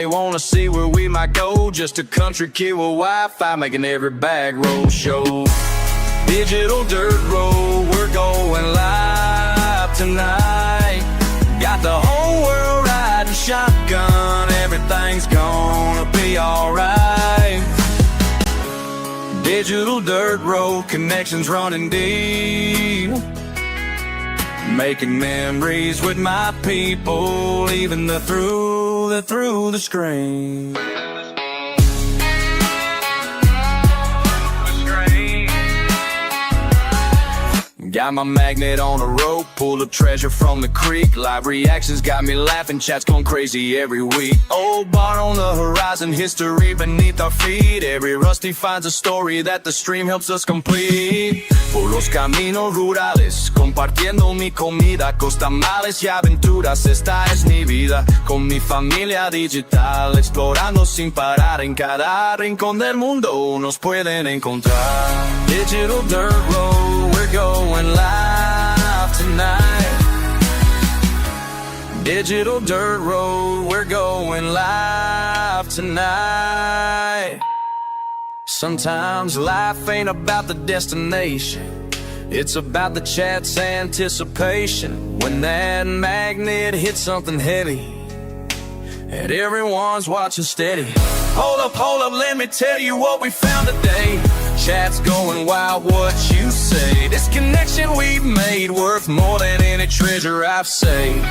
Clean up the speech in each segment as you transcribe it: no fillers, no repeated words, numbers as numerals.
They wanna see where we might go. Just a country kid with Wi-Fi making every bag roll show. Digital dirt road, we're going live tonight. Got the whole world riding shotgun. Everything's gonna be alright. Digital dirt road, connections running deep. Making memories with my people, even through the screen. Got my magnet on a rope, pull a treasure from the creek. Live reactions got me laughing, chat's going crazy every week. Old bar on the horizon, history beneath our feet. Every rusty finds a story that the stream helps us complete. Por los caminos rurales, compartiendo mi comida, costamales y aventuras, esta es mi vida. Con mi familia digital, explorando sin parar. En cada rincón del mundo nos pueden encontrar. Digital dirt road, we're going live tonight. Digital dirt road, we're going live tonight. Sometimes life ain't about the destination, it's about the chat's anticipation. When that magnet hits something heavy and everyone's watching steady. Hold up, let me tell you what we found today. Chat's going wild, what you say? This connection we've made worth more than any treasure I've saved.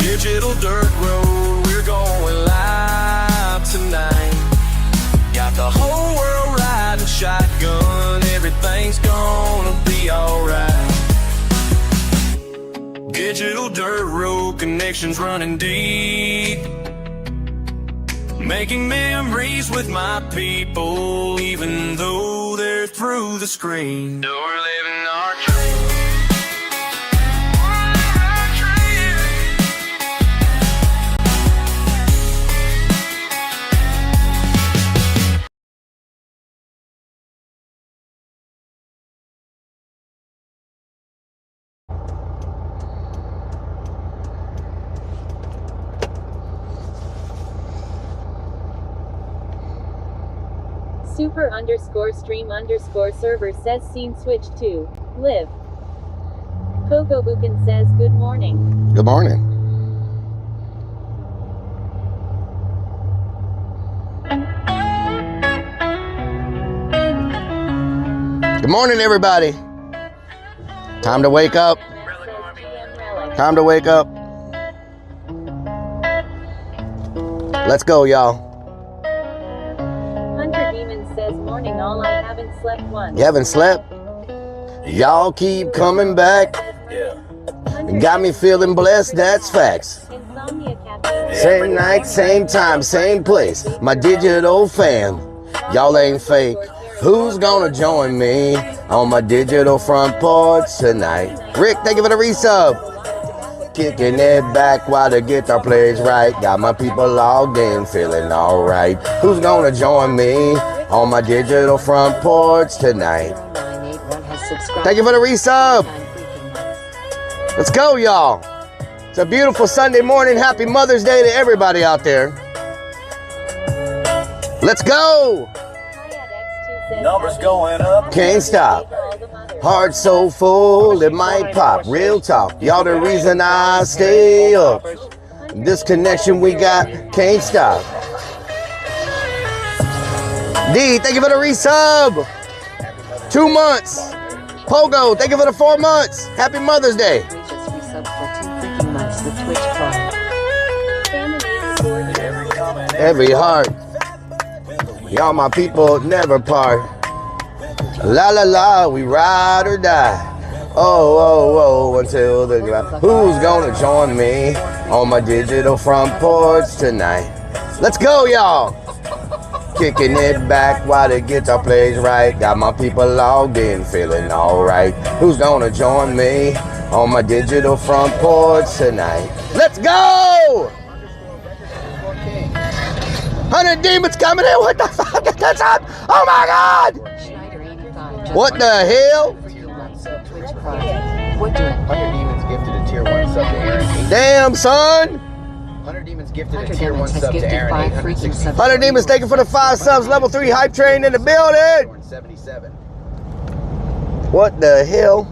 Digital dirt road, we're going live tonight. Got the whole world riding shotgun. Everything's gonna be alright. Digital dirt road, connections running deep. Making memories with my people, even though they're through the screen. We're living our dreams. Super_stream_server says scene switch to live. Coco Buchan says good morning. Good morning. Good morning, everybody. Time to wake up. Time to wake up. Let's go, y'all. Says morning all, I haven't slept once. You haven't slept? Y'all keep coming back. Got me feeling blessed, that's facts. Same night, same time, same place. My digital fam, y'all ain't fake. Who's gonna join me on my digital front porch tonight? Rick, thank you for the resub. Kicking it back while the guitar plays right. Got my people logged in, feeling alright. Who's gonna join me on my digital front porch tonight? Thank you for the resub. Let's go, y'all. It's a beautiful Sunday morning. Happy Mother's Day to everybody out there. Let's go. Numbers going up, can't stop. Heart so full it might pop. Real talk, y'all the reason I stay up. This connection we got can't stop. D, thank you for the resub. 2 months. Pogo, thank you for the 4 months. Happy Mother's Day. Every heart. Y'all my people never part. La la la, we ride or die. Oh, oh, oh, until the ground. Who's gonna join me on my digital front porch tonight? Let's go, y'all. Kicking it back while the guitar plays right. Got my people logged in, feeling alright. Who's gonna join me on my digital front porch tonight? Let's go! 100 demons coming in. What the fuck is that up? Oh my god! What the hell? What doing? 100 Demons gifted a tier 1 sub to Aaron. Damn, son! 100 Demons gifted a 100 tier 1 Demons has sub to gifted Aaron. 5 freaking subs. 100 demons, thank you for the 5 subs. Level 3 hype train in the building. 77. What the hell?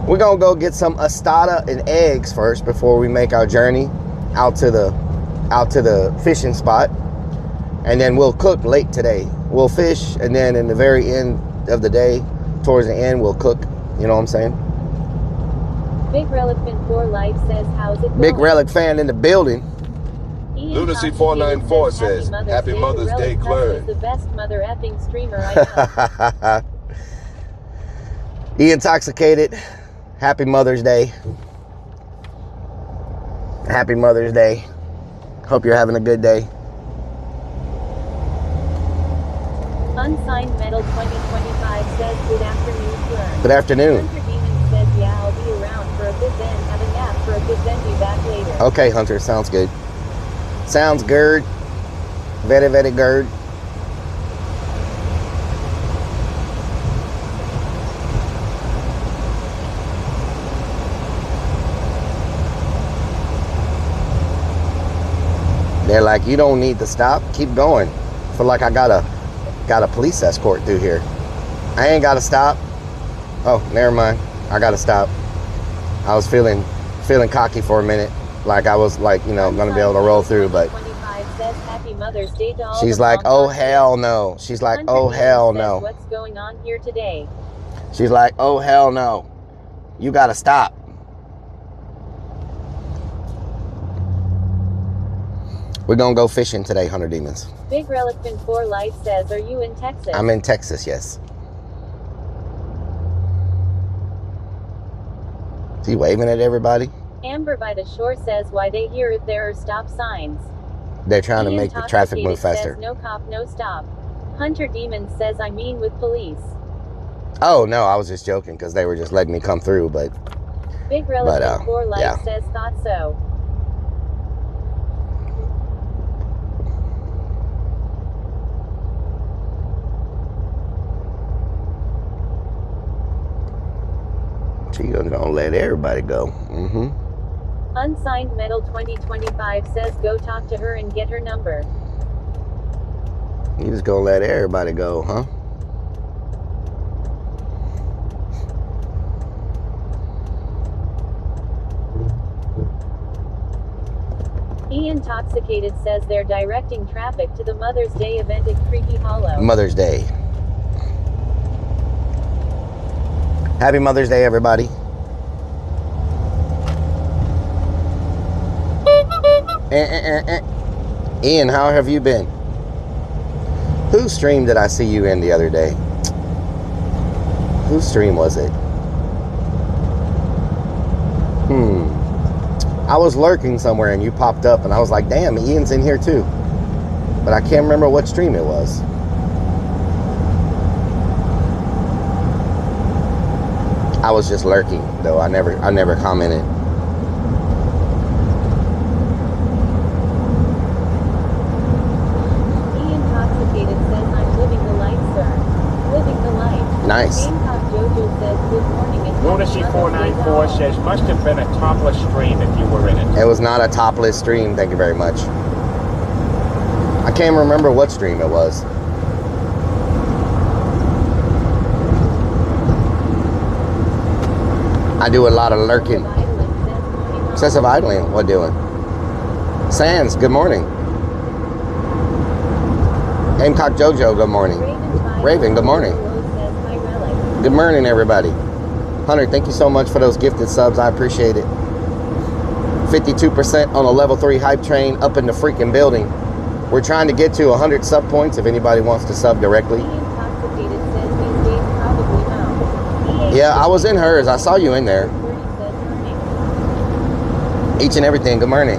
We're gonna go get some astada and eggs first before we make our journey out to the fishing spot, and then we'll cook late today. We'll fish, and then in the very end of the day, towards the end, we'll cook. You know what I'm saying? Big Relic for Life says, how's it going? Big Relic fan in the building. Lunacy 494 says, Happy Mother's Day, Claire. Is the best mother effing streamer I know. Intoxicated. Happy Mother's Day. Happy Mother's Day. Hope you're having a good day. Unsigned Metal 2025 says, good afternoon, sir. Good afternoon. Hunter Demon says, yeah, I'll be around for a bit then, have a nap for a bit then, be back later. Okay, Hunter, sounds good. Sounds good. Very, very good. They're like, you don't need to stop. Keep going. I feel like I got a police escort through here. I ain't got to stop. Oh, never mind. I got to stop. I was feeling cocky for a minute, like I was like, you know, gonna be able to roll through, but she's like, oh hell no. She's like, oh hell no. What's going on here today? She's like, oh hell no. You got to stop. We're gonna go fishing today, 100 Demons. Big Relic for Life says, are you in Texas? I'm in Texas, yes. Is he waving at everybody? Amber by the shore says, why they here if there are stop signs? They're trying to make the traffic move faster. Says, no cop, no stop. Hunter Demon says, I mean with police. Oh no, I was just joking because they were just letting me come through, but Big Relic for Life yeah. says, thought so. She's gonna let everybody go. Unsigned Metal 2025 says, go talk to her and get her number. You just gonna let everybody go, huh? Intoxicated says they're directing traffic to the Mother's Day event at Creepy Hollow. Mother's Day. Happy Mother's Day, everybody. Ian, how have you been? Whose stream did I see you in the other day? Whose stream was it? I was lurking somewhere and you popped up and I was like, damn, Ian's in here too. But I can't remember what stream it was. I was just lurking though. I never commented. Intoxicated says, I'm living the life, sir. Living the life. Nice. Gamecock Jojo says, good morning. And Lunacy 494 says, must have been a topless stream if you were in it. It was not a topless stream. Thank you very much. I can't remember what stream it was. I do a lot of lurking. Excessive idling. What doing? Sands, good morning. Gamecock Jojo, good morning. Raven, good morning. Good morning, everybody. Hunter, thank you so much for those gifted subs. I appreciate it. 52% on a level 3 hype train up in the freaking building. We're trying to get to 100 sub points if anybody wants to sub directly. Yeah, I was in hers. I saw you in there. Each and everything. Good morning.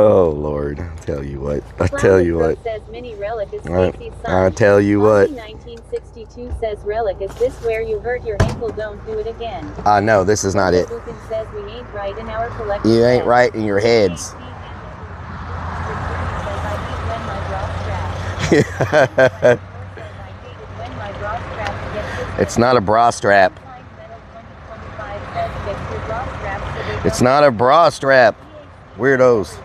Oh Lord, I tell you what. I tell you what. Says Mini Rellik is Stacy's son. I tell you what. 1962 says Rellik, is this where you hurt your ankle? Don't do it again. No, this is not it. Says we ain't right in our collection. You ain't right in your heads. It's not a bra strap. It's not a bra strap. Weirdos.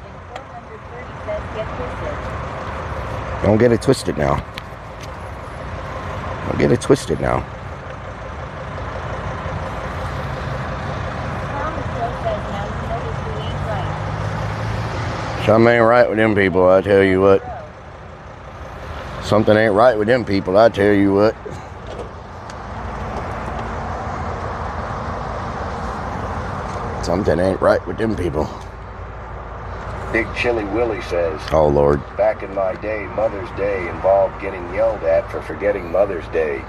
Don't get it twisted now. Don't get it twisted now. Something ain't right with them people, I tell you what. Something ain't right with them people, I tell you what. Something ain't right with them people. Big Chili Willie says, oh Lord. Back in my day, Mother's Day involved getting yelled at for forgetting Mother's Day.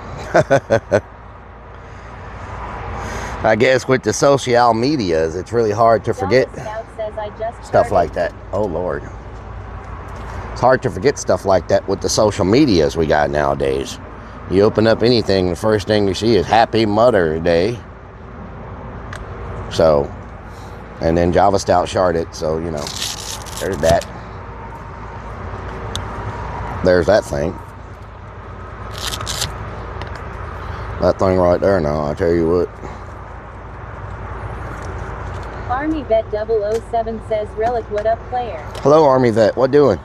I guess with the social medias, it's really hard to forget stuff like that. Oh Lord. It's hard to forget stuff like that with the social medias we got nowadays. You open up anything, the first thing you see is Happy Mother's Day. So, and then Java Stout shard it, so you know, there's that. There's that thing. That thing right there now, I tell you what. Army Vet 007 says Rellik, what up, player? Hello, Army Vet, what doing?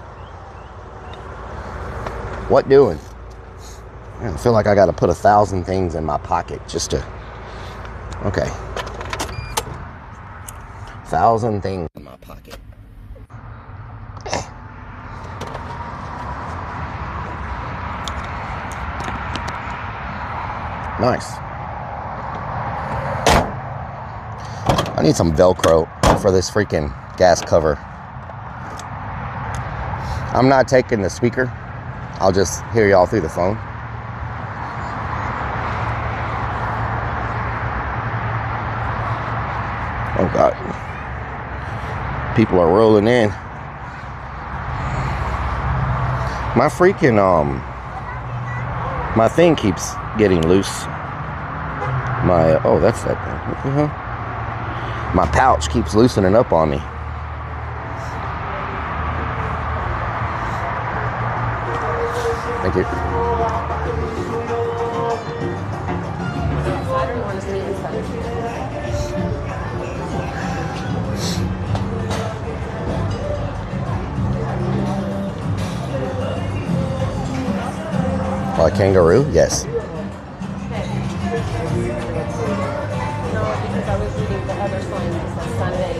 What doing? I feel like I gotta put 1,000 things in my pocket just to, okay. 1,000 things in my pocket. Nice. I need some Velcro for this freaking gas cover. I'm not taking the speaker. I'll just hear y'all through the phone. Oh God. People are rolling in. My freaking, my thing keeps getting loose. My, oh, that's that thing. What the hell? My pouch keeps loosening up on me. Thank you. Like kangaroo? Yes. No, because I was reading the other sign that says Sunday.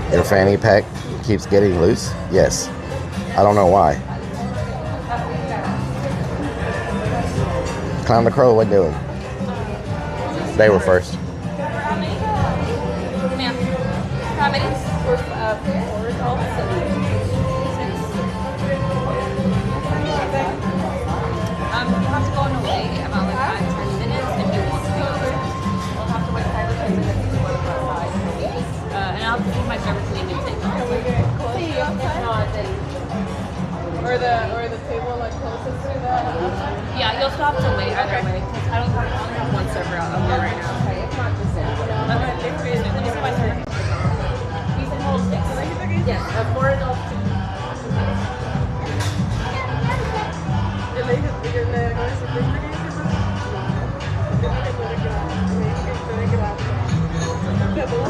Your fanny pack keeps getting loose? Yes. I don't know why. Clown the Crow, what doing? They were first. How many? We'll have to go on away about like 5-10 minutes if you want to be over. We'll have to wait 5 or 10 minutes to work outside. And I'll see my service name and take off. See you outside. Or the table like closest to the. Yeah, you'll still have to wait either way. Because I don't have one server out of here right now. Okay, it's not just in. Let me see my server. You can hold 6. Yes, 4 adults.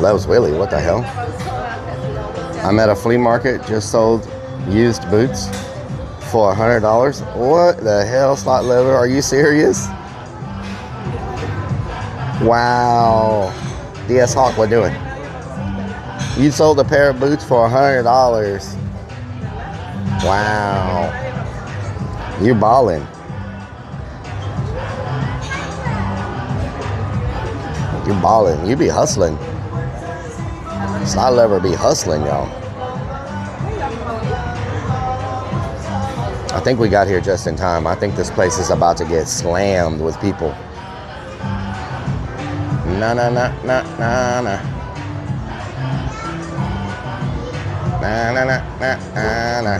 That was Willie, what the hell? I'm at a flea market, just sold used boots for $100. What the hell, Slot Lever? Are you serious? Wow. DS Hawk, what doing? You sold a pair of boots for $100. Wow. You balling. You balling. You be hustling. I'll never be hustling, y'all. I think we got here just in time. I think this place is about to get slammed with people. Na na na na na na. Na na na na na na.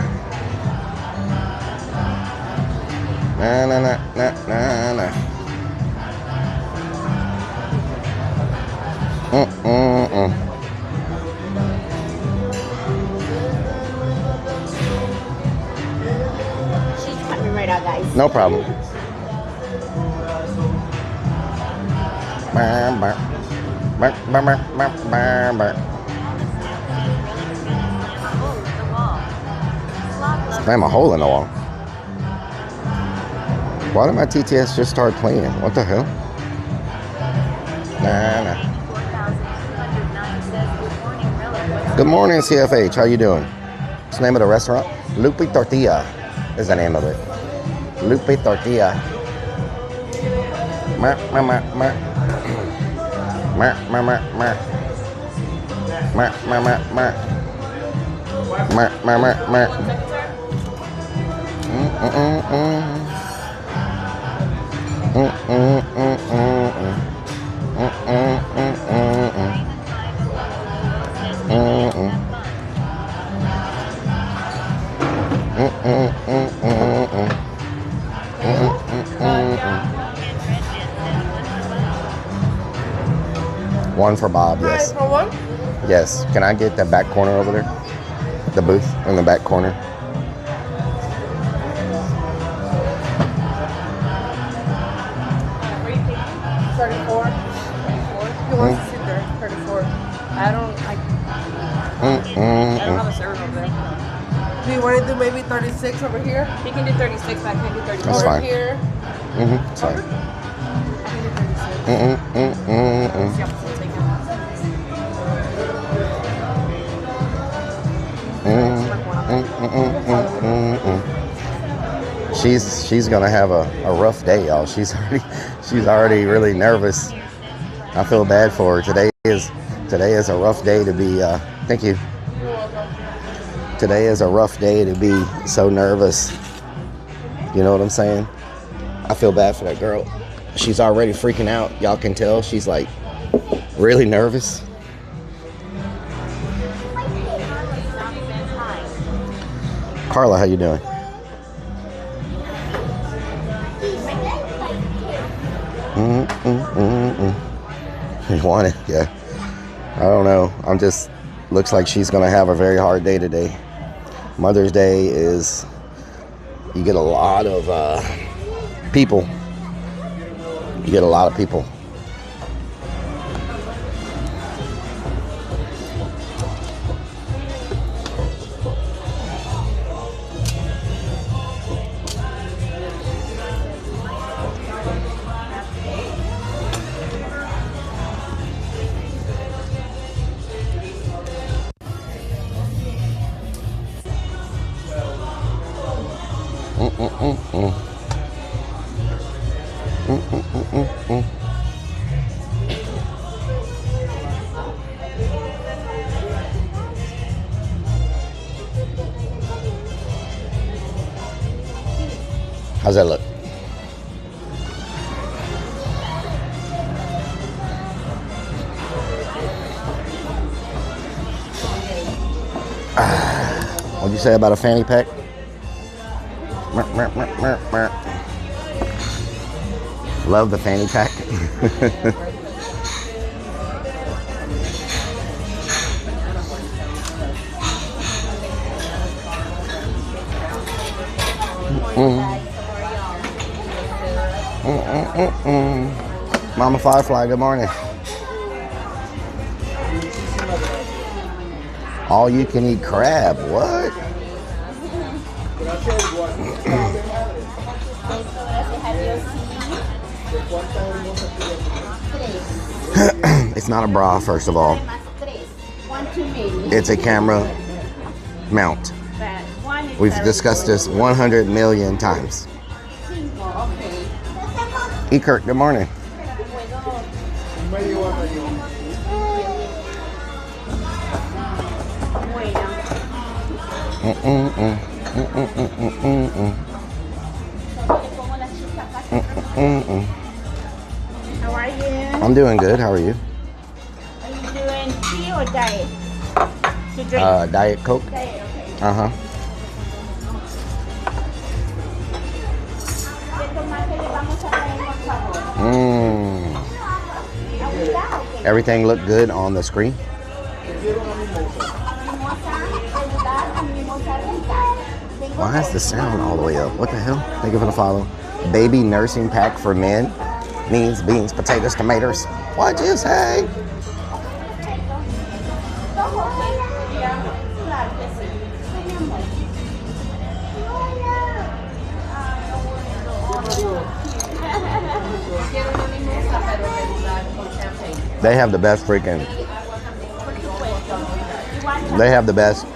Na na na na na na. She's coming right out, guys. No problem. Slam a hole in the wall. Why did my TTS just start playing? What the hell? Nah. Good morning, CFH. How you doing? What's the name of the restaurant? Lupe Tortilla is the name of it. Lupe Tortilla. Ma. One for Bob, yes. For one? Yes. Can I get the back corner over there? The booth in the back corner. He wants to sit there. 34. I don't have a server over there. Do you want to do maybe 36 over here? He can do 36, but I can do 34. That's fine. Here. It's fine. I can do 36. She's gonna have a rough day, y'all. She's already really nervous. I feel bad for her. Today is a rough day to be. Thank you. Today is a rough day to be so nervous. You know what I'm saying? I feel bad for that girl. She's already freaking out. Y'all can tell she's like really nervous. Carla, how you doing? You want it? Yeah. I don't know. Looks like she's gonna have a very hard day today. Mother's Day is, you get a lot of people. You get a lot of people. How's that look? What'd you say about a fanny pack? Love the fanny pack. Mama Firefly, good morning. All you can eat crab, what? It's not a bra, first of all. One too many. It's a camera mount. We've discussed this 100 million times. E. Kurt, good morning. How are you? I'm doing good. How are you? Are you doing tea or diet? To drink? Diet Coke. Diet, okay. Uh-huh. Everything looked good on the screen. Why is the sound all the way up? What the hell? Thank you for the follow. Baby nursing pack for men. Means beans, potatoes, tomatoes. What'd you say? They have the best freaking. They have the best.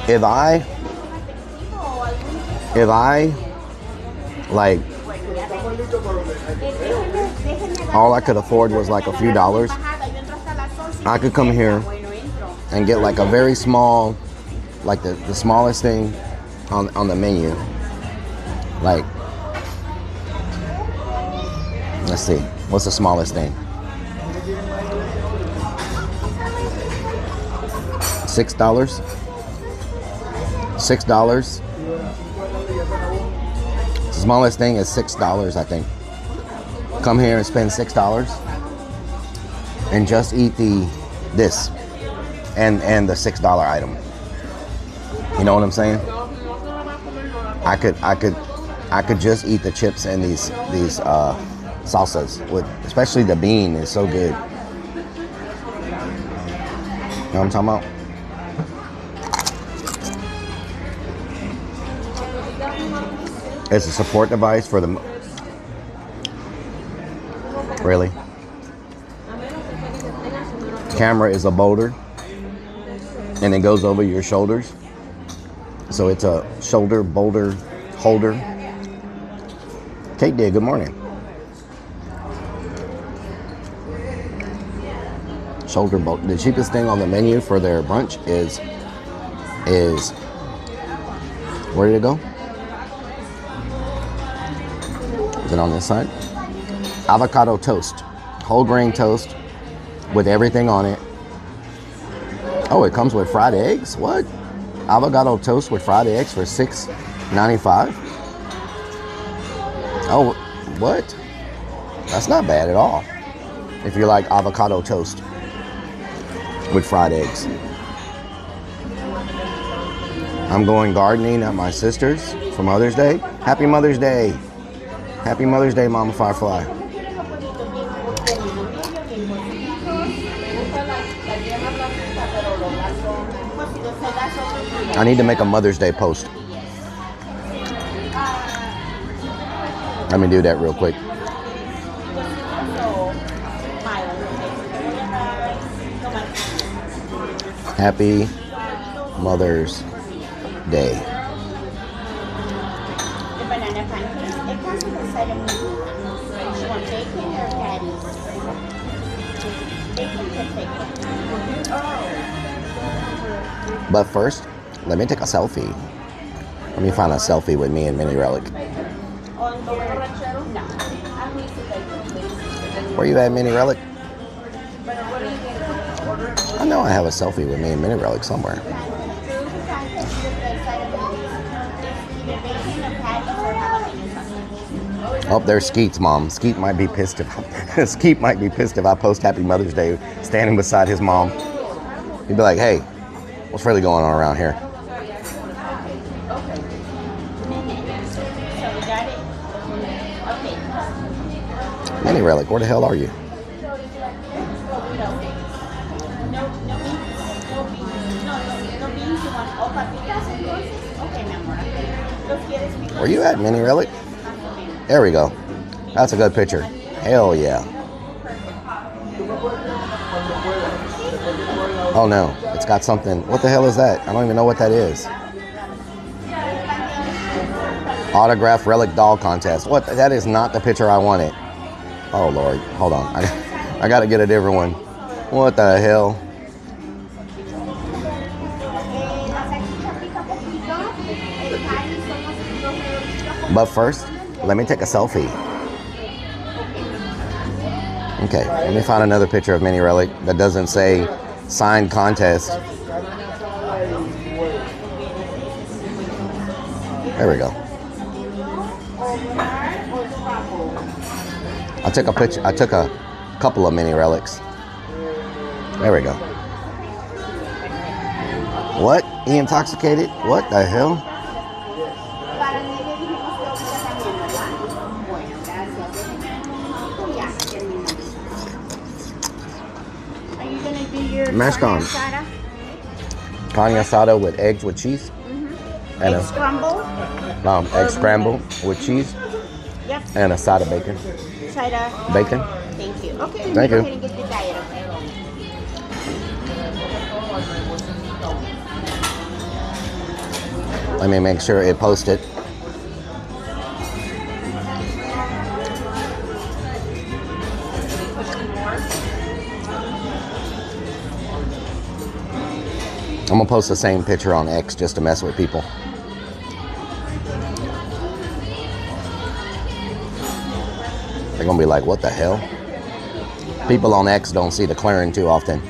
If I like, all I could afford was like a few dollars, I could come here and get like a very small, like the smallest thing on the menu. Like, let's see, what's the smallest thing? $6? $6. The smallest thing is $6, I think. Come here and spend $6 and just eat this and the $6 item. You know what I'm saying? I could just eat the chips and these salsas with, especially the bean is so good. You know what I'm talking about? It's a support device for the... Really? Camera is a boulder and it goes over your shoulders. So it's a shoulder boulder holder. Kate did, good morning. Shoulder boulder. The cheapest thing on the menu for their brunch is where did it go? Is it on this side? Avocado toast. Whole grain toast with everything on it. Oh, it comes with fried eggs? What? Avocado toast with fried eggs for $6.95? Oh, what? That's not bad at all. If you like avocado toast with fried eggs. I'm going gardening at my sister's for Mother's Day. Happy Mother's Day. Happy Mother's Day, Mama Firefly. I need to make a Mother's Day post. Let me do that real quick. Happy Mother's Day. But first, let me take a selfie. Let me find a selfie with me and Mini Rellik. Where you at, Mini Rellik? I know I have a selfie with me and Mini Rellik somewhere. Oh, there's Skeet's mom. Skeet might be pissed if Skeet might be pissed if I post Happy Mother's Day standing beside his mom. He'd be like, "Hey, what's really going on around here?" Mini Rellik, where the hell are you? Where you at, Mini Rellik? There we go. That's a good picture. Hell yeah. Oh no, it's got something. What the hell is that? I don't even know what that is. Autograph Rellik doll contest. What? That is not the picture I wanted. Oh Lord, hold on. I gotta get a different one. What the hell? But first, let me take a selfie. Okay, let me find another picture of Mini Rellik that doesn't say signed contest. There we go. I took a picture. I took a couple of Mini Relliks. There we go. What? He intoxicated? What the hell? Mashed on. Carne asada with eggs with cheese. And egg scramble. Egg scramble with cheese. Yep. And a side of bacon. Side of bacon. Thank you. Okay. Thank you. Go ahead and get the diet, okay? Let me make sure it posted. I'm gonna post the same picture on X just to mess with people. They're gonna be like, what the hell? People on X don't see the clearing too often.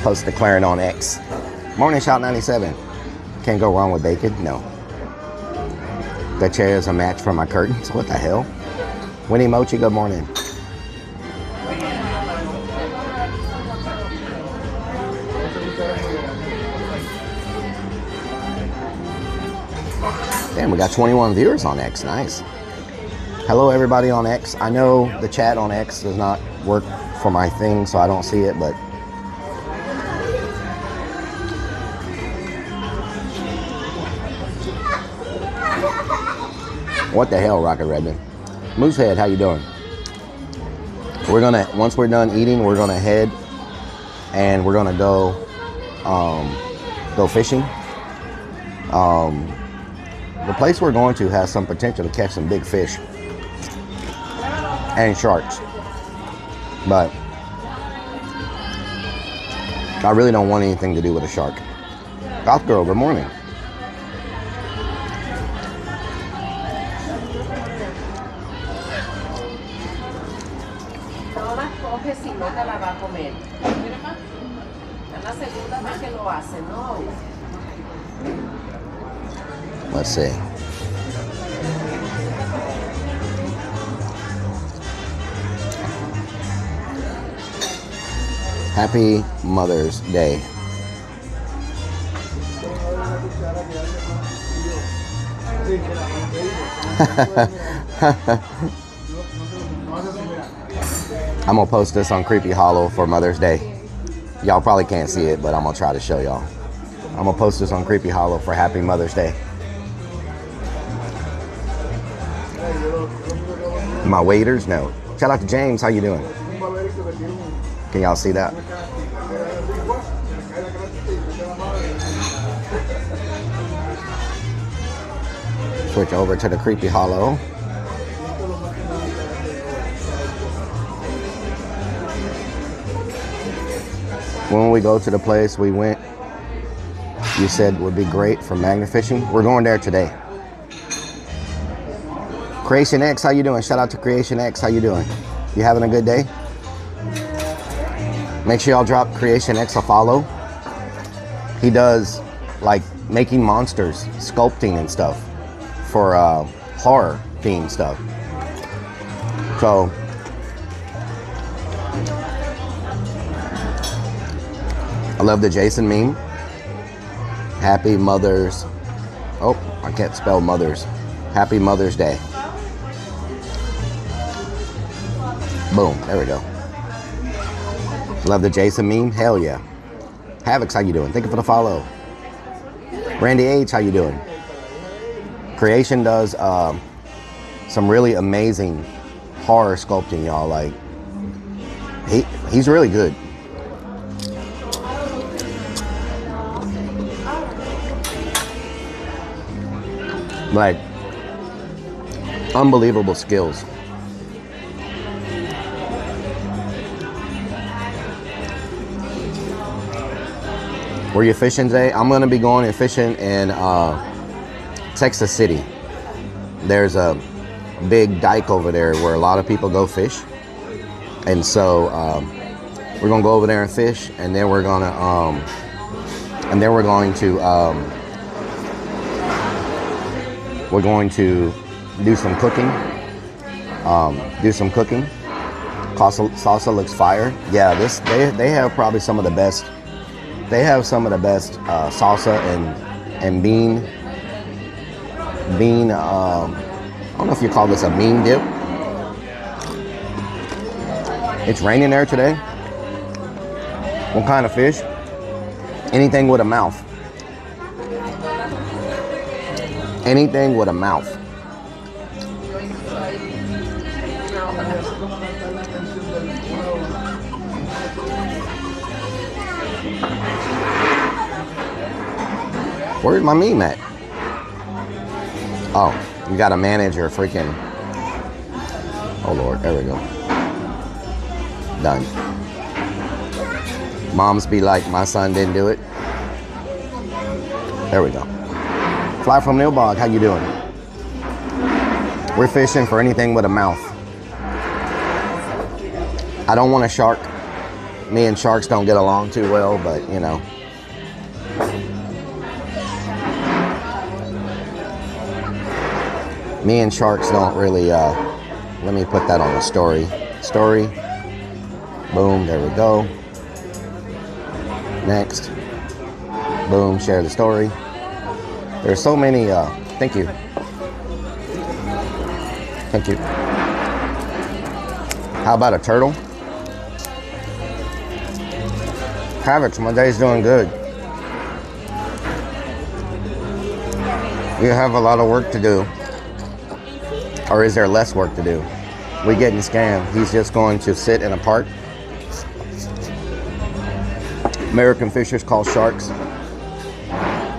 Post the clearing on X. Morning Shot 97. Can't go wrong with bacon? No. The chair is a match for my curtains? What the hell? Winnie Mochi, good morning. Damn, we got 21 viewers on X. Nice. Hello, everybody on X. I know the chat on X does not work for my thing, so I don't see it, but what the hell, Rocket Redmond? Moosehead, how you doing? We're gonna, once we're done eating, we're gonna head and we're gonna go fishing. The place we're going to has some potential to catch some big fish and sharks, but I really don't want anything to do with a shark. Goth Girl, good morning. Let's see. Happy Mother's Day. I'm gonna post this on Creepy Hollow for Mother's Day. Y'all probably can't see it, but I'm gonna try to show y'all. I'm gonna post this on Creepy Hollow for Happy Mother's Day. My waiters, no. Shout out to James, how you doing? Can y'all see that? Switch over to the Creepy Hollow. When we go to the place we went, you said would be great for magnet fishing. We're going there today. Creation X, how you doing? Shout out to Creation X, how you doing? You having a good day? Make sure y'all drop Creation X a follow. He does like making monsters, sculpting and stuff for horror themed stuff. So I love the Jason meme. Happy Mother's, oh, I can't spell mothers. Happy Mother's Day. Boom, there we go. Love the Jason meme, hell yeah. Havocs, how you doing? Thank you for the follow. Randy H, how you doing? Creation does some really amazing horror sculpting, y'all. Like, he's really good. Like, unbelievable skills. Where you fishing today? I'm gonna be going and fishing in Texas City. There's a big dike over there where a lot of people go fish, and so we're gonna go over there and fish, and then we're going to do some cooking. Salsa looks fire. Yeah, they have probably some of the best. They have some of the best salsa and bean. I don't know if you call this a bean dip. It's raining there today. What kind of fish? Anything with a mouth. Anything with a mouth. Where's my meme at? Oh, you gotta manage your freaking... Oh Lord, there we go. Done. Moms be like, my son didn't do it. There we go. Fly from Nilbog, how you doing? We're fishing for anything with a mouth. I don't want a shark. Me and sharks don't get along too well, but you know. Me and sharks don't really, let me put that on the story. Story. Boom, there we go. Next. Boom, share the story. There's so many, thank you. Thank you. How about a turtle? Havoc, my day's doing good. You have a lot of work to do. Or is there less work to do? We getting scammed. He's just going to sit in a park. American fishers call sharks.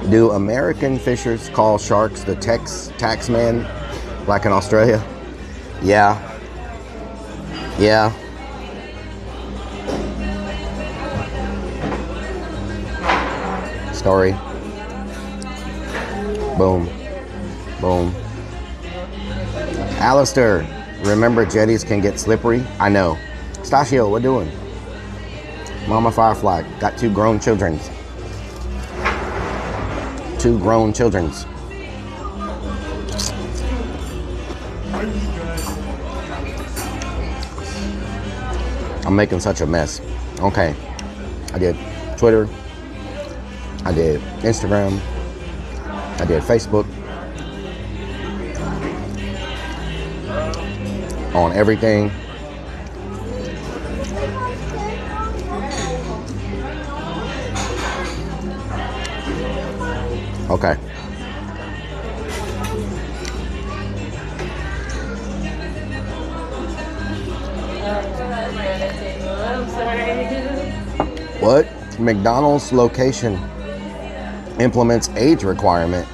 Do American fishers call sharks the tax man like in Australia? Yeah. Yeah. Story. Boom. Boom. Alistair, remember jetties can get slippery? I know. Stachio, what doing? Mama Firefly, got 2 grown childrens. 2 grown childrens. I'm making such a mess. Okay. I did Twitter. I did Instagram. I did Facebook. On everything. Okay. What? McDonald's location implements age requirement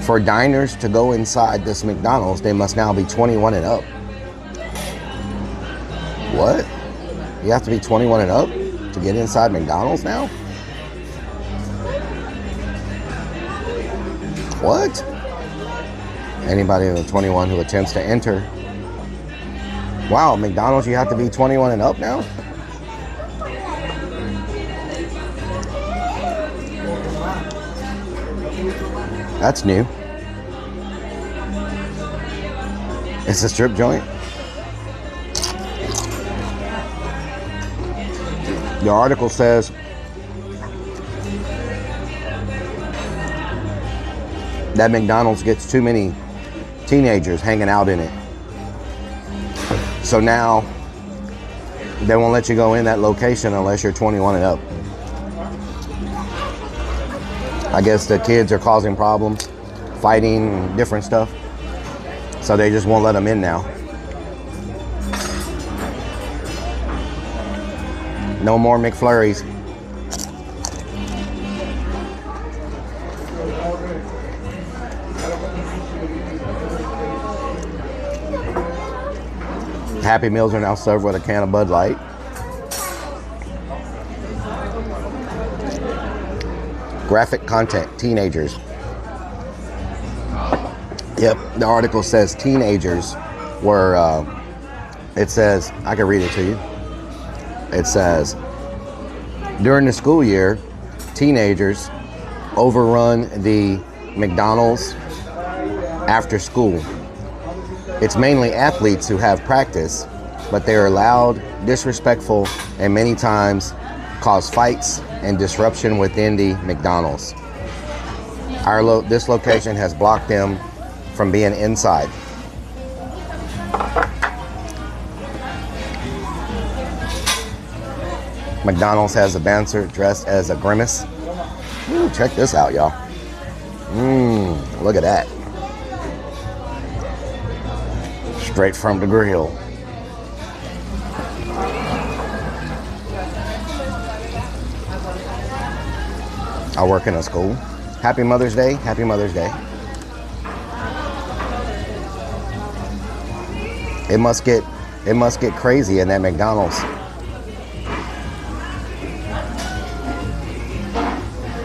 for diners to go inside this McDonald's. They must now be 21 and up. What? You have to be 21 and up to get inside McDonald's now? What? Anybody over 21 who attempts to enter. Wow, McDonald's, you have to be 21 and up now? That's new. It's a strip joint. The article says that McDonald's gets too many teenagers hanging out in it. So now they won't let you go in that location unless you're 21 and up. I guess the kids are causing problems, fighting, different stuff. So they just won't let them in now. No more McFlurries. Happy Meals are now served with a can of Bud Light. Graphic content, teenagers. Yep, the article says teenagers were, it says, I can read it to you. It says, during the school year, teenagers overrun the McDonald's after school. It's mainly athletes who have practice, but they are loud, disrespectful, and many times cause fights and disruption within the McDonald's. This location has blocked them from being inside. McDonald's has a bouncer dressed as a grimace. Ooh, check this out, y'all. Look at that. Straight from the grill. I work in a school. Happy Mother's Day. Happy Mother's Day. It must get crazy in that McDonald's.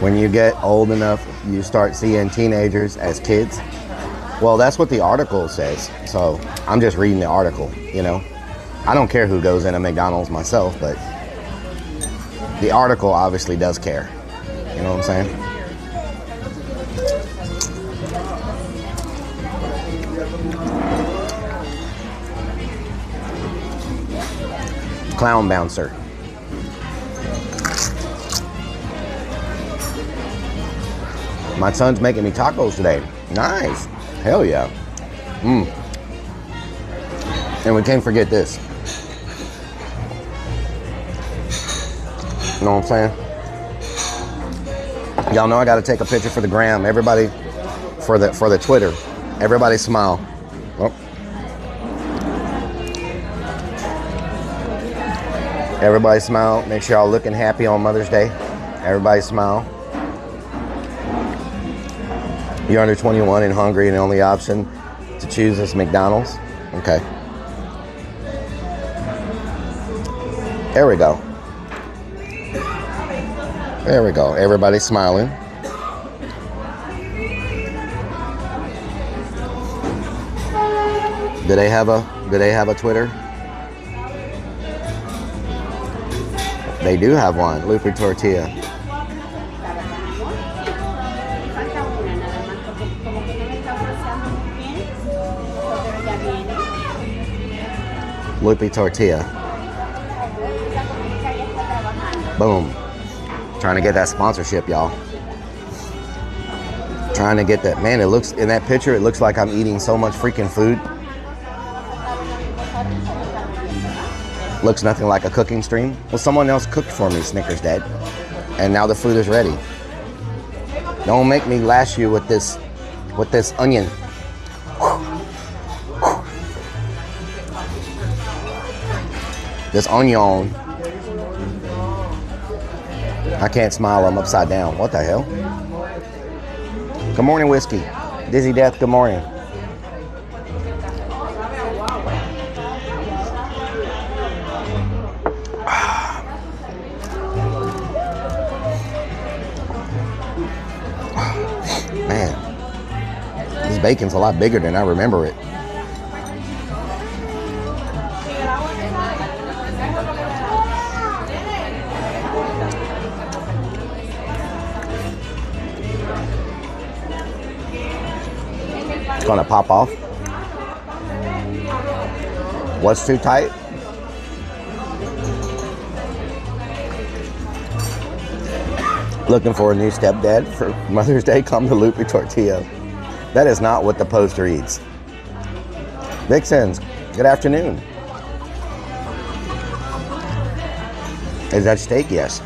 When you get old enough, you start seeing teenagers as kids. Well, that's what the article says. So I'm just reading the article, you know. I don't care who goes in a McDonald's myself, but the article obviously does care. You know what I'm saying? Clown bouncer. My son's making me tacos today. Nice. Hell yeah. And we can't forget this. You know what I'm saying? Y'all know I gotta take a picture for the gram. Everybody, for the Twitter. Everybody smile. Oh. Everybody smile. Make sure y'all looking happy on Mother's Day. Everybody smile. You're under 21 and hungry, and the only option to choose is McDonald's. Okay. There we go. There we go. Everybody smiling. Do they have a Twitter? They do have one. Loopy Tortilla. Loopy Tortilla. Boom. Trying to get that sponsorship, y'all. Trying to get that. Man, it looks, in that picture, it looks like I'm eating so much freaking food. Looks nothing like a cooking stream. Well, someone else cooked for me, Snickers Dad. And now the food is ready. Don't make me lash you with this onion. This onion. I can't smile, I'm upside down. What the hell? Good morning, Whiskey. Dizzy Death, good morning. Man, this bacon's a lot bigger than I remember it. It's gonna pop off. What's too tight? Looking for a new stepdad for Mother's Day? Come to Loopy Tortilla. That is not what the post reads. Vixens, good afternoon. Is that steak? Yes.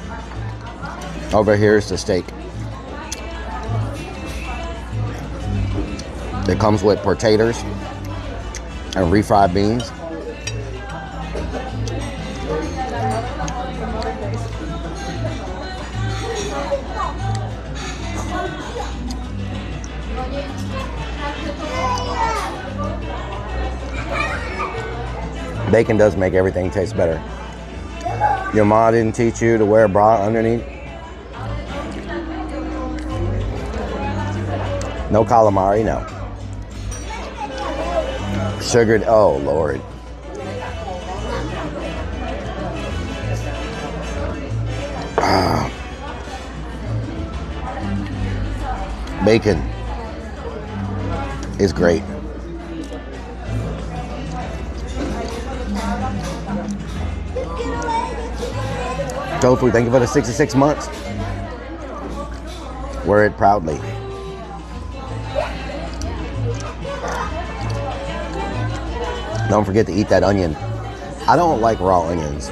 Over here is the steak. It comes with potatoes, And refried beans. Bacon does make everything taste better. Your mom didn't teach you to wear a bra underneath? No calamari, no. Sugared, oh Lord. Bacon is great. Tofu, thank you for the 66 months. Wear it proudly. Don't forget to eat that onion. I don't like raw onions.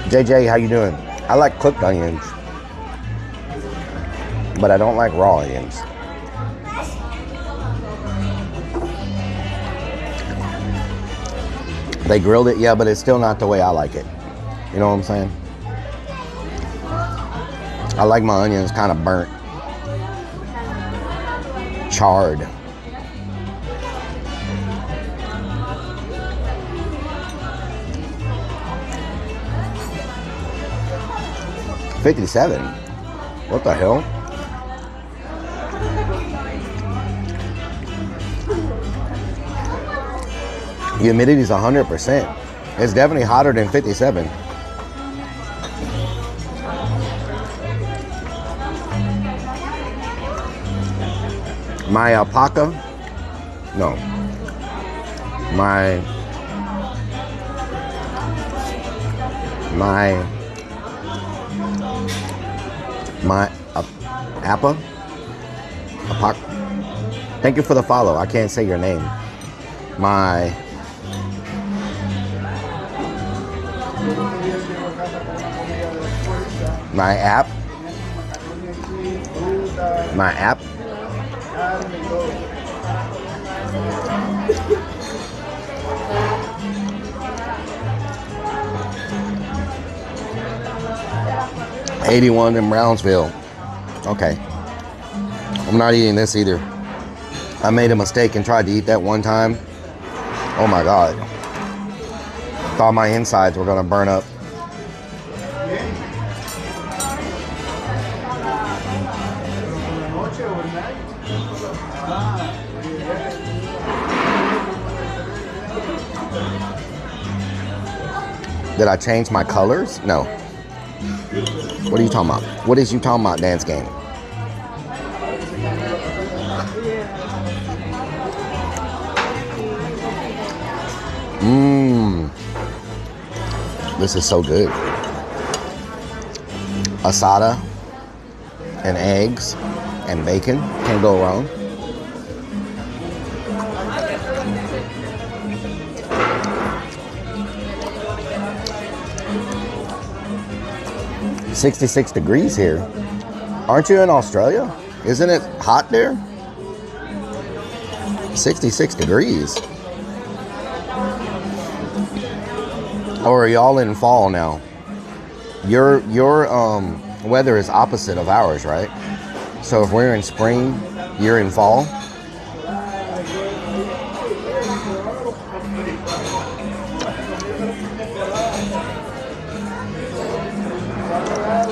JJ, how you doing? I like cooked onions, but I don't like raw onions. They grilled it, yeah, but it's still not the way I like it. You know what I'm saying? I like my onions kind of burnt. Charred. $57. What the hell? Humidity is 100%. It's definitely hotter than 57. My alpaca? No. My appa? Alpaca? Thank you for the follow. I can't say your name. My app. My app. $81 in Brownsville. Okay. I'm not eating this either. I made a mistake and tried to eat that one time. Oh my God. Thought my insides were gonna burn up. Did I change my colors? No. What are you talking about? What is you talking about, dance game? Mmm. This is so good. Asada and eggs and bacon. Can't go wrong. $66 degrees here. Aren't you in Australia? Isn't it hot there? 66 degrees. Or are y'all in fall now? Your weather is opposite of ours, right? So if we're in spring, you're in fall.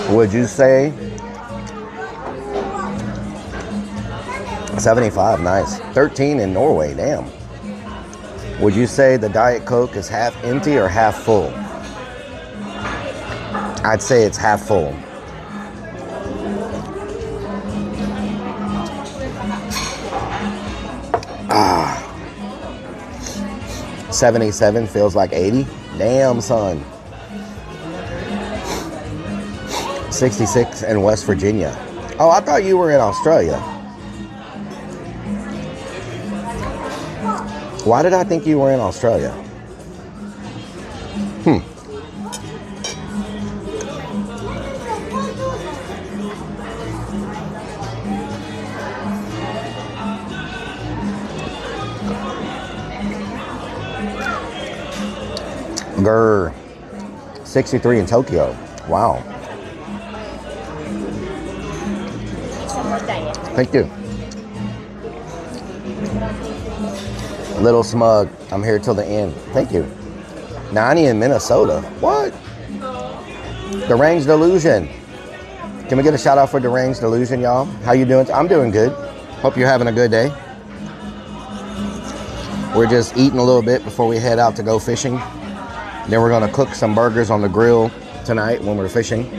Would you say 75? Nice. 13 in Norway. Damn. Would you say the Diet Coke is half empty or half full? I'd say it's half full. Ah. 77 feels like 80. Damn, son. 66 in West Virginia. Oh, I thought you were in Australia. Why did I think you were in Australia? Grr. 63 in Tokyo. Wow. Thank you. Little Smug. I'm here till the end. Thank you. 90 in Minnesota. What? Deranged Delusion. Can we get a shout out for Deranged Delusion, y'all? How you doing? I'm doing good. Hope you're having a good day. We're just eating a little bit before we head out to go fishing. Then we're gonna cook some burgers on the grill tonight when we're fishing.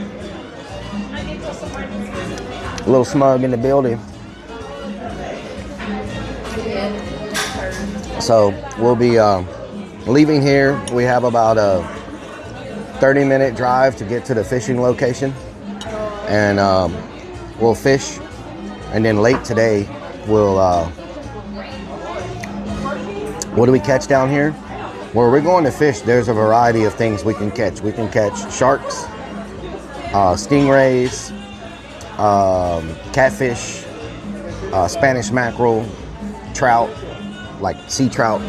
A little Smug in the building. So we'll be leaving here. We have about a 30-minute drive to get to the fishing location. And we'll fish. And then late today, we'll, what do we catch down here? Where we're going to fish, there's a variety of things we can catch. We can catch sharks, stingrays, catfish, Spanish mackerel, trout, like sea trout,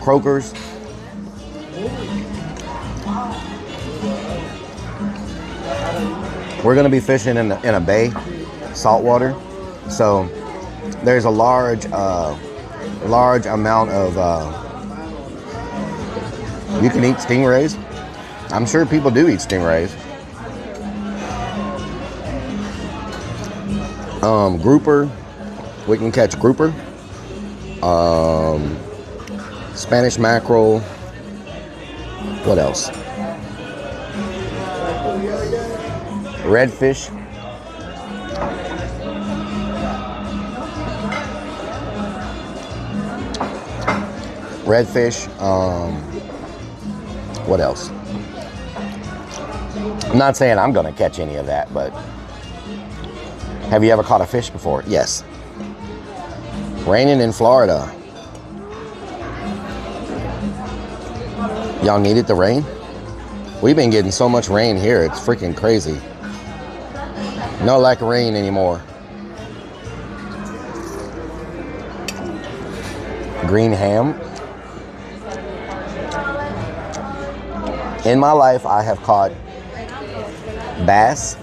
croakers. We're gonna be fishing in a bay, saltwater. So there's a large amount of, you can eat stingrays. I'm sure people do eat stingrays. Grouper, we can catch grouper. Spanish mackerel. What else? Redfish. Redfish. What else? I'm not saying I'm gonna catch any of that, but have you ever caught a fish before? Yes. Raining in Florida. Y'all needed the rain? We've been getting so much rain here, it's freaking crazy. No lack of rain anymore. Green ham. In my life, I have caught bass,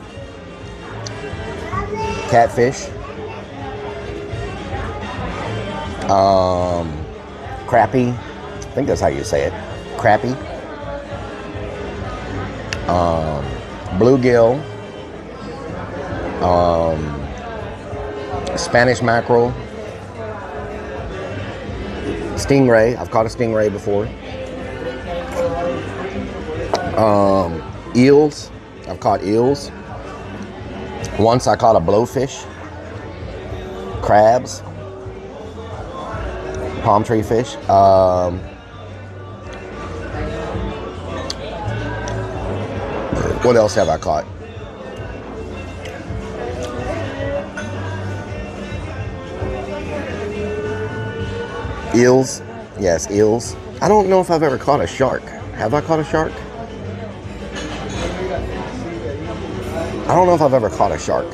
catfish, crappie. I think that's how you say it. Crappie. Bluegill. Spanish mackerel. Stingray. I've caught a stingray before. Eels. I've caught eels. Once I caught a blowfish. Crabs. Palm tree fish. What else have I caught? Eels. Yes, eels. I don't know if I've ever caught a shark. Have I caught a shark? I don't know if I've ever caught a shark.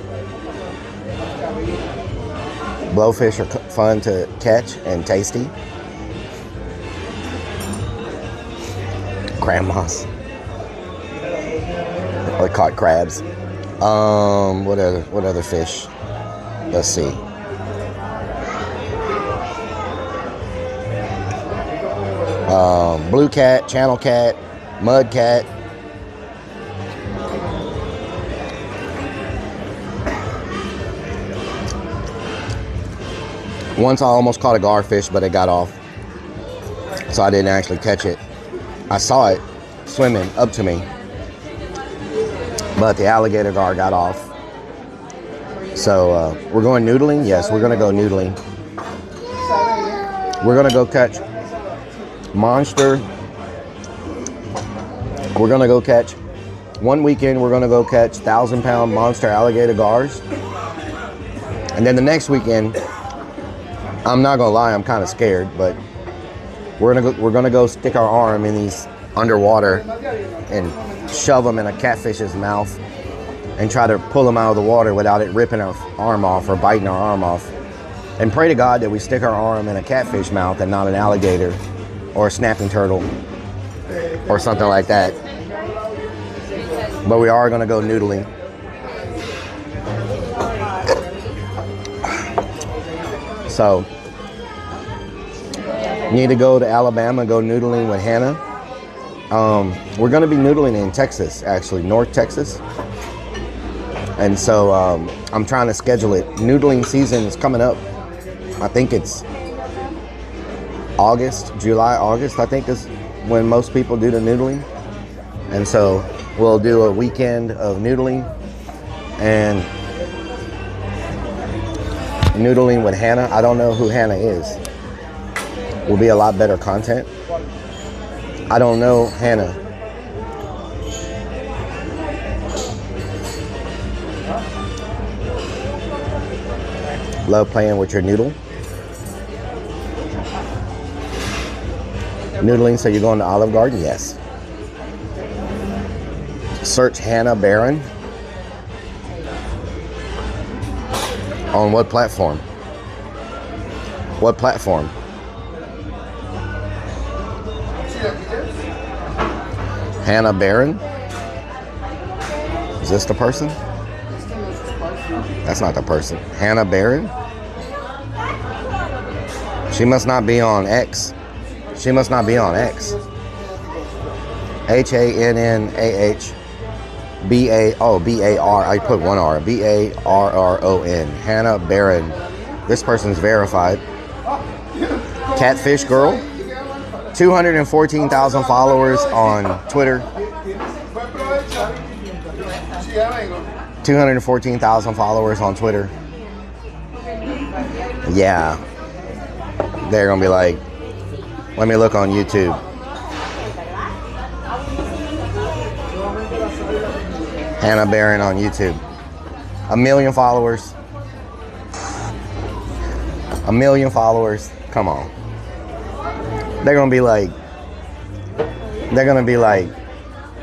Blowfish are fun to catch and tasty. Grandmas. I caught crabs. What other fish? Let's see. Blue cat, channel cat, mud cat. Once I almost caught a garfish, but it got off, so I didn't actually catch it. I saw it swimming up to me, but the alligator gar got off. So we're going noodling. Yes, we're gonna go noodling. We're gonna go catch monster. We're gonna go catch one weekend. We're gonna go catch 1,000-pound monster alligator gars, and then the next weekend, I'm not gonna lie, I'm kind of scared, but we're gonna go stick our arm in these underwater and shove them in a catfish's mouth and try to pull them out of the water without it ripping our arm off or biting our arm off. And pray to God that we stick our arm in a catfish mouth and not an alligator or a snapping turtle or something like that. But we are going to go noodling. So, need to go to Alabama, go noodling with Hannah. We're going to be noodling in Texas, actually, North Texas. And so I'm trying to schedule it. Noodling season is coming up. I think it's July, August, I think is when most people do the noodling. And so we'll do a weekend of noodling and noodling with Hannah. I don't know who Hannah is. Will be a lot better content. I don't know Hannah. Love playing with your noodle. Noodling, so you're going to Olive Garden? Yes. Search Hannah Barron. On what platform? What platform? Hannah Barron? Is this the person? That's not the person. Hannah Barron? She must not be on X. She must not be on X. B-A-R. I put one R. B-A-R-R-O-N. Hannah Barron. This person's verified. Catfish Girl. 214,000 followers on Twitter. 214,000 followers on Twitter. Yeah. They're gonna be like, let me look on YouTube. Hannah Barron on YouTube. 1 million followers. 1 million followers. Come on. They're gonna be like,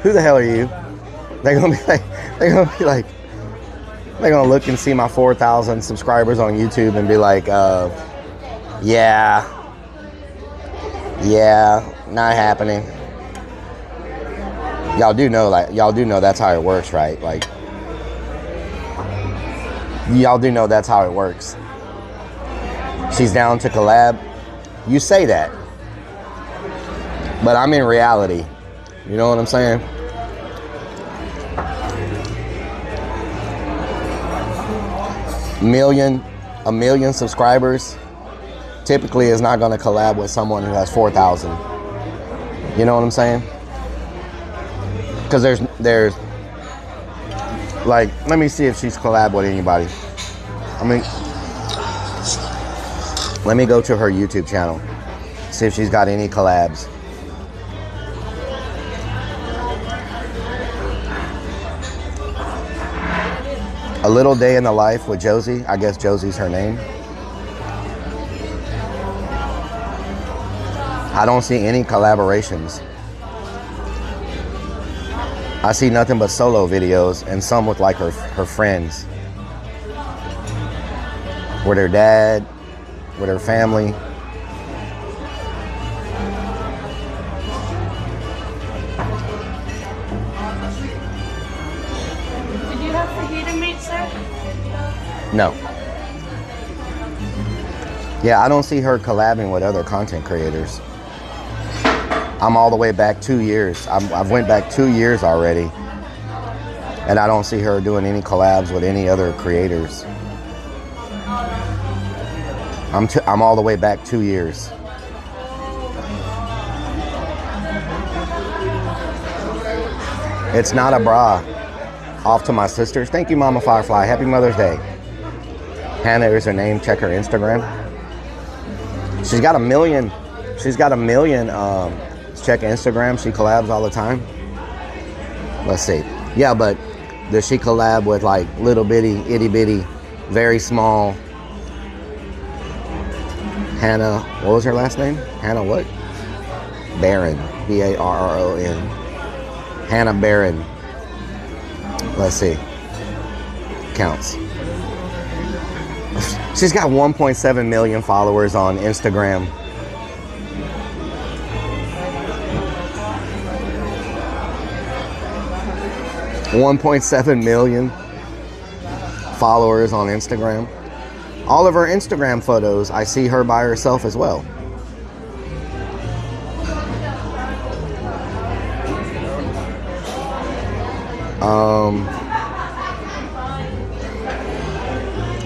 who the hell are you? They're gonna look and see my 4,000 subscribers on YouTube and be like, yeah, not happening. Y'all do know that's how it works, right? Like, y'all do know that's how it works. She's down to collab. You say that, but I'm in reality. You know what I'm saying? A million subscribers typically is not going to collab with someone who has 4,000. You know what I'm saying? Because there's like, let me see if she's collab with anybody. I mean, let me go to her YouTube channel, see if she's got any collabs. A Little Day in the Life with Josie. I guess Josie's her name. I don't see any collaborations. I see nothing but solo videos and some with like her friends. With her dad, with her family. Did you have fajita meat, sir? No. Yeah, I don't see her collabing with other content creators. I'm all the way back 2 years. I've went back 2 years already. And I don't see her doing any collabs with any other creators. I'm all the way back 2 years. It's not a bra. Off to my sisters. Thank you, Mama Firefly. Happy Mother's Day. Hannah is her name. Check her Instagram. She's got 1 million. She's got 1 million. Check Instagram. She collabs all the time. Let's see. Yeah, but does she collab with like little bitty, itty bitty, very small Hannah? What was her last name? Hannah what? Barron. B-A-R-R-O-N. Hannah Barron. Let's see. Counts. She's got 1.7 million followers on Instagram. $1.7 million followers on Instagram. All of her Instagram photos, I see her by herself as well.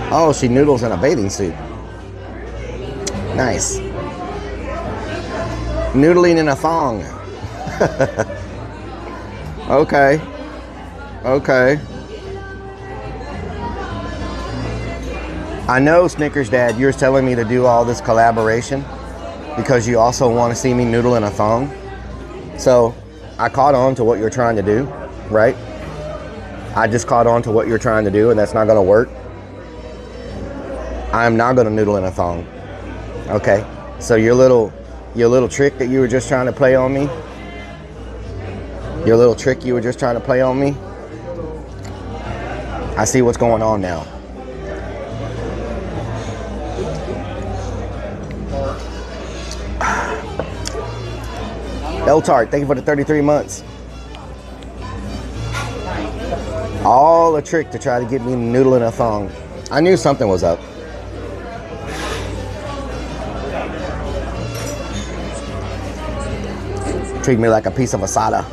Oh, she noodles in a bathing suit. Nice. Noodling in a thong. Okay. Okay. I know, Snickers Dad, you're telling me to do all this collaboration because you also want to see me noodle in a thong. So I caught on to what you're trying to do, right? I just caught on to what you're trying to do, and that's not going to work. I'm not going to noodle in a thong. Okay? So your little trick that you were just trying to play on me, I see what's going on now. L-Tart, thank you for the 33 months. All a trick to try to get me to noodle in a thong. I knew something was up. Treat me like a piece of asada.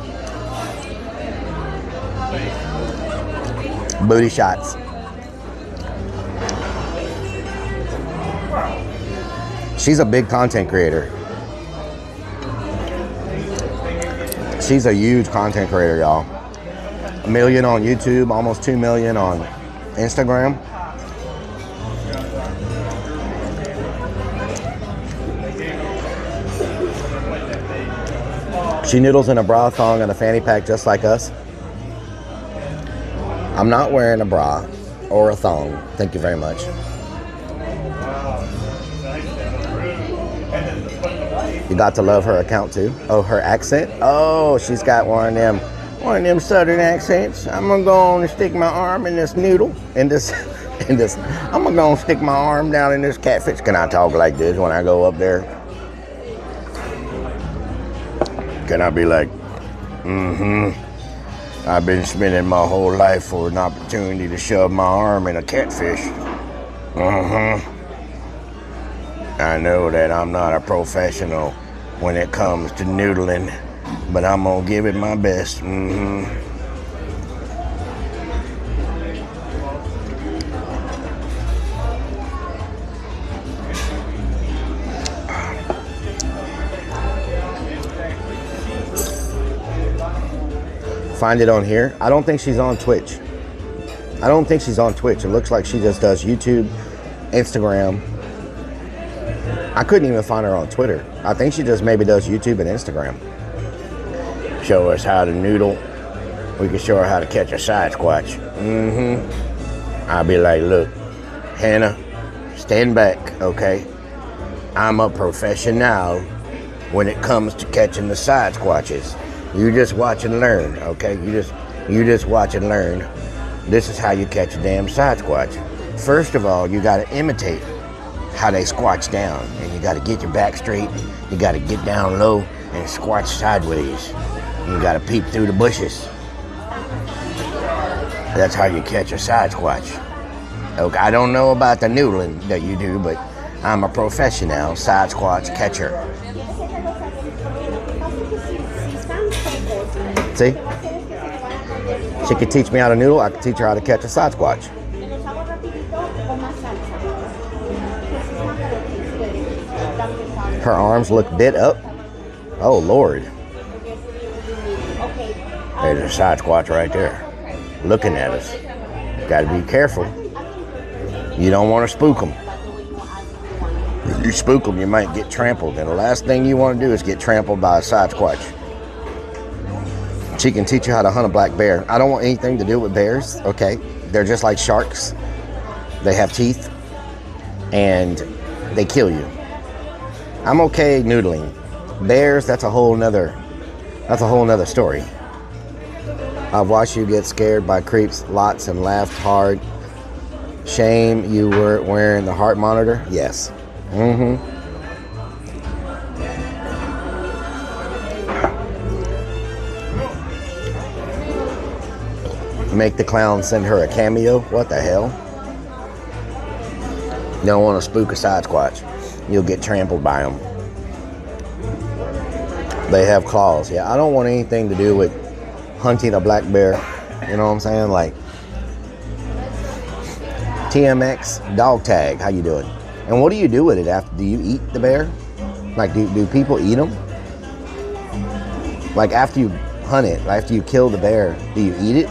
Booty shots. She's a big content creator. She's a huge content creator, y'all. 1 million on YouTube, almost 2 million on Instagram. She noodles in a bra, thong, and a fanny pack just like us. I'm not wearing a bra or a thong. Thank you very much. You got to love her account too. Oh, her accent? Oh, she's got one of them southern accents. I'm gonna go on and stick my arm in this noodle, I'm gonna go and stick my arm down in this catfish. Can I talk like this when I go up there? Can I be like, I've been spending my whole life for an opportunity to shove my arm in a catfish. I know that I'm not a professional when it comes to noodling, but I'm gonna give it my best. Find it on here. I don't think she's on Twitch. It looks like she just does YouTube, Instagram. I couldn't even find her on Twitter. I think she just maybe does YouTube and Instagram. Show us how to noodle. We can show her how to catch a side squatch. I'll be like, look, Hannah, stand back, okay? I'm a professional when it comes to catching the side squatches. You just watch and learn, okay? You just watch and learn. This is how you catch a damn side squatch. First of all, you gotta imitate how they squatch down, and you gotta get your back straight. You gotta get down low and squatch sideways. You gotta peep through the bushes. That's how you catch a side squatch. Okay, I don't know about the noodling that you do, but I'm a professional side squatch catcher. See? She could teach me how to noodle. I could teach her how to catch a side squatch. Her arms look bit up. Oh, Lord. There's a side squatch right there, looking at us. Got to be careful. You don't want to spook them. If you spook them, you might get trampled. And the last thing you want to do is get trampled by a side squatch. She can teach you how to hunt a black bear. I don't want anything to do with bears, okay? They're just like sharks. They have teeth, and they kill you. I'm okay noodling. Bears, that's a whole nother story. I've watched you get scared by creeps lots and laughed hard. Shame you were wearing the heart monitor. Yes. Make the clown send her a cameo. What the hell? You don't want to spook a Sasquatch. You'll get trampled by them. They have claws. Yeah, I don't want anything to do with hunting a black bear. You know what I'm saying? Like, TMX dog tag. How you doing? And what do you do with it after? Do you eat the bear? Like, do people eat them? Like, after you hunt it, after you kill the bear, do you eat it?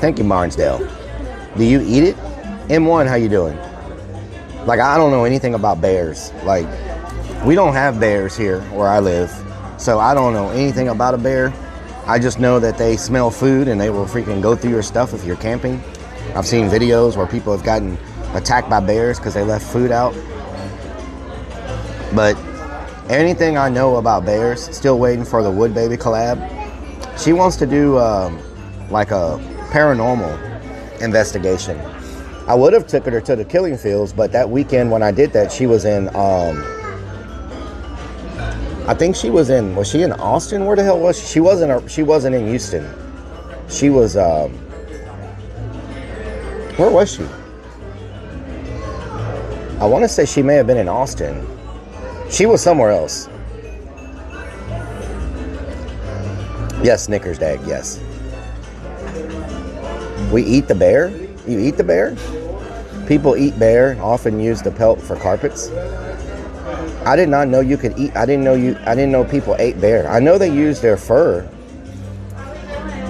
Thank you, Marnsdale. Do you eat it? M1, how you doing? Like, I don't know anything about bears. Like, we don't have bears here where I live, so I don't know anything about a bear. I just know that they smell food and they will freaking go through your stuff if you're camping. I've seen videos where people have gotten attacked by bears because they left food out. But anything I know about bears, still waiting for the Wood Baby collab. She wants to do like a paranormal investigation. I would have took her to the killing fields, but that weekend when I did that, she was in I think she was she in Austin? Where the hell was she? She wasn't in Houston. She was where was she? I want to say she may have been in Austin. She was somewhere else. Yes, Snickers Dag, yes. We eat the bear? You eat the bear? People eat bear, often use the pelt for carpets. I did not know you could eat. I didn't know people ate bear. I know they use their fur.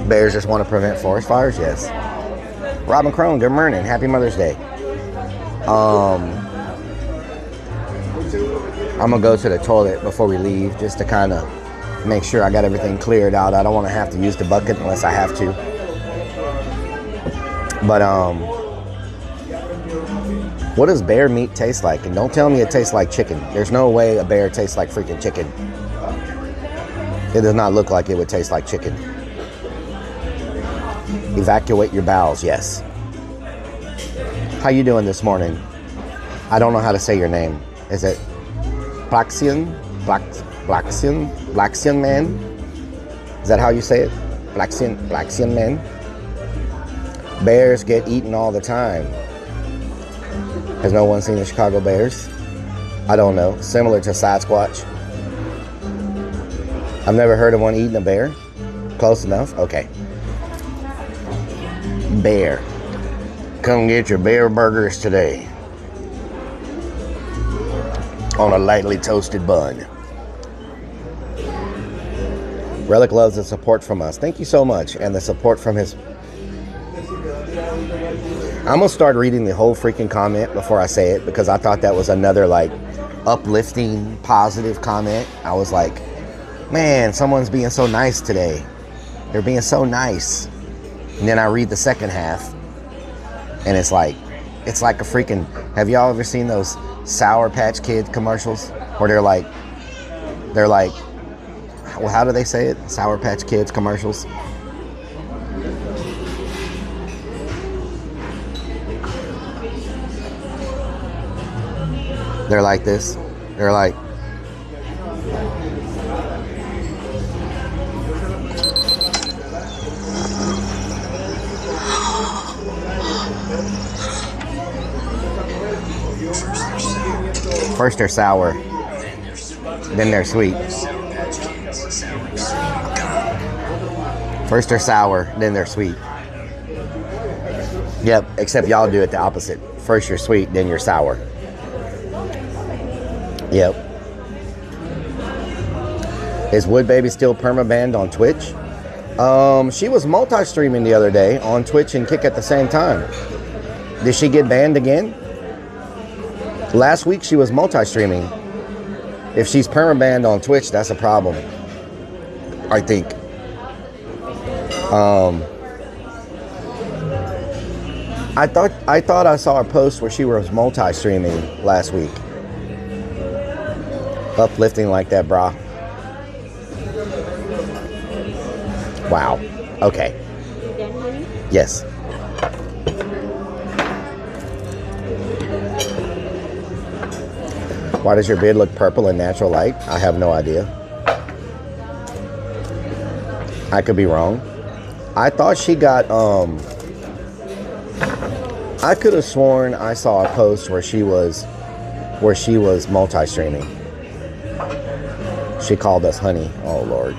Bears just want to prevent forest fires, yes. Robin Crone, good morning. Happy Mother's Day. I'm gonna go to the toilet before we leave just to kind of make sure I got everything cleared out. I don't want to have to use the bucket unless I have to. But what does bear meat taste like? And don't tell me it tastes like chicken. There's no way a bear tastes like freaking chicken. It does not look like it would taste like chicken. Evacuate your bowels, yes. How you doing this morning? I don't know how to say your name. Is it Blaxian? Blaxian man? Is that how you say it? Blaxian man? Bears get eaten all the time. Has no one seen the Chicago Bears? I don't know. Similar to Sasquatch. I've never heard of one eating a bear. Close enough? Okay. Bear. Come get your bear burgers today. On a lightly toasted bun. Rellik loves the support from us. Thank you so much. And the support from his... I'm going to start reading the whole freaking comment before I say it, because I thought that was another, like, uplifting, positive comment. I was like, man, someone's being so nice today. They're being so nice. And then I read the second half, and it's like a freaking... Have y'all ever seen those Sour Patch Kids commercials? Where they're like, well, how do they say it? Sour Patch Kids commercials. They're like this. They're like, first they're sour, then they're sweet. First they're sour, then they're sweet. Yep, except y'all do it the opposite. First you're sweet, then you're sour. Yep. Is Wood Baby still perma-banned on Twitch? She was multi-streaming the other day on Twitch and Kick at the same time. Did she get banned again? Last week she was multi-streaming. If she's perma-banned on Twitch, that's a problem, I think. I thought I saw a post where she was multi-streaming last week. Uplifting like that, brah. Wow. Okay. You done, honey? Yes. Why does your beard look purple in natural light? I have no idea. I could be wrong. I thought she got, I could have sworn I saw a post where she was multi-streaming. She called us honey. Oh, Lord.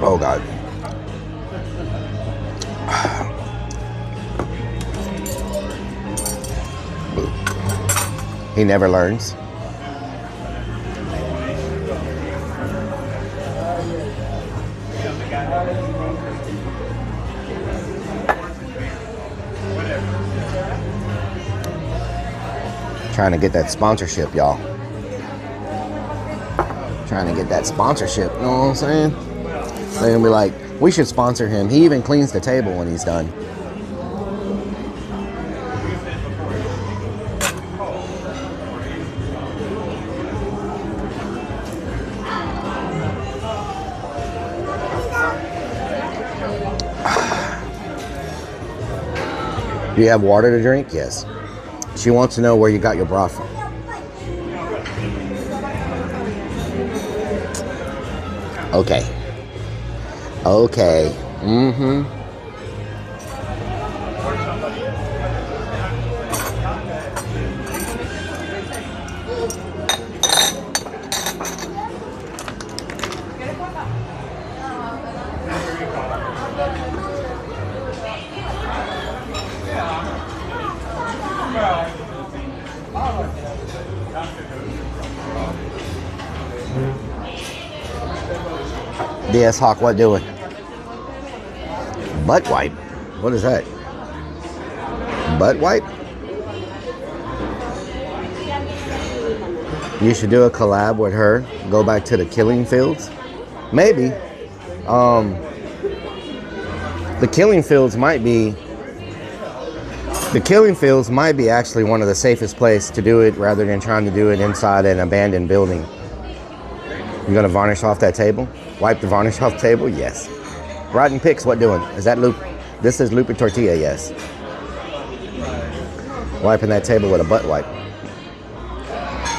Oh, God. He never learns. Trying to get that sponsorship, y'all. Trying to get that sponsorship, you know what I'm saying? They're gonna be like, we should sponsor him. He even cleans the table when he's done. Do you have water to drink? Yes. She wants to know where you got your bra from. Okay. Okay. Mm-hmm. DS Hawk, what doing? Butt wipe? What is that? Butt wipe? You should do a collab with her. Go back to the killing fields. Maybe. The killing fields might be actually one of the safest places to do it rather than trying to do it inside an abandoned building. You gonna varnish off that table? Wipe the varnish off the table? Yes. Rotten Picks, what doing? Is that loop? This is loopy tortilla, yes. Wiping that table with a butt wipe.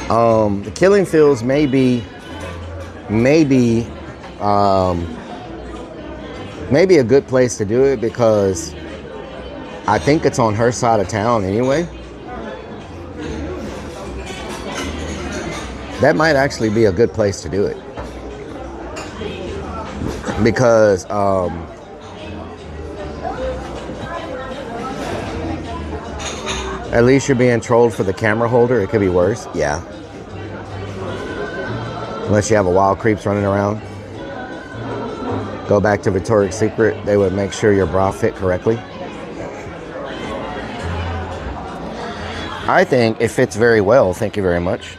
The killing fields maybe a good place to do it because I think it's on her side of town anyway. That might actually be a good place to do it. Because at least you're being trolled for the camera holder. It could be worse. Yeah. Unless you have a wild creeps running around. Go back to Victoria's Secret. They would make sure your bra fit correctly. I think it fits very well. Thank you very much.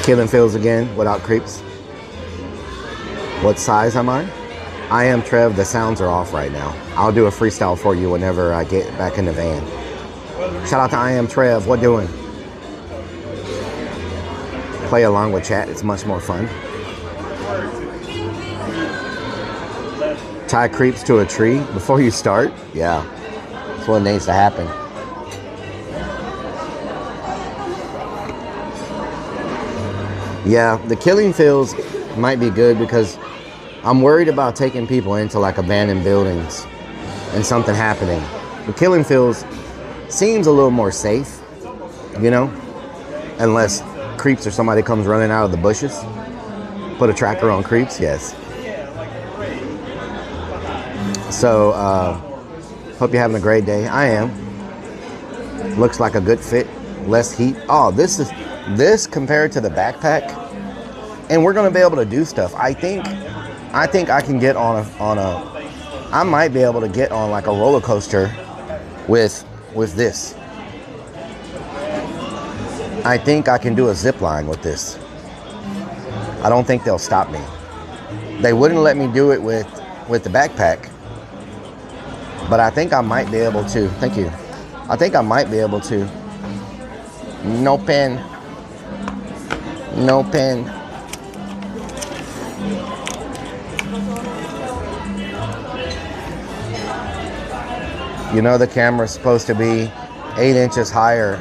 Killing fields again without creeps. What size am I? I am Trev. The sounds are off right now. I'll do a freestyle for you whenever I get back in the van. Shout out to I am Trev. What doing? Play along with chat. It's much more fun. Tie creeps to a tree before you start. Yeah, that's what needs to happen. Yeah, the killing fields might be good because I'm worried about taking people into like abandoned buildings and something happening. The killing fields seems a little more safe, you know, unless creeps or somebody comes running out of the bushes. Put a tracker on creeps, yes. So, hope you're having a great day. I am. Looks like a good fit, less heat. Oh, this compared to the backpack, and we're gonna be able to do stuff. I think I can get on a I might be able to get on like a roller coaster with with this. I think I can do a zip line with this. I don't think they'll stop me. They wouldn't let me do it with the backpack, but I think I might be able to. Thank you. I think I might be able to. No pen. No pen. You know the camera's supposed to be 8 inches higher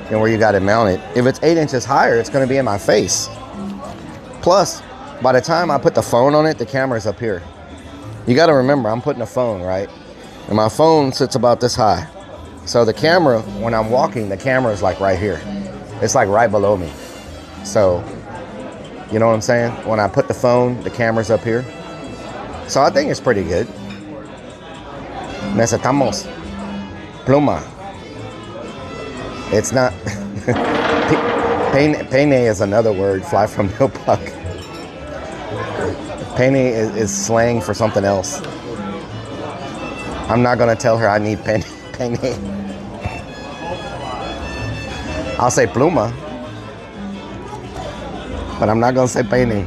than where you got it mounted. If it's 8 inches higher, it's gonna be in my face. Plus, by the time I put the phone on it, the camera's up here. You gotta remember, I'm putting a phone, right? And my phone sits about this high. So the camera, when I'm walking, the camera is like right here. It's like right below me. So, you know what I'm saying? When I put the phone, the camera's up here. So I think it's pretty good. Necesitamos pluma. It's not. Pene is another word, fly from no puck. Pene is slang for something else. I'm not gonna tell her I need pene. I'll say pluma, but I'm not gonna say pene.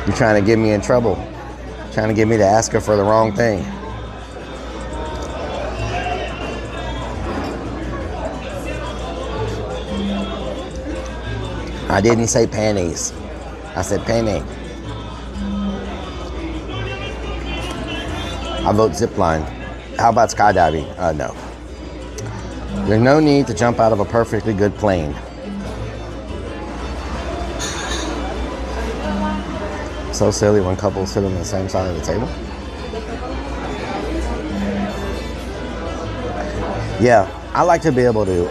You're trying to get me in trouble. Trying to get me to ask her for the wrong thing. I didn't say panties. I said penne. I vote zipline. How about skydiving? No. There's no need to jump out of a perfectly good plane. So silly when couples sit on the same side of the table. Yeah, I like to be able to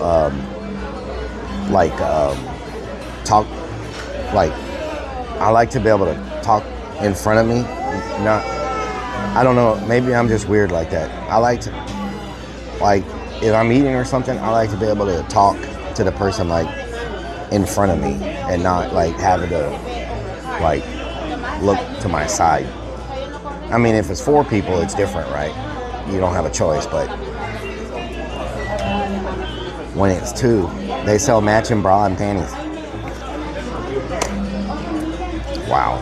talk. Like, I like to be able to talk in front of me. Not, I don't know, maybe I'm just weird like that. I like to, like, if I'm eating or something, I like to be able to talk to the person like in front of me and not like having to like look to my side. I mean, if it's 4 people, it's different, right? You don't have a choice, but when it's 2, they sell matching bra and panties. Wow.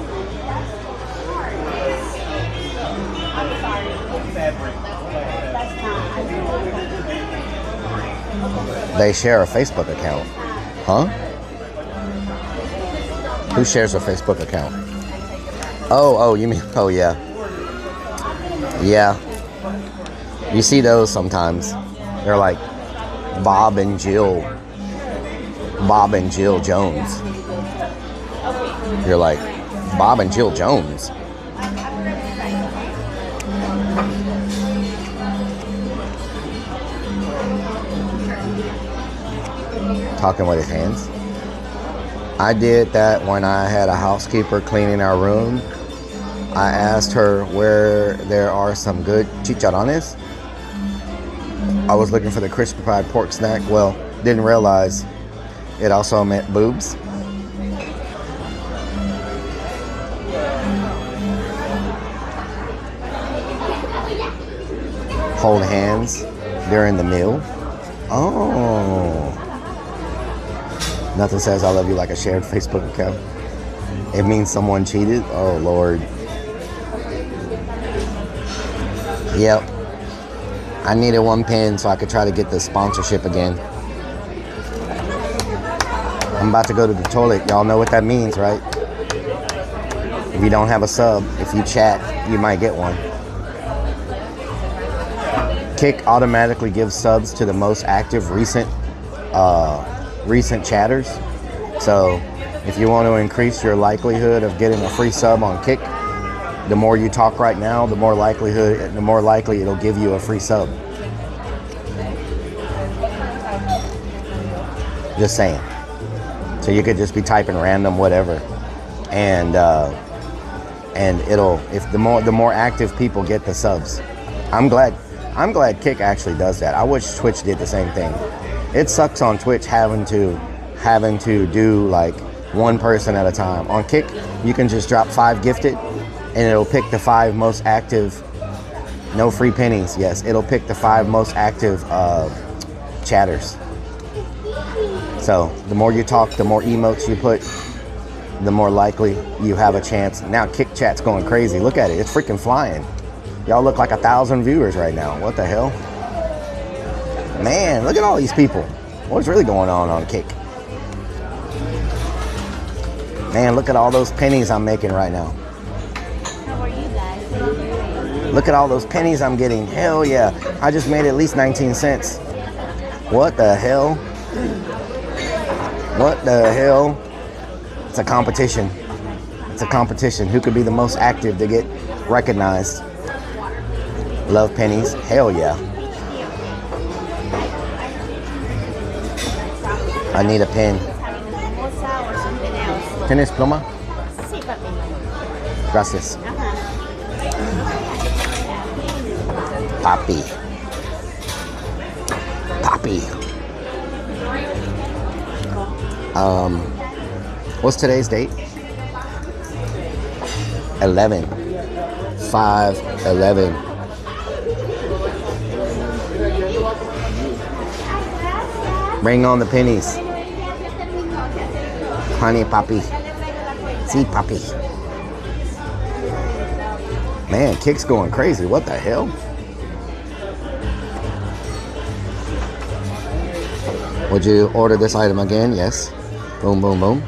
They share a Facebook account. Huh? Who shares a Facebook account? Oh, you mean, oh yeah. Yeah. You see those sometimes. They're like Bob and Jill Jones. You're like, Bob and Jill Jones. Talking with his hands. I did that when I had a housekeeper cleaning our room. I asked her where there are some good chicharrones. I was looking for the crispy fried pork snack. Well, didn't realize it also meant boobs. Hold hands during the meal. Oh. Nothing says I love you like a shared Facebook account. It means someone cheated. Oh, Lord. Yep. I needed 1 pen so I could try to get the sponsorship again. I'm about to go to the toilet. Y'all know what that means, right? If you don't have a sub, if you chat, you might get one. Kick automatically gives subs to the most active recent chatters. So if you want to increase your likelihood of getting a free sub on Kick, the more you talk right now, the more likely it'll give you a free sub. Just saying. So you could just be typing random whatever, and it'll, if the more active people get the subs. I'm glad Kick actually does that. I wish Twitch did the same thing. It sucks on Twitch having to do like one person at a time. On Kick, you can just drop 5 gifted, and it'll pick the 5 most active. No free pennies. Yes, it'll pick the 5 most active chatters. So the more you talk, the more emotes you put, the more likely you have a chance. Now Kick Chat's going crazy. Look at it. It's freaking flying. Y'all look like 1,000 viewers right now. What the hell? Man, look at all these people. What's really going on Kick? Man, look at all those pennies I'm making right now. How are you guys? Look at all those pennies I'm getting. Hell yeah. I just made at least 19 cents. What the hell? What the hell? It's a competition. It's a competition. Who could be the most active to get recognized? Love pennies. Hell yeah. I need a pen. ¿Tienes pluma? Sí, papi. Gracias. Papi. Papi. What's today's date? 11. 5/11. Bring on the pennies. Honey, papi. See, papi. Man, Kick's going crazy. What the hell? Would you order this item again? Yes. Boom, boom, boom.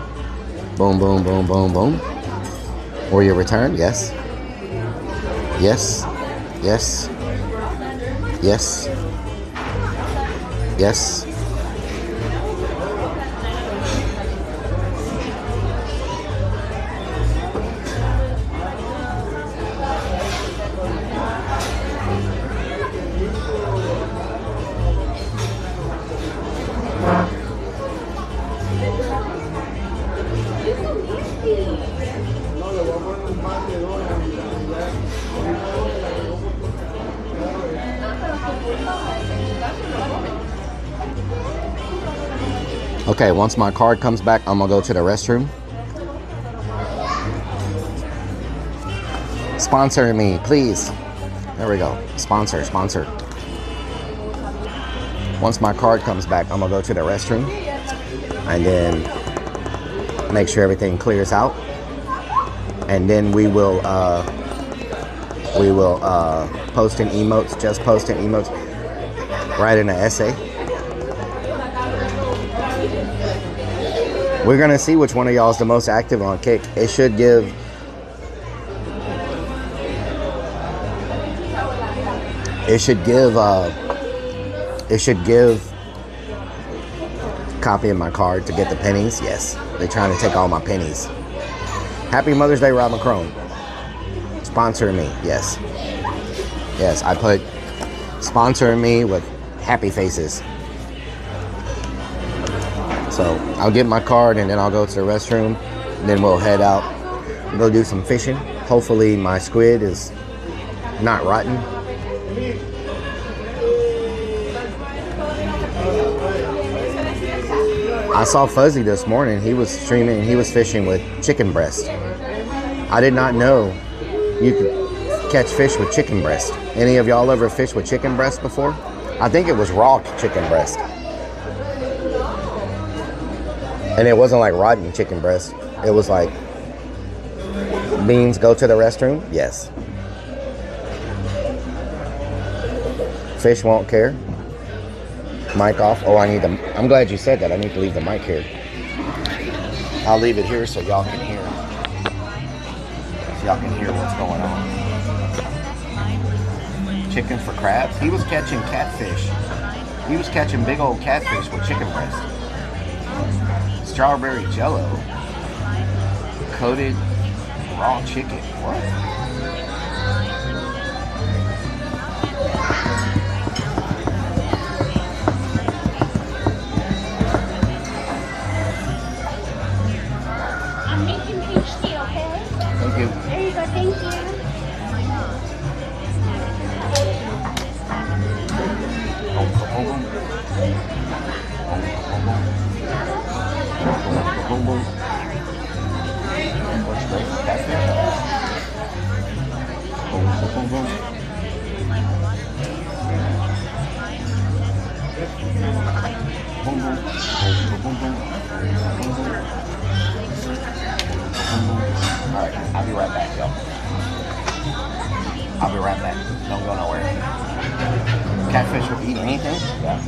Boom, boom, boom, boom, boom. Or your return? Yes. Yes. Yes. Yes. Yes. Okay, once my card comes back, I'm gonna go to the restroom. Sponsor me, please. There we go. Sponsor. Once my card comes back, I'm gonna go to the restroom and then make sure everything clears out. And then we will post in emotes, just post in emotes, write in an essay. We're gonna see which one of y'all is the most active on Kick. It should give copy of my card to get the pennies. Yes, they're trying to take all my pennies. Happy Mother's Day, Rob McCrone. Sponsor me. Yes, I put sponsor me with happy faces. So I'll get my card and then I'll go to the restroom, and then we'll head out, go do some fishing. Hopefully my squid is not rotten. I saw Fuzzy this morning. He was streaming and he was fishing with chicken breast. I did not know you could catch fish with chicken breast. Any of y'all ever fished with chicken breast before? I think it was raw chicken breast. And it wasn't like rotten chicken breast. It was like, beans, go to the restroom? Yes. Fish won't care. Mic off. Oh, I'm glad you said that. I need to leave the mic here. I'll leave it here so y'all can hear. So y'all can hear what's going on. Chicken for crabs. He was catching catfish. He was catching big old catfish with chicken breast. Strawberry jello. Coated raw chicken. What? I'm making peach tea, okay? Thank you. There you go, thank you. Boom, boom. Boom, boom. Boom, boom. All right, I'll be right back, y'all. I'll be right back. Don't go nowhere. Catfish will eat anything? Yeah.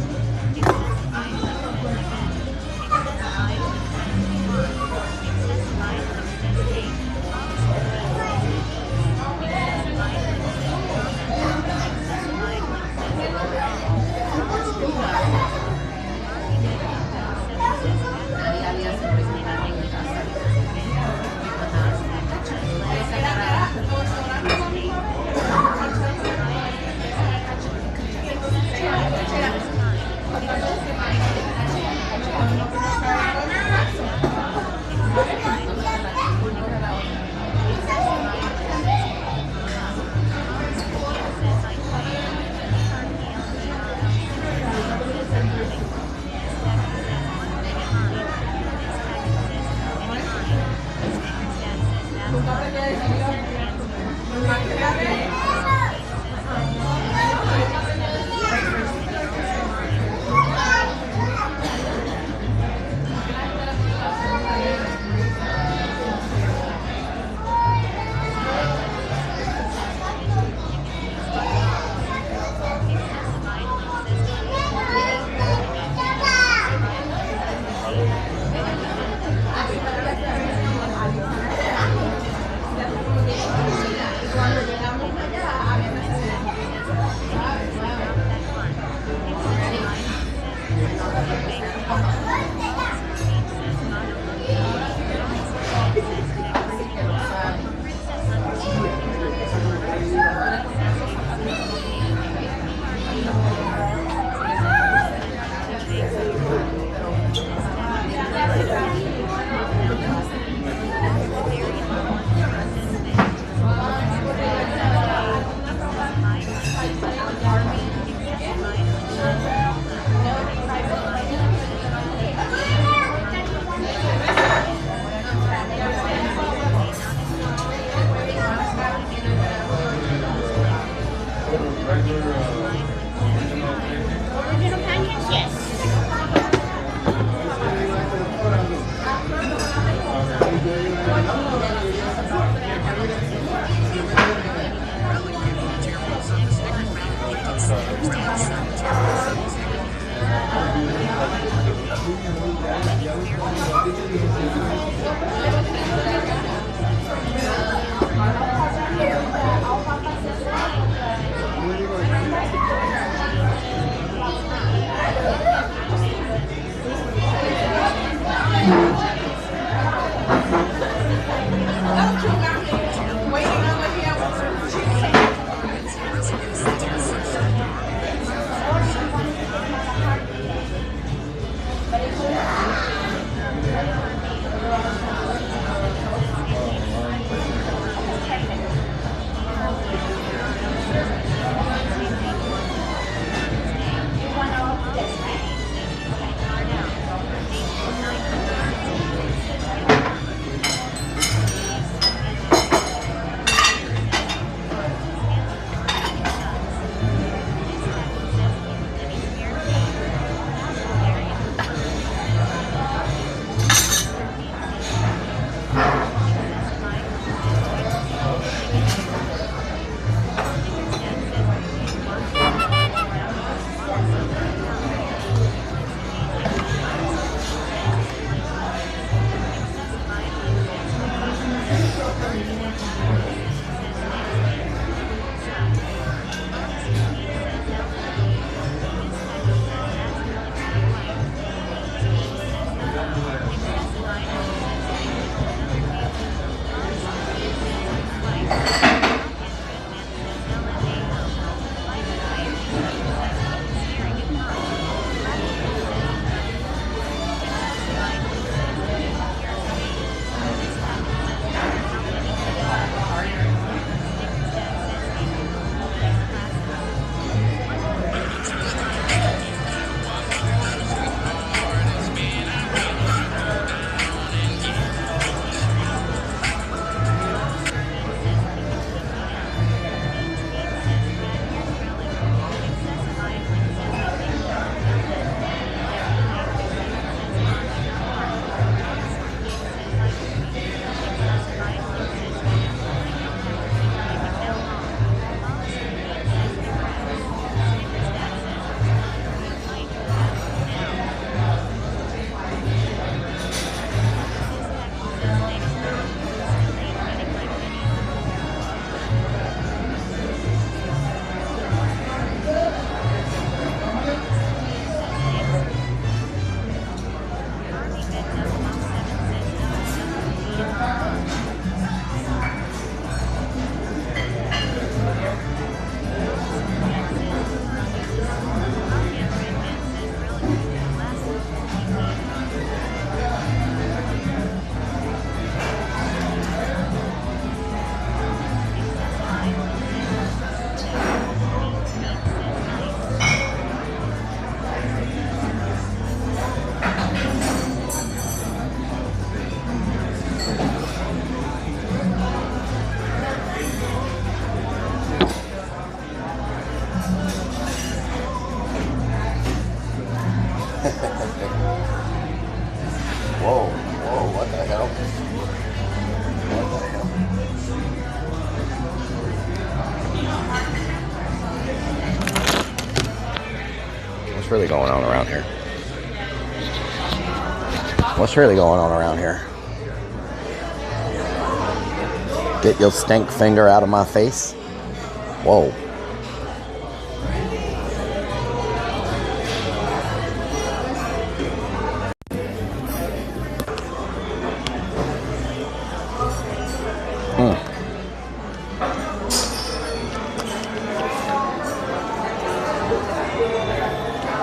Whoa, whoa, what the hell? What the hell? What's really going on around here? What's really going on around here? Get your stink finger out of my face. Whoa.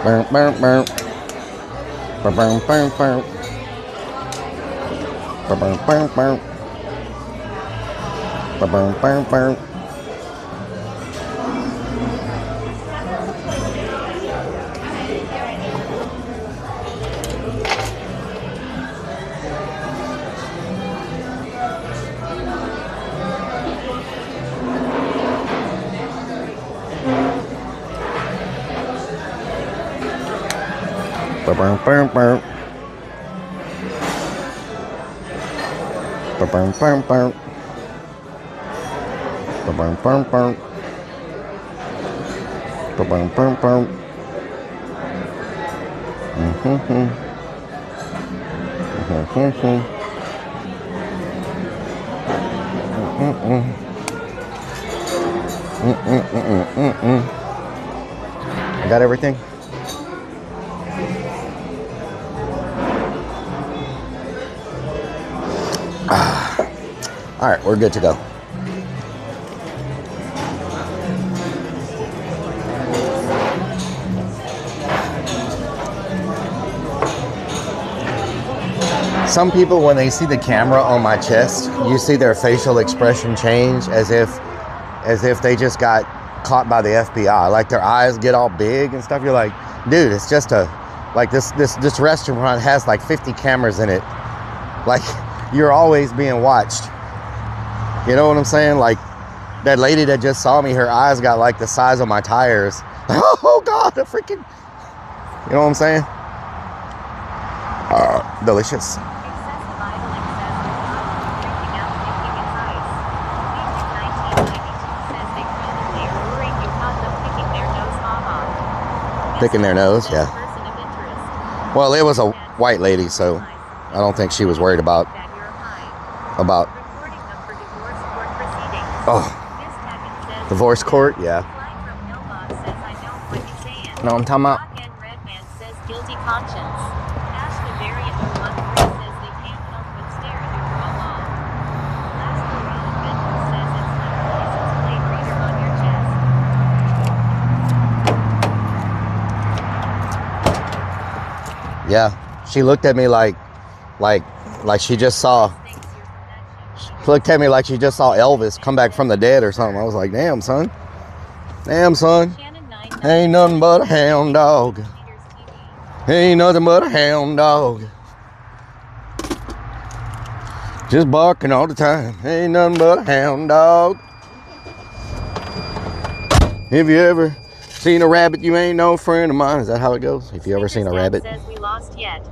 Burn, burn, burn. Burn, burn, burn, burn. Burn, burn, burn, burn. Burn, burn, burn, burn. Burn, burn, burn. Burn, burn, burn, burn. Burn, burn, burn. Burn, burn, burn. I got everything. All right, we're good to go. Some people, when they see the camera on my chest, you see their facial expression change as if they just got caught by the FBI. Like their eyes get all big and stuff. You're like, dude, it's just this restaurant has like 50 cameras in it. Like, you're always being watched. You know what I'm saying? Like, that lady that just saw me, her eyes got like the size of my tires. Oh God, the freaking, you know what I'm saying? Delicious. Picking their nose, yeah. Well, it was a white lady, so I don't think she was worried about divorce court, yeah. No, I'm talking about. Yeah, she looked at me like she just saw. She looked at me like she just saw Elvis come back from the dead or something. I was like, damn, son. Damn, son. Ain't nothing but a hound dog. Ain't nothing but a hound dog. Just barking all the time. Ain't nothing but a hound dog. Have you ever seen a rabbit? You ain't no friend of mine. Is that how it goes? If you ever seen a rabbit? Says we lost yet.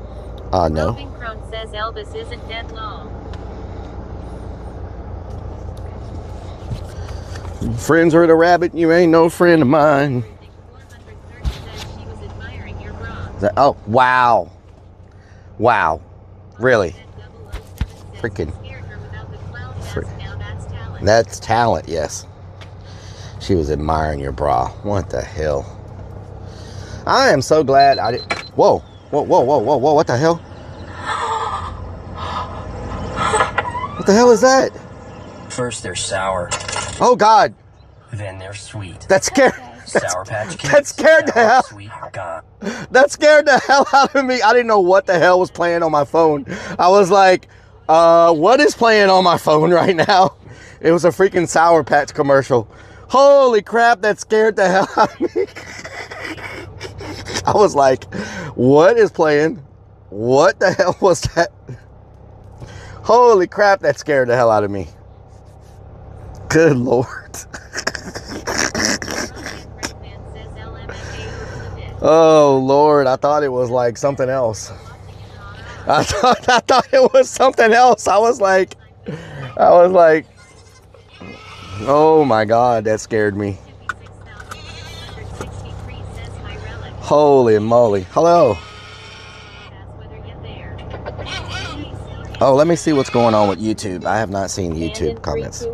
No. Roving Crone says Elvis isn't dead long. Friends with a rabbit, you ain't no friend of mine. Oh, wow. Wow. Really? Freaking. That's talent, yes. She was admiring your bra. What the hell? I am so glad I did. Whoa. Whoa, whoa, whoa, whoa, whoa. What the hell? What the hell is that? First they're sour. Oh, God. Then they're sweet. That scared. Sour Patch Kids. That scared the hell. Sweet gone. That scared the hell out of me. I didn't know what the hell was playing on my phone. I was like, what is playing on my phone right now? It was a freaking Sour Patch commercial. Holy crap, that scared the hell out of me. I was like, what is playing? What the hell was that? Holy crap, that scared the hell out of me. Good Lord. Oh Lord, I thought it was like something else. I thought it was something else. I was like, oh my God, that scared me. Holy moly. Hello. Oh, let me see what's going on with YouTube. I have not seen YouTube comments.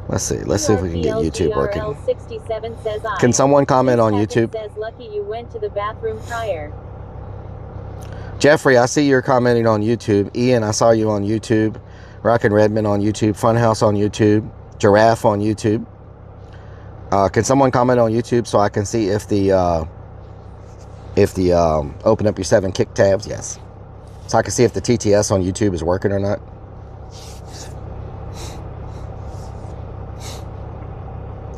Let's see if we can get YouTube working. Can someone comment on YouTube? Says lucky you went to the bathroom prior. Jeffrey, I see you're commenting on YouTube. Ian, I saw you on YouTube. Rockin' Redmond on YouTube. Funhouse on YouTube. Giraffe on YouTube. Can someone comment on YouTube so I can see if the open up your 7 kick tabs? Yes. So I can see if the TTS on YouTube is working or not.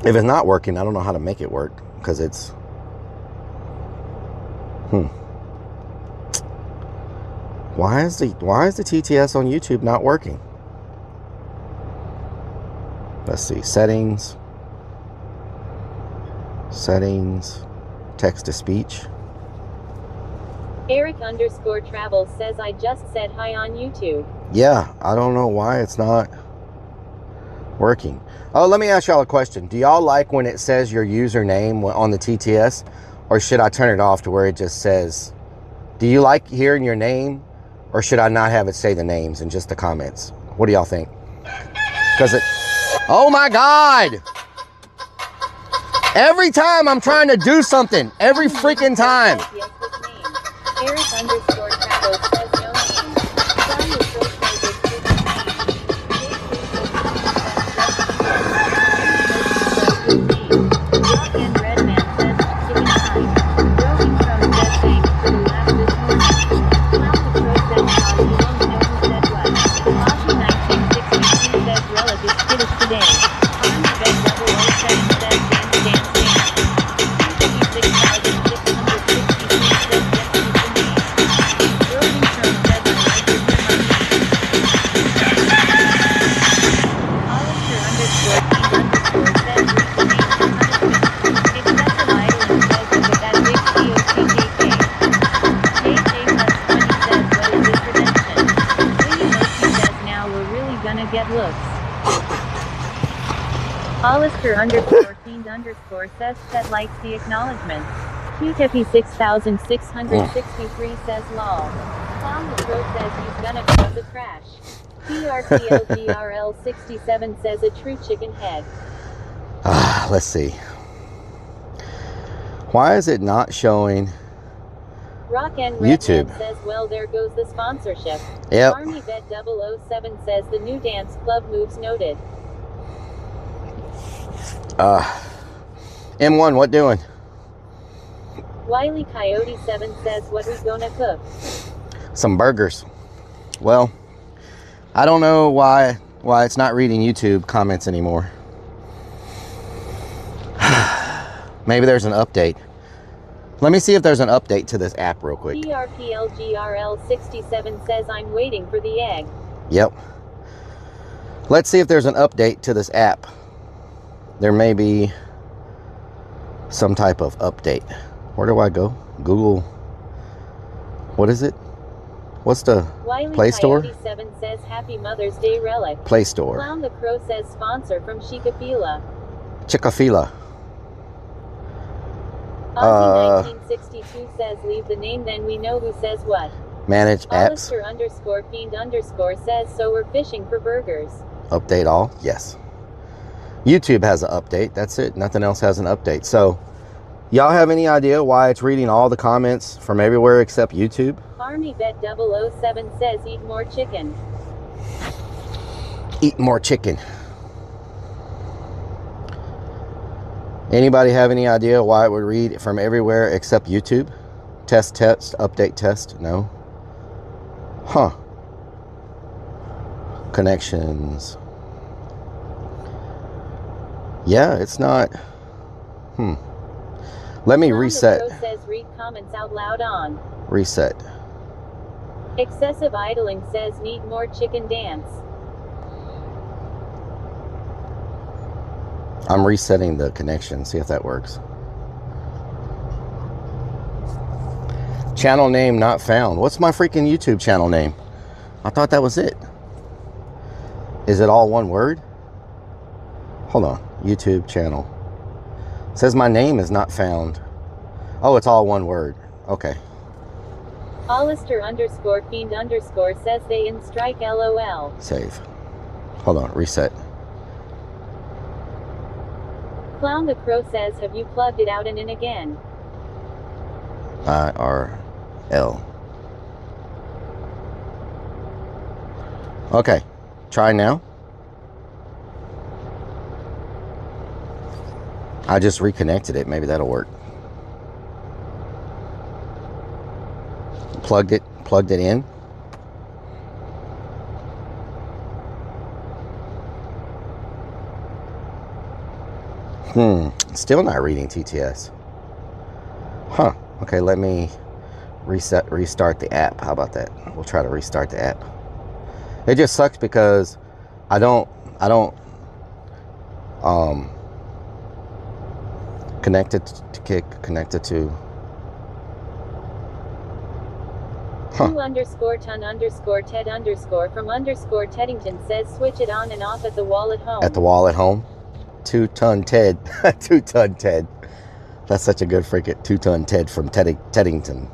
If it's not working, I don't know how to make it work because it's Why is the TTS on YouTube not working? Let's see, settings, text to speech. Eric_travel says I just said hi on YouTube. Yeah, I don't know why it's not working. Oh, let me ask y'all a question. Do y'all like when it says your username on the TTS, or should I turn it off to where it just says, do you like hearing your name, or should I not have it say the names and just the comments? What do y'all think? Because oh my God! Every time I'm trying to do something, every freaking time. Eric_travel says no name. Hollister_fiend_ says Chet likes the acknowledgement. QTippy 6663 says lol. Clown the Pro says he's gonna cause a crash. PRCLGRL 67 says a true chicken head. Let's see. Why is it not showing Rock and YouTube? Says well there goes the sponsorship. Yep. Army Vet 007 says the new dance club moves noted. M1, what doing? Wiley Coyote 7 says what we gonna cook? Some burgers. Well, I don't know why it's not reading YouTube comments anymore. Maybe there's an update. Let me see if there's an update to this app real quick. PRPLGRL 67 says I'm waiting for the egg. Yep. Let's see if there's an update to this app. There may be some type of update. Where do I go? Google. What is it? What's the Wiley Play Store? Coyote 7 says Happy Mother's Day Rellik. Play Store. Clown the Crow says sponsor from Chicafila. Chickafila. Aussie 1962 says leave the name then we know who says what. Manage apps. Hollister_fiend_ says so we're fishing for burgers. Update all? Yes. YouTube has an update. That's it. Nothing else has an update. So, y'all have any idea why it's reading all the comments from everywhere except YouTube? Army Vet 007 says eat more chicken. Eat more chicken. Anybody have any idea why it would read from everywhere except YouTube? Test, update, test. No. Huh. Connections. Yeah, it's not. Let me reset. Says read comments out loud on. Reset. Excessive idling says need more chicken dance. I'm resetting the connection. See if that works. Channel name not found. What's my freaking YouTube channel name? I thought that was it. Is it all one word? Hold on. YouTube channel. It says my name is not found. Oh, it's all one word. Okay. Hollister _ fiend _ says they in strike LOL. Save. Hold on. Reset. Clown the Crow says, have you plugged it out and in again? IRL. Okay. Try now. I just reconnected it. Maybe that'll work. Plugged it in. Still not reading TTS. Huh. Okay, let me restart the app. How about that? We'll try to restart the app. It just sucks because I don't connected to Kick, connected to Huh. 2_ton_Ted_ from _Teddington says switch it on and off at the wall at home. At the wall at home. 2-ton Ted. 2-ton Ted. That's such a good freaking 2-ton Ted from Teddington.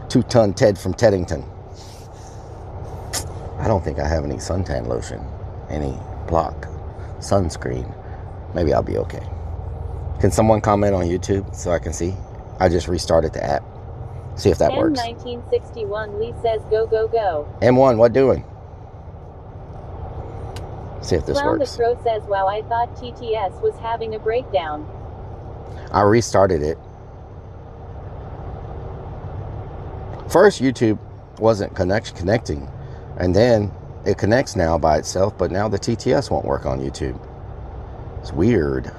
2-ton Ted from Teddington. I don't think I have any suntan lotion. Any block. Sunscreen. Maybe I'll be okay. Can someone comment on YouTube so I can see? I just restarted the app. See if that works. M1961 Lee says go go go. M1, what doing? See if this works. Clown the Crow says wow, I thought TTS was having a breakdown. I restarted it. First YouTube wasn't connecting, and then it connects now by itself, but now the TTS won't work on YouTube. It's weird.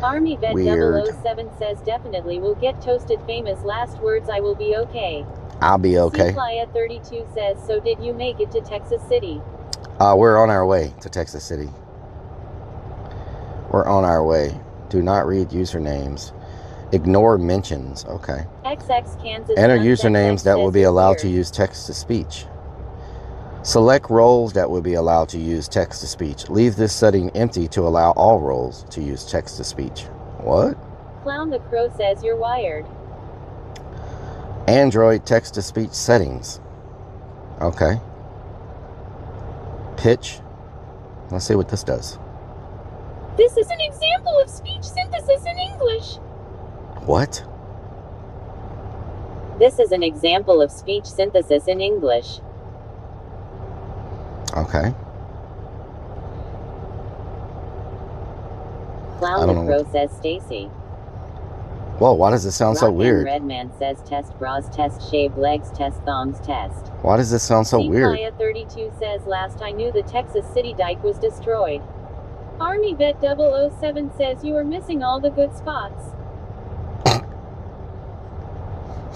Army Vet Weird. 007 says definitely will get toasted. Famous last words, I will be okay. I'll be okay. Playa 32 says, so did you make it to Texas City? We're on our way to Texas City. We're on our way. Do not read usernames. Ignore mentions. Okay. XX Kansas. Enter usernames that will be allowed to use text-to-speech. Select roles that will be allowed to use text-to-speech. Leave this setting empty to allow all roles to use text-to-speech. What? Clown the Crow says you're wired. Android text-to-speech settings. Okay. Pitch. Let's see what this does. This is an example of speech synthesis in English. What? This is an example of speech synthesis in English. Okay. Clown the Crow says Stacy. Whoa, why does it sound so weird? Redman says test bras, test shaved legs, test thongs, test. Why does this sound so weird? Playa 32 says last I knew the Texas City dike was destroyed. Army Vet 007 says you are missing all the good spots.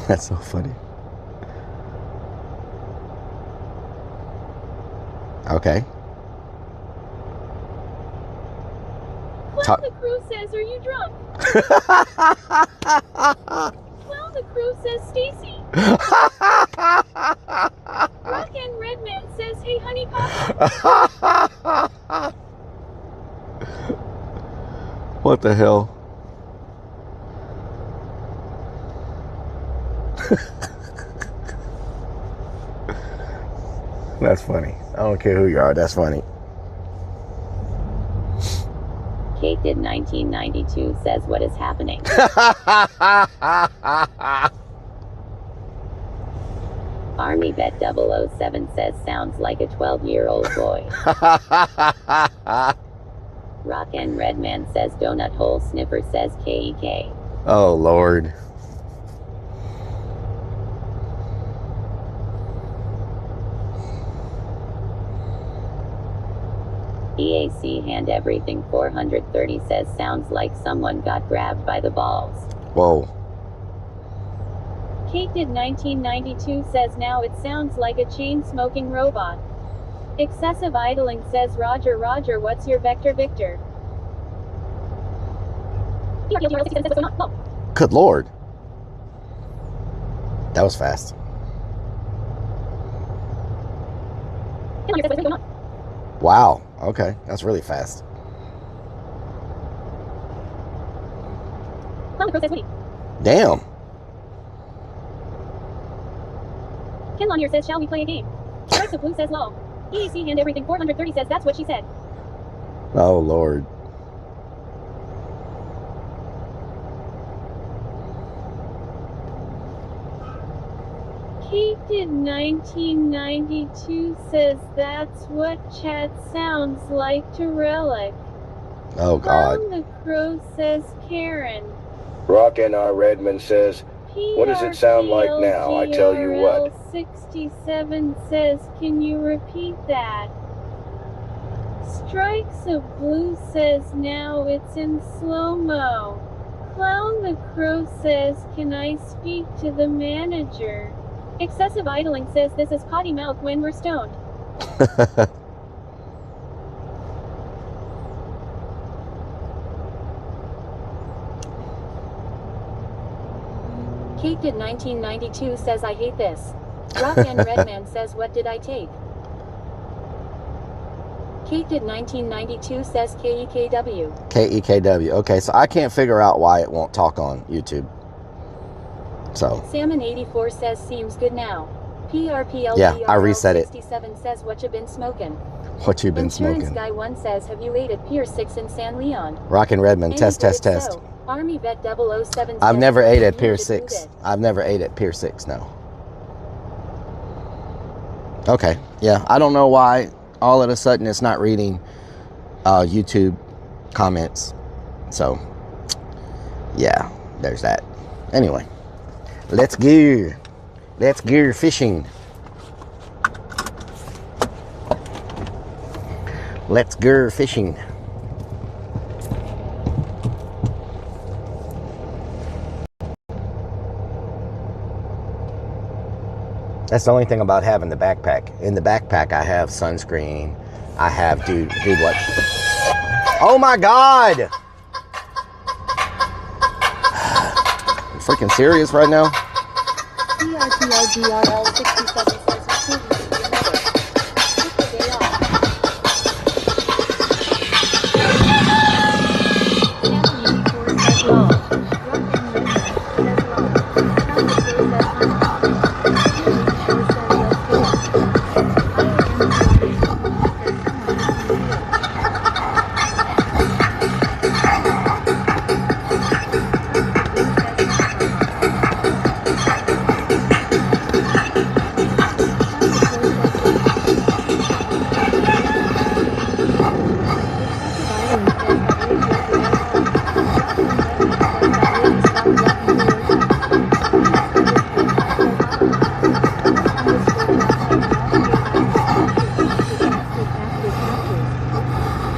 That's so funny. Okay. Clown the Crow says, are you drunk? Clown the Crow says, Stacy. Rock and Redman says, hey honey papa. What the hell? That's funny. I don't care who you are. That's funny. Kate did 1992 says what is happening. Army Vet 007 says sounds like a 12-year-old boy. Rock and Redman says donut hole sniffer says KEK. Oh Lord. EAC hand everything 430 says sounds like someone got grabbed by the balls. Whoa. Kate did 1992 says now it sounds like a chain-smoking robot. Excessive idling says Roger Roger what's your vector Victor? Good Lord. That was fast. Wow. Okay. That's really fast. Damn. Ken Lanier says, shall we play a game? Strikes of Blue says, lol. EAC and everything 430 says, that's what she said. Oh, Lord. Kate did 1992 says, that's what chat sounds like to Rellik. Oh, God. Clown the Crow says, Karen. Rock NR Redmond says, what does it sound like now? I tell you what. PRPLGRL 67 says, can you repeat that? Strikes of Blue says, now it's in slow-mo. Clown the Crow says, can I speak to the manager? Excessive idling says, this is potty mouth when we're stoned. Kate did 1992 says, I hate this. Rock and Redman says, what did I take? Kate did 1992 says, KEKW. KEKW. Okay, so I can't figure out why it won't talk on YouTube. So. Salmon 84 says, seems good now. PRPLGRL Yeah, I reset it. 67 says, what you been smoking? What you been Insurance smoking? Guy 1 says, have you ate at Pier 6 in San Leon? Rockin' Redmond. And Test, did test, it test. so? Army Vet 007 I've says, never ate at you Pier need to 6. prove it. I've never ate at Pier 6, no. Okay, yeah. I don't know why all of a sudden it's not reading YouTube comments. So, yeah, there's that. Anyway, let's go. Let's go fishing. Let's go fishing. That's the only thing about having the backpack. In the backpack, I have sunscreen. I have, dude, what? Oh my God! You freaking serious right now? PRPLGRL 67 says, recruiting should be another. Take the day off. Salmon 84 says, lol.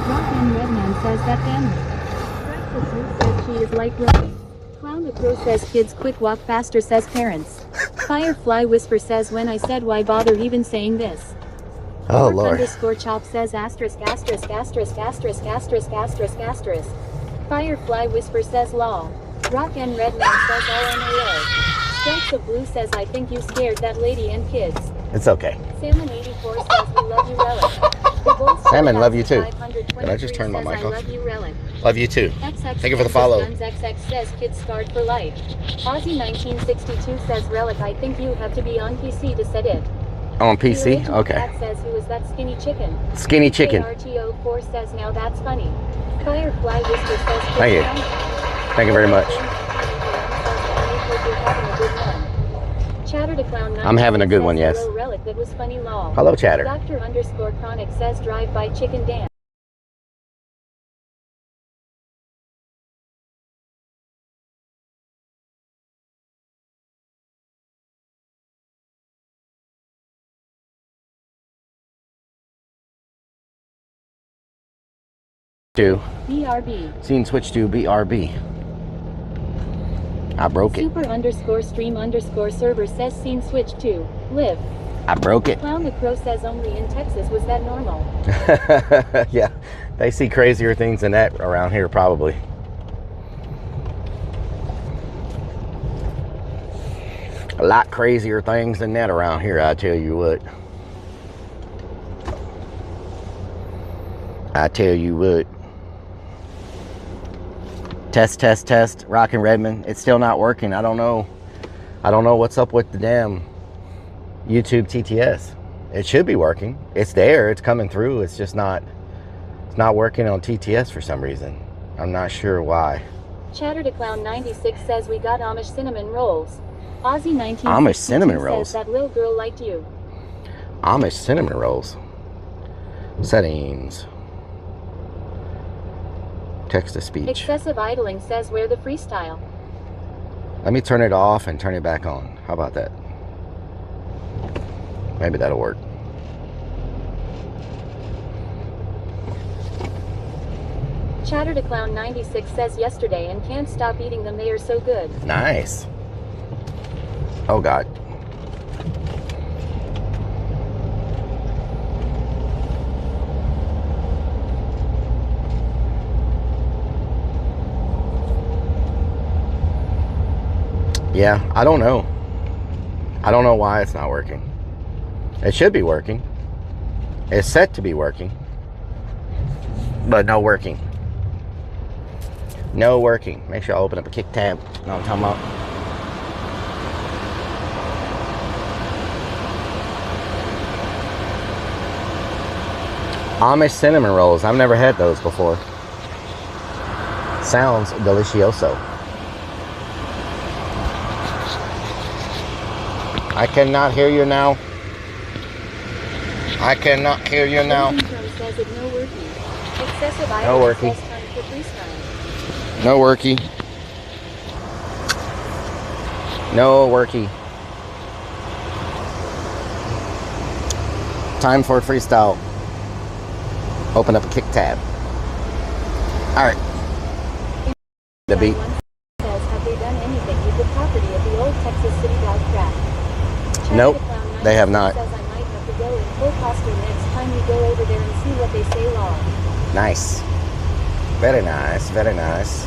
Rock and Redman says, lol. Clown the Crow says, Clown the Crow says kids quick walk faster says parents. Firefly Whisper says when I said why bother even saying this. Oh Lord. Underscore chop says asterisk asterisk asterisk asterisk asterisk asterisk asterisk. Firefly Whisper says lol. Rock and Redman says LMAO. Strikes of Blue says I think you scared that lady and kids. It's okay. Salmon 84 says we love you Rellik. Salmon, love you too. Did I just turn my mic off? I love you Rellik. Love you too. XX Thank you for the follow. Guns XX says kids scarred for life. Aussie 1962 says Rellik I think you have to be on PC to set it. On PC? Okay. Cat says who is that skinny chicken? Skinny chicken. RTO4 says now that's funny. Firefly Whisper says Thank you. Thank you very much. Chatter to Clown I'm having a good one, yes. Hello Rellik that was funny lol. Hello, Chatter. Dr. underscore Chronic says drive by chicken dance. To BRB. Scene switch to BRB. I broke it. Super underscore stream underscore server says scene switch to live. I broke it. Clown the Crow says only in Texas was that normal. Yeah, they see crazier things than that around here probably. A lot crazier things than that around here, I tell you what. I tell you what. Test, test, test. Rockin' Redmond. It's still not working. I don't know. I don't know what's up with the damn YouTube TTS. It should be working. It's there. It's coming through. It's just not. It's not working on TTS for some reason. I'm not sure why. Chatter to Clown 96 says we got Amish cinnamon rolls. Aussie 19 Amish cinnamon rolls. says that little girl liked you. Amish cinnamon rolls. Settings. Text to speech. Excessive idling says wear the freestyle. Let me turn it off and turn it back on. How about that? Maybe that'll work. Chatter to Clown 96 says yesterday and can't stop eating them. They are so good. Nice. Oh God. Yeah, I don't know. I don't know why it's not working. It should be working. It's set to be working. But no working. No working. Make sure I open up a kick tab. You know what I'm talking about? Amish cinnamon rolls. I've never had those before. Sounds delicioso. I cannot hear you now. I cannot hear you now. No working. No worky. No worky. Time for freestyle. Open up a kick tab. Alright. The beat. Have they done anything with the property of the old Texas City dog track? Nope, they have not. Says I might have to go in full costume next time we go over there and see what they say long. Nice. Very nice, very nice.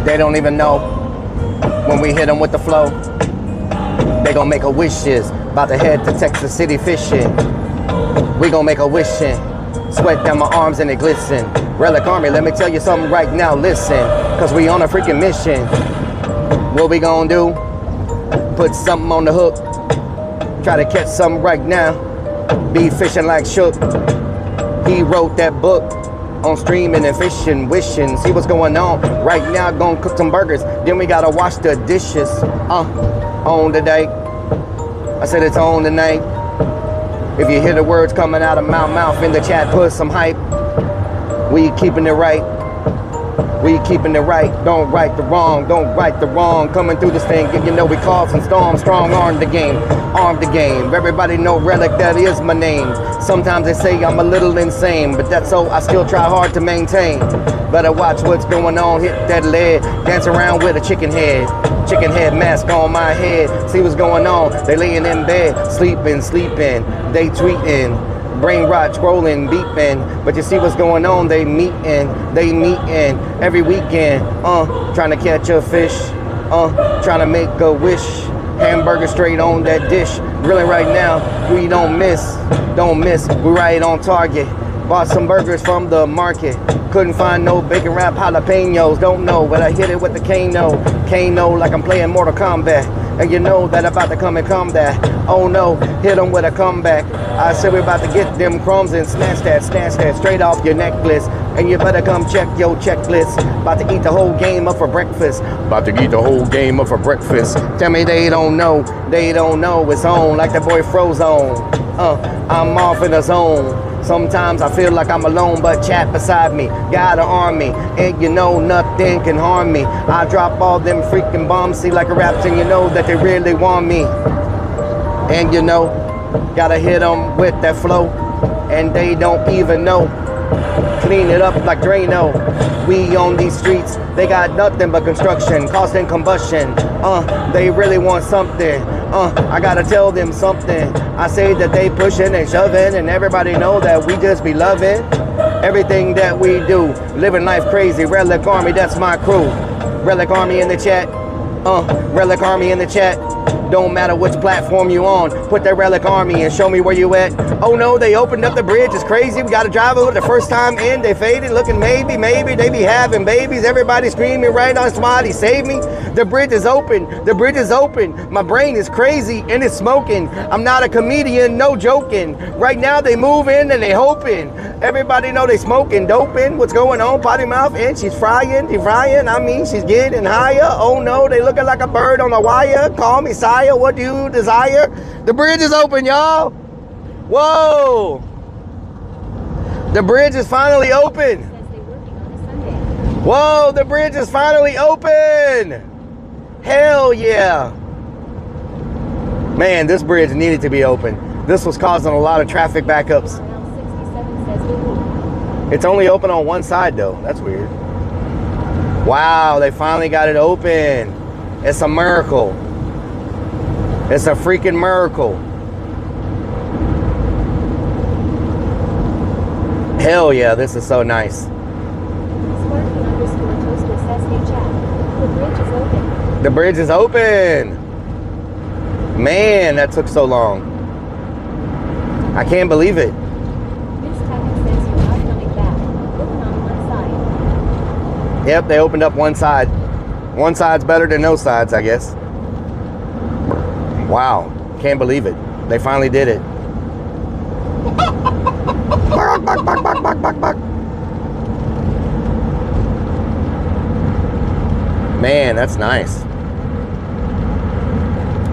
They don't even know when we hit them with the flow. They gon' make a wishes, about to head to Texas City fishing. We gon' make a wishing, sweat down my arms and they glisten. Rellik Army, let me tell you something right now, listen. Cause we on a freaking mission. What we gon' do? Put something on the hook. Try to catch something right now. Be fishing like Shook. He wrote that book on streaming and fishing, wishing, see what's going on. Right now, gonna cook some burgers, then we gotta wash the dishes. On today. I said it's on tonight. If you hear the words coming out of my mouth in the chat, put some hype. We keeping it right. We keeping it right. Don't right the wrong. Don't right the wrong. Coming through this thing, you know we causing storms. Strong arm the game. Arm the game. Everybody know Rellik, that is my name. Sometimes they say I'm a little insane, but that's so I still try hard to maintain. Better watch what's going on. Hit that lead. Dance around with a chicken head. Chicken head mask on my head. See what's going on. They laying in bed. Sleeping. They tweeting. Brain rot, scrolling, beeping, but you see what's going on, they meeting every weekend, trying to catch a fish, trying to make a wish, Hamburger straight on that dish. Grilling right now, we don't miss. We right on target. Bought some burgers from the market. Couldn't find no bacon wrap jalapenos. Don't know, but I hit it with the Kano like I'm playing Mortal Kombat. And you know that about to come and combat. Oh no, hit them with a comeback. I said we're about to get them crumbs and snatch that straight off your necklace. And you better come check your checklist. About to eat the whole game up for breakfast. Tell me they don't know it's on like that boy Frozone. I'm off in the zone. Sometimes I feel like I'm alone, but chat beside me got an army, and you know nothing can harm me. I drop all them freaking bombs, see like a rap, and you know that they really want me. And you know, gotta hit them with that flow, and they don't even know. Clean it up like Drano. We on these streets, they got nothing but construction, causing combustion. They really want something. I gotta tell them something. I say that they pushing and shoving, and everybody know that we just be loving everything that we do. Living life crazy. Rellik Army, that's my crew. Rellik Army in the chat. Rellik Army in the chat. Don't matter which platform you on, put that Rellik Army and show me where you at. Oh no, they opened up the bridge, it's crazy. We gotta drive over the first time in, they faded, looking maybe, they be having babies. Everybody screaming right on somebody, save me. The bridge is open, My brain is crazy and it's smoking. I'm not a comedian, no joking. Right now they moving and they hoping. Everybody know they smoking, doping. What's going on, potty mouth? And she's frying, I mean, she's getting higher. Oh no, they looking like a bird on a wire. Call me sire. What do you desire? The bridge is open, y'all. Whoa. The bridge is finally open. Whoa, the bridge is finally open. Hell yeah. Man, this bridge needed to be open. This was causing a lot of traffic backups. It's only open on one side though. That's weird. Wow, they finally got it open. It's a miracle. It's a freaking miracle. Hell yeah, this is so nice. The bridge is open. Man, that took so long. I can't believe it. Yep, they opened up one side. One side's better than no sides, I guess. Wow, can't believe it. They finally did it. Man, that's nice.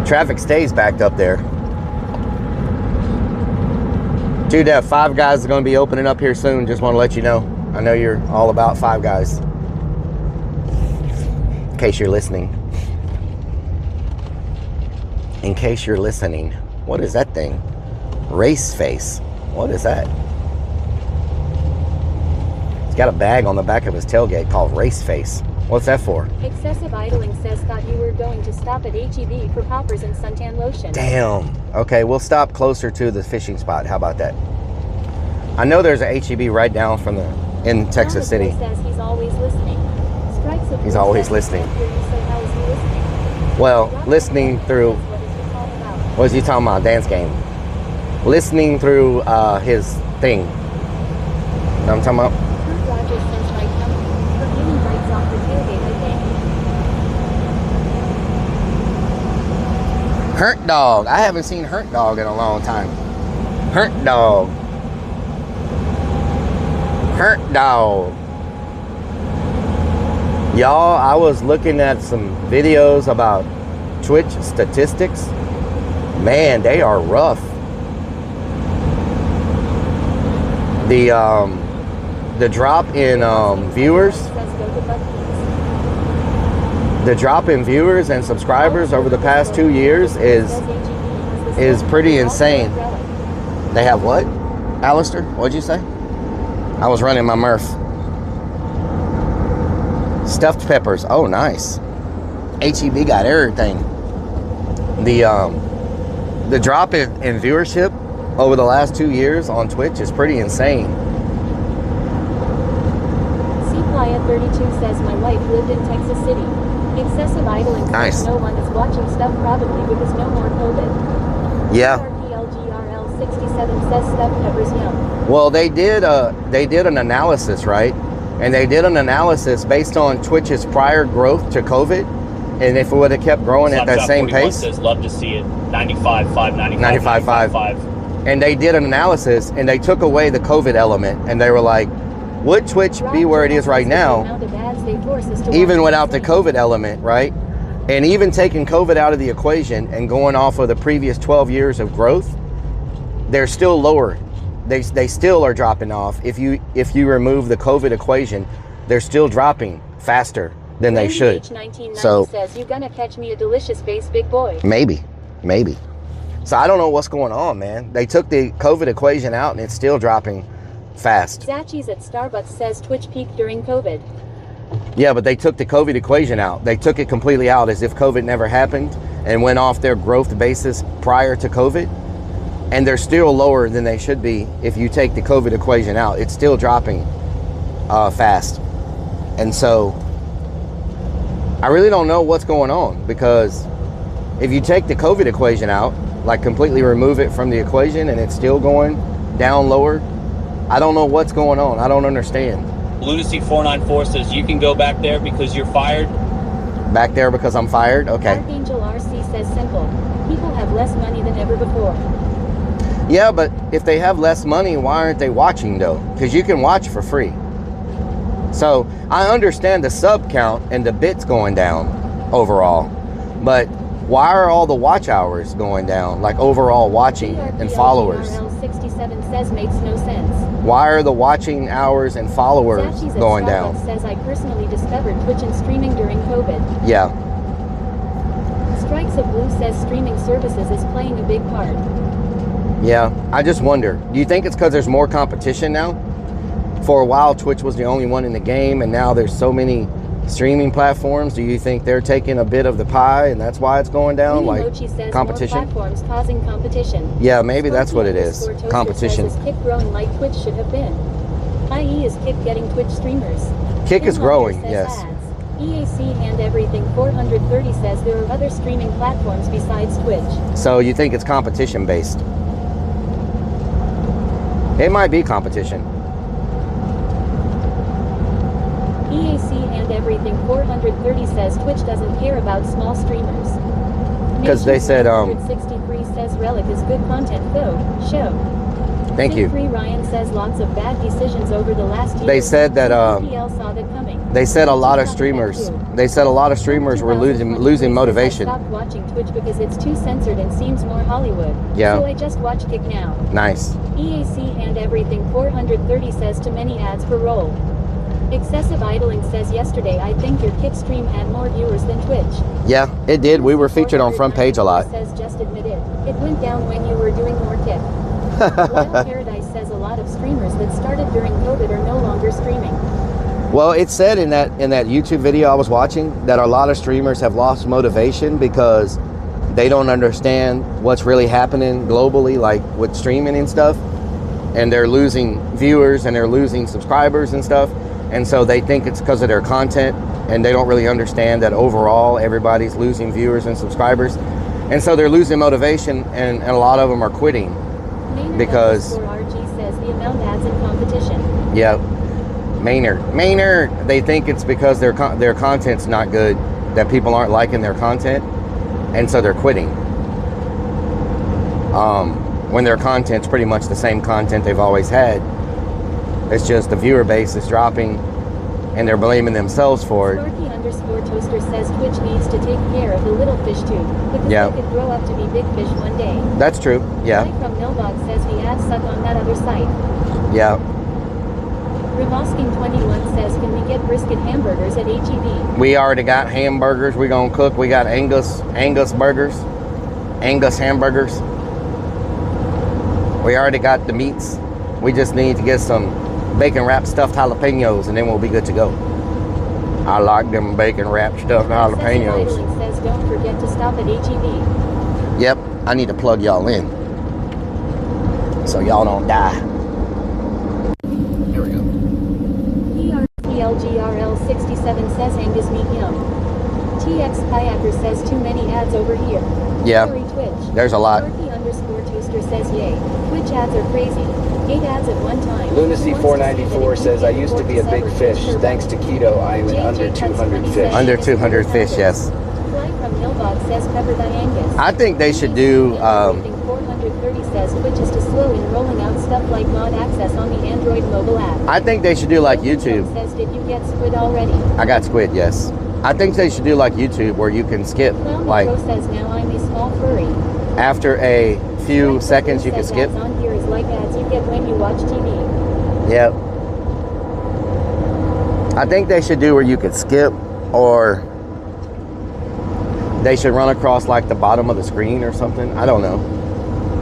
Traffic stays backed up there. Dude, that Five Guys is going to be opening up here soon. Just want to let you know. I know you're all about Five Guys. In case you're listening. In case you're listening. What is that thing? Race face. What is that? He's got a bag on the back of his tailgate called Race Face. What's that for? Excessive idling says thought you were going to stop at HEB for poppers and suntan lotion. Damn. Okay, we'll stop closer to the fishing spot. How about that? I know there's a HEB right down from in Texas City. Says he's always listening. He's always listening. Well, listening through. What is he talking about? Dance game. Listening through his thing. You know what I'm talking about? Hurt Dog. I haven't seen Hurt Dog in a long time. Hurt Dog. Hurt Dog. Y'all, I was looking at some videos about Twitch statistics. Man, they are rough. The drop in viewers. The drop in viewers and subscribers over the past 2 years is pretty insane. They have what? Alistair, what'd you say? I was running my Murph. Stuffed peppers. Oh, nice. HEB got everything. The drop in viewership over the last 2 years on Twitch is pretty insane. Playa 32 says my wife lived in Texas City. Excessive idling says Nice. no one is watching stuff probably because no more COVID. Yeah. RPLGRL 67 says stuff covers yum. Well, they did an analysis, right? And they did an analysis based on Twitch's prior growth to COVID, and if it would have kept growing at that same pace. Says love to see it. 95.5, 95.5. And they did an analysis, and they took away the COVID element, and they were like, would Twitch be where it is right now, even without the COVID element, right? And even taking COVID out of the equation and going off of the previous 12 years of growth, they're still lower. They still are dropping off. If you remove the COVID equation, they're still dropping faster than they should. So says you gonna catch me a delicious face, big boy. maybe. So I don't know what's going on, man. They took the COVID equation out and it's still dropping fast. Zachi's at Starbucks says Twitch peaked during COVID. Yeah, but they took the COVID equation out. They took it completely out as if COVID never happened and went off their growth basis prior to COVID. And they're still lower than they should be if you take the COVID equation out. It's still dropping fast. And so I really don't know what's going on, because if you take the COVID equation out, like completely remove it from the equation and it's still going down lower, I don't know what's going on. I don't understand. Lunacy 494 says you can go back there because you're fired. Back there because I'm fired? Okay. Archangel RC says simple. People have less money than ever before. Yeah, but if they have less money, why aren't they watching though? Because you can watch for free. So I understand the sub count and the bits going down overall, but why are all the watch hours going down, like overall watching and followers? IRL 67 says makes no sense. Why are the watching hours and followers Zachi's going at down? Starbucks says I personally discovered Twitch and streaming during COVID. Yeah. Strikes of Blue says streaming services is playing a big part. Yeah, I just wonder, do you think it's because there's more competition now? For a while, Twitch was the only one in the game, and now there's so many streaming platforms. Do you think they're taking a bit of the pie, and that's why it's going down? Like says competition? More platforms causing competition. Yeah, maybe that's what it is. Competition. Says, is Kick growing like Twitch should have been? I.e. is Kick getting Twitch streamers? Kick is growing, yes. Ads. EAC and everything 430 says there are other streaming platforms besides Twitch. So you think it's competition based? It might be competition. EAC and everything 430 says Twitch doesn't care about small streamers. Because they said 63 says Rellik is good content though. Show. Thank you. Free Ryan says lots of bad decisions over the last year. They said that PL saw that coming. they said a lot of streamers were losing motivation. I stopped watching Twitch because it's too censored and seems more Hollywood. Yeah. So I just watch Kick now. Nice. EAC and everything 430 says too many ads per roll. Excessive idling says yesterday I think your Kick stream had more viewers than Twitch. Yeah, it did. We were featured on front page a lot. Says just admit it. It went down when you were doing more Kick. Wild Paradise says a lot of streamers that started during COVID are no longer streaming. Well, it said in that YouTube video I was watching that a lot of streamers have lost motivation because they don't understand what's really happening globally, like with streaming and stuff, and they're losing viewers and they're losing subscribers and stuff, and so they think it's because of their content, and they don't really understand that overall everybody's losing viewers and subscribers, and so they're losing motivation, and a lot of them are quitting. Because RG says the amount ads in competition. Yeah, Maynard. They think it's because their content's not good, that people aren't liking their content, and so they're quitting. When their content's pretty much the same content they've always had, it's just the viewer base is dropping, and they're blaming themselves for it. Sparky_Toaster says Twitch needs to take care of the little fish too, because they could grow up to be big fish one day. That's true. Yeah. Mike from Nilbog says the ads suck on that other site. Yeah. Rimosking21 says, can we get brisket hamburgers at HEB? We already got hamburgers. We're gonna cook. We got Angus burgers, Angus hamburgers. We already got the meats. We just need to get some bacon wrapped stuffed jalapenos, and then we'll be good to go. I like them bacon wrapped stuffed jalapenos. Says don't forget to stop at HEB. Yep, I need to plug y'all in so y'all don't die. Here we go. PLGRL 67 says Angus meat yum. TX Kayaker says too many ads over here. Yeah. Sorry, Twitch. There's a lot. Turkey_toaster says yay. Twitch ads are crazy. 8 ads at one time. Lunacy494 says, I used to be a big fish. Thanks to keto, I am an under 200 fish. Under 200 fish, yes. Fly from Nilbog says Pepper Diangus. I think they should do. 430 says Twitch is too slow in rolling out stuff like mod access on the Android mobile app. I think they should do like YouTube. Says, did you get squid already? I got squid, yes. I think they should do like YouTube where you can skip like. Says now I'm a small furry. After a few seconds, you can skip. Ads on here is like ads you get when you watch TV. Yep. I think they should do where you could skip, or they should run across like the bottom of the screen or something. I don't know.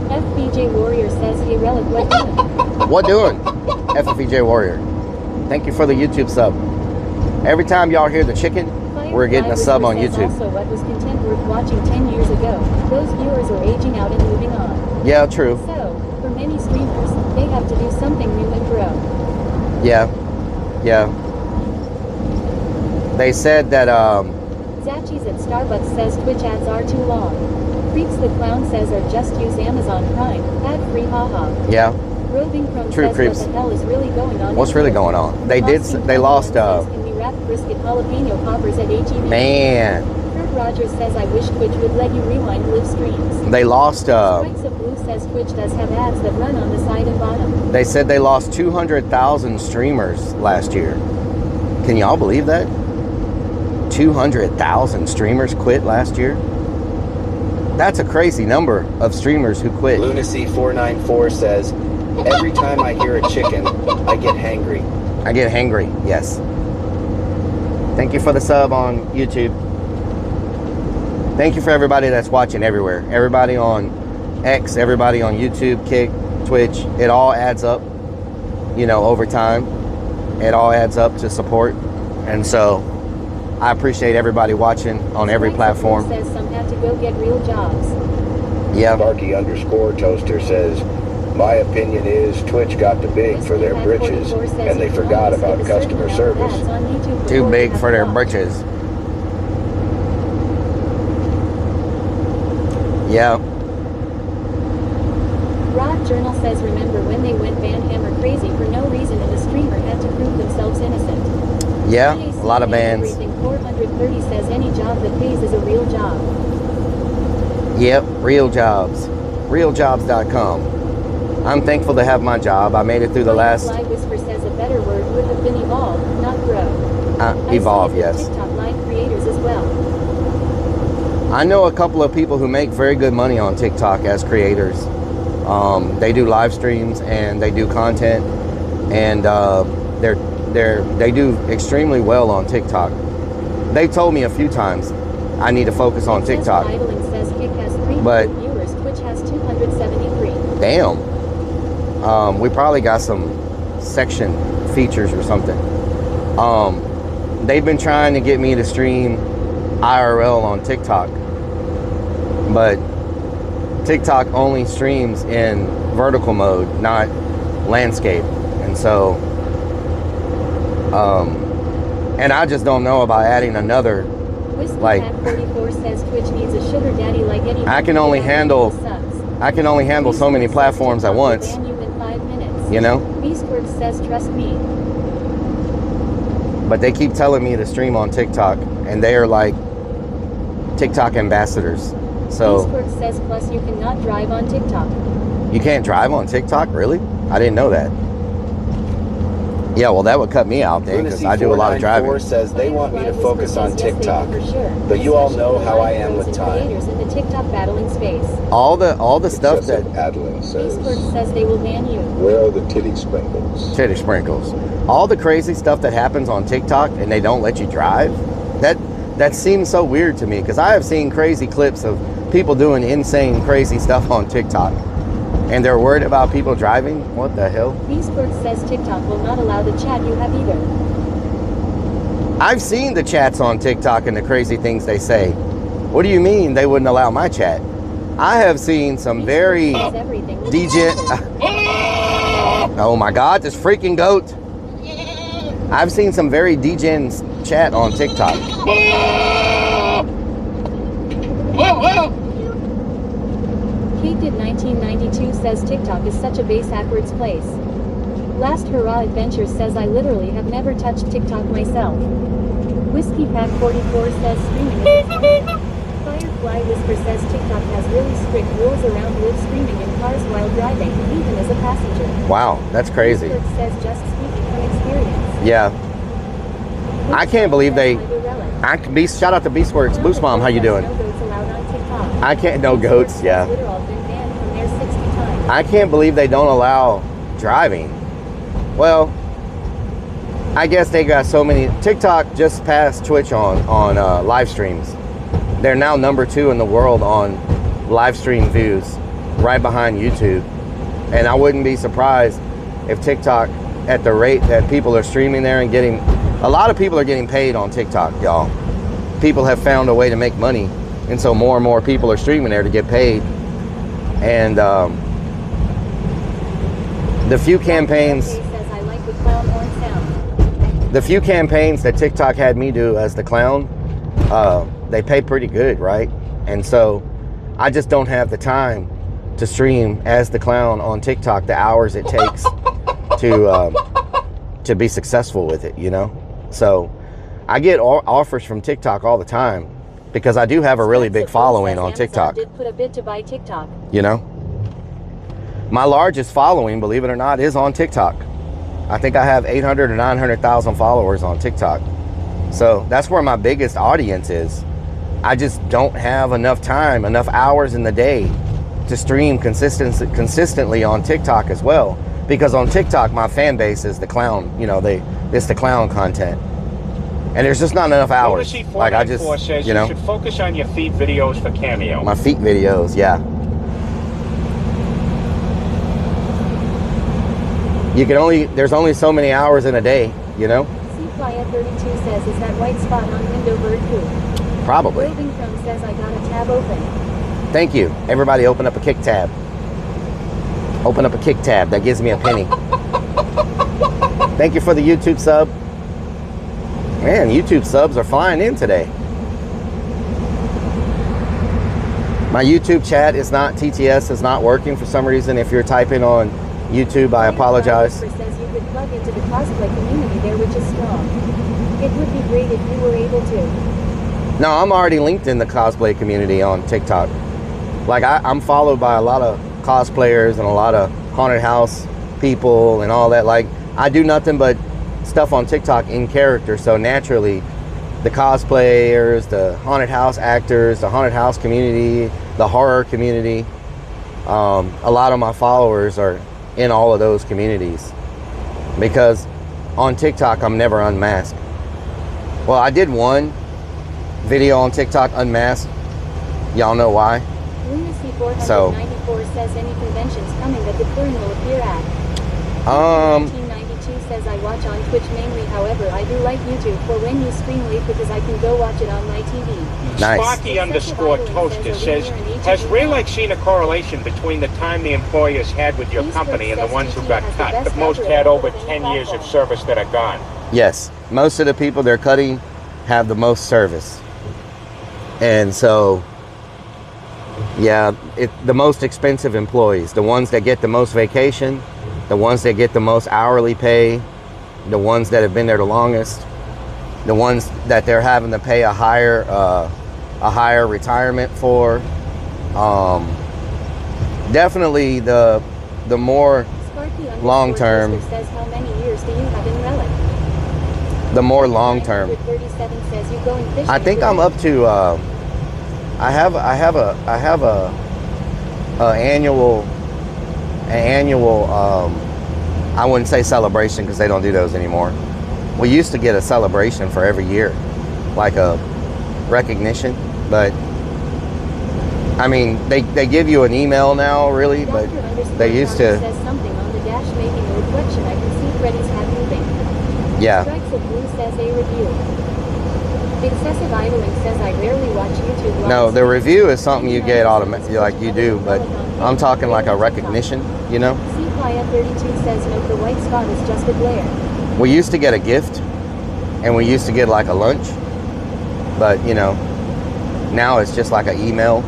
FBJ Warrior says, hey Relic, what doing? What doing? FBJ Warrior. Thank you for the YouTube sub. Every time y'all hear the chicken, we're getting a sub on YouTube. Also, what was content worth watching 10 years ago? Those viewers are aging out and moving on. Yeah, true. So, for many streamers, they have to do something new and grow. Yeah. Yeah. They said that, Zachi's at Starbucks says Twitch ads are too long. Freaks the Clown says or just use Amazon Prime. Ad free haha. yeah. Roving Chrome True says creeps. what the hell is really going on? What's really going on? They lost, Can we wrap brisket jalapeno poppers at HEB? man. Kurt Rogers says I wish Twitch would let you rewind live streams. They lost, Spikes of Blue says Twitch does have ads that run on the side and bottom. they said they lost 200,000 streamers last year. Can y'all believe that? 200,000 streamers quit last year? That's a crazy number of streamers who quit. Lunacy494 says, every time I hear a chicken, I get hangry. I get hangry, yes. Thank you for the sub on YouTube. Thank you for everybody that's watching everywhere. Everybody on X, everybody on YouTube, Kick, Twitch. It all adds up, you know, over time. It all adds up to support. And so I appreciate everybody watching on every platform. Says some have to go get real jobs. Yeah. Sparky_toaster says, my opinion is Twitch got too big for their britches and they forgot about customer service. Too big for their britches. Yeah. Rod Journal says remember when they went banhammer crazy for no reason and the streamer had to prove themselves innocent. Yeah, a lot of bands. 430 says any job that pays is a real job. Yep, real jobs. Realjobs.com. I'm thankful to have my job. I made it through the last... Fly Whisper says a better word would have been evolve, not grow. Evolve, yes. TikTok live creators as well. I know a couple of people who make very good money on TikTok as creators. They do live streams and they do content, and they do extremely well on TikTok. They've told me a few times I need to focus on TikTok. Says Kick has 300 but viewers, Twitch has 273. Damn. We probably got some section features or something. They've been trying to get me to stream IRL on TikTok, but TikTok only streams in vertical mode, not landscape. And so and I just don't know about adding another, like, 44 says Twitch needs a sugar daddy like any. I can only handle so many platforms at once. You know? Beastworks says trust me. But they keep telling me to stream on TikTok, and they are like TikTok ambassadors. So Beastworks says plus you cannot drive on TikTok. You can't drive on TikTok? Really? I didn't know that. Yeah, well, that would cut me out then, because I do a lot of driving. Says they want me to focus on TikTok, but you all know how I am with time. In the TikTok battling space. All the stuff that Adeline says. Beastworks says they will ban you. Where are the titty sprinkles? Titty sprinkles. All the crazy stuff that happens on TikTok and they don't let you drive. That seems so weird to me, because I have seen crazy clips of people doing insane, crazy stuff on TikTok, and they're worried about people driving. What the hell? Beastworks says TikTok will not allow the chat you have either. I've seen the chats on TikTok and the crazy things they say. What do you mean they wouldn't allow my chat? I have seen some very DJ. Oh my God, this freaking goat. I've seen some very degen chat on TikTok. Kate did 1992 says TikTok is such a backwards place. Last Hurrah Adventure says I literally have never touched TikTok myself. Whiskey Pack 44 says streaming is fun. Firefly Whisper says TikTok has really strict rules around live streaming in cars while driving, even as a passenger. Wow, that's crazy. Whisper says just speaking from experience. Yeah. I can't believe they. Shout out to Beast Works. Boost Mom, how you doing? I can't. No goats. Yeah. I can't believe they don't allow driving. Well, I guess they got so many. TikTok just passed Twitch on live streams. They're now #2 in the world on live stream views, right behind YouTube. And I wouldn't be surprised if TikTok, at the rate that people are streaming there and getting, a lot of people are getting paid on TikTok, y'all. People have found a way to make money, and so more and more people are streaming there to get paid. And the few campaigns that TikTok had me do as the clown, they pay pretty good, right? And so I just don't have the time to stream as the clown on TikTok the hours it takes to be successful with it, you know? So I get offers from TikTok all the time because I do have a really big following on TikTok. Did put a bid to buy TikTok. You know? My largest following, believe it or not, is on TikTok. I think I have 800 or 900,000 followers on TikTok. So that's where my biggest audience is. I just don't have enough time, enough hours in the day to stream consistently on TikTok as well. Because on TikTok, my fan base is the clown. You know, it's the clown content. And there's just not enough hours. Like I just, you know. You should focus on your feet videos for Cameo. My feet videos, yeah. There's only so many hours in a day, you know? Cplaya32 says, is that white spot on window bird poop? Probably. Roving Chrome says, I got a tab open. Thank you. Everybody open up a kick tab. Open up a kick tab. That gives me a penny. Thank you for the YouTube sub. Man, YouTube subs are flying in today. My YouTube chat is not, TTS is not working for some reason. If you're typing on YouTube, I apologize. Says you could plug into the cosplay community there, which is strong. It would be great if you were able to. No, I'm already linked in the cosplay community on TikTok. Like I'm followed by a lot of cosplayers and a lot of haunted house people and all that. Like I do nothing but stuff on TikTok in character. So naturally, the cosplayers, the haunted house actors, the haunted house community, the horror community, a lot of my followers are in all of those communities, because on TikTok I'm never unmasked. Well, I did one video on TikTok unmasked. Y'all know why? Lunacy 494 says any conventions coming that the Curran will appear at. 1992 says I watch on Twitch mainly, however I do like YouTube for when you stream late because I can go watch it on my TV. Nice. Sparky_Toaster says, has Rellik seen a correlation between the time the employers had with your company and the ones who got cut? The most had over 10 years of service that are gone. Yes, most of the people they're cutting have the most service. And so, yeah, the most expensive employees, the ones that get the most vacation, the ones that get the most hourly pay, the ones that have been there the longest, the ones that they're having to pay a higher retirement for. Definitely the more long term. Says how many years do you have in Rellik? The more long term. 37 says you going fishing. I think I'm up to. I have a annual. I wouldn't say celebration because they don't do those anymore. We used to get a celebration for every year, like a recognition, but I mean they give you an email now, really, but they used to. Says something on the dash making a reflection. I can see Freddy's hat moving. Yeah. Strikes of Blue says a review. Excessive idling says I rarely watch YouTube. No, the review is something you get automatically, like you do, but I'm talking like a recognition, you know? Cplaya32 says no, the white spot is just a glare. We used to get a gift, and we used to get like a lunch, but you know, Now it's just like an email.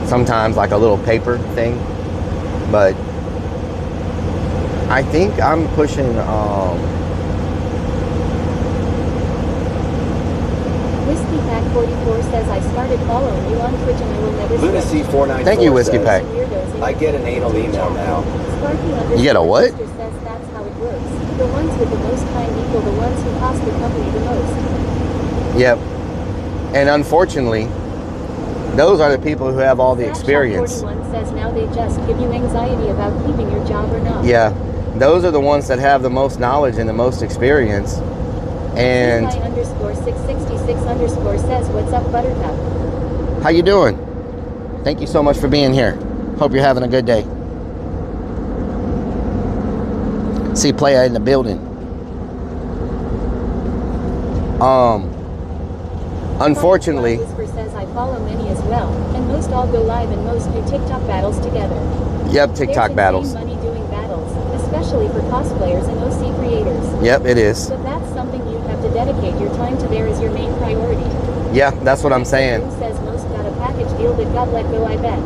Sometimes like a little paper thing. But I think I'm pushing Whiskey Pack 44 says I started following you on Twitch and I will never Lunacy 494 Thank you, Whiskey says, Pack. I get an anal email now. You get a what? Says that's how it works. The ones with the most time equal the ones who cost the company the most. Yep. And unfortunately, those are the people who have all the experience. 41 says now they just give you anxiety about keeping your job or not. Yeah. Those are the ones that have the most knowledge and the most experience. And _666 says what's up, Buttercup? how you doing? Thank you so much for being here. Hope you're having a good day. See Playa in the building. Unfortunately, Whisper says I follow many as well, and most all go live and most do TikTok battles together. yep, TikTok battles. There's insane money doing battles, especially for cosplayers and OC creators. Yep, it is. But that's something you'd have to dedicate your time to there as your main priority. Yeah, that's what I'm saying. Who says most got a package deal that got let go, I bet.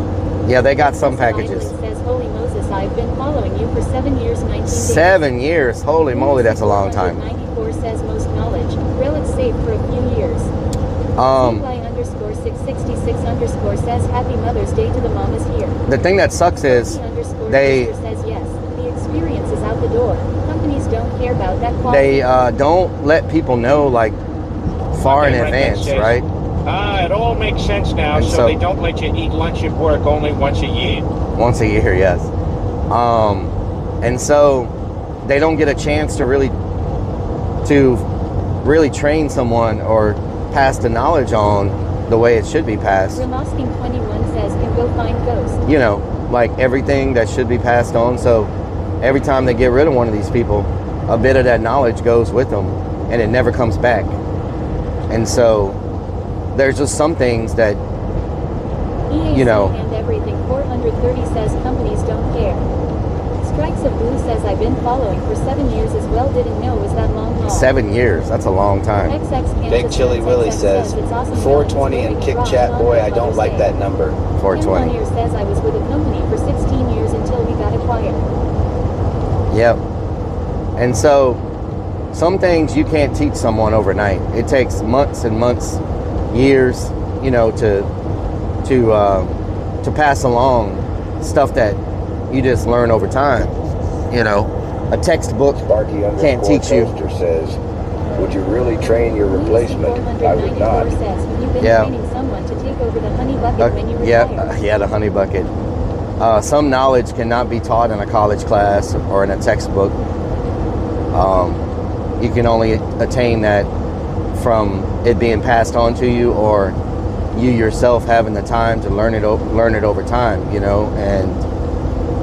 Yeah, they got some packages. Says, holy Moses, I've been following you for 7 years, 19 days. 7 years. Holy moly, that's a long time. 94 says most knowledge. Relic safe for a few years. _666 says happy Mother's Day to the mamas here. The thing that sucks is they says yes. The experience is out the door. Companies don't care about that quality. they don't let people know like far in advance, right? It all makes sense now, And so they don't let you eat lunch at work only once a year. Once a year, yes. And so they don't get a chance to really train someone or pass the knowledge on the way it should be passed. Remosking 21 says can go find ghosts. You know, like everything that should be passed on. So every time they get rid of one of these people, a bit of that knowledge goes with them and it never comes back. And so there's just some things that, you know. And everything 430 says companies don't care. Strikes of Blue says I've been following for 7 years as well, didn't know was that long haul. 7 years, that's a long time. Big Chili Willie says, 420 and Kick Chat Boy, I don't like that number. 420. Here says I was with a company for 16 years until we got acquired. Yep. And so some things you can't teach someone overnight. It takes months and months, years, you know, to pass along stuff that you just learn over time. You know, a textbook can't teach you. Says, would you really train your replacement? I would not. Yeah. Someone to take over the honey bucket when you retire. Yeah, the honey bucket. Some knowledge cannot be taught in a college class or in a textbook. You can only attain that from it being passed on to you, or you yourself having the time to learn it over time, you know. And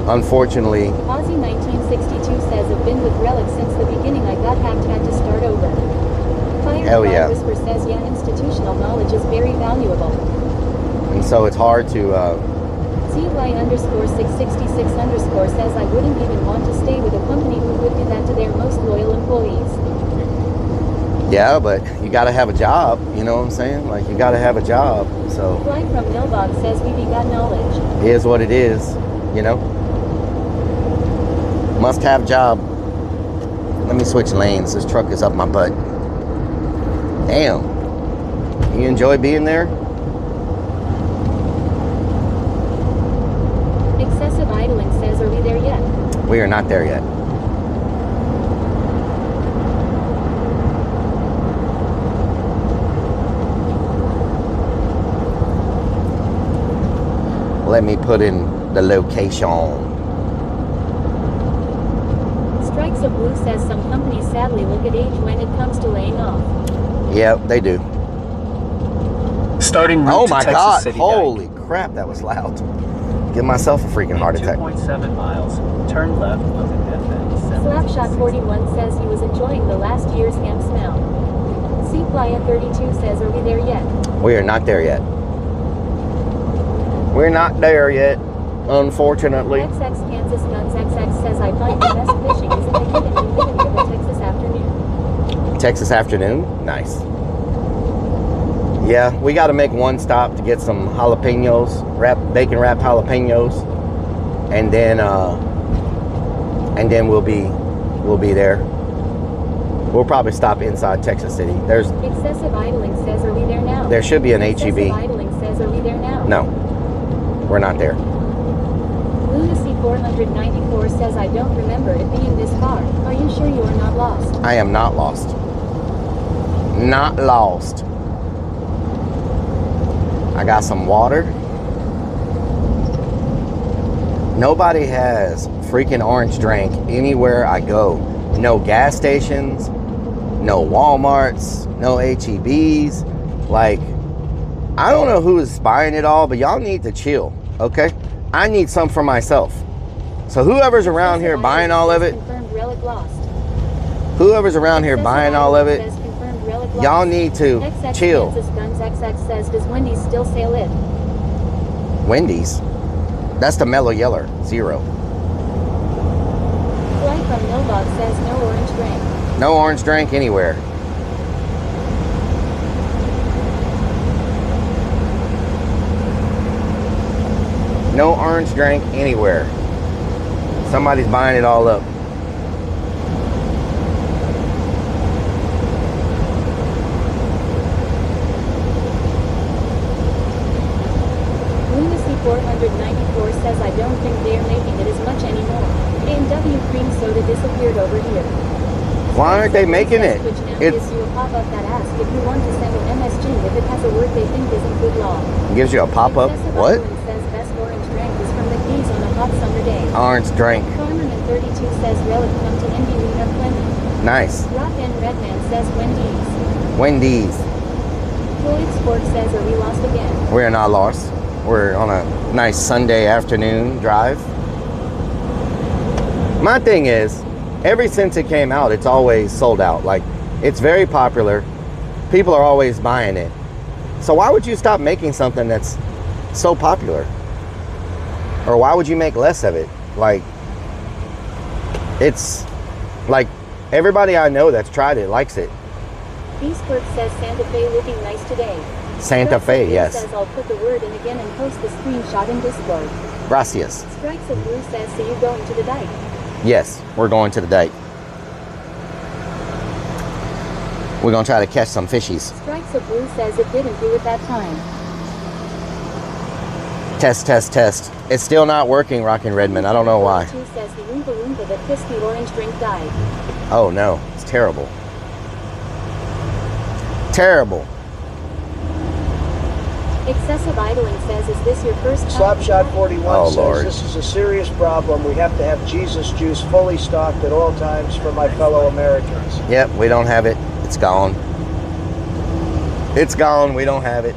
unfortunately, Aussie 1962 says I've been with Rellik since the beginning. I got hacked, had to start over. Hell yeah. Whisper says yeah, institutional knowledge is very valuable. And so it's hard to CY_666_ says I wouldn't even want to stay with a company who would do that to their most loyal employees. yeah, but you got to have a job, you know what I'm saying? Like, you got to have a job. So Fly from Milbog says we got knowledge. it is what it is, you know. Must have job. Let me switch lanes. This truck is up my butt. Damn. You enjoy being there? Excessive idling says, are we there yet? We are not there yet. Let me put in the location. Strikes of Blue says some companies sadly look at age when it comes to laying off. Yep, they do. Starting route oh to my Texas God! City Holy crap, that was loud. Give myself a freaking heart attack. 2.7 miles. Turn left onto FM. Slapshot 41 says he was enjoying the last year's ham smell. Playa 32 says, are we there yet? We are not there yet. We're not there yet, unfortunately. XX Kansas Guns XX says, I find the best fishing is in the heat and humidity of a Texas afternoon. Texas afternoon? Nice. Yeah, we got to make one stop to get some jalapenos, bacon wrapped jalapenos, and then we'll be there. We'll probably stop inside Texas City. There's excessive idling says, are we there now? There should be an excessive HEB. Idling says, are we there now? No, we're not there. Lunacy 494 says, I don't remember it being this far. Are you sure you are not lost? I am not lost. Not lost. I got some water. Nobody has freaking orange drink anywhere I go. No gas stations, no Walmarts, no HEBs. Like, I don't know who is buying it all, but y'all need to chill, okay? I need some for myself. So whoever's around here buying all of it, whoever's around here buying all of it, y'all need to chill. XX says, does Wendy's still sell it? Wendy's? That's the Mellow Yeller, 0. Fly from Nobog says, no orange drink. No orange drink anywhere. No orange drink anywhere. Somebody's buying it all up. Lunacy 494 says, I don't think they're making it as much anymore. A&W cream soda disappeared over here. Why aren't they making it? Which now gives you a pop-up that asks if you want to send an MSG if it has a word they think isn't good law. Gives you a pop-up? What? Says best orange drink is from the keys on a hot summer day. Orange drink. Farmerman 32 says Rellik come to Indy we have plenty. Nice. Rock and Redman says Wendy's. Wendy's. Floyd Sport says, are we lost again? We're not lost. We're on a nice Sunday afternoon drive. My thing is, ever since it came out, it's always sold out. Like, it's very popular. People are always buying it. So why would you stop making something that's so popular? Or why would you make less of it? Like, it's like everybody I know that's tried it likes it. Beastwork says Santa Fe looking nice today. Santa Fe, yes. Says I'll put the word in again and post the screenshot in Discord. Gracias. Strikes of Blue says, so you going to the dike? Yes, we're going to the dike. We're going to try to catch some fishies. Strikes of Blue says it didn't do it that time. Test, test, test. It's still not working, Rockin' Redmond. I don't know why. Says the Oompa Loompa that kissed the orange drink died. Oh no, it's terrible. Terrible. Excessive idling says, is this your first time? Slapshot 41 says, Lord. this is a serious problem. We have to have Jesus juice fully stocked at all times for my fellow Americans. Yep, we don't have it. It's gone. It's gone. We don't have it.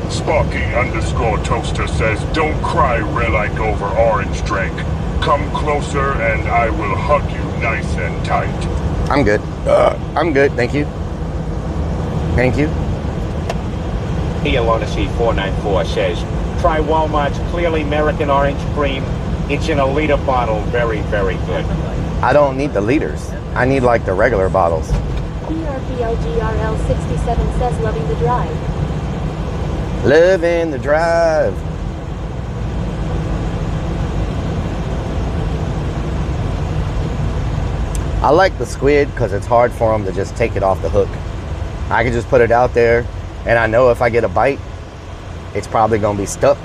Sparky_Toaster says, don't cry, Rellik, over orange drink. Come closer and I will hug you nice and tight. I'm good. I'm good. Thank you. Thank you. Lunacy 494 says, try Walmart's clearly American orange cream. It's in a liter bottle. Very, very good. I don't need the liters. I need like the regular bottles. PRPLGRL 67 says, loving the drive. Living the drive. I like the squid because it's hard for them to just take it off the hook. I can just put it out there, and I know if I get a bite, it's probably going to be stuck.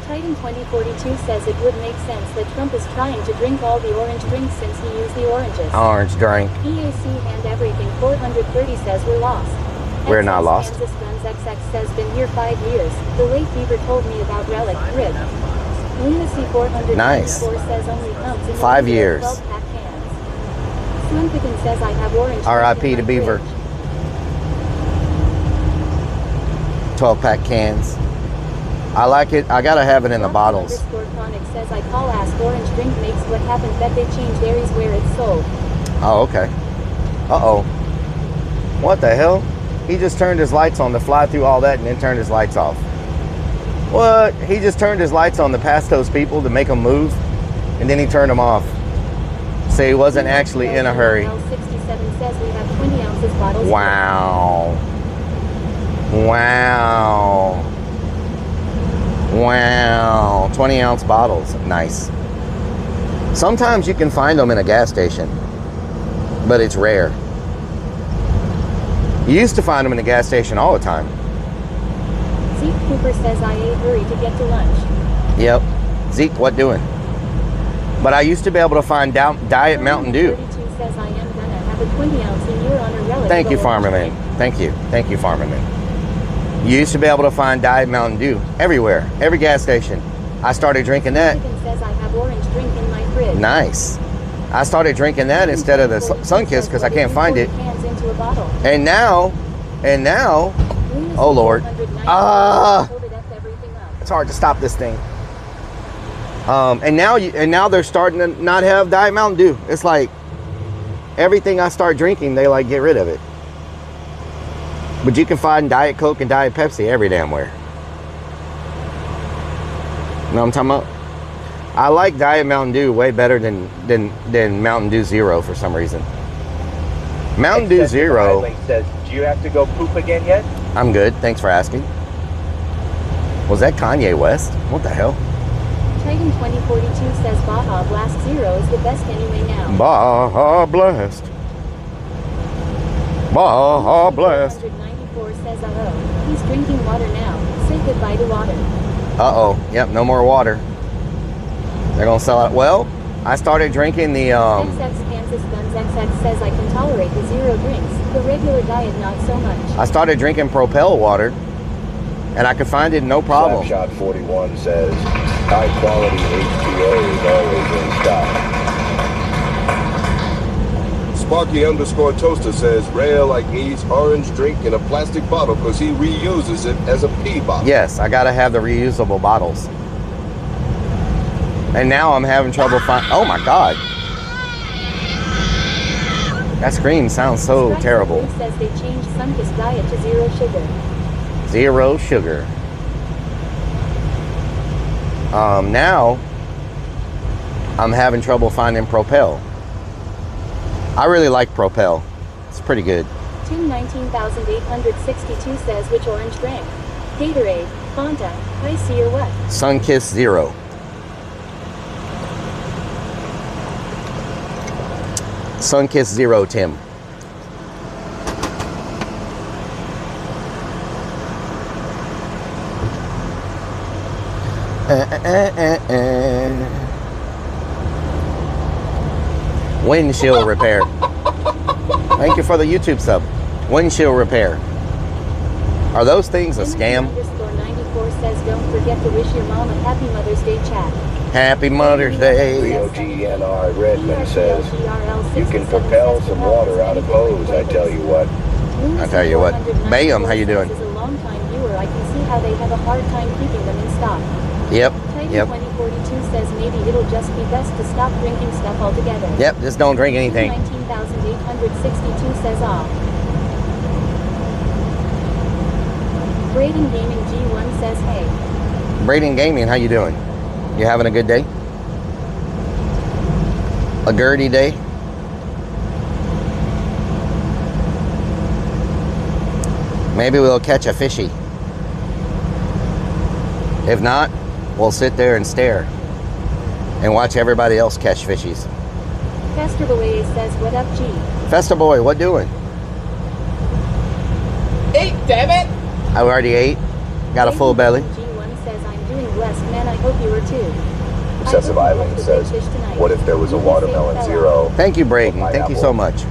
Titan 2042 says it would make sense that Trump is trying to drink all the orange drinks since he used the oranges. Orange drink. EAC and everything 430 says we're lost. We're not lost. Kansas Guns XX says been here 5 years. The late Beaver told me about Rellik Rib. Lunacy 494 Nice. says only comes in 5 years. 12-pack cans. Slimpican says I have orange. R.I.P. to Beaver. 12-pack cans. I like it. I gotta have it in the bottles. Chronic says I call ask orange drink makes what happened that they changed areas where it's sold. Oh, okay. Uh-oh. What the hell? He just turned his lights on to fly through all that and then turned his lights off. What? He just turned his lights on to pass those people to make them move, and then he turned them off. So he wasn't actually in a hurry. 67 says we have 20 ounces bottles. Wow. Wow. Wow. 20-ounce bottles. Nice. Sometimes you can find them in a gas station, but it's rare. You used to find them in the gas station all the time. Zeke Cooper says I ate hurry to get to lunch. Yep. Zeke, what doing? But I used to be able to find Diet Mountain Dew. 32 says I am gonna have a 20-ounce in your honor relic. Thank you, Farmerman. Thank you. Thank you, Farmerman. You used to be able to find Diet Mountain Dew everywhere, every gas station. I started drinking that. Says I have orange drink in my fridge. Nice. I started drinking that instead of the Sunkist because I can't find it. And now, oh Lord, it's hard to stop this thing. And now they're starting to not have Diet Mountain Dew. It's like everything I start drinking, they like get rid of it. But you can find Diet Coke and Diet Pepsi every damn where. You know what I'm talking about? I like Diet Mountain Dew way better than Mountain Dew Zero for some reason. Mountain Dew Zero. Says, do you have to go poop again yet? I'm good. Thanks for asking. Was that Kanye West? What the hell? Titan 2042 says Baja Blast Zero is the best anyway now. Baja Blast. Baja Blast. 194 says he's drinking water now. Say goodbye to water. Uh-oh. Yep, no more water. They're gonna sell it. Well, I started drinking the XX Kansas Guns XX says I can tolerate the zero drinks. The regular diet not so much. I started drinking Propel water, and I could find it no problem. Slapshot 41 says high quality H2O is always in stock. Sparky_Toaster says Rail like needs orange drink in a plastic bottle because he reuses it as a pee bottle. Yes, I gotta have the reusable bottles. And now I'm having trouble finding. Oh my God. That scream sounds so terrible. Says they changed Sunkist diet to zero sugar. Zero sugar. Now I'm having trouble finding Propel. I really like Propel. It's pretty good. Team 19,862 says which orange drink? Gatorade, Fanta, Icy or what? Sunkist Zero. Sunkist Zero, Tim. Windshield repair. Thank you for the YouTube sub. Windshield repair. Are those things a scam? _94 says don't forget to wish your mom a happy Mother's Day chat. Happy Mother's Day. LGNR Redmond says you can propel some water out of hose, I tell you what. I tell you what. Bam, how you doing? As a long-time viewer, I can see how they have a hard time keeping them in stock. Yep. Titan Yep. 2042 says maybe it'll just be best to stop drinking stuff altogether. Yep, just don't drink anything. 19,862 says off. Braden Gaming G1 says hey. Braden Gaming, how you doing? You having a good day? A Gertie day? Maybe we'll catch a fishy. If not, we'll sit there and stare and watch everybody else catch fishies. Fester Boy says what up G. Fester Boy, what doing? Eat, damn it! I already ate. Got a full belly. G1 says I'm doing blessed, man. I hope you were too. Obsessive Island says, what if there was a watermelon zero? Thank you, Braden. Thank you so much.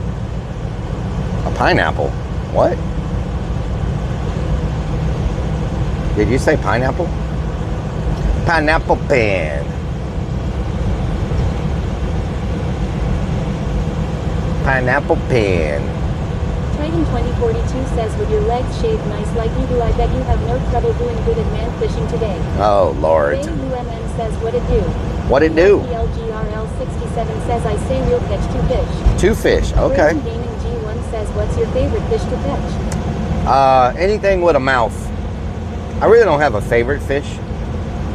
A pineapple? What? Did you say pineapple? Pineapple pen. Pineapple pen. Titan 2042 says with your legs shaved nice like you do, I bet you have no trouble doing good at man fishing today. Oh, Lord. UMN says what it do? What it do? PLGRL 67 says I say we'll catch 2 fish. 2 fish, okay. Gaming G1 says what's your favorite fish to catch? Anything with a mouth. I really don't have a favorite fish.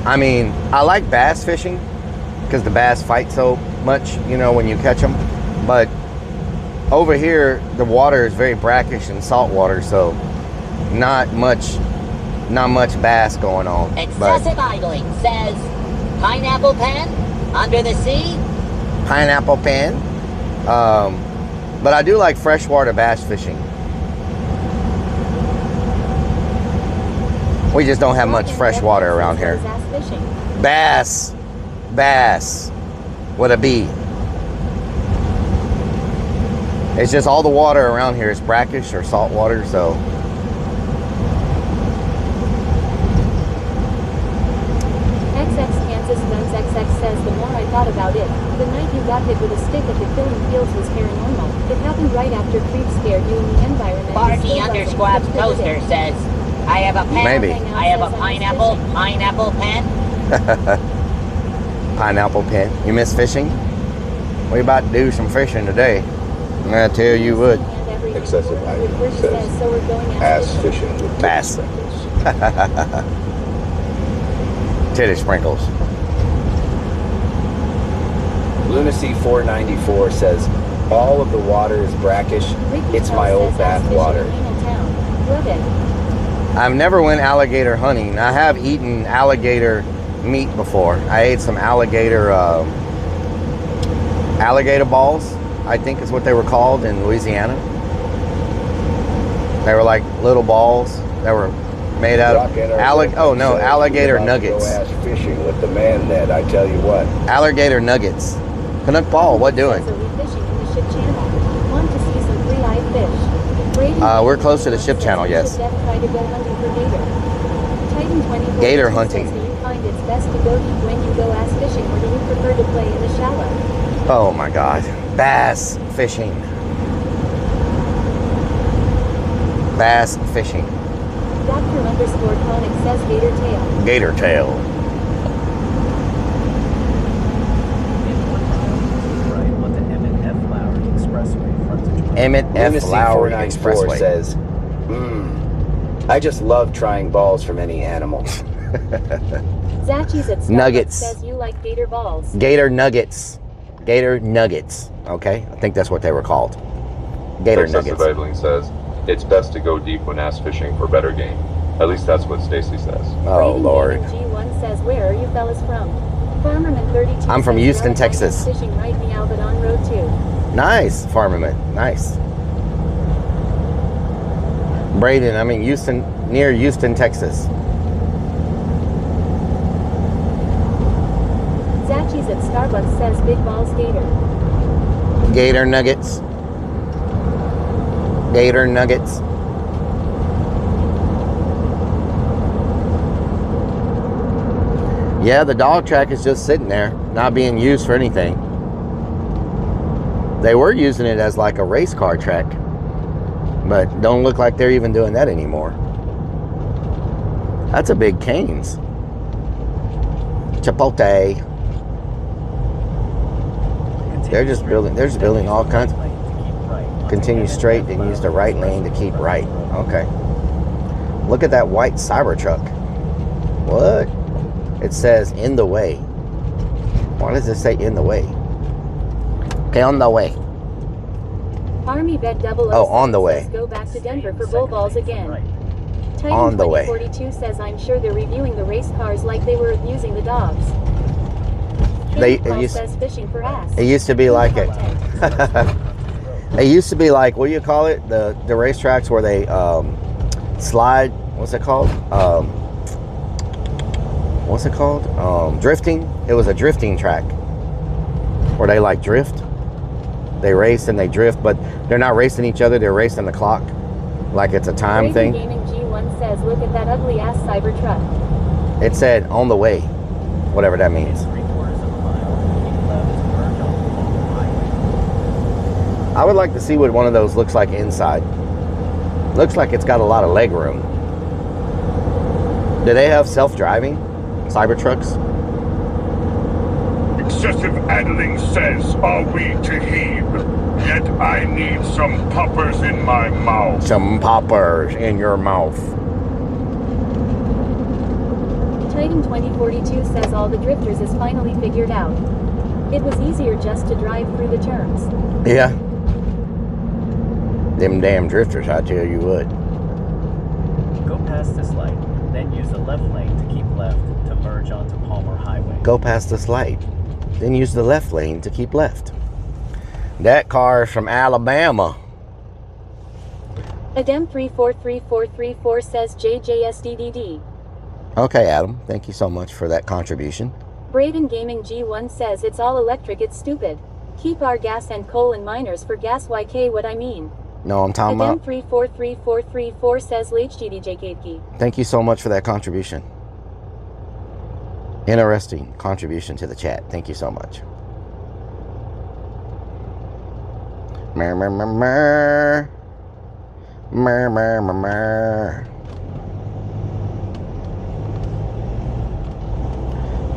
I mean, I like bass fishing because the bass fight so much, you know, when you catch them. But over here, the water is very brackish and salt water, so not much bass going on. Excessive idling says, pineapple pen under the sea. Pineapple pen. But I do like freshwater bass fishing. We just don't have much fresh water around here. Bass. Bass. With a B. It's just all the water around here is brackish or salt water, so. XX Kansas Guns XX says the more I thought about it, the night you got hit with a stick at the killing fields was paranormal. It happened right after creep scared you in the environment. Barky Undersquab's toaster says, I have a pen. Maybe. I have a pineapple pen. Pineapple pen. You miss fishing? We about to do some fishing today. I tell you what. Excessive idling says, ass fishing with bass. Titty sprinkles. Lunacy 494 says, all of the water is brackish. It's my old bath water. I've never went alligator hunting. I have eaten alligator meat before. I ate some alligator balls, I think is what they were called in Louisiana. They were like little balls that were made out of alligator nuggets. Go ass fishing with the man net, I tell you what. Alligator nuggets. Canuck Paul, what doing? We're close to the ship channel, yes. Gator hunting. It's best to go deep when you go ass fishing, or do you prefer to play in the shallow? Oh my God. Bass fishing. Bass fishing. Dr_Conic says gator tail. Gator tail. Emmett F. Lowry Expressway says, I just love trying balls from any animal. Zachi's at Starbucks Nuggets. says you like gator balls. Gator nuggets. Gator nuggets. Okay, I think that's what they were called. Gator Excessive nuggets. idling says, it's best to go deep when ass fishing for better game. At least that's what Stacy says. Oh, Lord. G1 says, where are you fellas from? Farmerman 32 I'm from says, Houston, "You're Texas." Fishing right meow, but on road 2. Nice, Farmerman. Nice. Braden, I'm in Houston, near Houston, Texas. Zachi's at Starbucks says big balls gator. Gator nuggets. Gator nuggets. Yeah, the dog track is just sitting there, not being used for anything. They were using it as like a race car track, but don't look like they're even doing that anymore. That's a big Cane's. Chipotle. They're just building all kinds. Continue straight, then use the right lane to keep right. Okay. Look at that white Cybertruck. What? It says in the way. Why does it say in the way? Okay, on the way. Army Vet 007 on the way. says go back to Denver for bull balls again. Titan On the way. 2042 says I'm sure they're reviewing the race cars like they were abusing the dogs. It says fishing for ass. used to be like it. It used to be like, what do you call it? The racetracks where they slide. What's it called? Drifting. It was a drifting track where they like drift. They race and they drift, but they're not racing each other. They're racing the clock, like it's a time thing. Gaming G1 says, look at that ugly ass Cybertruck. It said on the way, whatever that means. I would like to see what one of those looks like inside. Looks like it's got a lot of leg room. Do they have self-driving Cybertrucks? Excessive idling says, are we to heave? Yet I need some poppers in my mouth. Some poppers in your mouth. Titan 2042 says all the drifters is finally figured out. It was easier just to drive through the terms. Yeah. Them damn drifters, I tell you what. past this light, then use the left lane to keep left to merge onto Palmer Highway. Go past this light, then use the left lane to keep left. That car is from Alabama. Adem343434 says JJSDDD. Okay, Adam, thank you so much for that contribution. Braden Gaming G1 says it's all electric, it's stupid. Keep our gas and coal and miners for gas YK what I mean. No, I'm talking about... Adem343434 says LHGDJKK. Thank you so much for that contribution. Interesting contribution to the chat. Thank you so much. Mer, mer, mer, mer. Mer, mer, mer, mer.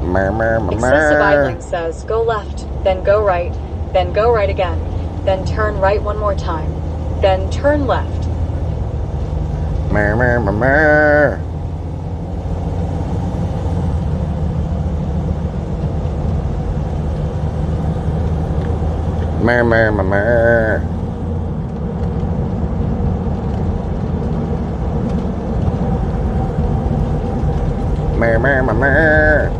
Mer, mer, mer, Excessive mer. idling says go left, then go right, then go right again, then turn right one more time, then turn left. Mer, mer, mer, mer. Mer, mer, mer, mer. Mer, mer, mer, mer.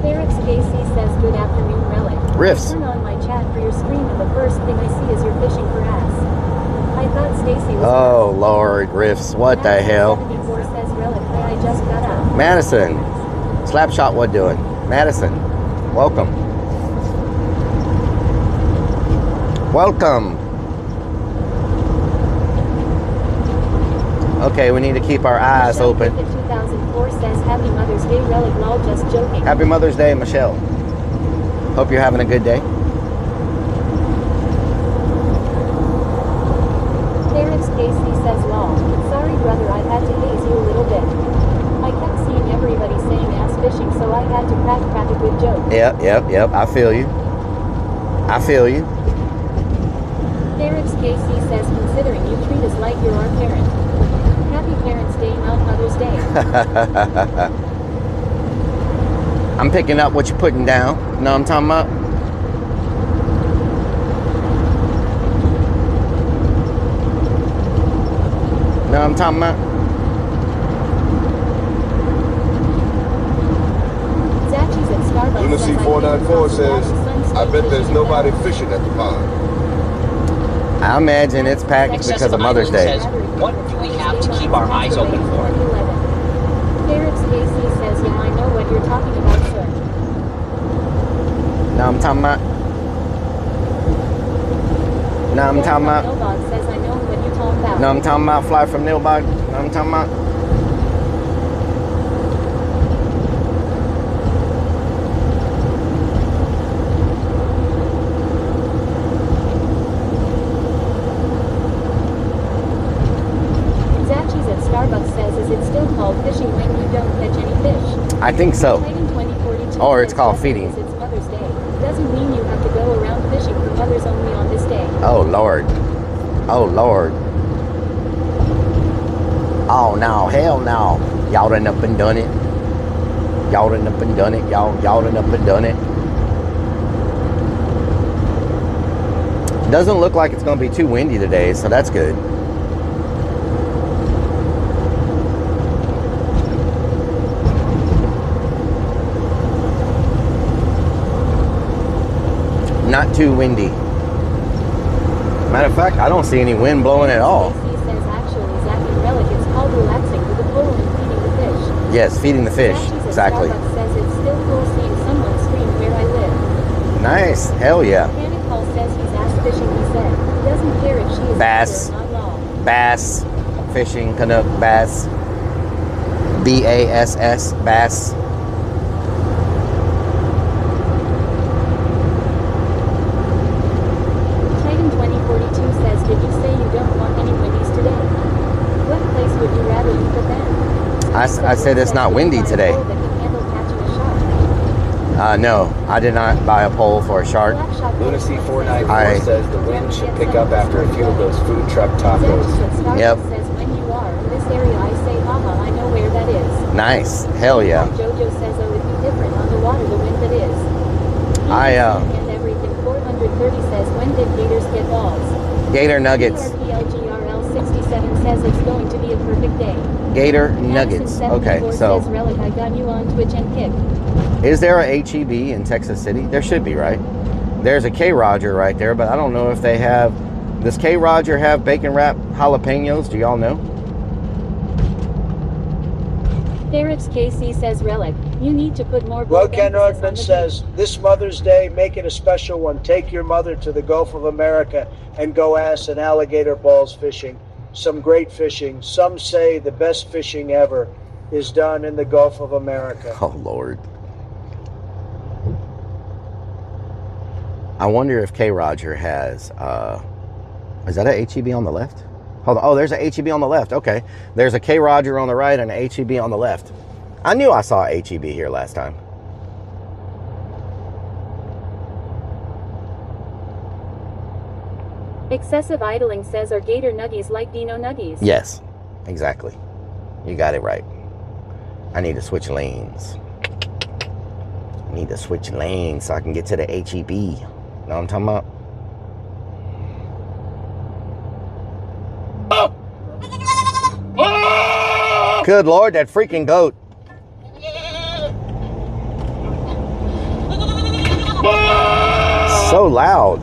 Ferrex KC says good afternoon, Rellik. Riffs. Turn on my chat for your screen and the first thing I see is you're fishing for ass. I thought Stacy was... Oh, Lord, Riffs. What the hell? 74 says Rellik I just got up. Madison. Slapshot, what doing? Madison. Welcome. Welcome. Okay, we need to keep our eyes open. 2004 says Happy Mother's Day, Rellik lol, just joking. Happy Mother's Day, Michelle. Hope you're having a good day. Ferrex KC says lol. Sorry brother, I had to haze you a little bit. I kept seeing everybody saying ass fishing, so I had to crack a good joke. Yep. I feel you. I feel you. Ferrex KC says considering you treat us like you're our parent. Happy Parents' Day, not Mother's Day. I'm picking up what you're putting down. You know what I'm talking about? Know what I'm talking about? Zachi's at Starbucks. Lunacy 494 says, I bet there's nobody fishing at the pond. I imagine it's packed because of Mother's Day. Says, what do we have to keep our eyes open for? Ferrex KC says, yeah, I know what you're talking about, sir. Now I'm talking about. Now I'm talking about. Nilbog says, I know what you're talking about. No, I'm talking about fly from Nilbog. No, I'm talking about. Zachi's at Starbucks says, is it still called fishing when you don't catch any fish? I think so. Or it's called feeding. It's Mother's Day. Doesn't mean you have to go around fishing for mothers only on this day. Oh, Lord. Oh, Lord. Oh, no. Hell no. Y'all done up and done it. Y'all done up and done it. Y'all done up and done it. Doesn't look like it's going to be too windy today, so that's good. Not too windy. Matter of fact, I don't see any wind blowing at all. He says actually, Zach and Rellik, it's called relaxing with a pole and feeding the fish. Yes, feeding the fish. Zachi's at Exactly. Starbucks says it's still cool seeing someone scream where I live. Nice. Hell yeah. Panic Paul says he's ass fishing, he said. Doesn't care if she is Bass. not law. Bass. Fishing, Canuck, bass. B-A-S-S. Bass. Titan 2042 says, did you say you don't want any windies today? What place would you rather you put them? I said it's not windy today. No, I did not buy a pole for a shark. Lunacy 494 says the wind should pick up after a few of those food truck tacos. Yep. Says when you are in this area, I say, haha, I know where that is. Nice. Hell yeah. Jojo says, oh, it'd be different on the water, the wind that is. And everything. 430 says, when did gators get balls? Gator nuggets. PLGRL 67 says it's going to be a perfect day. Gator Nuggets. Okay, so says Rellik, I got you on Twitch and Kick. is there a HEB in Texas City? There should be, right? There's a K Roger right there, but I don't know if they have. Does K Roger have bacon wrap jalapenos? Do y'all know? Derek's KC says Rellik, you need to put more. Ken Ordman says, this Mother's Day, make it a special one. Take your mother to the Gulf of America and go ass and alligator balls fishing. Some great fishing. Some say the best fishing ever is done in the Gulf of America. Oh, Lord. I wonder if K Roger has, is that a HEB on the left? Hold on. Oh, there's a HEB on the left. Okay. There's a K Roger on the right and a HEB on the left. I knew I saw a HEB here last time. Excessive idling says, are gator nuggies like Dino Nuggies? Yes, exactly. You got it right. I need to switch lanes. I need to switch lanes so I can get to the HEB. Know what I'm talking about? Good Lord, that freaking goat. So loud.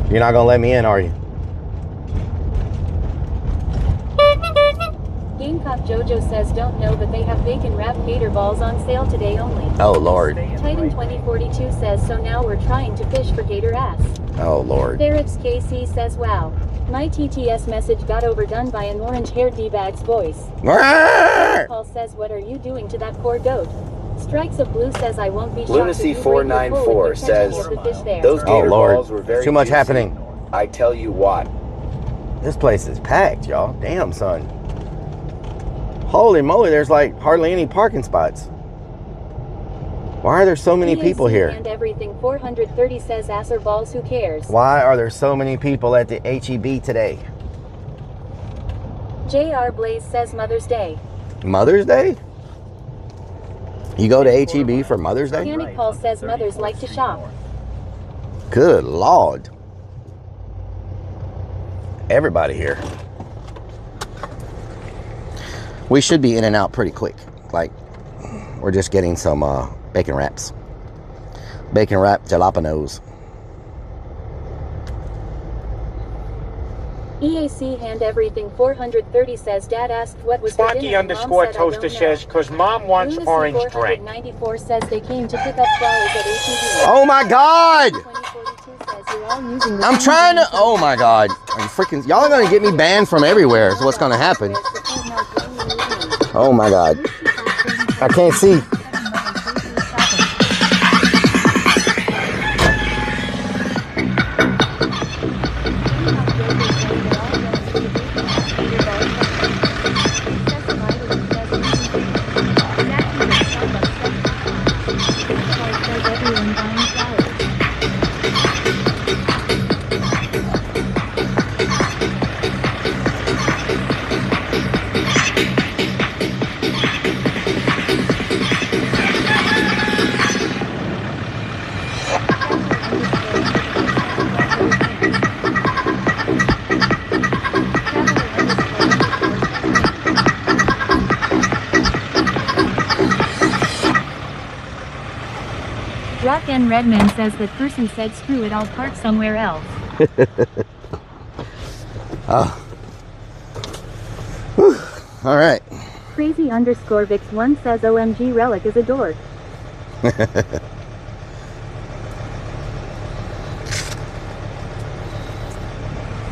You're not gonna let me in, are you? Gamecock Jojo says don't know, but they have bacon wrapped gator balls on sale today only. Oh Lord. Titan 2042 says, so now we're trying to fish for gator ass. Oh Lord. There's KC says, wow. My TTS message got overdone by an orange-haired D-bag's voice. Paul says, what are you doing to that poor goat? Strikes of Blue says, I won't be shocked. Lunacy 494 says, those gator balls were very too much juicy. happening. I tell you what. This place is packed, y'all. Damn, son. Holy moly, there's like hardly any parking spots. Why are there so many people here? And everything 430 says, ass or balls, who cares? Why are there so many people at the HEB today? JR Blaze says Mother's Day. Mother's Day? You go to HEB for Mother's Day? Panic Paul says mothers like to shop. Good Lord. Everybody here. We should be in and out pretty quick. Like, we're just getting some bacon wraps. Bacon wrap jalapenos. EAC hand everything 430 says, Dad asked what was for Sparky dinner. underscore toaster says, cause mom wants Lunacy orange drink. 494 says they came to pick up flowers at HEB. Oh my God! 2042 says you're all using the I'm same trying to. green Oh my God! I'm freaking. Y'all are gonna get me banned from everywhere. Is what's gonna happen? Oh my God! I can't see. Rock and Redman says that person said screw it, I'll park somewhere else. Oh. Whew. All right. Crazy underscore Vix1 says OMG Rellik is a dork.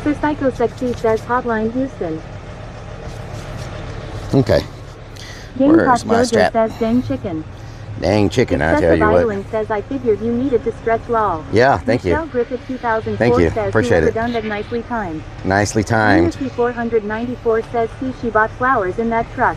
Sir Psycho Sexy says Hotline Houston. Okay. Gamecock Where's my Jojo strap? says dang chicken. Dang chicken, I tell you what. Idling says I figured you needed to stretch lol. Yeah, thank you. Michelle Griffith 2004 Thank you. says Appreciate whoever it. done that nicely timed. Nicely timed. Lunacy 494 says see she bought flowers in that truck.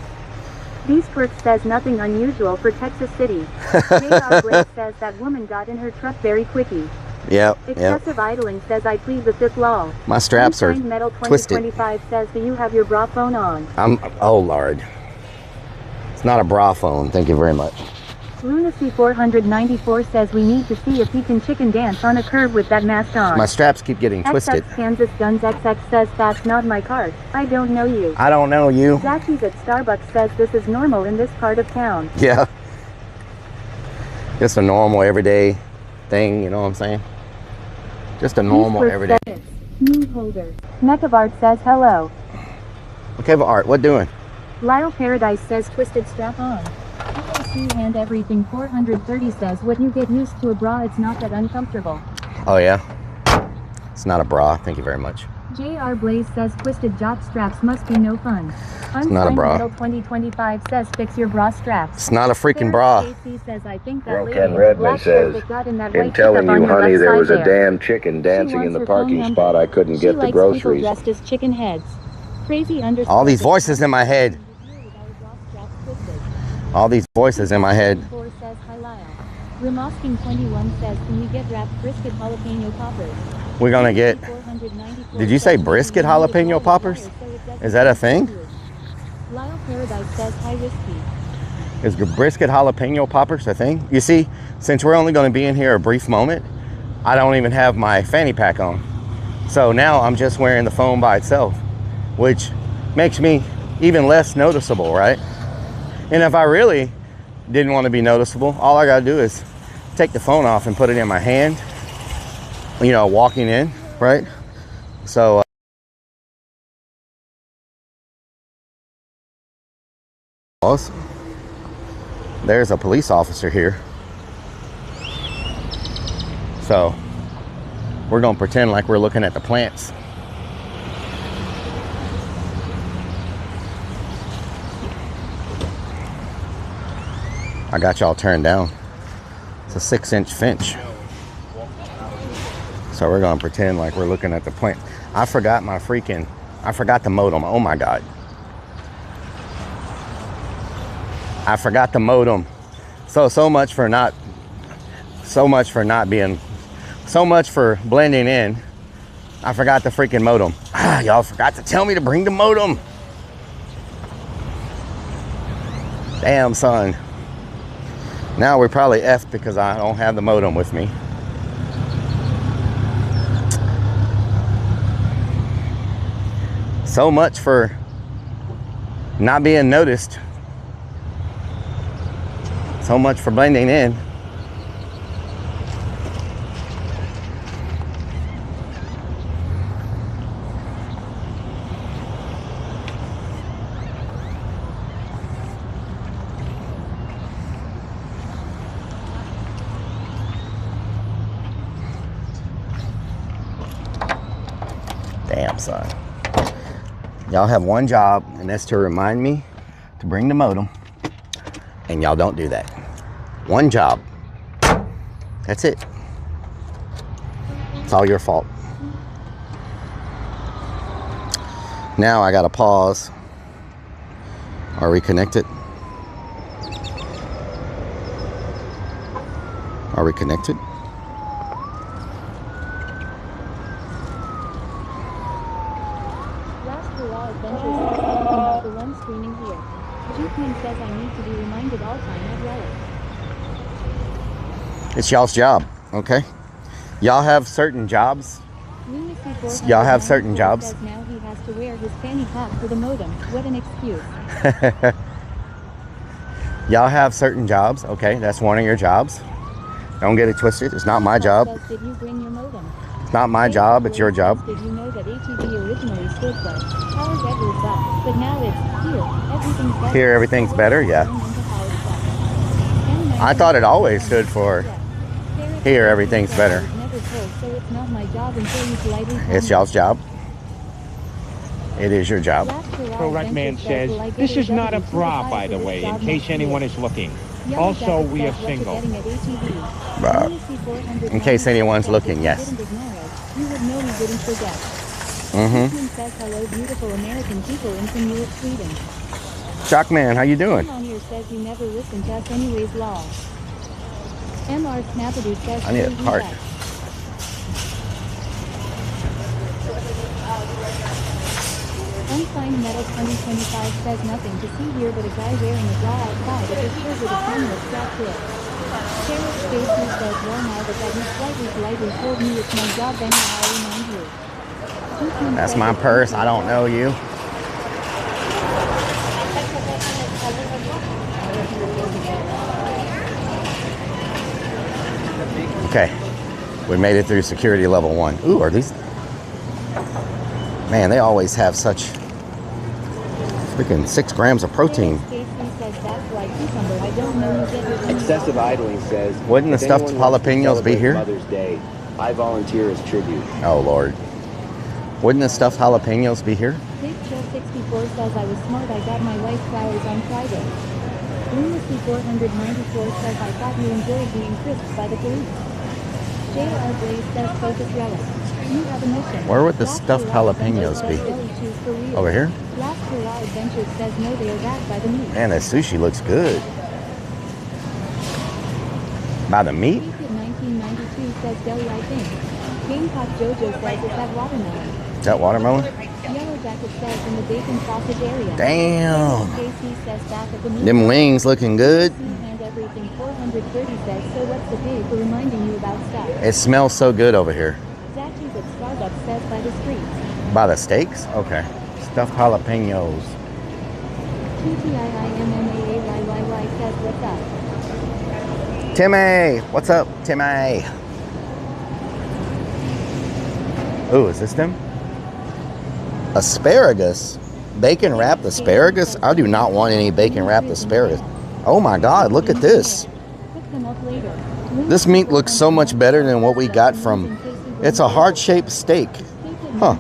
Beast Quirk says nothing unusual for Texas City. J.R. Blake says that woman got in her truck very quickie. Yep. Excessive idling says I plead the fifth lol. My straps are Unsigned Metal twisted. 2025 says do you have your bra phone on? Oh Lord. It's not a bra phone. Thank you very much. Lunacy 494 says we need to see if he can chicken dance on a curb with that mask on. My straps keep getting twisted. XX Kansas Guns XX says that's not my card. I don't know you. I don't know you. Zacky's at Starbucks says this is normal in this part of town. Yeah. Just a normal everyday thing, you know what I'm saying? Just a normal everyday. Moon holder. Mechavard says hello. Okay, but Art, what doing? Lyle Paradise says twisted strap on. PAC and everything 430 says what you get used to a bra, it's not that uncomfortable. Oh yeah? It's not a bra, thank you very much. JR Blaze says twisted jock straps must be no fun. It's not a bra. 2025 says fix your bra straps. It's not a freaking bra. AC says I think that Rokan Redman says, in telling you, honey, there was a damn chicken dancing in the parking spot. I couldn't get the groceries. Dressed as chicken heads. Crazy underscore. All these voices in my head. All these voices in my head. Says hi Lyle. Remosking 21 says can we get wrapped brisket jalapeno poppers? We're gonna get. Did you say brisket jalapeno poppers? Is that a thing? Lyle Paradise says hi risky. Is brisket jalapeno poppers a thing? You see, since we're only going to be in here a brief moment, I don't even have my fanny pack on. So now I'm just wearing the phone by itself, which makes me even less noticeable, right? And if I really didn't want to be noticeable, all I got to do is take the phone off and put it in my hand, you know, walking in, right? So there's a police officer here. So we're gonna pretend like we're looking at the plants. I got y'all turned down. It's a 6-inch finch. So we're gonna pretend like we're looking at the plant. I forgot the modem. Oh my God. I forgot the modem. So much for blending in. I forgot the freaking modem. Y'all forgot to tell me to bring the modem. Damn, son. Now we're probably effed because I don't have the modem with me. So much for not being noticed. So much for blending in. Damn, son. Y'all have one job, and that's to remind me to bring the modem. And y'all don't do that. One job. That's it. It's all your fault. Now I gotta pause. Are we connected? Are we connected? The one screening here. Jukeman says I need to be reminded all time at Rellik. It's y'all's job, okay? Y'all have certain jobs. Y'all have certain jobs. Now he has to wear his fanny pack for the modem. What an excuse. Y'all have certain jobs, okay? That's one of your jobs. Don't get it twisted. It's not my job. Did you bring your modem? It's not my job. It's your job. Did you know that ATV originally stood for Power Better Buck, but now it's here. Everything's better. Here, everything's better. Yeah. I thought it always stood for here, everything's better. It's y'all's job. It is your job. Correct man says, this is not a bra, by the way, in case anyone is looking. Also, we are single. In case anyone's looking, yes. Mm-hmm. Hello, beautiful American people in Sweden. Shockman, how you doing? On here says you never listen to us anyways, law. MR Snappity says I need a cart. Unsigned Metal 2025 says nothing to see here but a guy wearing a bra outside of his shirt with a camera strapped to it. Sheriff Stacy says, well now that he's slightly politely told me it's my job then I'll remind you. That's my purse. I don't know you. Okay. We made it through security level 1. Ooh, are these... Man, they always have such freaking 6 grams of protein. Excessive idling says, wouldn't the stuffed jalapenos be here? Mother's Day, I volunteer as tribute. Oh, Lord. Wouldn't the stuffed jalapenos be here? Big Chill 64 says I was smart. I got my wife flowers on Friday. Lunacy 494 says I thought you enjoyed being crisped by the police. JR Blaze says focus relic. You have a mission. Where would the stuffed jalapenos be? Over here? Last Hurrah Adventures says no, they are back by the meat. Man, that sushi looks good. By the meat? 1992 says deli, I think. Gamecock Jojo says is that watermelon. Is that watermelon? Yellow Jacket says in the bacon sausage area. Damn. JC says back at the meat. Them wings looking good. And everything 430 says, so what's the pay for reminding you about stuff? It smells so good over here. Statues at Starbucks says by the streets. By the steaks? Okay. Stuffed jalapenos. TTIIMMAAYYY says what's up? Timmy! What's up, Timmy? Ooh, is this them? Asparagus? Bacon wrapped asparagus? I do not want any bacon wrapped asparagus. Oh my God, look at this. This meat looks so much better than what we got from... It's a heart-shaped steak. Huh.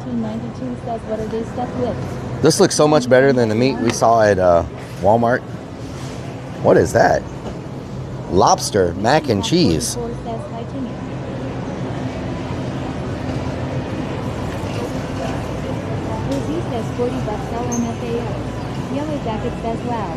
This looks so much better than the meat we saw at Walmart. What is that? Lobster mac and cheese. Rosie says 40 bucks LMFAO. Yellow Jacket says wow.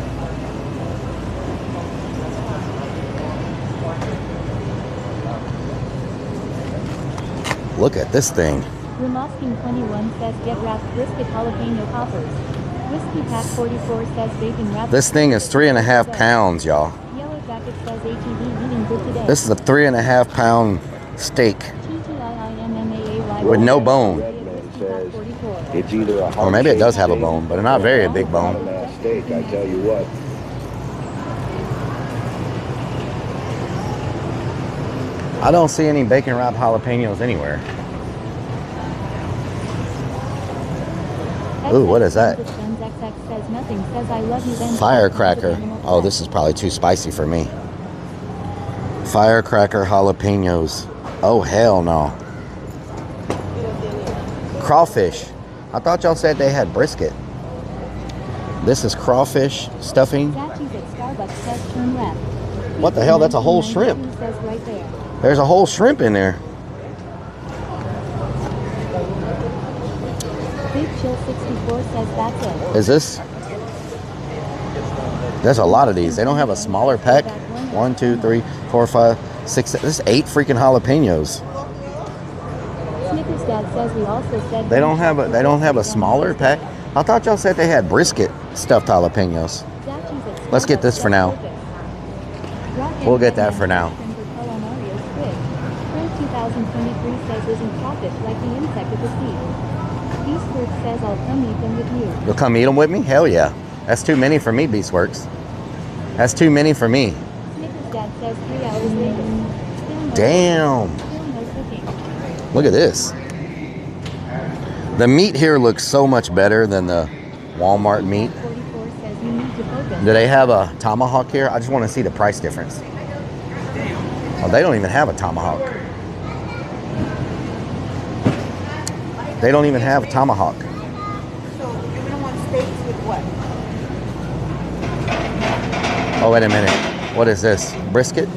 Look at this thing. Ramosking 21 says get wrapped brisket jalapeno poppers. Whiskey Pack 44 says bacon wrapped. This thing is 3.5 pounds, y'all. Yellow Jacket says ATV eating good today. This is a 3.5 pound steak with no bone. It's either a Or maybe it does have a bone, but not very big bone. steak, I tell you what. I don't see any bacon wrapped jalapenos anywhere. Ooh, what is that? Firecracker. Oh, this is probably too spicy for me. Firecracker jalapenos. Oh, hell no. Crawfish. I thought y'all said they had brisket. This is crawfish stuffing. What the hell? That's a whole shrimp. There's a whole shrimp in there. Big Chill 64 says that's it. Is this? There's a lot of these. They don't have a smaller pack. 1, 2, 3, 4, 5, 6. This is 8 freaking jalapenos. Snickers Dad says we also said They don't have a smaller pack. I thought y'all said they had brisket stuffed jalapenos. Let's get this for now. We'll get that for now. 2023 says isn't crawfish like the insect at the sea. Beastworks says I'll come eat them with you. You'll come eat them with me? Hell yeah. That's too many for me, Beastworks. That's too many for me. Snickers Dad says 3 hours later. Damn. Look at this. The meat here looks so much better than the Walmart meat. Do they have a tomahawk here? I just want to see the price difference. Oh, they don't even have a tomahawk. They don't even have a tomahawk. So you're gonna want steaks with what? Oh, wait a minute. What is this? Brisket?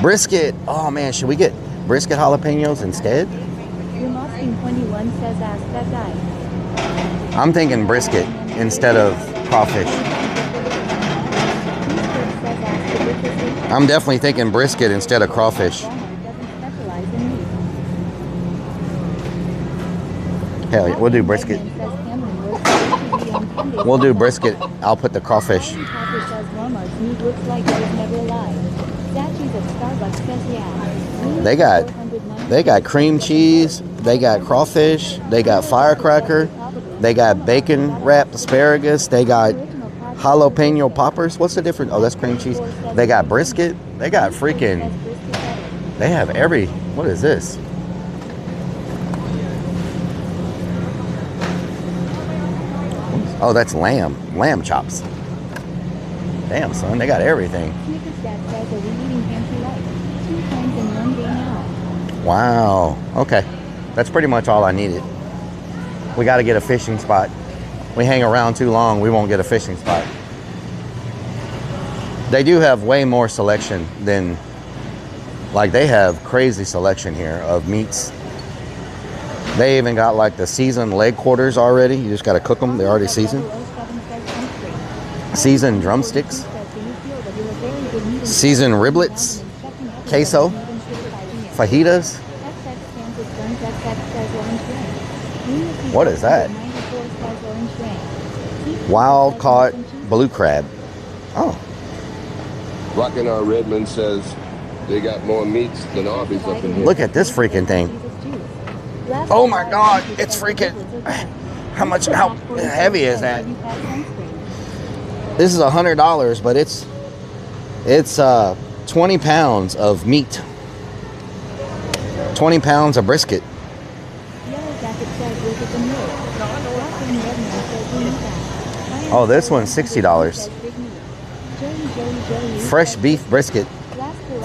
Brisket! Oh man, should we get brisket jalapenos instead? Ramosking 21 says ask that guy. I'm thinking brisket instead of crawfish. I'm definitely thinking brisket instead of crawfish. Hell yeah, we'll do brisket. We'll do brisket. I'll put the crawfish. Pepper says Walmart's meat looks like it was never alive. Statues at Starbucks says yeah. They got cream cheese. They got crawfish. They got firecracker. They got bacon wrapped asparagus. They got jalapeno poppers. What's the difference? Oh, that's cream cheese. They got brisket. They got freaking. They have every. What is this? Oh, that's lamb. Lamb chops. Damn, son, they got everything. Wow. Okay. That's pretty much all I needed. We got to get a fishing spot. We hang around too long, we won't get a fishing spot. They do have way more selection than, like, they have crazy selection here of meats. They even got like the seasoned leg quarters already. You just got to cook them. They're already seasoned. Seasoned drumsticks. Seasoned riblets. Queso. Fajitas. What is that? Wild caught blue crab. Oh. Rockin' R Redmond says they got more meats than Arby's up in here. Look at this freaking thing. Oh my God, it's freaking, how heavy is that? This is $100, but it's 20 pounds of meat. 20 pounds of brisket. Oh, this one's $60. Fresh beef brisket.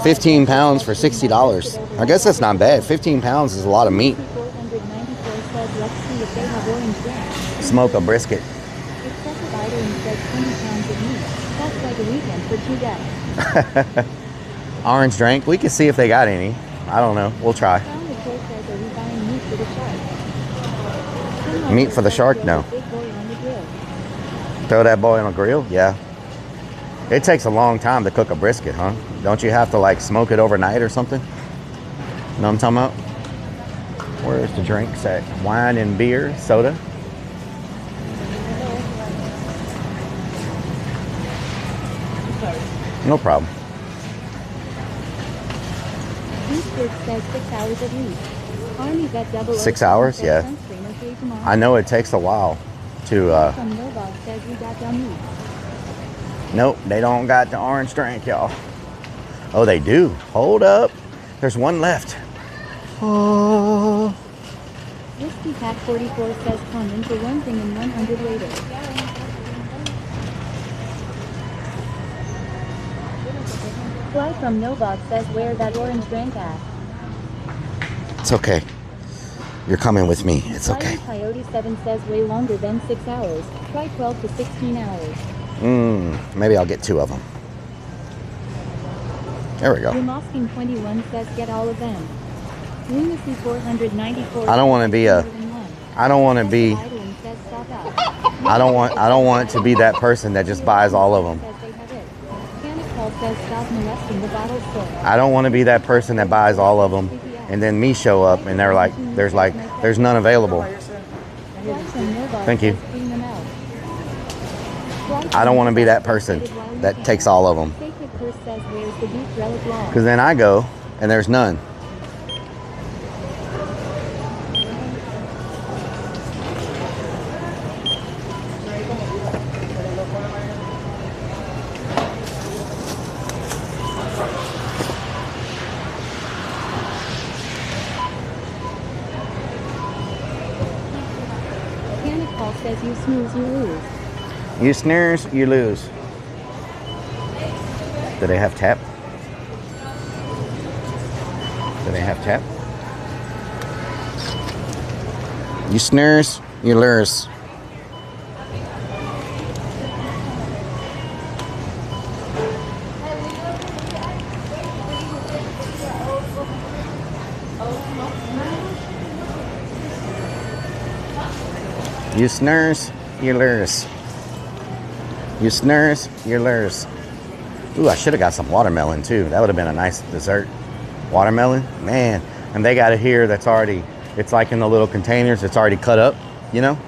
15 pounds for $60. I guess that's not bad. 15 pounds is a lot of meat. Smoke a brisket. Orange drink. We can see if they got any. I don't know. We'll try. Meat for the shark? No. Throw that boy on a grill? Yeah. It takes a long time to cook a brisket, huh? Don't you have to like smoke it overnight or something? You know what I'm talking about? Where's the drinks at? Wine and beer, soda. No problem. 6 hours? Yeah. I know it takes a while to nope, they don't got the orange drink, y'all. Oh, they do. Hold up. There's one left. Oh. Whiskey Pack 44 says comment for one thing and 100 later. Fly from Novak says where that orange drink at. It's okay. You're coming with me. It's okay. Coyote 7 says way longer than 6 hours. Try 12 to 16 hours. Maybe I'll get 2 of them. There we go. Moskin 21 says get all of them. Lunacy 494. I don't want to be a. I don't want to be. I don't want to be that person that just buys all of them. I don't want to be that person that buys all of them, and then me show up and they're like, there's none available. Thank you. I don't want to be that person that takes all of them. Because then I go and there's none. Says you snooze, you lose. You snooze, you lose. Do they have tap? Do they have tap? You snooze, you lose. You snooze, you lose. You snooze, you lose. Ooh, I should have got some watermelon too. That would have been a nice dessert. Watermelon, man. And they got it here that's already, it's like in the little containers, it's already cut up, you know?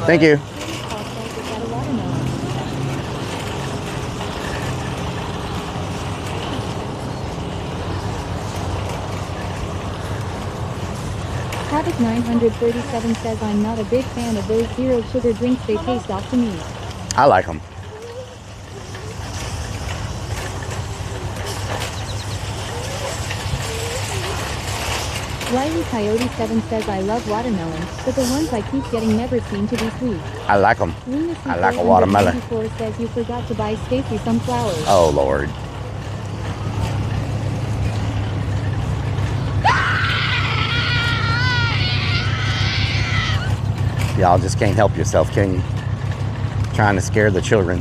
Thank you. Havoc 937 says I'm not a big fan of those zero sugar drinks, they taste off to me. I like them. Wiley Coyote 7 says I love watermelon, but the ones I keep getting never seem to be sweet. I like them. I like a watermelon. Says you forgot to buy Stacy some flowers. Oh, Lord. Y'all just can't help yourself, can you? Trying to scare the children.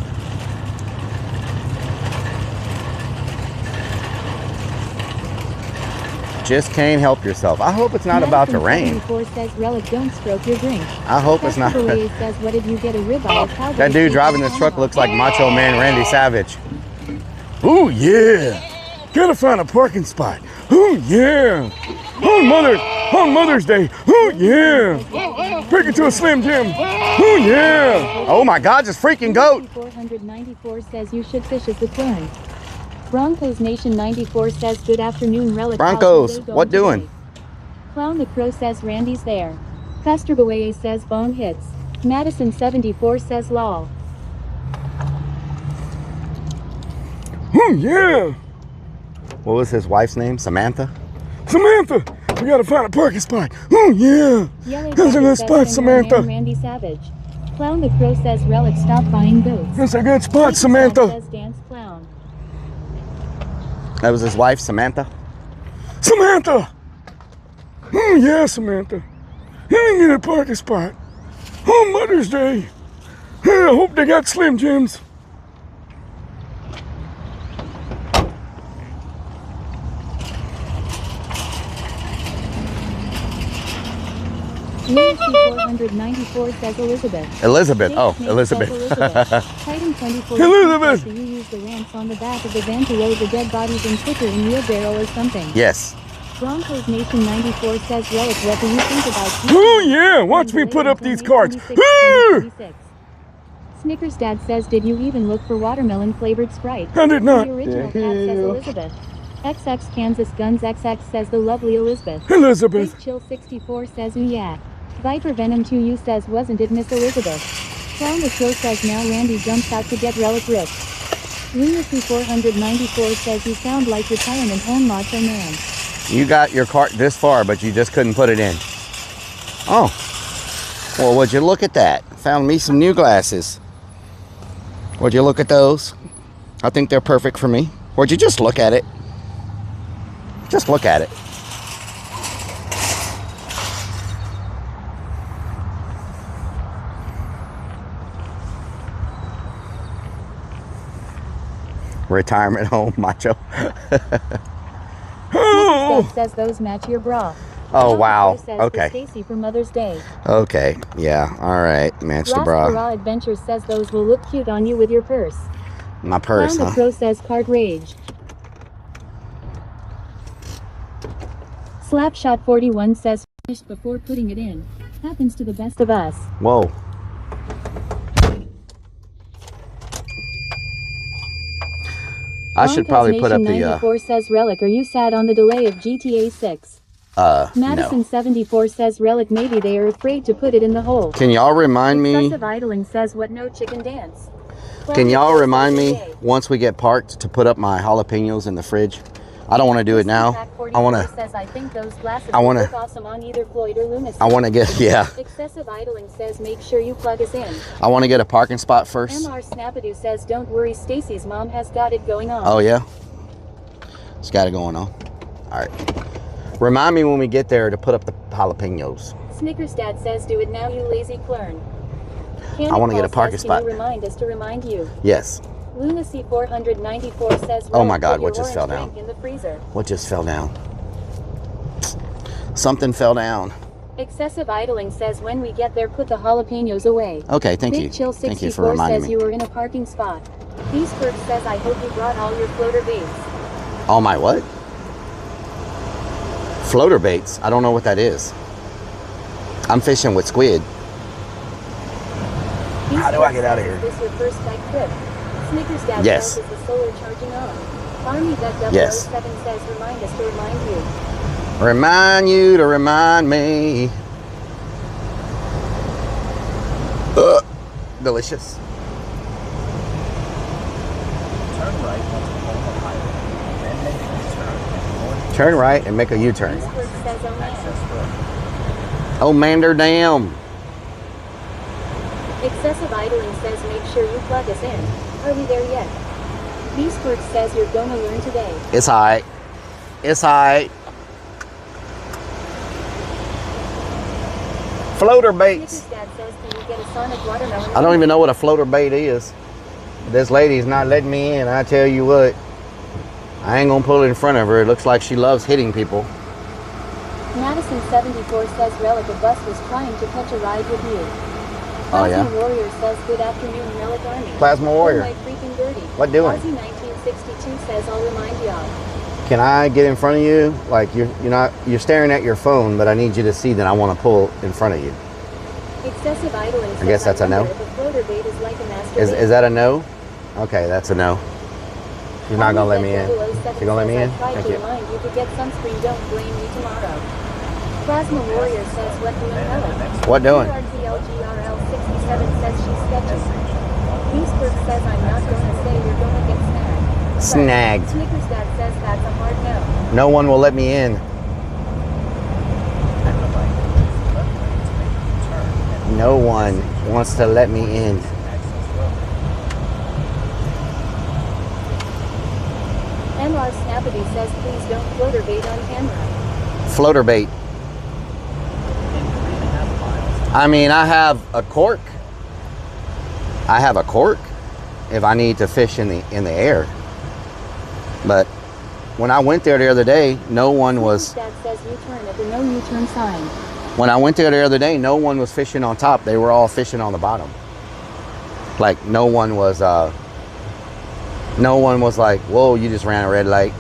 Just can't help yourself. I hope it's not about to rain. Says Rellik, don't stroke your drink. I hope it's not. Says, what did you get a ribeye? That dude driving this truck looks like Macho Man Randy Savage. Ooh, yeah. Gotta find a parking spot. Ooh, yeah. On Mother's Day. Ooh, yeah. Take it to a Slim Jim. Ooh, yeah. Oh my God, this freaking goat. 494 says you should fish as the clone. Broncos Nation 94 says good afternoon, Rellik. Broncos, what doing? Clown the Crow says Randy's there. Pastor Boye says bone hits. Madison 74 says lol. Ooh, yeah. What was his wife's name? Samantha? Samantha! We gotta find a parking spot. Ooh, yeah. That's a good spot, Samantha. Randy Savage. Clown the Crow says Rellik, stop buying goats. That's a good spot, Samantha. Says dance clown. That was his wife, Samantha? Samantha! Oh, yeah, Samantha. You didn't get a parking spot. On Mother's Day. I hope they got Slim Jims. Lucy 494 says Elizabeth. Elizabeth. Oh, Elizabeth. Titan 24 Elizabeth. Do you use the ramps on the back of the van to load the dead bodies in quicker in wheelbarrow or something? Yes. Broncos Nation 94 says Rellik, what do you think about Oh, yeah. Watch me put up these carts. Snickers Dad says, did you even look for watermelon flavored Sprite? I did not. The original cat says Elizabeth. XX Kansas Guns XX says the lovely Elizabeth. Elizabeth. Big Chill 64 says ooh yeah. Viper Venom 2U says wasn't it Miss Elizabeth? Clown the Crow says now Randy jumps out to get Rellik ripped. Lunacy 494 says you sound like retirement home macho man. You got your cart this far, but you just couldn't put it in. Oh. Well, would you look at that? Found me some new glasses. Would you look at those? I think they're perfect for me. Would you just look at it? Just look at it. Retirement home macho. Oh. Says those match your bra. Oh wow. Okay. Stacy for Mother's Day. Okay. Yeah. All right. Match the bra. Raw Adventure says those will look cute on you with your purse. My purse, huh? The Pro says card rage. Slapshot 41 says finished before putting it in. Happens to the best of us. Whoa. I should probably put up the 94 says Rellik, are you sad on the delay of GTA 6? Madison no. 74 says Rellik, maybe they are afraid to put it in the hole. Can y'all remind me? Excessive idling says what, no chicken dance. Can y'all remind me once we get parked to put up my jalapenos in the fridge? I don't want to do it now. I want to. Says, I think those glasses I want look awesome on either Floyd or Lunacy. I want to get Excessive idling says make sure you plug us in. I want to get a parking spot first. MR Snapadoo says don't worry, Stacy's mom has got it going on. Oh yeah, it's got it going on. All right. Remind me when we get there to put up the jalapenos. Snickers Dad says do it now, you lazy clern. I want to get a parking spot. Can you remind us to remind you? Yes. Lunacy 494 says oh my God, what just fell down? In the freezer. What just fell down? Something fell down. Excessive idling says when we get there put the jalapenos away. Okay, thank Big you. Chill 64 thank you for reminding says me. you were in a parking spot. Beastberg says I hope you brought all your floater baits. All my what? Floater baits? I don't know what that is. I'm fishing with squid. How do I get out of here? Is this your first bike trip? Snickers Dad Yes. says, is the solar charging on? Army.007 Yes. says, remind us to remind you. Remind you to remind me. Delicious. Turn right onto Palmer Highway, then make a U-turn and Turn right and make a U-turn. Eastward says, oh man. access road. Oh, Mander Dam. Excessive idling says, make sure you plug us in. Are we there yet? Beastward says, you're gonna learn today. It's alright. It's alright. Floater baits. Snickers Dad says, can we get a Sonic watermelon? I don't even know what a floater bait is. This lady's not letting me in. I tell you what. I ain't gonna pull it in front of her. It looks like she loves hitting people. Madison 74 says, Relic, a bus was trying to catch a ride with you. Oh, yeah? Plasma Warrior says, good afternoon, Relic Army. Plasma Warrior. Oh, my freaking dirty. What doing? Ozzy 1962 says, I'll remind y'all. Can I get in front of you? Like you're staring at your phone, but I need you to see that I want to pull in front of you. Excessive idling says, I guess that's a no. The floater bait is like a master Is bait. that a no? Okay, that's a no. She's not gonna let me in. She's gonna let me in? Thank you. Remind you to get sunscreen, don't blame me tomorrow. Plasma Warrior says, what doing, Relic? What doing? RTLGRL 67 says she's sketchy. Beastberg says, I'm not gonna say you're gonna get snagged. Snagged. Snickers Dad says that's a hard no. No one will let me in. No one wants to let me in. NR Snappity says, please don't floater bait on camera. Floater bait. I mean, I have a cork. I have a cork if I need to fish in the air. But when I went there the other day, no one was. Dad says U-turn at the no U-turn sign. When I went there the other day, no one was fishing on top. They were all fishing on the bottom. Like no one was like, whoa, you just ran a red light.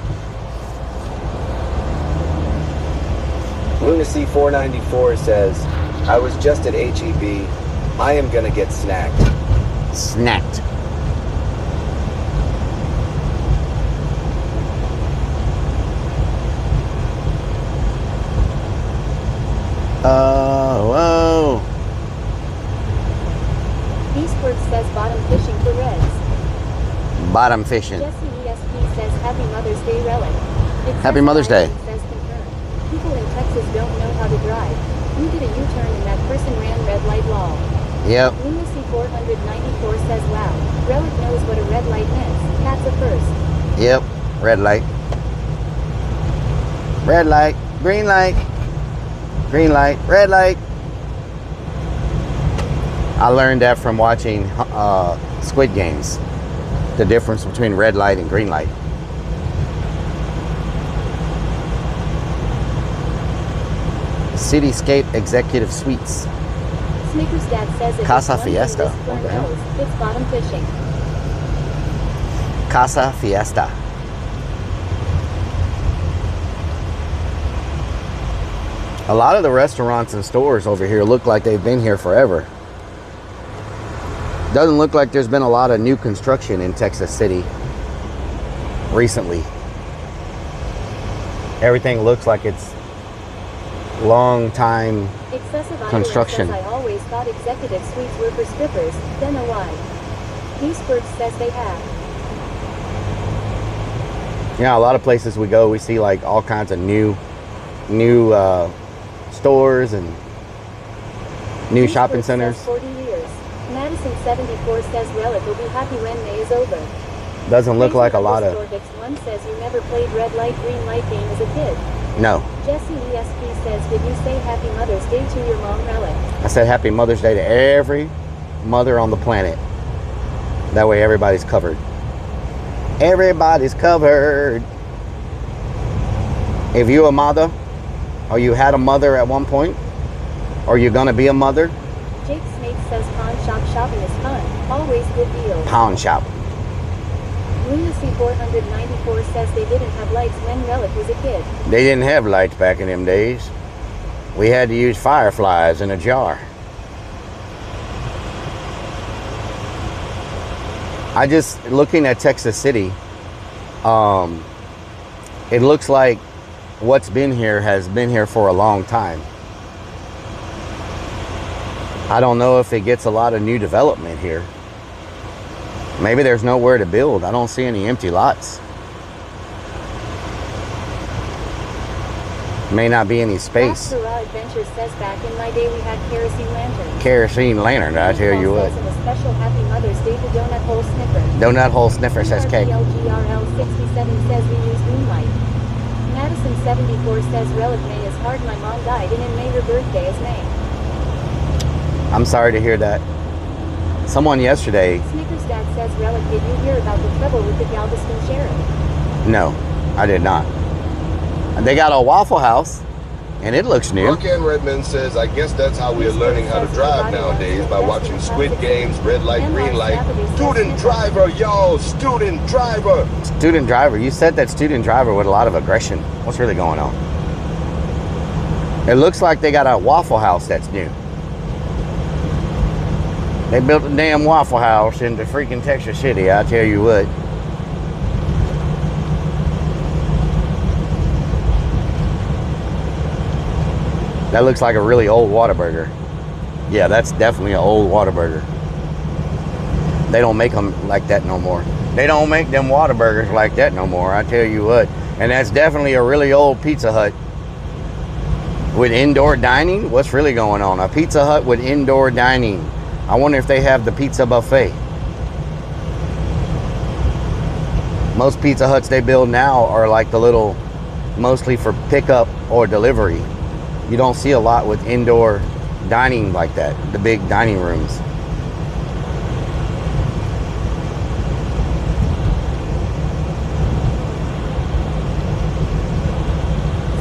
Lunacy 494 says, I was just at HEB. I am gonna get snacked. Snacked. Whoa. Beastberg says bottom fishing for reds. Bottom fishing. Jesse ESP says Happy Mother's Day, Relic. Happy Mother's Day. Says confirmed. People in Texas don't know how to drive. You did a U-turn and that person ran red light law. Yep. Lunacy 494 says, wow, Relic knows what a red light is. Cat's a first. Yep. Red light. Red light. Green light. Green light. Red light. I learned that from watching Squid Games. The difference between red light and green light. Cityscape Executive Suites. Snickers Dad says it Casa is one thing Fiesta. this firm knows. It's bottom fishing. Casa Fiesta. A lot of the restaurants and stores over here look like they've been here forever. Doesn't look like there's been a lot of new construction in Texas City recently. Everything looks like it's long time Excessive construction. says I always thought executive suites were for strippers. Then know why. Beastberg says they have. Yeah, a lot of places we go, we see like all kinds of new stores and new shopping centers. 40 years. Madison 74 says Relic will be happy when May is over. Doesn't look like a lot of. One says you never played red light, green light game as a kid. No. Jesse ESP says, did you say Happy Mother's Day to your mom, Relic? I said Happy Mother's Day to every mother on the planet. That way everybody's covered. Everybody's covered. If you're a mother, or you had a mother at one point, or you're gonna be a mother, Jake Snake says pawn shop shopping is fun. Always good deals. pound shop. Lunacy 494 says they didn't have lights when Relic was a kid. They didn't have lights back in them days. We had to use fireflies in a jar. I just, looking at Texas City, it looks like what's been here has been here for a long time. I don't know if it gets a lot of new development here. Maybe there's nowhere to build. I don't see any empty lots. May not be any space. Adventure says back in my day we had kerosene lanterns. Kerosene lantern, I tell you what. And a special happy Mother's Day to Donut Hole Sniffer. Donut Hole Sniffer says cake. IRL 67 says we use moonlight. Madison 74 says Rellik May is hard. My mom died and in May her birthday is May. I'm sorry to hear that. Someone yesterday. Snickers dad says Rellik, did you hear about the trouble with the Galveston sheriff? No, I did not. They got a Waffle House, and it looks new. Ken Redmond says, I guess that's how we are learning how to drive nowadays, by watching Squid Games, red light, green light. Student driver, y'all, student driver. Student driver. You said that student driver with a lot of aggression. What's really going on? It looks like they got a Waffle House that's new. They built a damn Waffle House into freaking Texas City, I tell you what. That looks like a really old Whataburger. Yeah, that's definitely an old Whataburger. They don't make them like that no more. They don't make them Whataburgers like that no more, I tell you what. And that's definitely a really old Pizza Hut. With indoor dining? What's really going on? A Pizza Hut with indoor dining. I wonder if they have the pizza buffet. Most Pizza Huts they build now are like the little, mostly for pickup or delivery. You don't see a lot with indoor dining like that, the big dining rooms.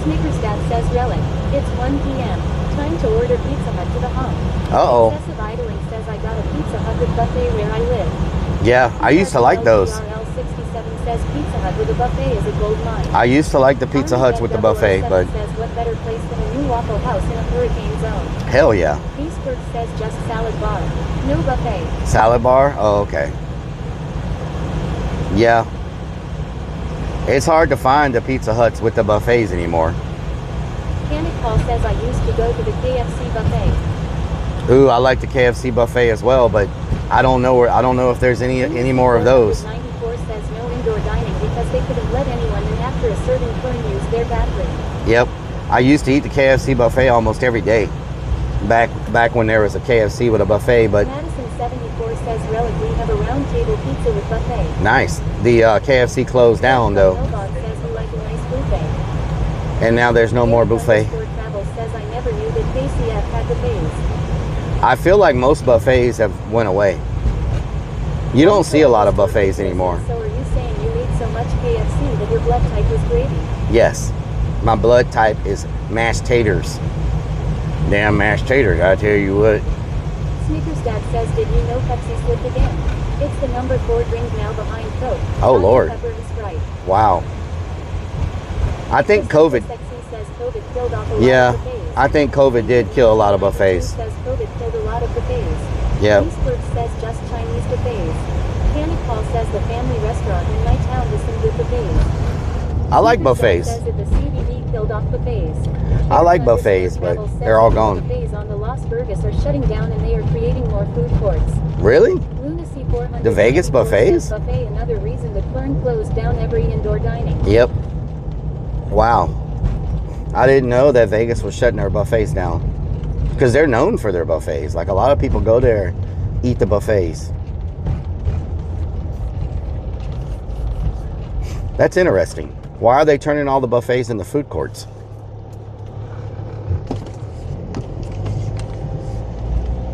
Snickers dad says Rellik, it's 1 p.m. Time to order Pizza Hut to the home. Uh-oh. Excessive idling says I got a Pizza Hut with buffet where I live. Yeah, I used to like those. IRL 67 says Pizza Hut with a buffet is a gold mine. I used to like the Pizza Huts with the buffet, but says what better place than a new Waffle House in a hurricane zone. hell yeah. Eastburg says just salad bar, no buffet. Salad bar? Oh, okay. Yeah. It's hard to find the Pizza Huts with the buffets anymore. Panic Paul says I used to go to the KFC buffet. Ooh, I like the KFC buffet as well, but I don't know if there's any more of those. 94 says no indoor dining because they couldn't let anyone in after a certain turn use their bathroom. Yep. I used to eat the KFC buffet almost every day. Back when there was a KFC with a buffet, but Madison 74 says Rellik, we have a round table pizza with buffet. nice. The KFC closed down though. Nobot says we like a nice buffet. And now there's no more buffet. Travel says I never knew that KCF had buffets. I feel like most buffets have went away. You don't see a lot of buffets anymore. So are you saying you ate so much KFC that your blood type was gravy? Yes. My blood type is mashed taters. Damn mashed taters, I tell you what. Snickers dad says, did you know Pepsi slipped again? It's the number 4 drink now behind Coke. Oh, Lord. Pepper and Sprite. Wow. I think COVID. Says COVID killed off a lot Yeah, of buffets. I think COVID did kill a lot of buffets. Says COVID killed a lot of buffets. Yeah. Eastburg says just Chinese buffets. Panic Paul says the family restaurant in my town with some good buffets. I like buffets. Says that the CBD killed off buffets. I like buffets, but they're all gone. Buffets on the Las Vegas are shutting down and they are creating more food courts. Really? Lunacy 400 The Vegas buffets? Buffet, another reason that Fern closed down every indoor dining. Yep. Wow. I didn't know that Vegas was shutting their buffets down. Because they're known for their buffets. Like a lot of people go there, eat the buffets. That's interesting. Why are they turning all the buffets into food courts?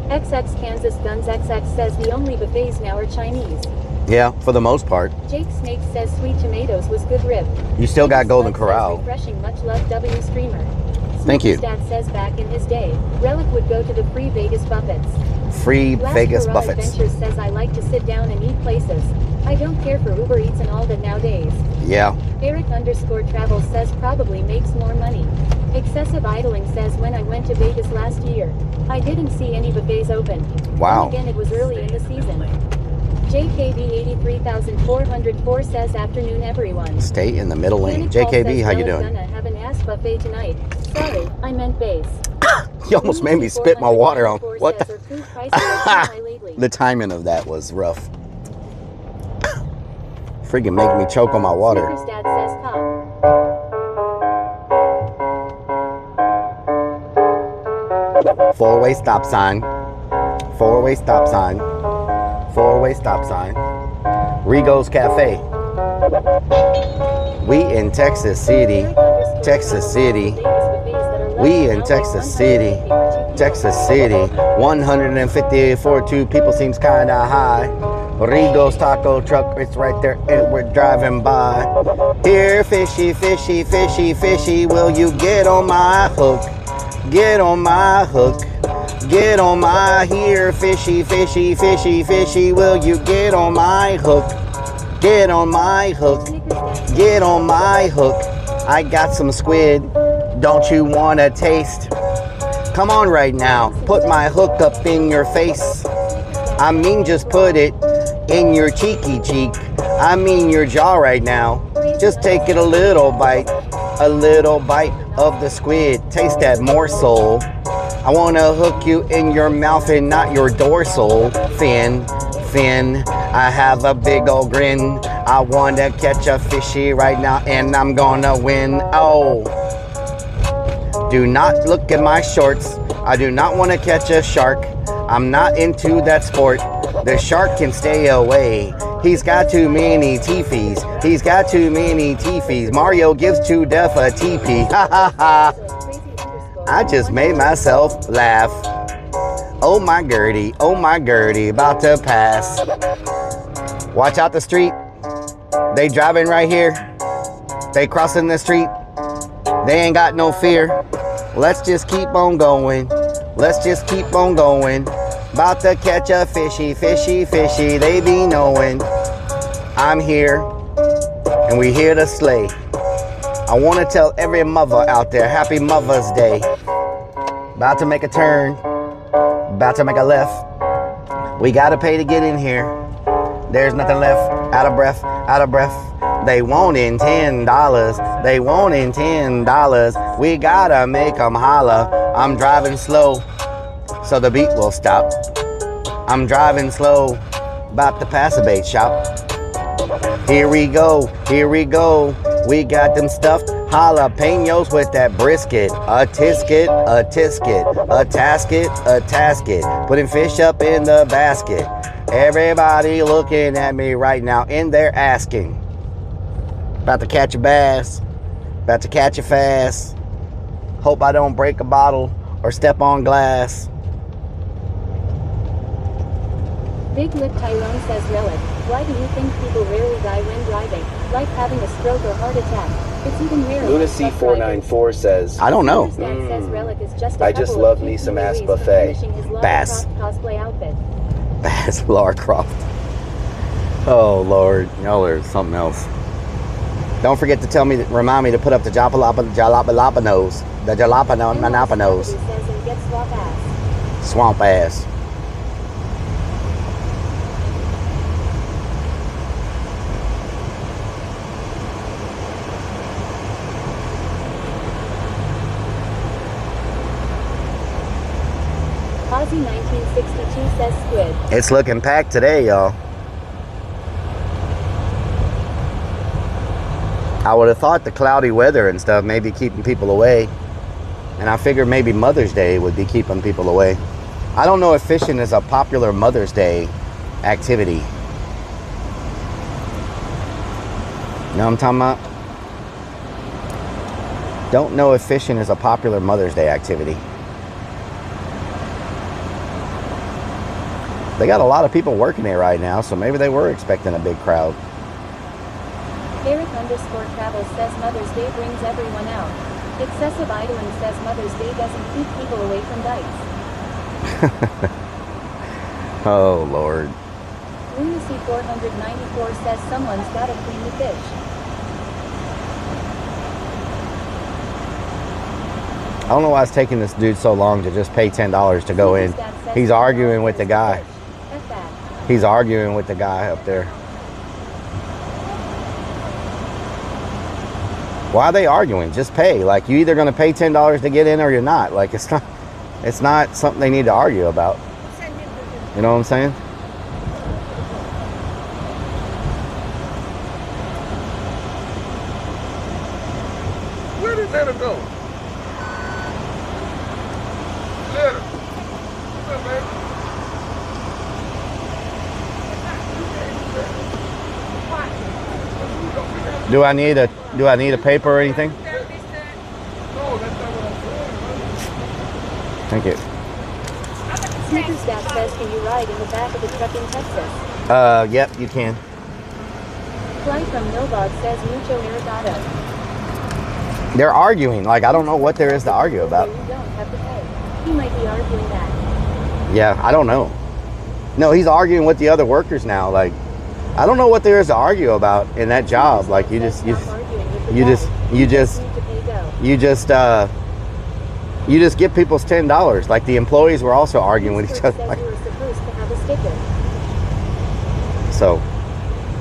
XX Kansas Guns XX says the only buffets now are Chinese. Yeah, for the most part. Jake Snake says sweet tomatoes was good rib. You still got Golden Says Corral. refreshing, much love W Streamer. Thank you. Dad says back in his day, Rellik would go to the free Vegas buffets. Free Last Vegas Hurrah buffets. Adventures says I like to sit down and eat places. I don't care for Uber Eats and all that nowadays. Yeah. Eric_Travels says probably makes more money. Excessive idling says when I went to Vegas last year, I didn't see any buffets open. Wow. Then again, it was early in the season. JKB83404 says afternoon everyone. Stay in the middle lane. Panic Paul JKB, says how you Relic doing? gonna have an ass buffet tonight. Sorry, I meant base. You almost made me spit my water on. What the? The timing of that was rough. Freaking make me choke on my water. Snickers dad says cop. Four-way stop sign. Four-way stop sign. Four-way stop sign. Rigo's Cafe. We in Texas City. Texas City. We in Texas City. Texas City. 154 people seems kinda high. Rigo's taco truck, it's right there and we're driving by. Here, fishy, fishy, fishy, fishy, will you get on my hook? Get on my hook. Get on my here, fishy, fishy, fishy, fishy, will you get on my hook? Get on my hook. Get on my hook. I got some squid. Don't you wanna taste? Come on right now, put my hook up in your face. I mean, just put it in your cheeky cheek. I mean your jaw right now. Just take it a little bite of the squid. Taste that morsel. I wanna hook you in your mouth and not your dorsal fin. I have a big old grin. I wanna catch a fishy right now and I'm gonna win. Oh, do not look at my shorts. I do not wanna catch a shark. I'm not into that sport. The shark can stay away. He's got too many teepees. He's got too many teepees. Mario gives to death a teepee. Ha ha ha. I just made myself laugh. Oh my Gertie, about to pass. Watch out the street. They driving right here. They crossing the street. They ain't got no fear. Let's just keep on going. Let's just keep on going. About to catch a fishy, fishy, fishy. They be knowing I'm here and we here to slay. I want to tell every mother out there, happy Mother's Day. About to make a turn. About to make a left. We got to pay to get in here. There's nothing left. Out of breath, out of breath. They want in $10. They want in $10. We gotta make them holler. I'm driving slow, so the beat will stop. I'm driving slow, about to pass a bait shop. Here we go, here we go. We got them stuffed jalapenos with that brisket. A tisket, a tisket, a tasket, a tasket. Putting fish up in the basket. Everybody looking at me right now and they're asking. About to catch a bass. About to catch it fast. Hope I don't break a bottle or step on glass. Big Lip Tyrone says Relic, why do you think people rarely die when driving? Like having a stroke or heart attack. It's even rarer. Lunacy 494 says, I don't know. I just love me some ass buffet. Bass. Cosplay outfit. Bass Lara Croft. Oh Lord, y'all are something else. Don't forget to remind me to put up the jalapenos. The jalapenos. Swamp ass. Ozzy 1962 says squid. It's looking packed today, y'all. I would have thought the cloudy weather and stuff may be keeping people away. And I figured maybe Mother's Day would be keeping people away. I don't know if fishing is a popular Mother's Day activity. You know what I'm talking about? Don't know if fishing is a popular Mother's Day activity. They got a lot of people working here right now, so maybe they were expecting a big crowd. Eric_Travel says Mother's Day brings everyone out. Excessive idling says Mother's Day doesn't keep people away from dikes. Oh, Lord. Lunacy 494 says someone's gotta clean the fish. I don't know why it's taking this dude so long to just pay $10 to go in. He's arguing with the guy. He's arguing with the guy up there. Why are they arguing? Just pay. Like, you either going to pay $10 to get in or you're not. Like, it's not something they need to argue about. You know what I'm saying? Where did Letter go? Letter. What's up, baby? Do I need a paper or anything? Thank you. Snickers Dad says, can you ride in the back of the truck in Texas? Yep, you can. Fly from Novog says mucho irritado. They're arguing. Like, I don't know what there is to argue about. You don't have to pay. He might be arguing that. Yeah, I don't know. No, he's arguing with the other workers now. Like, I don't know what there is to argue about in that job. Like, you just get people's $10. Like, the employees were also arguing with each other. Like, so,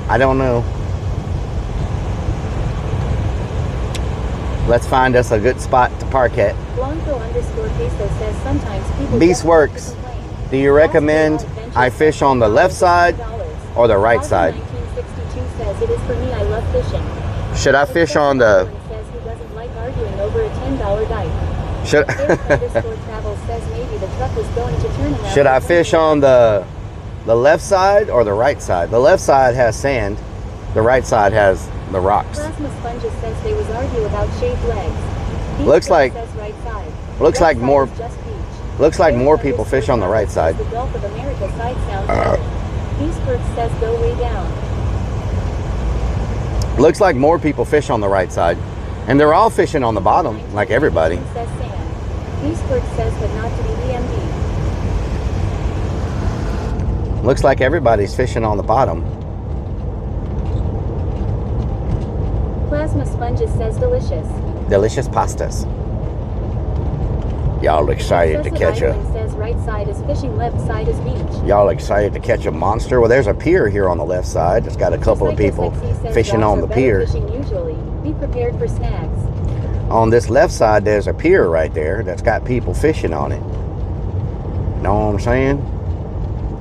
I don't know. Let's find us a good spot to park at. Blanco_peso says sometimes people Beast Works. Do you recommend I fish on the left side or the right side? 1962 says it is for me. I love fishing. Should I fish on the? Says he doesn't like arguing over a $10 dike. Should Travel says maybe the truck was going to turn around. Should I fish on the left side or the right side? The left side has sand. The right side has the rocks. Plasma Sponges says they was argue about shaved legs. Looks like says right side. Looks Left like more. side is just beach. Looks like more people fish on the right side. The Gulf of America side sounds better. Beastburg says go way down. Looks like more people fish on the right side, and they're all fishing on the bottom, like everybody. Says sand. Beastburg says but not to be EMD. Looks like everybody's fishing on the bottom. Plasma Sponges says delicious. Delicious pastas. Y'all excited to catch a? Says right side is fishing, left side is beach. Y'all excited to catch a monster? Well, there's a pier here on the left side. It's got a couple of people fishing on the pier. Fishing usually. Be prepared for snags. On this left side, there's a pier right there that's got people fishing on it. Know what I'm saying?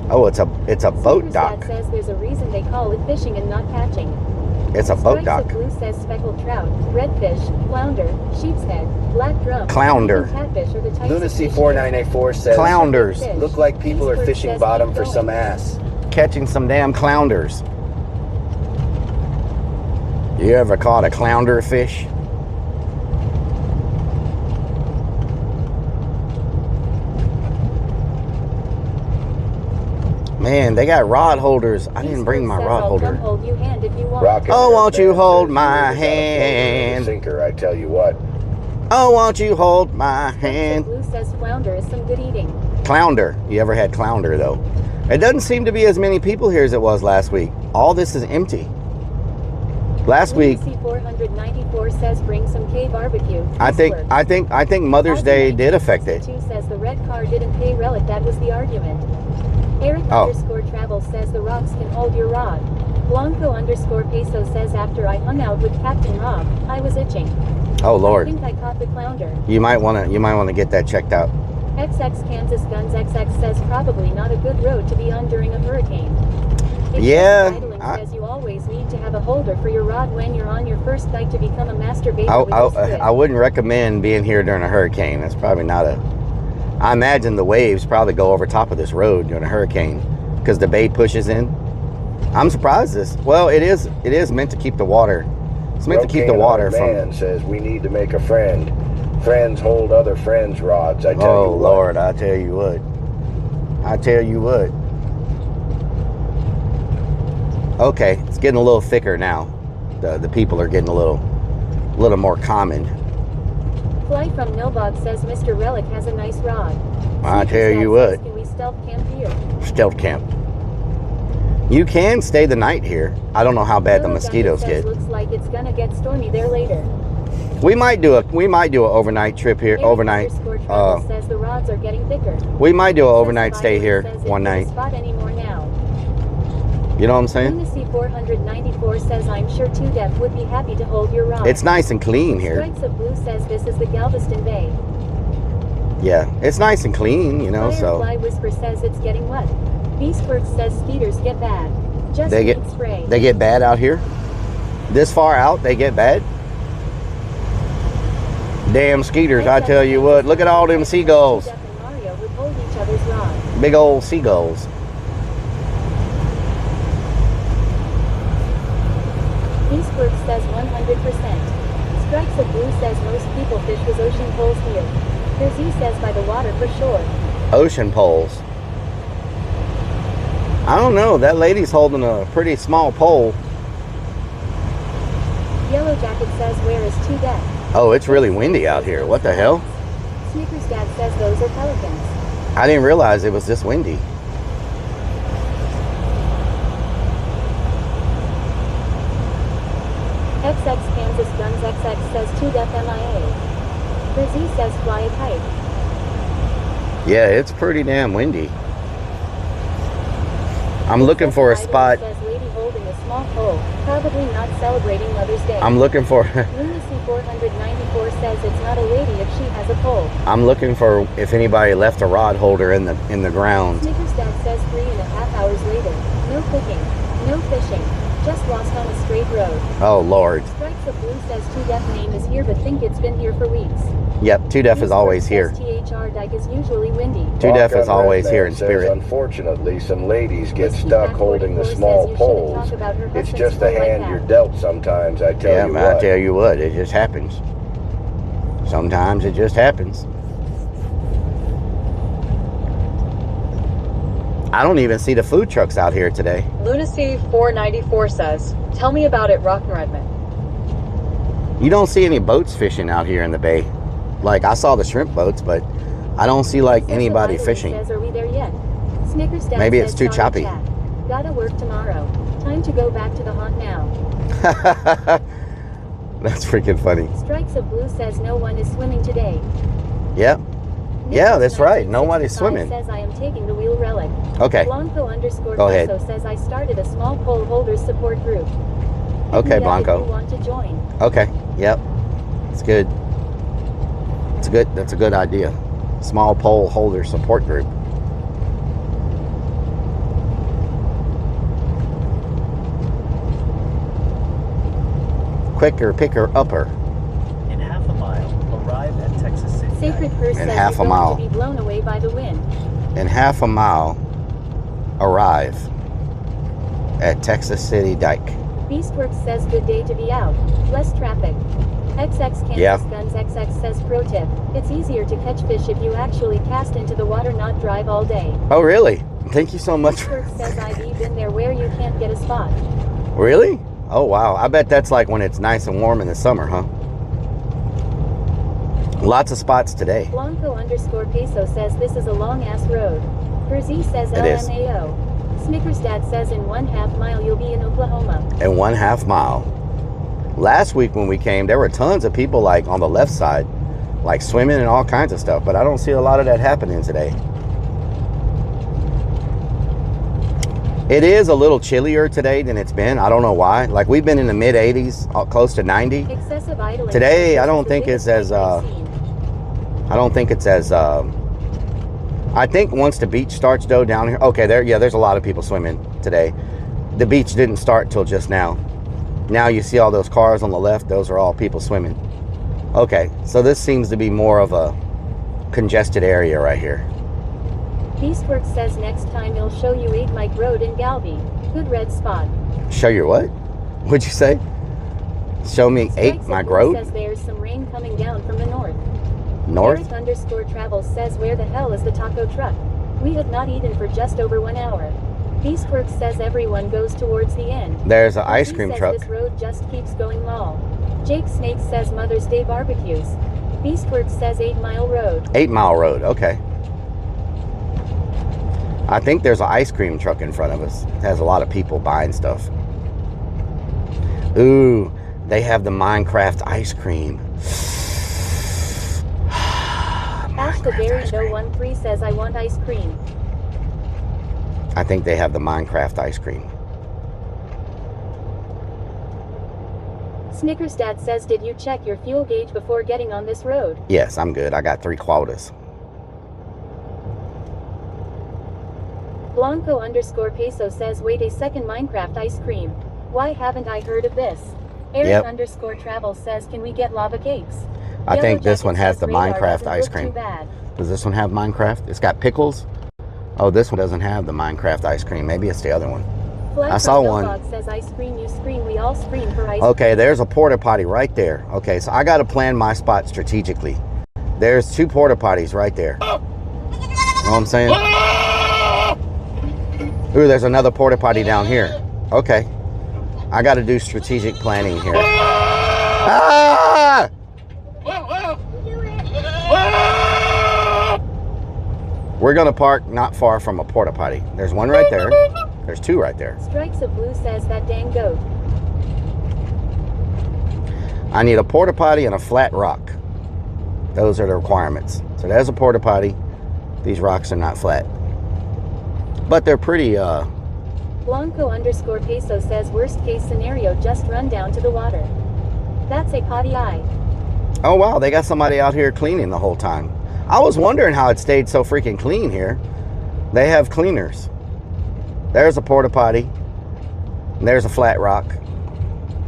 Oh, it's a boat dock. Says there's a reason they call it fishing and not catching. It's a boat dock. Blue says speckled trout, redfish, flounder, sheep's head, black drum, Clounder. catfish are the types Lunacy of 4984 says, Clounders. Look like people are fishing bottom for some ass. Catching some damn clounders. You ever caught a clounder fish? Man, they got rod holders. I didn't bring my rod holder. Hold you hand if you want. Oh, won't you hold my hand? Sinker, I tell you what. Oh, won't you hold my hand? Blue says flounder is some good eating. Clounder. You ever had clounder, though? It doesn't seem to be as many people here as it was last week. All this is empty. Last week, C494 says bring some K barbecue. I think Mother's Day did affect it. Says the red car didn't pay Rellik. That was the argument. Eric _travel says the rocks can hold your rod. Blanco_peso says after I hung out with Captain Rob, I was itching. Oh Lord. I think I caught the clounder. You might wanna get that checked out. XX Kansas Guns XX says probably not a good road to be on during a hurricane. Yeah. Says you always need to have a holder for your rod when you're on your first dike to become a master baiter with your squid. I wouldn't recommend being here during a hurricane. That's probably not a. I imagine the waves probably go over top of this road during a hurricane because the bay pushes in. I'm surprised this. Well, it is meant to keep the water. It's meant to keep the water from. Man says we need to make a friend. Friends hold other friends' rods. I tell you what. Oh Lord, I tell you what. I tell you what. Okay, it's getting a little thicker now. The people are getting a little more common. Fly from Nilbog says Mr. Rellik has a nice rod. I tell you what. Can we stealth camp here? Stealth camp. You can stay the night here. I don't know how bad the mosquitoes get. Looks like it's gonna get stormy there later. We might do an overnight trip here. Overnight. Says the rods are getting thicker. We might do an overnight stay here one night. Spot anymore now. You know what I'm saying? Lunacy 494 says, I'm sure 2Def would be happy to hold your rod. It's nice and clean here. Strikes of Blue says this is the Galveston Bay. Yeah, it's nice and clean, you know, so. Firefly Whisper says it's getting wet. Beastworks says speeders get bad. Just They need spray. get bad out here? This far out, they get bad? Damn skeeters, I tell you what. Look at all them seagulls. Jeff and Mario would hold each other's rod. Big old seagulls. Beastworks says 100%. Strikes of Blue says most people fish with ocean poles here. Here's says by the water for sure. Ocean poles. I don't know. That lady's holding a pretty small pole. Yellow Jacket says where is 2Def? Oh, it's really windy out here. What the hell? Sneaker's dad says those are pelicans. I didn't realize it was this windy. XX Kansas Guns XX says 2Def MIA. Brizzy says fly a kite. Yeah, it's pretty damn windy. I'm looking for a spot. Says lady holding a small pole, probably not celebrating Mother's Day. I'm looking for. Lunacy 494 says it's not a lady if she has a pole. I'm looking for if anybody left a rod holder in the ground. Snickers Dad says 3.5 hours later. No cooking, no fishing, just lost on a straight road. Oh Lord. Strikes of Blue says 2Def name is here but think it's been here for weeks. Yep, 2Def is always here. THR Dyke is usually windy. 2Def is always here in spirit. Unfortunately, some ladies get stuck holding the small poles. It's just the hand you're dealt sometimes, I tell you what. I tell you what, it just happens. Sometimes it just happens. I don't even see the food trucks out here today. Lunacy 494 says, tell me about it, Rock and Redmond. You don't see any boats fishing out here in the bay. Like, I saw the shrimp boats, but I don't see, like, anybody fishing. Says, are we there yet? Snickers Dad Maybe it's says, too choppy. Chat. Gotta work tomorrow. Time to go back to the haunt now. That's freaking funny. Strikes of Blue says no one is swimming today. Yep. Yeah, that's right. Nobody's swimming. Says I am taking the wheel relic. Okay. Blanco _ Go ahead. says I started a small pole holders support group. Okay, If Blanco. you want to join. Okay. Yep. It's good. It's good. That's a good idea. Small pole holder support group. Quicker, picker, upper. In half a mile, arrive at Texas City. Sacred Purse In says half you're a going mile. to be blown away by the wind. In half a mile, arrive at Texas City Dike. Beastworks says good day to be out. Less traffic. XX Kansas Yeah. Guns XX says pro tip. It's easier to catch fish if you actually cast into the water, not drive all day. Oh, really? Thank you so much. Beastworks says I've been there where you can't get a spot. Really? Oh, wow. I bet that's like when it's nice and warm in the summer, huh? Lots of spots today. Blanco _ Peso says this is a long ass road. Brizzy says It is. LMAO. Snickers Dad says in 1/2 mile you'll be in Oklahoma. In 1/2 mile. Last week when we came, there were tons of people like on the left side, like swimming and all kinds of stuff, but I don't see a lot of that happening today. It is a little chillier today than it's been. I don't know why. Like, we've been in the mid 80s, close to 90. Excessive idling. Today, I don't think it's as, I think once the beach starts though down here, okay, there's a lot of people swimming today. The beach didn't start till just now. Now you see all those cars on the left, those are all people swimming. Okay, so this seems to be more of a congested area right here. Beastworks says next time he'll show you 8 Mike Road in Galvey. Good red spot. Show you what? What'd you say? Show me 8 Mike Road? Says there's some rain coming down from the north. North? Eric _Travels says where the hell is the taco truck? We have not eaten for just over 1 hour. Beastworks says everyone goes towards the end. There's an ice cream truck. This road just keeps going lol. Jake Snake says Mother's Day barbecues. Beastworks says 8 Mile Road. 8 Mile Road, okay. I think there's an ice cream truck in front of us. It has a lot of people buying stuff. Ooh, they have the Minecraft ice cream. Ash the Berry 013 says I want ice cream. I think they have the Minecraft ice cream. Snickers Dad says, did you check your fuel gauge before getting on this road? Yes, I'm good. I got 3 quotas. Blanco_peso says, wait a second, Minecraft ice cream. Why haven't I heard of this? Eric_travel says, can we get lava cakes? I think this one has says, the radar Minecraft doesn't ice look cream. too bad. Does this one have Minecraft? It's got pickles. Oh, this one doesn't have the Minecraft ice cream. Maybe it's the other one. Fly I saw from one. Dog says, I scream, you scream, we all scream for ice Okay, cream. there's a porta potty right there. Okay, so I got to plan my spot strategically. There's 2 porta potties right there. You know what I'm saying? Ooh, there's another porta potty down here. Okay. I got to do strategic planning here. Ah! We're going to park not far from a porta potty. There's one right there. There's 2 right there. Strikes of Blue says, that dang goat. I need a porta potty and a flat rock. Those are the requirements. So there's a porta potty. These rocks are not flat, but they're pretty. Blanco_peso says, worst case scenario, just run down to the water. That's a potty eye. Oh wow, they got somebody out here cleaning the whole time. I was wondering how it stayed so freaking clean here. They have cleaners. There's a porta potty. And there's a flat rock.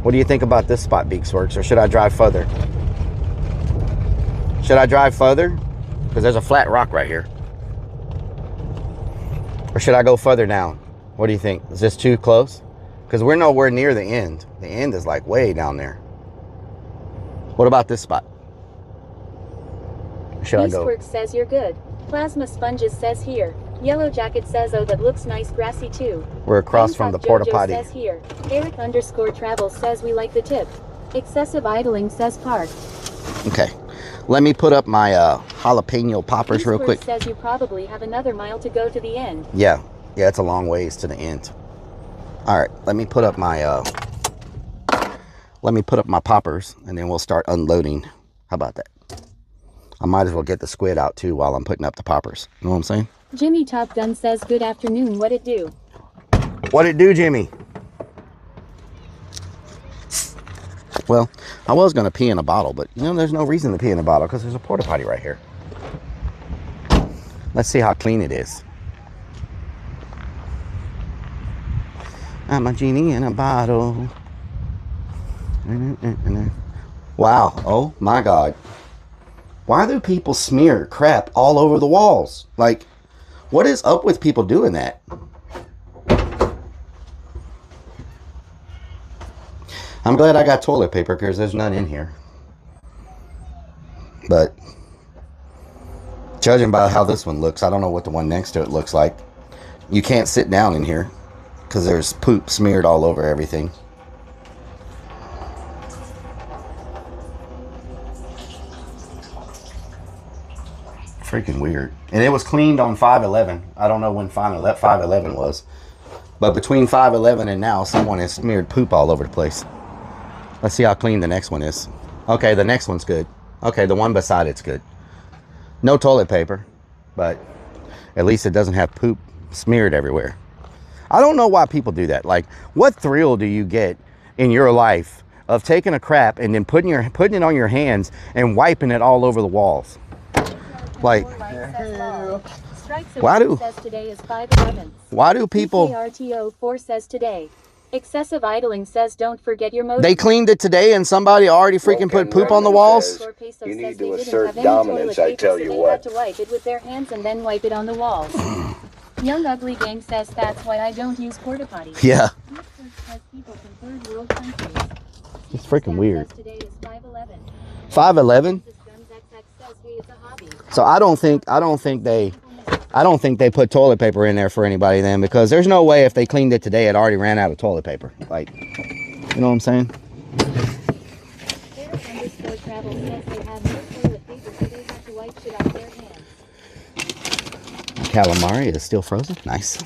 What do you think about this spot, Beaksworks? Or should I drive further? Should I drive further? Because there's a flat rock right here. Or should I go further down? What do you think? Is this too close? Because we're nowhere near the end. The end is like way down there. What about this spot? Should I go? Beastworks says, you're good. Plasma Sponges says here. Yellow Jacket says, oh, that looks nice, grassy too. We're across from the porta potty. Says here. Eric_travel says, we like the tip. Excessive idling says park. Okay. Let me put up my jalapeno poppers real quick. Says you probably have another mile to go to the end. Yeah, it's a long ways to the end. All right, let me put up my poppers, and then we'll start unloading. How about that? I might as well get the squid out too while I'm putting up the poppers. You know what I'm saying? Jimmy Top Gun says, good afternoon. What it do? What it do, Jimmy? Well, I was going to pee in a bottle, but you know, there's no reason to pee in a bottle because there's a porta potty right here. Let's see how clean it is. I'm a genie in a bottle. Wow. Oh my God. Why do people smear crap all over the walls? Like, what is up with people doing that? I'm glad I got toilet paper because there's none in here. But judging by how this one looks, I don't know what the one next to it looks like. You can't sit down in here because there's poop smeared all over everything. Freaking weird. And it was cleaned on 5/11. I don't know when 5/11 was. But between 5/11 and now, someone has smeared poop all over the place. Let's see how clean the next one is. Okay, the next one's good. Okay, the one beside it's good. No toilet paper, but at least it doesn't have poop smeared everywhere. I don't know why people do that. Like, what thrill do you get in your life of taking a crap and then putting it on your hands and wiping it all over the walls? Like, why do people? RTO4 says today. Excessive idling says don't forget your motor. They cleaned it today and somebody already freaking put poop on the walls? You need to assert dominance, I tell you what. They had to wipe it with their hands and then wipe it on the walls. Young Ugly Gang says that's why I don't use porta potties. Yeah. People from third world countries. It's freaking weird. Today is 5/11. 5/11? So I don't think they put toilet paper in there for anybody then, because there's no way if they cleaned it today it already ran out of toilet paper. Like, you know what I'm saying? Calamari is still frozen. Nice.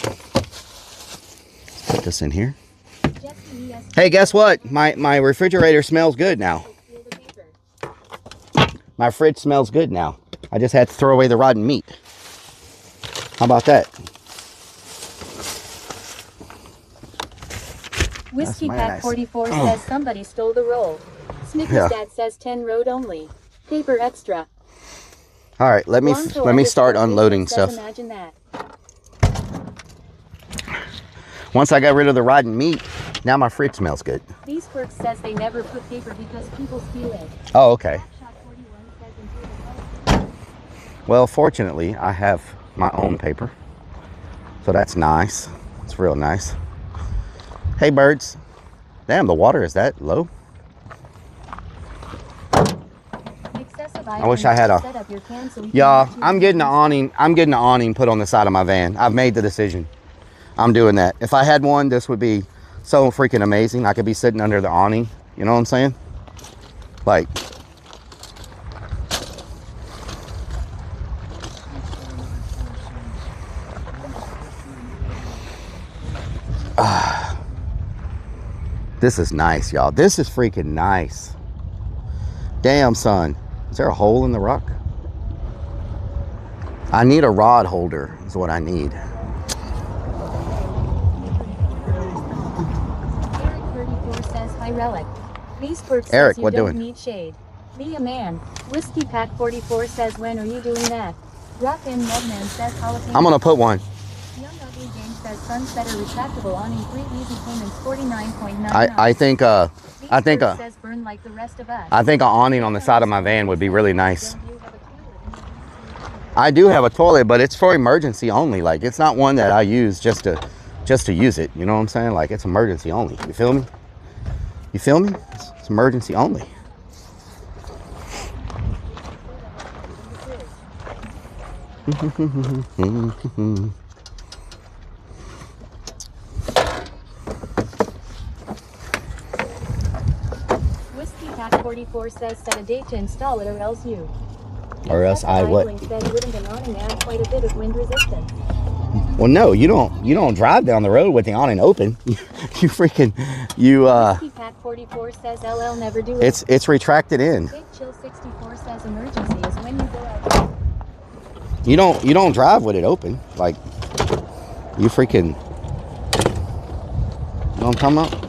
Put this in here. Hey, guess what? My refrigerator smells good now. My fridge smells good now. I just had to throw away the rotten meat. How about that? Whiskey Pack 44 says somebody stole the roll. Snickers Dad says 10 road only. Paper extra. All right, let me start unloading stuff. Imagine that. Once I got rid of the rotten meat, now my fridge smells good. These Quirks says they never put paper because people steal it. Oh, okay. Well, fortunately, I have my own paper. So that's nice. It's real nice. Hey, birds. Damn, the water is that low? I wish I had a... Y'all, I'm getting an awning. I'm getting an awning put on the side of my van. I've made the decision. I'm doing that. If I had one, this would be so freaking amazing. I could be sitting under the awning. You know what I'm saying? Like... this is nice, y'all. This is freaking nice. Damn, son. Is there a hole in the rock? I need a rod holder is what I need. Eric34 says, hi, Rellik. These Quirks Eric, says you what don't doing? need shade. Be a man. Whiskey Pack 44 says, when are you doing that? Rock and Redman says, jalapeno. I'm gonna put one. Young Ugly James says, Sunsetter retractable awning, 3 easy payments, 49.99. I think says burn like the rest of us. I think an awning on the side of my van would be really nice. I do have a toilet, but it's for emergency only. Like, it's not one that I use just to use it. You know what I'm saying? Like, it's emergency only. You feel me? You feel me? It's emergency only. Whiskey Pack 44 says set a date to install it or else you. Or else I what? Said wouldn't an awning add quite a bit of wind resistance? Well, no, you don't drive down the road with the awning open. You freaking Whiskey Pack 44 says LL never do it. It's retracted in. Big Chill 64 says emergency is when you go out. You don't drive with it open. Like, you freaking, you know what I'm talking about?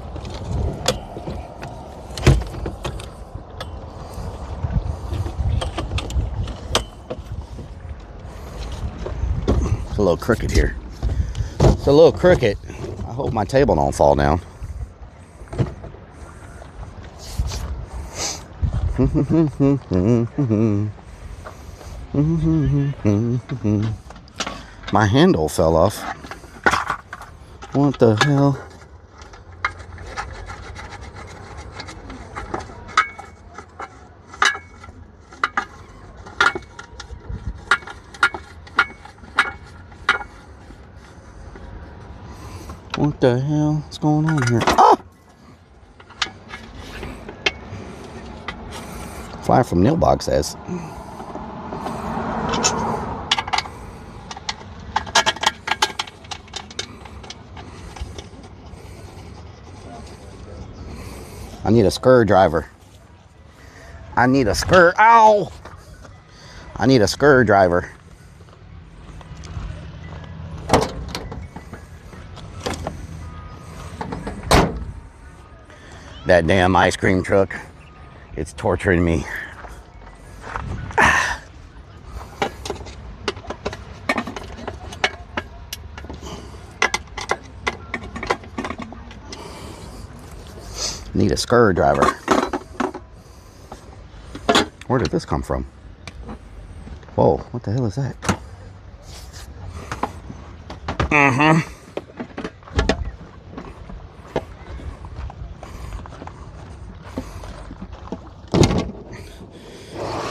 It's a little crooked here. It's a little crooked. I hope my table don't fall down. My handle fell off. What the hell? What the hell is going on here? Ah! Flyer from Nilbog says. I need a screwdriver. I need a ow! I need a screwdriver. That damn ice cream truck, it's torturing me. Need a screwdriver. Where did this come from? Whoa, what the hell is that?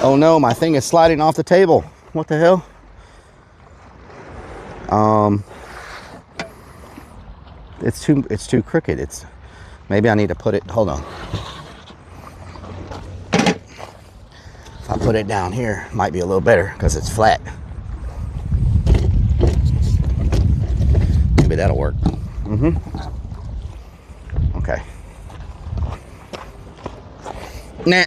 Oh no, my thing is sliding off the table. What the hell? It's too crooked. Maybe I need to put it, hold on. If I put it down here, it might be a little better because it's flat. Maybe that'll work. Okay. Nah.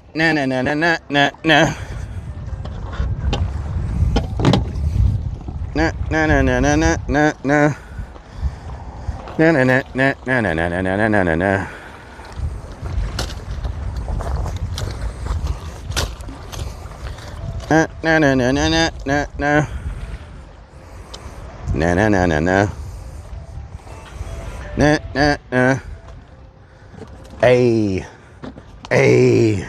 Na na na na na na na na. Na na na na na. Na na na. Hey. Hey.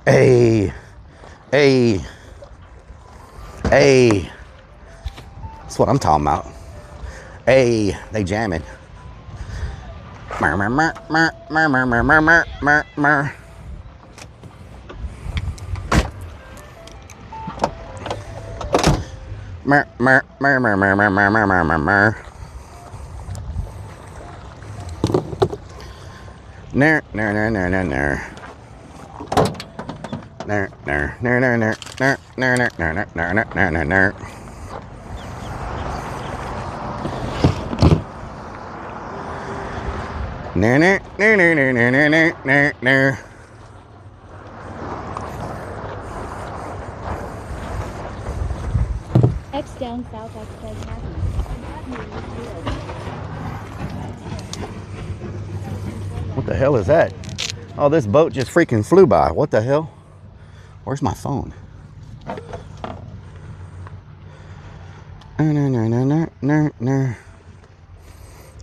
Hey. Hey. Hey. That's what I'm talking about. Hey, they jamming. Mer mer mer mer mer mer mer mer mer mer. Mer mer mer mer mer mer mer mer mer mer mer. Ner ner ner ner ner ner. Ner ner ner ner ner ner ner ner ner ner ner ner ner ner. Ner ner ner ner ner ner ner ner ner ner. X down south X says happy. What the hell is that? Oh, this boat just freaking flew by. What the hell? Where's my phone?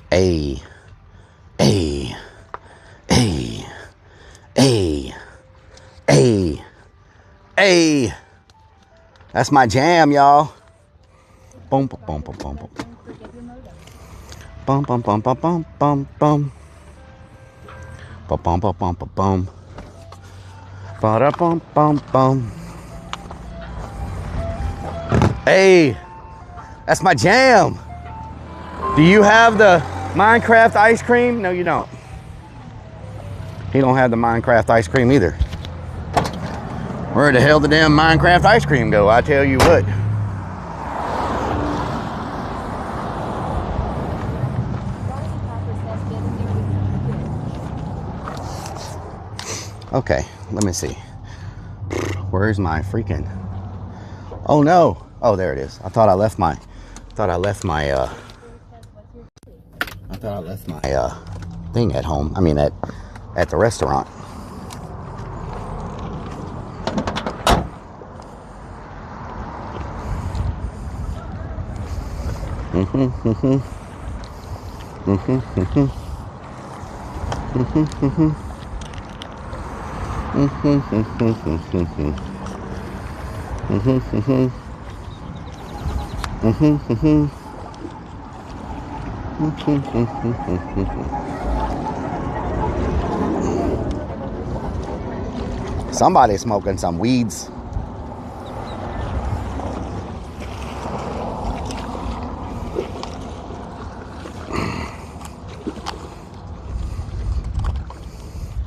Hey. Hey. Hey. Hey. Hey. Hey. That's my jam, y'all. Boom, boom, boom, boom, boom, boom. Bum, bum, bum, bum, bum, bum, bum. Bum, bum, bum, bum, bum, bum. Ba-da, bum, bum, bum. Hey, that's my jam. Do you have the Minecraft ice cream? No, you don't. He don't have the Minecraft ice cream either. Where the hell did the damn Minecraft ice cream go? I tell you what. Okay, let me see. Where's my freaking... Oh no. Oh, there it is. I thought I left my thing at home. I mean at the restaurant. Somebody's smoking some weeds.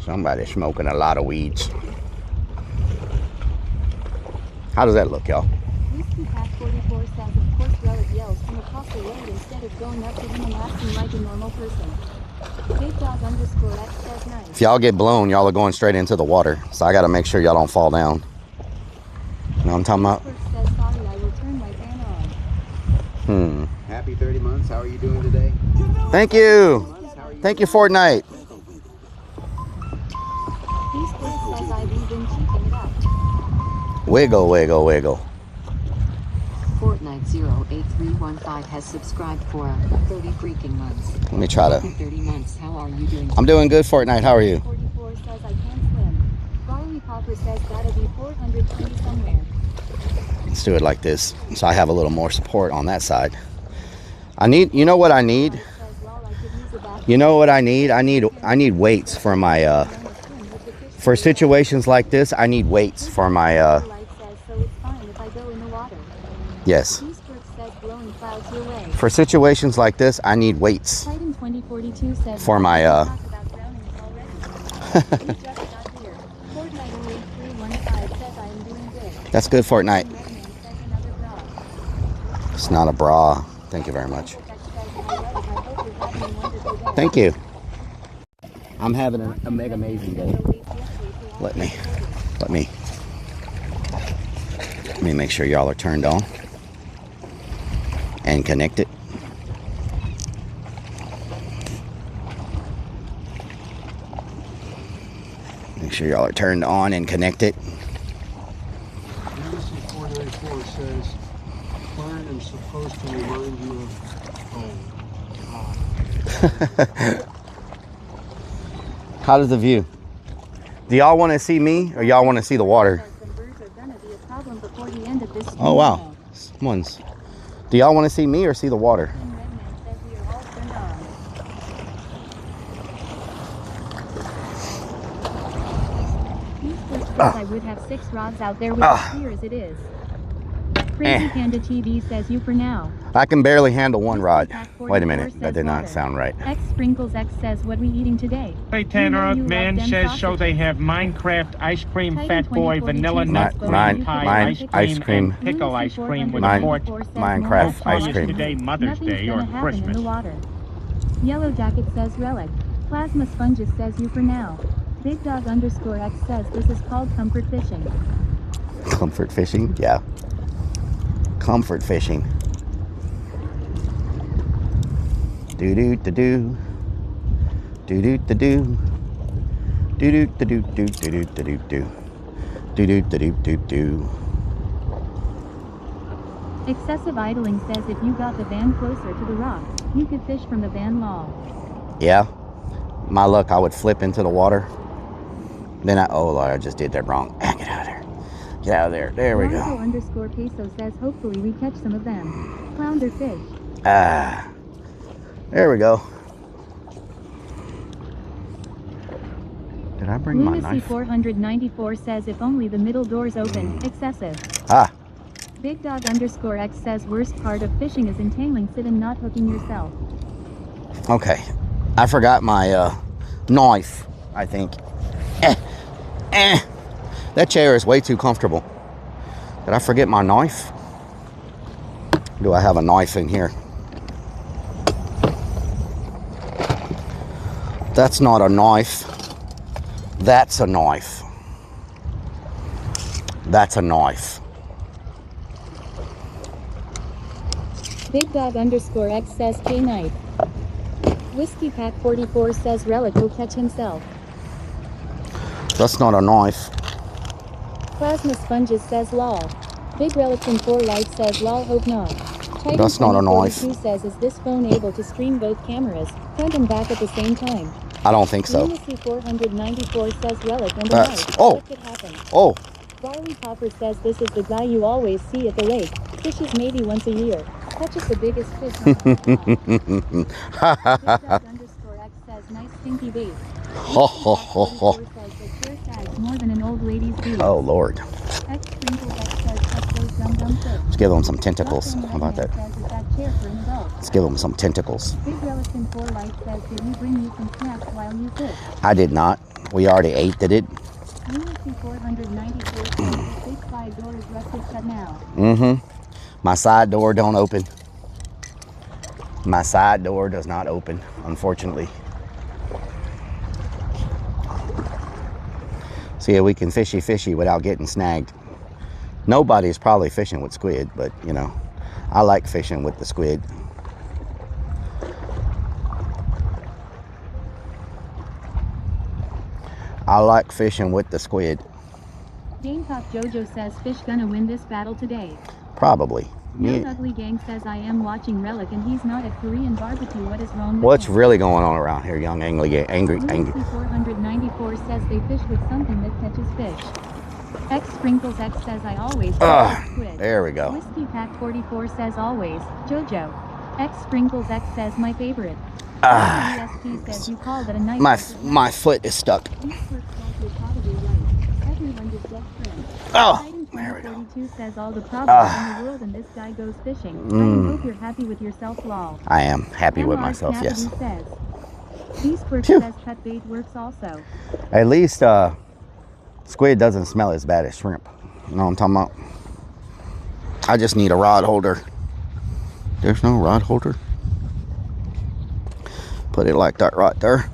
Somebody's smoking a lot of weeds. How does that look, y'all? Whiskey Pack 44 says, of course Rellik yells from across the road instead of going up to him and acting like a normal person. Big dog _ X says nice. If y'all get blown, y'all are going straight into the water. So I got to make sure y'all don't fall down. You know what I'm talking about? Says, sorry, I will turn my fan on. Happy 30 months. How are you doing today? Thank you. Thank you, Fortnite. Says, I've been cheating it out. Wiggle, wiggle, wiggle. Fortnite 08315 has subscribed for 30 freaking months. Let me try to. 30 months. How are you doing? I'm doing good, Fortnite. How are you? 44 says, I can't swim. Barley Popper says, gotta be 420 somewhere. Let's do it like this, so I have a little more support on that side. I need, you know what I need? You know what I need? I need weights for my, for situations like this, I need weights for my, yes. For situations like this, I need weights for my, That's good, Fortnite. It's not a bra. Thank you very much. Thank you. I'm having a mega amazing day. Let me make sure y'all are turned on and connected. Make sure y'all are turned on and connected. 4 says, Fern is supposed to remind you of home. How does the view? Do y'all want to see me or y'all want to see the water? Oh wow, ones. Do y'all want to see me or see the water? I would have 6 rods out there with as clear as it is. Crazy Panda TV says you for now. I can barely handle 1 rod. Wait a minute, that did not sound right. X Sprinkles X says, what we eating today? Hey Tanner, man says so they have Minecraft ice cream, Fat Boy, vanilla nut, pie ice cream, and pickle ice cream with pork. Minecraft ice cream. Today, Mother's Day or Christmas. Yellow Jacket says Relic. Plasma Sponges says you for now. Big Dog _ X says this is called comfort fishing. Comfort fishing? Yeah. Comfort fishing. Do do do do. Do do do do. Do do do do do do do do do. Do do do do do do. Excessive idling says if you got the van closer to the rocks, you could fish from the van law. Yeah. My luck, I would flip into the water. Then oh Lord, I just did that wrong. Get out of there. Get out of there. There we go. _ Peso says hopefully we catch some of them. Flounder fish. There we go. Did I bring my knife? Lunacy 494 says if only the middle door's open. Excessive. Big Dog _ X says worst part of fishing is entangling sit and not hooking yourself. Okay. I forgot my knife, I think. That chair is way too comfortable. Did I forget my knife? Do I have a knife in here? That's not a knife. That's a knife. That's a knife. Big Dog _ X says K-Knife. Whiskey Pack 44 says Relic will catch himself. That's not a knife. Plasma Sponges says lol. Big Relic in 4 Lights says lol hope not. Titan That's not a knife. says is this phone able to stream both cameras, front and back at the same time? I don't think so. Lunacy 494 says Relic and a knife. Oh. What could happen? Oh. Barley Popper says this is the guy you always see at the lake. Fishes maybe once a year. Catches the biggest fish. Big Dog _ X says nice stinky bait. Ho ho ho ho. More than an old lady's beard. Oh Lord. Let's give them some tentacles. How about that? Let's give them some tentacles. Big Relic in 4 Lights says, did he bring you some snacks while you fish? I did not. We already ate, did it? Lunacy 494 says the big side door is rusted shut now. Mm-hmm. My side door don't open. My side door does not open, unfortunately. See, we can fishy without getting snagged. Nobody's probably fishing with squid, but you know, I like fishing with the squid. I like fishing with the squid. Gamecock Jojo says fish gonna win this battle today. Probably. Young Ugly Gang says I am watching Relic and he's not at Korean barbecue. What is wrong with What's him? really going on around here, young angry? Lunacy 494 says they fish with something that catches fish. X Sprinkles X says I always squid. There we go. Whiskey Pack 44 says always. Jojo. X Sprinkles X says my favorite. ESP says you called it a nice. My foot is stuck. Oh, there we go. 42 says all the problems in the world and this guy goes fishing. I hope you're happy with yourself, lol. I am happy with myself, yes. Says. Beastworks says cut bait works also. At least squid doesn't smell as bad as shrimp. You know what I'm talking about? I just need a rod holder. There's no rod holder. Put it like that right there.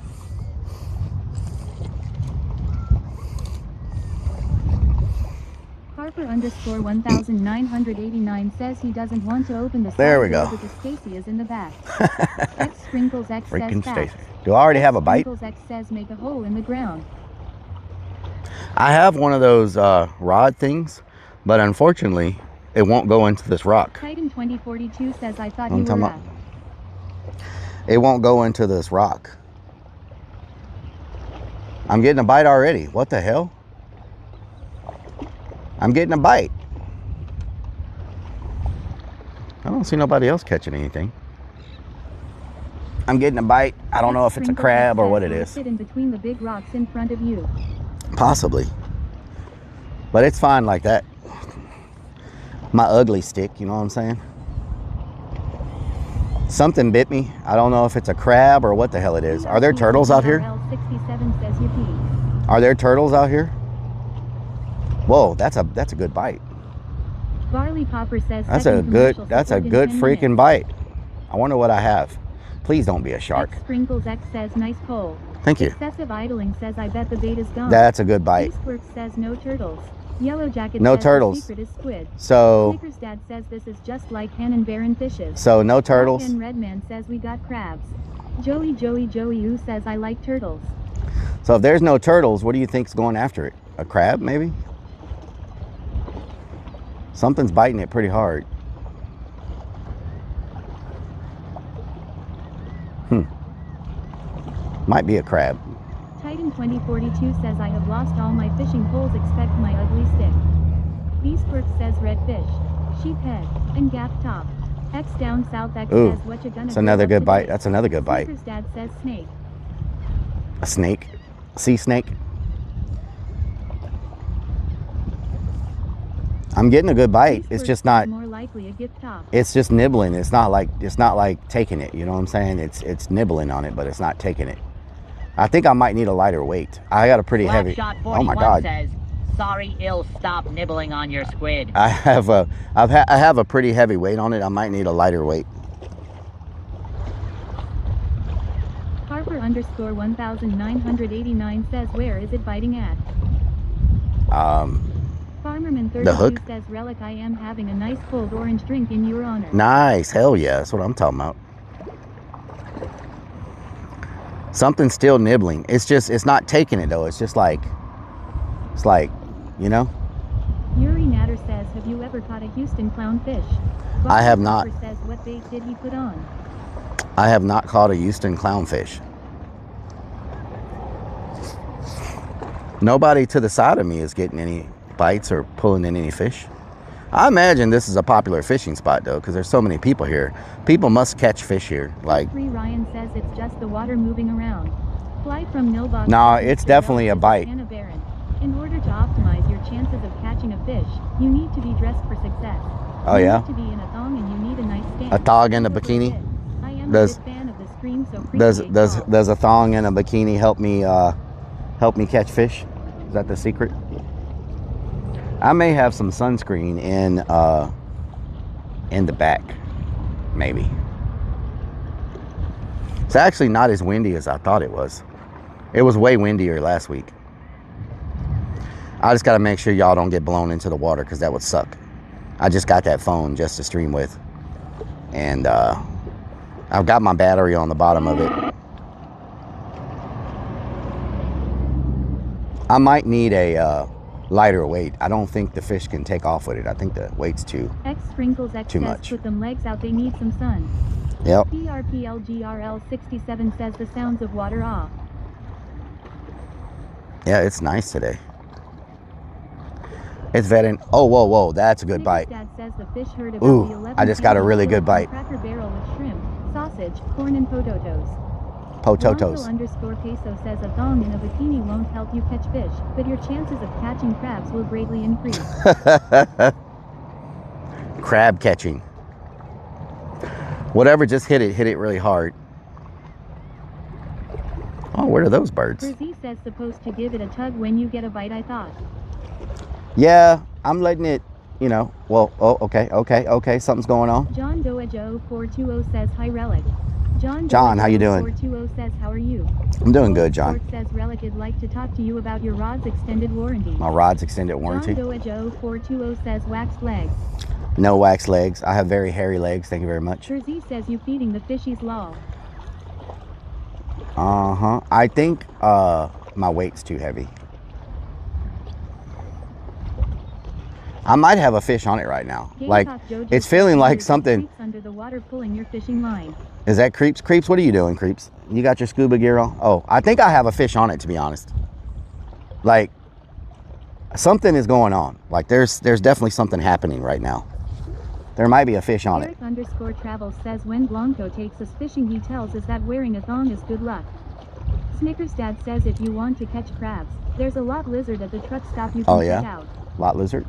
Harper _ 1989 says he doesn't want to open the There we go. because Stacy is in the back. X Sprinkles X Freaking says Stacy. Do I already have a bite? Sprinkles X says make a hole in the ground. I have one of those rod things, but unfortunately, it won't go into this rock. Titan 2042 says I thought I'm you talking were about. It won't go into this rock. I'm getting a bite already. What the hell? I'm getting a bite. I don't see nobody else catching anything. I'm getting a bite. I don't know if it's a crab or what it is. Sit in between the big rocks in front of you. Possibly. But it's fine like that. My ugly stick, you know what I'm saying? Something bit me. I don't know if it's a crab or what the hell it is. Are there turtles out here? IRL 67 says yippee. Are there turtles out here? Whoa, that's a good bite. Barley Popper says That's a good freaking bite. I wonder what I have. Please don't be a shark. Sprinkles X says nice pull. Thank you. Excessive idling says I bet the bait is gone. That's a good bite. Eastworks says no turtles. Yellow Jacket No says turtles. the secret is squid. So Snickers Dad says this is just like hen and barren fishes. So no turtles. And Redman says we got crabs. Joey Who says I like turtles. So if there's no turtles, what do you think's going after it? A crab maybe? Something's biting it pretty hard. Might be a crab. Titan 2042 says I have lost all my fishing poles, expect my ugly stick. Beastworks says redfish, sheephead, and gap top. X down south X Ooh, says what you gonna that's another grill good up bite. today? That's another good bite. Snickers Dad says snake. A snake? Sea snake? I'm getting a good bite. It's just not. More likely a gift top. It's just nibbling. It's not like taking it. You know what I'm saying? It's nibbling on it, but it's not taking it. I think I might need a lighter weight. I got a pretty heavy. Oh my God! Says, sorry, ill. Stop nibbling on your squid. I have a pretty heavy weight on it. I might need a lighter weight. Harper _ 1989 says where is it biting at? Farmerman 32 The hook. says Rellik I am having a nice cold orange drink in your honor. Nice, hell yeah, that's what I'm talking about. Something's still nibbling. It's not taking it though. It's like, you know. Yuri Natter says, have you ever caught a Houston clownfish? I have not. Says, what bait did he put on? I have not caught a Houston clownfish. Nobody to the side of me is getting any bites or pulling in any fish. I imagine this is a popular fishing spot though, because there's so many people here. People must catch fish here. Like, Ryan says it's just the water moving around. Fly from Nilbach. No, it's definitely a bite. In order to optimize your chances of catching a fish, you need to be dressed for success. Oh you yeah. Need to be in a thong and you need a nice stand. A thong and a bikini. I am a big fan of the scream, so does a thong and a bikini help me catch fish? Is that the secret? I may have some sunscreen in the back, maybe. It's actually not as windy as I thought it was. It was way windier last week. I just got to make sure y'all don't get blown into the water, because that would suck. I just got that phone just to stream with, and I've got my battery on the bottom of it. I might need a lighter weight. I don't think the fish can take off with it. I think the weight's too much. Put them legs out, they need some sun. Yep. PRPLGRL 67 says the sounds of water off. Yeah, it's nice today. It's vetting. Oh, whoa, that's a good bite. Dad says the fish heard about Ooh, the 11 I just got a really good bite. Cracker barrel with shrimp, sausage, corn, and pototos. Pototos. _peso says a thong in a bikini won't help you catch fish, but your chances of catching crabs will greatly increase. Crab catching. Whatever, just hit it really hard. Oh, where are those birds? Brzee says supposed to give it a tug when you get a bite, I thought. Yeah, I'm letting it, you know. Well, oh, okay, something's going on. John Doejo 420 says hi Rellik. John, how you doing? 420 says how are you? I'm doing good, John. Sport says Rellik would like to talk to you about your rod's extended warranty. My rod's extended warranty. John Doejo 420 says waxed legs. No wax legs. I have very hairy legs. Thank you very much. Brzee says you feeding the fishies law. I think my weight's too heavy. I might have a fish on it right now. Like, it's feeling like something. Under the water pulling your fishing line. Is that Creeps? Creeps, what are you doing, Creeps? You got your scuba gear on? Oh, I think I have a fish on it, to be honest. Like, something is going on. Like, there's definitely something happening right now. There might be a fish on it. Eric_travel says when Blanco takes us fishing, he tells us that wearing a thong is good luck. Snickers Dad says if you want to catch crabs, there's a lot lizard at the truck stop you can check out. Lot lizard.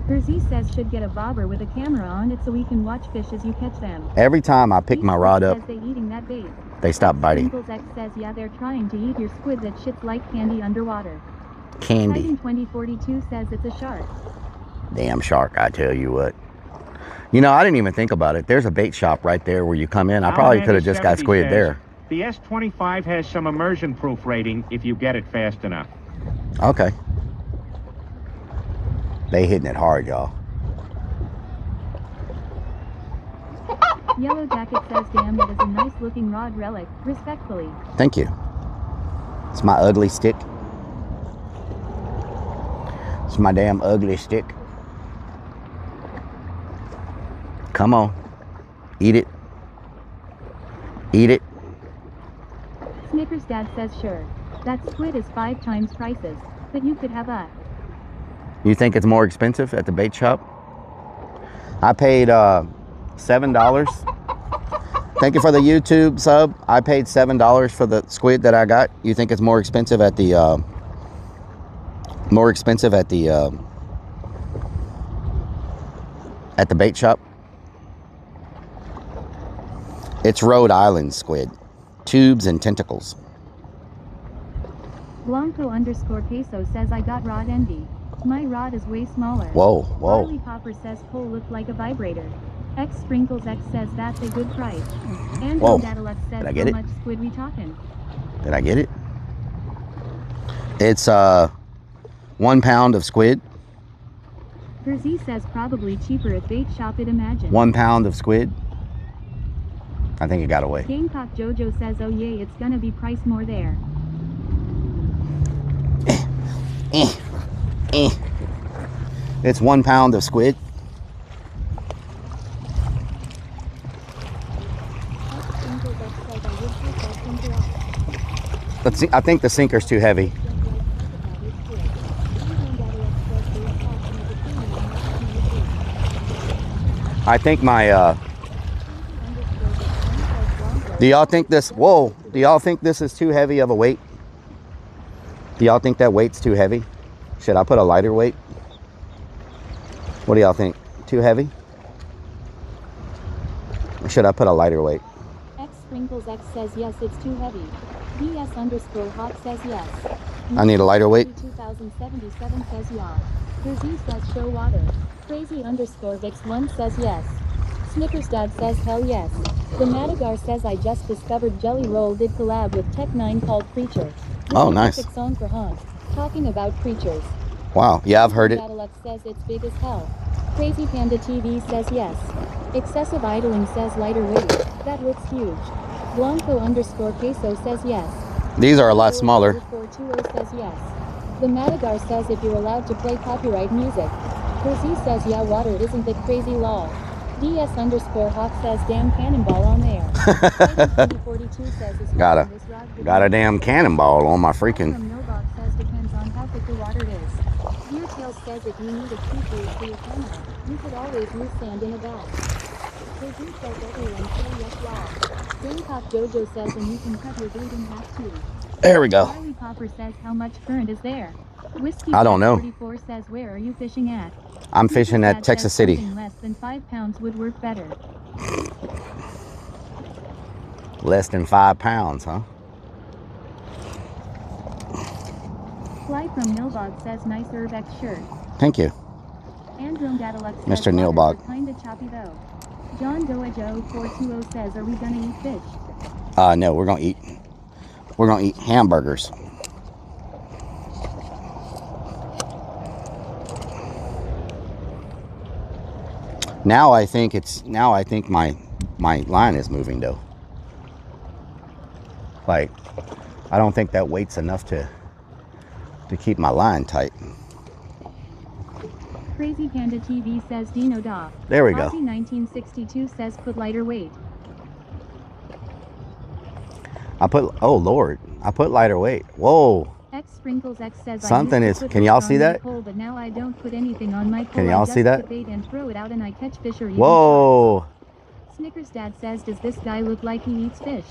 Jersey says should get a bobber with a camera on it so we can watch fish as you catch them. Every time I pick my rod up, they eating that bait. They stop biting. X says yeah, they're trying to eat your squid that shits like candy underwater. Candy. Titan 2042 says it's a shark. Damn shark, I tell you what. You know, I didn't even think about it. There's a bait shop right there where you come in. I probably could have just got squid there. The S25 has some immersion proof rating if you get it fast enough. Okay. They hitting it hard, y'all. Yellow Jacket says damn, that is a nice looking rod, Rellik. Respectfully. Thank you. It's my ugly stick. It's my damn ugly stick. Come on. Eat it. Eat it. Snickers Dad says sure. That squid is 5 times prices, but you could have a... You think it's more expensive at the bait shop? I paid $7. Thank you for the YouTube sub. I paid $7 for the squid that I got. You think it's more expensive at the bait shop? It's Rhode Island squid. Tubes and tentacles. Blanco_peso says I got rod envy. My rod is way smaller. Whoa, whoa. Charlie Popper says pole looked like a vibrator. X Sprinkles X says that's a good price. And Dadalux says how much squid we talking? Did I get it? It's 1 pound of squid. Jersey says probably cheaper at bait shop, I'd imagine. 1 pound of squid. I think it got away. Gamecock Jojo says oh yay, it's gonna be priced more there. It's 1 pound of squid. Let's see, I think the sinker's too heavy. I think my do y'all think this, whoa, do y'all think this is too heavy of a weight? Do y'all think that weight's too heavy? Should I put a lighter weight? What do y'all think? Too heavy? Or should I put a lighter weight? X Sprinkles X says yes, it's too heavy. BS_hot says yes. I need a lighter weight. 2077 says yeah. Jersey says show water. Crazy_Vix1 says yes. Snickers Dad says hell yes. The Madagar says I just discovered Jelly Roll did collab with Tech 9 called Preacher. Oh, nice. Perfect song for Hans. Talking about creatures. Wow, yeah, I've heard it. Dadalux says it's big as hell. Crazy Panda TV says yes. Excessive idling says lighter weight. That looks huge. Blanco_peso says yes. These are a lot smaller. 420 says yes. The Madagar says if you're allowed to play copyright music. Jersey says yeah, water isn't the crazy law. DS_Hawk says damn cannonball on there. 42 says got a damn cannonball on my freaking. From Novak says depends on how thick the water is. Deer Tail says if you need a creeper for your camera, you could always use sand in a bag. Jersey says everyone say yes law. Gamecock Jojo says and you can cut your bait in half too. There we go. Charlie Popper says how much current is there? Whiskey I don't know. 44 says where are you fishing at? I'm fishing at Texas City. Less than 5 pounds would work better. Less than 5 pounds, huh? Fly from Nilbog says nice Urbex shirt. Thank you. Andrew Gadalux says Mr. Nilbog. Kinda choppy though. John Doejo 420 says are we gonna eat fish? No, we're gonna eat hamburgers. Now I think my line is moving though. Like, I don't think that weight's enough to to keep my line tight. Crazy Panda TV says Dino Da. There we go. Aussie 1962 says put lighter weight. I put, oh Lord, I put lighter weight. Whoa. X Sprinkles X says Something I is, used to put can y'all weight see on my that? pole, but now I don't put anything on my pole. Can y'all I see just that? put bait and throw it out and I catch fish or even Whoa. sharks. Snickers Dad says, does this guy look like he eats fish?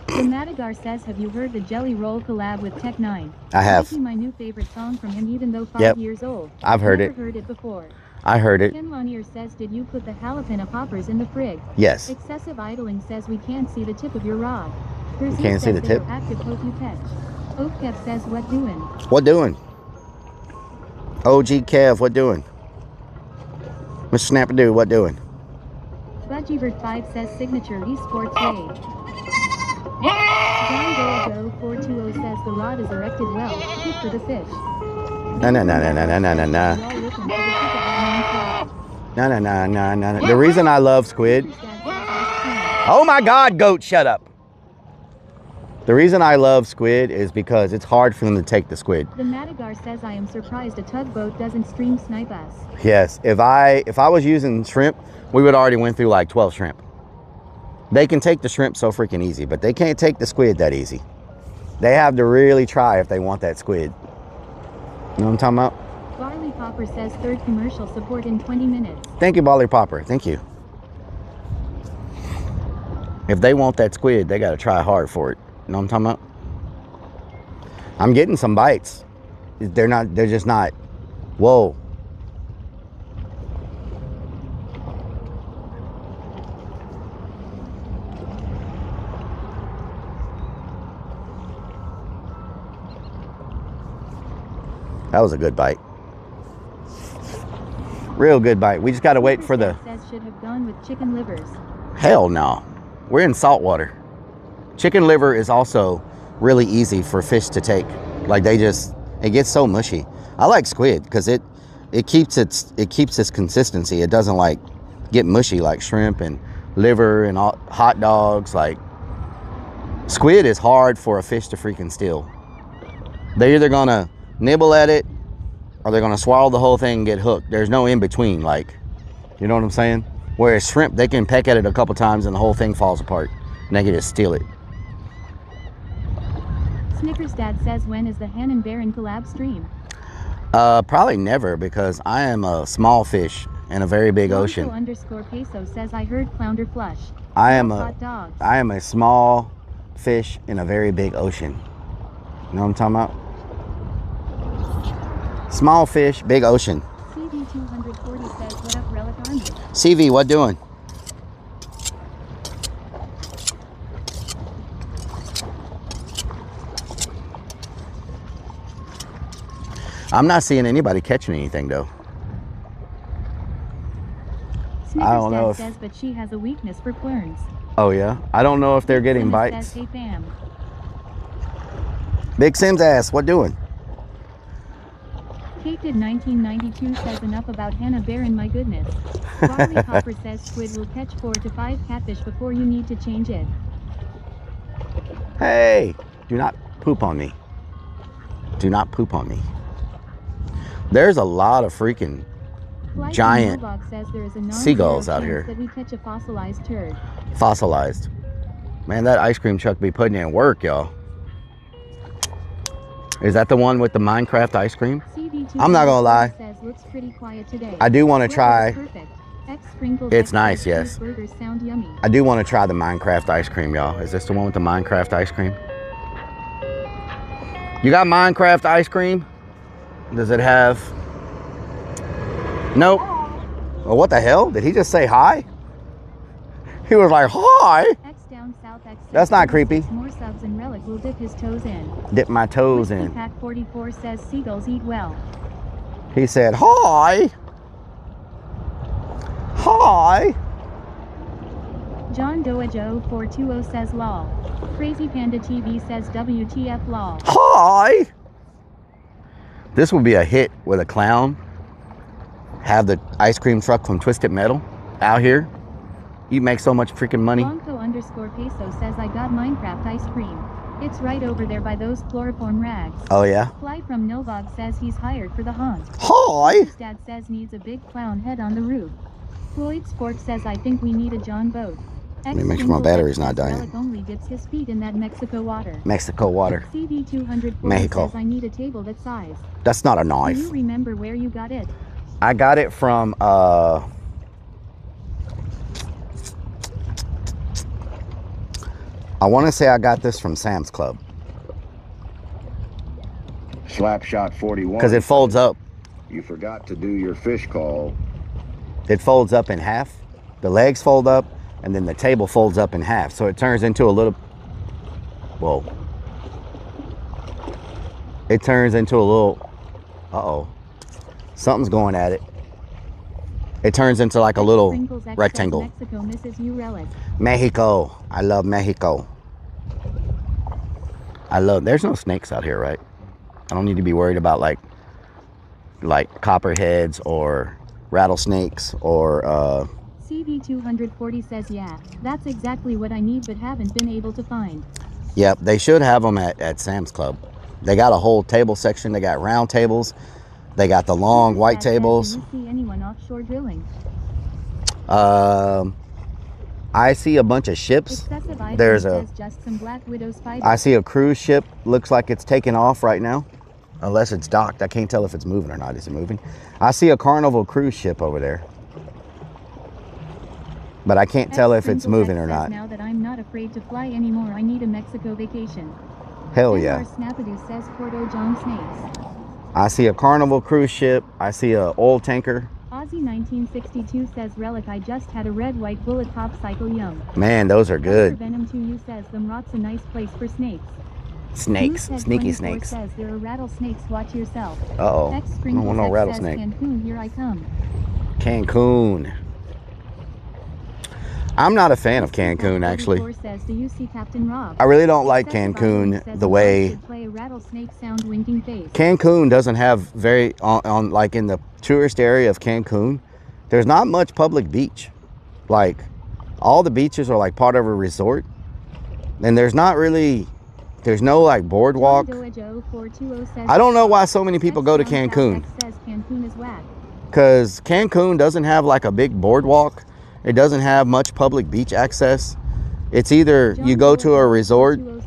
The Madagar says, have you heard the Jelly Roll collab with Tech 9? I have. Might be my new favorite song from him, even though 5 Yep. years old. I've heard Never it. heard it before. I heard it. Ken Lanier says, did you put the jalapeno poppers in the frig? Yes. Excessive idling says, we can't see the tip of your rod. Hersey can't see says the they tip? are active, hope you catch. Oak Kev says, what doing? What doing? OG Kev, what doing? Mr. Snappadoo, what doing? Budgiebird 5 says, signature esports raid. John Doe 420 says, the rod is erected well. Good for the fish. No, no, no, no, no, no, no, no, no. No, no, no, no, no. The reason I love squid. Oh my God, goat, shut up. The reason I love squid is because it's hard for them to take the squid. The Madagar says, I am surprised a tugboat doesn't stream snipe us. Yes, if I was using shrimp, we would already went through like 12 shrimp. They can take the shrimp so freaking easy, but they can't take the squid that easy. They have to really try if they want that squid. You know what I'm talking about? Barley Popper says, third commercial support in 20 minutes. Thank you, Barley Popper. Thank you. If they want that squid, they got to try hard for it. You know what I'm talking about? I'm getting some bites. They're just not. Whoa. That was a good bite. Real good bite. We just got to wait for the... Says should have gone with chicken livers. Hell no. We're in saltwater. Chicken liver is also really easy for fish to take. Like it gets so mushy. I like squid because it keeps its consistency. It doesn't like get mushy like shrimp and liver and all, hot dogs. Like squid is hard for a fish to freaking steal. They're either gonna nibble at it or they're gonna swallow the whole thing and get hooked. There's no in between, like, you know what I'm saying? Whereas shrimp, they can peck at it a couple times and the whole thing falls apart and they can just steal it. Snickers Dad says, when is the Han and Baron collab stream? Probably never, because I am a small fish in a very big ocean. _peso says, I heard flounder flush. I am a small fish in a very big ocean. You know what I'm talking about? Small fish, big ocean. CV240 says, what up, Rellik Army? CV, what doing? I'm not seeing anybody catching anything though. Snickers I don't know if... says, but she has a weakness for querns. Oh yeah? I don't know if they're getting bites. Says, hey fam. Big Sim's ass, what doing? Kate did 1992 says, enough about Hannah Baron, my goodness. Barley Popper says squid will catch 4 to 5 catfish before you need to change it. Hey, do not poop on me. Do not poop on me. There's a lot of freaking giant seagulls out here. That we catch a fossilized turd. Fossilized. Man, that ice cream truck be putting in work, y'all. Is that the one with the Minecraft ice cream? I'm not gonna lie. Says, looks pretty quiet today. I do want to try. It's nice, yes. I do want to try the Minecraft ice cream, y'all. Is this the one with the Minecraft ice cream? You got Minecraft ice cream? Does it have... Nope. Well, what the hell? Did he just say hi? He was like, hi. That's not creepy. More subs and Rellik will dip his toes in. Dip my toes in. Pack 44 says seagulls eat well. He said, hi. Hi. John Doe Joe 420 says lol. Crazy Panda TV says WTF lol. Hi. This would be a hit with a clown. Have the ice cream truck from Twisted Metal out here. You make so much freaking money. Blanco _peso says, I got Minecraft ice cream. It's right over there by those chloroform rags. Oh, yeah? Fly from Novog says he's hired for the haunt. Hi! His dad says needs a big clown head on the roof. Floyd Sport says I think we need a John boat. Let me make sure my battery's not dying. Rellik only dips his feet in that Mexico water. Mexico water. CD 240 Mexico. says I need a table that size. That's not a knife. Do you remember where you got it? I got it from, I want to say I got this from Sam's Club. Slapshot 41. Because it folds up. You forgot to do your fish call. It folds up in half. The legs fold up, and then the table folds up in half. So it turns into a little, whoa. It turns into a little, uh-oh. Something's going at it. It turns into like a little rectangle. Mexico misses you, Rellik. Mexico. I love Mexico. There's no snakes out here, right? I don't need to be worried about like copperheads or rattlesnakes or CD 240 says yeah, that's exactly what I need but haven't been able to find. Yep, they should have them at Sam's Club. They got a whole table section. They got round tables. They got the long white tables. Do you see anyone offshore drilling? I see a bunch of ships. There's just some black widow spiders. I see a cruise ship. Looks like it's taking off right now. Unless it's docked. I can't tell if it's moving or not. Is it moving? I see a Carnival cruise ship over there. But I can't tell if it's moving or not. Now that I'm not afraid to fly anymore, I need a Mexico vacation. Hell yeah. Snappadoo says Porto John Snakes. I see a Carnival cruise ship. I see a oil tanker. Aussie 1962 says Rellik I just had a red white bullet pop cycle young. Man, those are good. Venom 2U says the Rot's a nice place for snakes. Snakes, sneaky snakes. Says there are rattlesnakes, watch yourself. Uh-oh, I don't want no rattlesnake. Cancun, here I come. Cancun. I'm not a fan of Cancun, actually. Says, do you see Captain Rob? I really don't like Cancun the way... Play a rattlesnake sound winking face. Cancun doesn't have very... on like in the tourist area of Cancun, there's not much public beach. Like, all the beaches are like part of a resort. And there's not really... There's no like boardwalk. I don't know why so many people go to Cancun. Because Cancun doesn't have like a big boardwalk. It doesn't have much public beach access. It's either you go to a resort. You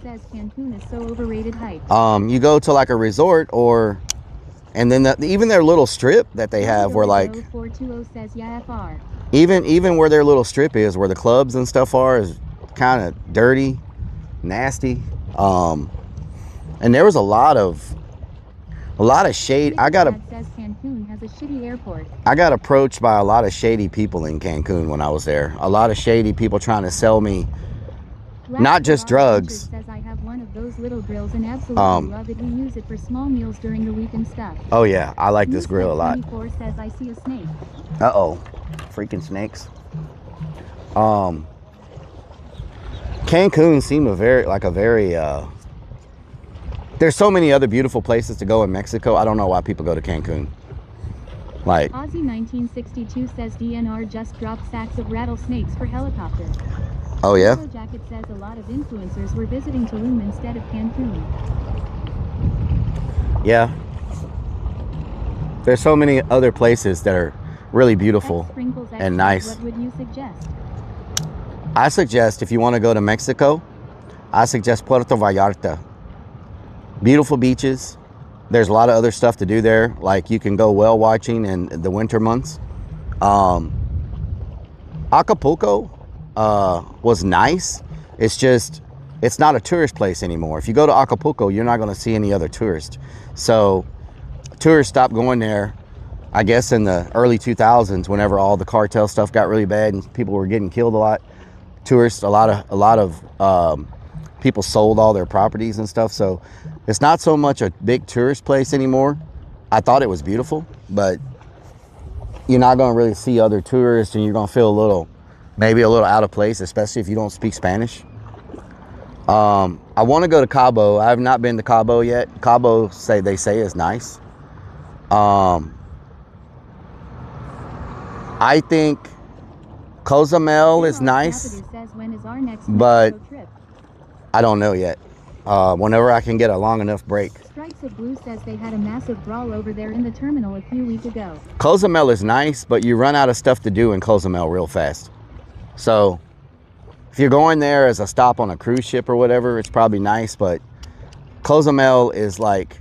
go to like a resort, or and then even their little strip that they have where like even where their little strip is, where the clubs and stuff are, is kind of dirty, nasty. And there was a lot of shade. I got approached by a lot of shady people in Cancun when I was there. A lot of shady people trying to sell me not just drugs. Says I have one of those little grills and absolutely love it. We use it for small meals during the week and stuff. Oh yeah, I like this grill a lot. Says I see a snake. Uh-oh, freaking snakes. Cancun seemed a very there's so many other beautiful places to go in Mexico. I don't know why people go to Cancun. Like Aussie 1962 says DNR just dropped sacks of rattlesnakes for helicopter. Oh yeah? Yellow Jacket says a lot of influencers were visiting Tulum instead of Cancun. Yeah. There's so many other places that are really beautiful and nice. What would you suggest? I suggest if you want to go to Mexico, I suggest Puerto Vallarta. Beautiful beaches. There's a lot of other stuff to do there. Like you can go whale watching in the winter months. Acapulco was nice. It's not a tourist place anymore. If you go to Acapulco, you're not going to see any other tourists. So tourists stopped going there, I guess, in the early 2000s, whenever all the cartel stuff got really bad and people were getting killed a lot. Tourists, a lot of people sold all their properties and stuff. So it's not so much a big tourist place anymore. I thought it was beautiful, but you're not going to really see other tourists, and you're going to feel maybe a little out of place, especially if you don't speak Spanish. I want to go to Cabo. I have not been to Cabo yet. Cabo they say is nice. I think Cozumel is nice, but I don't know yet. whenever I can get a long enough break. Stripes of Blue says they had a massive brawl over there in the terminal a few weeks ago. Cozumel is nice, but you run out of stuff to do in Cozumel real fast. So if you're going there as a stop on a cruise ship or whatever, it's probably nice, but Cozumel is like,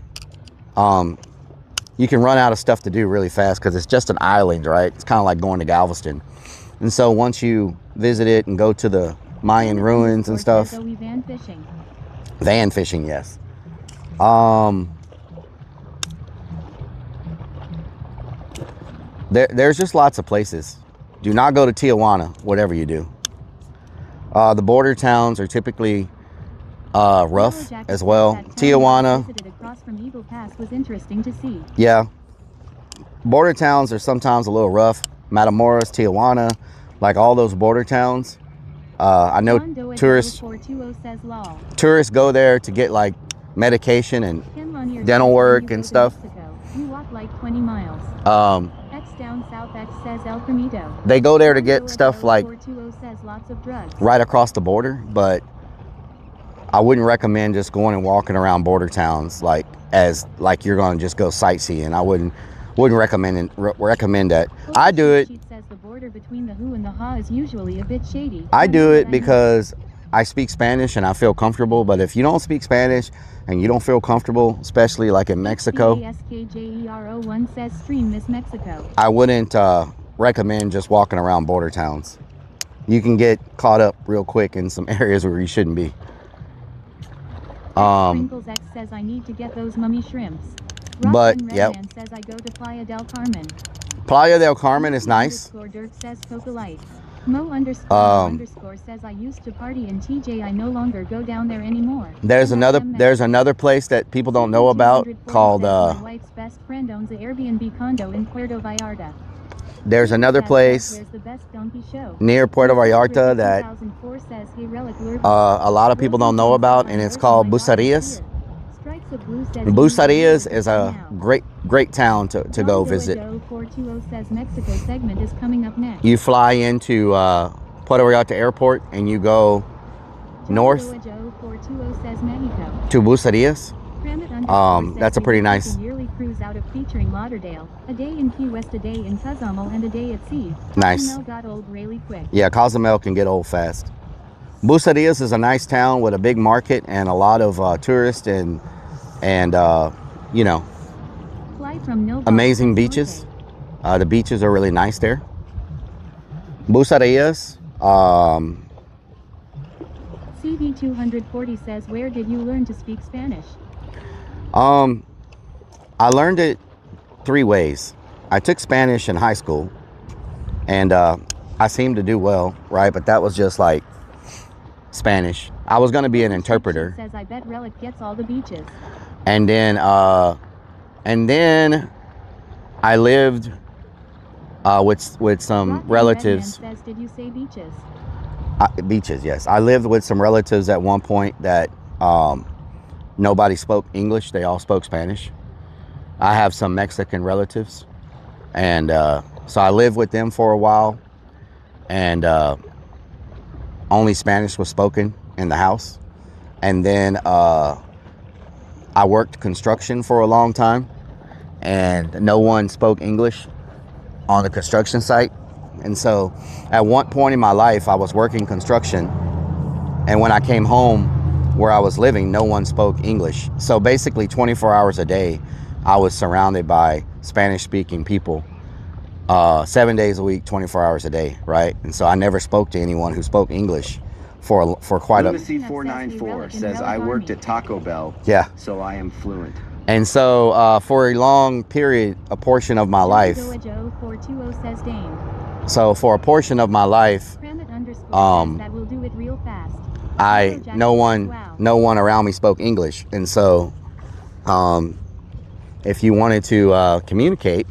you can run out of stuff to do really fast because it's just an island, right? It's kind of like going to Galveston. And so once you visit it and go to the Mayan ruins and stuff. Van fishing. Van fishing, yes. There's just lots of places. Do not go to Tijuana, whatever you do. The border towns are typically rough as well. Tijuana. Across from Eagle Pass was interesting to see. Yeah. Border towns are sometimes a little rough. Matamoros, Tijuana, like all those border towns. I know tourists go there to get like medication and dental work and stuff. You walk like 20 miles. X down south X says El Primito. They go there to get stuff like says lots of drugs. right across the border, but I wouldn't recommend just going and walking around border towns like you're going to just go sightseeing. I wouldn't recommend that. I do it. Says the border between the Who and the Ha is usually a bit shady. I do it because I speak Spanish and I feel comfortable, but if you don't speak Spanish and you don't feel comfortable, especially like in Mexico, SKJER01 says stream Miss Mexico. I wouldn't recommend just walking around border towns. You can get caught up real quick in some areas where you shouldn't be. Sprinkles X says I need to get those mummy shrimps. But yep. Says I go to Playa del Carmen. Playa del Carmen is nice. Dirk says Coca Light. Mo underscore says I used to party in TJ. I no longer go down there anymore. There's another place that people don't know about called my wife's best friend owns an Airbnb condo in Puerto Vallarta. There's another place near Puerto Vallarta that a lot of people don't know about, and it's called Bucerías. Bucerías is a great town to go visit. You fly into Puerto Vallarta Airport and you go north to Bucerías. That's a pretty nice. Yearly cruise out of featuring Lauderdale, a day in Key West, a day in Cozumel, and a day at sea. Nice. Cozumel got old really quick. Yeah, Cozumel can get old fast. Bucerías is a nice town with a big market and a lot of tourists and you know, amazing beaches. The beaches are really nice there. Bucerías. CV240 says, where did you learn to speak Spanish? I learned it 3 ways. I took Spanish in high school, and I seemed to do well, right? But that was just like Spanish. I was going to be an interpreter. Says, I bet Rellik gets all the beaches. And then I lived with some relatives. Says, did you say beaches? Beaches, yes. I lived with some relatives at one point that nobody spoke English. They all spoke Spanish. I have some Mexican relatives, and so I lived with them for a while, and only Spanish was spoken in the house. And then I worked construction for a long time, and no one spoke English on the construction site. And so at one point in my life, I was working construction, and when I came home where I was living, no one spoke English. So basically 24 hours a day, I was surrounded by Spanish-speaking people, 7 days a week, 24 hours a day, right? And so I never spoke to anyone who spoke English for quite a... Lunacy 494 says, I worked at Taco Bell, yeah, so I am fluent. And so for a long period, a portion of my life, so for a portion of my life, no one around me spoke English. And so if you wanted to communicate,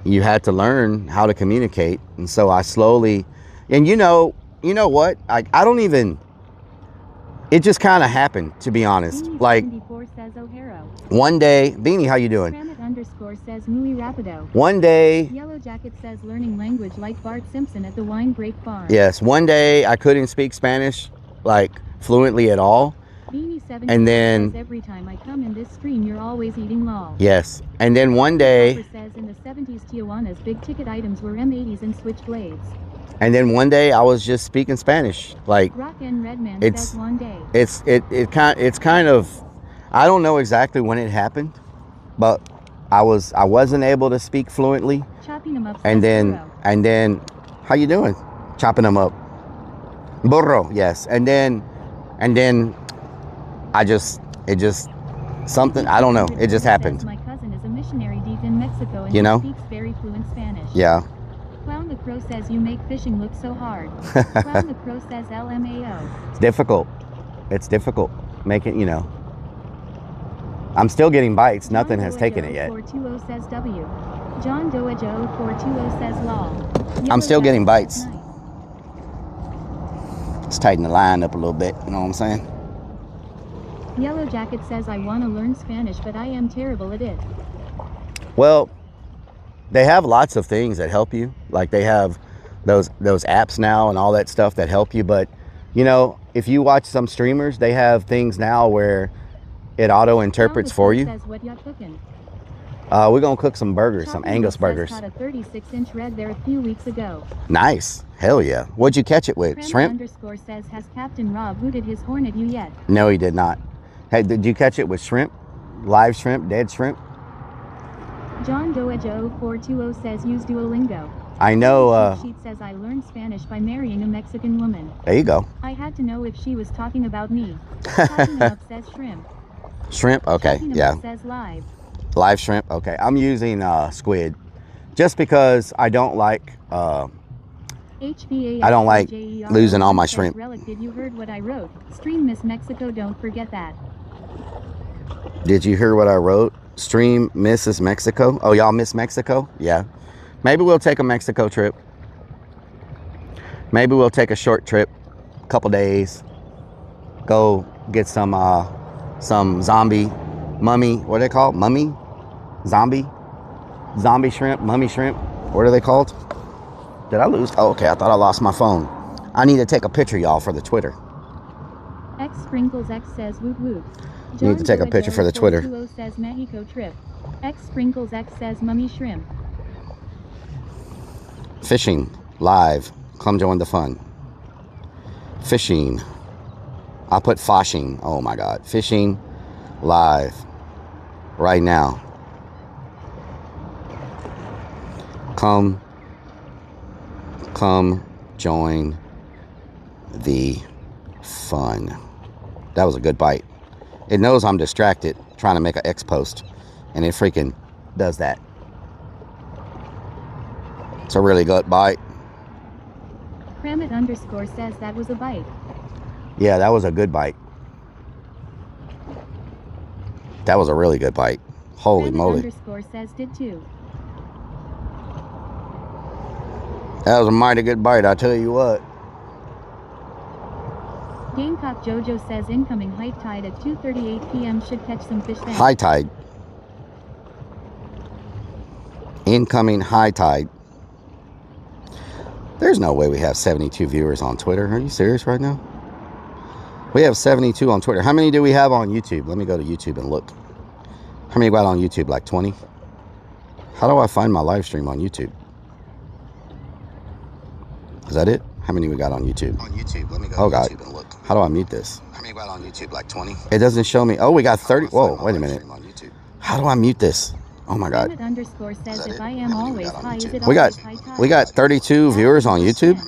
you had to learn how to communicate. And so I slowly, and you know what? I don't even, it just kind of happened, to be honest. Like one day, Beanie, how you doing? Says muy rapido. One day, Yellow Jacket says learning language like Bart Simpson at the wine break farm. Yes, one day I couldn't speak Spanish like fluently at all, And then every time I come in this stream, you're always eating lol. yes. And then one day, Says in the 70s, Tijuana's big ticket items were M80s and switchblades. and then one day I was just speaking Spanish. Like Rock and Redman it's says one day. it's kind of, I don't know exactly when it happened, but I wasn't able to speak fluently. Chopping them up. And then how you doing? Chopping them up. Burro, yes. And then it just something, I don't know, it just happened. My cousin is a missionary deep in Mexico and You know? he speaks very fluent Spanish. Yeah. Clown the Crow says you make fishing look so hard. Clown the Crow says LMAO. It's difficult. It's difficult making, you know. I'm still getting bites. Nothing has taken it yet. 420 says W. John Doejo 420 says lol. I'm still getting bites. Let's tighten the line up a little bit. You know what I'm saying? Yellow Jacket says I want to learn Spanish, but I am terrible at it. Well, they have lots of things that help you. Like they have those apps now and all that stuff that help you. But, you know, if you watch some streamers, they have things now where it auto interprets for you. Says what you cooking? We're gonna cook some burgers, some Angus burgers. Caught a 36-inch red there a few weeks ago. Nice, hell yeah. What'd you catch it with? Shrimp? Underscore says, has Captain Rob hooted his horn at you yet? No, he did not. Hey, did you catch it with shrimp? Live shrimp, dead shrimp? John Doejo 420 says use Duolingo. I know. Sheet says I learned Spanish by marrying a Mexican woman. There you go. I had to know if she was talking about me. Talking up says shrimp. Shrimp, okay, yeah. Says live. Live shrimp, okay. I'm using squid, just because I don't like. I don't like losing all my shrimp. Rellik, did you heard what I wrote? Stream Miss Mexico, don't forget that. Did you hear what I wrote? Stream Mrs. Mexico. Oh, y'all miss Mexico? Yeah. Maybe we'll take a Mexico trip. Maybe we'll take a short trip, a couple days. Go get some zombie, mummy, what are they called? Mummy? Zombie shrimp, mummy shrimp. What are they called? Did I lose? Oh, okay, I thought I lost my phone. I need to take a picture, y'all, for the Twitter. X Sprinkles X says woot woot. You need to take a picture for the Twitter. Says Mexico trip. X Sprinkles X says mummy shrimp. Fishing live. Come join the fun. Fishing. I put foshing. Oh my God. Fishing live right now. Come join the fun. That was a good bite. It knows I'm distracted trying to make an X post, and it freaking does that. It's a really good bite. Kramit underscore says that was a bite. Yeah, that was a good bite. That was a really good bite. Holy moly. Underscore says did too. That was a mighty good bite, I tell you what. Gamecock Jojo says incoming high tide at 2:38 p.m. should catch some fish then. High tide. Incoming high tide. There's no way we have 72 viewers on Twitter. Are you serious right now? We have 72 on Twitter. How many do we have on YouTube? Let me go to YouTube and look. How many got on YouTube? Like 20? How do I find my live stream on YouTube? Is that it? How many we got on YouTube? On YouTube. Let me go to YouTube and look. How do I mute this? How many got on YouTube? Like 20? It doesn't show me. Oh, we got 30. Whoa, wait a minute. How do I mute this? Oh my God. Underscore says if I am always high, is it We got always high tide? we got 32 viewers on YouTube.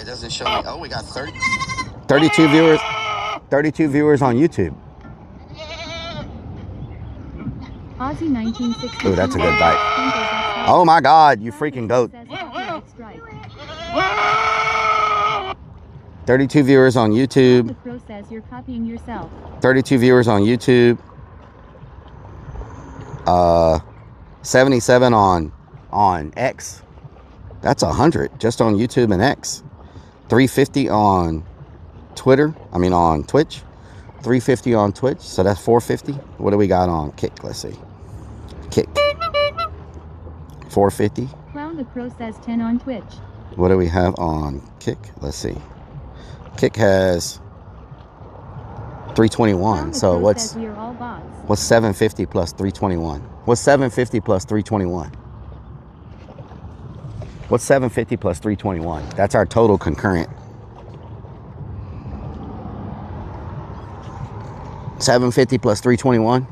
It doesn't show me. Oh, we got 32 viewers. 32 viewers on YouTube. Aussie 1960. Ooh, that's a good bite. Oh my God, you freaking goat. 32 viewers on YouTube. The Crow says you're copying yourself. 32 viewers on YouTube. 77 on X. That's 100 just on YouTube and X. 350 on Twitter. I mean on Twitch. 350 on Twitch. So that's 450. What do we got on Kick? Let's see. Kick. 450. Clown the Crow says 10 on Twitch. What do we have on Kick? Let's see. Kick has 321. So what's We are all bots. what's 750 plus 321? What's 750 plus 321? What's 750 plus 321? That's our total concurrent. 750 plus 321.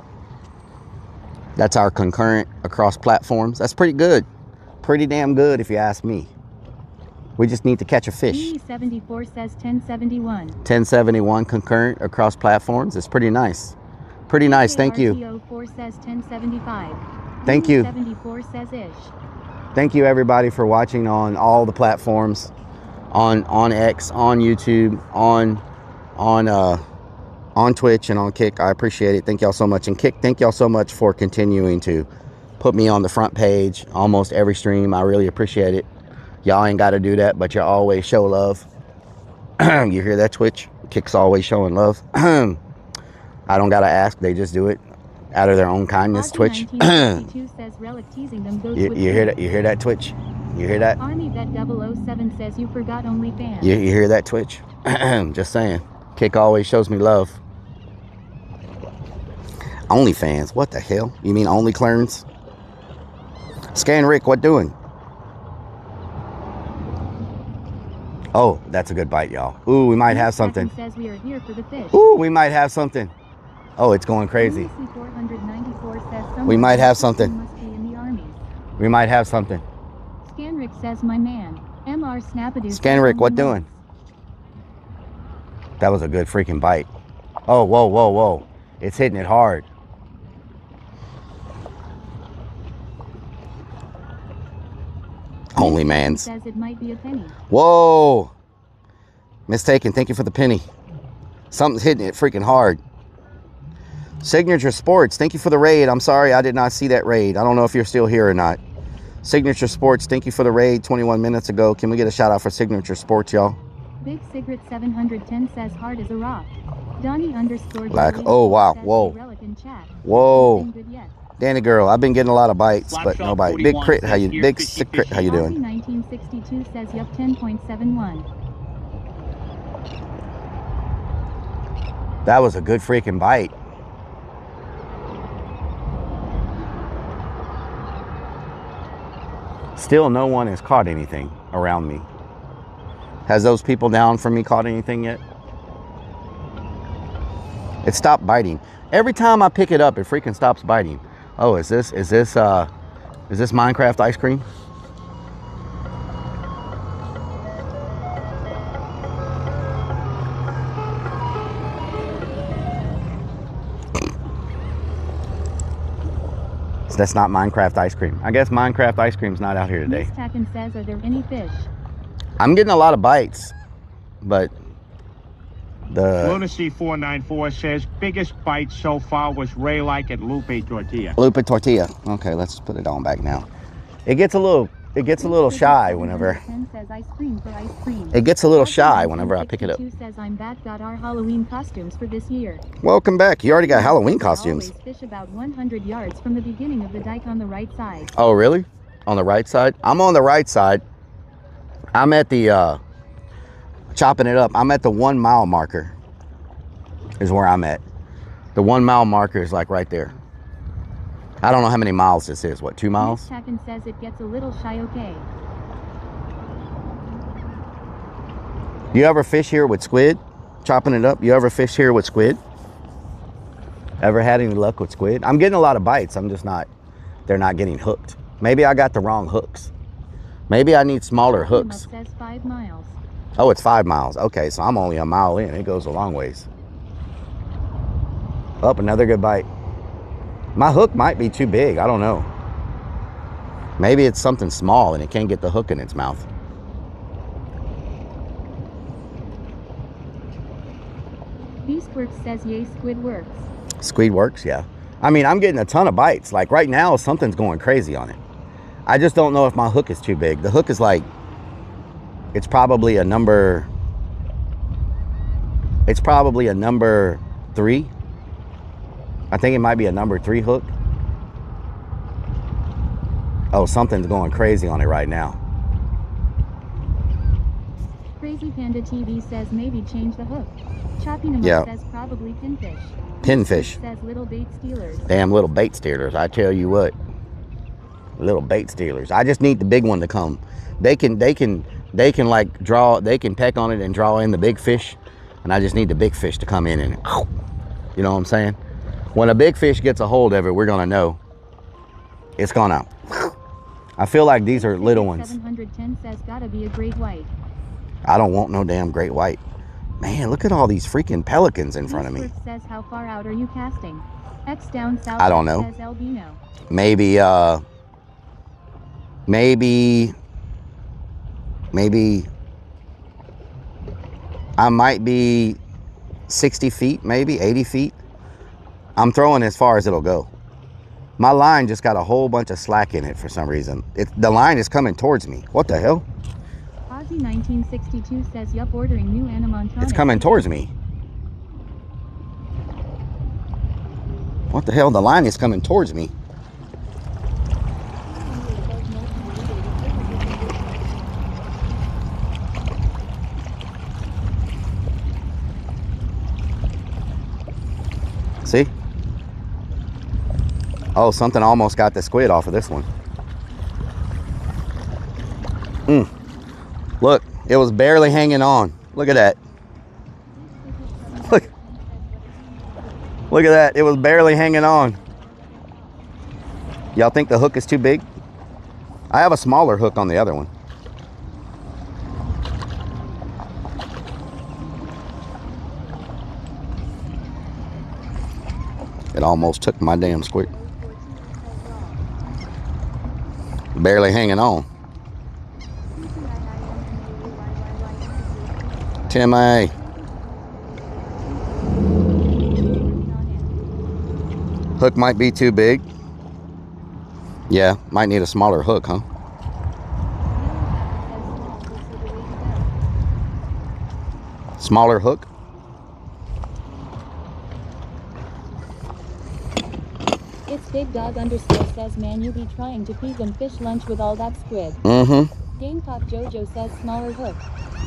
That's our concurrent across platforms. That's pretty good. Pretty damn good if you ask me. We just need to catch a fish. B74 says 1071. 1071 concurrent across platforms. It's pretty nice. Pretty nice. Thank you. RTO4 says 1075. Thank you. 74 says ish. Thank you everybody for watching on all the platforms, on X, on YouTube, on Twitch and on Kick. I appreciate it. Thank y'all so much. And Kick, thank y'all so much for continuing to put me on the front page almost every stream. I really appreciate it. Y'all ain't got to do that, but you always show love. You hear that, Twitch? Kick's always showing love. I don't got to ask. They just do it out of their own kindness, Twitch. You hear that? You hear that, Twitch? You hear that? Army Vet 007 says you forgot OnlyFans. You hear that, Twitch? Just saying. Kick always shows me love. OnlyFans, what the hell? You mean Only Clearance? Scan Rick, what doing? Oh, that's a good bite, y'all. Ooh, we might have something. Says we are here for the fish. Ooh, we might have something. Oh, it's going crazy. We might have something. Must be in the army. We might have something. Scanrick says my man. MR Snapadoo. Scanrick, what doing? That was a good freaking bite. Oh, whoa, whoa, whoa. It's hitting it hard. Only man's. Says it might be a penny. Whoa. Mistaken. Thank you for the penny. Something's hitting it freaking hard. Signature Sports, thank you for the raid. I'm sorry I did not see that raid. I don't know if you're still here or not. Signature Sports, thank you for the raid 21 minutes ago. Can we get a shout out for Signature Sports, y'all? Big Cigarette 710 says hard as a rock. Donnie _ Black. Oh, wow. Whoa. Whoa. Danny girl, I've been getting a lot of bites, but no bite. Big Crit, how you? Big Sick Crit, how you doing? 1962 says yup 10.71. That was a good freaking bite. Still, no one has caught anything around me. Has those people down from me caught anything yet? It stopped biting. Every time I pick it up, it freaking stops biting. Oh, is this Minecraft ice cream? That's not Minecraft ice cream. I guess Minecraft ice cream's not out here today. Miss Tacken says, are there any fish? I'm getting a lot of bites, but the Lunacy 494 says biggest bite so far was Rellik at Lupe Tortilla. Lupe Tortilla. Okay, let's put it on back now. It gets a little shy whenever. It gets a little shy whenever I pick it up. Says I'm back, got our Halloween costumes for this year. Welcome back. You already got Halloween costumes. Fish about 100 yards from the beginning of the dike on the right side. Oh, really? On the right side? I'm on the right side. I'm at the chopping it up. I'm at the 1 mile marker. Is where I'm at. The 1 mile marker is like right there. I don't know how many miles this is. What, 2 miles? Tacken says it gets a little shy, okay. You ever fish here with squid? Chopping it up? You ever fish here with squid? Ever had any luck with squid? I'm getting a lot of bites. I'm just not, they're not getting hooked. Maybe I got the wrong hooks. Maybe I need smaller hooks. Says 5 miles. Oh, it's 5 miles. Okay, so I'm only a mile in. It goes a long ways. Up, another good bite. My hook might be too big. I don't know. Maybe it's something small and it can't get the hook in its mouth. Beastworks says yay, squid works. Squid works, yeah. I mean, I'm getting a ton of bites. Like right now, something's going crazy on it. I just don't know if my hook is too big. The hook is like, it's probably a number 3. I think it might be a number 3 hook. Oh, something's going crazy on it right now. Crazy Panda TV says maybe change the hook. Yeah. Says probably pinfish. Pinfish. Says little bait stealers. Damn little bait stealers. I tell you what. Little bait stealers. I just need the big one to come. They can like draw, they can peck on it and draw in the big fish. And I just need the big fish to come in and, you know what I'm saying? When a big fish gets a hold of it, we're gonna know it's gonna. I feel like these are little ones. 710 says gotta be a great white. I don't want no damn great white. Man, look at all these freaking pelicans in front of me. Says how far out are you casting? X down south. I don't know. Says albino. Maybe I might be 60 feet, maybe 80 feet. I'm throwing as far as it'll go. My line just got a whole bunch of slack in it for some reason. The line is coming towards me. What the hell? Ozzy 1962 says yup, ordering new animatronics. It's coming towards me. What the hell? The line is coming towards me. See? Oh, something almost got the squid off of this one. Look, it was barely hanging on. Look at that. Look at that. It was barely hanging on. Y'all think the hook is too big? I have a smaller hook on the other one. It almost took my damn squid. Barely hanging on. Timmy. Hook might be too big. Yeah, might need a smaller hook, huh? Smaller hook. It's Big Dog underscore says, man, you be trying to feed them fish lunch with all that squid. Gamecock Jojo says smaller hook.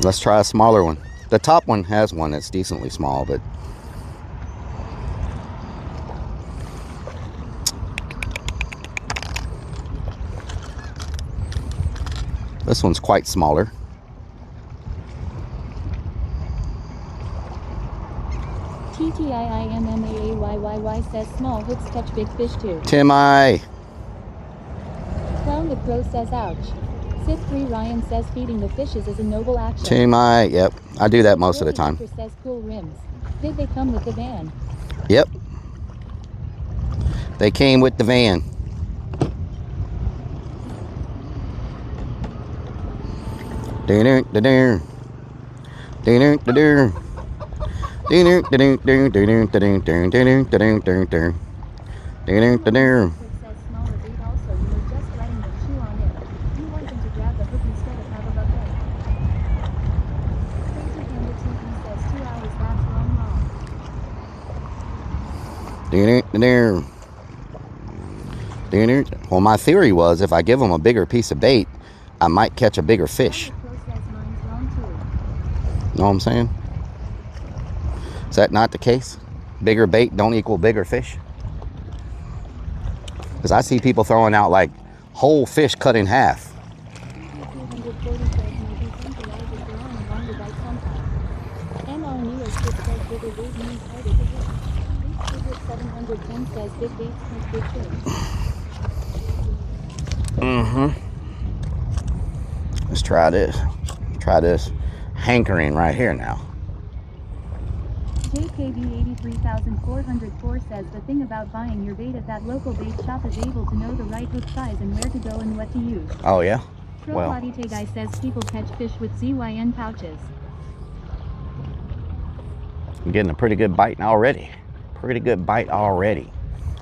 Let's try a smaller one. The top one has one that's decently small, but this one's quite smaller. TTIIMMAAYYY says small hooks catch big fish too. Timmy. Clown the Crow says ouch. Sith3 Ryan says feeding the fishes is a noble action. Timmy, yep. I do that most of the time. Says cool rims. Did they come with the van? Yep. They came with the van. Well, my theory was if I give them a bigger piece of bait, I might catch a bigger fish. Know what I'm saying? Is that not the case? Bigger bait don't equal bigger fish? Because I see people throwing out like whole fish cut in half. Let's try this. Try this hankering right here now. JKB 83404 says the thing about buying your bait at that local bait shop is able to know the right hook size and where to go and what to use. Oh yeah? Well. Guy says people catch fish with ZYN pouches. I'm getting a pretty good bite already. Pretty good bite already.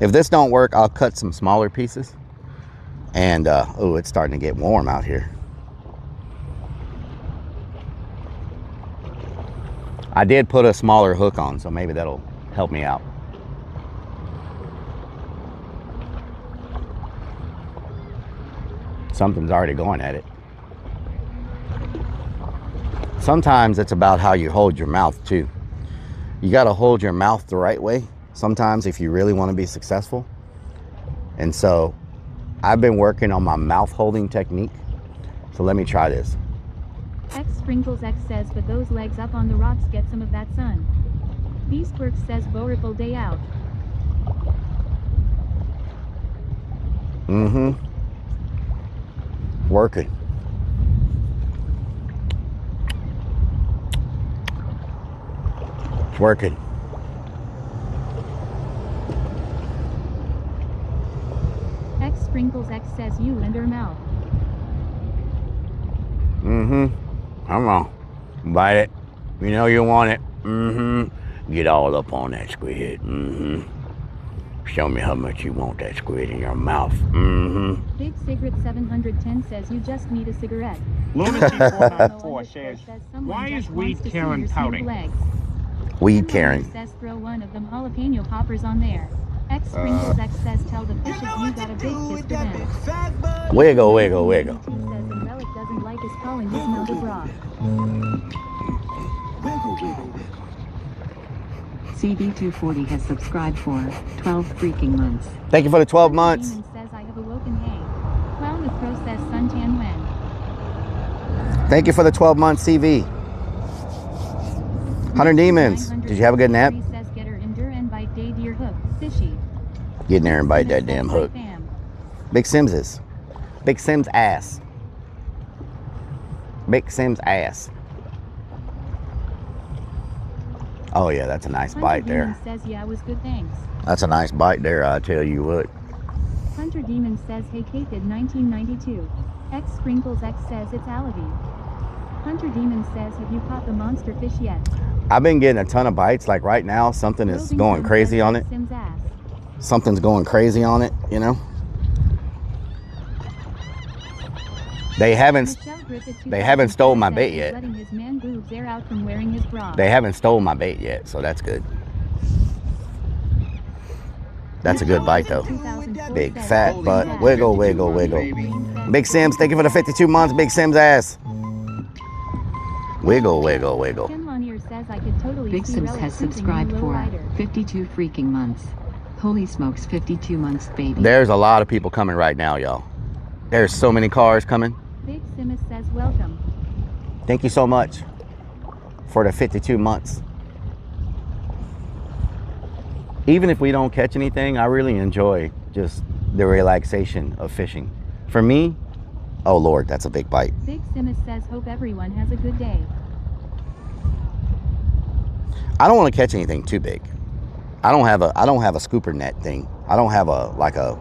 If this don't work, I'll cut some smaller pieces. And, oh, it's starting to get warm out here. I did put a smaller hook on, so maybe that'll help me out. Something's already going at it. Sometimes it's about how you hold your mouth too. You got to hold your mouth the right way sometimes if you really want to be successful. And so I've been working on my mouth holding technique. So let me try this. X Sprinkles X says, but those legs up on the rocks get some of that sun. Beastworks says, beautiful day out. Working. It's working. X Sprinkles X says, you and her mouth. Come on. Bite it. You know you want it. Get all up on that squid. Show me how much you want that squid in your mouth. Big Cigarette 710 says, you just need a cigarette. Lunacy 494 says, why is Weed Karen pouting? Weed Karen. Says, throw one of them jalapeno poppers on there. X Sprinkles X says, tell the fishes you got a big kiss for them. Wiggle, wiggle, wiggle. Says, and Rellik doesn't like us calling his mouth a bra. CD240 has subscribed for 12 freaking months. Thank you for the 12 months. Demon says, I have awoken, hey. Clown with Pro says, suntan when. Thank you for the 12 months, CV. 100 Demons. Did you have a good nap? Says, get her in der and bite day deer hook. Fishy. Get in there and bite that damn hook. Big Sims's. Big Sim's ass. Big Sim's ass. Oh yeah, that's a nice bite there. Says, yeah, it was good, thanks. That's a nice bite there, I tell you what. Hunter Demon says, hey, Kate did 1992. X Sprinkles X says, it's Alavi. Hunter Demon says, have you caught the monster fish yet? I've been getting a ton of bites. Like right now, something is going crazy on it. Something's going crazy on it, you know. They haven't stole my bait yet. They haven't stole my bait yet, so that's good. That's a good bite though. Big fat butt. Wiggle, wiggle, wiggle. Big Sims, thank you for the 52 months, Big Sims ass. Wiggle, wiggle, wiggle. Big Sims has subscribed for 52 freaking months. Holy smokes, 52 months, baby. There's a lot of people coming right now, y'all. There's so many cars coming. Big Sims says, welcome. Thank you so much for the 52 months. Even if we don't catch anything, I really enjoy just the relaxation of fishing. For me, oh Lord, that's a big bite. Big Sims says, hope everyone has a good day. I don't want to catch anything too big. I don't have a scooper net thing. I don't have like a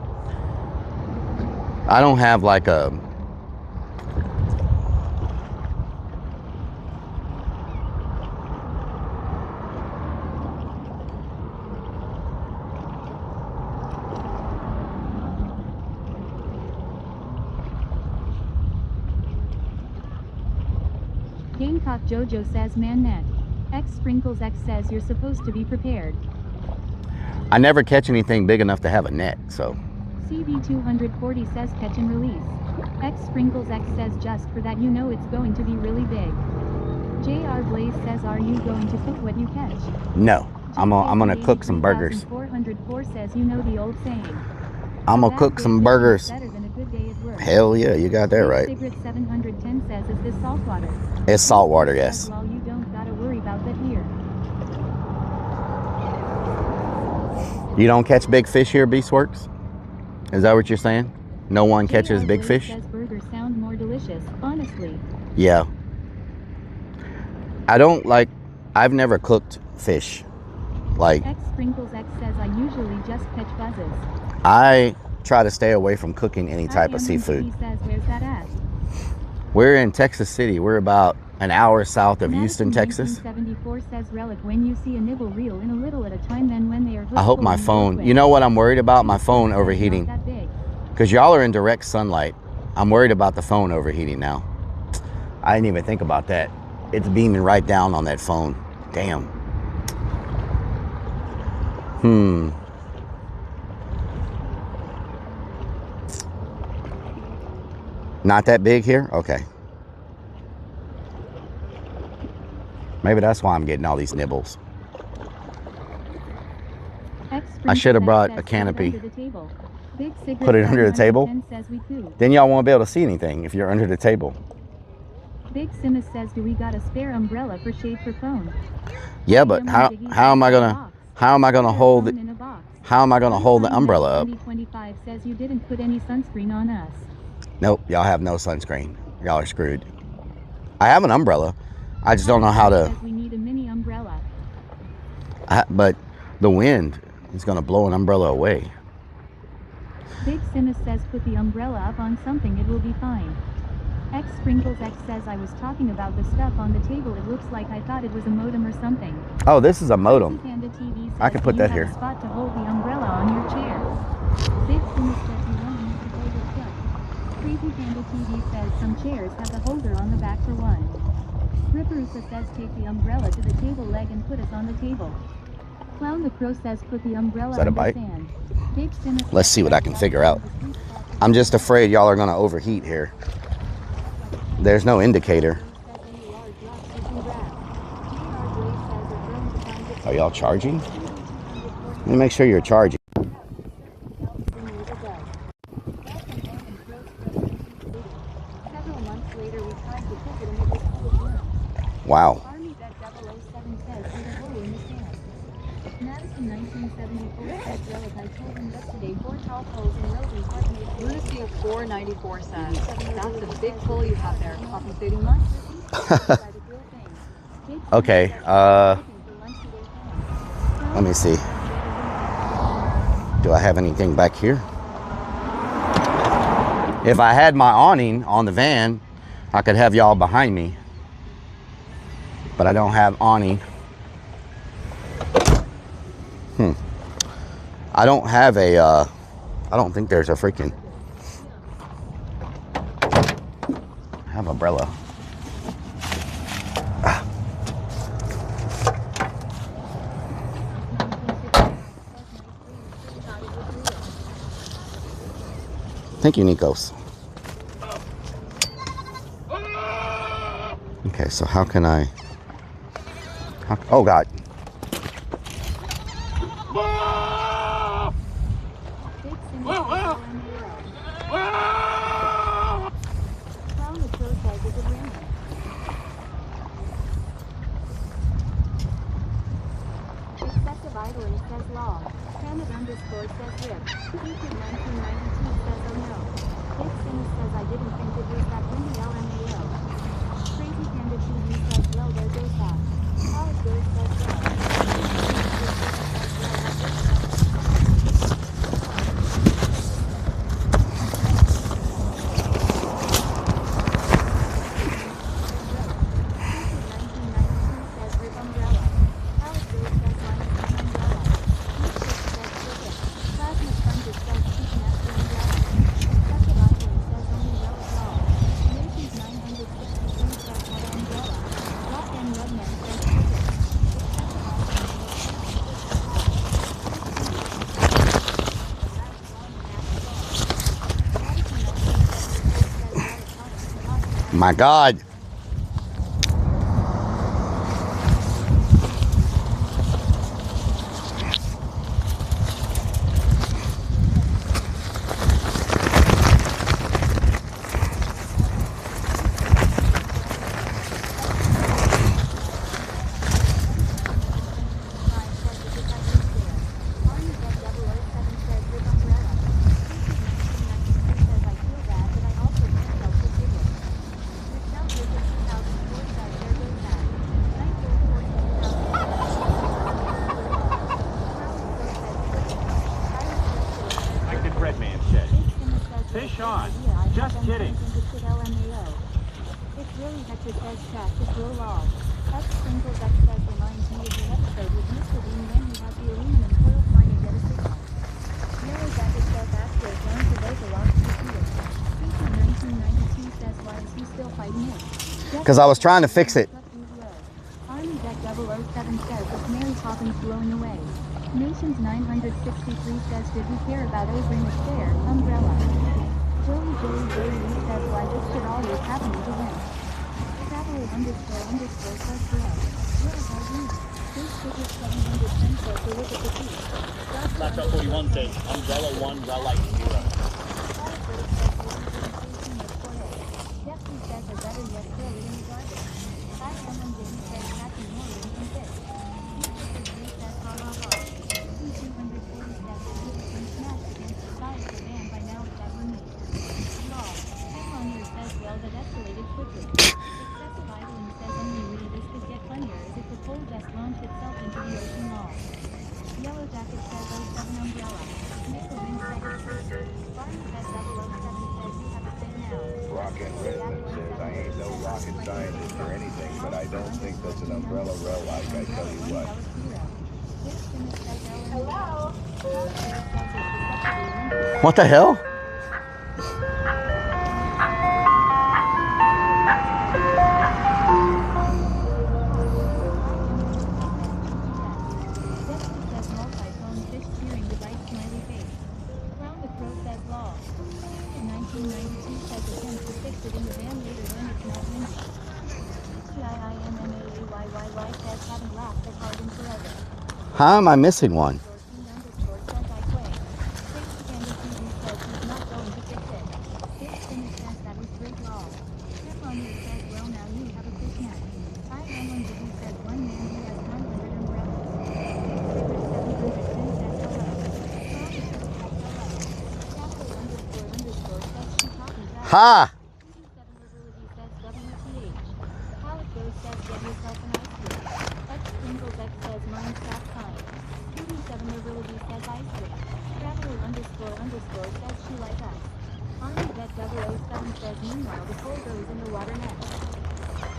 Gamecock Jojo says, man net. X Sprinkles X says, you're supposed to be prepared. I never catch anything big enough to have a net, so. CB240 says, catch and release. X Sprinkles X says, just for that you know it's going to be really big. JR Blaze says, are you going to cook what you catch? No, I'm gonna cook some burgers. 404 says, you know the old saying. I'm gonna cook some burgers. Hell yeah, you got that right. Cigarette 710 says, is this saltwater? It's saltwater, yes. Well, you don't gotta worry about that here. You don't catch big fish here, Beastworks? Is that what you're saying? No one catches big fish? Says burgers sound more delicious, honestly. Yeah. I've never cooked fish. Like, X Sprinkles X says, I usually just catch buzzes. I try to stay away from cooking any type of seafood. He says, where's that at? We're in Texas City. We're about an hour south of Houston, Texas. 1974 says, Rellik, when you see a nibble reel in a little at a time, then when they are I hope my phone, you know what I'm worried about? My phone overheating. Because y'all are in direct sunlight. I'm worried about the phone overheating now. I didn't even think about that. It's beaming right down on that phone. Damn. Not that big here? Okay. Maybe that's why I'm getting all these nibbles. I should have brought a canopy. Put it under the table. Then y'all won't be able to see anything if you're under the table. Big Simus says, do we got a spare umbrella for shade for phone? Yeah, but how am I gonna hold the umbrella up? 2025 says you didn't put any sunscreen on us. Nope, y'all have no sunscreen. Y'all are screwed. I have an umbrella. I just don't know how to. We need a mini umbrella. But the wind is gonna blow an umbrella away. Big Simus says put the umbrella up on something, it will be fine. X Sprinkles X says I was talking about the stuff on the table. It looks like I thought it was a modem or something. Oh, this is a modem. TV I could put that here. A spot to hold the umbrella on your chair. Big Simus says you want me to hold it shut. Crazy Panda TV says some chairs have the holder on the back for one. Ripperusa says take the umbrella to the table leg and put us on the table. Clown the Crow says put the umbrella Is that a on the bite? sand. Big Simus Let's see what I can figure out. I'm just afraid y'all are gonna overheat here. There's no indicator. Are y'all charging? Let me make sure you're charging. Wow. Lunacy 494 says, that's a big pull you have there, compensating much? Okay, let me see. Do I have anything back here? If I had my awning on the van, I could have y'all behind me. But I don't have awning. I don't have a, I don't think there's a freaking, I have umbrella. Thank you, Nikos. Okay, so how can I, oh God. Excessive idling says law. Planet underscore says rip. Cupid 1992 says oh no. Big Simus says I didn't think it was that windy LMAO. Crazy Panda TV says well there goes that. How it goes says My God. Fish on. Just kidding. It's really hectic says chat, it's real law. X Sprinkles X says reminds me of the episode with Mr. Bean when he had the aluminum foil trying to get a signal. Yellow Jacket says Astro down to those a lot to the field. Cupid 1992 says why is he still fighting it? Because I was trying to fix it. Army Deck 007 says it's Mary Poppins blowing away. Nations 963 says did we care about Obrin a spare umbrella? Joey says why this should always happen to win. Traveler underscore says correct. What is our Laptop 41 says Umbrella 1, Rellik 0. Rockin' Redmond says, I ain't no rocket scientist or anything, but I don't think that's an umbrella Rellik, I tell you what. What the hell? How am I missing one? Ha!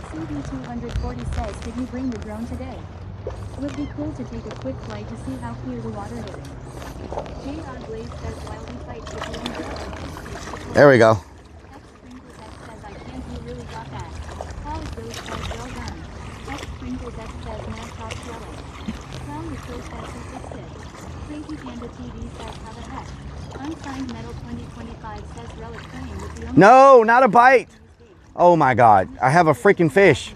CB240 says, did you bring the drone today? Would be cool to take a quick flight to see how clear the water is. J.R. Blaze says while we fight with the umbrella. There we go. X Sprinkles X says I can't, you really got that. How it goes says well done. X Sprinkles X says mad top swelling. Clown the Crow says he fixed it. Crazy Panda TV says how the heck. Unsigned Metal 2025 says Rellik playing with the umbrella. No, not a bite. Oh my God, I have a freaking fish.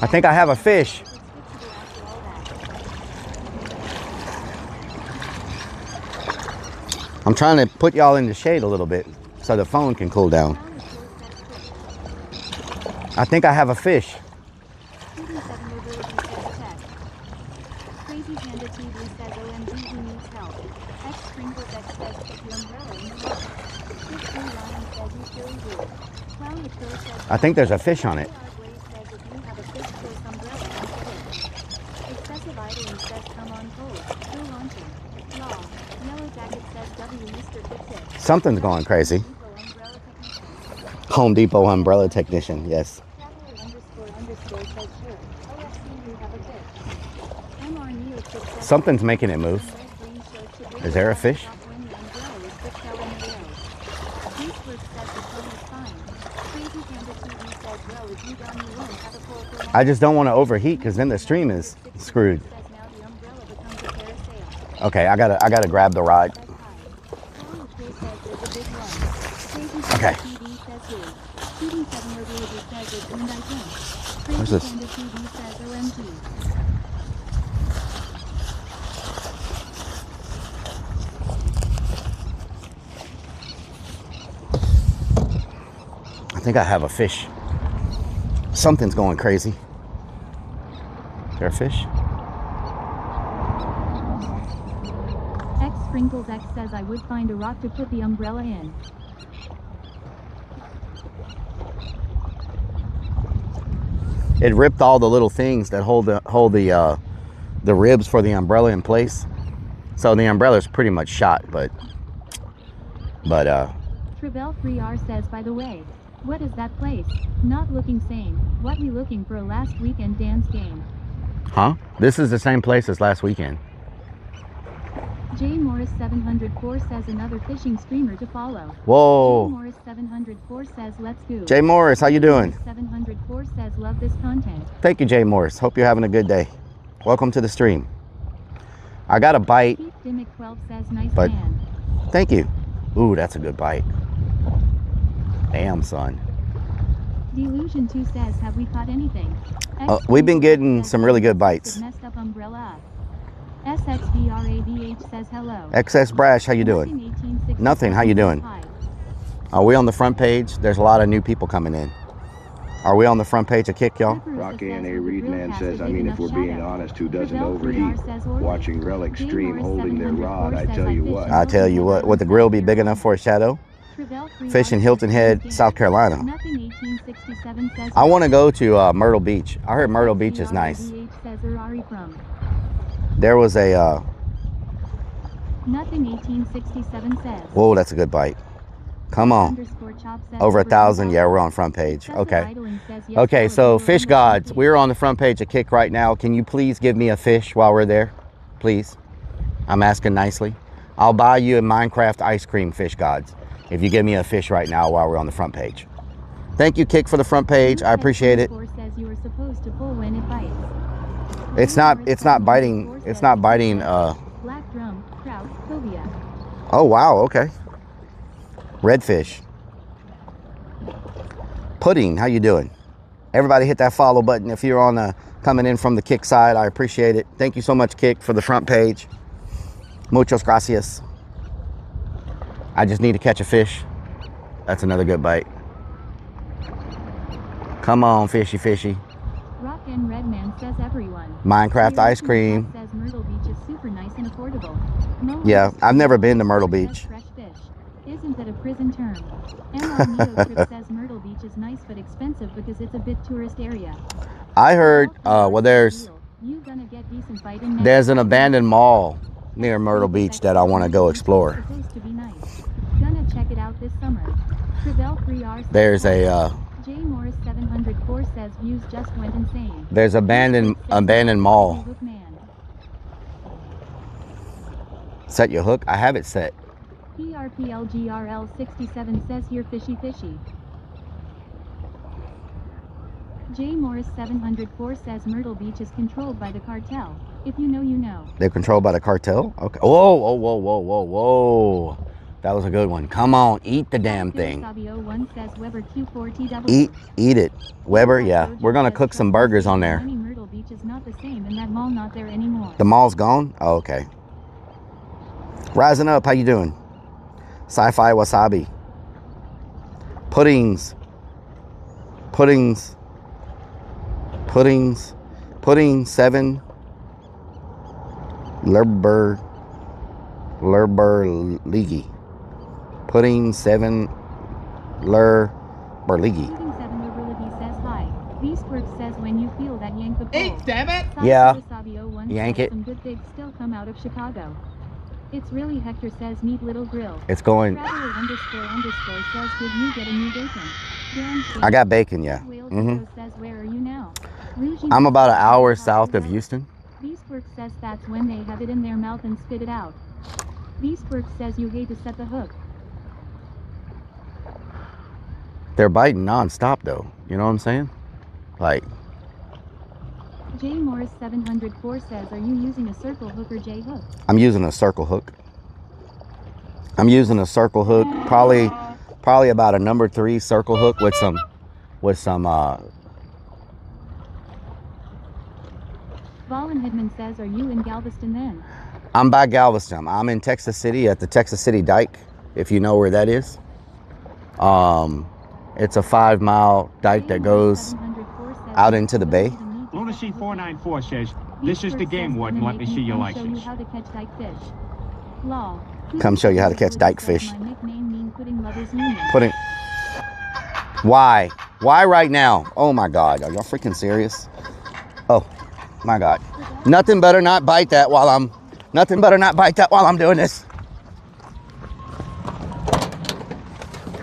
I think I have a fish. I'm trying to put y'all in the shade a little bit so the phone can cool down. I think I have a fish. I think there's a fish on it. Something's going crazy. Home Depot umbrella technician, yes. Something's making it move. Is there a fish? I just don't want to overheat because then the stream is screwed. Okay, I gotta grab the rod. Okay. Where's this? I think I have a fish. Something's going crazy. Is there a fish? X Sprinkles X says I would find a rock to put the umbrella in. It ripped all the little things that hold the ribs for the umbrella in place. So the umbrella's pretty much shot, but Trebell 3R says, by the way, what is that place? Not looking same. What we looking for a last weekend dance game? Huh? This is the same place as last weekend. J Morris 704 says another fishing streamer to follow. Whoa. J Morris 704 says let's go. Jay Morris, how you doing? 704 says love this content. Thank you, Jay Morris. Hope you're having a good day. Welcome to the stream. I got a bite. Keith Dimmick 12 says nice But man. thank you. Ooh, that's a good bite. Damn, son. Delusion 2 says, have we caught anything? We've been getting some really good bites. Messed up umbrella. SXBRAVH says hello. XS Brash, how you doing? Nothing, how you doing? Are we on the front page? There's a lot of new people coming in. Are we on the front page of Kick, y'all? Rocky and A. Reedman says, I mean, if we're being honest, who doesn't overheat? Watching Rellik stream holding their rod, I tell you what. I tell you what, would the grill be big enough for a shadow? Fish in Hilton Head, South Carolina. I want to go to Myrtle Beach. I heard Myrtle Beach is nice. There was a... Nothing 1867 says. Whoa, that's a good bite. Come on. Over 1,000. Yeah, we're on front page. Okay. Okay, so Fish Gods, we're on the front page of Kick right now. Can you please give me a fish while we're there? Please. I'm asking nicely. I'll buy you a Minecraft ice cream, Fish Gods, if you give me a fish right now while we're on the front page. Thank you, Kick, for the front page. I appreciate it. It's not biting. It's not biting. Oh, wow. Okay. Redfish. Pudding, how you doing? Everybody hit that follow button if you're on coming in from the Kick side. I appreciate it. Thank you so much, Kick, for the front page. Muchos gracias. I just need to catch a fish. That's another good bite. Come on, fishy, fishy. Rock and Redman says everyone. Minecraft ice cream. Says Myrtle Beach is super nice and affordable. Yeah, I've never been to Myrtle Beach. Isn't that a prison term? MR Neo Trip says Myrtle Beach is nice but expensive because it's a bit tourist area. I heard, well, there's an abandoned mall near Myrtle Beach that I want to go explore. Gonna check it out this summer. There's a J Morris 704 says views just went insane. there's abandoned mall. Set your hook. I have it set. PRPLGRL 67 says here fishy fishy. J Morris 704 says Myrtle Beach is controlled by the cartel. If you know, you know. They're controlled by the cartel? Okay. Whoa, whoa, whoa, whoa, whoa, whoa. That was a good one. Come on, eat the damn thing. Eat it. Weber, yeah. We're gonna cook some burgers on there. Myrtle Beach is not the same and that mall not there anymore. The mall's gone? Oh, okay. Rising up, how you doing? Sci-fi wasabi. Puddings. Pudding 7. Ligi. Pudding 7 Ligi. says hi. Beastworks says when you feel that yank the pole. Hey, damn it! Yeah. Yank it. Some good things still come out of Chicago. It's really Hector says neat little grill. It's going. Traveler _ says did you get a new bacon? I got bacon, yeah. Says where are you now? I'm about an hour south of Houston. Beastworks says that's when they have it in their mouth and spit it out. Beastworks says you hate to set the hook. They're biting non-stop though. You know what I'm saying? Like. J Morris 704 says, are you using a circle hook or J hook? I'm using a circle hook. I'm using a circle hook, probably about a number 3 circle hook with some Volin Hidman says, are you in Galveston then? I'm by Galveston. I'm in Texas City at the Texas City Dike, if you know where that is. It's a 5-mile dike that goes out into the bay. Lunacy 494 says, this is the game warden, let me see your license. Come show you how to catch dike fish. Pudding. Why? Why right now? Oh my God, are y'all freaking serious? Oh my God. Nothing better not bite that while I'm doing this.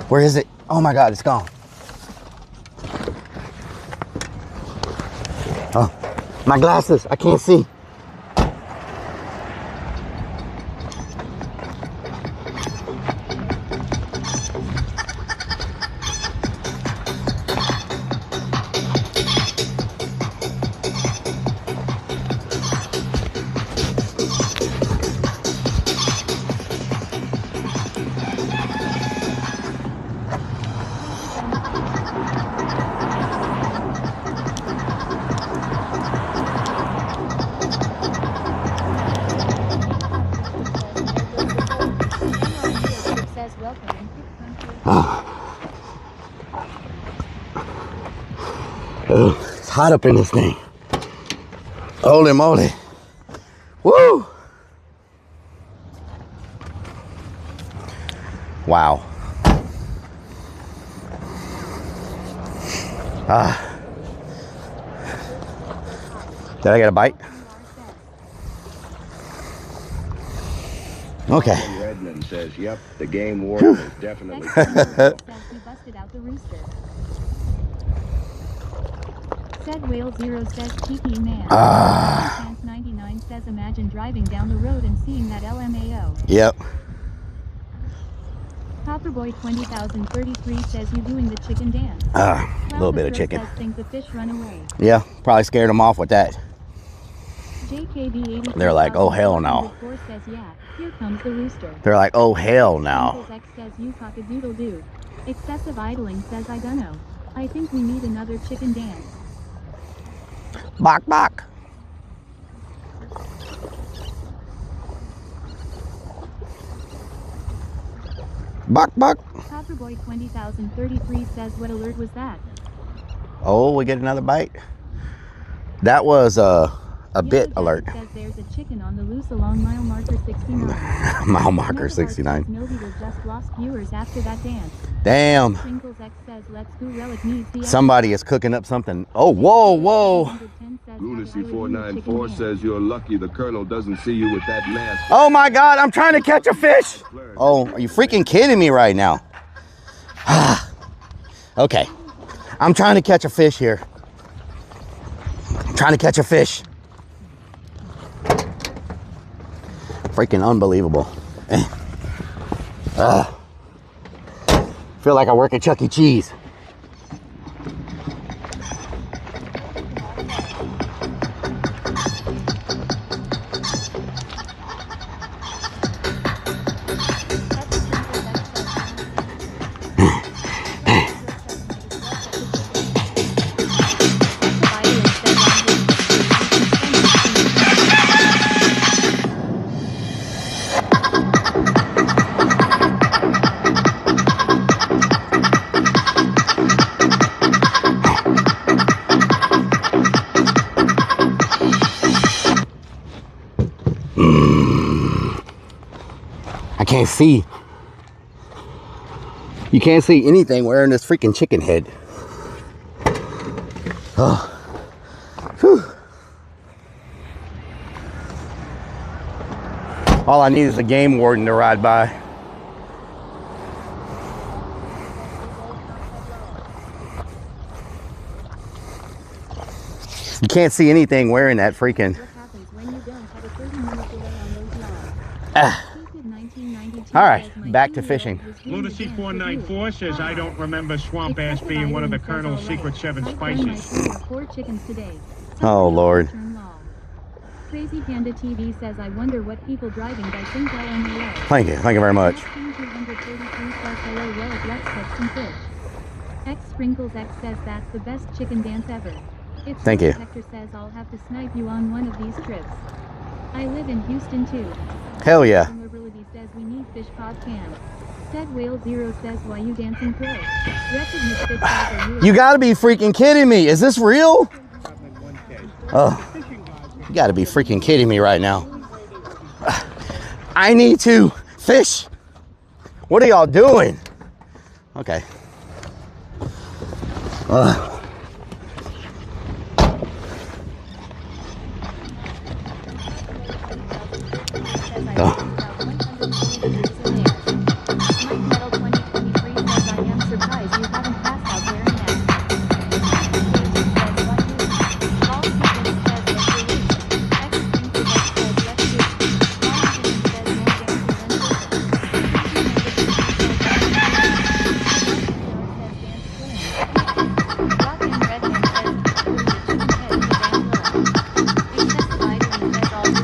Where is it? Oh my God, it's gone. Oh, my glasses, I can't see. Oh, it's hot up in this thing. Holy moly. Woo! Wow. Did I get a bite? Okay. Redmond says, yep, the game warden is definitely busted out the rooster. Said Whale Zero says TP man. Chance 99 says imagine driving down the road and seeing that LMAO. Yep. Copperboy 20,033 says you doing the chicken dance. A little bit of chicken. Says think the fish run away. Yeah, probably scared them off with that. JKB They're like, oh hell no. Says, yeah, here comes the rooster. They're like, oh hell no. X says you cock-a-doodle-doo. Excessive idling says I dunno. I think we need another chicken dance. Bok bok. Bok bok. Copperboy 20,033 says what alert was that? Oh, we get another bite. That was a bit alert. Says there's a chicken on the loose along mile marker 69. Mile marker 69. Novital just lost viewers after that dance. Damn. Sprinkles X says let's go Rellik needs the Somebody is cooking up something. Oh, whoa, whoa. Lunacy 494 says you're lucky the colonel doesn't see you with that mask. Oh my God, I'm trying to catch a fish. Oh, are you freaking kidding me right now? Okay, I'm trying to catch a fish here. I'm trying to catch a fish. Freaking unbelievable. Feel like I work at Chuck E. Cheese. I can't see. You can't see anything wearing this freaking chicken head. Oh. Whew. All I need is a game warden to ride by. You can't see anything wearing that freaking. All right, back to fishing. Lunacy 494 says I don't remember swamp ass being one of the Colonel's secret 7 spices. 4 chickens today. Oh Lord. Crazy Panda TV says I wonder what people driving by think LMAO. Thank you very much. X Sprinkles X says that's the best chicken dance ever. Thank you. Hector says I'll have to snipe you on one of these trips. I live in Houston too. Hell yeah. Says we need fish pod cams. Said Whale Zero says why you dancing pro. You gotta be freaking kidding me. Is this real? Oh, you gotta be freaking kidding me right now. I need to fish. What are y'all doing? Okay.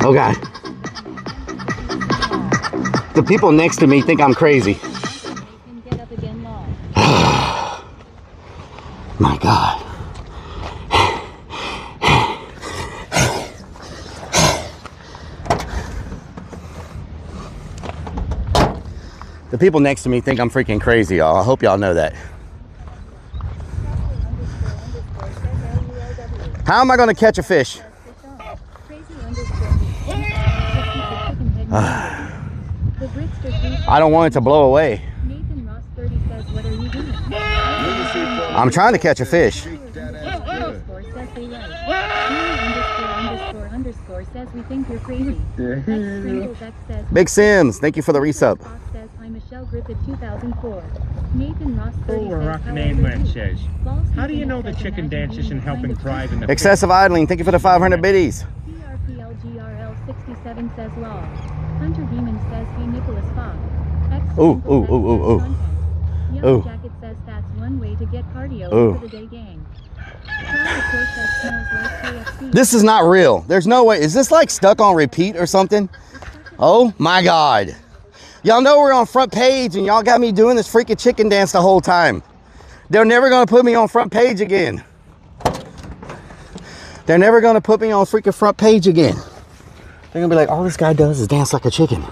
Oh God. The people next to me think I'm crazy. My God. The people next to me think I'm freaking crazy, y'all. I hope y'all know that. How am I going to catch a fish? I don't want it to blow away. I'm trying to catch a fish. Big Sims, thank you for the resub. Rock Name Man says, how do you know the chicken dance isn't helping drive in the Excessive idling, thank you for the 500 biddies. PRPLGRL67 says law. Hunter Demon says he Nicholas Fox. Ooh, ooh, ooh, ooh, ooh. Yellow Ooh. Jacket says that's one way to get cardio Ooh. for the day gang. This is not real. There's no way. Is this like stuck on repeat or something? Oh my God. Y'all know we're on front page and y'all got me doing this freaking chicken dance the whole time. They're never gonna put me on front page again. They're never gonna put me on freaking front page again. They're gonna be like, all this guy does is dance like a chicken.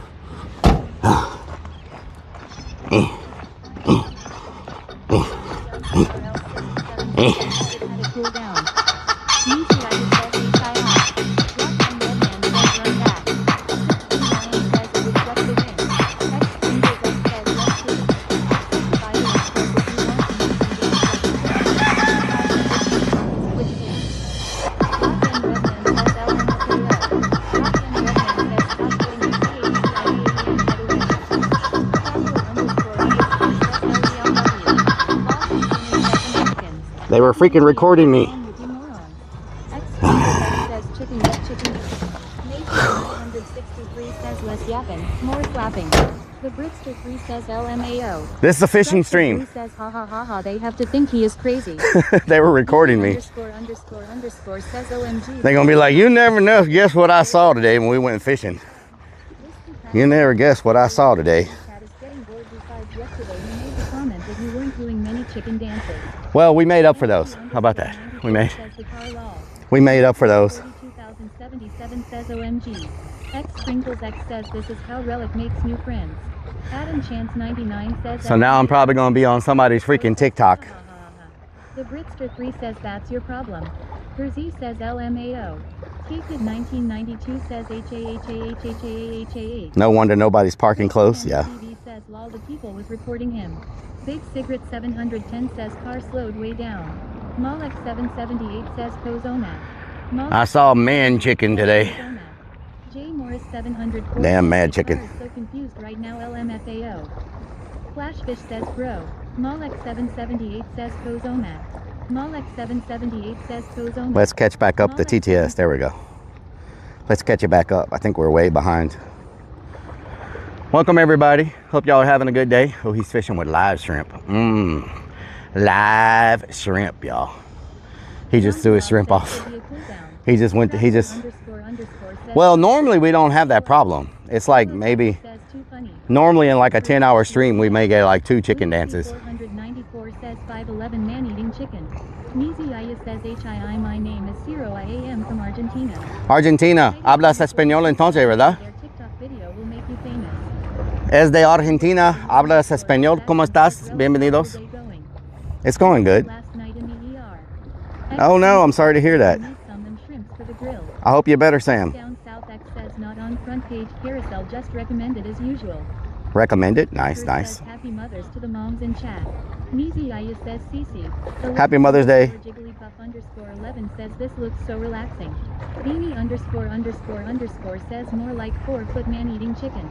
They were freaking recording me. The Britster 3 says LMAO. This is a fishing stream. Says ha ha ha ha. They have to think he is crazy. They were recording me. Underscore says OMG. They're gonna be like, you never know. Guess what I saw today when we went fishing? You never guess what I saw today. Well, we made up for those. How about that? We made up for those. 2077 says OMG. X Sprinkles X says this is how Rellik makes new friends. Adam Chance 99 says. So now I'm probably gonna be on somebody's freaking TikTok. The Britster 3 says that's your problem. Herzy says LMAO. Kid 1992 says HAHAHAHAHAH. No wonder nobody's parking close. Yeah. TV says lol the people was reporting him. Big Cigarette 710 says car slowed way down. Malek 778 says Kozona. I saw a man chicken today. J Morris 700. Damn mad chicken. So confused right now. LMFAO. Flashfish says bro. Malek 778 says Kozona. Malek 778 says Kozona. Let's catch back up the TTS. There we go. Let's catch it back up. I think we're way behind. Welcome everybody. Hope y'all are having a good day. Oh, he's fishing with live shrimp. Live shrimp, y'all. He just threw his shrimp off. He just went to, well, normally we don't have that problem. It's like maybe, normally in like a 10-hour stream, we may get like 2 chicken dances. 494 says 511 man-eating chicken. Niziaya says HII, my name is Ciro, I am from Argentina. Argentina, hablas español entonces, ¿verdad? Their TikTok video will make you famous. Es de Argentina, hablas español, ¿cómo estás? Bienvenidos. It's going good. Oh no, I'm sorry to hear that. I hope you're better, Sam. Down South X says not on front page carousel, just recommended as usual. Recommended? Nice, nice. Happy Mothers to the moms in chat. Niziaya says Cece. Happy Mother's Day. Jigglypuff_11 says this looks so relaxing. Beanie___ says more like 4-foot man eating chicken.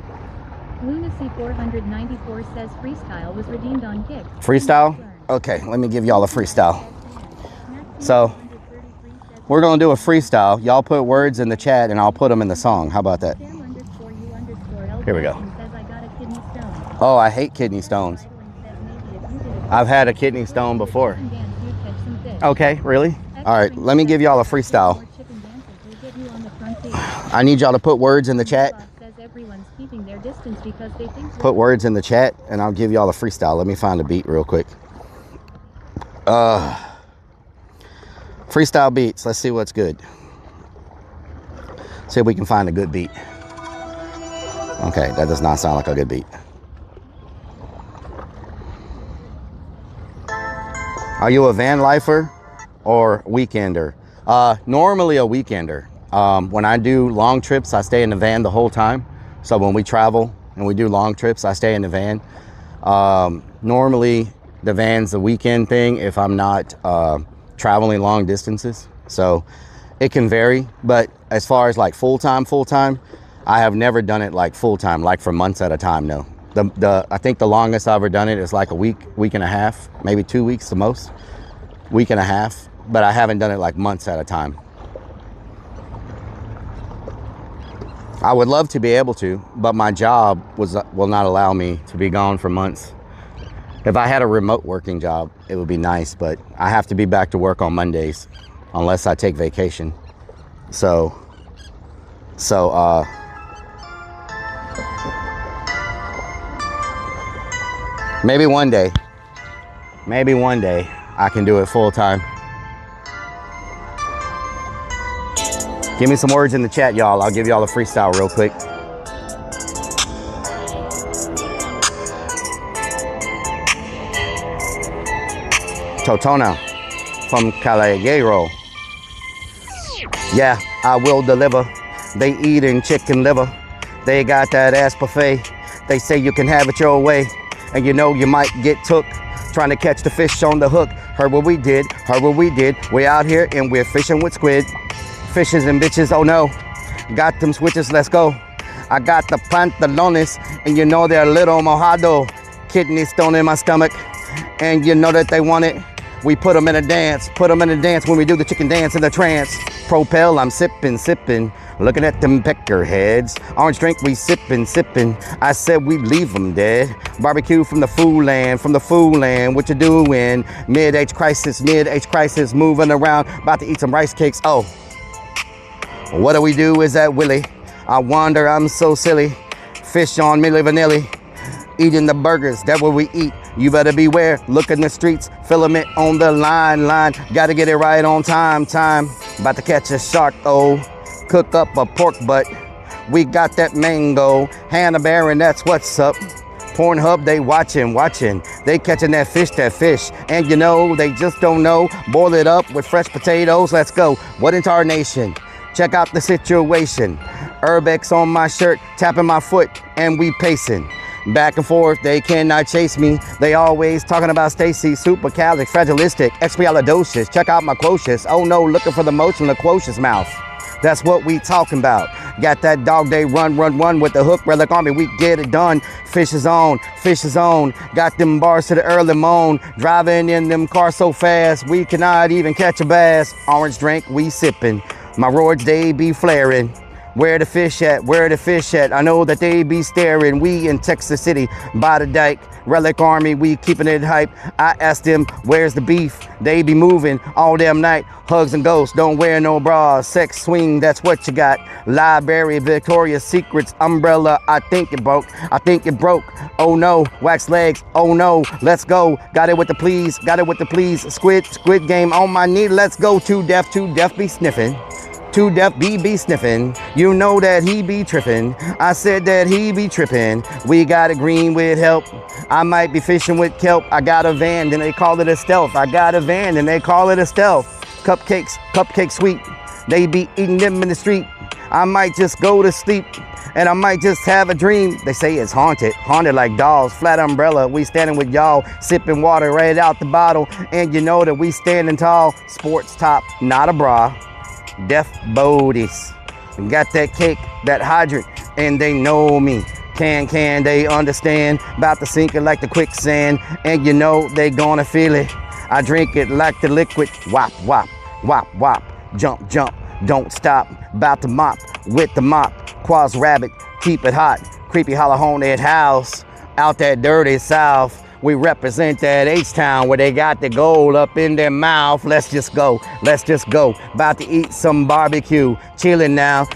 Lunacy 494 says freestyle was redeemed on Kick. Freestyle? Okay, let me give y'all a freestyle. So, we're gonna do a freestyle. Y'all put words in the chat and I'll put them in the song. How about that? Here we go. Oh, I hate kidney stones. I've had a kidney stone before. Okay, really? All right, let me give y'all a freestyle. I need y'all to put words in the chat. Put words in the chat and I'll give y'all a freestyle. Let me find a beat real quick. Freestyle beats. Let's see what's good. See if we can find a good beat. Okay, that does not sound like a good beat. Are you a van lifer or weekender? Normally a weekender. When I do long trips, I stay in the van the whole time. So when we travel and we do long trips, I stay in the van. Normally the van's a weekend thing if I'm not traveling long distances. So it can vary, but as far as like full-time, I have never done it like full-time, like for months at a time, no. I think the longest I've ever done it is like a week and a half, maybe 2 weeks the most, week and a half, but I haven't done it like months at a time. I would love to be able to, but my job will not allow me to be gone for months. If I had a remote working job, it would be nice, but I have to be back to work on Mondays unless I take vacation. So maybe one day I can do it full time. Give me some words in the chat, y'all. I'll give y'all a freestyle real quick. Totona from Caballero. Yeah, I will deliver. They eating chicken liver. They got that ass buffet. They say you can have it your way. And you know you might get took trying to catch the fish on the hook. Heard what we did, We out here and we're fishing with squid. Fishes and bitches, oh no. Got them switches, let's go. I got the pantalones and you know they're a little mojado. Kidney stone in my stomach and you know that they want it. We put them in a dance, when we do the chicken dance in the trance. Propel, I'm sipping, looking at them pecker heads. Orange drink, we sipping. I said we leave them dead. Barbecue from the food land, what you doing? Mid-age crisis, moving around, about to eat some rice cakes. Oh, what do we do? Is that Willie? I wonder, I'm so silly. Fish on Milli Vanilli, eating the burgers, that's what we eat. You better beware, look in the streets, filament on the line. Gotta get it right on time. About to catch a shark, oh. Cook up a pork butt. We got that mango. Hannah Baron, that's what's up. Pornhub, they watching. They catching that fish. And you know, they just don't know. Boil it up with fresh potatoes, let's go. What in tarnation? Check out the situation. Urbex on my shirt, tapping my foot, and we pacing. Back and forth, they cannot chase me. They always talking about Stacy, supercalifragilistic, expialidocious. Check out my quotients. Oh no, looking for the motion, the quotient's mouth. That's what we talking about. Got that dog day run with the hook, Rellik Army, we get it done. Fish is on. Got them bars to the early morn. Driving in them cars so fast, we cannot even catch a bass. Orange drink, we sipping. My roids, they be flaring. Where the fish at? I know that they be staring. We in Texas City, by the dike. Rellik Army, we keeping it hype. I asked them, where's the beef? They be moving all damn night. Hugs and ghosts, don't wear no bras. Sex swing, that's what you got. Library, Victoria's Secrets, umbrella. I think it broke. Oh no, wax legs. Oh no, let's go. Got it with the please. Squid game on my knee. Let's go. Too deaf be sniffing. Too deaf be sniffing. You know that he be tripping. I said that he be tripping. We got a green with help. I might be fishing with kelp. I got a van, then they call it a stealth. Cupcake sweet. They be eating them in the street. I might just go to sleep and I might just have a dream. They say it's haunted like dolls. Flat umbrella, we standing with y'all, sipping water right out the bottle. And you know that we standing tall. Sports top, not a bra. Deaf bodies. Got that cake, that hydrant, and they know me. Can they understand? About to sink it like the quicksand, and you know they gonna feel it. I drink it like the liquid. Wop, jump, don't stop. About to mop with the mop. Quaz rabbit, keep it hot. Creepy hollow haunted house, out that dirty south. We represent that H-Town where they got the gold up in their mouth. Let's just go. About to eat some barbecue. Chilling now.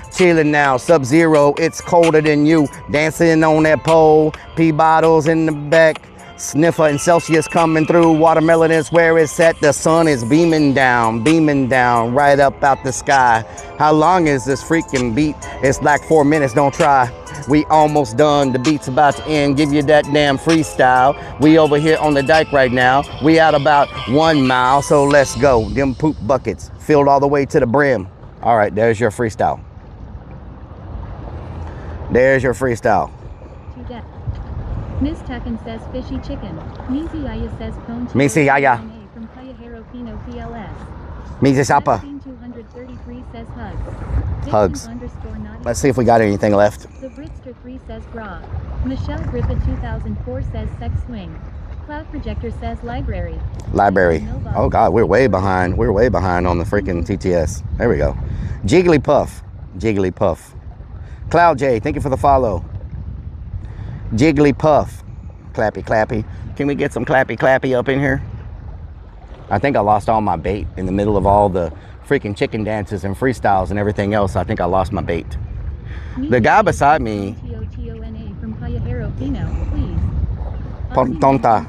Sub-Zero, it's colder than you. Dancing on that pole. Pee bottles in the back. Sniffer and Celsius coming through. Watermelon is where it's at. The sun is beaming down right up out the sky. How long is this freaking beat? It's like 4 minutes, don't try. We almost done, the beat's about to end. Give you that damn freestyle. We over here on the dike right now. We out about 1 mile, so let's go. Them poop buckets filled all the way to the brim. All right, there's your freestyle. There's your freestyle. Miss Tacken says fishy chicken. Misi Aya says cone chicken. Misi Aya. From Callejero Fino PLS. Misi Sapa. 233 says Hugs. Let's see if we got anything left. The Britster 3 says bra. Michelle Griffith 2004 says sex swing. Cloud Projector says library. Library. Oh God, we're way behind. We're way behind on the freaking TTS. There we go. Jigglypuff. Jigglypuff. Cloud J, thank you for the follow. Jigglypuff. Clappy clappy. Can we get some clappy clappy up in here? I think I lost all my bait in the middle of all the freaking chicken dances and freestyles and everything else. I think I lost my bait. The guy beside me. From Callejero Fino, please. Tonta.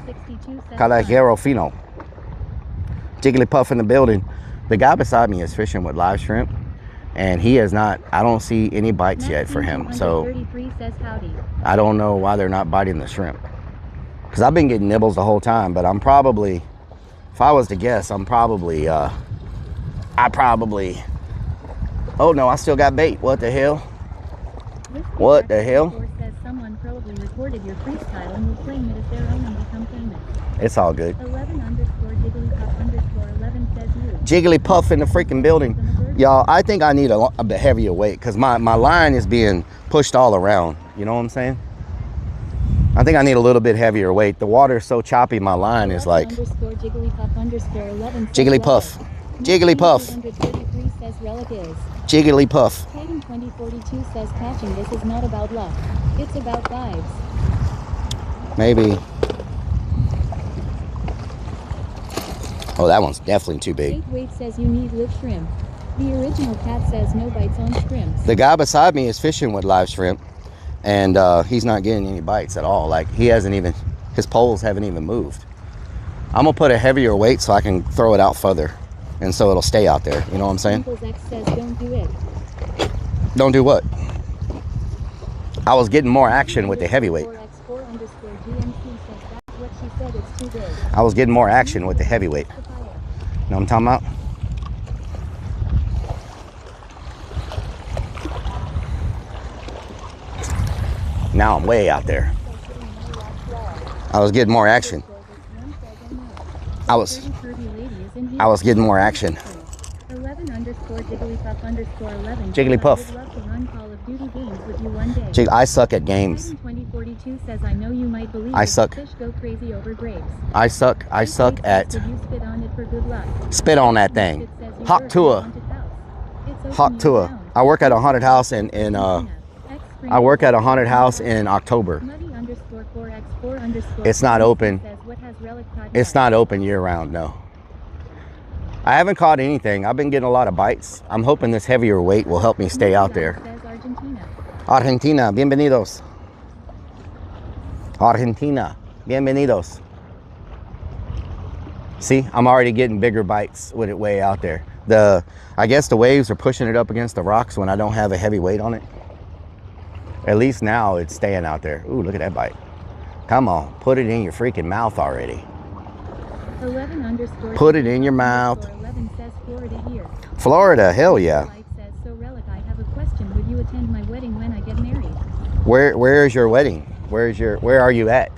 Callejero Fino. Jigglypuff in the building. The guy beside me is fishing with live shrimp. And he has not, I don't see any bites yet for him. So I don't know why they're not biting the shrimp. Because I've been getting nibbles the whole time, but I'm probably, if I was to guess, I'm probably, oh no, I still got bait. What the hell? What the hell? Someone probably recorded your freestyle and will claim it as their own and become famous. It's all good. 11_Jigglypuff_11 says you. Jigglypuff in the freaking building. Y'all, I think I need a bit heavier weight because my line is being pushed all around. You know what I'm saying? I think I need a little bit heavier weight. The water is so choppy, my line is like... Jigglypuff_11 Jigglypuff. Jigglypuff. says Rellik is. Jigglypuff. Titan 2042 says catching this is not about luck. It's about vibes. Maybe. Oh, that one's definitely too big. Weight says you need live shrimp. The original cat says no bites on shrimps. The guy beside me is fishing with live shrimp, and he's not getting any bites at all. Like, he hasn't even, his poles haven't even moved. I'm gonna put a heavier weight so I can throw it out further, and so it'll stay out there. You know what I'm saying? X says don't do it. Don't do what? I was getting more action with the heavyweight. I was getting more action with the heavyweight. Know what I'm talking about? Now I'm way out there. I was getting more action. I was getting more action. 11_Jigglypuff_11. Jigglypuff. I would love to run Call of Duty games with you one day. I suck at games. 2042 says I know you might believe I suck. Fish go crazy over grapes. I suck at Did you spit on it for good luck? Spit on that thing. Hawk tour. Hawk tour. I work at a haunted house in October. It's not open. It's not open year round, no. I haven't caught anything. I've been getting a lot of bites. I'm hoping this heavier weight will help me stay out there. Argentina, bienvenidos. Argentina, bienvenidos. See, I'm already getting bigger bites with it way out there. I guess the waves are pushing it up against the rocks when I don't have a heavy weight on it. At least now it's staying out there. Ooh, look at that bite. Come on, put it in your freaking mouth already. 11_ Put it in your mouth. 11 says Florida here. Florida, hell yeah. Says, so Rellik, I have a question. Would you attend my wedding when I get married? Where is your wedding? Where are you at?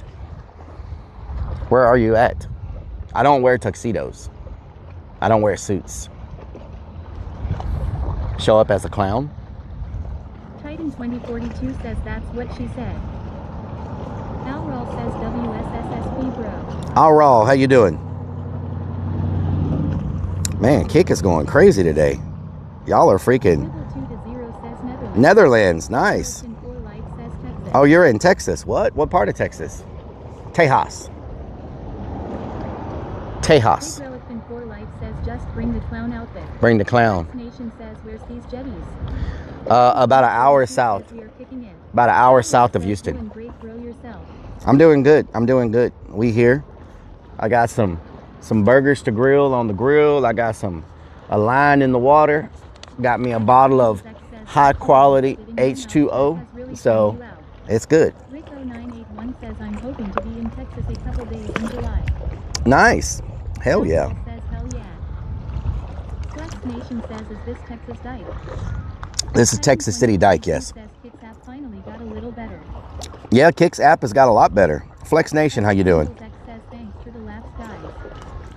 Where are you at? I don't wear tuxedos. I don't wear suits. Show up as a clown. Titan 2042 says that's what she said. Alral says WSSSB bro. Alral, how you doing? Man, Kick is going crazy today. Y'all are freaking. Netherlands, nice. Oh, you're in Texas. What? What part of Texas? Tejas. Tejas. Says just bring the clown out there. Bring the clown. Nation says where's these jetties? About an hour south. About an hour south of Houston. I'm doing good. I'm doing good. We here. I got some burgers to grill on the grill. I got a line in the water. Got me a bottle of high quality H2O. So it's good. Rico981 says I'm hoping to be in Texas a couple days in July. Nice. Hell yeah. Says hell yeah. Flex Nation says is this Texas Dike? This is Texas City Dike, yes. Says Kicks app finally got a little better. Yeah, Kicks app has got a lot better. Flex Nation, how you doing? Says thanks for the laughs, guys.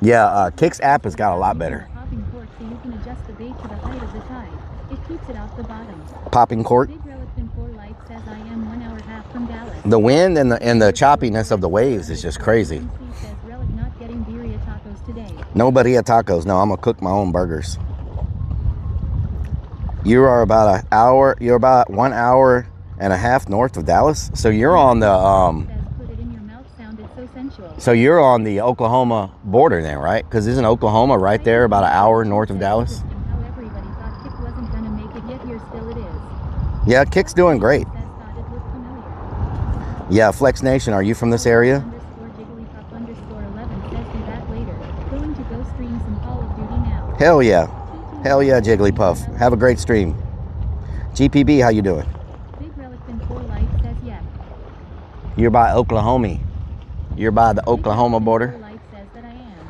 Yeah, Kicks app has got a lot better. Popping cork so you can adjust the bait to the height of the tide. It keeps it off the bottom. Popping cork. Big Relic Pin 4 Light says I am 1 hour half from Dallas. The wind and the choppiness of the waves is just crazy. Says Relic not getting birria tacos today. Nobody at tacos. No, I'm gonna cook my own burgers. You are about an hour. You're about 1 hour and a half north of Dallas. So you're on the Put it in your mouth sounded so sensual. So you're on the Oklahoma border then, right? Because isn't Oklahoma right there about an hour north of Dallas? How everybody thought Kick wasn't gonna make it, yet here still it is. Yeah, Kick's doing great. Yeah, Flex Nation, are you from this area? _Jigglypuff_11 says be back later. Going to go stream some Call of Duty now. Hell yeah. Hell yeah, Jigglypuff. Have a great stream. GPB, how you doing? Big Relic Pin 4 Light says yeah. You're by Oklahoma. You're by the Oklahoma border. Light says that I am.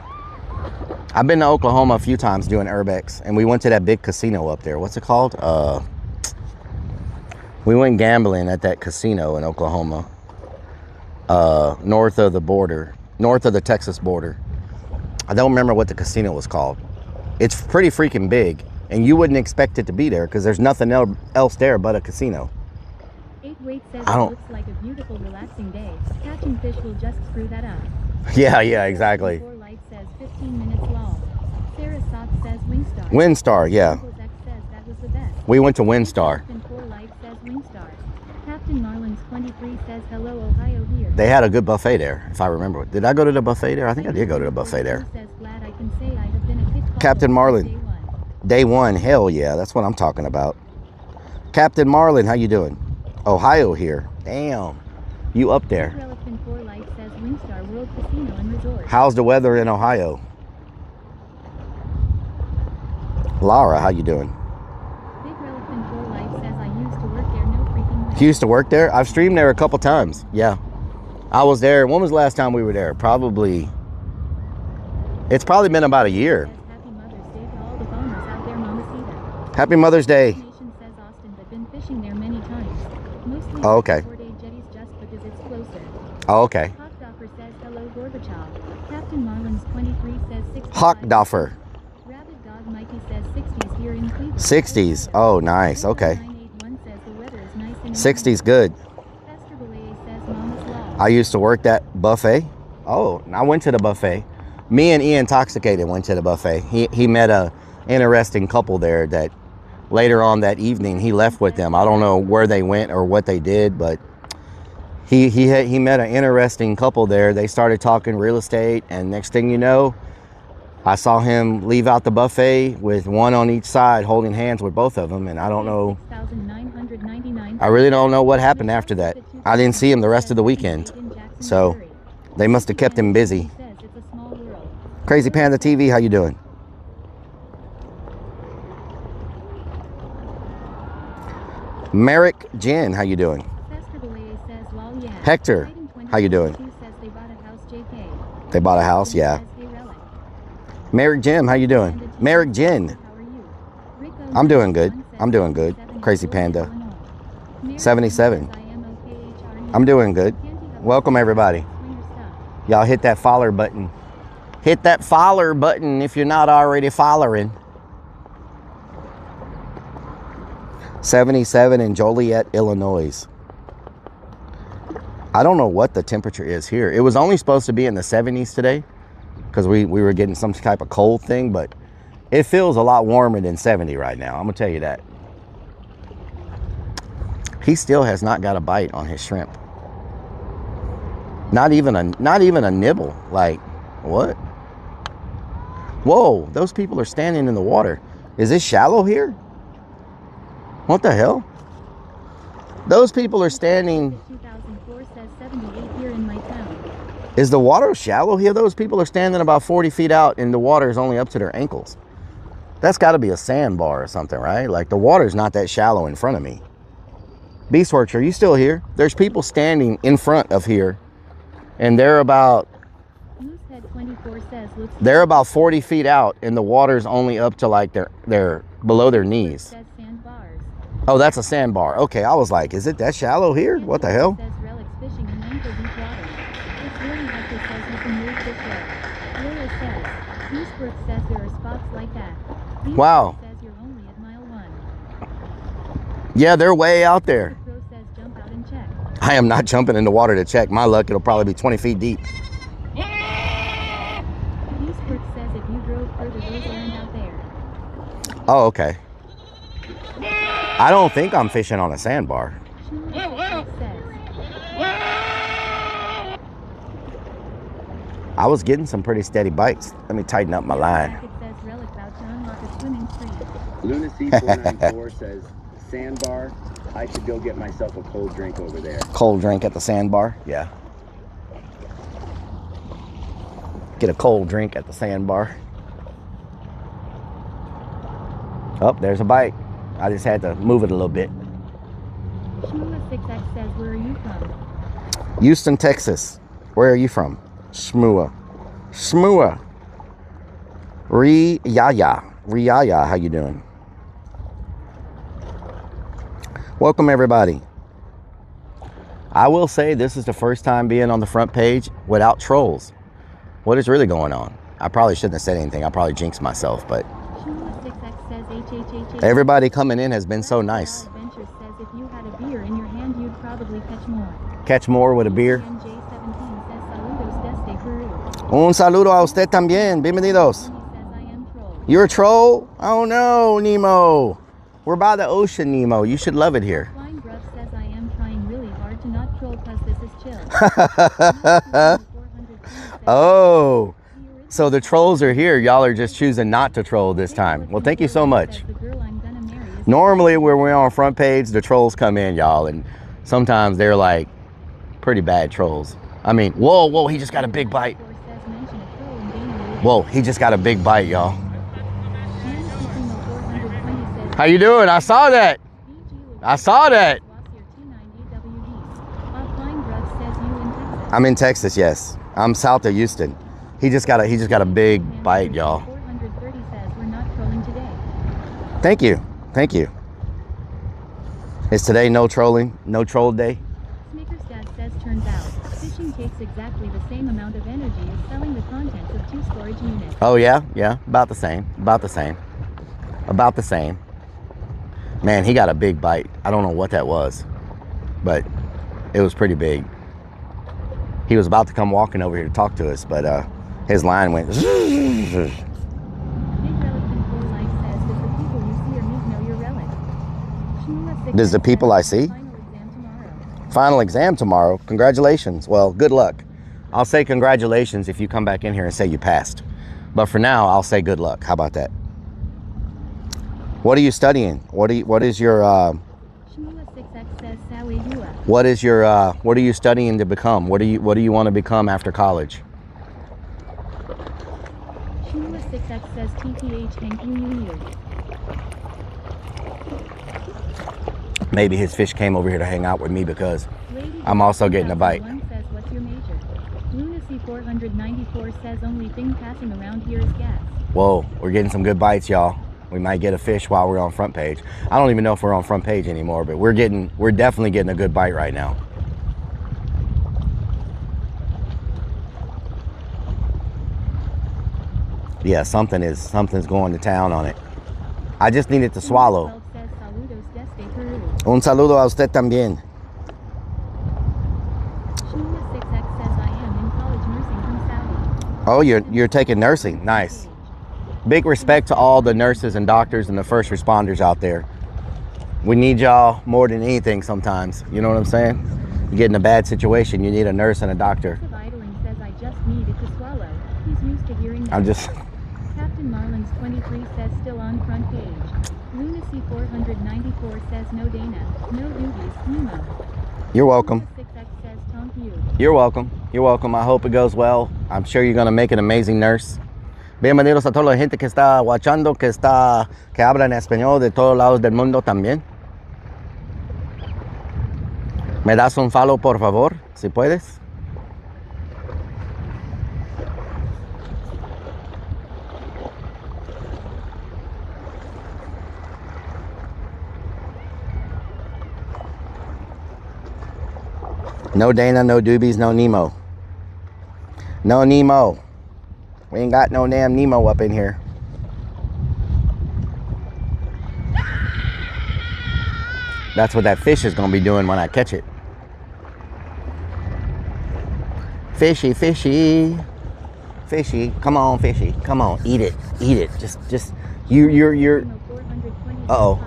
I've been to Oklahoma a few times doing urbex, and we went to that big casino up there. What's it called? We went gambling at that casino in Oklahoma, north of the border, north of the Texas border. I don't remember what the casino was called. It's pretty freaking big, and you wouldn't expect it to be there because there's nothing else there but a casino. 8-Weight says it looks like a beautiful, relaxing day. Catching fish will just screw that up. Yeah, exactly. 4 Light says 15 minutes long. Sarah Sock says Wingstar. Windstar, yeah. Says that was the best. We went to Windstar. 4 Light says Wingstar. Captain Marlins 23 says hello Ohio here. They had a good buffet there, if I remember. Did I go to the buffet there? I think I did go to the buffet there. Says glad I can say I have been a Kick Captain Marlin. Day one, hell yeah, that's what I'm talking about. Captain Marlin, how you doing? Ohio here. Damn. You up there. Relic Pin 4 Light says Wingstar World Casino and Resort. How's the weather in Ohio? Laura, how you doing? Big Relic Pin 4 Light says I used to work there, no freaking way. You used to work there? I've streamed there a couple times. Yeah. I was there. When was the last time we were there? It's probably been about a year. Happy Mother's Day. Nation says Austin, but been fishing there many times. Mostly Oh, okay. 4-day jetties just because it's closer. Oh, okay. Hawkdoffer says hello Gorbachev. Captain Marlins 23 says 60. Hawkdoffer. Rabid Dog Mikey says 60s here in Cleveland. 60s. Oh, nice. Okay. 981 says the weather is nice and 60s good. Esther Boulay says Mama's Law. I used to work that buffet. Oh, I went to the buffet. Me and Ian Intoxicated went to the buffet. He met a interesting couple there that later on that evening he left with them. I don't know where they went or what they did, but he met an interesting couple there. They started talking real estate, and next thing you know, I saw him leave out the buffet with one on each side holding hands with both of them, and I don't know. I really don't know what happened after that. I didn't see him the rest of the weekend, so they must have kept him busy. Crazy Panda TV, how you doing? Merrick Jen, how you doing? Hector, how you doing? They bought a house, yeah. Merrick Jim, how you doing? Merrick Jen. I'm doing good. I'm doing good. Crazy Panda. 77. I'm doing good. Welcome everybody. Y'all hit that follow button. Hit that follow button if you're not already following. 77 in Joliet, Illinois. I don't know what the temperature is here. It was only supposed to be in the 70s today because we were getting some type of cold thing, but it feels a lot warmer than 70 right now. I'm gonna tell you that. He still has not got a bite on his shrimp. Not even a nibble. Like, what? Whoa, those people are standing in the water. Is it shallow here? What the hell? Those people are standing. 2004 says 78 here in my town. Is the water shallow here? Those people are standing about 40 feet out and the water is only up to their ankles. That's got to be a sandbar or something, right? Like the water's not that shallow in front of me. Beastworks, are you still here? There's people standing in front of here and they're about 40 feet out and the water's only up to like they're below their knees. Oh, that's a sandbar. Okay, I was like, is it that shallow here? What the hell? Wow. Yeah, they're way out there. I am not jumping in the water to check. My luck, it'll probably be 20 feet deep. Oh, okay. I don't think I'm fishing on a sandbar. I was getting some pretty steady bites. Let me tighten up my line. Lunacy 494 says, sandbar, I should go get myself a cold drink over there. Cold drink at the sandbar? Yeah. Get a cold drink at the sandbar. Oh, there's a bite. I just had to move it a little bit. Shmua6X says, where are you from? Houston, Texas. Where are you from? Shmua. Shmua. Riyaya, how you doing? Welcome everybody. I will say this is the first time being on the front page without trolls. What is really going on? I probably shouldn't have said anything. I probably jinxed myself, but everybody coming in has been so nice. Says if you had a beer in your hand, you'd probably catch more. Catch more with a beer. Un saludo a usted también. Bienvenidos. You're a troll? Oh no, Nemo. We're by the ocean, Nemo. You should love it here. Flying Gruff says I am trying really hard to not troll because this is chill. Oh, so the trolls are here. Y'all are just choosing not to troll this time. Well, thank you so much. Normally when we're on front page, the trolls come in, y'all, and sometimes they're like pretty bad trolls. I mean, whoa, he just got a big bite. Whoa, he just got a big bite, y'all. How you doing? I saw that. I saw that. I'm in Texas, yes. I'm south of Houston. He just got a big bite, y'all. Thank you. Thank you. Is today no trolling? No troll day? Snickersdad says turns out fishing takes exactly the same amount of energy as selling the contents of 2 storage units. Oh yeah, about the same. About the same. Man, he got a big bite. I don't know what that was, but it was pretty big. He was about to come walking over here to talk to us, but his line went. Does the people I see? Final exam tomorrow. Congratulations. Well, good luck. I'll say congratulations if you come back in here and say you passed. But for now, I'll say good luck. How about that? What are you studying? What are you studying to become? What do you want to become after college? Shmua6X says TPH thank you. Maybe his fish came over here to hang out with me because I'm also getting a bite. Says, what's your major? Lunacy 494 says only thing passing around here is gas. Whoa, we're getting some good bites, y'all. We might get a fish while we're on front page. I don't even know if we're on front page anymore, but we're definitely getting a good bite right now. Yeah, something's going to town on it. I just need it to swallow. Un saludo a usted también. Oh, you're taking nursing. Nice. Big respect to all the nurses and doctors and the first responders out there. We need y'all more than anything sometimes. You know what I'm saying? You get in a bad situation, you need a nurse and a doctor. I'm just... Captain Marlins 23 says still on front page. Lunacy 494 says no Dana, no duties, Nemo. You're welcome. 6X says Tom You're welcome. You're welcome. I hope it goes well. I'm sure you're going to make an amazing nurse. Bienvenidos a toda la gente que está watchando, que habla en español de todos lados del mundo también. ¿Me das un follow, por favor, si puedes? No Dana, no Doobies, no Nemo. No Nemo. We ain't got no damn Nemo up in here. That's what that fish is gonna be doing when I catch it. Fishy, fishy. Fishy. Come on, fishy. Come on, eat it. Eat it. Just you're Uh-oh.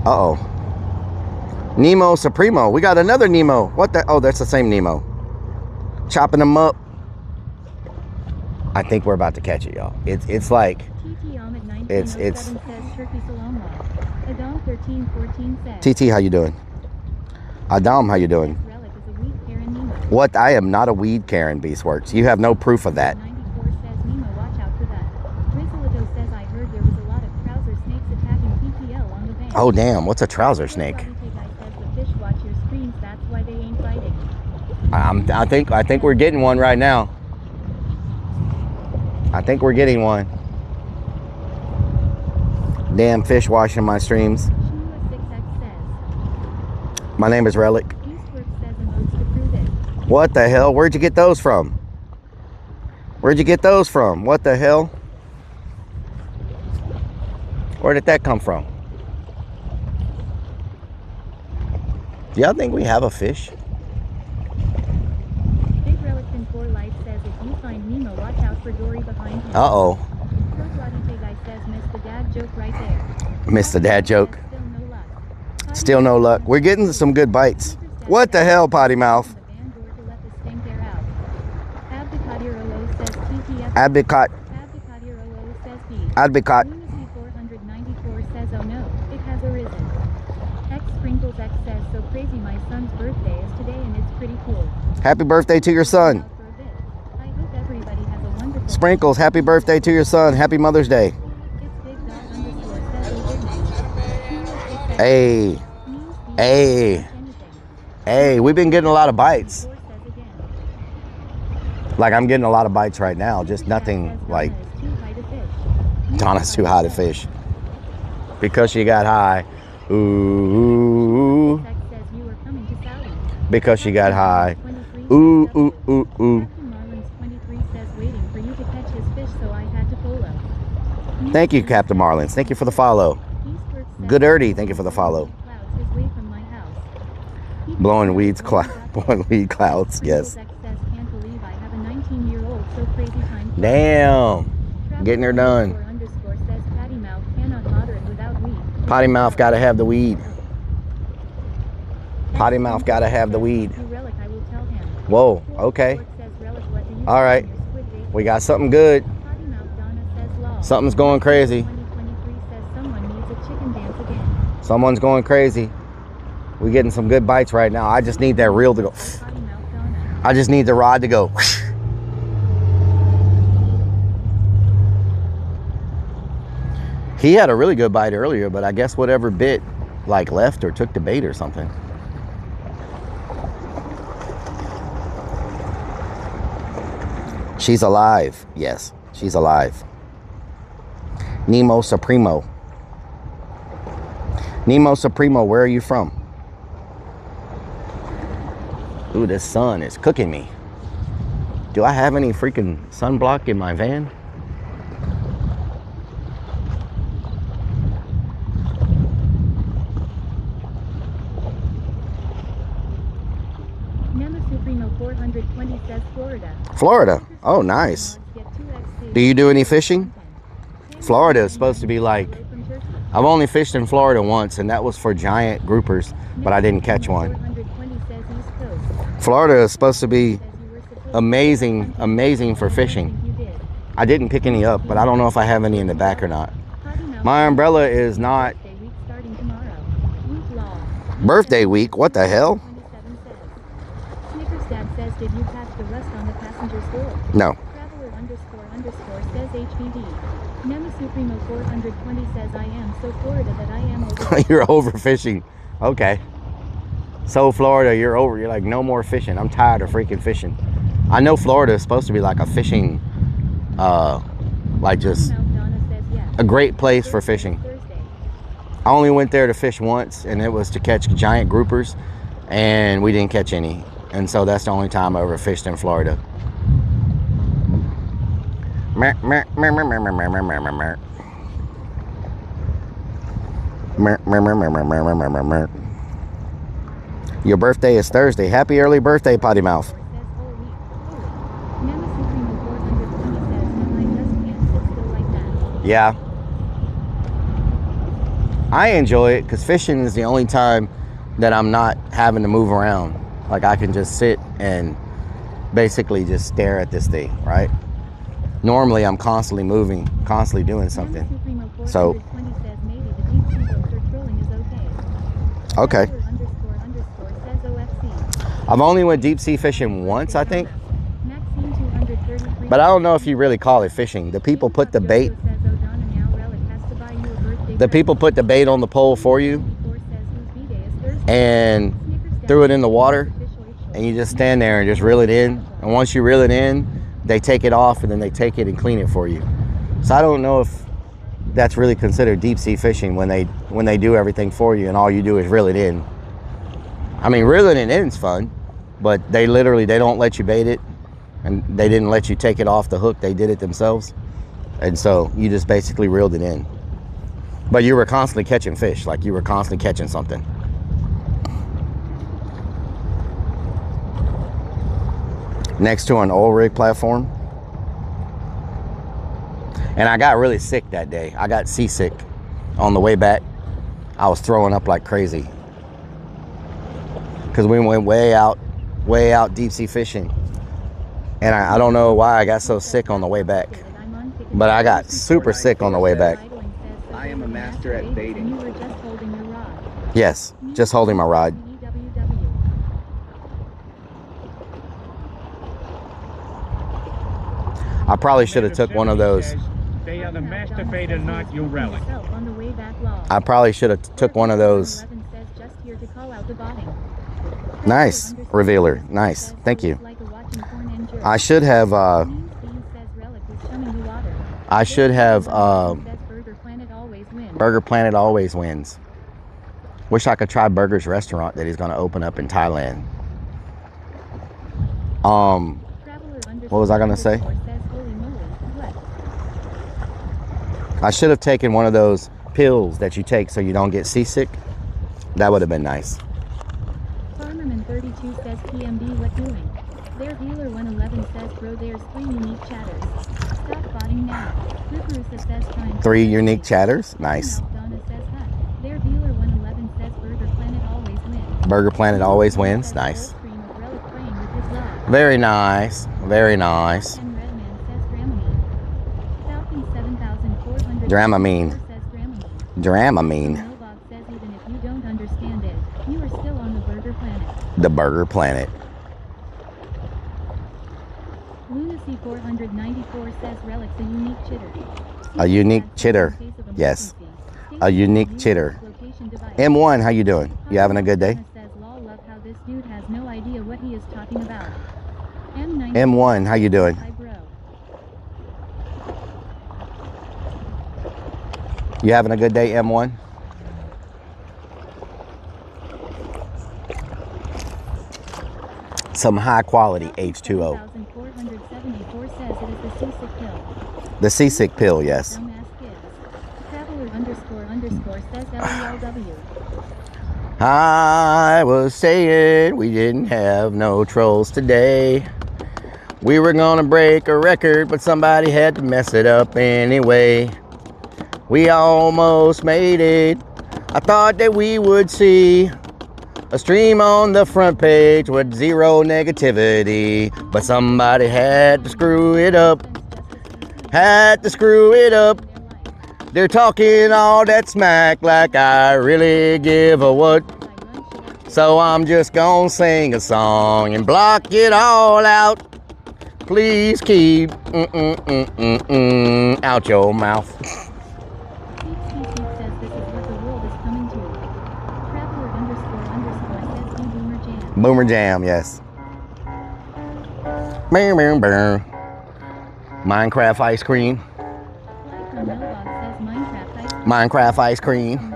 Uh-oh. Nemo Supremo. We got another Nemo. What the? Oh, that's the same Nemo. Chopping them up. I think we're about to catch it, y'all. It's like it's TT, how you doing? Adam, how you doing? What? I am not a weed Karen, Beastworks. You have no proof of that. Oh damn, what's a trouser snake? I think we're getting one right now. I think we're getting one. Damn fish washing my streams. My name is Rellik. What the hell? Where'd you get those from? Where'd you get those from? What the hell? Where did that come from? Do y'all think we have a fish? Uh-oh. Missed the dad joke. Still no luck. We're getting some good bites. What the hell, potty mouth? Advocate. Advocate. Happy birthday to your son. Sprinkles, happy birthday to your son. Happy Mother's Day. Hey. Hey. Hey, we've been getting a lot of bites. Like I'm getting a lot of bites right now. Just nothing like Donna's too high to fish. Because she got high. Ooh. Because she got high. Ooh, ooh, ooh, ooh. Thank you, Captain Marlins. Thank you for the follow. Good Erdy, thank you for the follow. Blowing weeds, blowing weed clouds, yes. Damn. Getting her done. Potty mouth gotta have the weed. Potty mouth gotta have the weed. Whoa, okay. All right. We got something good. Something's going crazy. Someone's going crazy. We're getting some good bites right now. I just need that reel to go. I just need the rod to go. He had a really good bite earlier, but I guess whatever bit like left or took the bait or something. She's alive. Yes, she's alive. Nemo Supremo. Nemo Supremo, where are you from? Ooh, this sun is cooking me. Do I have any freaking sunblock in my van? Nemo Supremo 420 says Florida. Florida. Oh, nice. Do you do any fishing? Florida is supposed to be like, I've only fished in Florida once, and that was for giant groupers, but I didn't catch one. Florida is supposed to be amazing, amazing for fishing. I didn't pick any up, but I don't know if I have any in the back or not. My umbrella is not birthday week. What the hell? Have you patched the rust on the passenger's door? No. Traveler _ says HVD. Nemo Supremo 420 says I am so Florida that I am over. You're overfishing. Okay. So Florida, you're over. You're like, no more fishing. I'm tired of freaking fishing. I know Florida is supposed to be like a fishing, like just a great place for fishing. I only went there to fish once, and it was to catch giant groupers, and we didn't catch any. And so that's the only time I ever fished in Florida. Your birthday is Thursday. Happy early birthday, Potty Mouth. Yeah. I enjoy it because fishing is the only time that I'm not having to move around. Like I can just sit and basically just stare at this thing, right? Normally I'm constantly moving, constantly doing something. So, okay. I've only went deep sea fishing once, I think. But I don't know if you really call it fishing. The people put the bait. The people put the bait on the pole for you and threw it in the water, and you just stand there and just reel it in. And once you reel it in, they take it off and then they take it and clean it for you. So I don't know if that's really considered deep sea fishing when they do everything for you and all you do is reel it in. I mean, reeling it in is fun, but they don't let you bait it, and they didn't let you take it off the hook. They did it themselves. And so you just basically reeled it in. But you were constantly catching fish, like you were constantly catching something. Next to an oil rig platform. And I got really sick that day. I got seasick on the way back. I was throwing up like crazy. Because we went way out deep sea fishing. And I don't know why I got so sick on the way back. But I got super sick on the way back. I am a master at baiting. Yes, just holding my rod. I probably should have took one of those. They are the master baiter, not your relic. I probably should have took one of those. Nice, revealer. Nice, thank you. I should have Burger Planet always wins. Wish I could try Burger's restaurant that he's going to open up in Thailand. What was I going to say? I should have taken one of those pills that you take so you don't get seasick. That would have been nice. Farmerman 32 says PMB what doing? Their dealer 111 says bro there's 3 unique chatters. Stop botting now. Ripperoosa says time. 3 unique chatters? Nice. Donna says hi. Their dealer 111 says Burger Planet always wins. Burger Planet always wins. Nice. Very nice. Very nice. Dramamine. Dramamine. Says even if you don't understand it, you are still on the Burger Planet. The Burger Planet. Lunacy 494 says Relic's a unique chitter. A unique chitter. Yes. A unique chitter. M1, how you doing? You having a good day? This dude has no idea what he is talking about. M1, how you doing? You having a good day, M1? Some high quality H2O. The seasick pill, yes. I was saying we didn't have no trolls today. We were gonna break a record, but somebody had to mess it up anyway. We almost made it. I thought that we would see a stream on the front page with 0 negativity, but somebody had to screw it up. Had to screw it up. They're talking all that smack like I really give a what. So I'm just gonna sing a song and block it all out. Please keep out your mouth. Boomer Jam, yes. Minecraft ice cream. Minecraft ice cream.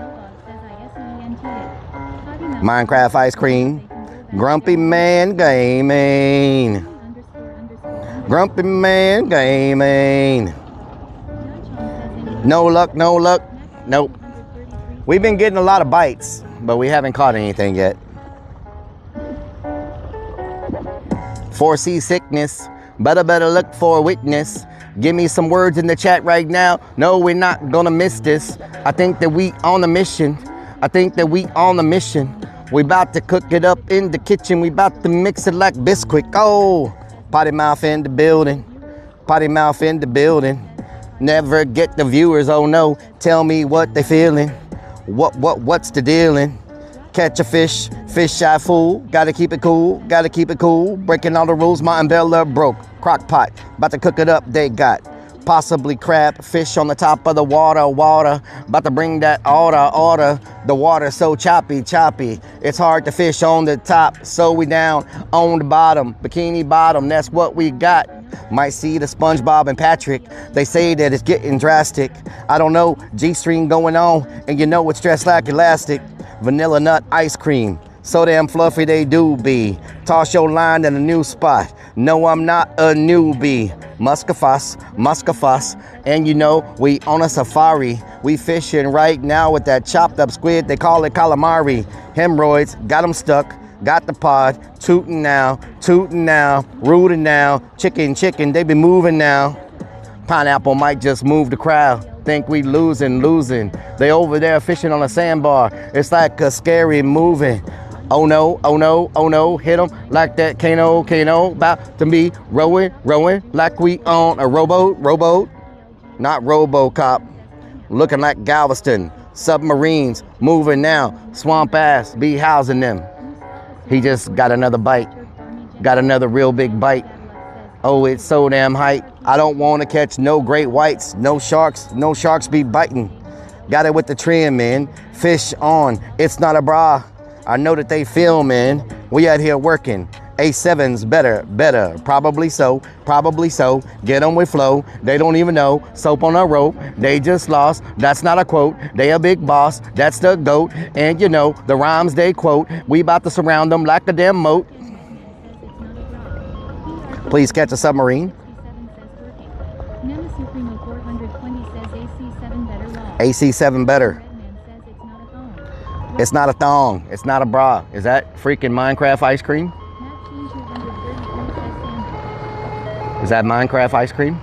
Minecraft ice cream. Grumpy Man Gaming. Grumpy Man Gaming. No luck, no luck. Nope. We've been getting a lot of bites, but we haven't caught anything yet. 4C sickness. Better look for a witness. Give me some words in the chat right now. No, we're not gonna miss this. I think that we on the mission. I think that we on the mission. We about to cook it up in the kitchen. We about to mix it like Bisquick. Oh, potty mouth in the building. Potty mouth in the building. Never get the viewers, oh no. Tell me what they feeling. What's the dealing? Catch a fish, fish eye fool. Gotta keep it cool, gotta keep it cool. Breaking all the rules, my umbrella broke. Crock pot, about to cook it up, they got possibly crab, fish on the top of the water. About to bring that order. The water so choppy. It's hard to fish on the top, so we down on the bottom. Bikini bottom, that's what we got. Might see the SpongeBob and Patrick. They say that it's getting drastic. I don't know, G-string going on, and you know it's dressed like elastic. Vanilla nut ice cream, so damn fluffy they do be. Toss your line in a new spot. No, I'm not a newbie. Muscafus, and you know we on a safari. We fishing right now with that chopped up squid. They call it calamari. Hemorrhoids, got them stuck. Got the pod, tooting now, rooting now. Chicken, they be moving now. Pineapple might just move the crowd. Think we losing. They over there fishing on a sandbar. It's like a scary movie. Oh no, hit them like that Kano, about to be rowing like we on a rowboat, not RoboCop, looking like Galveston, submarines moving now, swamp ass be housing them. He just got another bite, got another real big bite. Oh, it's so damn hype. I don't want to catch no great whites, no sharks be biting. Got it with the trim, man. Fish on, it's not a bra. I know that they filming. We out here working. A7's better. Probably so. Get on with flow. They don't even know. Soap on a rope. They just lost. That's not a quote. They a big boss. That's the GOAT. And you know, the rhymes they quote. We about to surround them like a damn moat. Please catch a submarine. AC7 better. It's not a thong. It's not a bra. Is that freaking Minecraft ice cream? Is that Minecraft ice cream?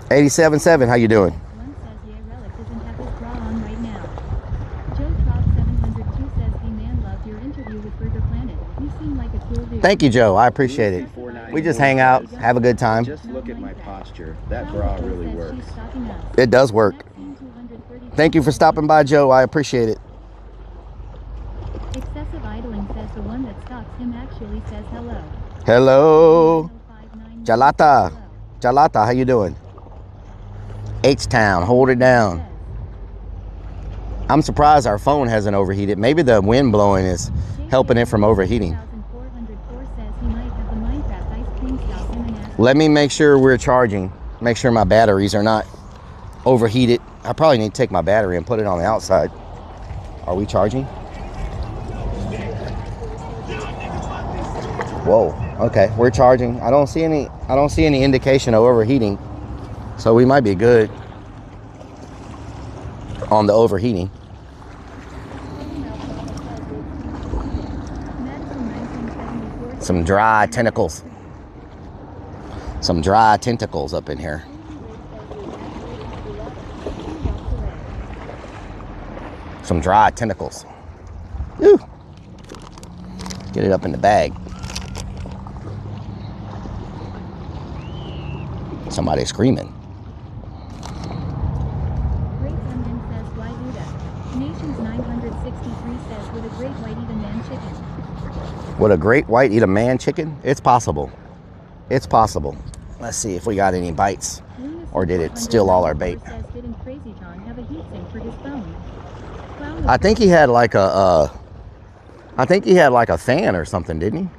$87.7. How you doing? Thank you, Joe. I appreciate it. We just hang out, have a good time. Just look at my posture. That bra really works. It does work. Thank you for stopping by, Joe. I appreciate it. Excessive idling says the one that stalks him actually says hello. Hello. Jalata, how you doing? H-Town, hold it down. I'm surprised our phone hasn't overheated. Maybe the wind blowing is helping it from overheating. Let me make sure we're charging. Make sure my batteries are not overheated. I probably need to take my battery and put it on the outside. Are we charging? Whoa. Okay, we're charging. I don't see any indication of overheating. So we might be good on the overheating. Some dry tentacles. Some dry tentacles up in here. Some dry tentacles. Woo. Get it up in the bag. somebody screaming. Great Onion says, why do that? Nations 963 says, would a great white eat a man chicken? Would a great white eat a man chicken? It's possible. It's possible. Let's see if we got any bites. Or did it steal all our bait? Says, didn't Crazy John have a heat sink for his phone? I think he had like a fan or something, didn't he?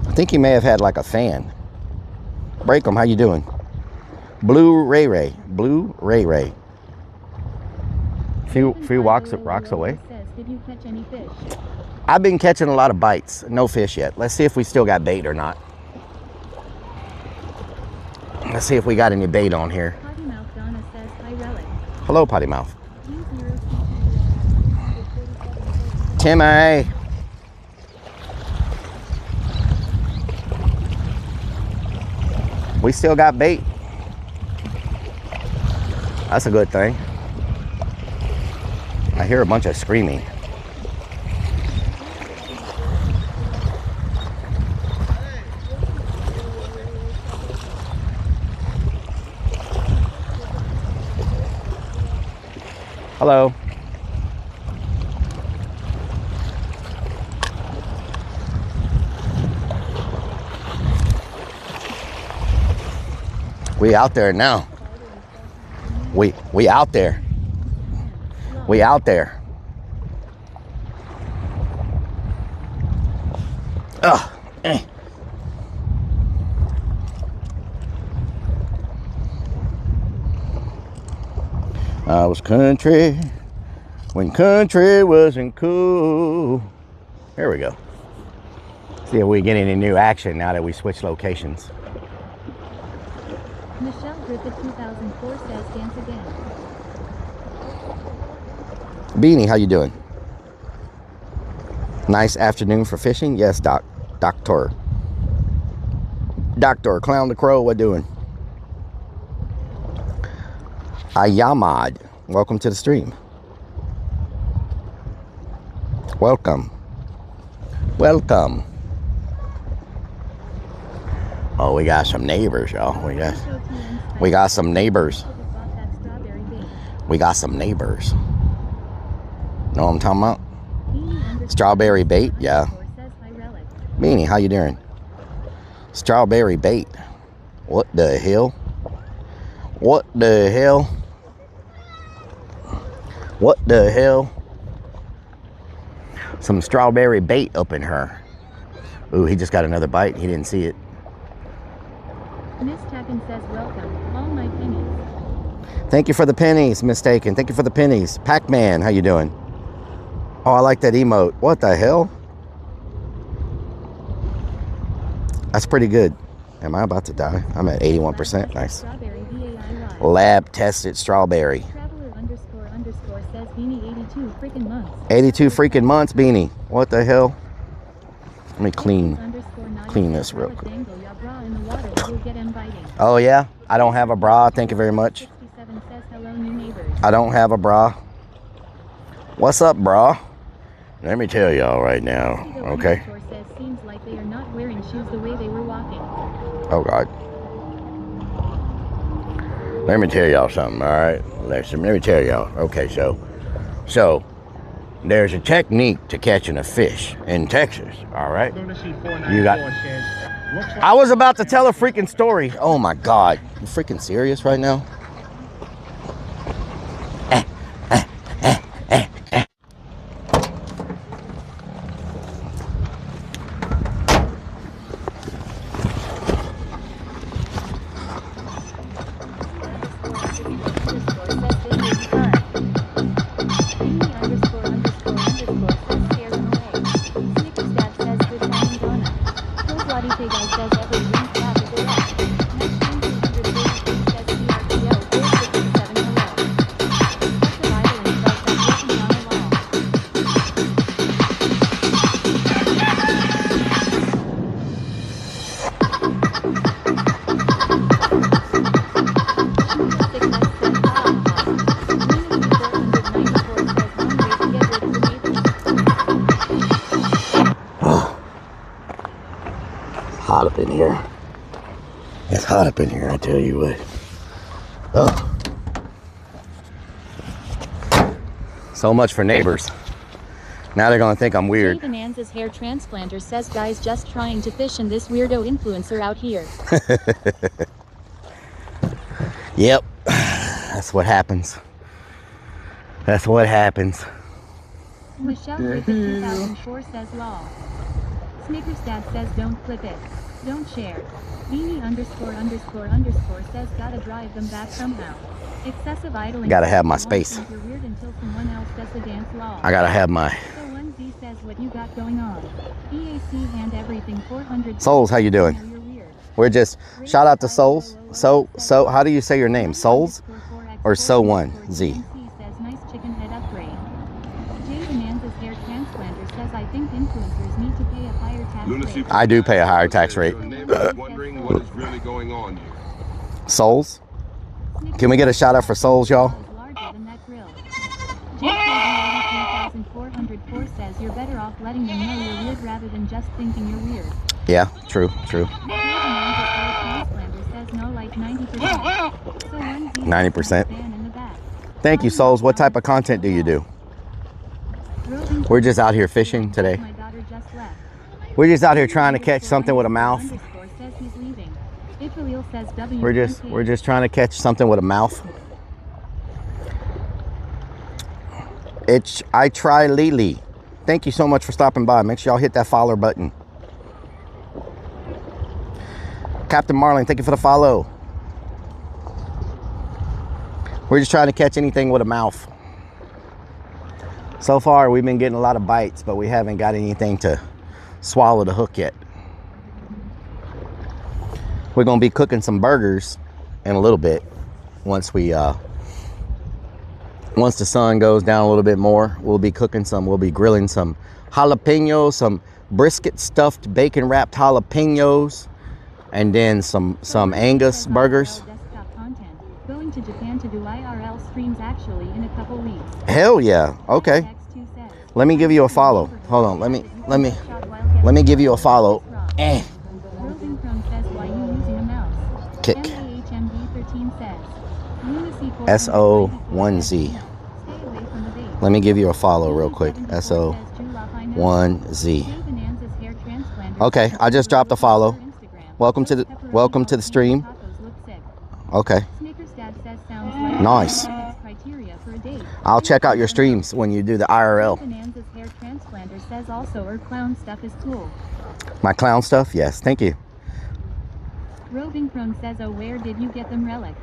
I think he may have had like a fan. Break 'em, how you doing? Blue Ray Ray. Blue Ray Ray. Few rocks away. Says, did you catch any fish? I've been catching a lot of bites. No fish yet. Let's see if we still got bait or not. Let's see if we got any bait on here. Potty Mouth Donna says, hi Rellik. Hello, Potty Mouth. Timmy. We still got bait. That's a good thing. I hear a bunch of screaming. Hello. We out there now. We out there. We out there. Ugh. I was country when country wasn't cool. Here we go. See if we get any new action now that we switch locations. Michelle Griffith 2004 says, dance again. Beanie, how you doing? Nice afternoon for fishing? Yes, Doctor Clown the Crow, what doing? Ayamad, welcome to the stream. Welcome. Welcome. Oh, we got some neighbors, y'all. We got some neighbors. We got some neighbors. Know what I'm talking about? Strawberry bait, yeah. Beanie, how you doing? Strawberry bait. What the hell? What the hell? What the hell? Some strawberry bait up in her. Ooh, he just got another bite. He didn't see it. Miss Tacken says, welcome. All my pennies. Thank you for the pennies, Miss Taken. Thank you for the pennies. Pac-Man, how you doing? Oh, I like that emote. What the hell? That's pretty good. Am I about to die? I'm at 81%. Nice. Lab tested strawberry. Traveler __ says Beanie 82 freaking months. 82 freaking months, Beanie. What the hell? Let me clean this real quick. Oh yeah, I don't have a bra. Thank you very much. I don't have a bra. What's up, bra? Let me tell y'all right now, okay? Seems like they are not wearing shoes the way they were walking. Oh God. Let me tell y'all something, all right? Listen, let me tell y'all. Okay, so there's a technique to catching a fish in Texas, all right? You got. I was about to tell a freaking story. Oh my God, you freaking serious right now? Hot up in here. It's hot up in here, I tell you what. Oh. So much for neighbors. Now they're gonna think I'm weird. Jay Bonanza's hair transplanter says guys just trying to fish and this weirdo influencer out here. Yep. That's what happens. That's what happens. Michelle Griffith 2004 says law. Snickers Dad says don't clip it. Don't share. Beanie _ says gotta drive them back somehow. Excessive idling. Gotta have my space. You're weird until someone else does the dance law. I gotta have my. So 1Z says what you got going on. EAC hand everything 400. Souls, how you doing? We're just shout out to Souls. So how do you say your name? Souls or So1Z? Says nice chicken head upgrade. Jay Bonanza's hair transplanter says I think influencers need to pay a higher tax rate. I do pay a higher tax rate. Wondering what is really going on here. Souls? Can we get a shout out for Souls, y'all? Jay 3404 says you're better off letting them know you're weird rather than just thinking you're weird. Yeah, true. Jay Bonanza's hair transplanter says no like 90%. So 90%. Thank you, Souls. What type of content do you do? We're just out here fishing today. We're just out here trying to catch something with a mouth. We're just trying to catch something with a mouth. I try Lily. Thank you so much for stopping by. Make sure y'all hit that follow button. Captain Marlin, thank you for the follow. We're just trying to catch anything with a mouth. So far, we've been getting a lot of bites, but we haven't got anything to swallow the hook yet. We're gonna be cooking some burgers in a little bit once the sun goes down a little bit more. We'll be grilling some jalapenos, some brisket stuffed bacon wrapped jalapenos, and then some Angus burgers. Going to Japan to do IRL streams actually in a couple weeks. Hell yeah. Okay. Let me give you a follow. Hold on. Let me give you a follow. Kick. SO1Z. Let me give you a follow real quick. SO1Z. Okay, I just dropped a follow. Welcome to the stream. Okay. Nice. I'll check out your streams when you do the IRL. My clown stuff? Yes, thank you. Roving Chrome says, oh, where did you get them, Rellik?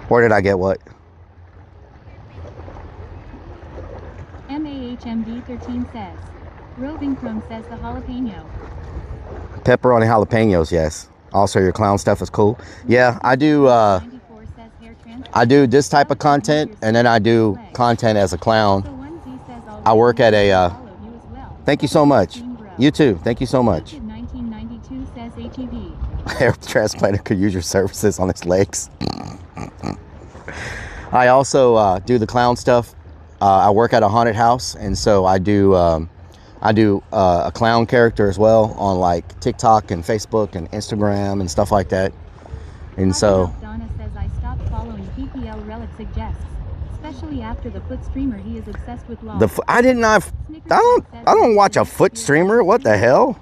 Where did I get what? MAHMD13 says. Roving Chrome says the jalapeno. Pepperoni jalapenos, yes. Also, your clown stuff is cool. Yeah, I do this type of content, and then I do content as a clown. I work at a, thank you so much. You too, thank you so much. 1992 says HEV. Hair transplanter could use your services on its legs. I also do the clown stuff. I work at a haunted house, and so I do a clown character as well on like TikTok and Facebook and Instagram and stuff like that. And so Donna says I stopped following PPL Rellik suggests, especially after the foot streamer. He is obsessed with law. I don't watch a foot streamer. What the hell?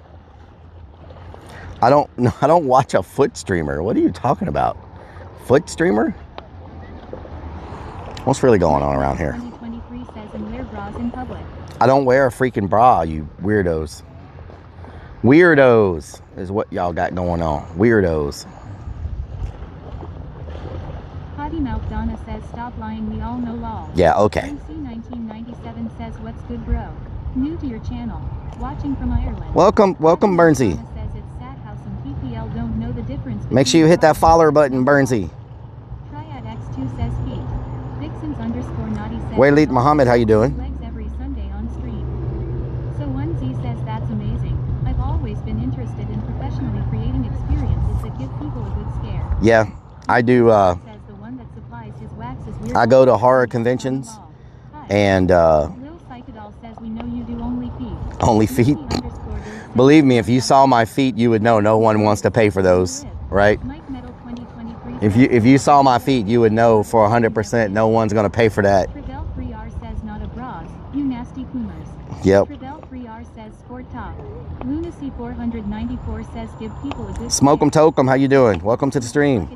I don't watch a foot streamer. What are you talking about? Foot streamer? What's really going on around here? 2023 says and wear bras in public. I don't wear a freaking bra, you weirdos. Weirdos is what y'all got going on. Weirdos. Potty Mouth Donna says stop lying, we all know law. Yeah, okay. MC1997 says what's good, bro? New to your channel. Watching from Ireland. Welcome Burnsy. Says it's sad how some PPL don't know the difference. Make sure you hit that follower button, Burnsy. Triad X2 says feet. Vixens _ naughty says Waleed Muhammad, how you doing? Legs every Sunday on stream. So 1Z says that's amazing. I've always been interested in professionally creating experiences that give people a good scare. Yeah, I do. I go to horror conventions, and Lil Psychedol says we know you do only feet. Only feet? Believe me, if you saw my feet, you would know no one wants to pay for those, right? Mike Metal 2023 If you saw my feet, you would know for 100% no one's gonna pay for that. Trevel 3R says not a bras, you nasty coomers. Yep. Trevel 3R says sport top. Lunacy 494 says give people a good Smoke 'em, toke 'em. How you doing? Welcome to the stream.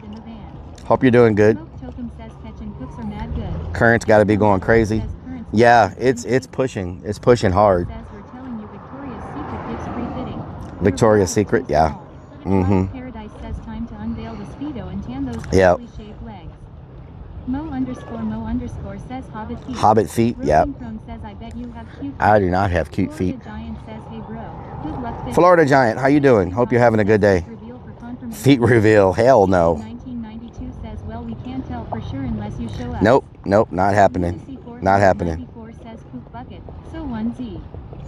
Hope you're doing good. Smoke Tokem says catch and cooks are mad good. Current's got to be going crazy. Yeah, it's pushing. It's pushing hard. Says we're telling you Victoria's Secret gives free fitting. Victoria's Secret, yeah. Mm-hmm. Paradise says time to unveil the Speedo and tan those Yep. perfectly shaved legs. Mo_Mo_ says Hobbit feet. Hobbit feet, yep. Roasting Crone says I bet you have cute feet. I do not have cute feet. Florida Giant says hey bro. Good luck fishing. Florida Giant, how you doing? Hope you're having a good day. Feet reveal, hell no. 1992 says well we can't tell for sure unless you show us. Nope, not happening. Not happening. 94 says poop bucket. So 1Z.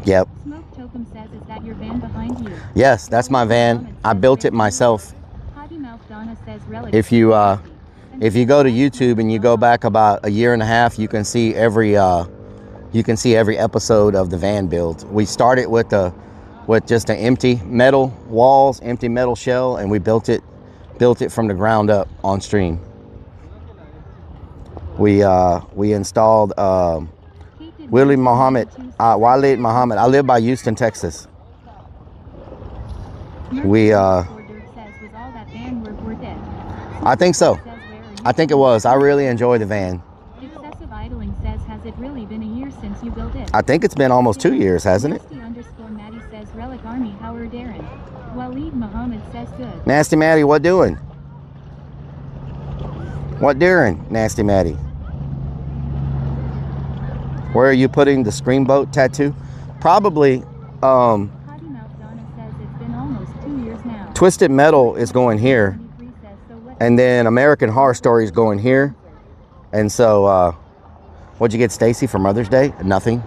Yep. Smoke Tokem says is that your van behind you? Yes, that's my van. I built it myself. Potty Mouth Donna says Rellik. If you go to YouTube and you go back about a year and a half, you can see every episode of the van build. We started with just an empty metal walls, empty metal shell, and we built it from the ground up on stream. We installed Walid Muhammad. I live by Houston, Texas. I think so. I think it was. I really enjoy the van. Excessive idling says has it really been a year since you built it? I think it's been almost 2 years, hasn't it? Nasty_Maddie says Rellik Army Howard Darren. Walid Muhammad says good. Nasty Maddie, what doing? What doing, Nasty Maddie? Where are you putting the Screamboat tattoo? Probably, Twisted Metal is going here. And then American Horror Story is going here. And so, what'd you get, Stacy, for Mother's Day? Nothing.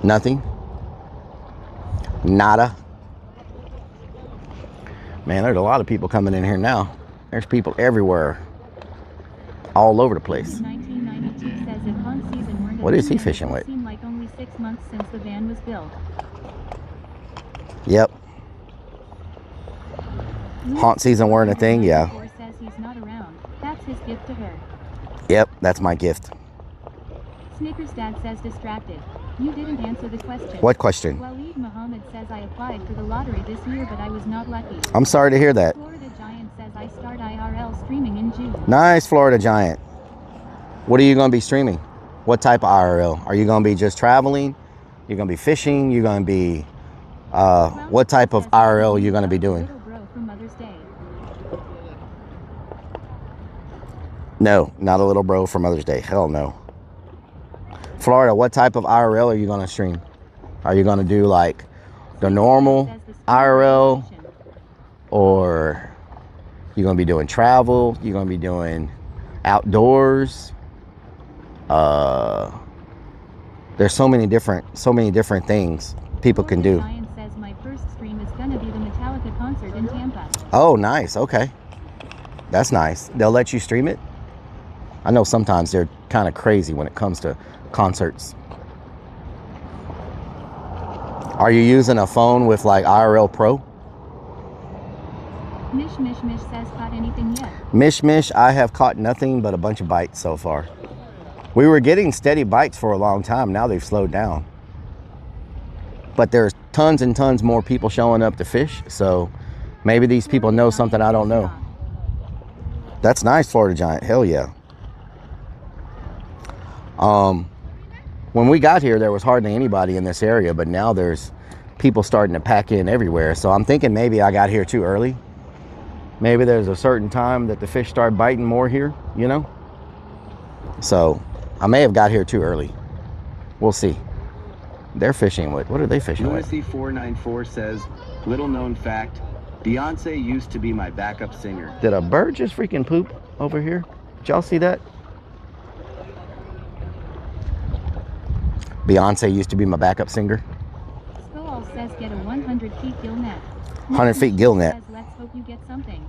Nothing. Nada. Man, there's a lot of people coming in here now. There's people everywhere. All over the place. What is he fishing with? Seemed like only 6 months since the van was built. Yep. Haunt season weren't a thing, yeah. Says he's not around. That's his gift to her. Yep, that's my gift. Snickers dad says distracted. You didn't answer the question. What question? Walid Muhammad says I applied for the lottery this year, but I was not lucky. I'm sorry to hear that. Florida Giant says I start IRL streaming in June. Nice, Florida Giant. What are you going to be streaming? What type of IRL? Are you going to be just traveling? You're going to be fishing? You're going to be... what type of IRL are you going to be doing? No, not a little bro for Mother's Day. Hell no. Florida, what type of IRL are you going to stream? Are you going to do like the normal IRL? Or you're going to be doing travel? You're going to be doing outdoors? There's so many different things people can do. Ryan says my first stream is going to be the Metallica concert in Tampa. Oh, nice. Okay. That's nice. They'll let you stream it? I know sometimes they're kind of crazy when it comes to concerts. Are you using a phone with like IRL Pro? Mish says caught anything yet? Mish, I have caught nothing but a bunch of bites so far. We were getting steady bites for a long time. Now they've slowed down. But there's tons and tons more people showing up to fish. So maybe these people know something I don't know. That's nice, Florida Giant. Hell yeah. When we got here, there was hardly anybody in this area, but now there's people starting to pack in everywhere. So I'm thinking maybe I got here too early. Maybe there's a certain time that the fish start biting more here, you know? So I may have got here too early. We'll see. They're fishing with, what are they fishing with? Lunacy 494 says, little known fact, Beyonce used to be my backup singer. Did a bird just freaking poop over here? Did y'all see that? Beyonce used to be my backup singer. Skull says get a 100 feet gill net. 100 feet gill net. Says, let's hope you get something.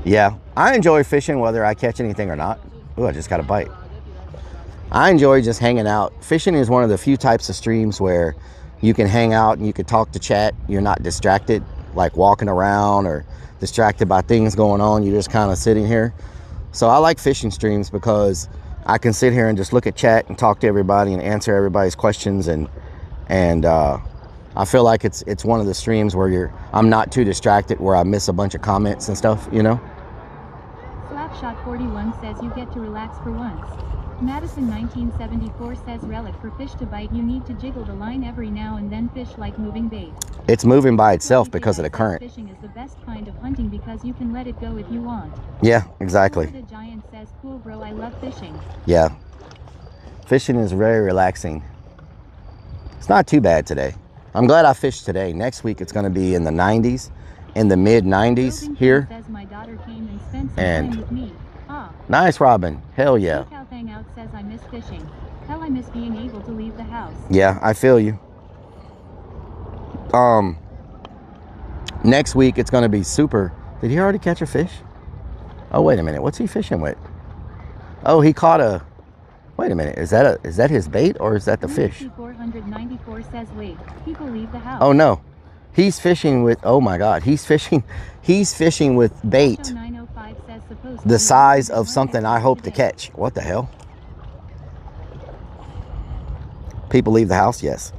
Yeah, I enjoy fishing whether I catch anything or not. Ooh, I just got a bite. I enjoy just hanging out. Fishing is one of the few types of streams where you can hang out and you can talk to chat. You're not distracted, like walking around or distracted by things going on. You're just kind of sitting here. So I like fishing streams because I can sit here and just look at chat and talk to everybody and answer everybody's questions, and I feel like it's one of the streams where I'm not too distracted where I miss a bunch of comments and stuff, you know. Slapshot 41 says you get to relax for once. Madison 1974 says Rellik, for fish to bite you need to jiggle the line every now and then. Fish like moving bait. It's moving by itself because of the current. Fishing is the best kind of hunting because you can let it go if you want. Yeah, exactly. The Giant says, cool bro, I love fishing. Yeah. Fishing is very relaxing. It's not too bad today. I'm glad I fished today. Next week it's going to be in the 90s, in the mid 90s here. Says my daughter came and spent some And time with me. Ah. Nice, Robin. Hell yeah. Hangout says I miss fishing. Hell, I miss being able to leave the house. Yeah, I feel you. Next week it's going to be super. Did he already catch a fish? Oh, wait a minute. What's he fishing with? Oh, he caught a... Wait a minute. Is that his bait or is that the fish? 494 says wait. People leave the house. Oh no. He's fishing with... Oh my God. He's fishing with bait the size of something I hope to catch. What the hell? People leave the house? Yes.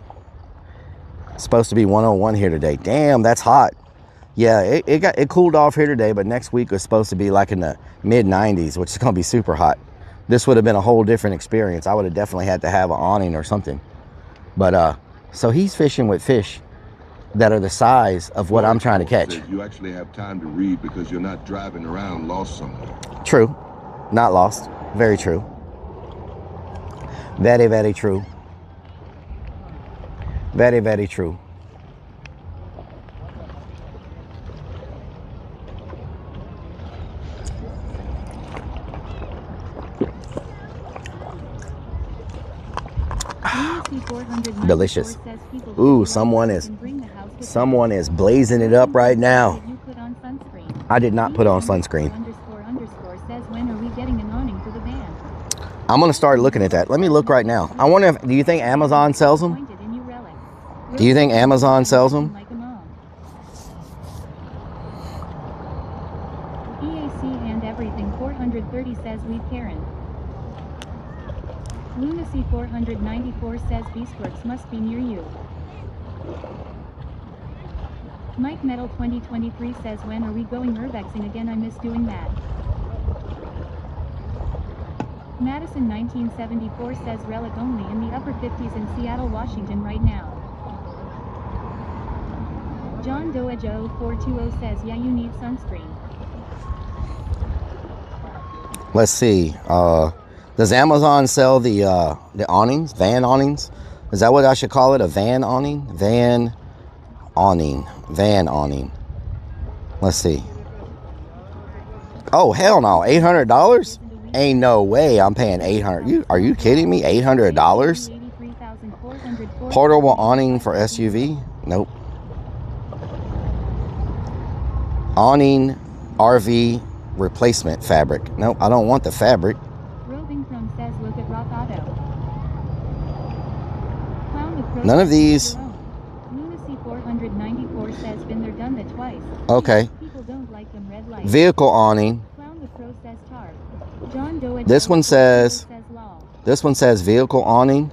It's supposed to be 101 here today. Damn, that's hot. Yeah, it cooled off here today, but next week was supposed to be like in the mid 90s, which is going to be super hot. This would have been a whole different experience. I would have definitely had to have an awning or something. But so he's fishing with fish that are the size of what I'm trying to catch. You actually have time to read because you're not driving around lost somewhere. True. Not lost. Very true. Very, very true. Very, very true. Delicious. Ooh, someone is blazing it up right now. I did not put on sunscreen. I'm gonna start looking at that. Let me look right now. I wonder if, do you think Amazon sells them? Do you think Amazon sells them? EAC and everything 430 says leave Karen. Lunacy 494 says Beastworks must be near you. Mike Metal 2023 says when are we going urbexing again? I miss doing that. Madison 1974 says Rellik only in the upper 50s in Seattle, Washington right now. John Doejo 420 says yeah, you need sunscreen. Let's see. Does Amazon sell the awnings, van awnings? Is that what I should call it? A van awning? Van awning. Let's see. Oh, hell no. $800? Ain't no way I'm paying $800. Are you kidding me? $800? Portable awning for SUV? Nope. Awning RV replacement fabric. Nope, I don't want the fabric. Says look at Rock Auto. None of these. Lunacy 494 says been there, done that twice. Okay. People don't like them red lights. Vehicle awning. Clown with Pro says tarp. John Doe This one says vehicle awning.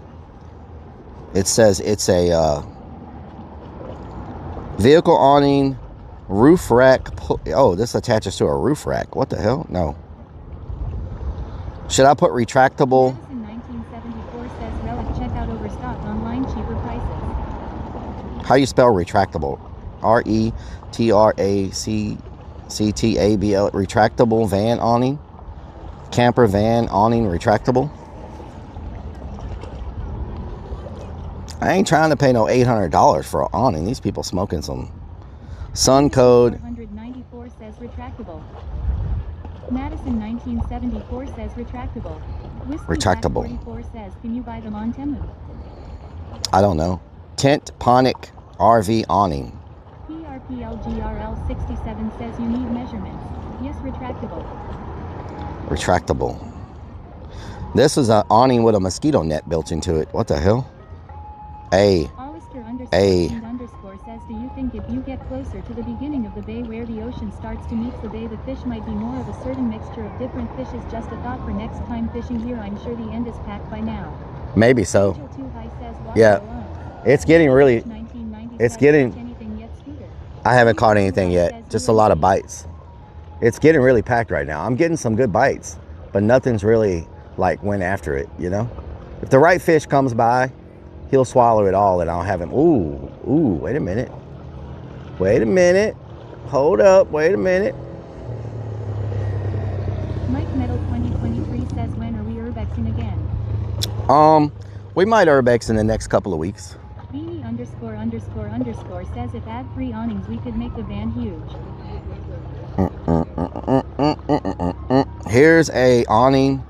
It says it's a vehicle awning, roof rack. Oh, this attaches to a roof rack. What the hell? No. Should I put retractable? Madison 1974 says Rellik, check out overstock online, cheaper prices. How you spell retractable? RETRACTABL. Retractable van awning. Camper van awning retractable. I ain't trying to pay no $800 for an awning. These people smoking some sun code. 494 says retractable. Madison 1974 says retractable. Retractable. 44 says, can you buy them on Temu? I don't know. Tent Ponic RV awning. PRPLGRL 67 says you need measurements. Yes, retractable. Retractable. This is an awning with a mosquito net built into it. What the hell? Hollister__ says, do you think if you get closer to the beginning of the bay where the ocean starts to meet the bay. The fish might be more of a certain mixture of different fishes. Just a thought for next time fishing here. I'm sure the end is packed by now. Maybe so. Angel Too High says, Yeah. It's getting really, it's getting, anything yet, Scooter? I haven't caught anything yet. Just a lot of bites. It's getting really packed right now. I'm getting some good bites, but nothing's really like went after it, you know? If the right fish comes by, he'll swallow it all and I'll have him. Ooh, wait a minute. Wait a minute. Hold up, wait a minute. Mike Metal 2023 says, when are we urbexing again? We might urbex in the next couple of weeks. Beanie ___ says, if ad-free awnings we could make the van huge. Here's a awning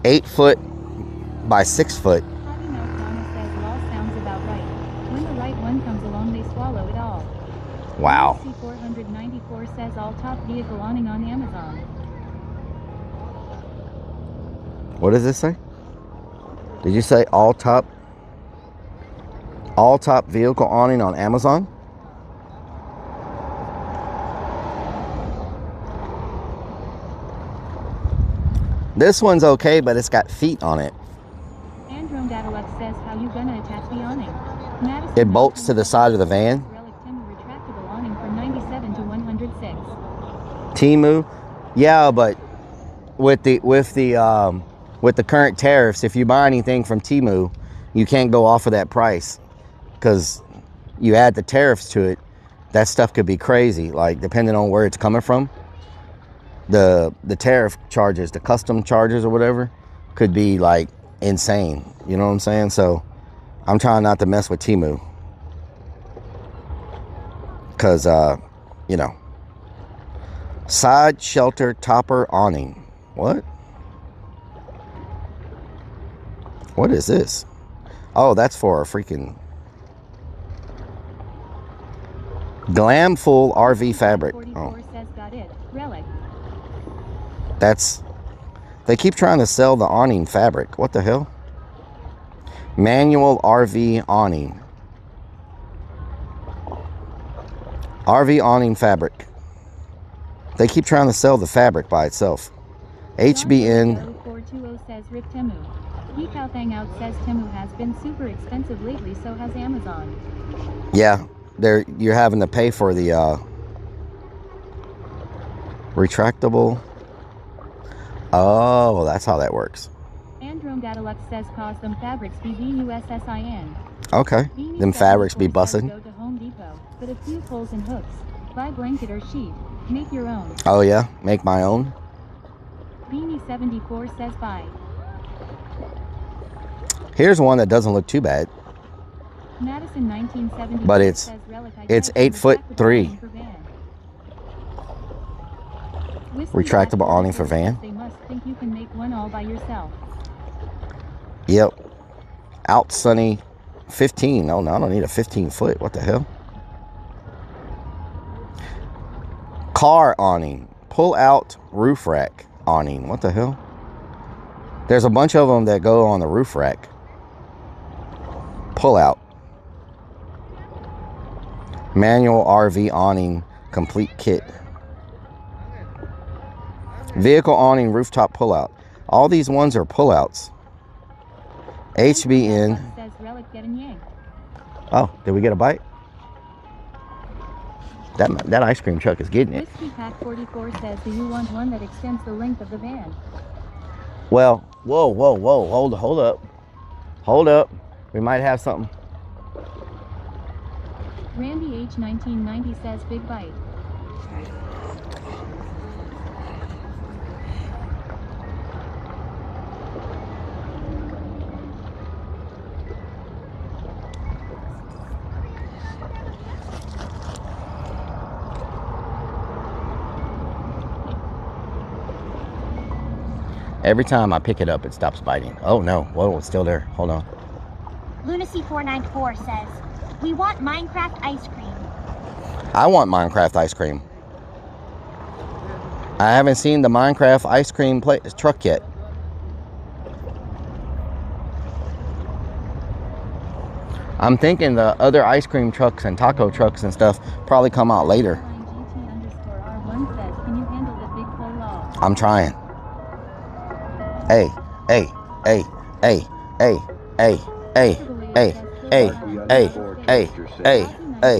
8 foot by 6 foot. Potty Mouth Donna says, law sounds about right. When the right one comes along they swallow it all. Wow. C494 says, all top vehicle awning on Amazon. What does this say? Did you say all top vehicle awning on Amazon? This one's okay, but it's got feet on it. Androme Datalux says, how you gonna attach the awning? Madison It bolts to the side of the van. Rellik Timber retractable awning from 97 to 106. Temu, yeah, but with the current tariffs, if you buy anything from Temu, you can't go off of that price because you add the tariffs to it. That stuff could be crazy, like depending on where it's coming from. The tariff charges, the custom charges or whatever, could be like insane. You know what I'm saying? So I'm trying not to mess with Temu because, you know, side shelter topper awning. What? What is this? Oh, that's for a freaking Glamful RV fabric. Oh. Says, got it. Rellik. That's, they keep trying to sell the awning fabric. What the hell? Manual RV awning. RV awning fabric. They keep trying to sell the fabric by itself. HBN. 420 says, Rip Temu. Geekout Hangout says Temu has been super expensive lately, so has Amazon. Yeah, you're having to pay for the retractable. Oh, that's how that works. Androme Datalux says, custom fabrics BBUSSIN. Okay, them fabrics be bussin'. Go to Home Depot, put a few poles and hooks, buy blanket or sheet, make your own. Oh yeah, make my own. Beanie 74 says, bye. Here's one that doesn't look too bad. Madison 1970, but it's 8'3". Retractable awning for van. They must think you can make one all by yourself. Yep. Out Sunny 15. Oh no, I don't need a 15 foot. What the hell? Car awning. Pull out roof rack awning. What the hell? There's a bunch of them that go on the roof rack. Pull out. Manual RV awning complete kit. Vehicle awning rooftop pullout. All these ones are pullouts. HBN. Says Rellik getting yanked. Oh, did we get a bite? That ice cream truck is getting it. Whiskey Pack 44 says, do you want one that extends the length of the van? Well, whoa, hold up. We might have something. Randy H 1990 says, big bite. Every time I pick it up, it stops biting. Oh no, whoa, it's still there. Hold on. Lunacy 494 says, we want Minecraft ice cream. I want Minecraft ice cream. I haven't seen the Minecraft ice cream truck yet. I'm thinking the other ice cream trucks and taco trucks and stuff probably come out later. Can you handle the big pull law? I'm trying. Hey, hey, hey, hey, hey, hey, hey, hey, hey, hey, hey, hey, hey,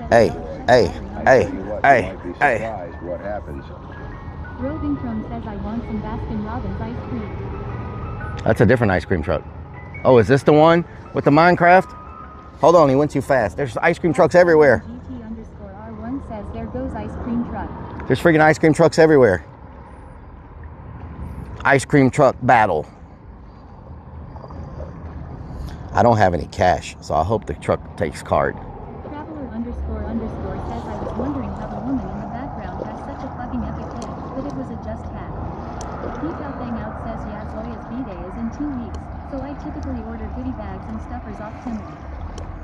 hey, hey, hey, hey. What happens? Roving Chrome says I want some Baskin Robbins ice cream. That's a different ice cream truck. Oh, is this the one with the Minecraft? Hold on, he went too fast. There's ice cream trucks everywhere. GT_R1 says there goes ice cream truck. There's freaking ice cream trucks everywhere. Ice cream truck battle. I don't have any cash, so I hope the truck takes card. Traveler__ says I was wondering how the woman in the background has such a fucking epic hit, but it was a just hat. Detail Thing Out says yeah, Zoya's B-Day is in 2 weeks, so I typically order goodie bags and stuffers off Timber.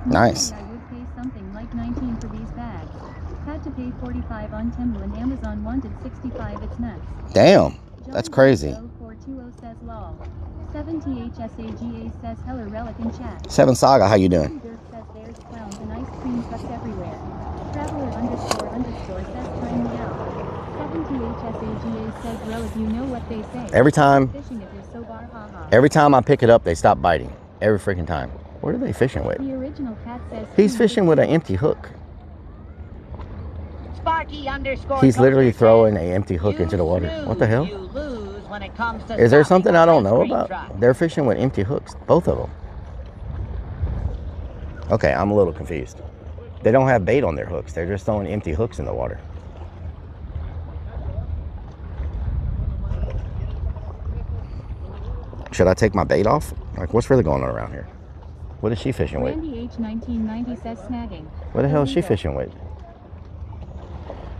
Nice. I would pay something like 19 for these bags. Had to pay 45 on Temu and Amazon wanted 65. It's nuts. Damn, that's crazy. 420 says lol. 70HSAGA says hello Rellik in chat. 7 Saga, how you doing? Dirk says there's clowns and ice cream trucks everywhere. Traveler__ says try me out. 70HSAGA says Rellik, you know what they say. Every time, Fishing if you're so bar, haha. every time I pick it up, they stop biting. Every freaking time. What are they fishing with? The original cat says He's fishing with an empty hook. Sparky__ He's literally throwing an empty hook into the water. What the hell? when it comes to Is there something I don't know ice cream about? truck. They're fishing with empty hooks, both of them. Okay, I'm a little confused. They don't have bait on their hooks. They're just throwing empty hooks in the water. Should I take my bait off? Like, what's really going on around here? What is she fishing with? Randy H 1990 says snagging. What the hell is she fishing with?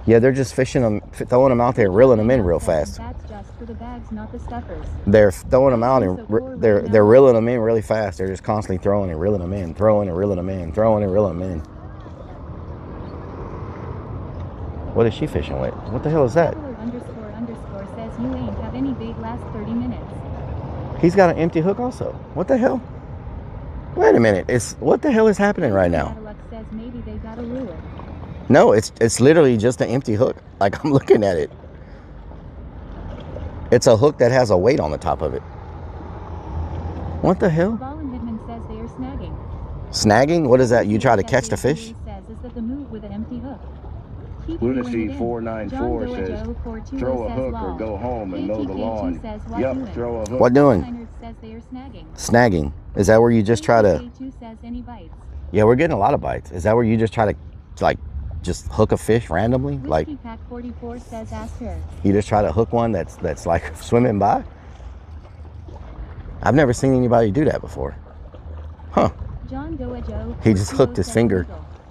Yeah, they're just fishing them, throwing them out there, reeling them in real fast. That's just for the bags, not the stuffers. They're throwing them out and they're reeling them in really fast. They're just constantly throwing and reeling them in, throwing and reeling them in, throwing and reeling them in. What is she fishing with? What the hell is that? __ says you ain't have any bait last 30 minutes. He's got an empty hook also. What the hell? Wait a minute. What the hell is happening right now? Says maybe they got a lure. No, it's literally just an empty hook. Like, I'm looking at it. It's a hook that has a weight on the top of it. What the hell? Ballin Hitman says they are snagging. Snagging? What is that? You try to catch the fish? Says is that the move with an empty hook. Lunacy 494 says, throw a hook or go home and mow the lawn. Yep, throw a hook. What doing? Says they are snagging. Snagging. Is that where you just try to... says any bites. Yeah, we're getting a lot of bites. Is that where you just try to, like, just hook a fish randomly? Like, Pack 44 says ask her. you just try to hook one that's like swimming by? I've never seen anybody do that before. Huh. John Doa Joe. He just hooked his finger.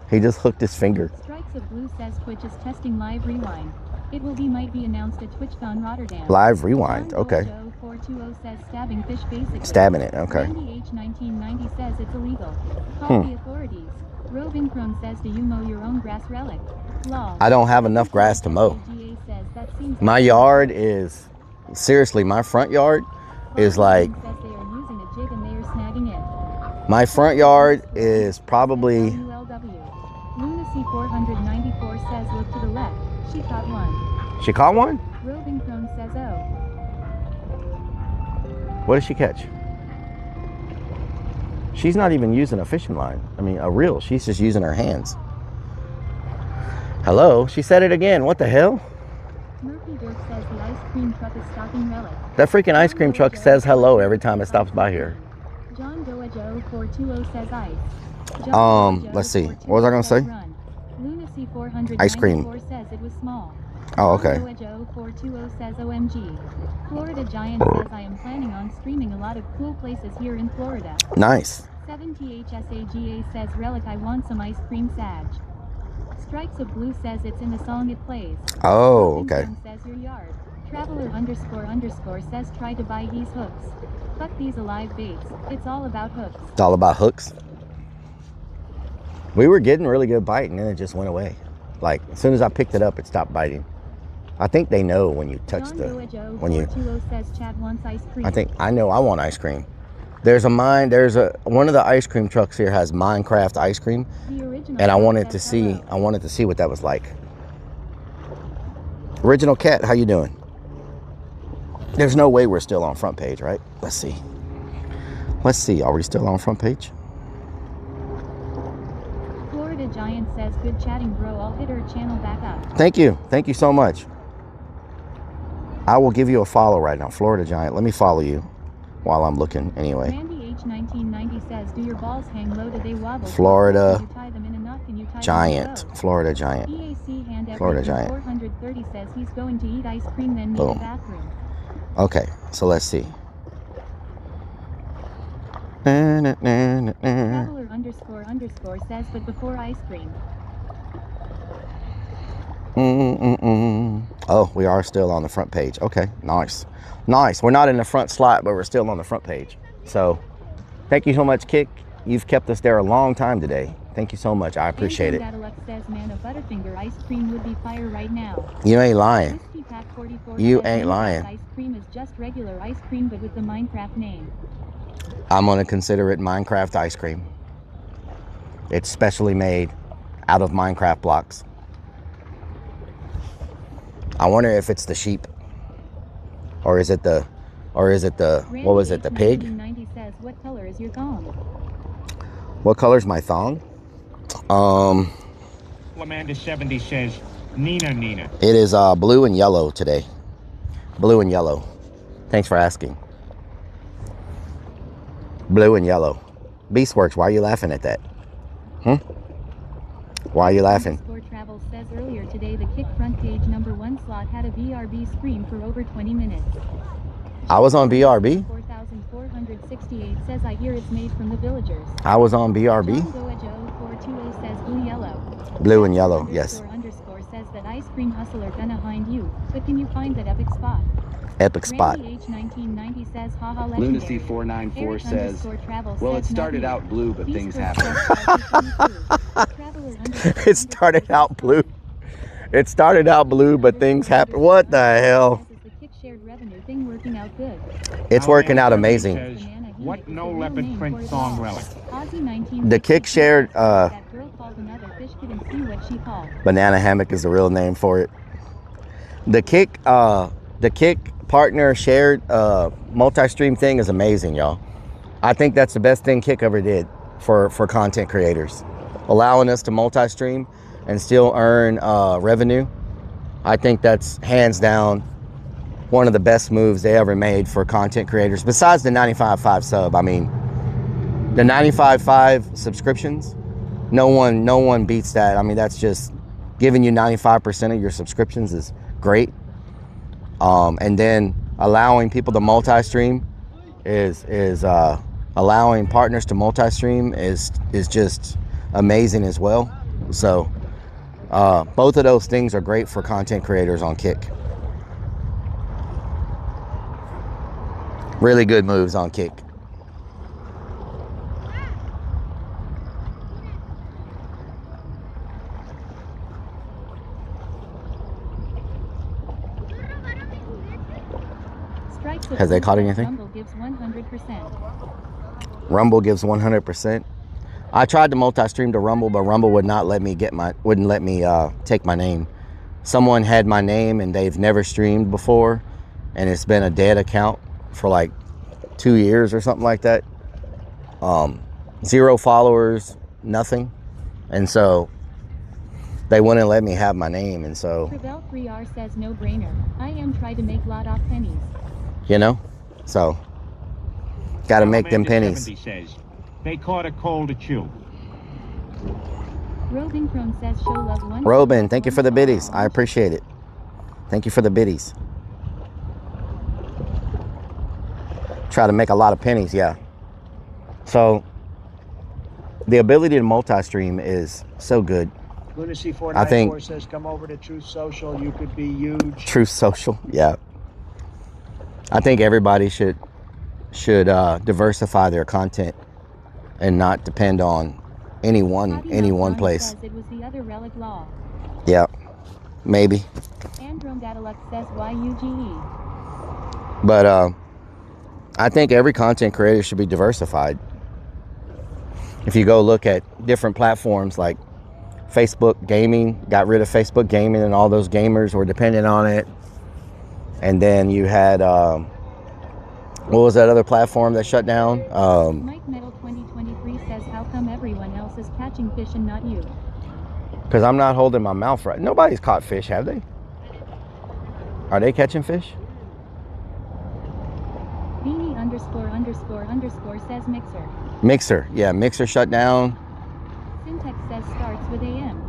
He just hooked his finger. Strikes of Blue says Twitch is testing live rewind. It might be announced at TwitchCon Rotterdam. Live rewind, okay. Joe 420 says stabbing fish basically. Stabbing it, okay. Randy H 1990 says it's illegal. Call the authorities. Roving Chrome says, do you mow your own grass, Rellik? Lol. I don't have enough grass to mow. My yard is, seriously, my front yard is like, my front yard is probably, Lunacy 494 says look to the left. She caught one. She caught one? Roving Chrome says oh. What did she catch? She's not even using a fishing line. I mean, a reel. She's just using her hands. Hello? She said it again. What the hell? Murphy Dirk says the ice cream truck is stalking Rellik. That freaking ice cream truck says hello every time it stops by here. John Doa Joe 420 says ice. Let's see. What was I going to say? Lunacy 494 ice cream. says it was small. Oh, okay. Joe 420 says OMG. Florida Giant says I am planning on streaming a lot of cool places here in Florida. Nice. 70HSAGA says Rellik I want some ice cream sag. Strikes of Blue says it's in the song it plays. Oh, okay. Says your yard. Traveler__ says try to buy these hooks. Fuck these alive baits. It's all about hooks. It's all about hooks. We were getting really good bite and then it just went away. Like, as soon as I picked it up, it stopped biting. I think they know when you touch I know I want ice cream. One of the ice cream trucks here has Minecraft ice cream. And I wanted to see what that was like. Original Cat, how you doing? There's no way we're still on front page, right? Let's see. Let's see. Are we still on front page? Florida Giant says, good chatting, bro. I'll hit her channel back up. Thank you. Thank you so much. I will give you a follow right now. Florida Giant. Let me follow you while I'm looking anyway. Randy H1990 says, do your balls hang low? Do they wobble? Florida Can you tie them in a knot? Can you tie Giant. them in a bow? Florida Giant. EAC hand Florida Giant. 430 says he's going to eat ice cream, then need a Boom. bathroom. Okay, so let's see. Traveler __ says, but before ice cream. Oh, we are still on the front page. Okay, nice. Nice. We're not in the front slot, but we're still on the front page. So, thank you so much, Kick. You've kept us there a long time today. Thank you so much. I appreciate it. Says, man, a Butterfinger ice cream would be fire right now. You ain't lying. You says, ain't lying. Ice cream is just regular ice cream, but with the Minecraft name. I'm going to consider it Minecraft ice cream. It's specially made out of Minecraft blocks. I wonder if it's the sheep, or is it the, what was it, the pig? 90 says, what color is your thong? What color's my thong? Amanda 70 says, Nina. It is blue and yellow today. Blue and yellow. Thanks for asking. Blue and yellow. Beastworks, why are you laughing at that? Why are you laughing? Travel says earlier today the Kick front page #1 slot had a BRB scream for over 20 minutes. I was on BRB? 4468 says I hear it's made from the villagers. I was on BRB? says blue yellow. Blue and yellow, yes. Underscore says that ice cream hustler gonna find you, but can you find that epic spot? Epic spot. Randy H1990 says haha Lunacy 494 says, well, it started out blue, but things happened. It started out blue. It started out blue, but things happened. What the hell? Thing working out good. It's working out amazing. What no leopard print thong relic? The Kick shared banana hammock is the real name for it. The Kick partner shared multi-stream thing is amazing, y'all. I think that's the best thing Kick ever did for content creators, allowing us to multi-stream and still earn revenue. I think that's hands down one of the best moves they ever made for content creators, besides the 95.5 sub. I mean, the 95.5 subscriptions, no one beats that. I mean, that's just giving you 95% of your subscriptions is great. And then allowing people to multi-stream is allowing partners to multi-stream is just amazing as well. So both of those things are great for content creators on Kick. Really good moves on Kick. Has they caught anything? Rumble gives 100%. Rumble gives 100%. I tried to multi-stream to Rumble, but Rumble would not let me wouldn't let me take my name. Someone had my name and they've never streamed before, and it's been a dead account for like 2 years or something like that. 0 followers, nothing. And so they wouldn't let me have my name, and so Trevel 3R says no brainer. I am trying to make lot of pennies. You know? So gotta make them pennies. Says, they caught a cold to chew. Robin Chrome says show love one. Robin, thank you for the biddies. I appreciate it. Thank you for the biddies. Try to make a lot of pennies, yeah. So the ability to multi-stream is so good. Lunacy 494 says come over to Truth Social, you could be huge. Truth Social, yeah. I think everybody should diversify their content and not depend on any one place. It was the other Rellik law. Yeah, maybe. Androm Datalux says YUGE. But I think every content creator should be diversified. If you go look at different platforms like Facebook gaming, got rid of Facebook gaming, and all those gamers were dependent on it. And then you had, what was that other platform that shut down? Mike Metal 2023 says, how come everyone else is catching fish and not you? Because I'm not holding my mouth right. Nobody's caught fish, have they? Are they catching fish? Beanie ___ says Mixer. Mixer, yeah, Mixer shut down. Syntax says starts with AM.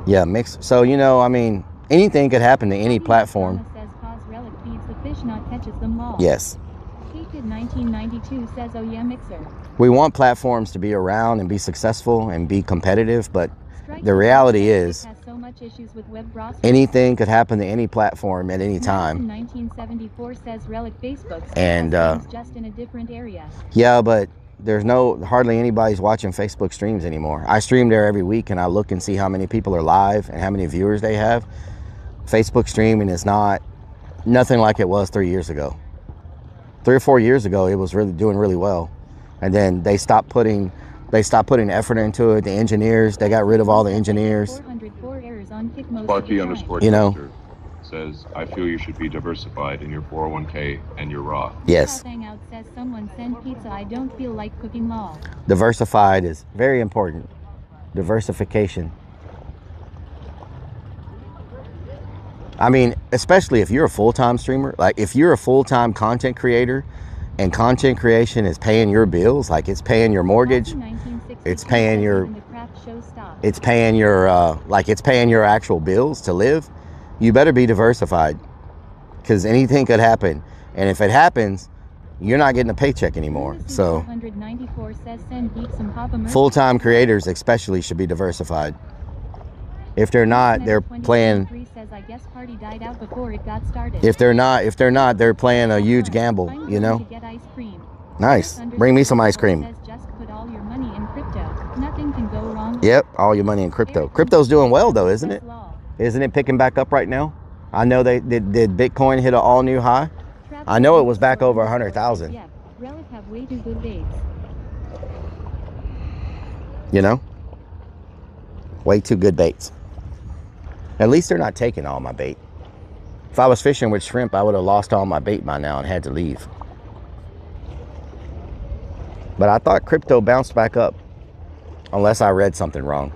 Yeah, Mixer. So, you know, I mean, anything could happen to any platform. Says cause Rellik feeds the fish, not catches them all. Yes. Kid 1992 says, oh yeah, Mixer. We want platforms to be around and be successful and be competitive, but the reality is anything could happen to any platform at any time. 1974 says Rellik Facebook and just in a different area. Yeah, but there's hardly anybody's watching Facebook streams anymore. I stream there every week and I look and see how many people are live and how many viewers they have. Facebook streaming is nothing like it was 3 years ago. 3 or 4 years ago, it was really doing really well. And then they stopped putting effort into it. The engineers, they got rid of all the engineers. You know, says, I feel you should be diversified in your 401k and your Roth. Yes. Hangout says, someone send pizza, I don't feel like cooking law. Diversified is very important. Diversification. I mean, especially if you're a full-time streamer, like if you're a full-time content creator and content creation is paying your bills, like it's paying your mortgage, it's paying your actual bills to live, you better be diversified, because anything could happen. And if it happens, you're not getting a paycheck anymore. So full-time creators especially should be diversified. If they're not, they're playing. If they're not, they're playing a huge gamble, you know? Nice. Bring me some ice cream. Yep, all your money in crypto. Crypto's doing well though, isn't it? Isn't it picking back up right now? I know they did Bitcoin hit an all new high? I know it was back over 100,000. You know? Way too good baits. At least they're not taking all my bait. If I was fishing with shrimp, I would have lost all my bait by now and had to leave. But I thought crypto bounced back up, unless I read something wrong.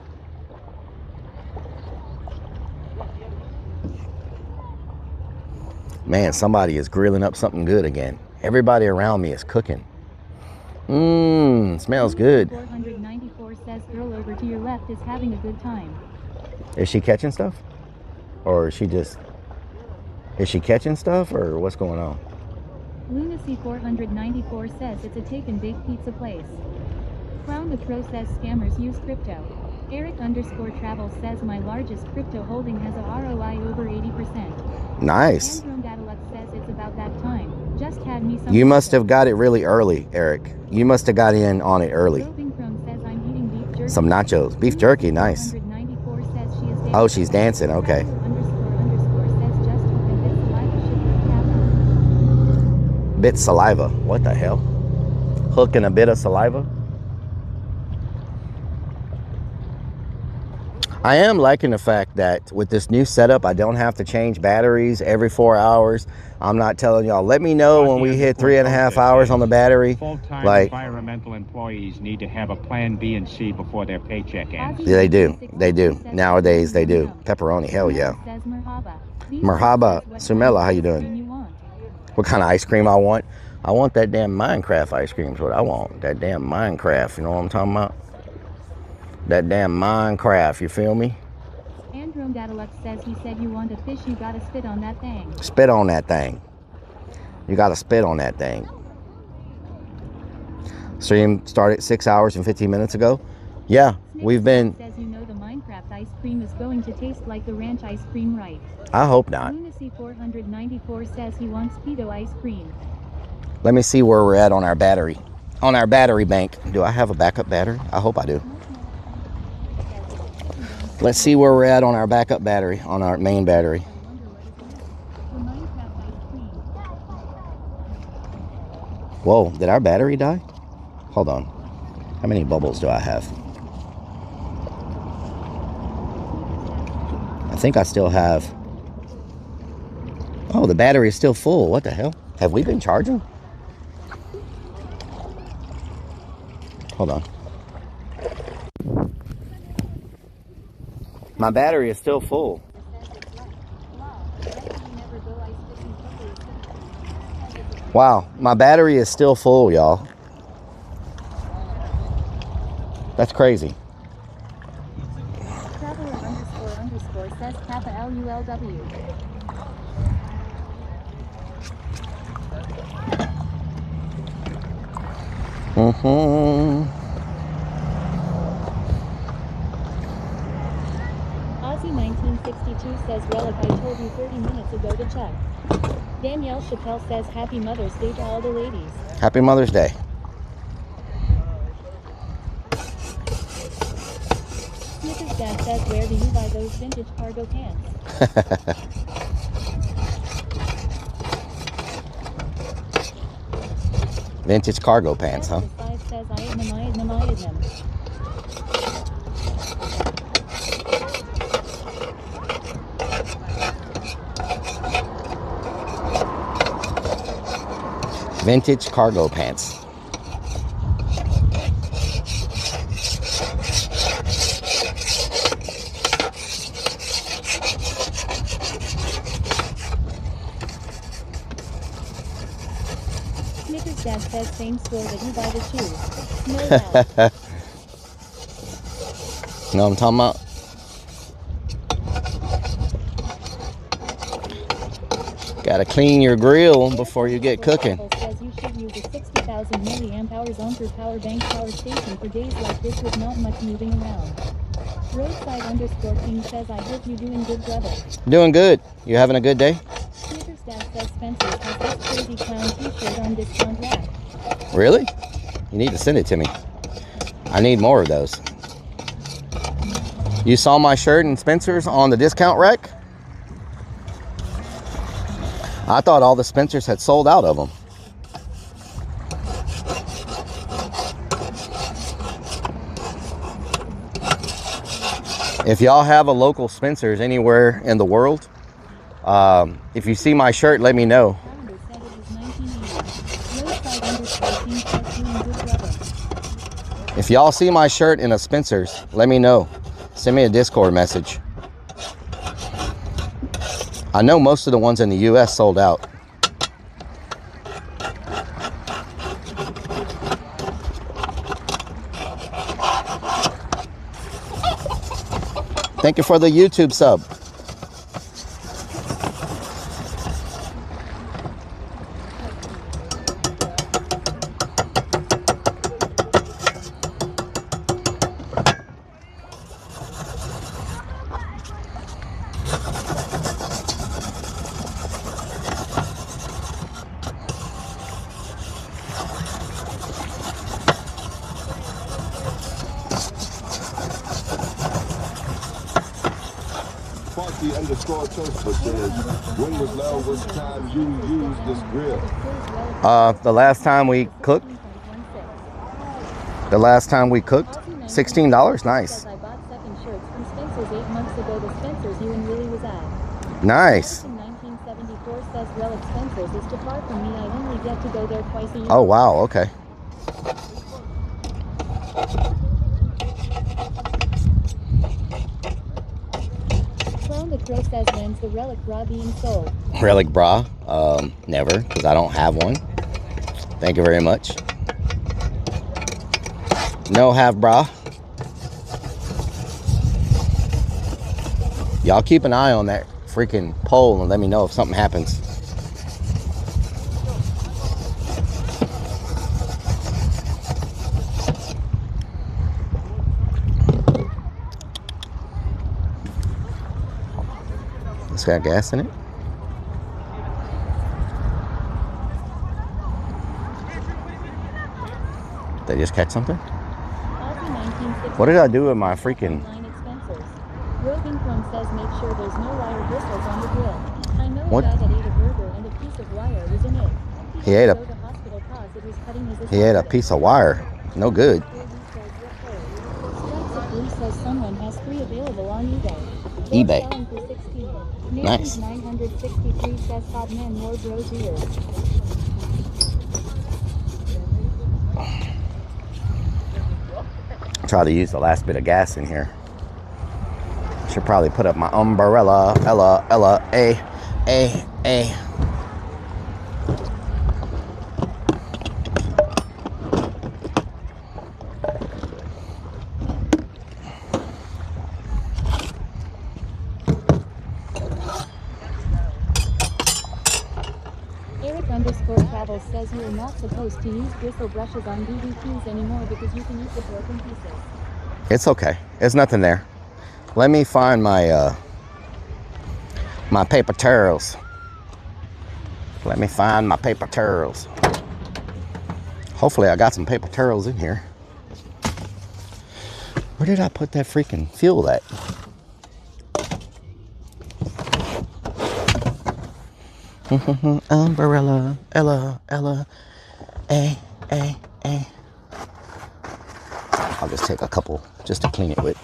Man, somebody is grilling up something good again. Everybody around me is cooking. Smells good. 494 says girl over to your left is having a good time. Is she catching stuff? Or is she catching stuff, or what's going on? Lunacy 494 says it's a take and bake pizza place. Crown the Throw says scammers use crypto. Eric _travel says my largest crypto holding has a ROI over 80%. Nice. Androm says it's about that time. Just had me some. You must have got it really early, Eric. You must have got in on it early. Says I'm eating beef jerky. Some nachos. Beef jerky, nice. Oh, she's dancing, okay. Bit saliva. What the hell? Hooking a bit of saliva? I am liking the fact that with this new setup, I don't have to change batteries every 4 hours. I'm not telling y'all, let me know when we hit 3.5 hours on the battery. Full-time like, environmental employees need to have a plan B and C before their paycheck ends. Yeah, they do. They do. Nowadays, they do. Pepperoni, hell yeah. Merhaba. Sumela, how you doing? What kind of ice cream I want? I want that damn Minecraft ice cream is what I want. That damn Minecraft, you know what I'm talking about? That damn Minecraft, you feel me? Androm Dadalux says he said you want a fish, you gotta spit on that thing. Spit on that thing. You gotta spit on that thing. Stream started 6 hours and 15 minutes ago. Yeah, we've been. Says you know the Minecraft ice cream is going to taste like the ranch ice cream, right? I hope not. Lunacy 494 says he wants Speedo ice cream. Let me see where we're at on our battery. On our battery bank. Do I have a backup battery? I hope I do. Let's see where we're at on our backup battery, on our main battery. Whoa, did our battery die? Hold on. How many bubbles do I have? think I still have... Oh, the battery is still full. What the hell? Have we been charging? Hold on. My battery is still full. Wow, my battery is still full, y'all. That's crazy. Traveler __ says Kappa LULW. Aussie 1962 says Rellik I told you 30 minutes ago to check. Danielle Chappelle says Happy Mother's Day to all the ladies. Happy Mother's Day. Snickers Dad says where do you buy those vintage cargo pants? Vintage cargo pants, huh? Says I him. Vintage cargo pants. Snickers Dad says same store that you buy the shoes. No doubt. You know what I'm talking about? Gotta clean your grill before you get cooking. Says you should use a 60,000 milliamp hours on-through power bank power station for days like this with not much moving around. Roadside _King says I hope you doing good, brother. Doing good. You having a good day? Snickers Dad says Spencer's has this crazy clown t-shirt on discount rack. Really? You need to send it to me. I need more of those. You saw my shirt in Spencer's on the discount rack? I thought all the Spencer's had sold out of them. If y'all have a local Spencer's anywhere in the world, if you see my shirt, let me know. If y'all see my shirt in a Spencer's, let me know. Send me a Discord message. I know most of the ones in the US sold out. Thank you for the YouTube sub. _Toaster says, when was the last time you used this grill? The last time we cooked. The last time we cooked, $16. Nice. I bought second shirts from Spencer's 8 months ago. The Spencer's you and Willie was at. Nice. 1974 says Rellik Spencer's is too far from me. I only get to go there twice a year. Oh wow. Okay. The Crow says when's the Rellik bra being sold? Rellik bra? Never, because I don't have one. Thank you very much. No have bra. Y'all keep an eye on that freaking pole and let me know if something happens. It's got gas in it. Did I just catch something? What did I do with my freaking... Roving Chrome says make sure there's no wire bristles on the grill. I know What? a guy that ate a burger and a piece of wire was in it. He ate a... Go to hospital cause it was cutting his He ate a piece of wire. No good. Strikes of Blue says someone has 3 available on eBay. eBay. Selling for $6 Nice. 963 says Bob Man more bros here. Try to use the last bit of gas in here. Should probably put up my umbrella. Ella, A. Eric_Travel says you are not supposed to use bristle brushes on BBQs anymore because you can eat the broken pieces. It's okay. There's nothing there. Let me find my my paper towels. Let me find my paper towels. Hopefully I got some paper towels in here. Where did I put that freaking fuel at? Umbrella, Ella, A. I'll just take a couple just to clean it with.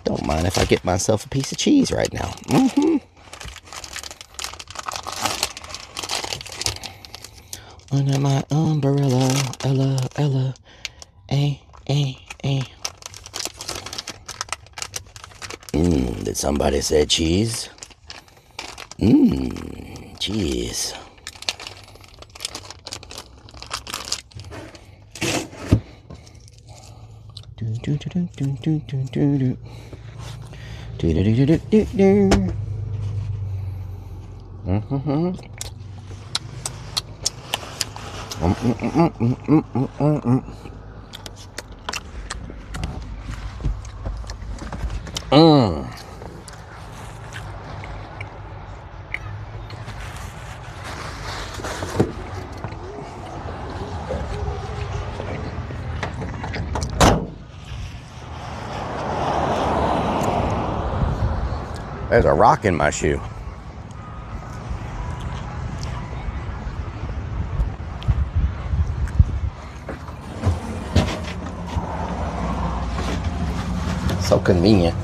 Don't mind if I get myself a piece of cheese right now. Under my umbrella, Ella, A. Did somebody say cheese? Cheese. There's a rock in my shoe. So convenient.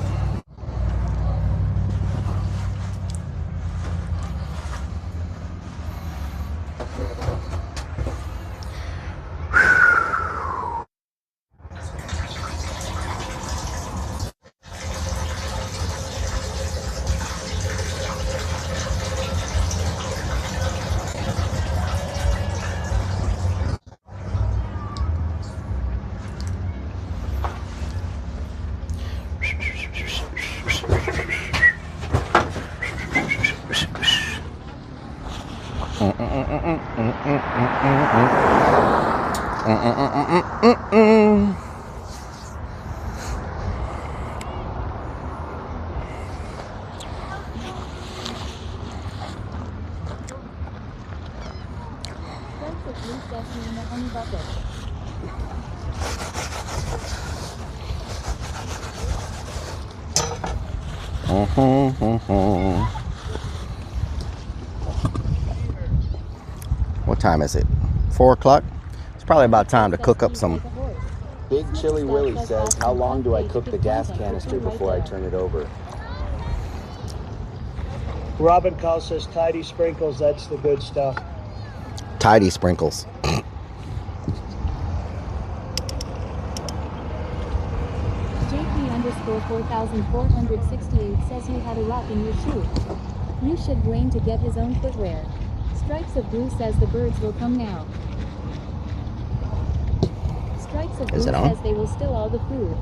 What time is it? 4 o'clock? It's probably about time to cook up some. Big Chili Willie says, how long do I cook the gas canister before I turn it over? Robin Call says tidy sprinkles, that's the good stuff. Tidy sprinkles. JP_4468 says you had a rock in your shoe. You should Dwayne to get his own footwear. Stripes of Blue says the birds will come now. Stripes of Blue says they will steal all the food.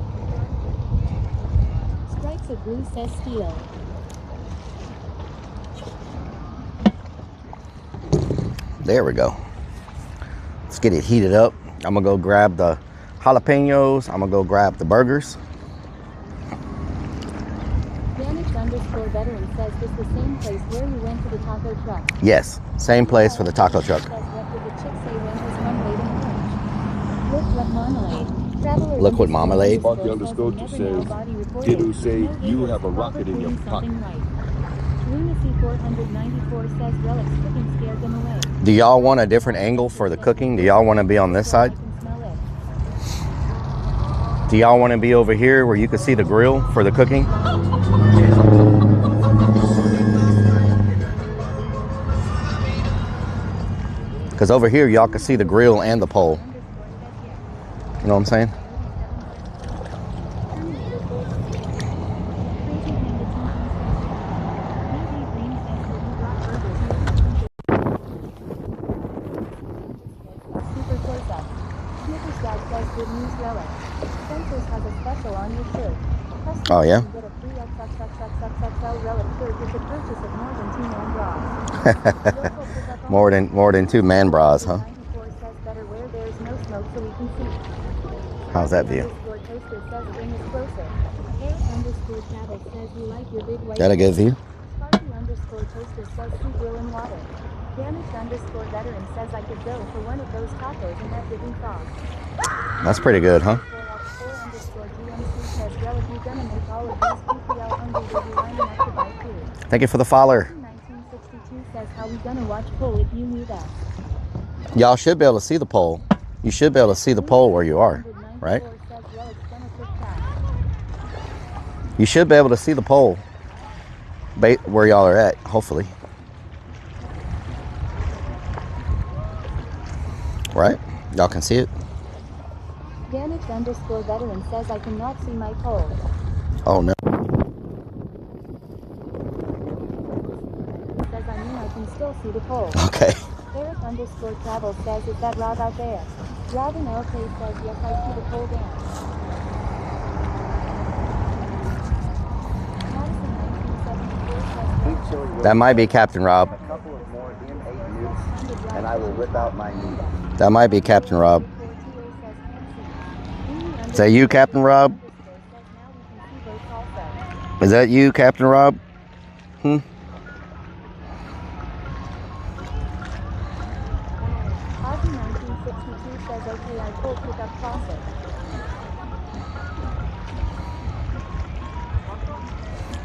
Stripes of Blue says steal. There we go. Let's get it heated up. I'm gonna go grab the jalapenos. I'm gonna go grab the burgers. Veteran says this the same place where you went to the taco truck. Yes, same place for the taco truck. Liquid marmalade. Bucky_2 says, Diddle say you have a rocket in your pocket. Lunacy 494 says Rellik's cooking scared them away. Do y'all want a different angle for the cooking? Do y'all want to be on this side? Do y'all want to be over here where you can see the grill for the cooking? Because over here y'all can see the grill and the pole. You know what I'm saying? Oh yeah? more than 2 man bras, huh? How's that view? That a good view? That's pretty good, huh? Thank you for the follower. Y'all should be able to see the pole. You should be able to see the pole where you are, right? You should be able to see the pole where y'all are at, hopefully. Right? Y'all can see it? Veteran says I cannot see my pole. Oh no. Says I mean I can still see the pole. Okay. Eric_travel says, is that Rob out there? Robin LK says, yes, I see the pole down. That might be Captain Rob. A couple of more M8 nukes, and I will whip out my needle. That might be Captain Rob. Is that you, Captain Rob? Is that you, Captain Rob?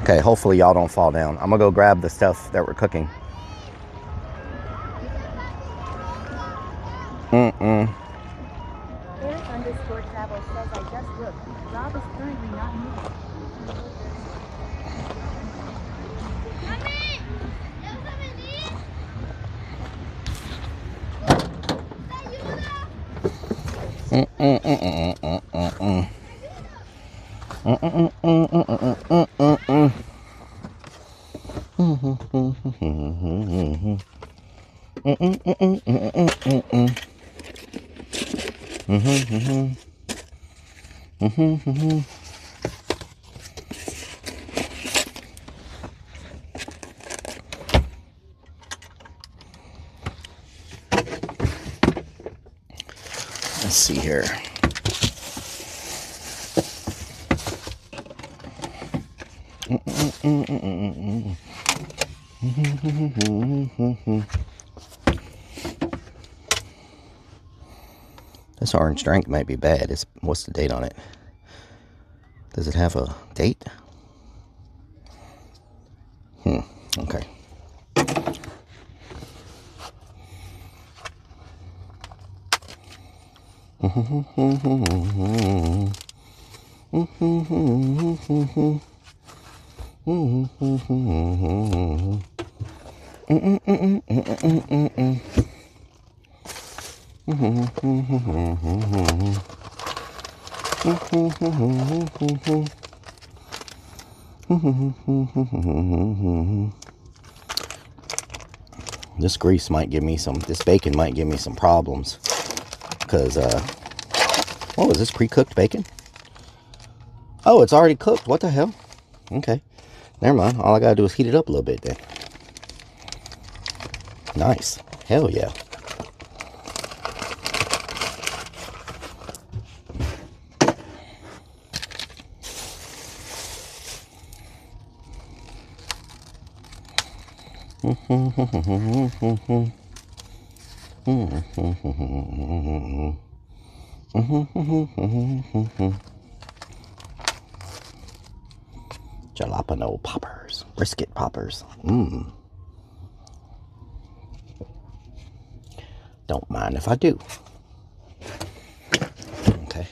Okay, hopefully y'all don't fall down. I'm gonna go grab the stuff that we're cooking. Eric_travel says I just looked. Rob is currently not moving. Let's see here. This orange drink might be bad. What's the date on it? Does it have a date? Okay. This grease might give me some, this bacon might give me some problems. Because, what was this, pre-cooked bacon? Oh, it's already cooked. What the hell? Okay. Never mind. All I gotta do is heat it up a little bit then. Nice. Hell yeah. Jalapeno poppers. Brisket poppers. Mmm. Don't mind if I do. Okay.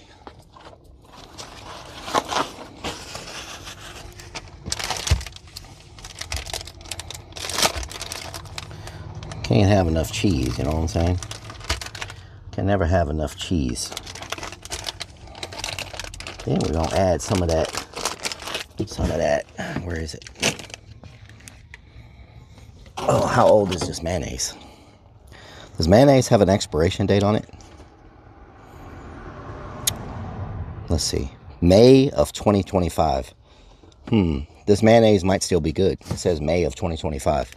Can't have enough cheese, you know what I'm saying? Can never have enough cheese. Then we're gonna add some of that. Where is it? Oh, how old is this mayonnaise? Does mayonnaise have an expiration date on it? Let's see. May of 2025. This mayonnaise might still be good. It says May of 2025.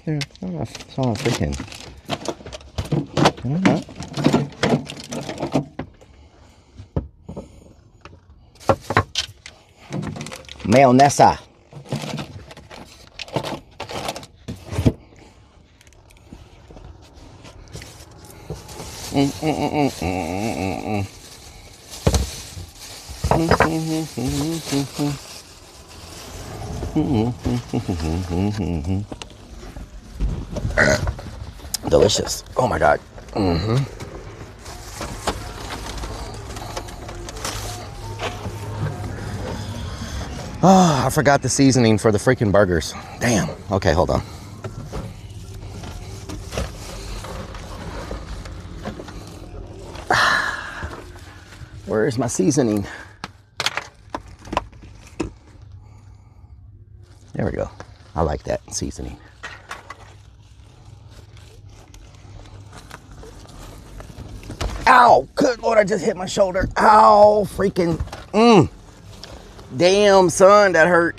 It's all freaking. Mayonesa. Delicious. Oh my God. Oh, I forgot the seasoning for the freaking burgers. Damn. Okay, hold on. Where is my seasoning? There we go. I like that seasoning. Ow! Good Lord, I just hit my shoulder. Ow! Freaking. Damn, son, that hurt.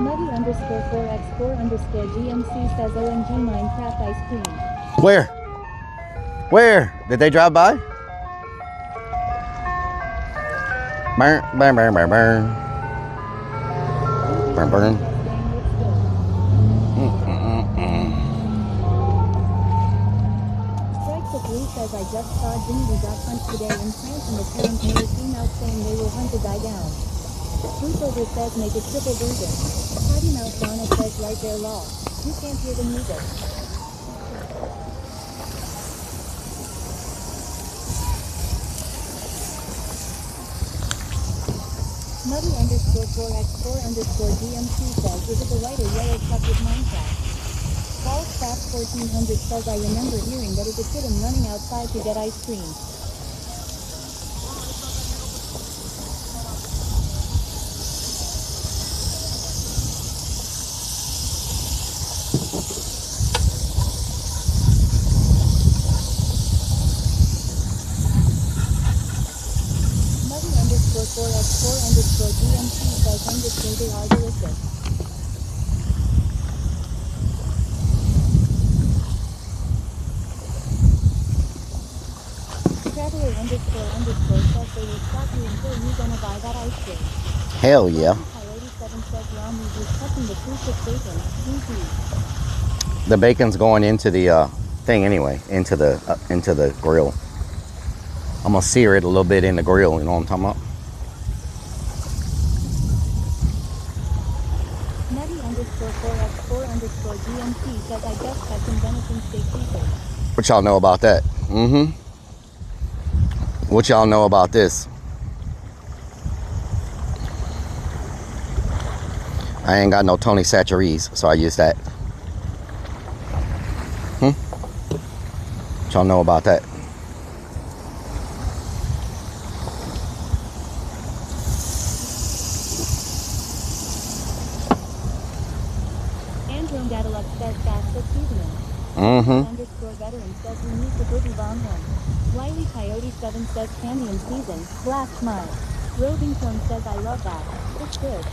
Muddy_4x4_GMC says OMG Minecraft ice cream. Where? Where? Did they drive by? Burn, burn, burn, burn, burn. Burn, burn. Strike the Blue says I just saw Jimmy got hunt today in France and the parents never came out saying they will hunt the guy down. Fruitover says make it triple burger. Potty Mouth Donna says right there law. You can't hear the music. Muddy_4x4_GMC says is it the white or yellow truck with Minecraft? Ballscraft 1400 says I remember hearing that is a kid and running outside to get ice cream. Muddy_4x4_GMC says they are delicious. Traveler__ says they will stop you until you're gonna buy that ice cream. Hell yeah. Coyote7 says Rami is touching the two-chip bacon. The bacon's going into the thing anyway, into the grill. I'm gonna sear it a little bit in the grill, you know what I'm talking about? Muddy_4x4_GMC says I just had some venison steak pieces. What y'all know about that? What y'all know about this? I ain't got no Tony Chachere's, so I use that. What y'all know about that? Andrew Dadaluk says that's the seasoning. Underscore veteran says we need to booty bomb him. Wiley Coyote 7 says candy and season. Blast smile. Roving Tone says I love that. It's good.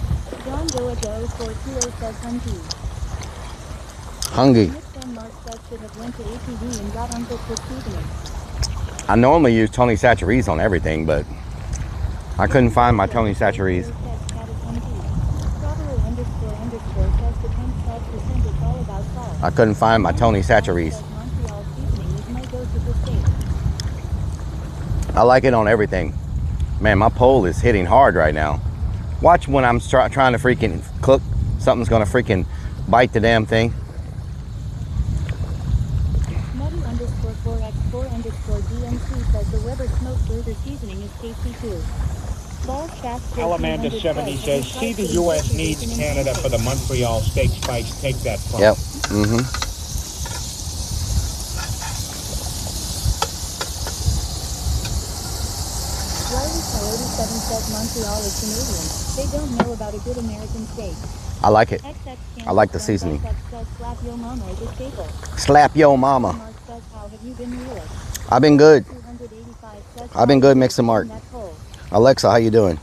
John Doa Joe 420 says hungry. Hungry. Nick Denmark says should have went to ATV and got Uncle for seasoning. I normally use Tony Chachere's on everything, but I couldn't find my Tony Chachere's. I couldn't find my Tony Chachere's. I like it on everything. Man, my pole is hitting hard right now. Watch when I'm trying to freaking cook. Something's gonna freaking bite the damn thing. Nutty_4x4_DMC says the Weber smoked burger seasoning is tasty too. Alamander 70 says, see the U.S. needs Canada for the Montreal steak spice. Take that from. Yep. Riley Coyote 7 says Montreal is Canadian. They don't know about a good American steak. I like it. I like the seasoning. Slap yo mama is a staple. Slap yo mama. Mark says, how have you been, Rellik? I've been good. I've been good, Mix and Mark. Alexa, how you doing?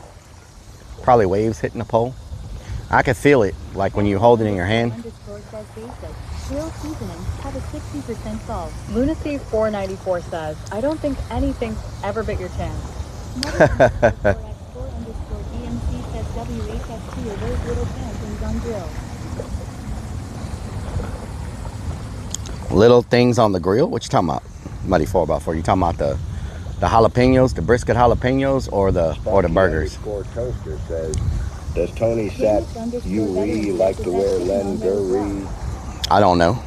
Probably waves hitting the pole. I can feel it, like when you hold it in your hand. Grill seasoning, have a 60% salt. Lunacy 494 says, I don't think anything ever bit your chin. Mother_4x4_DMC says WHST are those little things on grill. Little things on the grill? What you talking about? Muddy 4x4. You talking about the jalapenos, the brisket jalapenos, or the burgers? Toaster says, does Tony Sat UE like to wear lingerie? I don't know.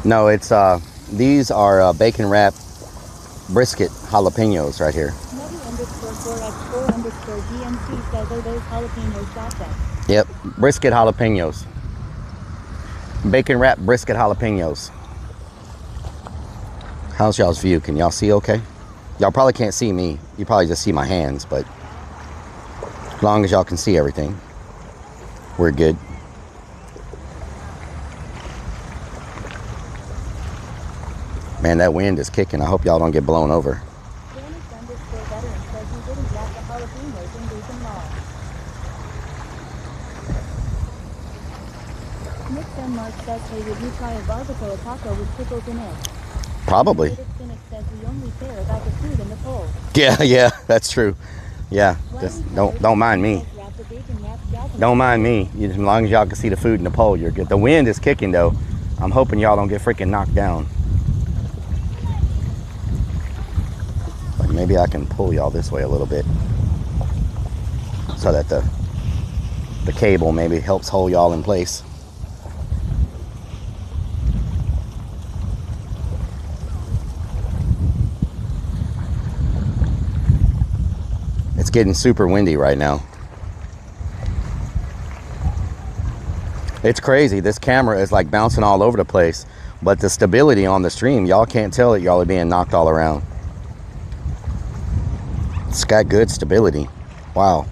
No, it's these are bacon wrapped brisket jalapenos right here. Nutty_4x4_DMC says are those jalapenos gotcha. Yep, brisket jalapenos. Bacon wrapped brisket jalapenos. How's y'all's view? Can y'all see okay? Y'all probably can't see me. You probably just see my hands, but as long as y'all can see everything, we're good. Man, that wind is kicking. I hope y'all don't get blown over. Nick Denmark says, hey, would you try a barbacoa taco with pickles in it? Probably. Says we only care about the food in the pole. Yeah, that's true. Yeah, just don't mind me. Don't mind me. As long as y'all can see the food in the pole, you're good. The wind is kicking though. I'm hoping y'all don't get freaking knocked down. But maybe I can pull y'all this way a little bit so that the cable maybe helps hold y'all in place. It's getting super windy right now. It's crazy. This camera is like bouncing all over the place, but the stability on the stream, y'all can't tell that y'all are being knocked all around. It's got good stability. Wow.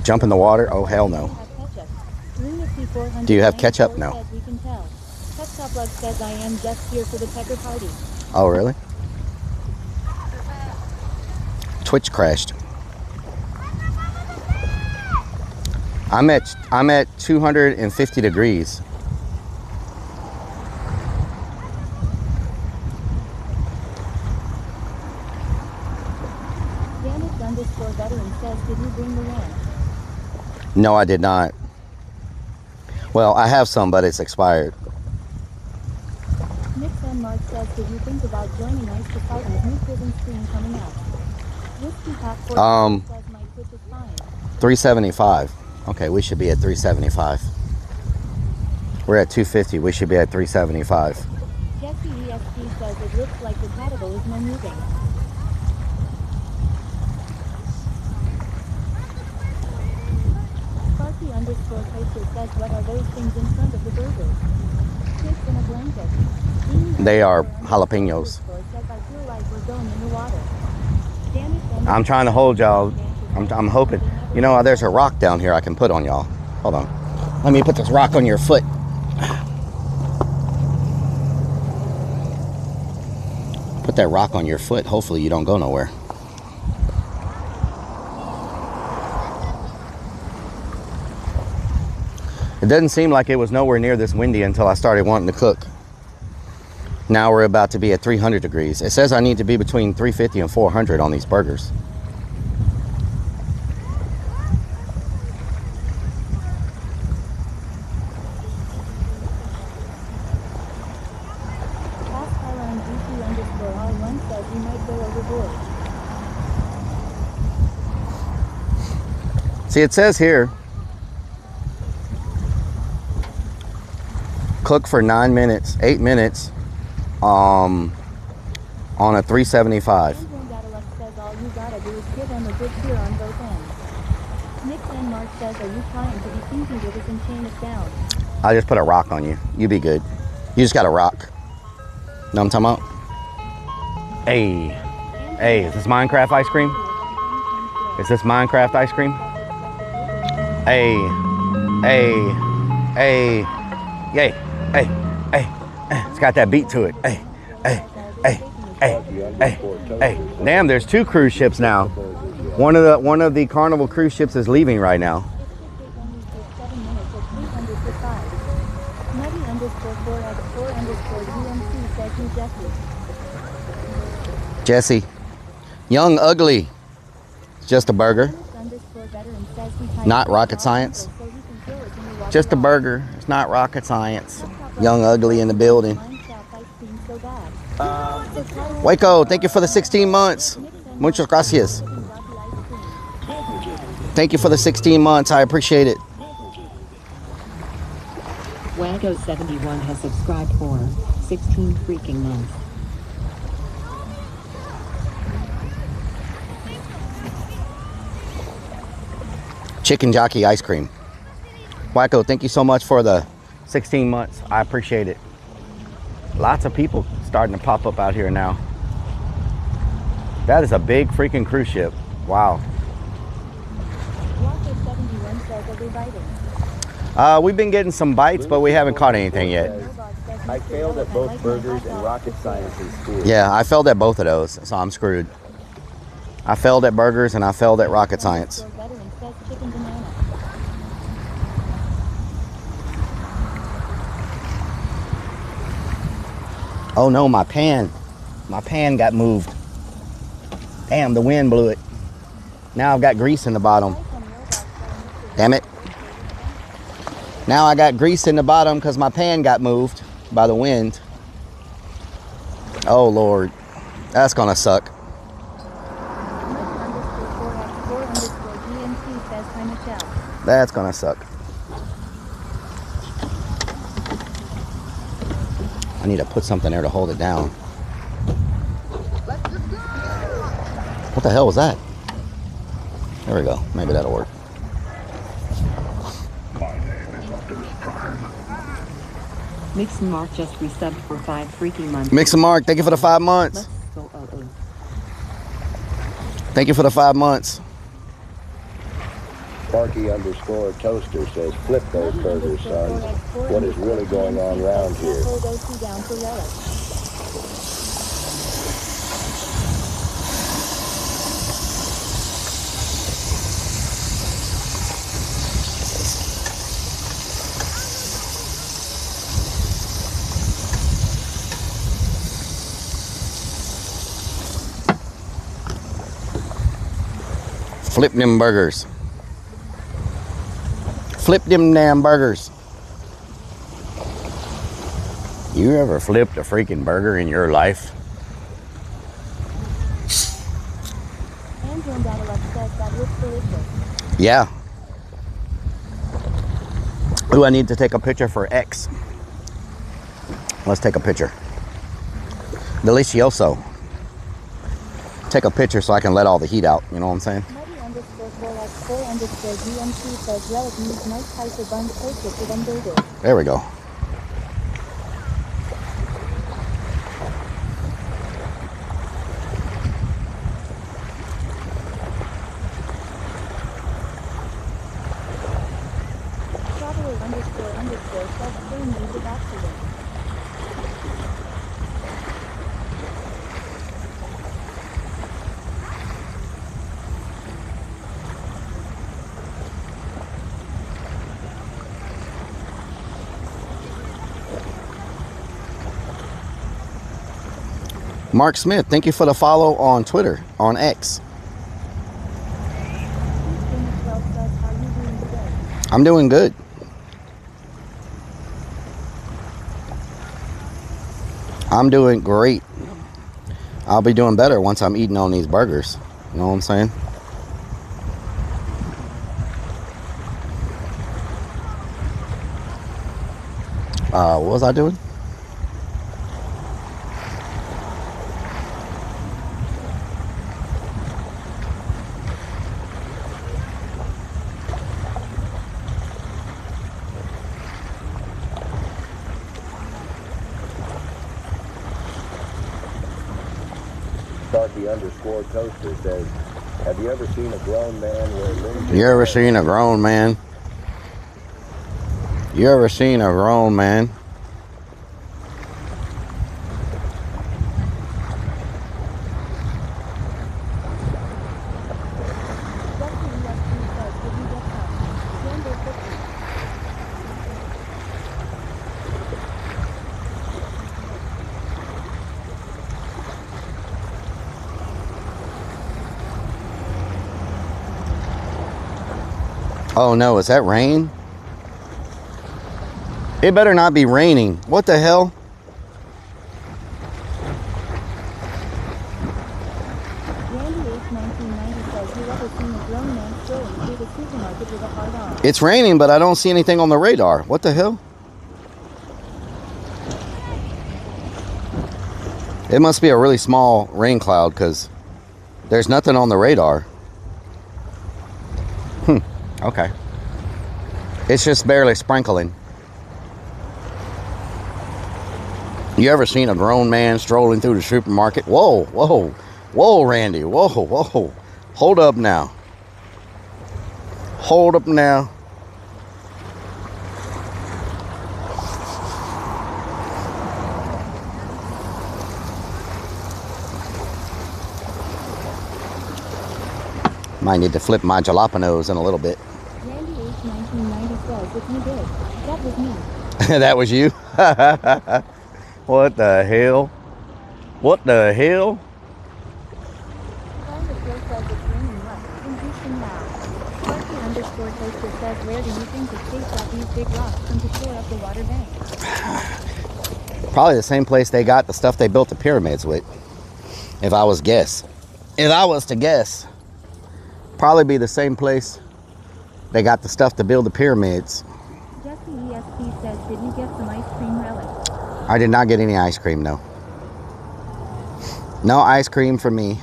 Jump in the water? Oh, hell no. Do you have ketchup? No. Says I am just here for the pecker party. Oh, really? Twitch crashed. I'm at 250 degrees. Janet_veteran says, did you bring the lamp? No, I did not. Well, I have some, but it's expired. Nick Denmark says, did you think about joining Ice Department new prison stream coming out? Whiskey Pack 4 says my Twitch is fine. 375. Okay, we should be at 375. We're at 250. We should be at 375. Jesse ESP says it looks like the capital is no moving. Sparky underscore Toaster says what are those things in front of the burgers? Chips in a blanket. They are jalapenos. Says I feel like we're going in the water. Damn it, I'm trying to hold y'all. I'm hoping. You know, there's a rock down here I can put on y'all. Hold on. Let me put this rock on your foot. Put that rock on your foot. Hopefully you don't go nowhere. It doesn't seem like it was nowhere near this windy until I started wanting to cook. Now we're about to be at 300 degrees. It says I need to be between 350 and 400 on these burgers. See, it says here, cook for 9 minutes, 8 minutes, on a 375. Says all you gotta do is give him a good cheer on both ends. Nick and Mark says, are you trying to be sneaky with us and chain us down? I just put a rock on you. You be good. You just got a rock. Know what I'm talking about? Hey. Hey, is this Minecraft ice cream? Is this Minecraft ice cream? Hey. Hey. Hey. Yay. Hey. Hey. It's got that beat to it. Hey. Hey. Hey. Hey. Hey. Hey. Damn, there's 2 cruise ships now. One of the Carnival cruise ships is leaving right now. Jesse. Young Ugly. It's just a burger. Not rocket science. Just a burger. It's not rocket science. Young Ugly in the building. Waco, thank you for the 16 months. Muchas gracias. Thank you for the 16 months. I appreciate it. Wago71 has subscribed for 16 freaking months. Chicken Jockey ice cream. Waco, thank you so much for the 16 months. I appreciate it. Lots of people starting to pop up out here now. That is a big freaking cruise ship. Wow. We've been getting some bites, but we haven't caught anything yet. I failed at both burgers and rocket science in school. Yeah, I failed at both of those, so I'm screwed. I failed at burgers and I failed at rocket science. Oh no, my pan got moved. Damn, the wind blew it. Now I've got grease in the bottom. Damn it. Now I got grease in the bottom because my pan got moved by the wind. Oh Lord, that's gonna suck. That's gonna suck. I need to put something there to hold it down. What the hell was that? There we go. Maybe that'll work. Mix and Mark just resubbed for 5 freaking months. Mix and Mark, thank you for the 5 months. Thank you for the 5 months. Sparky underscore Toaster says, flip those burgers, son. What is really going on around here? Flip them burgers. Flip them damn burgers. You ever flipped a freaking burger in your life? Yeah. Ooh, I need to take a picture for X. Let's take a picture. Delicioso. Take a picture so I can let all the heat out. You know what I'm saying? There we go. Mark Smith, thank you for the follow on Twitter, on X. I'm doing good. I'm doing great. I'll be doing better once I'm eating on these burgers. You know what I'm saying? What was I doing? Starkey_toaster says, have you ever seen a grown man wear lenses? You ever seen a grown man? You ever seen a grown man? Oh no, is that rain? It better not be raining. What the hell? It's raining, but I don't see anything on the radar. What the hell? It must be a really small rain cloud because there's nothing on the radar. Okay. It's just barely sprinkling. You ever seen a grown man strolling through the supermarket? Whoa, whoa, whoa, Randy. Whoa, whoa. Hold up now. Hold up now. Might need to flip my jalapenos in a little bit. Randy H. 1990 says, if you did, that was me. That was you? What the hell? What the hell? Starkey_toaster says, where do you think the states that these big rocks come to shore up the water bank? Probably the same place they got the stuff they built the pyramids with. If I was guess. If I was to guess. Probably be the same place they got the stuff to build the pyramids. Jesse ESP says, did you get some ice cream, Rellik? I did not get any ice cream, no. No ice cream for me.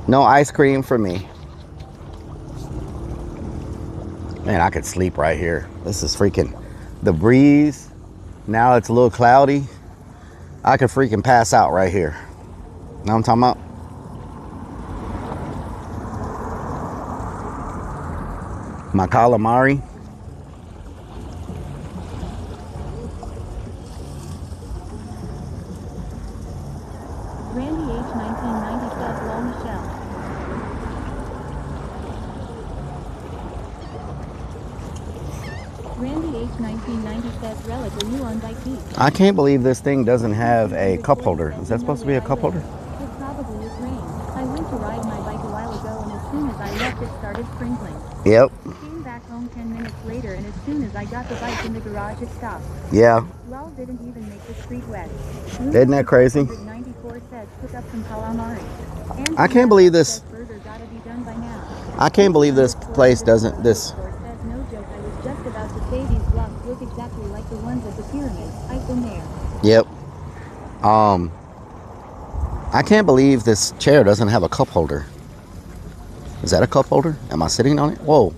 No ice cream for me. Man, I could sleep right here. This is freaking the breeze. Now it's a little cloudy. I could freaking pass out right here. Know what I'm talking about? My calamari. Randy H. 1990 says, lol, Michelle. Randy H. 1990 says, Rellik, are you on bike beach? I can't believe this thing doesn't have a cup holder. Is that supposed to be a cup holder? It probably is rain. I went to ride my bike a while ago, and as soon as I left, it started sprinkling. Yep. Came back home 10 minutes later, and as soon as I got the bike in the garage, it stopped. Yeah. Lol didn't even make the street wet. Isn't that crazy? 94 says, pick up some calamari. I can't believe this. I can't believe this place doesn't this. No joke, I was just about to say these blocks look exactly like the ones at the pyramid. I've been there. Yep. I can't believe this chair doesn't have a cup holder. Is that a cup holder? Am I sitting on it? Whoa.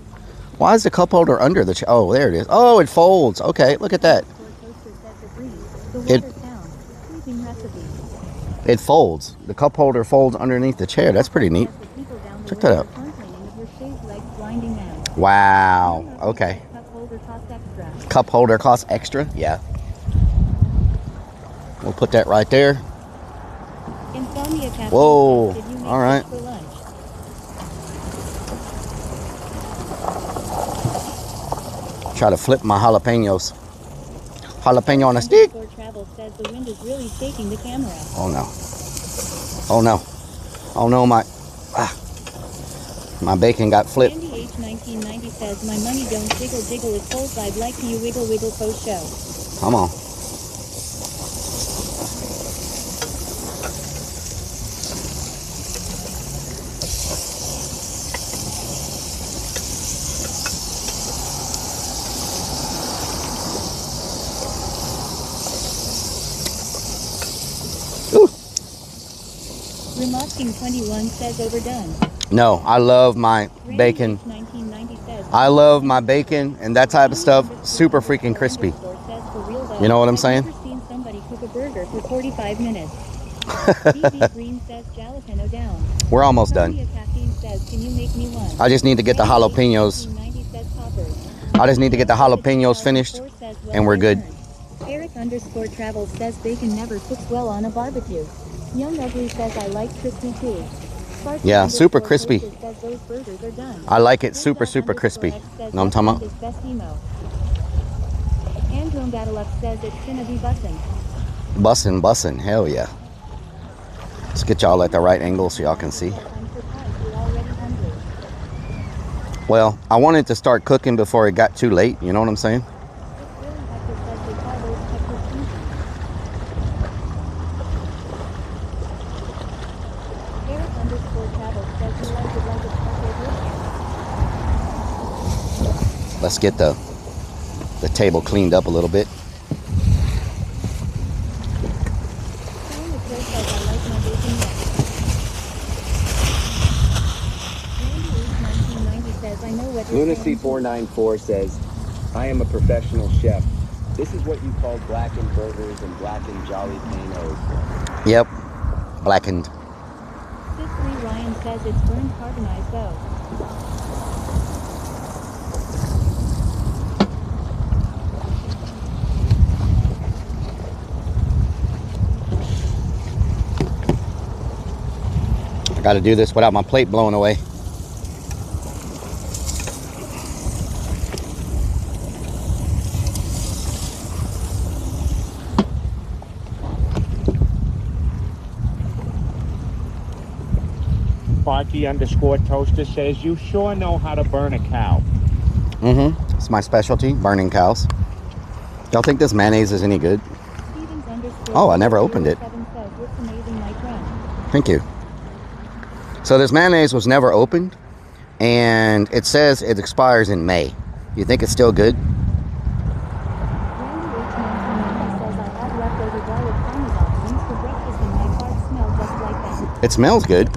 Why is the cup holder under the chair? Oh, there it is. Oh, it folds. Okay, look at that. It folds. The cup holder folds underneath the chair. That's pretty neat. Check that out. Wow. Okay. Cup holder costs extra? Yeah. We'll put that right there. Whoa. All right. Try to flip my jalapenos. Jalapeno on a stick. Oh no. Oh no. Oh no, my bacon got flipped. Andy H 1990 says my money don't jiggle jiggle it folds. I'd like you wiggle wiggle post show. Come on. Remasking 21 says overdone. No, I love my bacon. I love my bacon and that type of stuff. Super freaking crispy. You know what I'm saying? I've never seen somebody cook a burger for 45 minutes. BB Green says jalapeno down. We're almost done. Says, can you make me one? I just need to get the jalapenos. I just need to get the jalapenos finished and we're good. Eric _ Travels says bacon never cooks well on a barbecue. Young Ugly says I like crispy too. Sparky Yeah, super crispy. Says those burgers are done. I like it super crispy. Know what I'm talking about? Andron Gadaluk says it's gonna be bussin'. Bussin'. Hell yeah. Let's get y'all at the right angle so y'all can see. Well, I wanted to start cooking before it got too late. You know what I'm saying? Let's get the table cleaned up a little bit. Lunacy 494 says, I am a professional chef. This is what you call blackened burgers and blackened jalapenos. Yep, blackened. Cicely Ryan says it's burned carbonized though. I got to do this without my plate blowing away. Sparky _ Toaster says you sure know how to burn a cow. Mm-hmm. It's my specialty, burning cows. Y'all think this mayonnaise is any good? Oh, I never opened it. Thank you. So this mayonnaise was never opened, and it says it expires in May. You think it's still good? It smells good.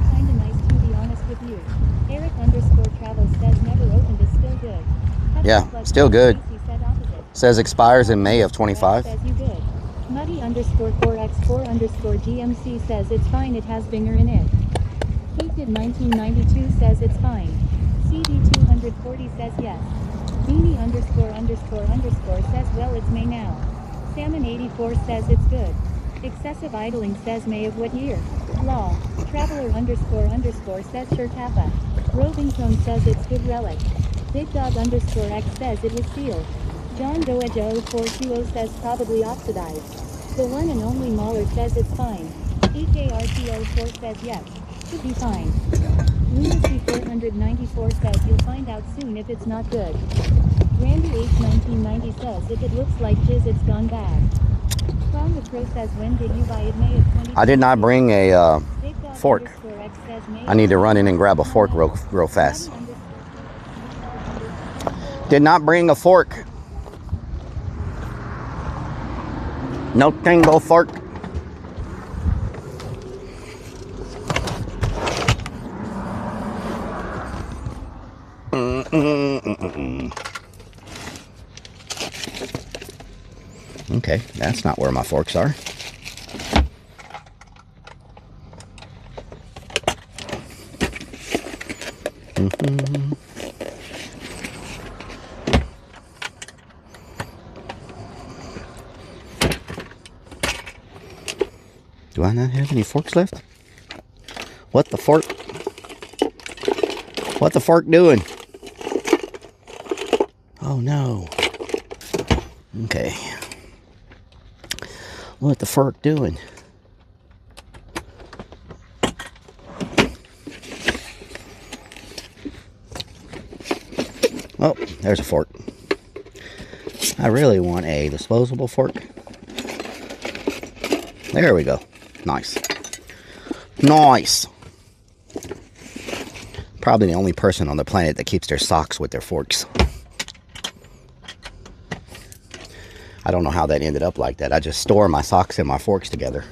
Yeah, still good. Says expires in May of 25. Muddy _4x4 GMC says it's fine, it has Binger in it. Heated 1992 says it's fine. CD 240 says yes. Beanie _ says well it's May now. Salmon 84 says it's good. Excessive idling says May of what year? Law. Traveler _ says sure Kappa. Roving Tone says it's good relic. Big Dog _X says it was sealed. John Doe 0420 says probably oxidized. The one and only Mahler says it's fine. EKRT04 says yes. Should be fine. Lunacy 494 says you'll find out soon if it's not good. Randy H 1990 says if it looks like jizz it's gone bad. From the Pro says when did you buy it? May of 20. I did not bring a fork. I need to run in and grab a fork real fast. Did not bring a fork. No tango fork. Okay, that's not where my forks are. Do I not have any forks left? What the fork? What the fork doing? Oh no. Okay. What the fork doing? Oh, there's a fork. I really want a disposable fork. There we go. Nice. Nice. Probably the only person on the planet that keeps their socks with their forks. I don't know how that ended up like that. I just store my socks and my forks together.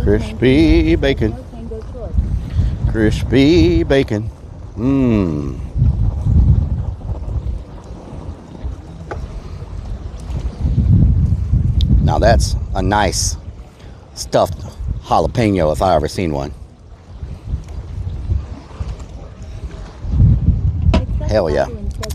Crispy bacon. Crispy bacon. Mmm. Now that's a nice stuffed jalapeno if I ever seen one. Hell yeah.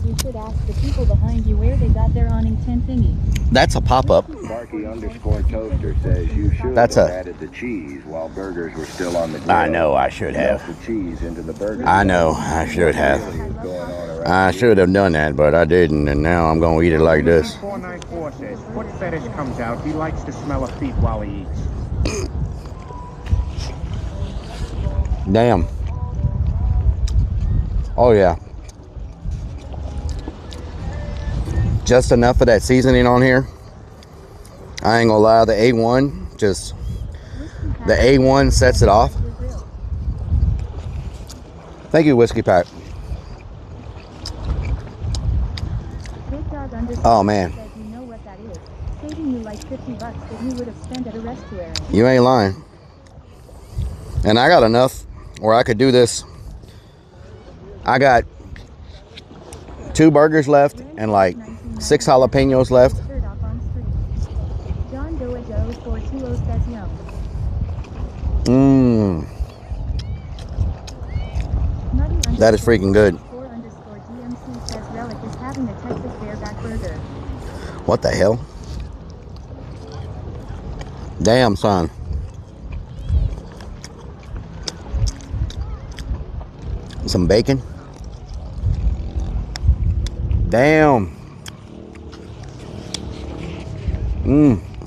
You should ask the people behind you where they got their awning tent thingy. That's a pop-up. Sparky_toaster says you should have added the cheese while burgers were still on the grill. I know I should have. Melt the cheese into the burger. I know I should have. I should have done that, but I didn't, and now I'm gonna eat it like this. 494 says foot fetish comes out. He likes to smell a feet while he eats. Damn. Oh yeah. Just enough of that seasoning on here. I ain't gonna lie, the A1 just, the A1 sets it off. Thank you, Whiskey Pack. Oh man. You know what that is. Saving you like $50 that you would have spent at a restaurant. You ain't lying. And I got enough where I could do this. I got 2 burgers left and like 6 jalapenos left. Mmm. That is freaking good. What the hell? Damn, son. Some bacon. Damn.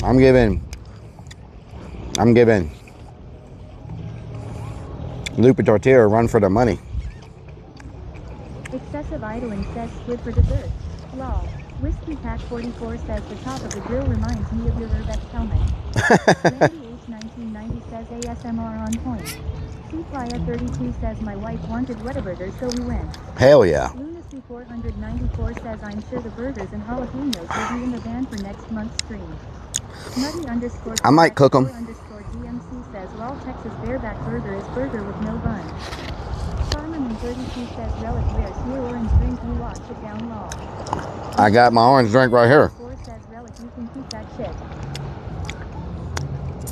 I'm giving Lupe Tortilla a run for their money. Excessive idling says squid for dessert. Lol. Whiskey Pack 44 says the top of the grill reminds me of your Urbex helmet. Randy H1990 says ASMR on point. Seaflyer 32 says my wife wanted Whataburger, so we went. Hell yeah. Lunacy 494 says I'm sure the burgers and jalapenos will be in the van for next month's stream. Nutty_ I might cook them. DMC says Raw Texas Bareback Burger is burger with no bun. Farman 32 says Relic, where's your orange drink? You wash it down law. I got my orange drink right here. 4 says Relic, you can keep that shit.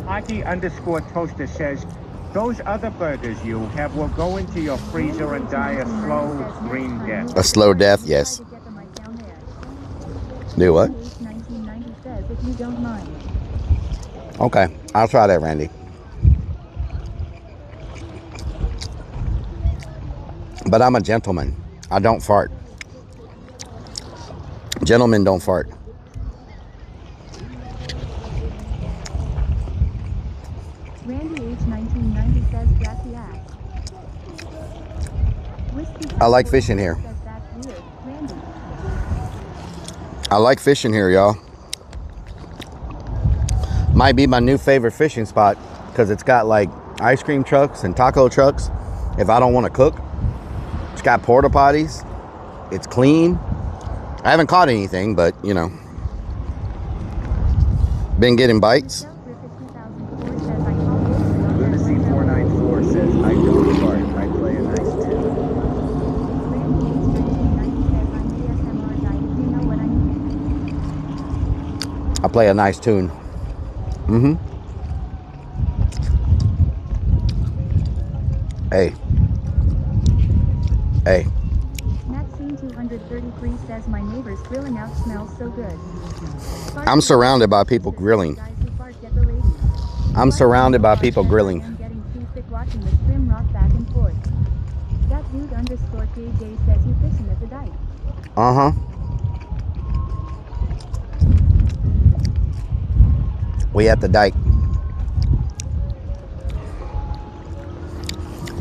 Hockey_toaster says those other burgers you have will go into your freezer and die a slow green death. A slow death, yes. Do what? 1990 says if you don't mind. Okay, I'll try that, Randy. But I'm a gentleman. I don't fart. Gentlemen don't fart. Randy H1990 says grassy ass. I like fishing here. I like fishing here, y'all. Might be my new favorite fishing spot because it's got like ice cream trucks and taco trucks if I don't want to cook. It's got porta potties. It's clean. I haven't caught anything, but you know, been getting bites. Lunacy 494 says, I don't fart, I play a nice tune. I play a nice tune. Hey. Hey. Maxine 233 says my neighbor's grilling out smells so good. I'm surrounded by people grilling. I'm surrounded by people grilling. Watching the stream rock back and forth. That dude underscore KJ says you fishing at the dike. We at the dike.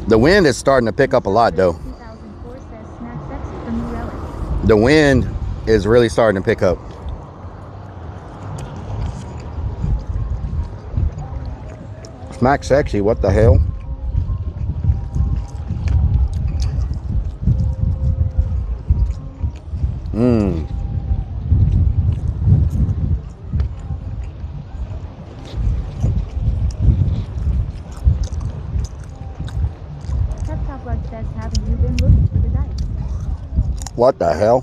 The wind is starting to pick up a lot though. The wind is really starting to pick up. Smack sexy, what the hell? Says, haven't you been looking for the dike? What the hell?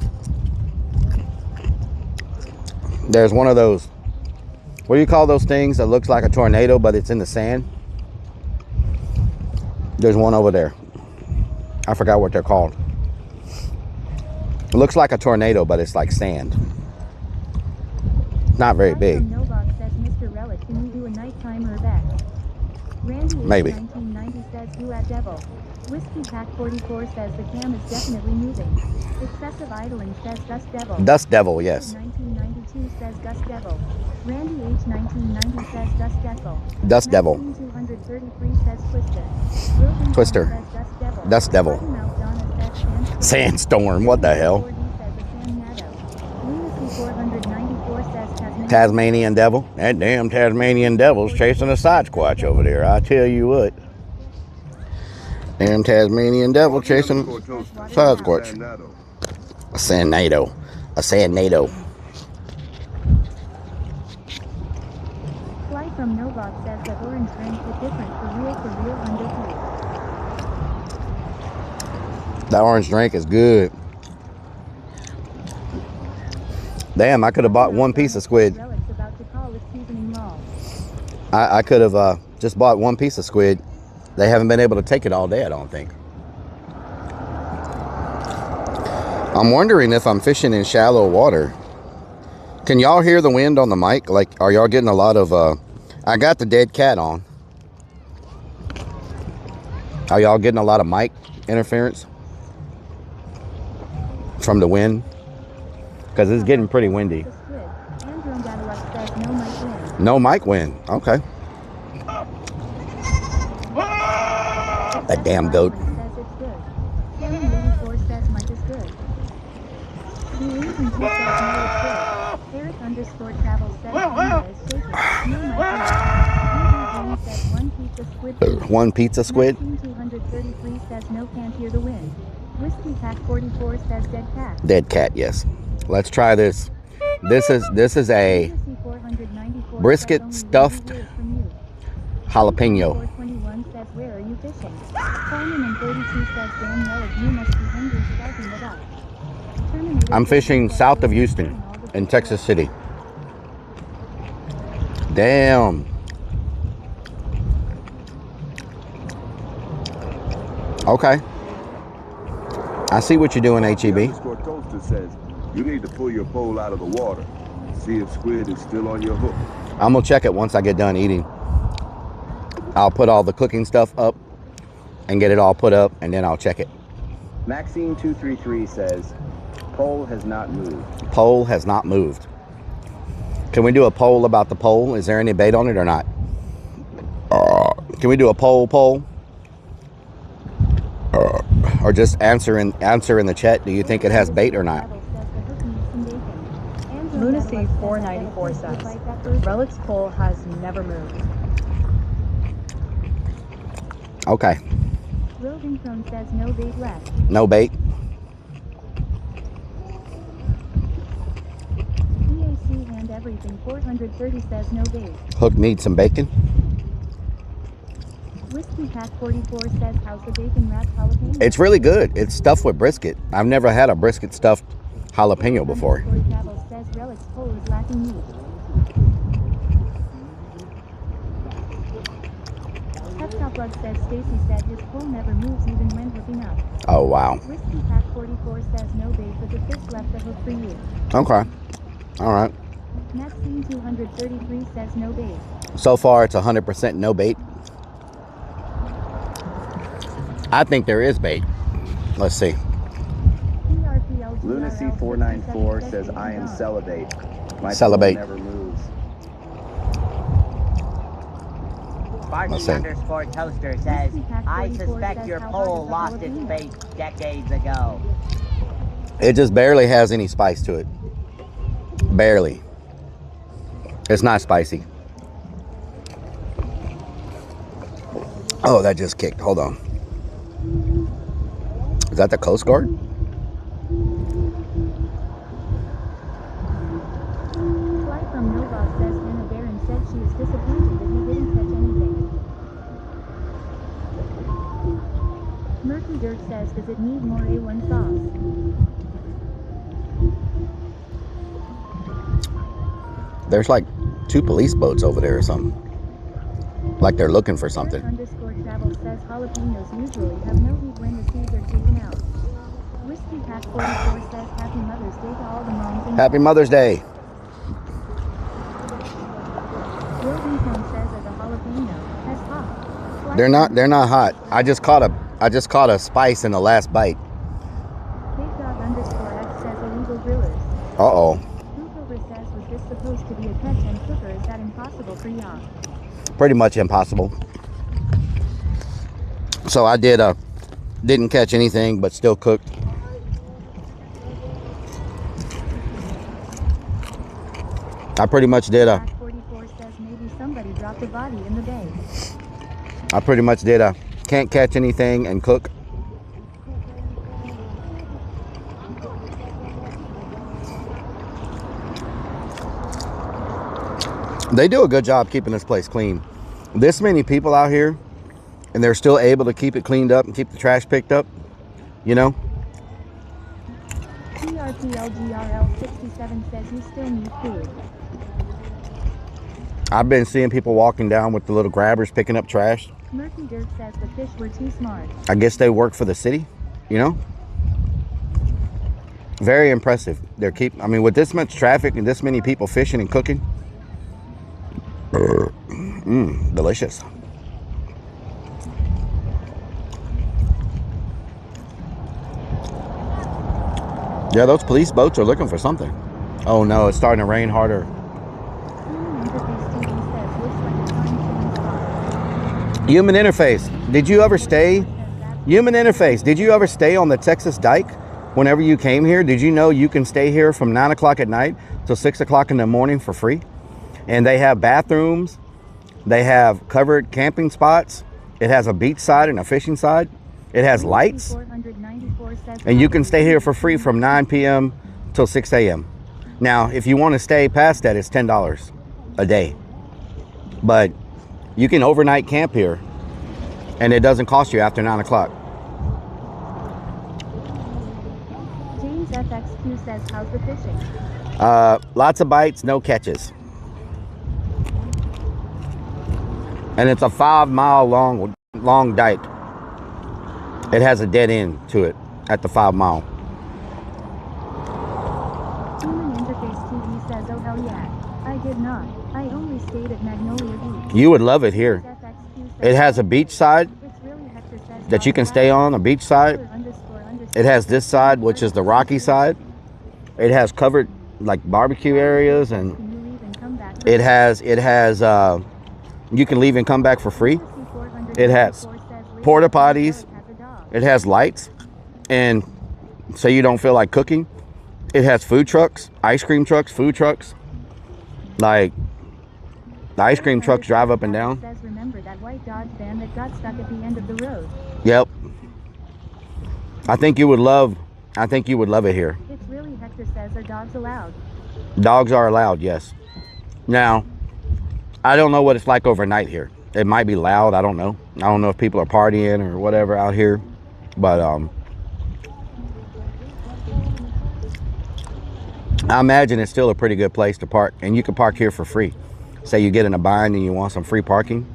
There's one of those, what do you call those things that looks like a tornado but it's in the sand? There's one over there. I forgot what they're called. It looks like a tornado but it's like sand. Not very big. Says, Mr. Rellik, can you do a nighttime or back? Randy Maybe. 1990 says you at devil. Whiskey Pack 44 says the cam is definitely moving. Excessive idling says Dust Devil. Dust Devil, yes. 1992 says Dust Devil. Randy H 1990 says Dust Devil. Dust Devil. 233 says Twister. Twister. Dust Devil. Sandstorm, what the hell? Tasmanian Devil. That damn Tasmanian Devil's chasing a Sasquatch over there. I tell you what. Damn Tasmanian Devil chasing Sasquatch. A Sandnado. A Sandnado. Fly from Novak says that orange drink is different for real under here. That orange drink is good. Damn, I could have bought one piece of squid. I could have just bought one piece of squid. They haven't been able to take it all day, I don't think. I'm wondering if I'm fishing in shallow water. Can y'all hear the wind on the mic? Like, are y'all getting a lot of... I got the dead cat on. Are y'all getting a lot of mic interference from the wind? Because it's getting pretty windy. No mic wind. Okay. That damn goat. One pizza squid. 233 says no, can't hear the wind. Whiskey Pack 44 says dead cat. Dead cat, yes. Let's try this. This is a brisket stuffed jalapeno. Where are you fishing? Carmen and 32 says Danielle, you must be hungry starting it up. I'm fishing south of Houston in Texas City. Damn. Okay. I see what you're doing, HEB. Toaster says you need to pull your pole out of the water. See if squid is still on your hook. I'm gonna check it once I get done eating. I'll put all the cooking stuff up and get it all put up, and then I'll check it. Maxine 233 says pole has not moved. Pole has not moved. Can we do a poll about the pole? Is there any bait on it or not? Can we do a poll? Or just answer in the chat. Do you think it has bait or not? Lunacy 494 says, Relik's pole has never moved. Okay. Roving Phone says no bait left. No bait. DAC and everything 430 says no bait. Hook needs some bacon. Whiskey Pack 44 says how's the bacon wrapped jalapeno? It's really good. It's stuffed with brisket. I've never had a brisket stuffed jalapeno before. Travel says Relik's pole is lacking meat. Plug says Stacy said his pole never moves even when hooking up. Oh wow. Whiskey Pack 44 says no bait, but the fish left the hook for you. Okay. All right. Maxine 233 says no bait. So far, it's 100% no bait. I think there is bait. Let's see. Lunacy 494 says I am celibate. My Celibate. pole never moves. Sparky_Toaster says, I suspect your pole lost its bait decades ago. It just barely has any spice to it. Barely. It's not spicy. Oh, that just kicked. Hold on. Is that the Coast Guard? Fly from Nova says Hannah Barron said she is disappointed that he didn't catch anything. Murky Dirt says, does it need more A1 sauce? There's like 2 police boats over there or something. Like they're looking for something. _travel says jalapenos usually have no heat when the seeds are taken out. Whiskey Pack 44 says Happy Mother's Day to all the moms in Happy Mother's Day. Roving Phone says as a jalapeno, as hot. They're not hot. I just caught a spice in the last bite. Big Dog _X says illegal grillers. Uh-oh. Hoopover says was this supposed to be a catch and cooker? Is that impossible for y'all? Pretty much impossible. So I didn't catch anything, but still cooked. I pretty much did a 44 says maybe somebody dropped a body in the bay. I pretty much did a can't catch anything and cook. They do a good job keeping this place clean. This many people out here, and they're still able to keep it cleaned up and keep the trash picked up, you know? TRPLGRL 67 says you still need food. I've been seeing people walking down with the little grabbers picking up trash. Murky Dirt says the fish were too smart. I guess they work for the city, you know? Very impressive. I mean, with this much traffic and this many people fishing and cooking. Delicious. Yeah, those police boats are looking for something. Oh no, it's starting to rain harder. Human interface. Did you ever stay? Human interface. Did you ever stay on the Texas Dike whenever you came here? Did you know you can stay here from 9 o'clock at night till 6 o'clock in the morning for free? And they have bathrooms. They have covered camping spots. It has a beach side and a fishing side. It has lights. And you can stay here for free from 9 p.m. till 6 a.m. Now, if you want to stay past that, it's $10 a day. But you can overnight camp here, and it doesn't cost you after 9 o'clock. James FXQ says, how's the fishing? Lots of bites, no catches. And it's a 5-mile long dike. It has a dead end to it at the 5 mile. Human Interface TV says, oh hell yeah. I did not. I only stayed at Magnolia Beach. You would love it here. It has a beach side that you can stay on, a beach side. It has this side, which is the rocky side. It has covered like barbecue areas, and it has you can leave and come back for free. It has porta potties. It has lights. and say you don't feel like cooking, it has food trucks, ice cream trucks, food trucks. Like, the ice cream trucks drive up and down. Says, remember that white Dodge van that got stuck at the end of the road? Yep. I think you would love it here. It's really Hector says, are dogs allowed? Dogs are allowed, yes. Now, I don't know what it's like overnight here. It might be loud, I don't know. I don't know if people are partying or whatever out here. But I imagine it's still a pretty good place to park. And you can park here for free. Say you get in a bind and you want some free parking.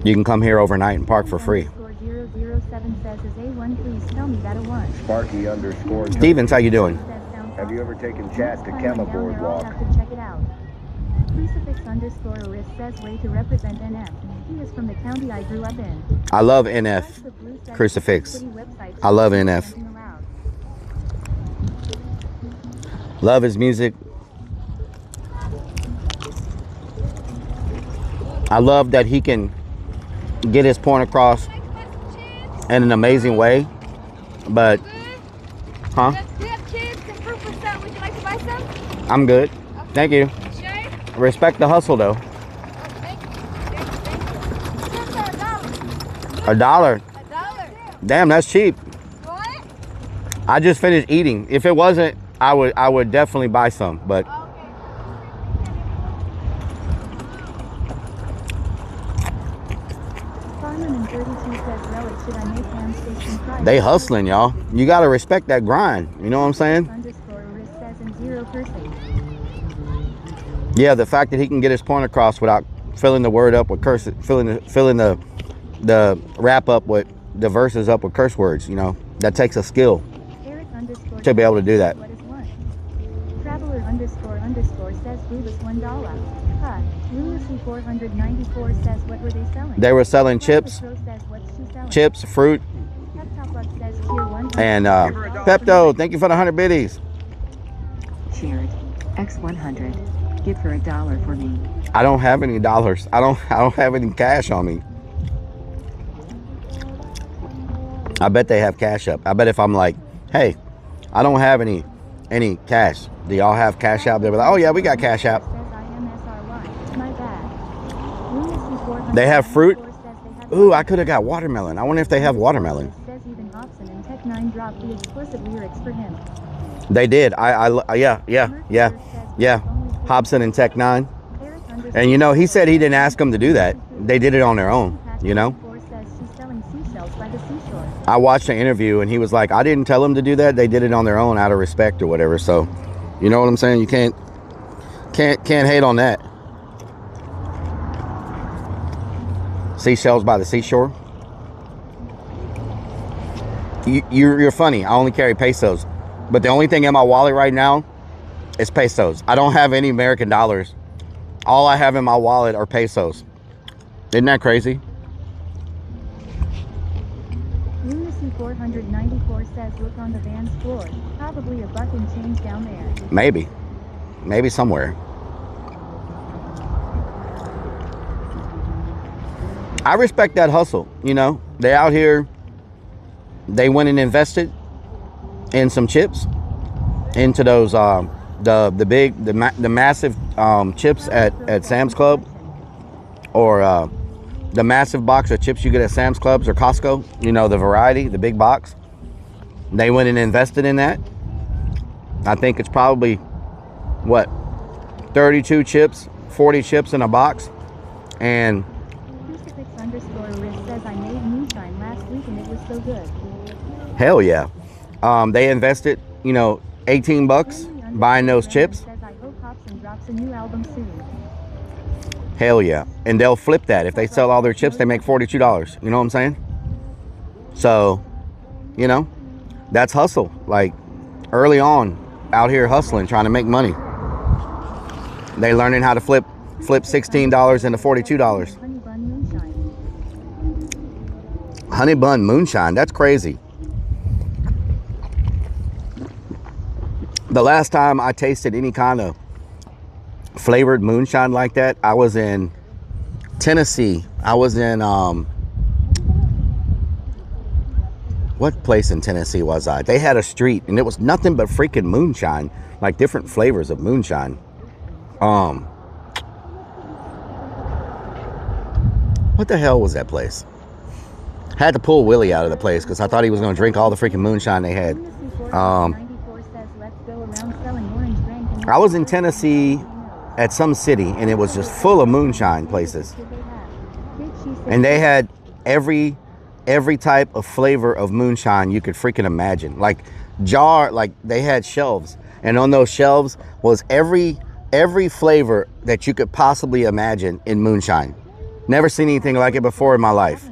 You can come here overnight and park for free. 007 says, is A1, please tell me that a 1. Sparky _ Stevens, how you doing? Have you ever taken Chad to Kemma Boardwalk? I'll have to check it out. Crucifix _ Risk says, way to represent NF. He is from the county I grew up in. I love NF. Crucifix. I love NF. Love his music. I love that he can get his point across in an amazing way. But, huh? Do you have kids and fruit for sale? Would you like to buy some? I'm good. Thank you. Sure. Respect the hustle, though. $1. $1. Damn, that's cheap. What? I just finished eating. If it wasn't, I would definitely buy some. But they hustling, y'all. You gotta respect that grind. You know what I'm saying? Yeah, the fact that he can get his point across without filling the word up with curse, filling the wrap up with the verses up with curse words. You know, that takes a skill to be able to do that. Traveler _ says Brutus $1. Huh. Lunacy 494 says, what were they selling? They were selling chips, fruit, and Pepto. Thank you for the 100 biddies. Shared. X100. Give her $1 for me. I don't have any dollars. I don't have any cash on me. I bet they have cash up. I bet if I'm like, hey, I don't have any cash. Do y'all have cash out? They'll be like, oh yeah, we got cash out. They have fruit. Ooh, I could have got watermelon. I wonder if they have watermelon. They did. Yeah. Hobson and Tech 9. And you know, he said he didn't ask them to do that. They did it on their own, you know? I watched an interview and he was like, I didn't tell them to do that. They did it on their own out of respect or whatever. So, you know what I'm saying? You can't hate on that. Seashells by the seashore. You're funny. I only carry pesos. But the only thing in my wallet right now is pesos. I don't have any American dollars. All I have in my wallet are pesos. Isn't that crazy? Lunacy 494 says, look on the van's floor. Probably a buck and change down there. Maybe somewhere. I respect that hustle. You know, they out here. They went and invested in some chips, into those the massive chips at Sam's Club, or the massive box of chips you get at Sam's Clubs or Costco. You know, the variety, the big box. They went and invested in that. I think it's probably what, 32 chips, 40 chips in a box, and Risk says, I made moonshine last week and it was so good. Hell yeah. They invested, you know, 18 bucks buying those chips. I hope Hobson drops a new album soon. Hell yeah. And they'll flip that. If they sell all their chips, they make $42. You know what I'm saying? So, you know, that's hustle. Like, early on, out here hustling, trying to make money. They learning how to flip $16 into $42. Honey bun moonshine. That's crazy. The last time I tasted any kind of flavored moonshine like that, I was in Tennessee. I was in what place in Tennessee was I? They had a street and it was nothing but freaking moonshine, like different flavors of moonshine. What the hell was that place? Had to pull Willie out of the place because I thought he was going to drink all the freaking moonshine they had. I was in Tennessee at some city and it was just full of moonshine places. And they had every type of flavor of moonshine you could freaking imagine. Like they had shelves, and on those shelves was every flavor that you could possibly imagine in moonshine. Never seen anything like it before in my life.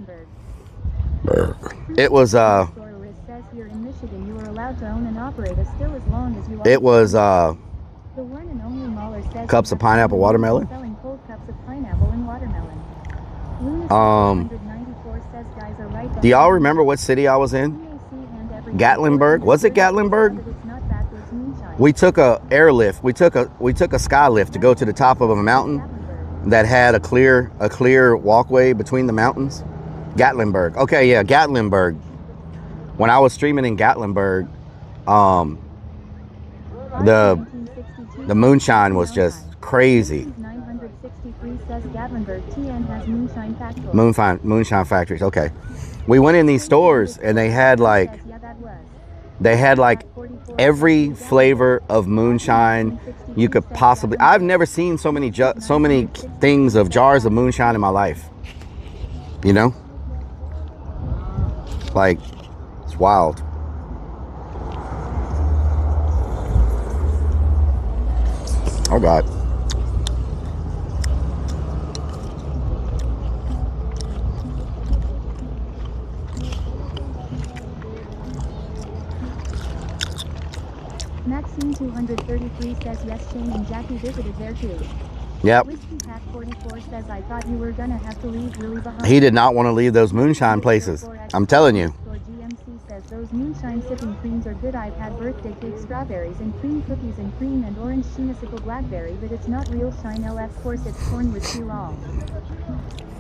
It was cups of pineapple watermelon. Do y'all remember what city I was in? Gatlinburg. Was it Gatlinburg? We took a airlift. We took a sky lift to go to the top of a mountain that had a clear walkway between the mountains. Gatlinburg. Okay, yeah, Gatlinburg. When I was streaming in Gatlinburg, the moonshine was just crazy. Moonshine factories. Okay, we went in these stores and they had like every flavor of moonshine you could possibly. I've never seen so many things of jars of moonshine in my life. You know, like it's wild. Oh God. Maxine 233 says yes, Shane and Jackie visited there too. Yep. Whiskey Pack 44 says I thought you were gonna have to leave Willie behind. He did not want to leave those moonshine places. I'm telling you. GMC says those moonshine sipping creams are good. I've had birthday cake strawberries and cream cookies and cream and orange sheenasicle blackberry, but it's not real shine. Of course it's corn with T-Raw.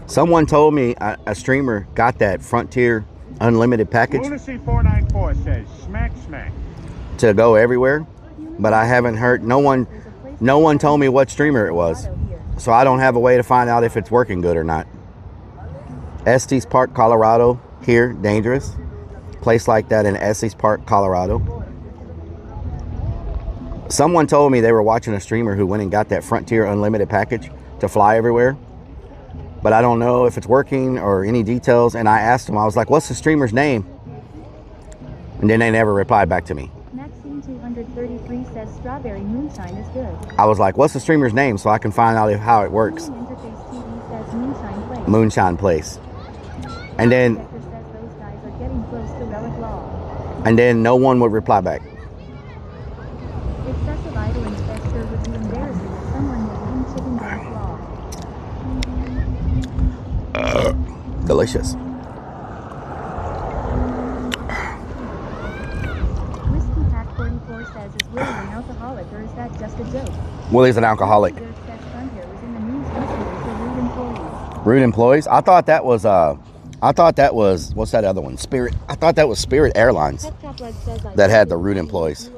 Someone told me a streamer got that Frontier Unlimited package. Lunacy 494 says smack smack. To go everywhere, but I haven't heard. No one told me what streamer it was, so I don't have a way to find out if it's working good or not. Estes Park, Colorado. Here, dangerous. Place like that in Estes Park, Colorado. Someone told me they were watching a streamer who went and got that Frontier Unlimited package to fly everywhere, but I don't know if it's working or any details. And I asked them, I was like, what's the streamer's name? And then they never replied back to me. 233 says strawberry moonshine is good. I was like, what's the streamer's name so I can find out how it works. Interface TV says Moonshine Place. Moonshine Place. And then says those guys are getting close to Rellik Law. And then no one would reply back. Excessive idle investor would be embarrassing if someone was eating chicken Rellik Law. Delicious. Says, is Willie an alcoholic or is that just a joke? Willie's an alcoholic. Rude employees? I thought that was what's that other one? Spirit. I thought that was Spirit Airlines that had the rude employees.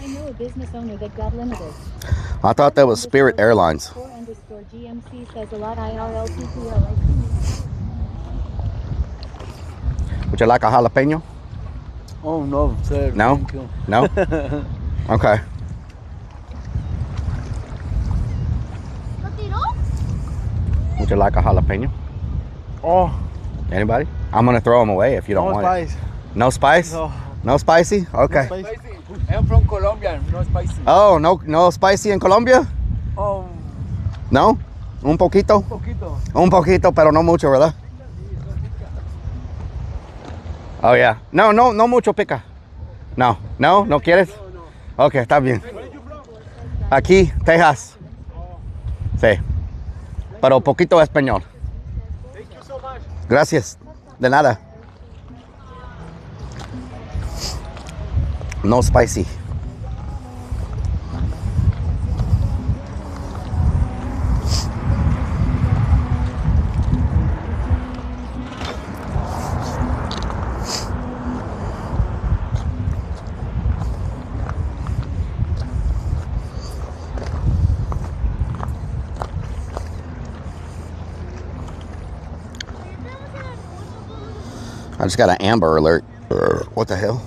I know a business owner that got limited. I thought that was Spirit Airlines. GMC says a lot IRL Would you like a jalapeno? Oh no, sir. No? Thank you. No? Okay. Would you like a jalapeno? Oh. Anybody? I'm gonna throw them away if you don't want spice. it. No spice? No. No spicy? Okay. No spicy. I'm from Colombia. No spicy. Oh, no spicy in Colombia? No? Un poquito? Un poquito, pero no mucho, ¿verdad? Oh, yeah. No mucho pica. No quieres? Ok, está bien. Aquí, Texas. Sí. Pero poquito español. Gracias. De nada. No spicy. I just got an Amber Alert. What the hell?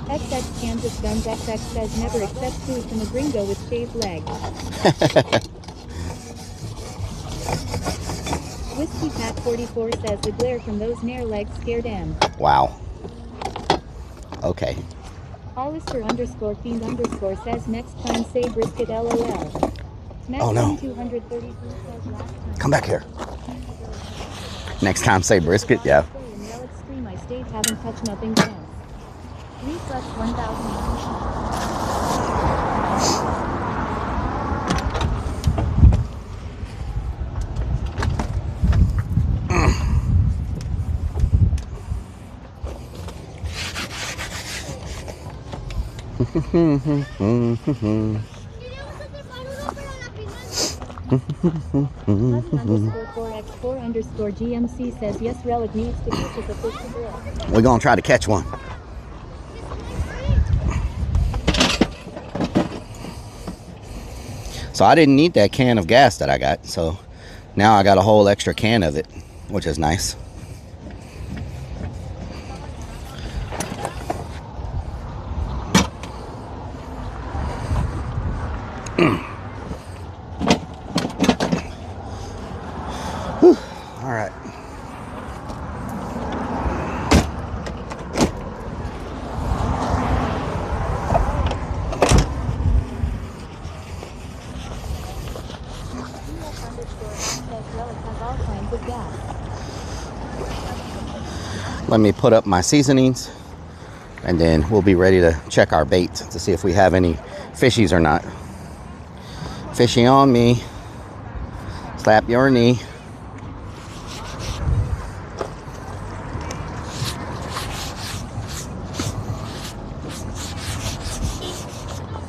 XX Kansas Guns XX says never accept food from a gringo with shaved legs. Whiskey Pat 44 says the glare from those near legs scared him. Wow. Okay. Hollister _ fiend _ says next time say brisket LOL. Oh no. 233 says last time. Come back here. Next time say brisket, yeah. Relic Stream I stayed haven't touched nothing since. Reflex 1000. _4x4 GMC says yes, Relic needs to purchase a fish to grill. We're gonna try to catch one. So I didn't need that can of gas that I got, so now I got a whole extra can of it, which is nice. All right. Let me put up my seasonings and then we'll be ready to check our bait to see if we have any fishies or not. Fishy on me. Slap your knee.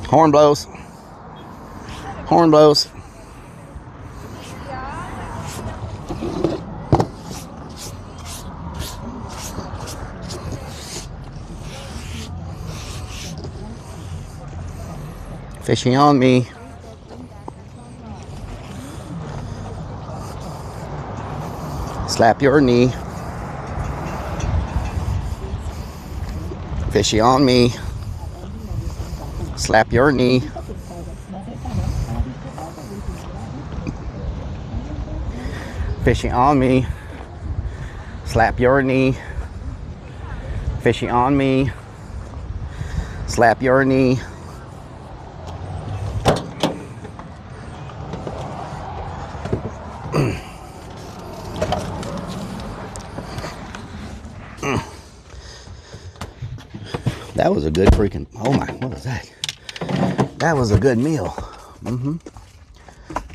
Horn blows. Horn blows. Fishy on me. Slap your knee. Fishy on me. Slap your knee. Fishy on me. Slap your knee. Fishy on me. Slap your knee. That was a good freaking, oh my, what was that? That was a good meal.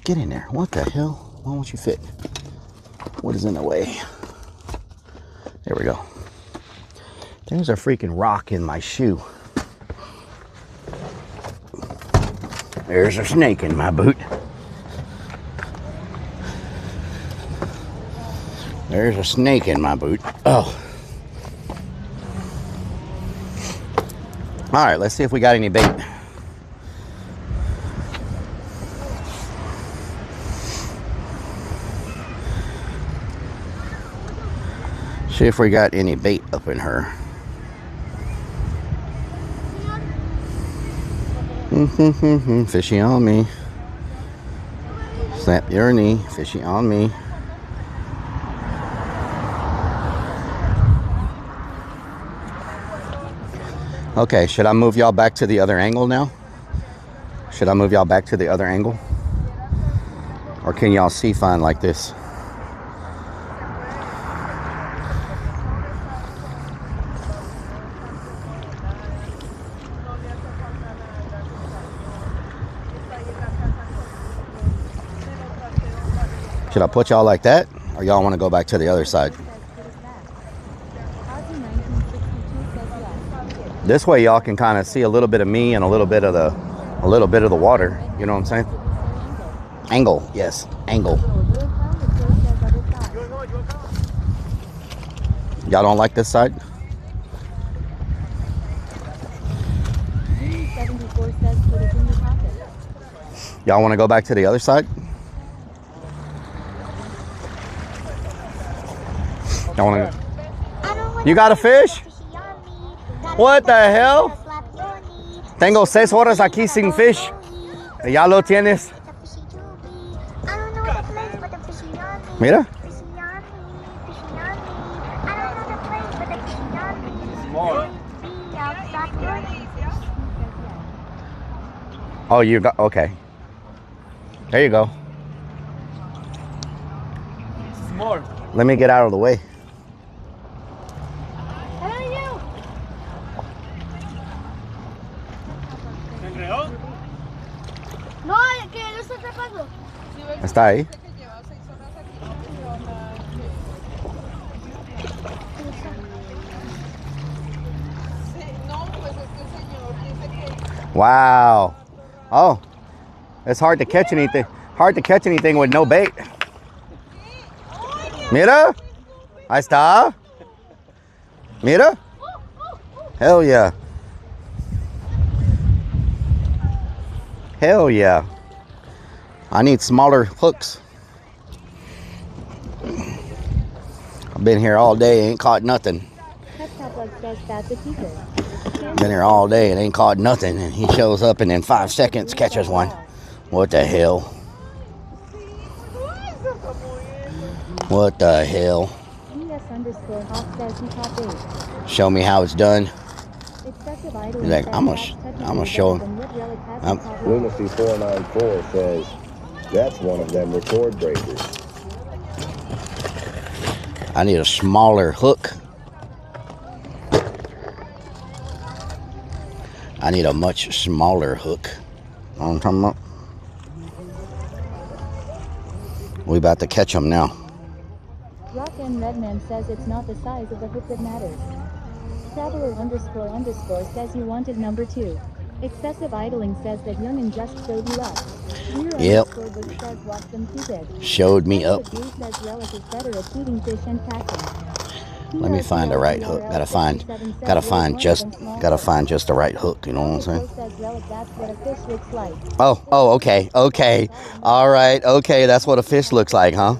Get in there. What the hell? Why won't you fit? What is in the way? There we go. There's a freaking rock in my shoe. There's a snake in my boot. There's a snake in my boot. Oh. All right, let's see if we got any bait. See if we got any bait up in her. Fishy on me. Slap your knee. Fishy on me. Okay, should I move y'all back to the other angle now? Should I move y'all back to the other angle? Or can y'all see fine like this? Should I put y'all like that? Or y'all want to go back to the other side? This way y'all can kind of see a little bit of me and a little bit of the water. You know what I'm saying? Angle, yes, angle. Y'all don't like this side? Y'all want to go back to the other side? Y'all want to go? You got a fish? What the hell? Tengo 6 horas aquí sin fish. Ya lo tienes. Mira. Oh, you got, okay. There you go. Small. Let me get out of the way. No, que lo está atrapando. Está ahí. Wow. Oh, it's hard to catch anything. Hard to catch anything with no bait. Mira. Ahí está. Mira. Hell yeah. Hell yeah. I need smaller hooks. I've been here all day, ain't caught nothing. Been here all day and ain't caught nothing, and he shows up and in 5 seconds catches one. What the hell? What the hell? Show me how it's done. He's like, I'm gonna show him. Lunacy 494 says that's one of them record breakers. I need a smaller hook. I need a much smaller hook. You know what I'm talking about? We about to catch them now. Rock and Redman says it's not the size of the hook that matters. Traveler __ says you wanted number 2. Excessive idling says that Youngin just showed you up. Yep. Says watch them keep it. Showed me up. Says Rellik is better at shooting fish and catching. Let me find the right hook. Gotta find just the right hook, you know what I'm saying? Oh, okay. All right, okay, that's what a fish looks like, huh?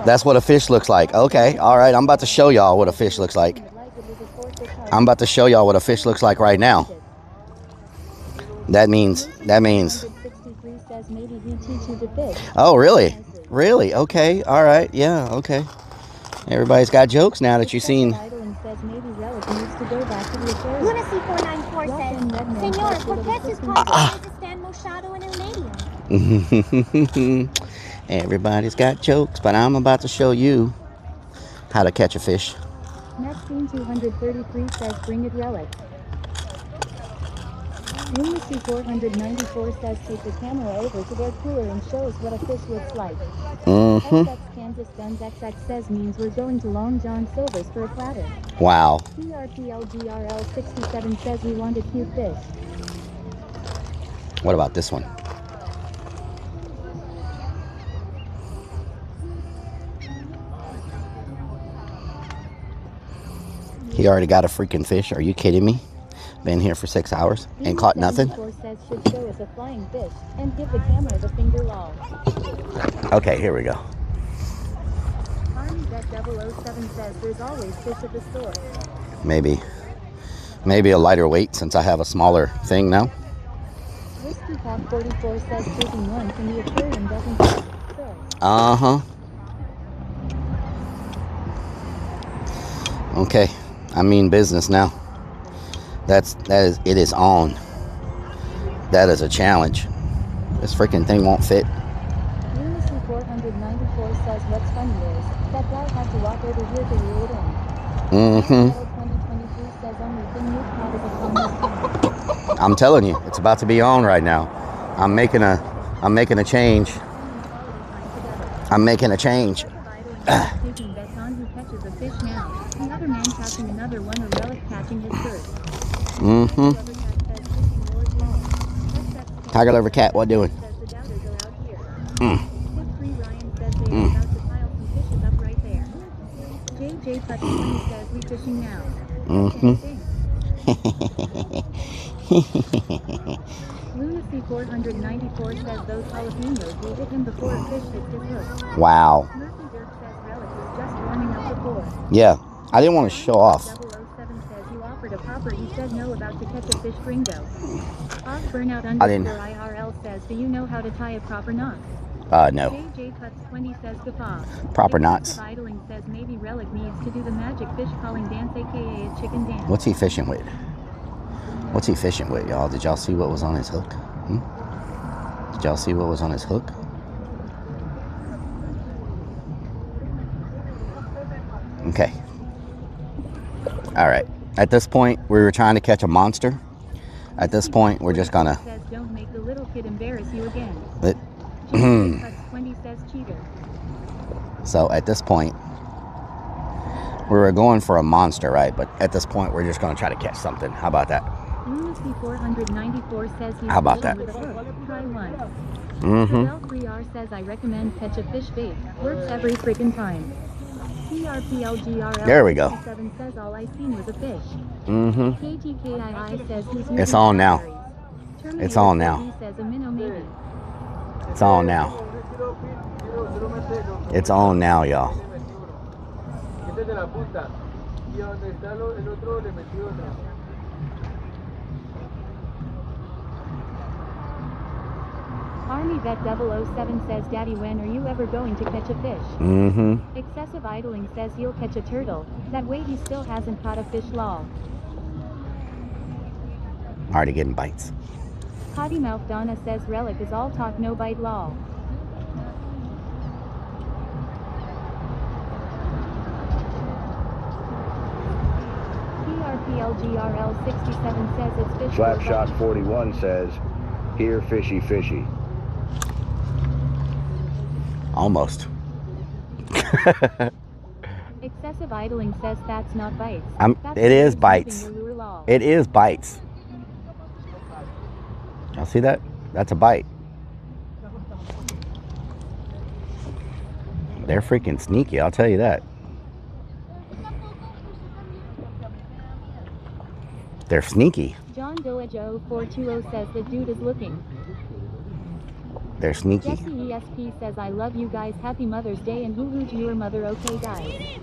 That's what a fish looks like. Okay, all right, I'm about to show y'all what a fish looks like. I'm about to show y'all what a fish looks like right now. That means. Oh, really? Really? Okay, all right, yeah, okay. Everybody's got jokes now that you've seen. Lunacy 494 says, Señor, ¿por qué sus padres están mochado en el medio? Everybody's got jokes, but I'm about to show you how to catch a fish. Maxine 233 says, bring it, Rellik. Lunacy 494 says, take the camera over to their cooler and shows what a fish looks like. XX Kansas Guns XX says means we're going to Long John Silver's for a platter. Wow. PRPLGRL 67 says we want a cute fish. What about this one? He already got a freaking fish. Are you kidding me? Been here for 6 hours. Ain't caught nothing. Says should show us a flying fish and give the camera the finger lol. Okay, here we go. Army.007 says there's always fish at the store. Maybe a lighter weight since I have a smaller thing now. Whiskey Pop 44 says taking one from the aquarium doesn't count. Uh-huh. Okay, I mean business now. It is on. That is a challenge. This freaking thing won't fit. Lunacy 494 says what's funny is that guy had to walk over here to reel it in. Mm-hmm. 2023 says only thing you caught is a I'm telling you, it's about to be on right now. I'm making a change. I'm making a change. Taking bets on who catches a fish now. The other man catching another one or Rellik catching his first. Mm-hmm. Tiger Lover Cat, what doing? JJ Putt 20 says we fishing now. Lunacy 494 says those jalapenos will hit him before a fish hits his hook. Wow. Murphy Dirk says Relic was just warming up the floor. Yeah, I didn't want to show off. 007 says you offered a popper, he said no about to catch a fish gringo. Off burnout I didn't. IRL says, do you know how to tie a proper knot? No. JJ Cuts 20 says guffaw. Proper knots. Idling says maybe Relic needs to do the magic fish calling dance, aka a chicken dance. What's he fishing with? What's he fishing with, y'all? Did y'all see what was on his hook? Did y'all see what was on his hook? Okay. All right. At this point, we were trying to catch a monster. At this point, we're just gonna. Says don't make the little kid embarrass you again. Cuts 20 says cheater. So at this point, we were going for a monster, right? But at this point, we're just gonna try to catch something. How about that? Lunacy 494 says he's How about that? with a hook. Try one. Mm-hmm. 3R says I recommend catch a fish bait. Works every freaking time. TRPLGRL There we go. 67 says all I seen was a fish. Mm-hmm. KTKII says he's It's on now. It's on now. Says a minnow maybe. It's on now. It's on now, y'all. Army Vet 007 says, Daddy, when are you ever going to catch a fish? Mm-hmm. Excessive idling says he'll catch a turtle. That way he still hasn't caught a fish, lol. Already getting bites. Potty Mouth Donna says Relic is all talk no bite, lol. PRPLGRL 67 says it's fish. Slapshot 41 says, here fishy fishy. Almost. Excessive idling says that's not bites. It is bites. It is bites. Y'all see that? That's a bite. They're freaking sneaky, I'll tell you that. They're sneaky. John Doe Joe 420 says the dude is looking. They're sneaky. Jesse ESP says I love you guys. Happy Mother's Day and hoo-hoo to your mother. Okay guys.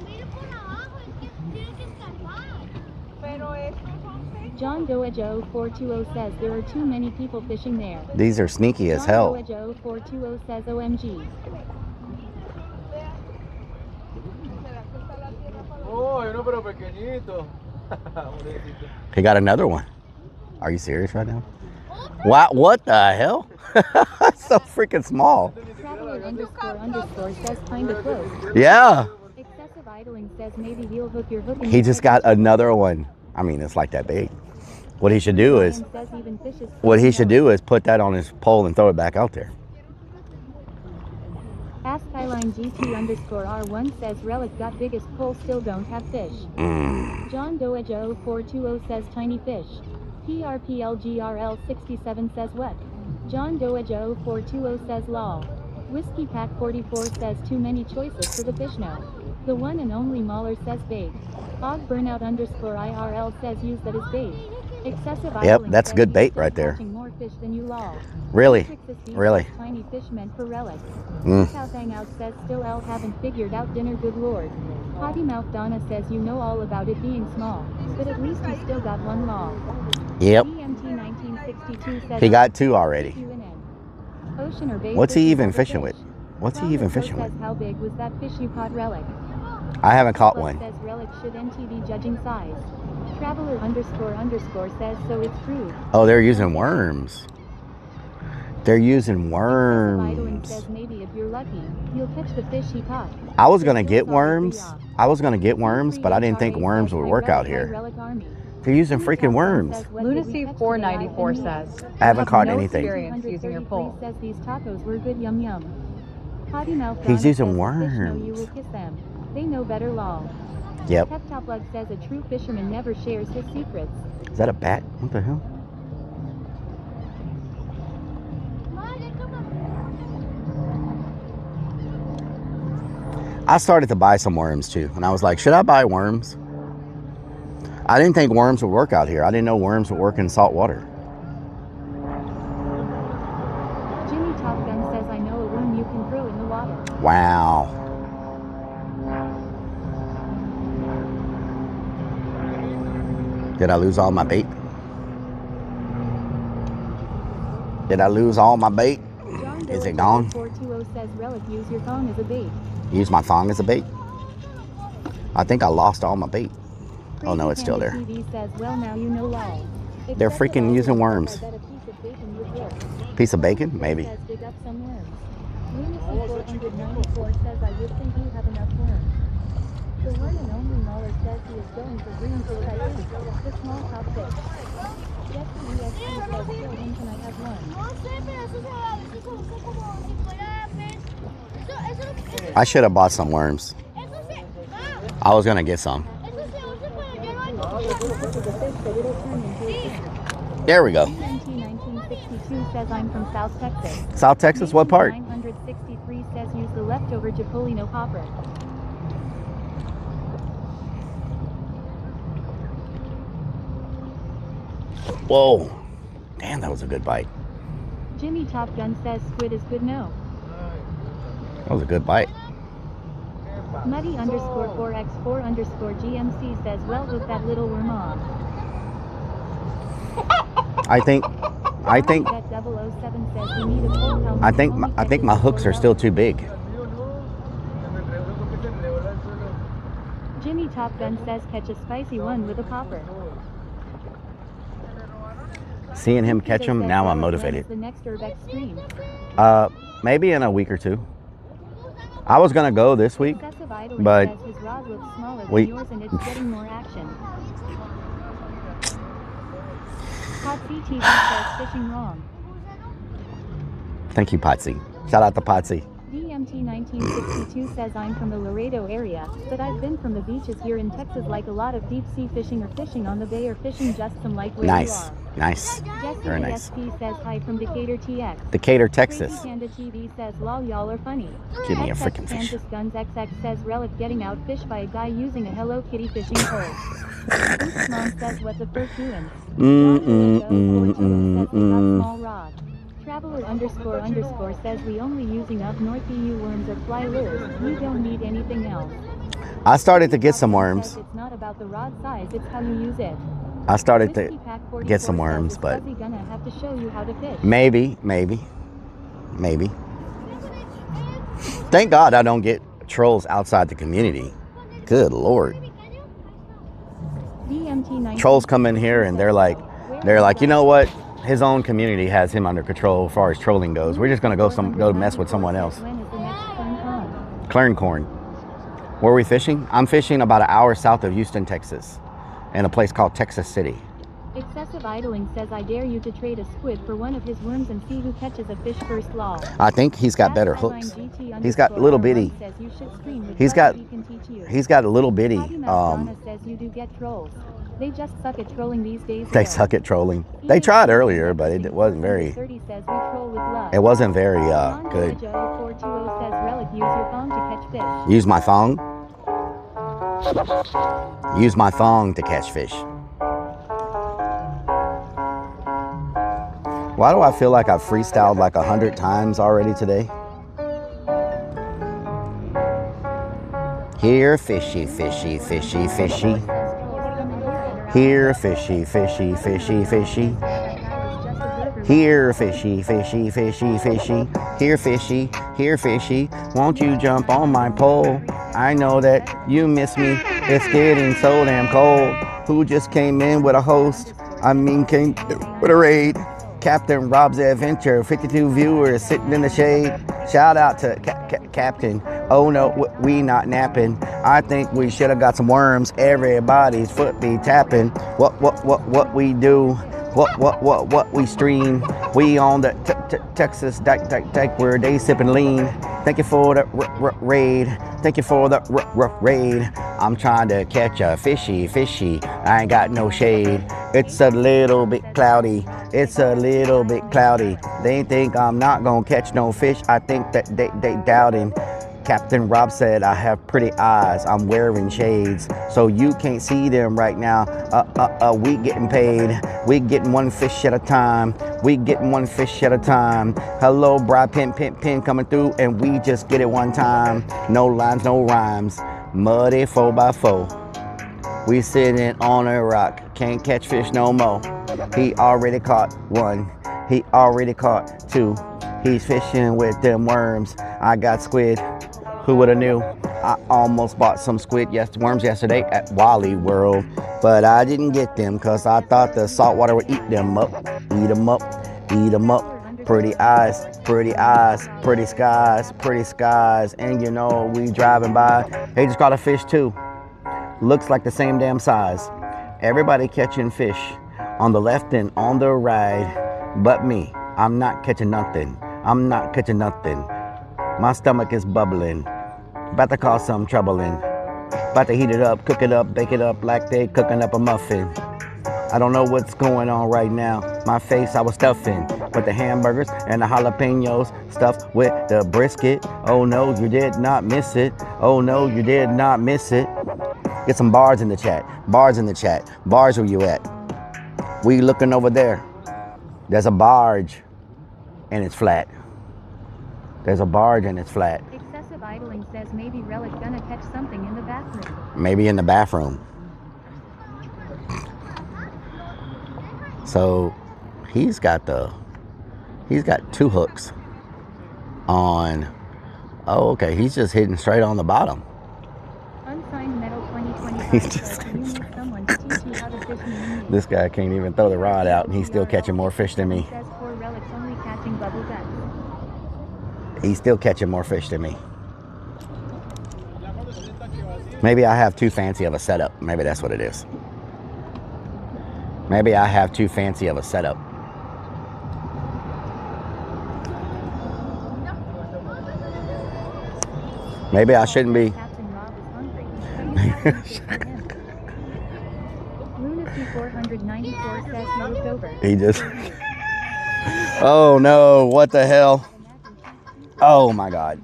John Doe Joe 420 says there are too many people fishing there. These are sneaky as hell. John Doe Joe 420 says OMG. He got another one. Are you serious right now? Wow, what the hell? That's so freaking small. Traveler _ says kinda close. Yeah. Excessive idling says maybe he'll hook your hook. He just got another one. I mean, it's like that big. What he should do is put that on his pole and throw it back out there. Ask Skyline GT _ R1 says Relic got biggest pole, still don't have fish. John Doe Joe 420 says tiny fish. PRPLGRL 67 says what? John Doe Joe 420 says lol. Whiskey Pack 44 says too many choices for the fish now. The one and only Mauler says bait. Og Burnout _ IRL says use that as bait. Excessive Yep, that's good bait right there. More fish than you lol. Really? Really? Tiny fish meant for Relic. Mm. South Hangout says still L haven't figured out dinner, good lord. Potty Mouth Donna says you know all about it being small, but at least you still got one law. Yep. DMT 1962 says He got two already. Ocean or bay What's he fish even is fishing fish. with? What's he even fishing says, with? how big was that fish you caught, Relic? I haven't caught Plus one. says Relic should NTD judging size. Traveler _ says so it's true. Oh, they're using worms. They're using Idling worms. says maybe if you're lucky, you'll catch the fish he caught. I was gonna get worms. I was gonna get worms, but I didn't think worms would work out here. They're using freaking worms. Lunacy 494 says, I haven't caught no anything. experience using your pole. Says these tacos were good, yum yum. Potty Mouth He's Donna using says the fish know worms. you will kiss them. They know better, lol. Yep. Peptoplug says a true fisherman never shares his secrets. Is that a bat? What the hell? I started to buy some worms too, and I was like, should I buy worms? I didn't think worms would work out here. I didn't know worms would work in salt water. Wow. Did I lose all my bait? Did I lose all my bait? Is it gone? 420 says Rellik, use your phone as a bait. Use my thong as a bait? I think I lost all my bait. Oh no, it's still there. TV says, well, now you know why. They're freaking using worms. Piece of bacon? Maybe. Dig up some worms. Lunacy 494 says, I would think you have enough worms. The one and only Mahler says he is going for green fish, I think. The small top fish. Jesse ESP says, still when can I have one? I should have bought some worms. I was gonna get some. There we go. 1962 says I'm from South Texas. South Texas, what part? 963 says use the leftover Chipolino popper. Whoa. Damn, that was a good bite. Jimmy Top Gun says squid is good, no. That was a good bite. Muddy underscore 4x4 underscore GMC says, well, with that little worm on. I think That 007 says we need a full helmet. I think my hooks are still too big. Jimmy Top Gun says catch a spicy one with a popper. Seeing him catch them, now I'm motivated. The next Urbex stream. Maybe in a week or two. I was gonna go this week, but his rod looks smaller than we. yours and it's getting more action. Potsy TV says fishing wrong. Thank you, Potsy. Shout out to Potsy. DMT 1962 says I'm from the Laredo area, but I've been from the beaches here in Texas, like a lot of deep sea fishing or fishing on the bay or fishing just some like where Nice, you are. nice, Jesse very nice. ASP says hi from Decatur TX. Decatur, Texas. Crazy Panda TV says lol, y'all are funny. Give me a XX freaking fish. Kansas Guns XX says Rellik getting outfished by a guy using a Hello Kitty fishing pole. Oops, Mom says what the fuck doing? Small rod. Traveler underscore says we only using up North EU worms or fly lures. We don't need anything else. I started to get some worms. It's not about the rod size, it's how you use it. I started to get some worms, but gonna have to show you how to fish. maybe. Thank God I don't get trolls outside the community. Good Lord. Trolls come in here and they're like, you know what? His own community has him under control as far as trolling goes. We're just gonna go mess with someone else. Clarncorn. Where are we fishing? I'm fishing about an hour south of Houston, Texas, in a place called Texas City. Excessive idling says I dare you to trade a squid for one of his worms and see who catches a fish first. Law. I think he's got better hooks. He's got little bitty. He's got a little bitty. Says you do get trolls. They just suck at trolling these days. They suck at trolling. They tried earlier, but it wasn't very. It wasn't very good. Use my thong. Use my thong to catch fish. Why do I feel like I've freestyled like 100 times already today? Here, fishy, fishy, fishy, fishy. Here, fishy, fishy, fishy, fishy. Here, fishy, fishy, fishy, fishy. Here, fishy, won't you jump on my pole? I know that you miss me. It's getting so damn cold. Who just came in with a host? Came with a raid. Captain Rob's Adventure, 52 viewers sitting in the shade. Shout out to Captain. Oh no, we not napping. I think we should have got some worms. Everybody's foot be tapping. What we do? What we stream? We on the Texas deck where they sipping lean. Thank you for the raid. Thank you for the raid. I'm trying to catch a fishy. I ain't got no shade. It's a little bit cloudy. It's a little bit cloudy. They think I'm not gonna catch no fish. I think that they doubting. Captain Rob said I have pretty eyes. I'm wearing shades, so you can't see them right now. We getting paid. We getting one fish at a time. We getting one fish at a time. Hello, Bride Pin coming through, and we just get it one time. No lines, no rhymes. Muddy 4x4. We sitting on a rock. Can't catch fish no more. He already caught one. He already caught two. He's fishing with them worms. I got squid. Who would have knew? I almost bought some worms yesterday at Wally World, but I didn't get them because I thought the saltwater would eat them up. Eat them up. Eat them up. Pretty eyes, pretty eyes, pretty skies, and you know we driving by. They just caught a fish too. Looks like the same damn size. Everybody catching fish on the left and on the right, but me. I'm not catching nothing. I'm not catching nothing. My stomach is bubbling. About to cause some trouble in. About to heat it up, cook it up, bake it up like they cooking up a muffin. I don't know what's going on right now. My face I was stuffing with the hamburgers and the jalapenos, stuffed with the brisket. Oh no, you did not miss it. Oh no, you did not miss it. Get some bars in the chat. Bars in the chat. Bars, where you at? We looking over there. There's a barge and it's flat. There's a barge and it's flat. Excessive idling says maybe Rellik gonna catch something in the bathroom. Maybe in the bathroom. So he's got two hooks on. Oh, okay. He's just hitting straight on the bottom. Unsigned Metal 2025 He's just says, you need someone to teach you how to fish me. This guy can't even throw the rod out, and he's still catching more fish than me. Says poor Rellik's only catching bubble guts. He's still catching more fish than me. Maybe I have too fancy of a setup. Maybe that's what it is. Maybe I have too fancy of a setup. Maybe I shouldn't be. Lunacy 494 says he looked over. He just. Oh no! What the hell? Oh my God!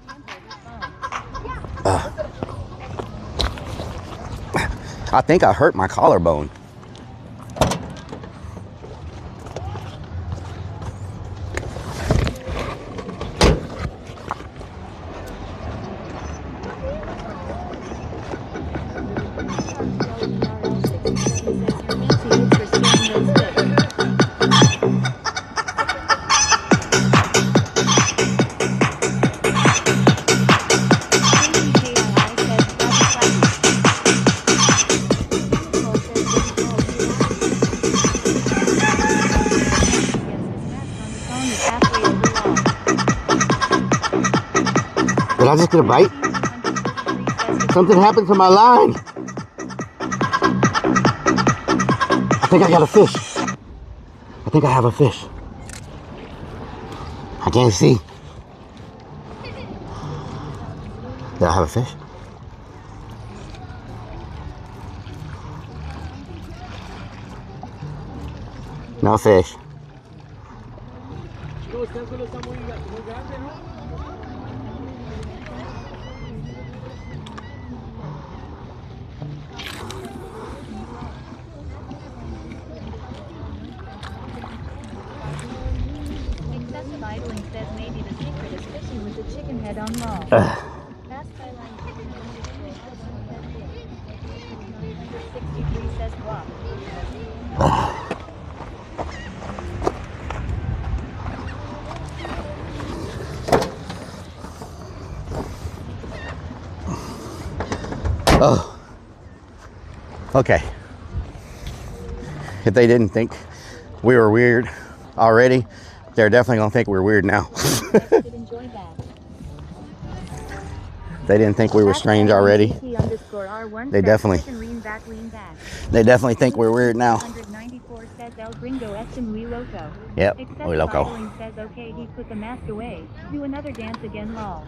I think I hurt my collarbone. Did I just get a bite? Something happened to my line. I think I got a fish. I think I have a fish. I can't see. Did I have a fish? No fish. Excessive idling says maybe the secret is fishing with the chicken head on long. Fast by line 63 says guap. Oh. Okay. If they didn't think we were weird already, they're definitely gonna think we're weird now. They didn't think we were strange already. They definitely think we're weird now. Yep, muy loco. Says okay, he put the mask away. Do another dance again, lol.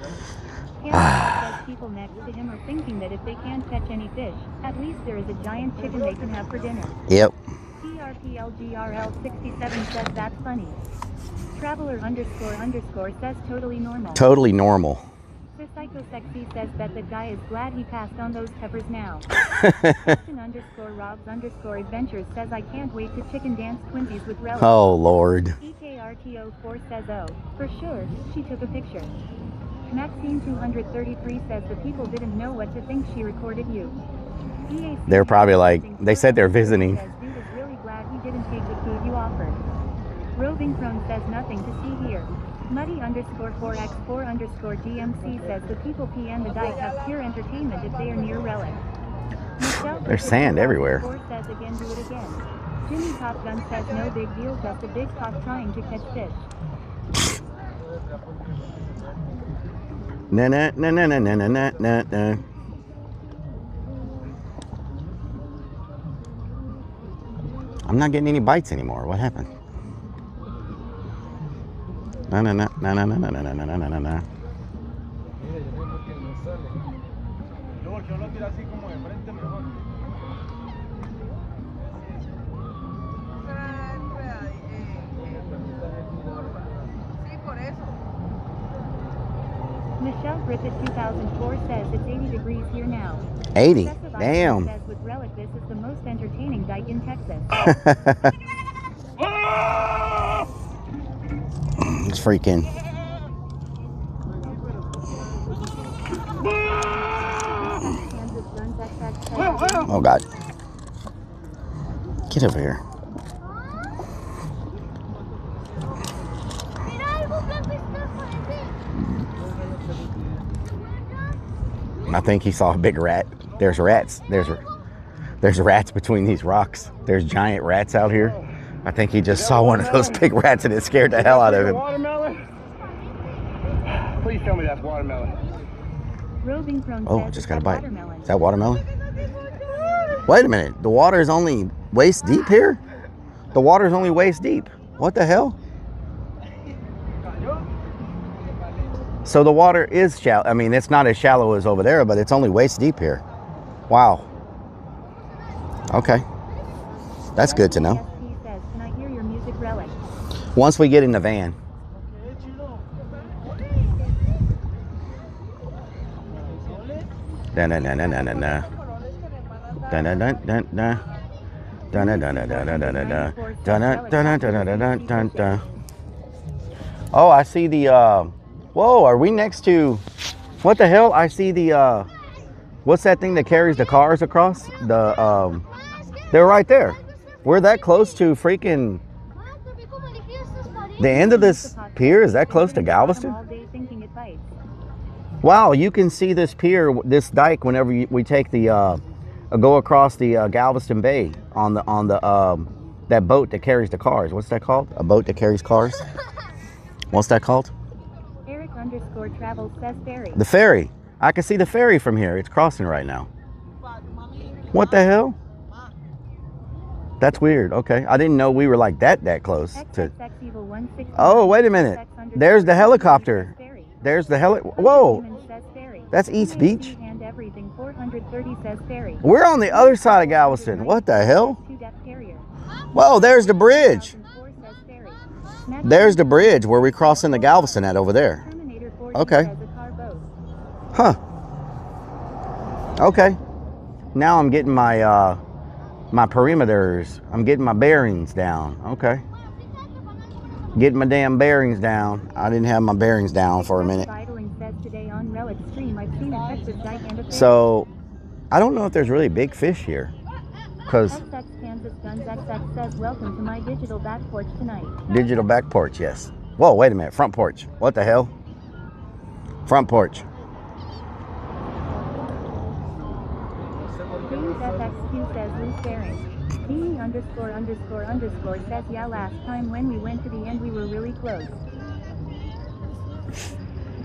Says people next to him are thinking that if they can't catch any fish, at least there is a giant chicken they can have for dinner. Yep. TRPLGRL 67 says that's funny. Traveler _ says totally normal. Totally normal. Fish Psycho Sexy says bet that guy is glad he passed on those peppers now. _Robs_adventures says I can't wait to chicken dance twinsies with Rellik. Oh, Lord. EKRTO4 says oh, for sure, she took a picture. Maxine 233 says the people didn't know what to think she recorded you. They're probably like, they said they're visiting. Dude is really glad he didn't take the food you offered. Roving Crone says nothing to see here. Muddy_4x4_GMC says the people pee and the dike have pure entertainment if they are near Rellik. There's sand everywhere. Says again, do it again. Jimmy Top Gun says no big deal, just a big pot trying to catch fish. Na na na na na na na na na. I'm not getting any bites anymore. What happened? Na na na na na na na na na na na na. Michelle Griffith 2004 says it's 80 degrees here now. 80? Damn. Says with Rellik this is the most entertaining dike in Texas. It's freaking. Oh, God. Get over here. I think he saw a big rat. There's rats. There's rats between these rocks. There's giant rats out here. I think he just saw one of those big rats and it scared the hell out of him. Watermelon? Please tell me that's watermelon. Oh, I just got a bite. Is that watermelon? Wait a minute. The water is only waist deep here? The water is only waist deep. What the hell? So the water is shallow. I mean, it's not as shallow as over there, but it's only waist deep here. Wow. Okay. That's good to know. Can I hear your music, Rellik? Once we get in the van. Da na na na na na na. Da na na na na. Da na na na na na na na. Da na da na da na da da da. Oh, I see the whoa, are we next to, what the hell? I see the, what's that thing that carries the cars across? The, they're right there. We're that close to freaking, the end of this pier, is that close to Galveston? Wow, you can see this pier, this dike, whenever we take the, go across the Galveston Bay on the, that boat that carries the cars. What's that called? A boat that carries cars? What's that called? _travel says ferry. The ferry. I can see the ferry from here. It's crossing right now. What the hell? That's weird. Okay. I didn't know we were like that close to. Oh, wait a minute. There's the helicopter. There's the Whoa. That's East Beach. We're on the other side of Galveston. What the hell? Whoa, there's the bridge. There's the bridge where we're crossing the Galveston at over there. Okay. Huh. Okay. Now I'm getting my my perimeters. I'm getting my bearings down. Okay. Getting my damn bearings down. I didn't have my bearings down for a minute. So, I don't know if there's really big fish here. Because says welcome to my digital back porch tonight. Digital back porch, yes. Whoa, wait a minute. Front porch. What the hell? Front porch. JamesFXQ says loose bearings. ___ says yeah, last time when we went to the end we were really close.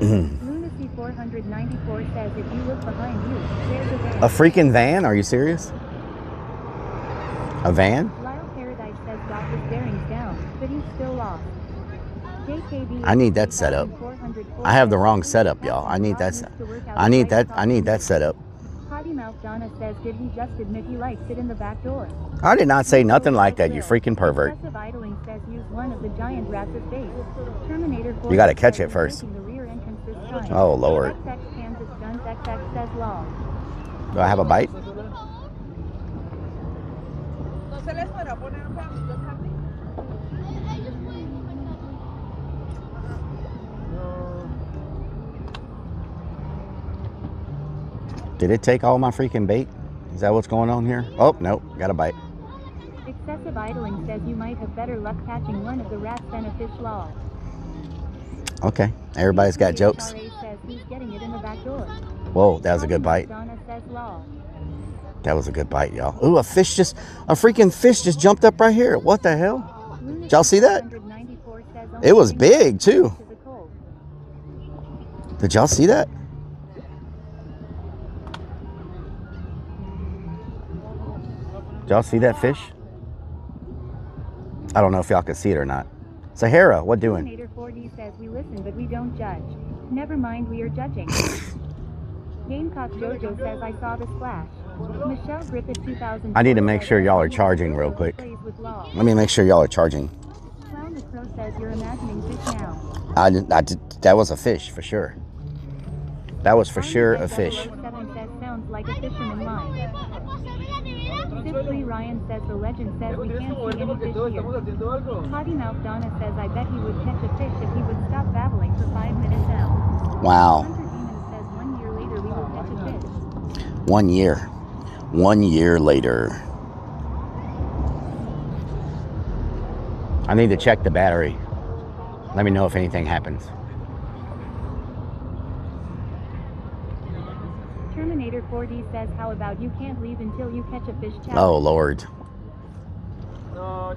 Lunacy 494 says if you look behind you, there's a van. A freaking van? Are you serious? A van? Lyle Paradise says got his bearings down, but he's still lost. I need that set up. I have the wrong setup, y'all. I need that set up. Potty Mouth Donna says did he just admit he likes it in the back door? I did not say nothing like that, you freaking pervert. Excessive idling says use one of the giant rats as bait. Terminator You gotta catch it first. Oh, Lord. XX says lol. Do I have a bite? Did it take all my freaking bait? Is that what's going on here? Oh, nope, got a bite. Excessive idling says you might have better luck catching one of the rats than a fish lol. Okay, everybody's got jokes. Says he's getting it in the back door. Whoa, that was a good bite. Donna says lol. That was a good bite, y'all. Ooh, a freaking fish just jumped up right here. What the hell? Did y'all see that? It was big, too. Did y'all see that? Did y'all see that fish? I don't know if y'all can see it or not. Sahara, what doing? 4D says we listen but we don't judge. Never mind, we are judging. Gamecock Jojo says I saw the splash. Michelle Griffith 2000. I need to make sure y'all are charging real quick. Let me make sure y'all are charging. Clown the Crow says you're imagining fish now. That was a fish for sure. That was for sure a fish. Sounds like a fisherman line. Simply Ryan says the legend says we can't see any fish here. Potty Mouth Donna says I bet he would catch a fish if he would stop babbling for 5 minutes now. Wow. Hunter Demon says 1 year later we will catch a fish. 1 year. 1 year later. I need to check the battery. Let me know if anything happens. Terminator 4D says how about you can't leave until you catch a fish challenge. Oh Lord. Clown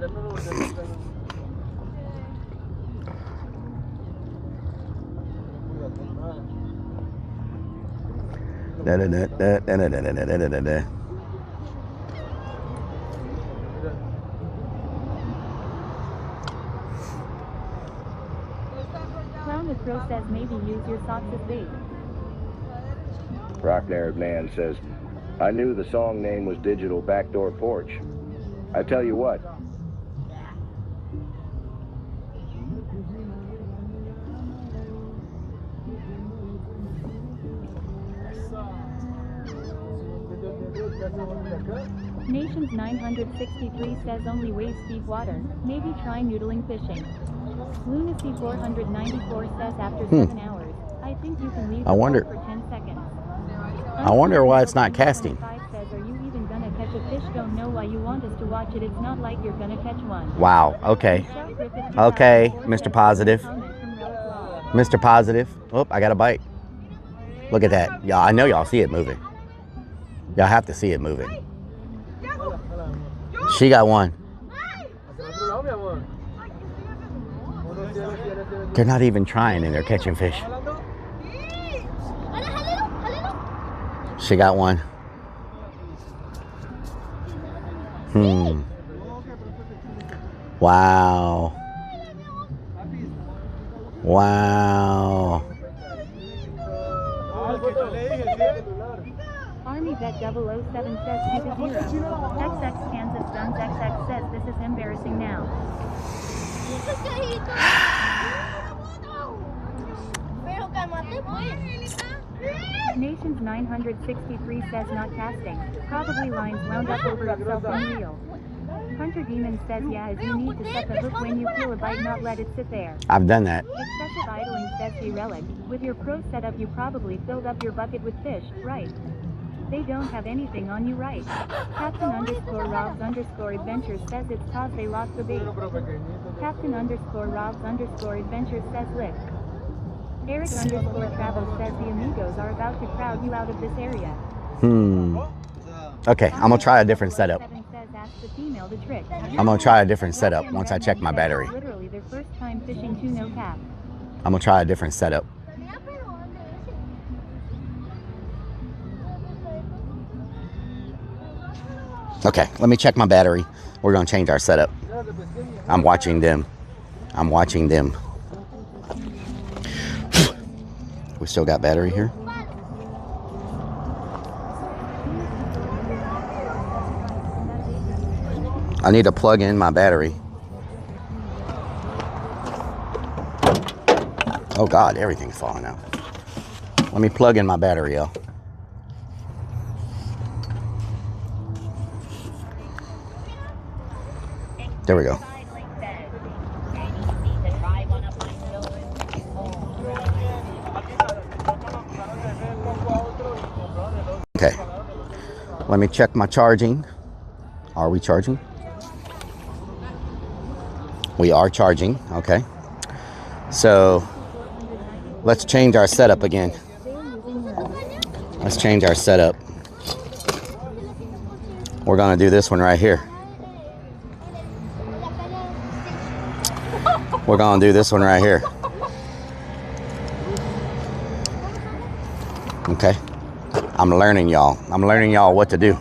the Crow says maybe use your socks as bait. Rock Nerd Man says, I knew the song name was Digital Backdoor Porch. I tell you what. Nations 963 says only waist deep water. Maybe try noodling fishing. Lunacy 494 says after 7 hours. I think you can leave the boat for 10 seconds. I wonder why it's not casting. Says, are you even gonna catch a fish? Don't know why you want us to watch it. It's not like you're gonna catch one. Wow. Okay. Okay, Mr. Positive. Mr. Positive. Oh, I got a bite. Look at that. Y'all, I know y'all see it moving. Y'all have to see it moving. She got one. They're not even trying and they're catching fish. She got one. Wow. Wow. Army Vet 007 says 2 to 0. XX Kansas Guns XX says this is embarrassing now. Nations 963 says not casting. Probably lines wound up over itself unreal. Hunter Demon says yeah, as you need to set the hook when you feel a bite, not let it sit there. I've done that. Excessive idling says hey Relic. With your pro setup you probably filled up your bucket with fish, right? They don't have anything on you, right? Captain _Robs_Adventures says it's cause they lost the bait. Captain _Robs_Adventures says lift. Eric _Travel says the amigos are about to crowd you out of this area. Okay, I'm gonna try a different setup. Says ask the female the trick. I'm gonna try a different setup once I check my battery. Literally their first time fishing to no cap. I'm gonna try a different setup. Okay, let me check my battery. We're gonna change our setup. I'm watching them. I'm watching them. We still got battery here. I need to plug in my battery. Oh God, everything's falling out. Let me plug in my battery, y'all. There we go. Okay. Let me check my charging. Are we charging? We are charging. Okay. So let's change our setup again. Let's change our setup. We're going to do this one right here. We're going to do this one right here. Okay. I'm learning y'all. I'm learning y'all what to do.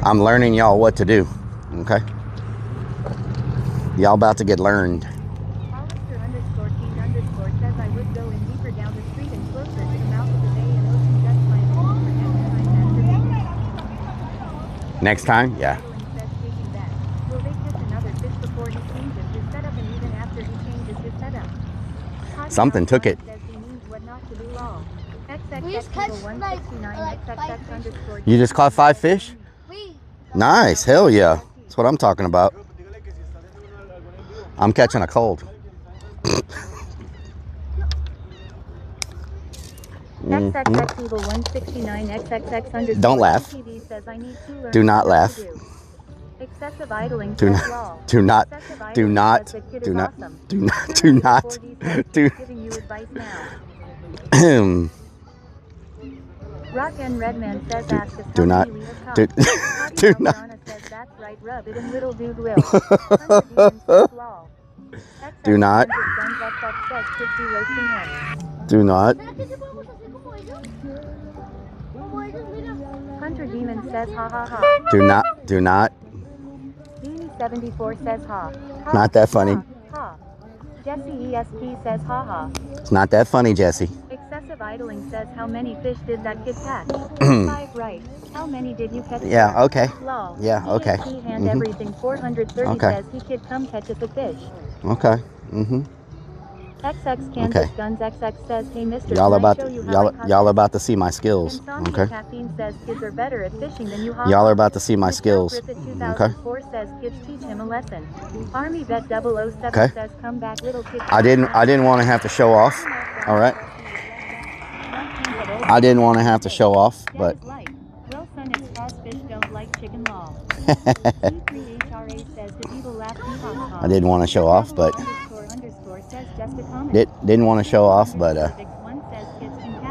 I'm learning y'all what to do. Okay. Y'all about to get learned. Next time? Yeah. Something took it. You just caught 5 fish? Nice. Hell yeah. That's what I'm talking about. I'm catching a cold. Don't laugh. Do not laugh. Excessive idling. Do not. Do not. Do not. Do not. Do not. Do not. Do. Rock and Redman says ask us do not. Do, do not. Says that's right, rub it in little dude will. Do not. Do not. Hunter Demon says ha ha ha. Do not. Do not. Beanie 74 says ha. Not that funny. Ha. Jesse ESP says ha ha. It's not that funny, Jesse. Excessive idling says how many fish did that kid catch? 5 right. How many did you catch? Yeah, okay. Lol. Yeah, okay. Hand everything 430 Okay. says he kid come catch us a fish. Okay. XX Kansas Guns XX says, hey Mr. Y'all about to see my skills. Okay. Caffeine says kids are better at fishing than you. Y'all are about to see my skills. Okay. Says kids teach him a lesson. Army Vet 007 Okay. says come back little kid. I didn't want to have to show off. All right. I didn't want to have to show off, but Well, son, it's cause fish don't like chicken law. I didn't want to show off, but didn't want to show off, but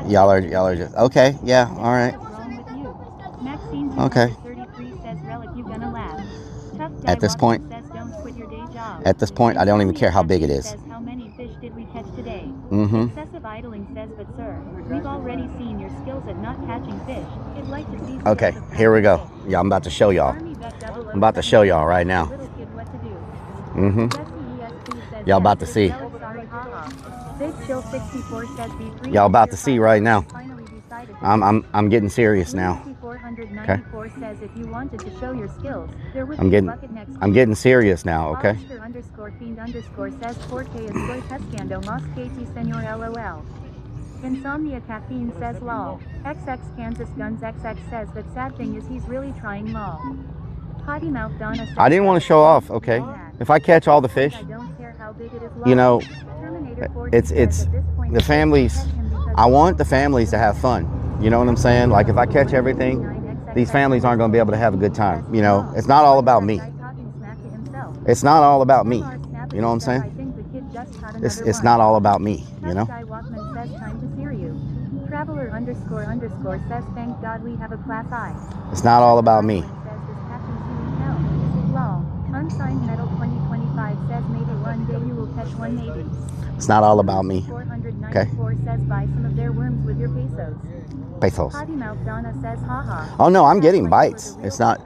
y'all are just okay. Yeah, all right. Okay. At this point, I don't even care how big it is. How many fish did we catch today? Mm-hmm. Excessive idling says, but sir, we've already seen your skills at not catching fish. I'd like to see. Okay, here we go. Yeah, I'm about to show y'all. I'm about to show y'all right now. Mm-hmm. Y'all about to see. Y'all about to see right now. I'm getting serious now. Okay. I'm getting serious now. Okay. Insomnia Caffeine says lol. XX Kansas Guns XX says that sad thing is he's really trying lol. Potty Mouth Donna says I didn't want to show off. Okay. If I catch all the fish, you know, it's the families. I want the families to have fun. You know what I'm saying? Like if I catch everything, these families aren't going to be able to have a good time. You know, it's not all about me. It's not all about me. You know what I'm saying? It's not all about me. You know. Traveler __ says thank God we have a class I. It's not all about me. Unsigned Metal 2025 says maybe one day you will catch one maybe. It's not all about me. Okay. 494 says buy some of their worms with your pesos. Pesos. Potty Mouth Donna says haha. Oh no, I'm getting bites. It's not.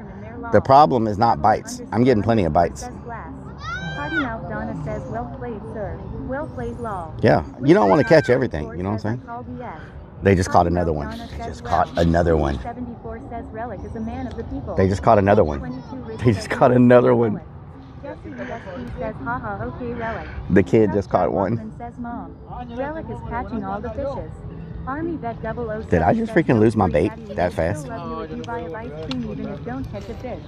The problem is not bites. I'm getting plenty of bites. Potty Mouth Donna says well played, sir. Well played, law. Yeah, you don't want to catch everything. You know what I'm saying? They just caught another one. They just caught another one. 74 says Rellik is a man of the people. They just caught another one. They just caught another one. Jesse says haha okay Rellik. The kid just caught one. Says mom. Rellik is catching all the fishes. Army Vet 007 Did I just says, freaking lose my "Don't bait worry, Daddy, that we fast? still love you if you buy a ice cream even if don't catch a fish."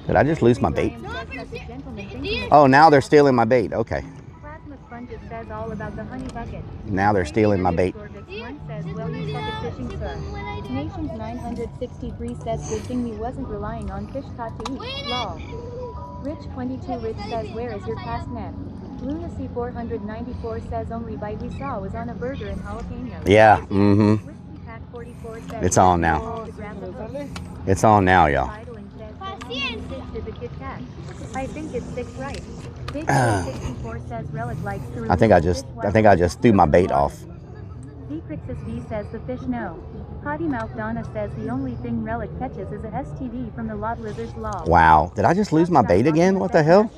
Did I just lose my bait? Graham says, "Such a gentleman, thank you." Oh, now they're stealing my bait. Okay. Plasma Sponges says all about the honey bucket. Now they're stealing my bait. One says, "Well, you suck at fishing, sir." Nations 963 says, "Good thing we wasn't relying on fish caught to eat." Lol. Rich 22 Rich says, "Where is your cast net?" Lunacy 494 says, "Only bite we saw was on a burger and jalapenos." Yeah. Mm-hmm. Whiskey Pack 44 says, It's on now. It's on now, y'all. Did the kid catch? I think it's 6 right. Big 64 says, "Relic likes to I think I just threw my bait off. Decrixus V says, "The fish no." Potty Mouth Donna says, "The only thing Relic catches is a STD from the lot lizard's law." Wow. Did I just lose my bait again? What the hell?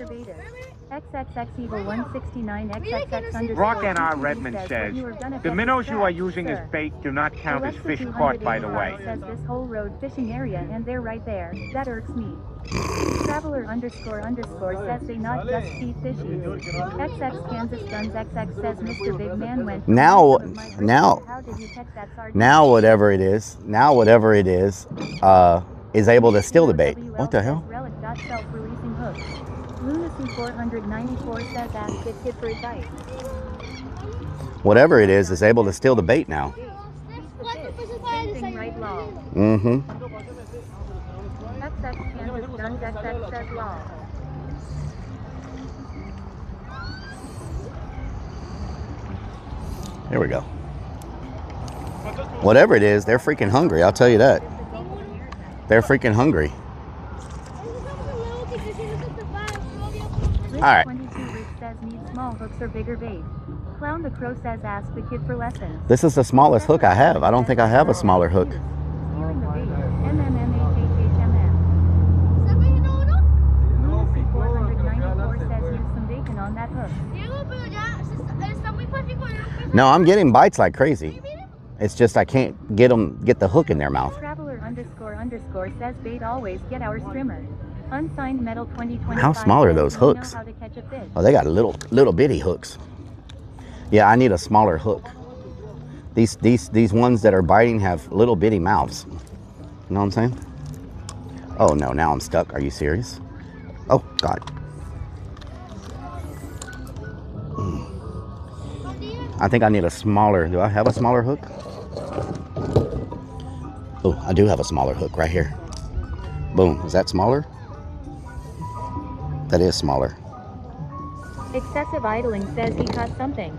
XXX Evil 169 XXX Rock NR Redmond says, "The minnows you are using as bait do not count as fish caught, by the way." Says this whole road fishing area and they're right there. That irks me. Traveler __ says they not just feed fishies. XX Kansas Guns XX says Mr. Big Man went. Now, whatever it is able to steal the bait. What the hell? Self-releasing hook. Lunacy 494 says, "Ask it kid for advice." Whatever it is able to steal the bait now. Right law. Mm-hmm. XX Kansas Guns XX says law. Here we go. Whatever it is, they're freaking hungry. I'll tell you that. They're freaking hungry. All right. 22 Rich says, "Need small hooks or bigger bait." Clown the Crow says, "Ask the kid for lessons." This is the smallest hook I have. I don't think I have a smaller hook. Stealing the bait. MMMHHHMM. Lunacy 494 says, "Use some bacon on that hook." No, I'm getting bites like crazy. It's just I can't get the hook in their mouth. Traveler __ says, "Bait always get our streamer." Unsigned Metal 2025. How small are those hooks? Know how to catch a fish. Oh, they got little bitty hooks. Yeah, I need a smaller hook. These ones that are biting have little bitty mouths. You know what I'm saying? Oh no, now I'm stuck. Are you serious? Oh God. I think I need a smaller. Do I have a smaller hook? Oh, I do have a smaller hook right here. Boom. Is that smaller? That is smaller. Excessive idling says he caught something.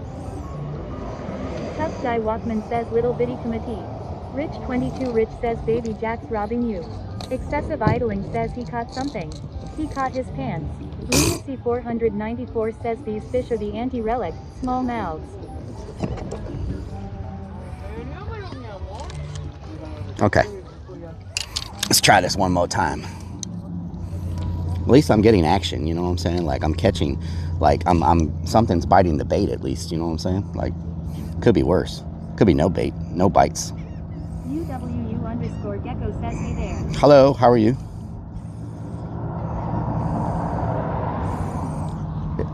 Tough Guy Walkman says, "Little bitty committee." Rich 22 Rich says, "Baby Jack's robbing you." Excessive idling says he caught something. He caught his pants. Lunacy 494 says, "These fish are the anti-relic, small mouths." Okay. Let's try this one more time. At least I'm getting action, you know what I'm saying? Like I'm catching, like I'm something's biting the bait at least, you know what I'm saying? Like could be worse. Could be no bait, no bites. UWU_Gecko says, "Hey there." Hello, how are you?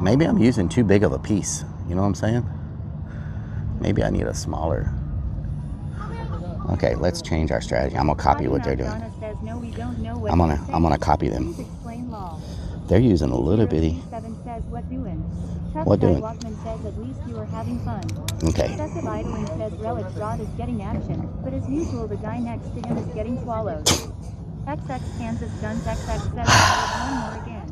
Maybe I'm using too big of a piece, you know what I'm saying? Maybe I need a smaller. Okay, let's change our strategy. I'm gonna copy what they're doing. I'm gonna copy them. They're using a little bitty. What doing? Says, "At least you are having fun." Okay. Excessive idling says, "Relic's rod is getting action, but as usual the guy next to him is getting swallowed." XX Kansas Guns XX says, "One more again."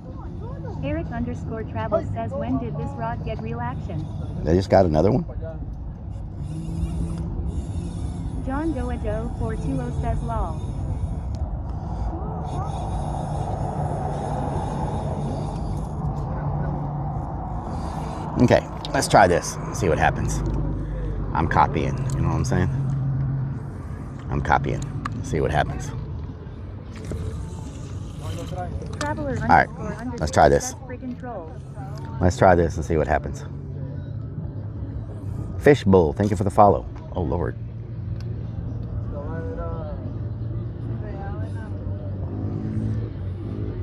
Eric_Travel says, "When did this rod get real action?" They just got another one? John Doe 420 says, "Lol." Okay, let's try this. See what happens. I'm copying, you know what I'm saying? I'm copying. See what happens. All right, let's try this. Let's try this and see what happens. Fish Bull, thank you for the follow. Oh, Lord.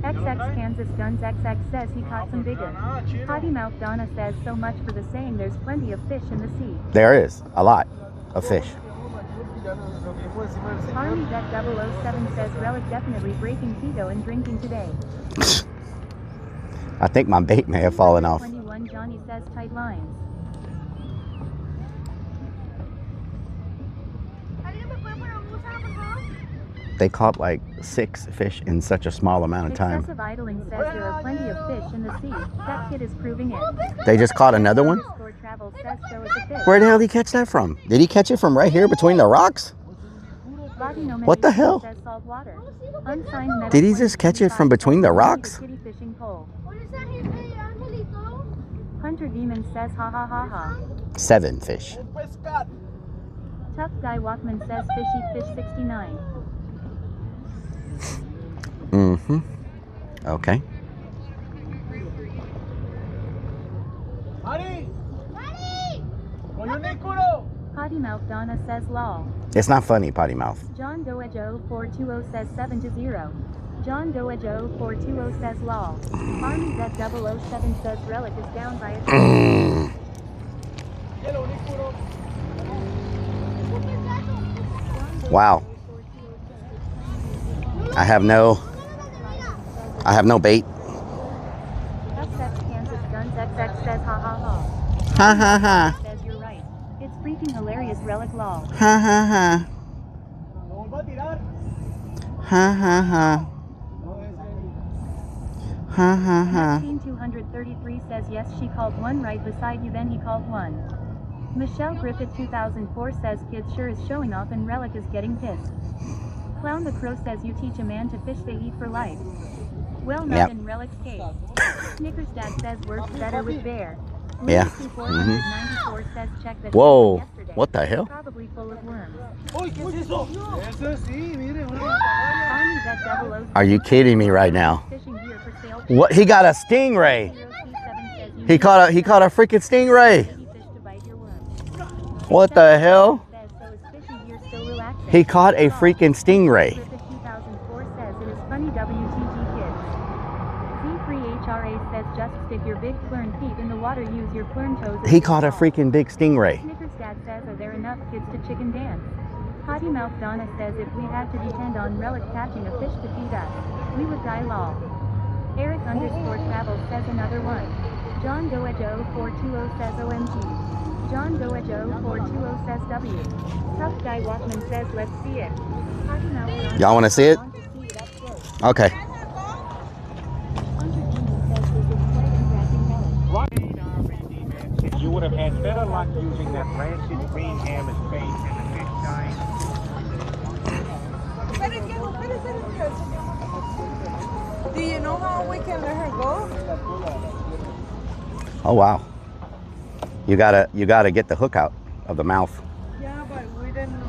XX Kansas Guns XX says he caught some bigger. Potty Mouth Donna says, "So much for the saying there's plenty of fish in the sea." There is a lot of fish. Army Vet 007 says Relic definitely breaking keto and drinking today. I think my bait may have fallen off. 21 Johnny says tight lines. They caught like 6 fish in such a small amount of time. Excessive idling says there are plenty of fish in the sea. That kid is proving it. They just caught another one? Travel says so is a fish. Where the hell did he catch that from? Did he catch it from right here between the rocks? What the hell? Says salt water. Unsigned Did he just catch it from between the rocks? Kitty fishing pole. Hunter Demon says ha ha ha ha. 7 fish. Tough Guy Walkman says fishy fish 69. Mm-hmm. Okay. Potty Mouth Donna says lol. It's not funny, potty mouth. John Doejo 420 says 7-0. John Doejo 420 says lol. Army Vet 007 says Relic is down by a Wow. I have no bait. XX Kansas Guns XX says ha ha ha. Ha ha ha. Says you're right. It's freaking hilarious Relic lol. Ha ha ha. Ha ha ha. Ha ha ha. 233 says yes, she called one right beside you, then he called one. Michelle Griffith 2004 says kids sure is showing off and Relic is getting pissed. Clown the Crow says you teach a man to fish, they eat for life. Well, not in Relic's case. Snickers Dad says works better with bear. Yeah. Mm-hmm. Says check that. Whoa. What the hell? Probably full of worms. Are you kidding me right now? What? He got a stingray. He caught a freaking stingray. What the hell? He caught a freaking stingray. Says just stick your big plern feet in the water, use your plern toes. He caught a freaking big stingray. Snickers Dad says are there enough kids to chicken dance? Potty Mouth Donna says if we had to depend on Relic catching a fish to feed us, we would die lol. Eric _travel says another one. John Doejo 420 says OMG. John Doejo 420 says W. Tough Guy Walkman says let's see it. Potty Mouth Y'all want to see it? Okay. You would have had better luck using that rancid green ham as bait and the fish dying. Do you know how we can let her go? Oh wow. You gotta get the hook out of the mouth. Yeah, but we didn't know.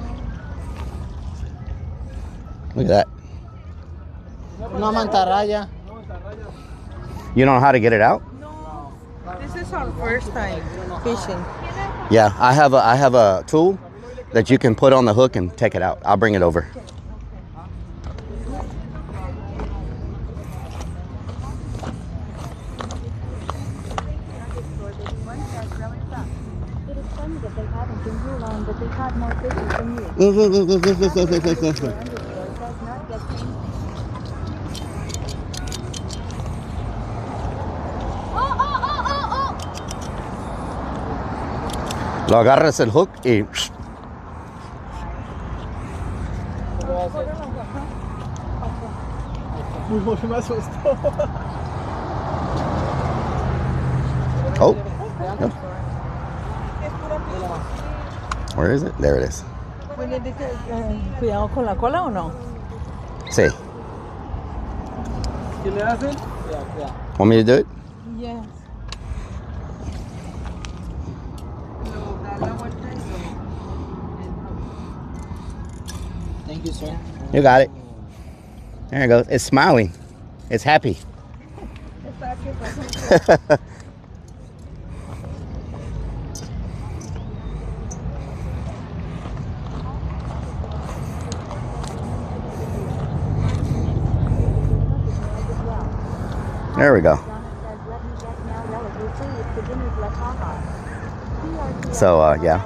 Look at that. No mantarraya. You don't know how to get it out? No. This is our first time fishing. Yeah, I have a tool that you can put on the hook and take it out. I'll bring it over. It is funny that they haven't been here long, but they caught more fishes than you. Lo agarras el hook y... Me asustó. Oh. No. Where is it? There it is. ¿Cuidado con la cola o no? Sí. ¿Qué le hacen? Want me to do it? Yes. Thank you, sir. You got it. There it goes. It's smiling. It's happy. There we go. So, yeah.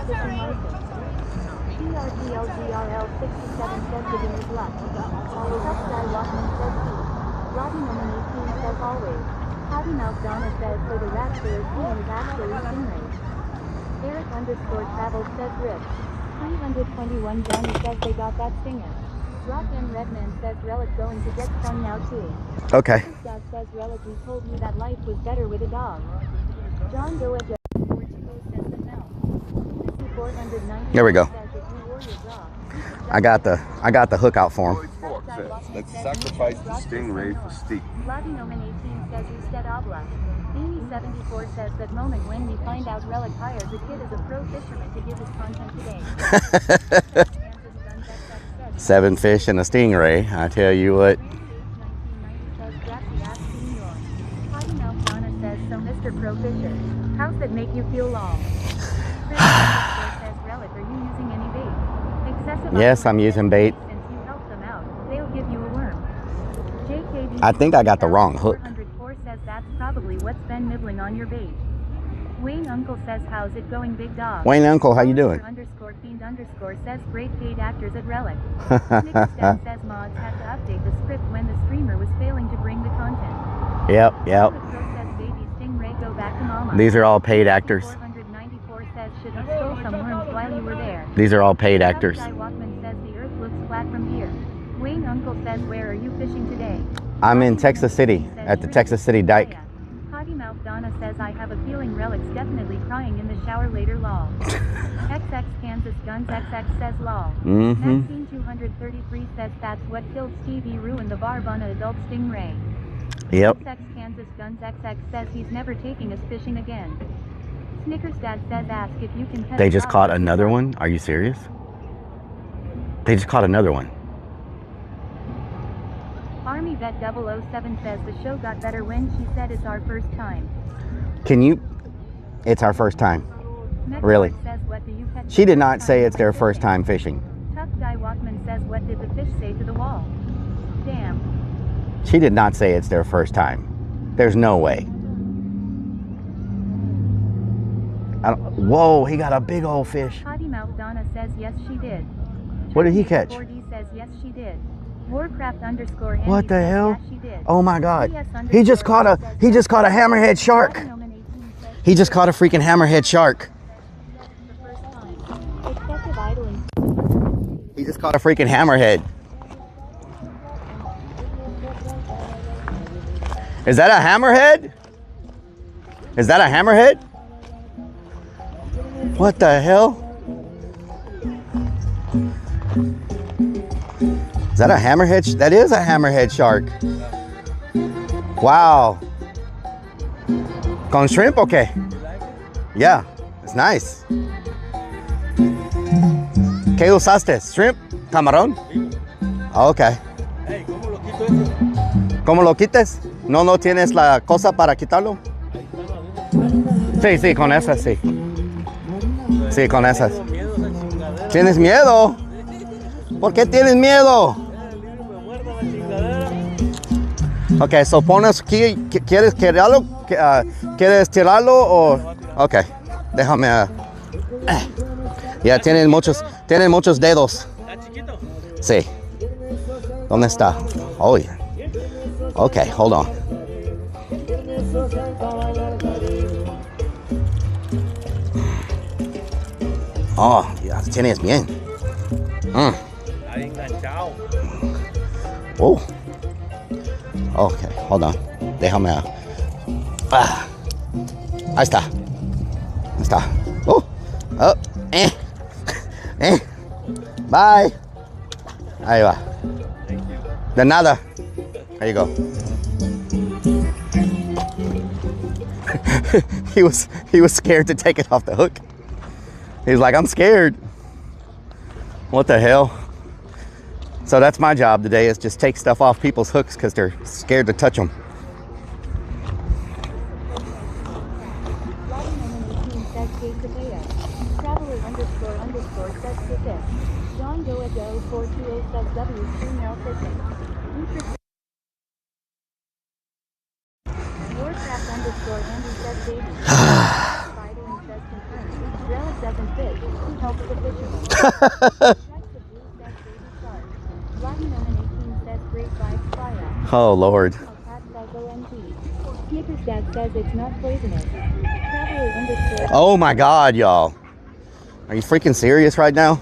fishing license. TRTLGRL 67 says giving is luck. Tough guy Walkman says he. Robbie Noman 18 says always. Howdy Mouth Donna says so the raptor is seen is actually stingray. Eric _ travel says rip. 321 Johnny says they got that stinger. Rock and Redman says Rellik going to get stung now too. Okay. Dad says Rellik we told you that life was better with a dog. John Doa says that no. 490 There we go. says if you wore your bra. I got the hook out for him. Let's sacrifice the stingray for steak. Latinoman 18 says Usted Obla. Amy 74 says that moment when we find out Rellik hires a kid as a pro fisherman to give his content today. 7 fish and a stingray. I tell you what. Donna says so Mr. Pro Fisher. How's that make you feel long? says Rellik, are you using any bait? Excessive Yes, I'm using bait. Since you help them out, they'll give you a worm. JKB I think I got the wrong hook. 404 says that's probably what's been nibbling on your bait. Wayne Uncle says how's it going big dog? Wayne Uncle, how you doing? _fiend_ says great paid actors at Rellik. Nick Stan says mods had to update the script when the streamer was failing to bring the content. Yep. Says baby stingray go back to mama. These are all paid actors. 494 says should have stole some worms while you were there. These are all paid actors. Guy Walkman says the earth looks flat from here. Wayne Uncle says where are you fishing today? I'm in Texas City at the Texas City Dike. Potty Mouth Donna says I have a feeling Rellik's definitely crying in the shower later lol. XX Kansas Guns XX says lol. Maxine 233 says that's what killed Stevie ruined the barb on an adult stingray. Yep. XX Kansas Guns XX says he's never taking us fishing again. Snickers Dad says ask if you can pet They just caught another one? Are you serious? They just caught another one. Army Vet 007 says the show got better when she said it's our first time. Can you? It's our first time. Really? Says, what do you catch She did not say it's their first time fishing. Tough Guy Walkman says what did the fish say to the wall? Damn. She did not say it's their first time. There's no way. Whoa, he got a big old fish. Potty Mouth Donna says yes she did. What did he catch? 4D says yes she did. Warcraft _ Andy What the says, hell? yes, she did. Oh my God. CS He just caught a hammerhead shark. He just caught a freaking hammerhead shark. Excessive idling. He just caught a freaking hammerhead. Is that a hammerhead? Is that a hammerhead? What the hell? Is that a hammerhead? That is a hammerhead shark. Wow. Con shrimp, okay. Yeah, it's nice. ¿Qué usaste? Shrimp? Camarón? Okay. ¿Cómo lo quites? ¿No tienes la cosa para quitarlo? Sí, con esas, sí. Sí, con esas. ¿Tienes miedo? ¿Por qué tienes miedo? Ok, so pones aquí, ¿quieres tirarlo? ¿Quieres tirarlo o...? Ok, déjame... Ya, tienen muchos dedos. ¿Está chiquito? Sí. ¿Dónde está? Oh, yeah. Ok, hold on. Oh, ya tienes bien. Ahí enganchado. Oh. Ok, hold on. Déjame. Ahí está. Ahí está. Oh. Bye. Ahí va. De nada. There you go. he was scared to take it off the hook. He was like, I'm scared. What the hell? So that's my job today, is just take stuff off people's hooks because they're scared to touch them. Oh, Lord. Oh, my God, y'all. Are you freaking serious right now?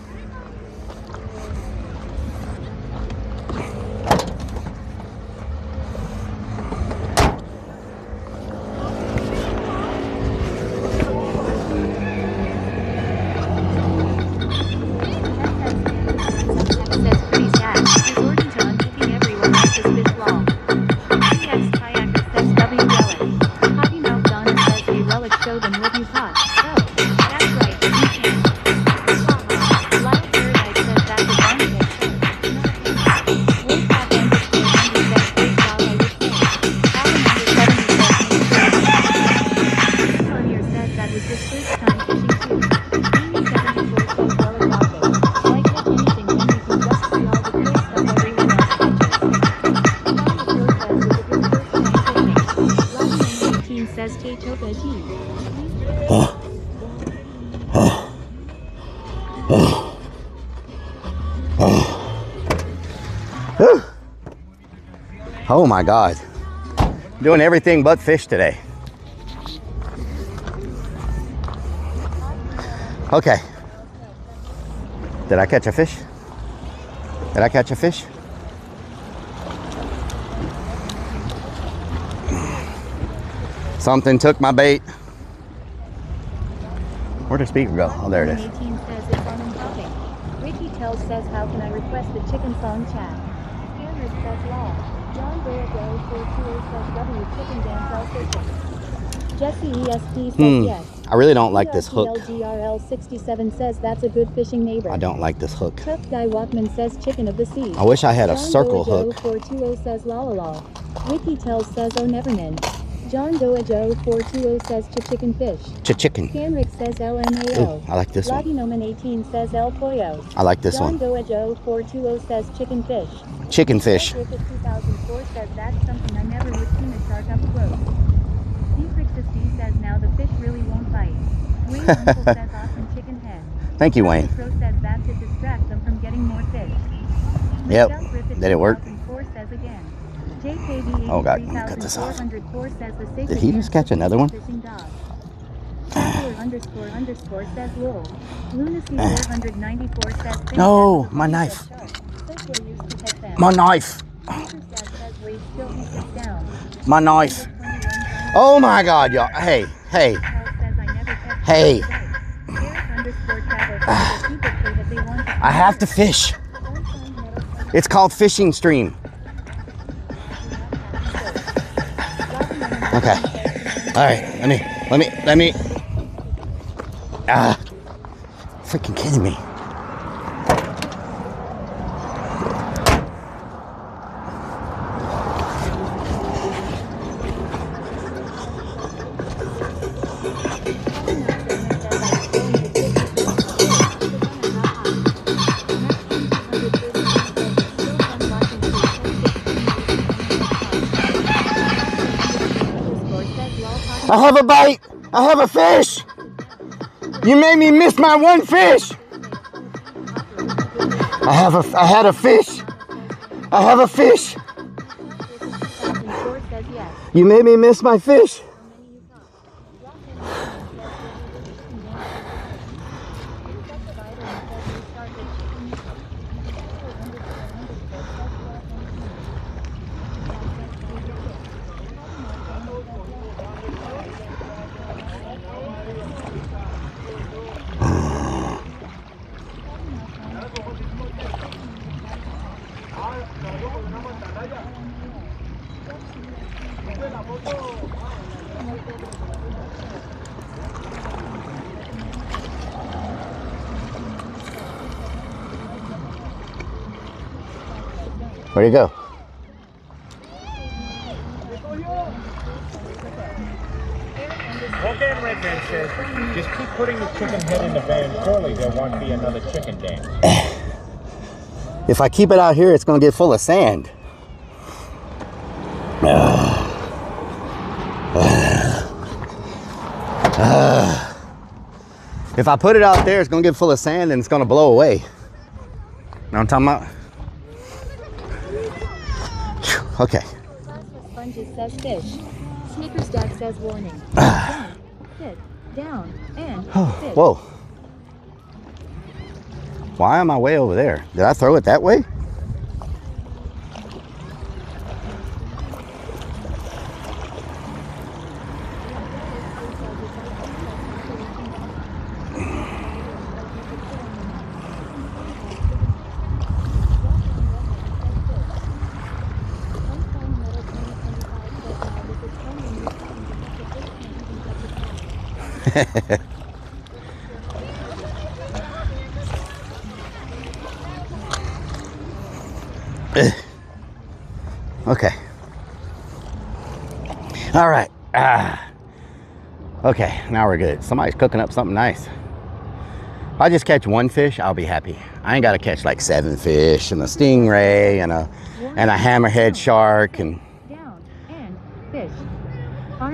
Oh my God. Doing everything but fish today. Okay. Did I catch a fish? Did I catch a fish? Something took my bait. Where'd the speaker go? Oh, there it is. Ricky Tells says, how can I request the chicken song chat? Henrik says, law. John Dorago 420 says, W chicken dance all fishing. Jesse ESP says, yes. I really don't like this hook. LGRL 67 says, that's a good fishing neighbor. I don't like this hook. Tough Guy Walkman says, chicken of the sea. I wish I had a circle hook. 420 says, la la la. Ricky Tells says, oh neverman. John Doajo 420 says, chicken fish. Chicken. Henrik says, LMAO. I like this one. Latinoman 18 says, El Pollo. I like this one. John Doajo 420 says, chicken fish. Chicken fish. Rick 2004 says, that's something I never would see a shark up close. D6D says, now the fish really won't bite. Wayne Uncle says, awesome chicken head. Thank you, Wayne. Pro says, that to distract them from getting more fish. Yep. Did it work? Says again. JKB Oh God, let me cut this off. Did he just catch another one? Underscore says Lul. Lunacy 494 says no, my knife. My knife. My knife. Oh my God, y'all. Hey, hey. Hey. I have to fish. It's called fishing stream. Okay. All right. Let me. Freaking kidding me. I have a bite. I have a fish. You made me miss my one fish. I had a fish. I have a fish. You made me miss my fish. Where'd he go? Well, Dan Redman says, just keep putting the chicken head in the van. Surely there won't be another chicken dance. If I keep it out here, it's going to get full of sand. If I put it out there, it's gonna get full of sand and it's gonna blow away. Know what I'm talking about? Okay. Sponges says fish. Snickers Dad says warning. Down, sit, down, and sit. Whoa. Why am I way over there? Did I throw it that way? Okay. All right. Okay, now we're good. Somebody's cooking up something nice. If I just catch one fish, I'll be happy. I ain't got to catch like 7 fish and a stingray and a hammerhead shark and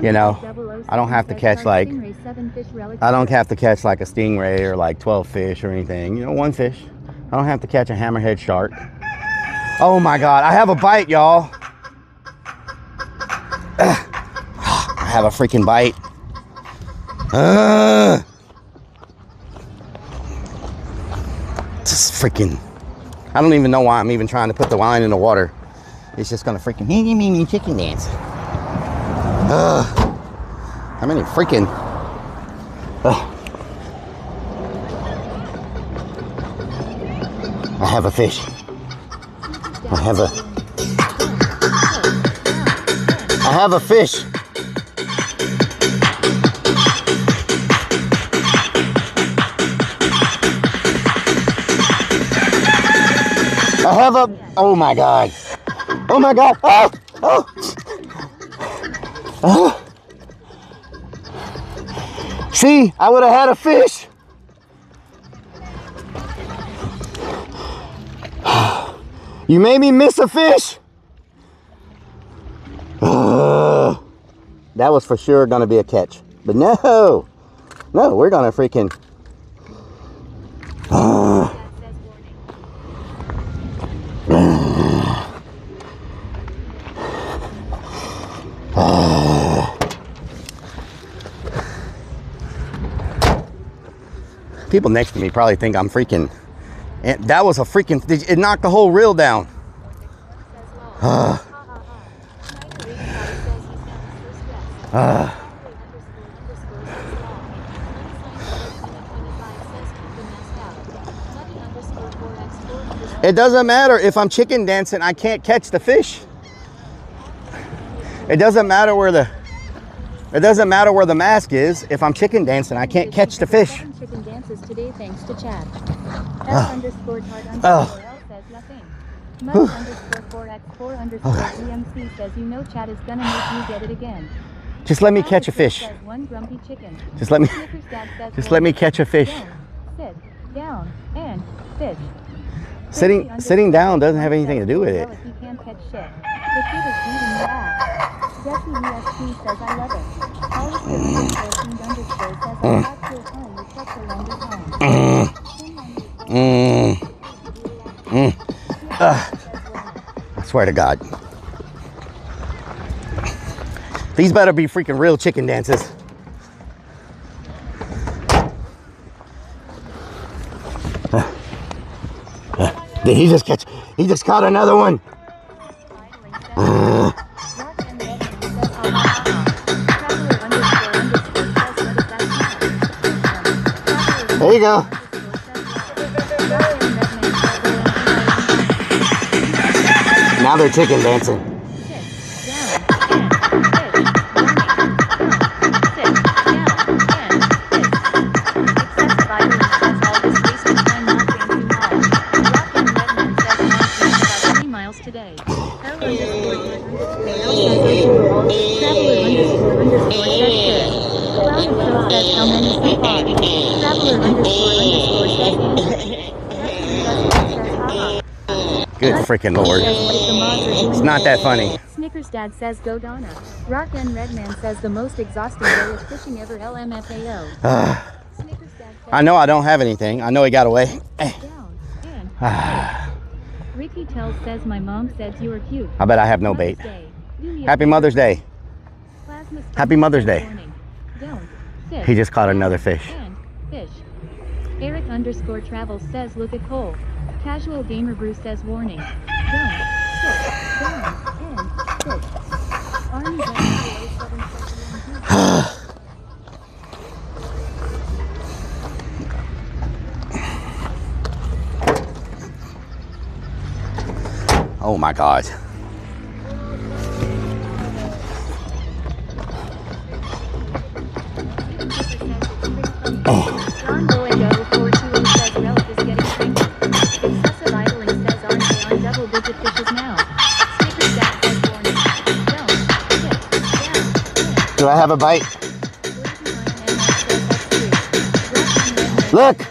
you know, I don't have to catch like I don't have to catch like a stingray or like 12 fish or anything. You know, 1 fish. I don't have to catch a hammerhead shark. Oh my God, I have a bite, y'all. I have a freaking bite. Just freaking, I don't even know why I'm even trying to put the line in the water. It's just gonna freaking me chicken dance. How many freaking I have a fish. I have a fish. I have a, oh my God. Oh my God. Oh, oh. Oh. See, I would have had a fish. You made me miss a fish. That was for sure gonna be a catch. But no, we're gonna freaking. People next to me probably think I'm freaking. And that was a freaking. It knocked the whole reel down. It doesn't matter if I'm chicken dancing, I can't catch the fish. It doesn't matter where the mask is. If I'm chicken dancing, I can't catch the fish. Chicken dances today thanks to chat. Says nothing. Mud_4x4_DMC says you know chat is gonna make you get it again. Just let me catch a fish. One grumpy chicken. Just let me catch a fish. Sit down and fish. Sitting down doesn't have anything to do with it. You can't catch shit. The kid is beating your ass. Jesse USP says I love it. Says I got your home with such a longer time. I swear to God. These better be freaking real chicken dances. Did he just catch? He just caught another one. There you go. Now they're chicken dancing. Good freaking Lord. It's not that funny. Snickers Dad says go Donna. Rock and Redman says the most exhausting day of fishing ever LMFAO. I know I don't have anything. I know he got away. Ricky Tells says my mom says you are cute. I bet I have no bait. Happy Mother's Day. Happy Mother's Day. He just caught another fish. Fish. Eric _ Travels says look at Cole. Casual Gamer Brew says warning. Don't. Sit. Down. And. Sit. Army Oh my God. John Boego 428 says Rellik is getting cranky. Excessive idling says aren't they on double-digit fishes now? Snickers that says warning. Don't. Sit. Down. Do I have a bite? Look.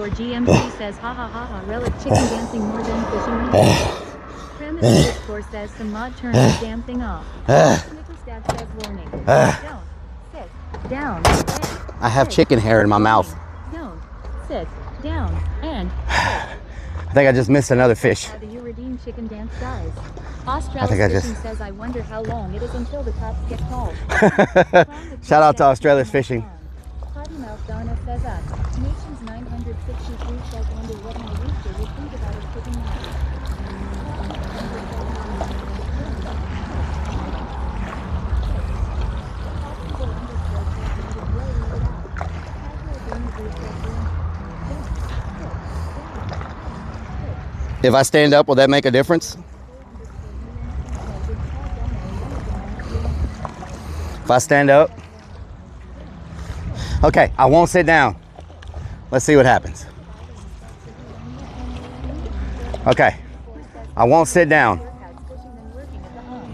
GMC says ha ha ha ha Rellik chicken dancing more than fishing. Premise score says some mod turn the damn thing off. Snickers dad says warning. Don't sit down. I have chicken hair in my mouth. Don't sit down and I think I just missed another fish. How do you redeem chicken dance guys? I think I just says I wonder how long it is until the cops get called. Shout out to Australia's Fishing. Potty Mouth Donna says us. Nation's 963 says wonder what my rooster would think about his chicken mouth. If I stand up, will that make a difference? If I stand up? Okay, I won't sit down. Let's see what happens. Okay, I won't sit down.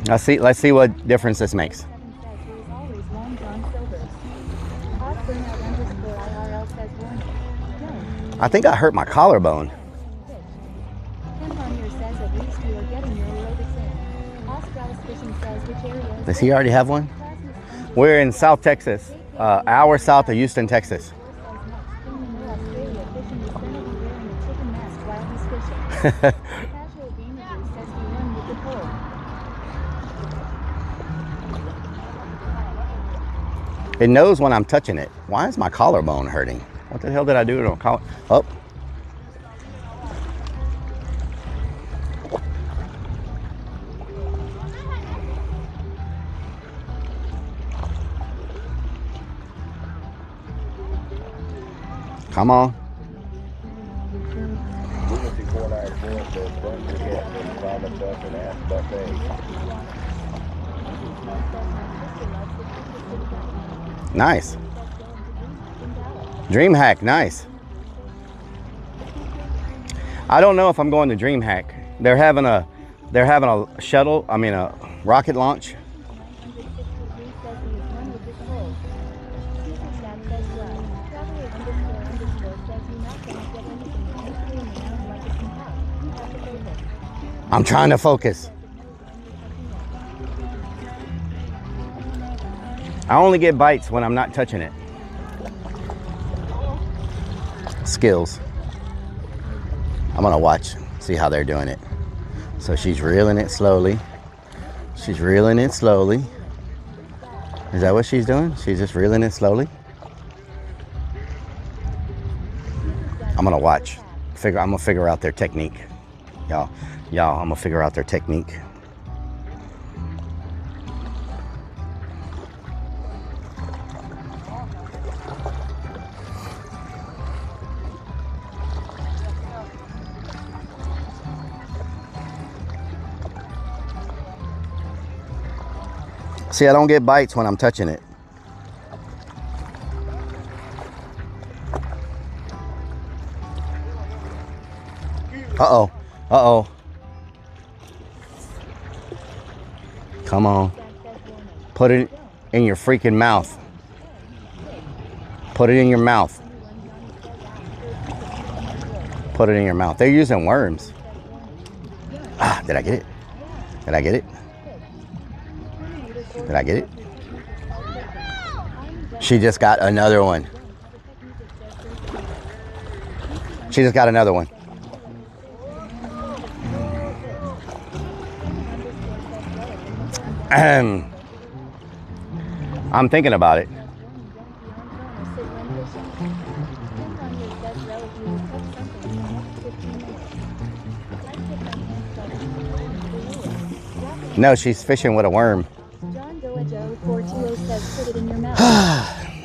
Let's see what difference this makes. I think I hurt my collarbone. Does he already have one? We're in South Texas, hour south of Houston, Texas. It knows when I'm touching it. Why is my collarbone hurting? What the hell did I do to my collar? Oh. Come on. Nice. Dream Hack, nice. I don't know if I'm going to Dream Hack. They're having a shuttle, I mean a rocket launch. I'm trying to focus. I only get bites when I'm not touching it. Skills. I'm gonna watch, see how they're doing it. So she's reeling it slowly. She's reeling it slowly. Is that what she's doing? She's just reeling it slowly? I'm gonna watch. I'm gonna figure out their technique. Y'all, I'm gonna figure out their technique. See, I don't get bites when I'm touching it. Uh-oh. Uh-oh. Come on. Put it in your freaking mouth. Put it in your mouth. Put it in your mouth. They're using worms. Ah, did I get it? Did I get it? Did I get it? She just got another one. She just got another one. I'm thinking about it. No, she's fishing with a worm.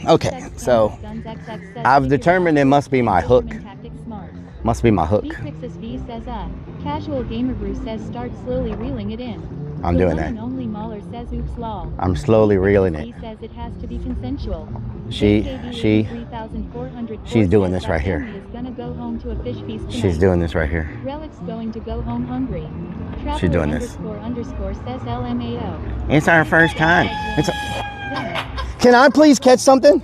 Okay, so I've determined it must be my hook. Must be my hook. Casual Gamer Brew says start slowly reeling it in. I'm doing that. Only Mahler says oops law. I'm slowly reeling it. He says it has to be consensual. She's doing this right here. She's doing this right here. Relic's going to go home hungry. She's doing this. __ says LMAO. It's our first time. Can I please catch something?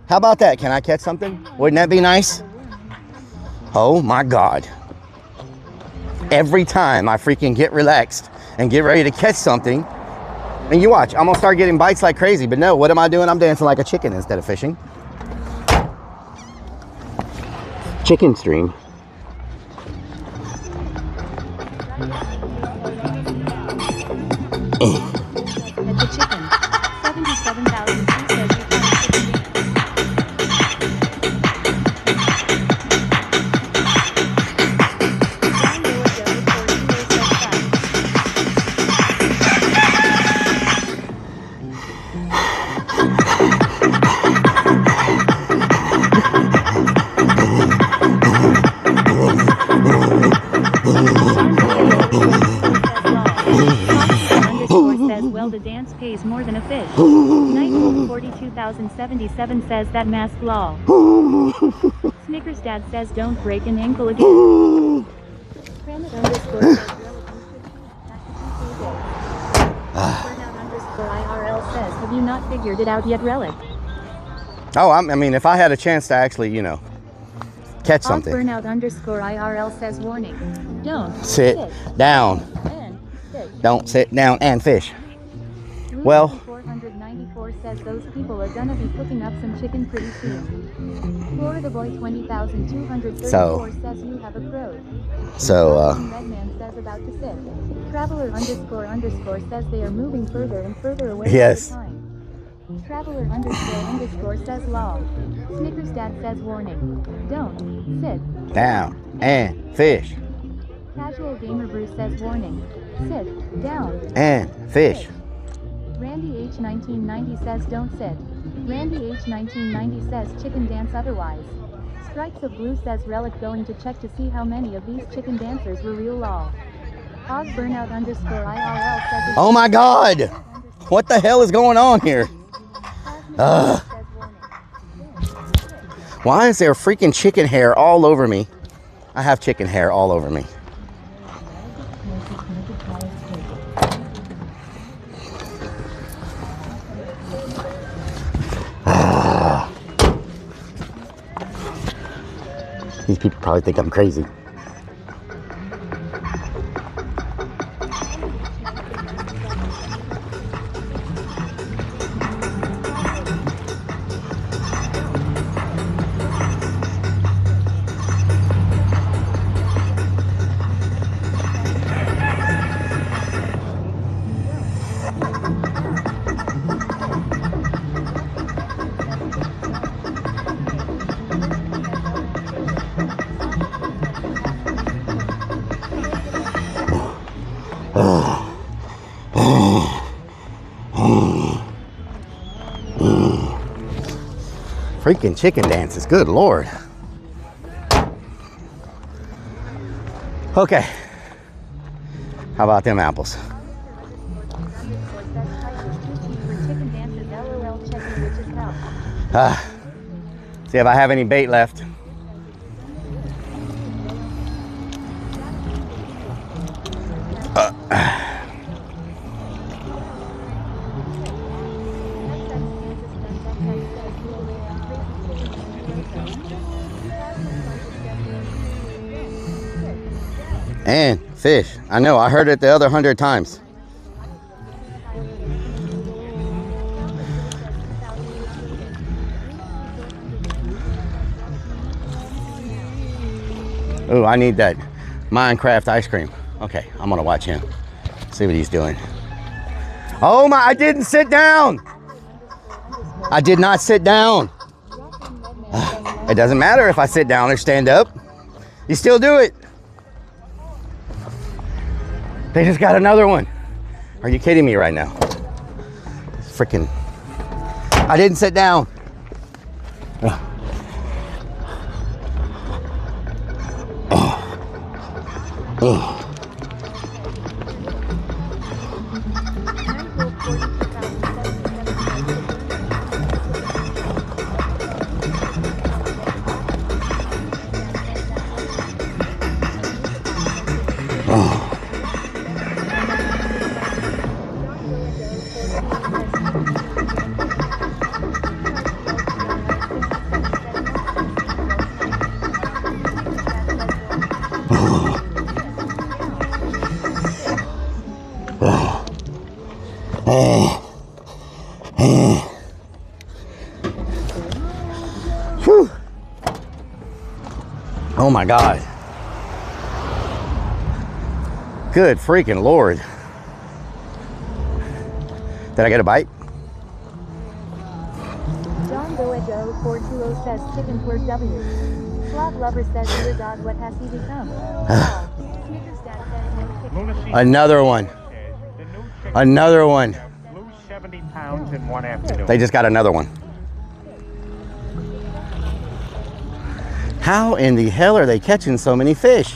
How about that? Can I catch something? Wouldn't that be nice? Oh my God. Every time I freaking get relaxed and get ready to catch something, and you watch, I'm gonna start getting bites like crazy. But no, what am I doing? I'm dancing like a chicken instead of fishing. Chicken stream. At the chicken. 77,000 says you can well, the dance pays more than a fish. Nighthold 42,077 says that mask law. Snickers dad says don't break an ankle again. IRL says, have you not figured it out yet, Rellik? Oh, I mean, if I had a chance to actually, you know, catch something. Burnout _IRL says warning. Don't sit down. Don't sit down and fish. Well, 494 says those people are gonna be cooking up some chicken pretty soon. Florida boy 20,234 says you have a crow. So Redman says about to sit. Traveler __ says they are moving further and further away. Yes. Traveler __ says law. Snickers dad says warning. Don't sit down and fish. Casual Gamer Brew says warning. Sit down and fish. Randy H 1990 says don't sit. Randy H 1990 says chicken dance otherwise. Strikes of Blue says Rellik going to check to see how many of these chicken dancers were real law. Hog Burnout _IRL says oh my God! What the hell is going on here? Why is there freaking chicken hair all over me? I have chicken hair all over me. These people probably think I'm crazy. Freaking chicken dances, good Lord. Okay, how about them apples? See if I have any bait left. And fish. I know, I heard it the other 100 times. Oh, I need that Minecraft ice cream. Okay, I'm gonna watch him. See what he's doing. Oh my, I didn't sit down. I did not sit down. It doesn't matter if I sit down or stand up. You still do it. They just got another one. Are you kidding me right now? Freaking, I didn't sit down. Oh my God. Good freaking Lord. Did I get a bite? John Doejo 420 says chicken for W. Slot lover says dear God, what has he become? Snickers dad says no chicken. Another one. Another one. Lose 70 pounds in one afternoon. They just got another one. How in the hell are they catching so many fish?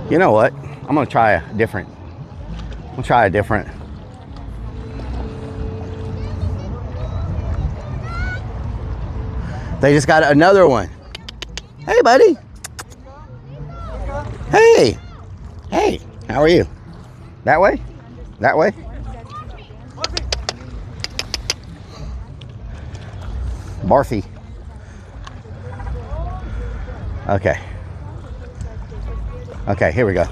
You know what? I'm gonna try a different. We'll try a different. They just got another one. Hey, buddy. Hey. Hey, how are you? That way? That way? Barfy. Okay. Okay, here we go.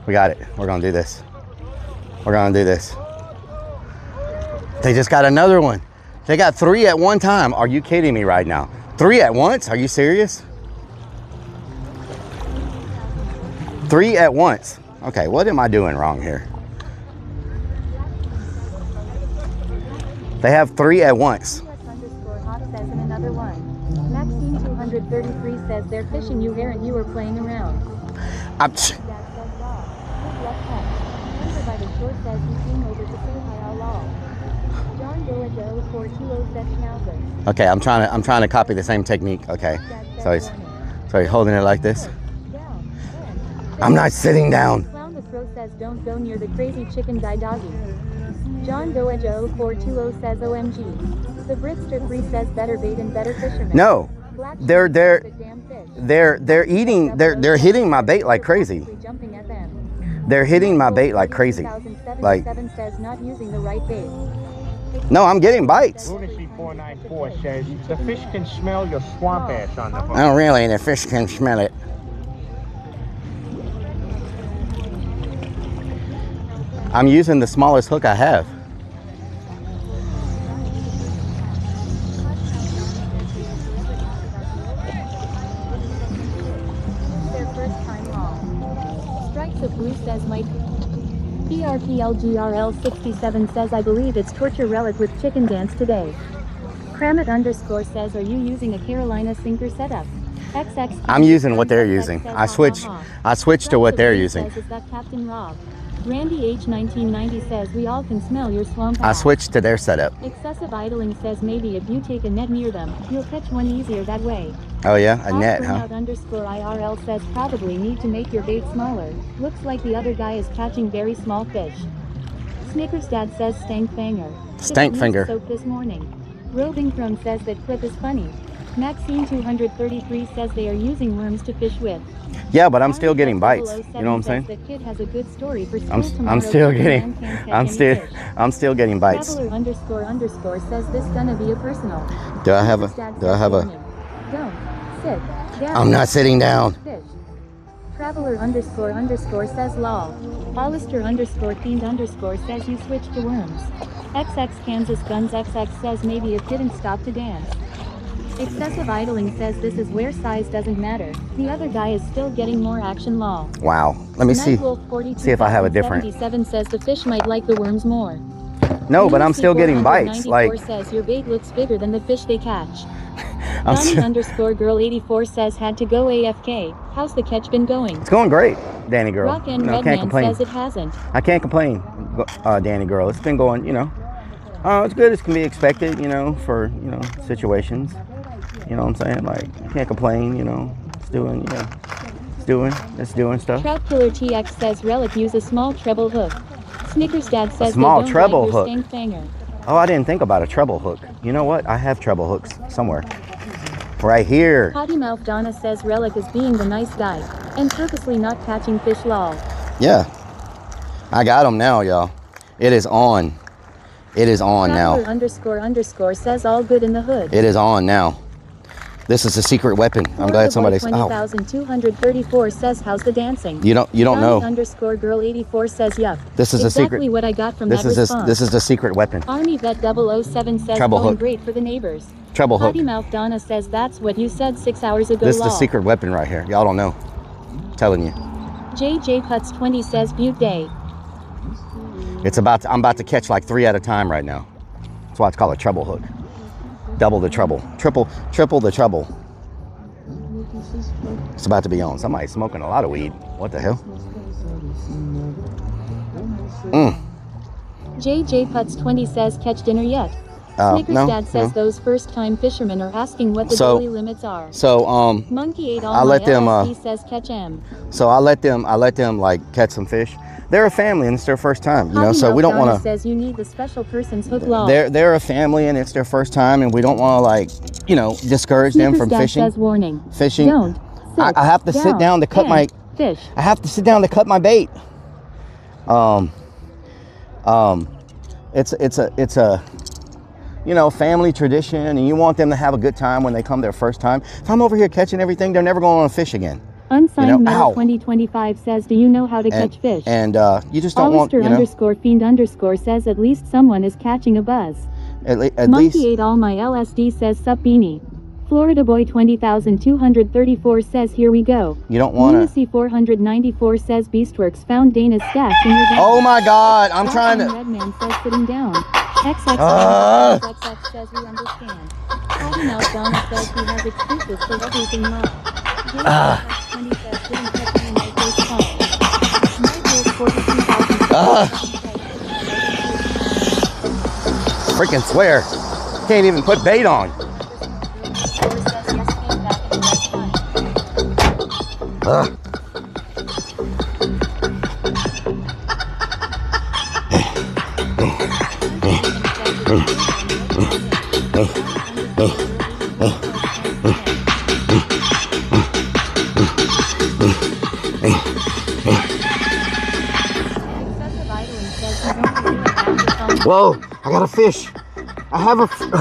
We got it. We're gonna do this. We're gonna do this. They just got another one. They got 3 at one time. Are you kidding me right now? 3 at once? Are you serious? 3 at once. Okay, what am I doing wrong here? They have 3 at once. Says in another one. Maxine 233 says they're fishing you here and you are playing around. I'm Okay, I'm trying to copy the same technique. Okay. So he's holding it like this. I'm not sitting down. Clown the Crow says don't go near the crazy chicken guy doggy. John Doejo 420 says OMG. The Britster 3 says better bait and better fishermen. No. They're hitting my bait like crazy. They're hitting my bait like crazy. Like, says not using the right bait. No, I'm getting bites. Lunacy 494 says the fish can smell your swamp ass on the hook. Oh, really? The fish can smell it. I'm using the smallest hook I have. Their first time long. Strikes of Blue says might. PRPLGRL67 says I believe it's torture relic with chicken dance today. Kramit _ says are you using a Carolina sinker setup? XX. I'm using what they're using. I switched to what they're using. Is that Captain Rob? Randy H 1990 says we all can smell your swamp. I switched to their setup. Excessive idling says maybe if you take a net near them, you'll catch one easier that way. Oh yeah, a net, huh? _IRL says probably need to make your bait smaller. Looks like the other guy is catching very small fish. Snickers dad says stank finger. Stank finger. Soap this morning. Roving Chrome says that clip is funny. Maxine 233 says they are using worms to fish with. Yeah, but I'm still getting bites. You know what I'm saying? The kid has a good story for school I'm tomorrow, still but the getting, man can't catch I'm any still, fish. I'm still getting bites. Traveler __ says this gonna be a personal. Do I have a? Don't sit down. I'm not sitting down. Fish. Traveler __ says lol. Hollister _fiend_ says you switched to worms. XX Kansas Guns XX says maybe it didn't stop to dance. Excessive idling says this is where size doesn't matter. The other guy is still getting more action lol. Wow. Let me see. See if I have a different. 77 says the fish might like the worms more. No, but I'm still getting bites. Like. Says your bait looks bigger than the fish they catch. Donnie _girl 84 says had to go AFK. How's the catch been going? It's going great, Danny girl. Rock and I can't complain. says it hasn't. I can't complain, Danny girl. It's been going, you know. It's good as can be expected, you know, for, you know, situations. You know what I'm saying? Like, you can't complain, you know. It's doing, you know, it's doing stuff. Trout Killer TX says Rellik use a small treble hook. Snickers Dad says a small they don't treble like your hook. Fanger. Oh, I didn't think about a treble hook. You know what? I have treble hooks somewhere. Right here. Potty Mouth Donna says Rellik is being the nice guy and purposely not catching fish lol. Yeah. I got him now, y'all. It is on. It is on now. __ says all good in the hood. It is on now. This is a secret weapon. I'm glad somebody's. 20,234 says how's the dancing? You don't know. _girl 84 says yup. This is a secret. Exactly what I got from that response. This is the secret weapon. Army Vet 007 says Treble going hook. great for the neighbors. Treble hook. Potty Mouth Donna says that's what you said 6 hours ago. This is the secret weapon right here. Y'all don't know. I'm telling you. JJ Putz 20 says Butte Day. I'm about to catch like 3 at a time right now. That's why it's called a treble hook. Double the trouble. Triple the trouble. It's about to be on. Somebody's smoking a lot of weed. What the hell? JJ Putz 20 says catch dinner yet. Snickers Dad says those first-time fishermen are asking what the daily limits are. So Monkey ate all I let my them. LSD says catch M. So I let them like catch some fish. They're a family and it's their first time, you know. So we don't want to. Says you need the special person's hook law. They're a family and it's their first time, and we don't want to like, you know, discourage them from fishing. Says warning. Fishing. Don't. I have to sit down to cut my fish. I have to sit down to cut my bait. It's a you know, family tradition, and you want them to have a good time when they come their first time. If I'm over here catching everything, they're never going on a fish again. Unsigned Metal 2025 says, do you know how to catch fish? And you just don't Hollister want, you know. _fiend_ says at least someone is catching a buzz. At Monkey least. ate all my LSD says sup beanie. Florida Boy 20,234 says here we go. You don't want to. Lunacy 494 says Beastworks found Dana's stash in your bag. Oh my God! I'm trying to. Redman says sitting down. XX says we understand. Patty Mouth Donna says he has excuses for everything wrong. James 20 says didn't catch me in my first time. Michael 42,000. Freaking swear. Can't even put bait on. Whoa, I got a fish. I have a fish.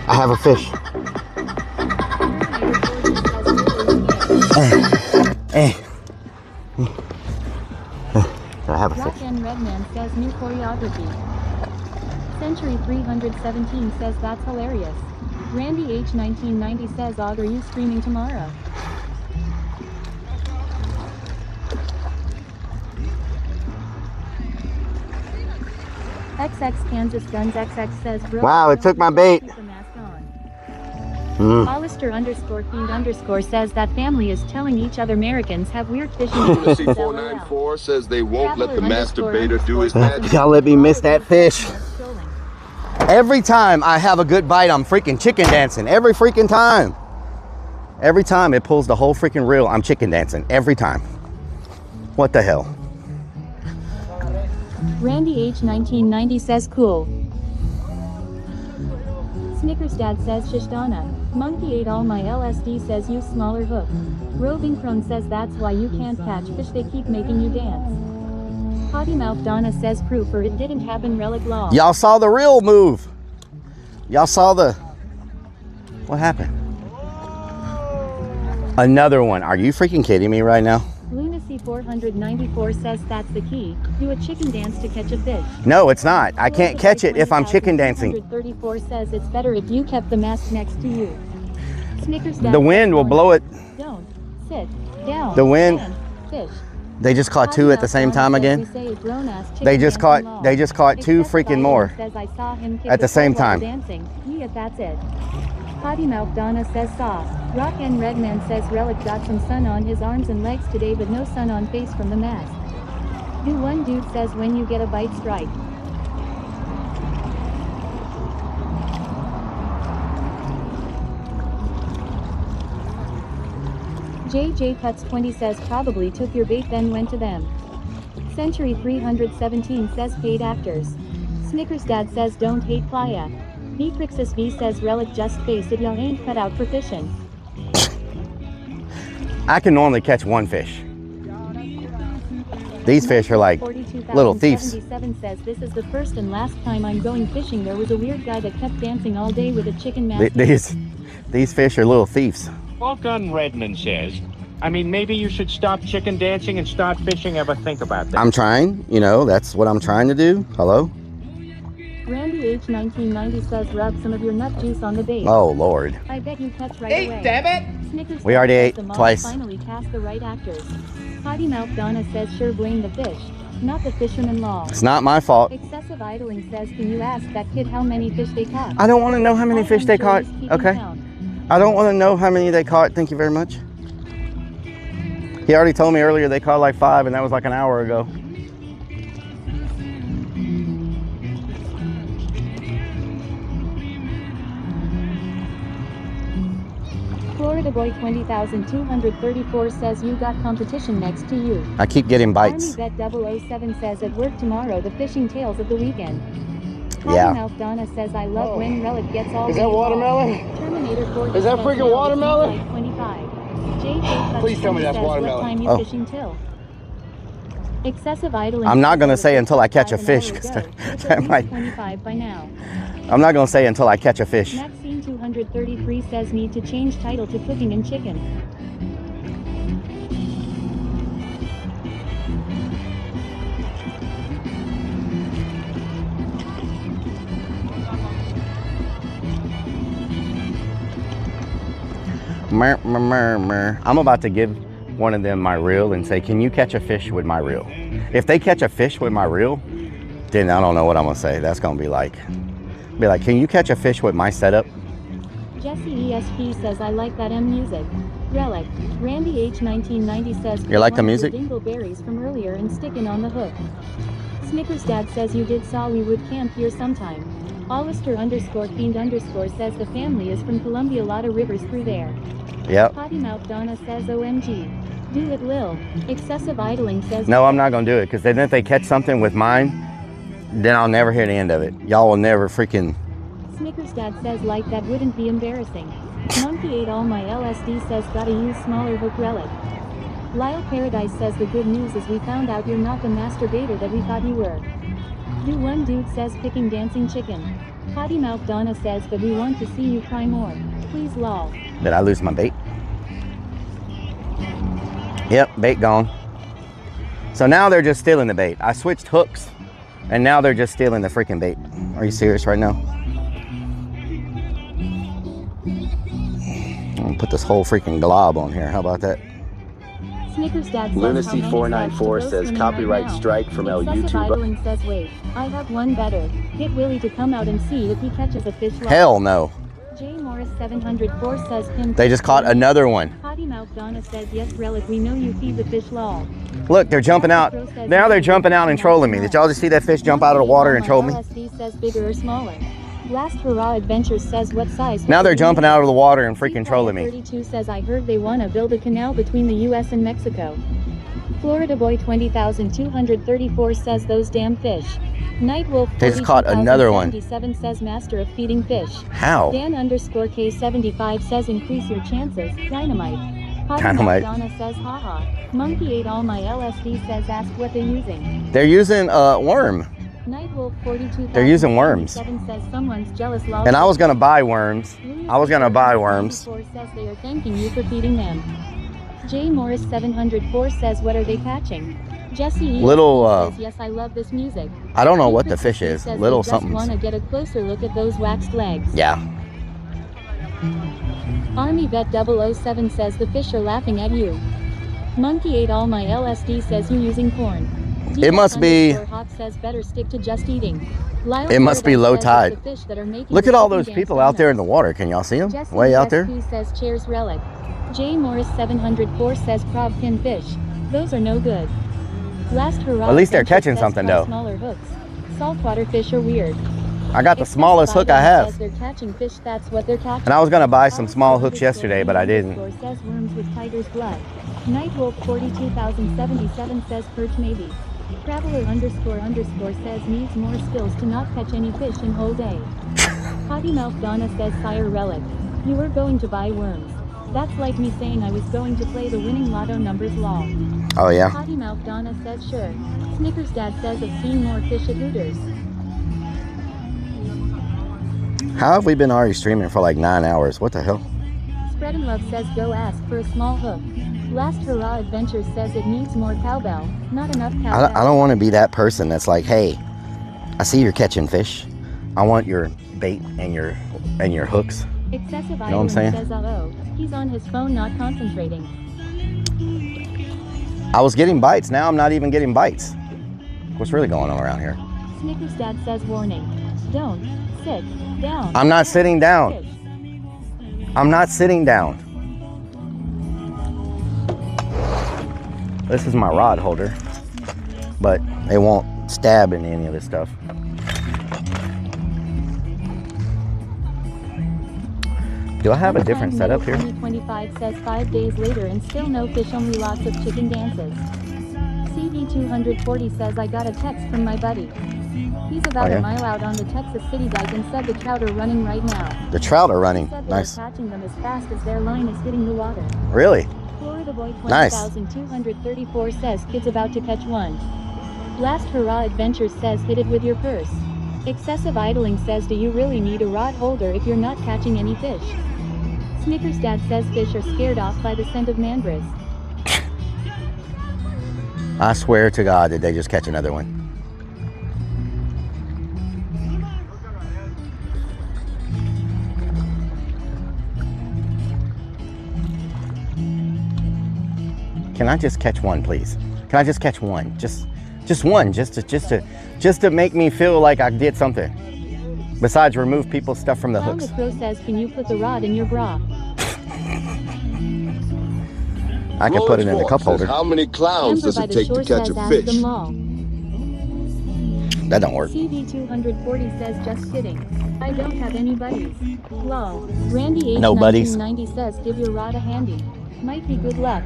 I have a fish. Rock and Redman says new choreography. Century 317 says that's hilarious. Randy H 1990 says Og, are you streaming tomorrow? XX Kansas Guns XX says bro. Wow, it took my bait. Hollister _fiend_ says that family is telling each other Americans have weird fishing. Lunacy 494 says they won't let the masturbator do his magic. Y'all let me miss that fish. Every time I have a good bite, I'm freaking chicken dancing. Every freaking time. Every time it pulls the whole freaking reel, I'm chicken dancing. Every time. What the hell? Randy H 1990 says cool. Snickers Dad says Shishdana. Monkey ate all my LSD says use smaller hook. Roving Crone says that's why you can't catch fish, they keep making you dance. Potty Mouth Donna says proof or it didn't happen Rellik Law. Y'all saw the real move. Y'all saw the... What happened? Another one. Are you freaking kidding me right now? Lunacy 494 says that's the key. Do a chicken dance to catch a fish. No, it's not. I can't catch it if I'm chicken dancing. 234 says it's better if you kept the mask next to you. Snickers Dad The wind will blow it. Don't sit down. The wind. Fish. They just caught two at the same time again. They just caught two freaking more at the same time. Yeah, that's it. Potty Mouth Donna says saw. Rock and Redman says Rellik got some sun on his arms and legs today but no sun on face from the mask. Do one dude says when you get a bite strike. JJ Cuts 20 says probably took your bait then went to them. Century 317 says paid actors. Snickers Dad says don't hate playa. Vcrixus V says Rellik just face it, y'all ain't cut out for fishing. I can normally catch one fish. These fish are like little thieves. 77 says this is the first and last time I'm going fishing. There was a weird guy that kept dancing all day with a chicken mask. These fish are little thieves. Well done, Redman says. I mean, maybe you should stop chicken dancing and start fishing. Ever think about that? I'm trying, you know, that's what I'm trying to do. Hello? Randy H 1990 says rub some of your nut juice on the bait. Oh, Lord. I bet you catch right away. Damn it! Snickers we already ate the mom twice. Finally cast the right actors. Potty Mouth Donna says sure blame the fish, not the fisherman law. It's not my fault. Excessive idling says can you ask that kid how many fish they caught? I don't want to know how many fish they caught. Okay. I don't want to know how many they caught. Thank you very much. He already told me earlier they caught like 5 and that was like an hour ago. Florida Boy 20,234 says you got competition next to you. I keep getting bites. Army Vet 007 says at work tomorrow the fishing tales of the weekend. Yeah. Mouth Donna says I love when Rellik gets all Is that watermelon? Terminator 4 Is that freaking watermelon? Like 25. JJ Please tell me that's says, watermelon. what time you fishing till? Excessive idling. I'm not going to say until I catch a fish because that might. 25 by now. I'm not going to say until I catch a fish. Maxine 233 says need to change title to cooking and chicken. I'm about to give one of them my reel and say, can you catch a fish with my reel? If they catch a fish with my reel, then I don't know what I'm gonna say. That's gonna be like, can you catch a fish with my setup? Jesse ESP says I like that M music. Rellik. Randy H 1990 says you like the music? Dingleberries from earlier and sticking on the hook. Snickers Dad says you did saw we would camp here sometime. Hollister _fiend_ says the family is from Columbia, lot of rivers through there. Yep. Potty Mouth Donna says OMG. Do it, Lil. Excessive idling says no, I'm not gonna do it because then if they catch something with mine, then I'll never hear the end of it. Y'all will never freaking. Snickers Dad says like that wouldn't be embarrassing. Monkey ate all my LSD says gotta use smaller hook. Rellik. Lyle Paradise says the good news is we found out you're not the masturbator that we thought you were. Do one dude says picking dancing chicken. Potty Mouth Donna says but we want to see you cry more. Please lol. Did I lose my bait? Yep, bait gone. So now they're just stealing the bait. I switched hooks and now they're just stealing the freaking bait. Are you serious right now? I'm gonna put this whole freaking glob on here. How about that? Snickers Dad says Lunacy 494 says copyright strike from El Excessive YouTube. idling says wait, I have one better. Get Willie to come out and see if he catches a fish. Hell no. J Morris 704 says him. They just caught another one. Potty Mouth Donna says yes Rellik we know you feed the fish lol. Look, they're jumping out. Now they're jumping out and trolling me. Did y'all just see that fish jump out of the water and troll me? LSD says bigger or smaller. Blast Hurrah Adventures says what size? Now they're jumping out of the water and freaking trolling me. 32 says I heard they want to build a canal between the US and Mexico. Florida Boy 20,234 says those damn fish. Nightwolf They just caught another one. 77 says master of feeding fish. How? Dan underscore K75 says increase your chances. Dynamite. Dynamite. Donna says haha. Monkey ate all my LSD says ask what they're using. They're using worm. Nightwolf 42. They're using worms. Says someone's jealous. And I was gonna buy worms. I was gonna buy worms. Says they are thanking you for feeding them. J Morris 704 says what are they catching? Jesse E. Little says yes, I love this music. I don't know what the fish is. Little something. Want to get a closer look at those waxed legs. Yeah. Army Vet 007 says the fish are laughing at you. Monkey ate all my LSD says you using porn. It must be. Hawk says better stick to just eating. It must be low tide. Look at all those people out there in the water. Can y'all see them? Jesse Way out there. Says cheers Rellik. J Morris 704 says crab fin fish. Those are no good. Last hurrah. At least they're catching something though. Smaller hooks. Saltwater fish are weird. I got the smallest hook I have. They're catching fish, that's what they're catching. And I was gonna buy some small hooks yesterday, but I didn't. Says worms with tiger's blood. Nightwolf 42,077 says perch maybe. Traveler underscore says needs more skills to not catch any fish in whole day. Potty Mouth Donna says sire Rellik. You were going to buy worms. That's like me saying I was going to play the winning lotto numbers law. Oh yeah. Potty Mouth Donna says sure. Snickers Dad says I've seen more fish at Hooters. How have we been already streaming for like 9 hours? What the hell? Spread and Love says go ask for a small hook. Last Hurrah Adventures says it needs more cowbell. Not enough cowbell. I don't want to be that person that's like, hey, I see you're catching fish. I want your bait and your hooks. Excessive you know what I'm saying? Says, oh, he's on his phone not concentrating. I was getting bites. Now I'm not even getting bites. What's really going on around here? Snickers Dad says warning. Don't sit down. I'm not sitting down. I'm not sitting down. This is my rod holder, but it won't stab in any of this stuff. Do I have a different setup here? 2025 says 5 days later and still no fish, only lots of chicken dances. CD240 says I got a text from my buddy. He's about a mile out on the Texas City dike and said the trout are running right now. The trout are running. Nice. They're catching them as fast as their line is hitting the water. Really? Florida Boy 20,234 says kids about to catch one. Last Hurrah Adventures says hit it with your purse. Excessive Idling says do you really need a rod holder if you're not catching any fish? Snickers Dad says fish are scared off by the scent of manbris. I swear to God, did they just catch another one? Can I just catch one, please? Can I just catch one? Just one, just to make me feel like I did something. Besides remove people's stuff from the hooks. Pro says, can you put the rod in your bra? I can put it in the cup holder. How many clowns does it take to catch a fish? That don't work. CV240 says, just kidding. I don't have any buddies. Lol. Randy No buddies. 1990 says, give your rod a handy. Might be good luck.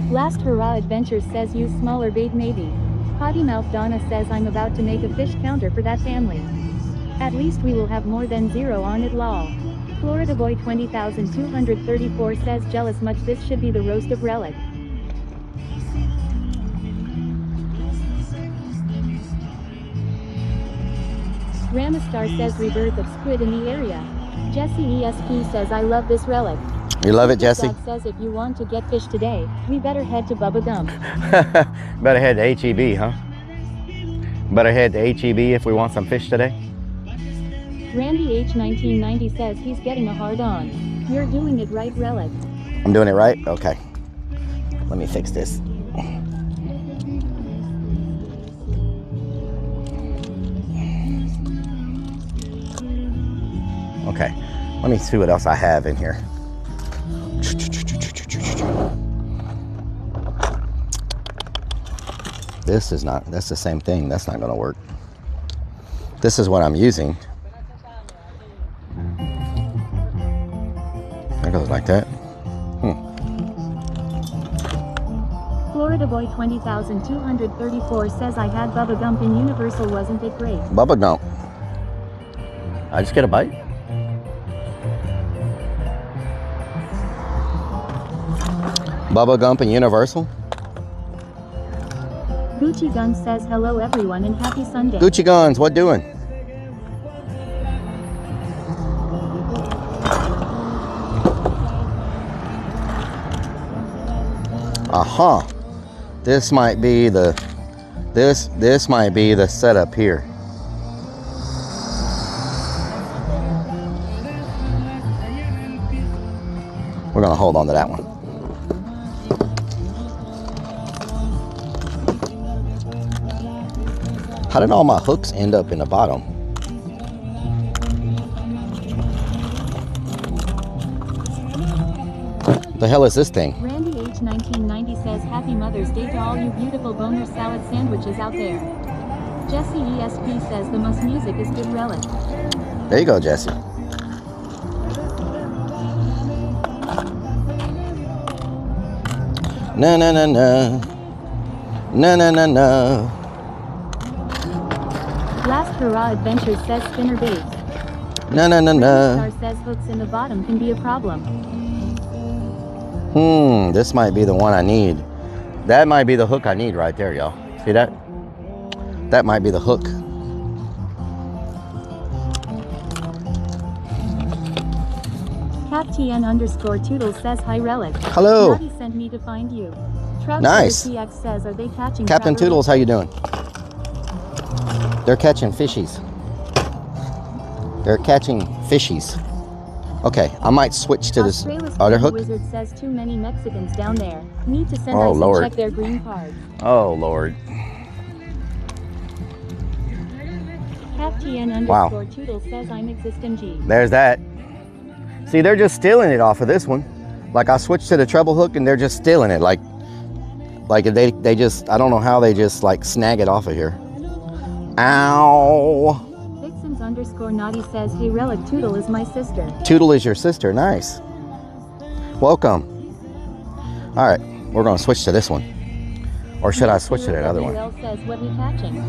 Last Hurrah Adventures says use smaller bait maybe. Potty Mouth Donna says I'm about to make a fish counter for that family. At least we will have more than 0 on it lol. Florida Boy 20,234 says jealous much this should be the roast of Rellik. Ramastar says rebirth of squid in the area. Jesse ESP says I love this Rellik. You love it, Jesse? Dad says if you want to get fish today, we better head to Bubba Gump. Better head to HEB, huh? Better head to HEB if we want some fish today. Randy H 1990 says he's getting a hard on. You're doing it right, Rellik. I'm doing it right? Okay. Let me fix this. Okay. Let me see what else I have in here. This is not, that's the same thing. That's not going to work. This is what I'm using. That goes like that. Florida Boy 20,234 says I had Bubba Gump in Universal, wasn't it great? Bubba Gump. I just get a bite. Bubba Gump and Universal. Gucci Guns says hello everyone and happy Sunday. Gucci Guns, what doing? This might be the this might be the setup here. We're gonna hold on to that one. How did all my hooks end up in the bottom? The hell is this thing? Randy H 1990 says happy Mother's Day to all you beautiful boner salad sandwiches out there. Jesse ESP says the must music is good relic. There you go, Jesse. No, no, no, no. No, no, no, no. Last Hurrah Adventures says spinner baits. No, no, no, no. Star says hooks in the bottom can be a problem. This might be the one I need. That might be the hook I need right there, y'all. See that? That might be the hook. CapTN_Toodles says hi Relic. Hello. Naughty sent me to find you. Nice. TX says are they catching Captain Traveler? Toodles, how you doing? They're catching fishies. They're catching fishies. Okay, I might switch to this other hook. Wizard says too many Mexicans down there. Need to send Oh, ice and Lord. check their green cards. Oh, Lord. CapTN_Toodles says I'm XSMG. There's that. See, they're just stealing it off of this one. Like, I switched to the treble hook and they're just stealing it. Like they just, I don't know how they just like snag it off of here. Ow. Vixens_Naughty says hey Relic, Toodle is my sister. Toodle is your sister, nice. Welcome. All right, we're gonna switch to this one. Or should I switch to that other one? Says what we catching?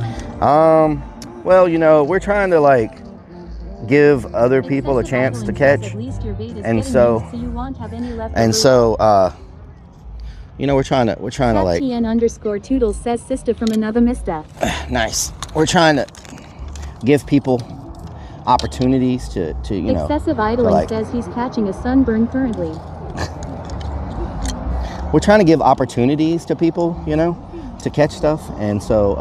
Well, you know, we're trying to like give other people a chance to catch. And so you know, we're trying to like CapTN_Toodles says sister from another mister. Nice. We're trying to give people opportunities to you know. Excessive idling says he's catching a sunburn currently. We're trying to give opportunities to people, you know, to catch stuff, and so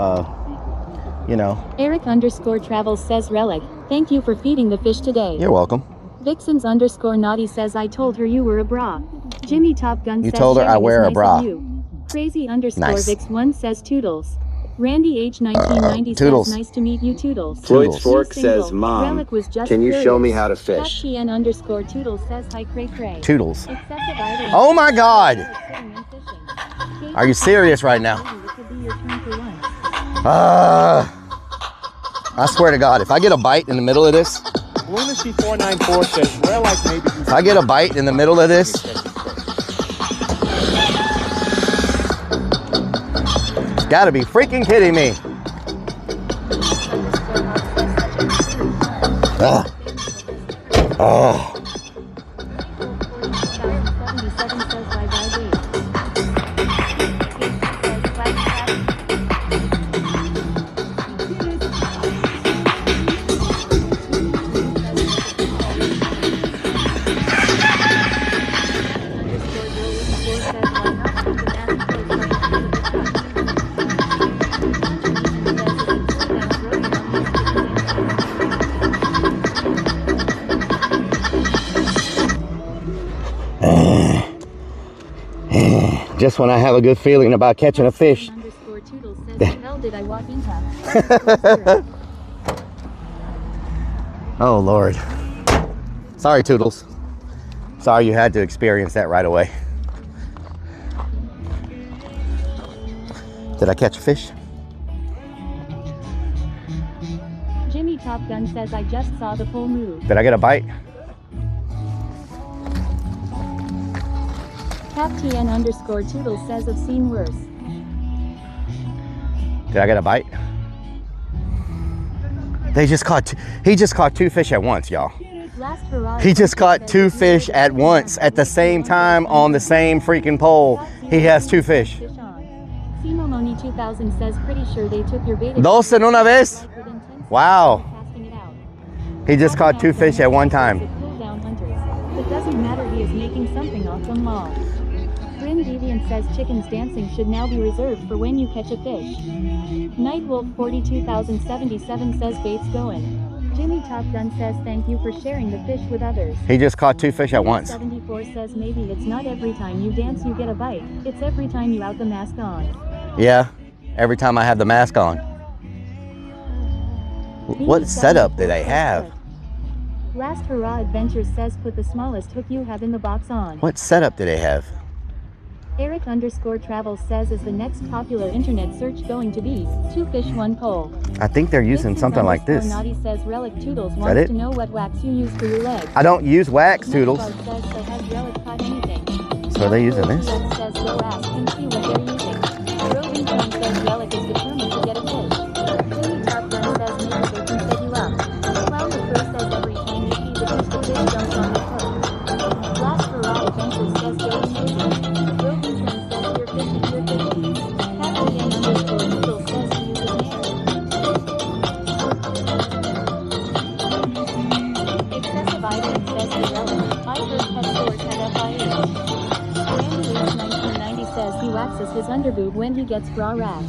you know. Eric_Travels says Relic, thank you for feeding the fish today. You're welcome. Vixens_Naughty says I told her you were a bra. Jimmy Top Gun You says told her I wear a bra. Crazy_Vix1 says Toodles. Randy H 1990 Toodles. says nice to meet you Toodles. Floyd's Fork Single. says, Mom, Relic was just can you curious. show me how to fish? CapTN_Toodles says hi cray cray. Toodles. Excessive idling. Oh my God! Are you serious right now? I swear to God, if I get a bite in the middle of this, Lunacy 494 says Rellik maybe. if I get a bite in the middle of this, it's gotta be freaking kidding me. Oh. Just when I have a good feeling about catching a fish. Oh Lord. Sorry, Toodles. Sorry you had to experience that right away. Did I catch a fish? Jimmy Top Gun says I just saw the full move. Did I get a bite? CapTN_Toodles says I've seen worse. Did I get a bite? He just caught 2 fish at once, y'all. He just caught 2 fish at once at the same time on the same freaking pole. He has 2 fish. Simomoni 2000 says pretty sure they took your bait. 12 en una vez? Wow. He just caught 2 fish at one time. It doesn't matter, he is making something off them all. Grim Deviant says chickens dancing should now be reserved for when you catch a fish. Nightwolf 42077 says bait's going. Jimmy Top Gun says thank you for sharing the fish with others. He just caught 2 fish at once. 74 says maybe it's not every time you dance you get a bite. It's every time you out the mask on. Yeah, every time I have the mask on. What setup do they have? Last Hurrah Adventures says put the smallest hook you have in the box on. What setup do they have? Eric_Travels says is the next popular internet search going to be 2 fish 1 pole. I think they're using something like this. Naughty says Rellik Toodles Is that wants it? to know what wax you use for your legs. I don't use wax, Toodles. Says, so has Rellik caught anything? So are they using this? Says go ask and see what they're using. Roving says Rellik is determined to get a fish. Jimmy Top Gun says maybe they can set you up. Clown the Crow says every time you see the fish jumps on the hook. Last Hurrah Adventures says go amazing. He waxes his underboob when he gets bra rash.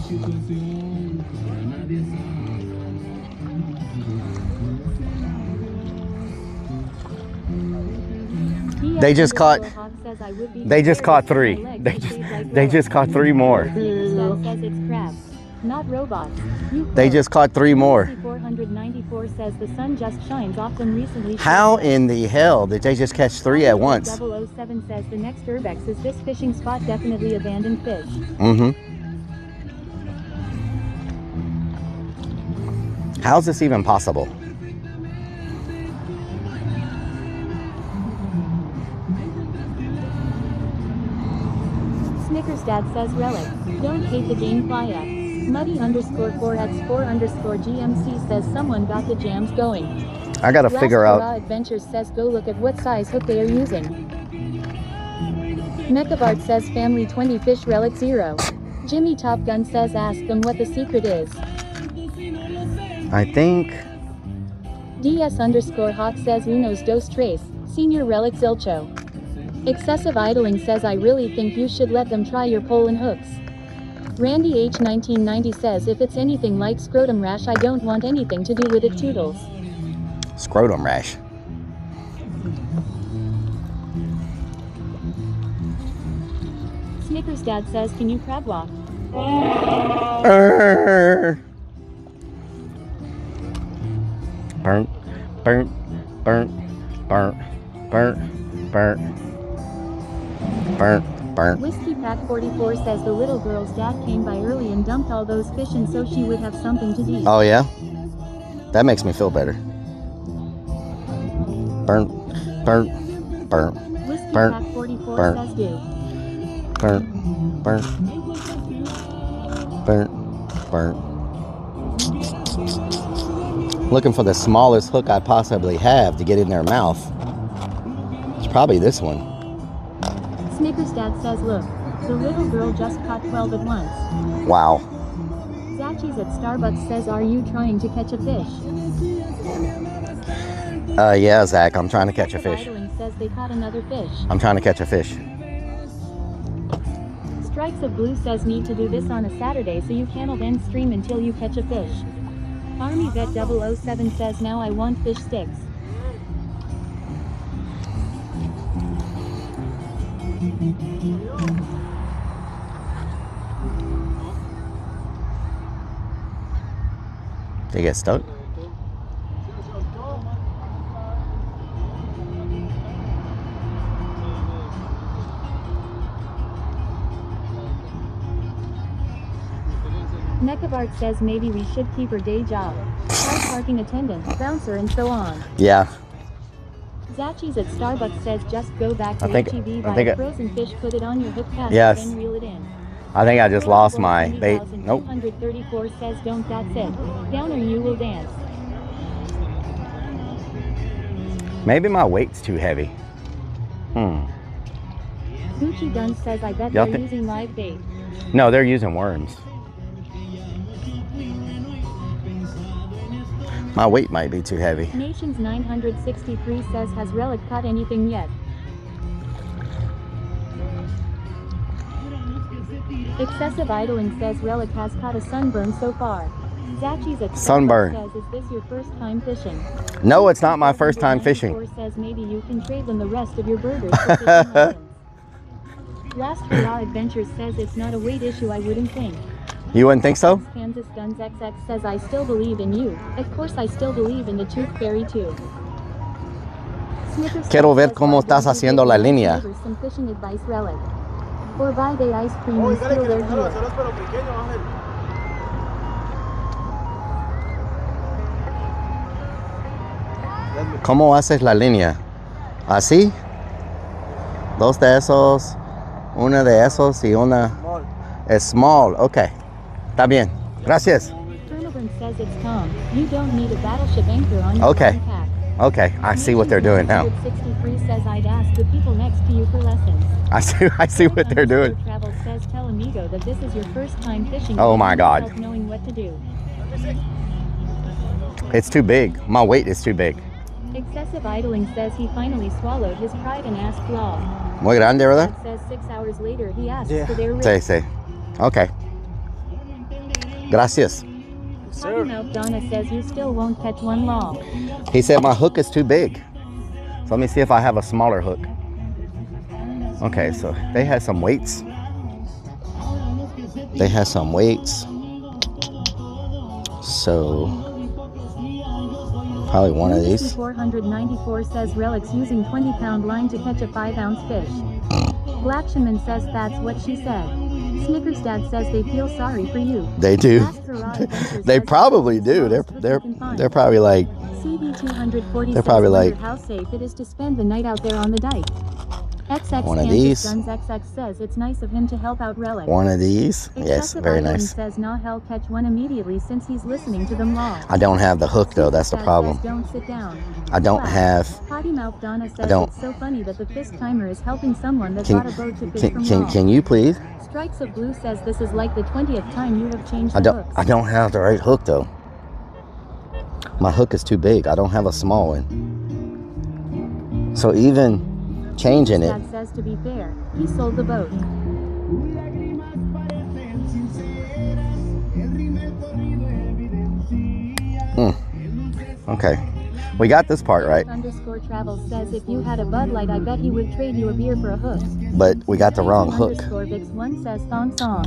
They just caught 3. They just caught 3 more. Not robots. They just caught 3 more. 494 says the sun just shines off them recently. How in the hell did they just catch 3 at once? 007 says the next Urbex is this fishing spot definitely abandoned fish. How's this even possible? Snickers Dad says Rellik. Don't hate the game playa. Muddy_4x4_GMC says someone got the jams going. I gotta figure out. Adventures says go look at what size hook they are using. Mechabart says family 20 fish Rellik 0. Jimmy Top Gun says ask them what the secret is. I think. DS_Hawk says Unos dos tres, Senior Rellik Zilcho. Excessive Idling says I really think you should let them try your pole and hooks. Randy H1990 says if it's anything like scrotum rash I don't want anything to do with it Toodles. Scrotum rash. Snickers Dad says can you crab walk? Burnt, burnt, burnt, burnt, burnt, burnt, burnt, burnt. Whiskey Pack 44 says the little girl's dad came by early and dumped all those fish in so she would have something to eat. Oh yeah? That makes me feel better. Burnt, burnt, burnt, Whiskey burnt, Pack 44 burnt, says do. burnt, burnt, burnt, burnt. Looking for the smallest hook I possibly have to get in their mouth. It's probably this one. Snickers Dad says look, the little girl just caught 12 at once. Wow. Zachis at Starbucks says are you trying to catch a fish? Yeah, Zach, I'm trying to catch a fish. Idling says they caught another fish. I'm trying to catch a fish. Strikes of Blue says need to do this on a Saturday so you can't end stream until you catch a fish. Army Vet 007 says now I want fish sticks. They get stuck? Nekabart says maybe we should keep her day job. Car parking attendant, bouncer and so on. Yeah. Zachis at Starbucks says just go back to HEB, buy a frozen fish, put it on your hook cast, Yes. and reel it in. I think I just lost my bait. Nope. 234 says don't, that's it. Down or you will dance. Maybe my weight's too heavy. Gucci Gun says I bet Y'all they're think- using live bait. No, they're using worms. My weight might be too heavy. Nations 963 says has Rellik caught anything yet? Excessive idling says Rellik has caught a sunburn so far. Zachi's at Sunburn. says, is this your first time fishing? No, it's not my first time fishing. 94 says maybe you can trade them the rest of your burgers for fishing islands. Last Hurrah Adventures says it's not a weight issue, I wouldn't think. You wouldn't think so? Kansas Guns XX says I still believe in you. Of course I still believe in the Tooth Fairy too. Snickers Quiero ver says, cómo estás haciendo la línea. Some fishing advice, Rellik. Or buy day ice cream and steal their gear. ¿Cómo haces la línea? ¿Así? Dos de esos, una de esos y una es small. Okay. Está bien. Gracias. Turnover says it's calm. You don't need a battleship anchor on your Okay. pack. Okay. I see what they're doing now. 63 says I'd ask the people next to you for lessons. I see what they're doing. Travel says tell amigo that this is your first time fishing. Oh my and God. help knowing what to do. It's too big. My weight is too big. Excessive idling says he finally swallowed his pride and asked law. Muy grande, ¿verdad? Dad says 6 hours later he asks for their Sí, ribs. sí. Okay. Gracias. Potty Mouth Donna says you still won't catch one law. He said my hook is too big. So let me see if I have a smaller hook. Okay, so they had some weights. They had some weights. So probably one of these. 494 says Rellik's using 20-pound line to catch a 5-ounce fish. Black Shaman says that's what she said. Snickers Dad says they feel sorry for you. They do. Last Hurrah Adventures They says probably do. They're probably like CB240 They're probably says like- wonder how safe it is to spend the night out there on the dike. XX One of Kansas these. Guns XX says it's nice of him to help out Rellik. one of these. Yes, Excessive very idling nice. says nah, he'll catch one immediately since he's listening to them law. I don't have the hook though. That's the Dad problem. says don't sit down. I don't Clap. have. Potty Mouth Donna says don't. it's so funny that the fist timer is helping someone that Can got a boat to fish from law. can you please? Strikes of Blue says this is like the 20th time you have changed I the don't. hooks. I don't have the right hook though. My hook is too big. I don't have a small one. So even changing it, Dad says to be fair, he sold the boat. okay, we got this part right, Underscore Travel says if you had a Bud Light, I bet he would trade you a beer for a hook. but we got the wrong hook. Underscore Vix1 says thong song.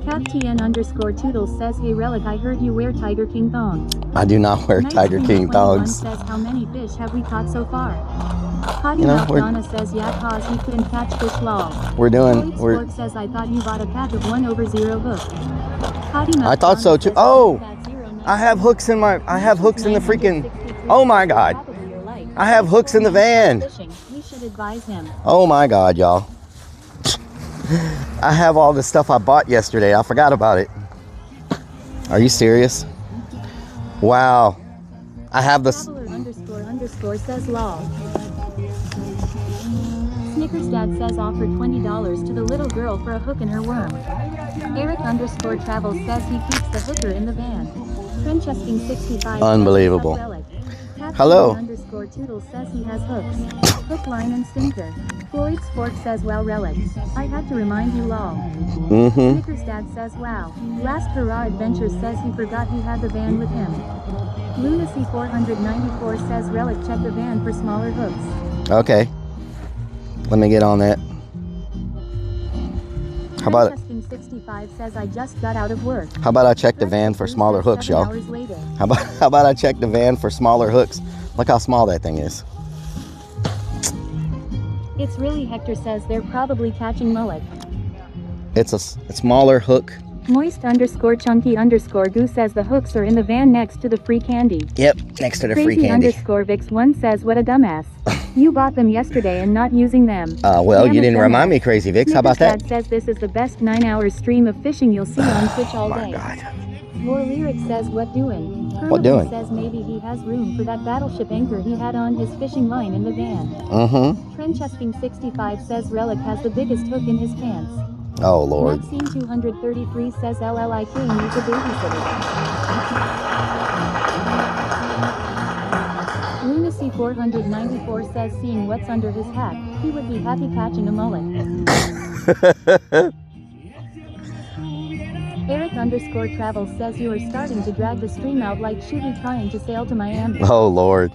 CapTN underscore Toodles says hey Rellik, I heard you wear Tiger King thongs. I do not wear Nice Tiger King King 21 thongs. says how many fish have we caught so far? Potty You know, Mouth we're- Donna says yeah cause he couldn't catch fish lol. We're doing. Floyd We're. Sport says I thought you bought a pack of 1/0 hook. Potty Mouth I thought so too. Oh, I have hooks in my. I have hooks in the freaking. Oh my God. I have hooks in the van. Fishing. We should advise him. Oh my God, y'all. I have all the stuff I bought yesterday. I forgot about it. Are you serious? Wow. I have this. Traveler underscore says law. Snickers Dad says offer $20 to the little girl for a hook in her worm. Eric underscore Travel says he keeps the hooker in the van. Trenchesting 65. Unbelievable. Captain Hello. Underscore Toodle says he has hooks. Hook, line, and sinker. Floyd Sport says well Rellik. I had to remind you lol. Mm-hmm. Snickers Dad says wow. Last Hurrah Adventures says he forgot he had the van with him. Lunacy 494 says Rellik check the van for smaller hooks. Okay. Let me get on that. How about Trenchesting 65 says I just got out of work. I check the van for smaller hooks, 7 y'all? hours later. How about I check the van for smaller hooks? Look how small that thing is. It's really Hector says they're probably catching mullet. It's a smaller hook Moist underscore chunky underscore goo says the hooks are in the van next to the free candy. Yep, next to the free Crazy candy. underscore Vix1 says what a dumbass. You bought them yesterday and not using them. Well, Damn you it, didn't dumbass. remind me, Crazy Vix. How about that? Dad says this is the best 9-hour stream of fishing you'll see on Twitch all My day. God. More Lyric says what doing? What doing? Says maybe he has room for that battleship anchor he had on his fishing line in the van. Mm-hmm. Trenchesking65 says Rellik has the biggest hook in his pants. Oh, Lord. Maxine 233 says LLIK needs a babysitter. Lunacy 494 says seeing what's under his hat, he would be happy catching a mullet. Eric underscore travel says you are starting to drag the stream out like Shuby trying to sail to Miami. Oh, Lord.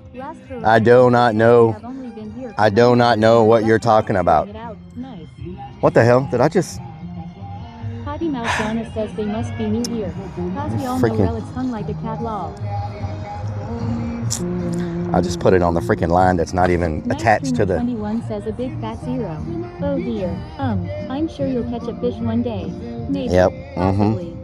I do not know. I do not know what you're talking about. What the hell? Did I just... Potty Mouth Donna says they must be new here. Cause we all know Relic's hung like a cat law. I just put it on the freaking line that's not even attached to the... 21 says a big fat zero. Oh dear. I'm sure you'll catch a fish one day. Maybe. Yep. Possibly.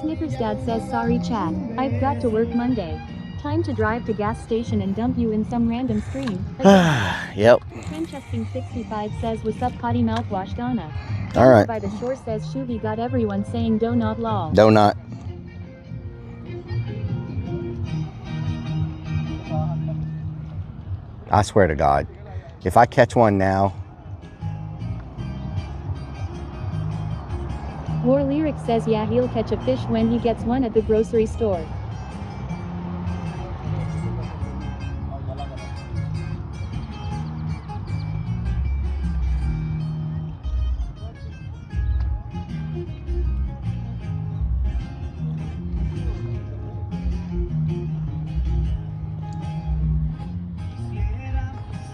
Snickers Dad says sorry chat. I've got to work Monday. Time to drive to gas station and dump you in some random stream. Yep. Trenchesking65 says what's up Potty Mouthwash Donna. All right. By the shore says Shuby got everyone saying do not lol. Do not. I swear to God, if I catch one now... War Lyric says yeah he'll catch a fish when he gets one at the grocery store.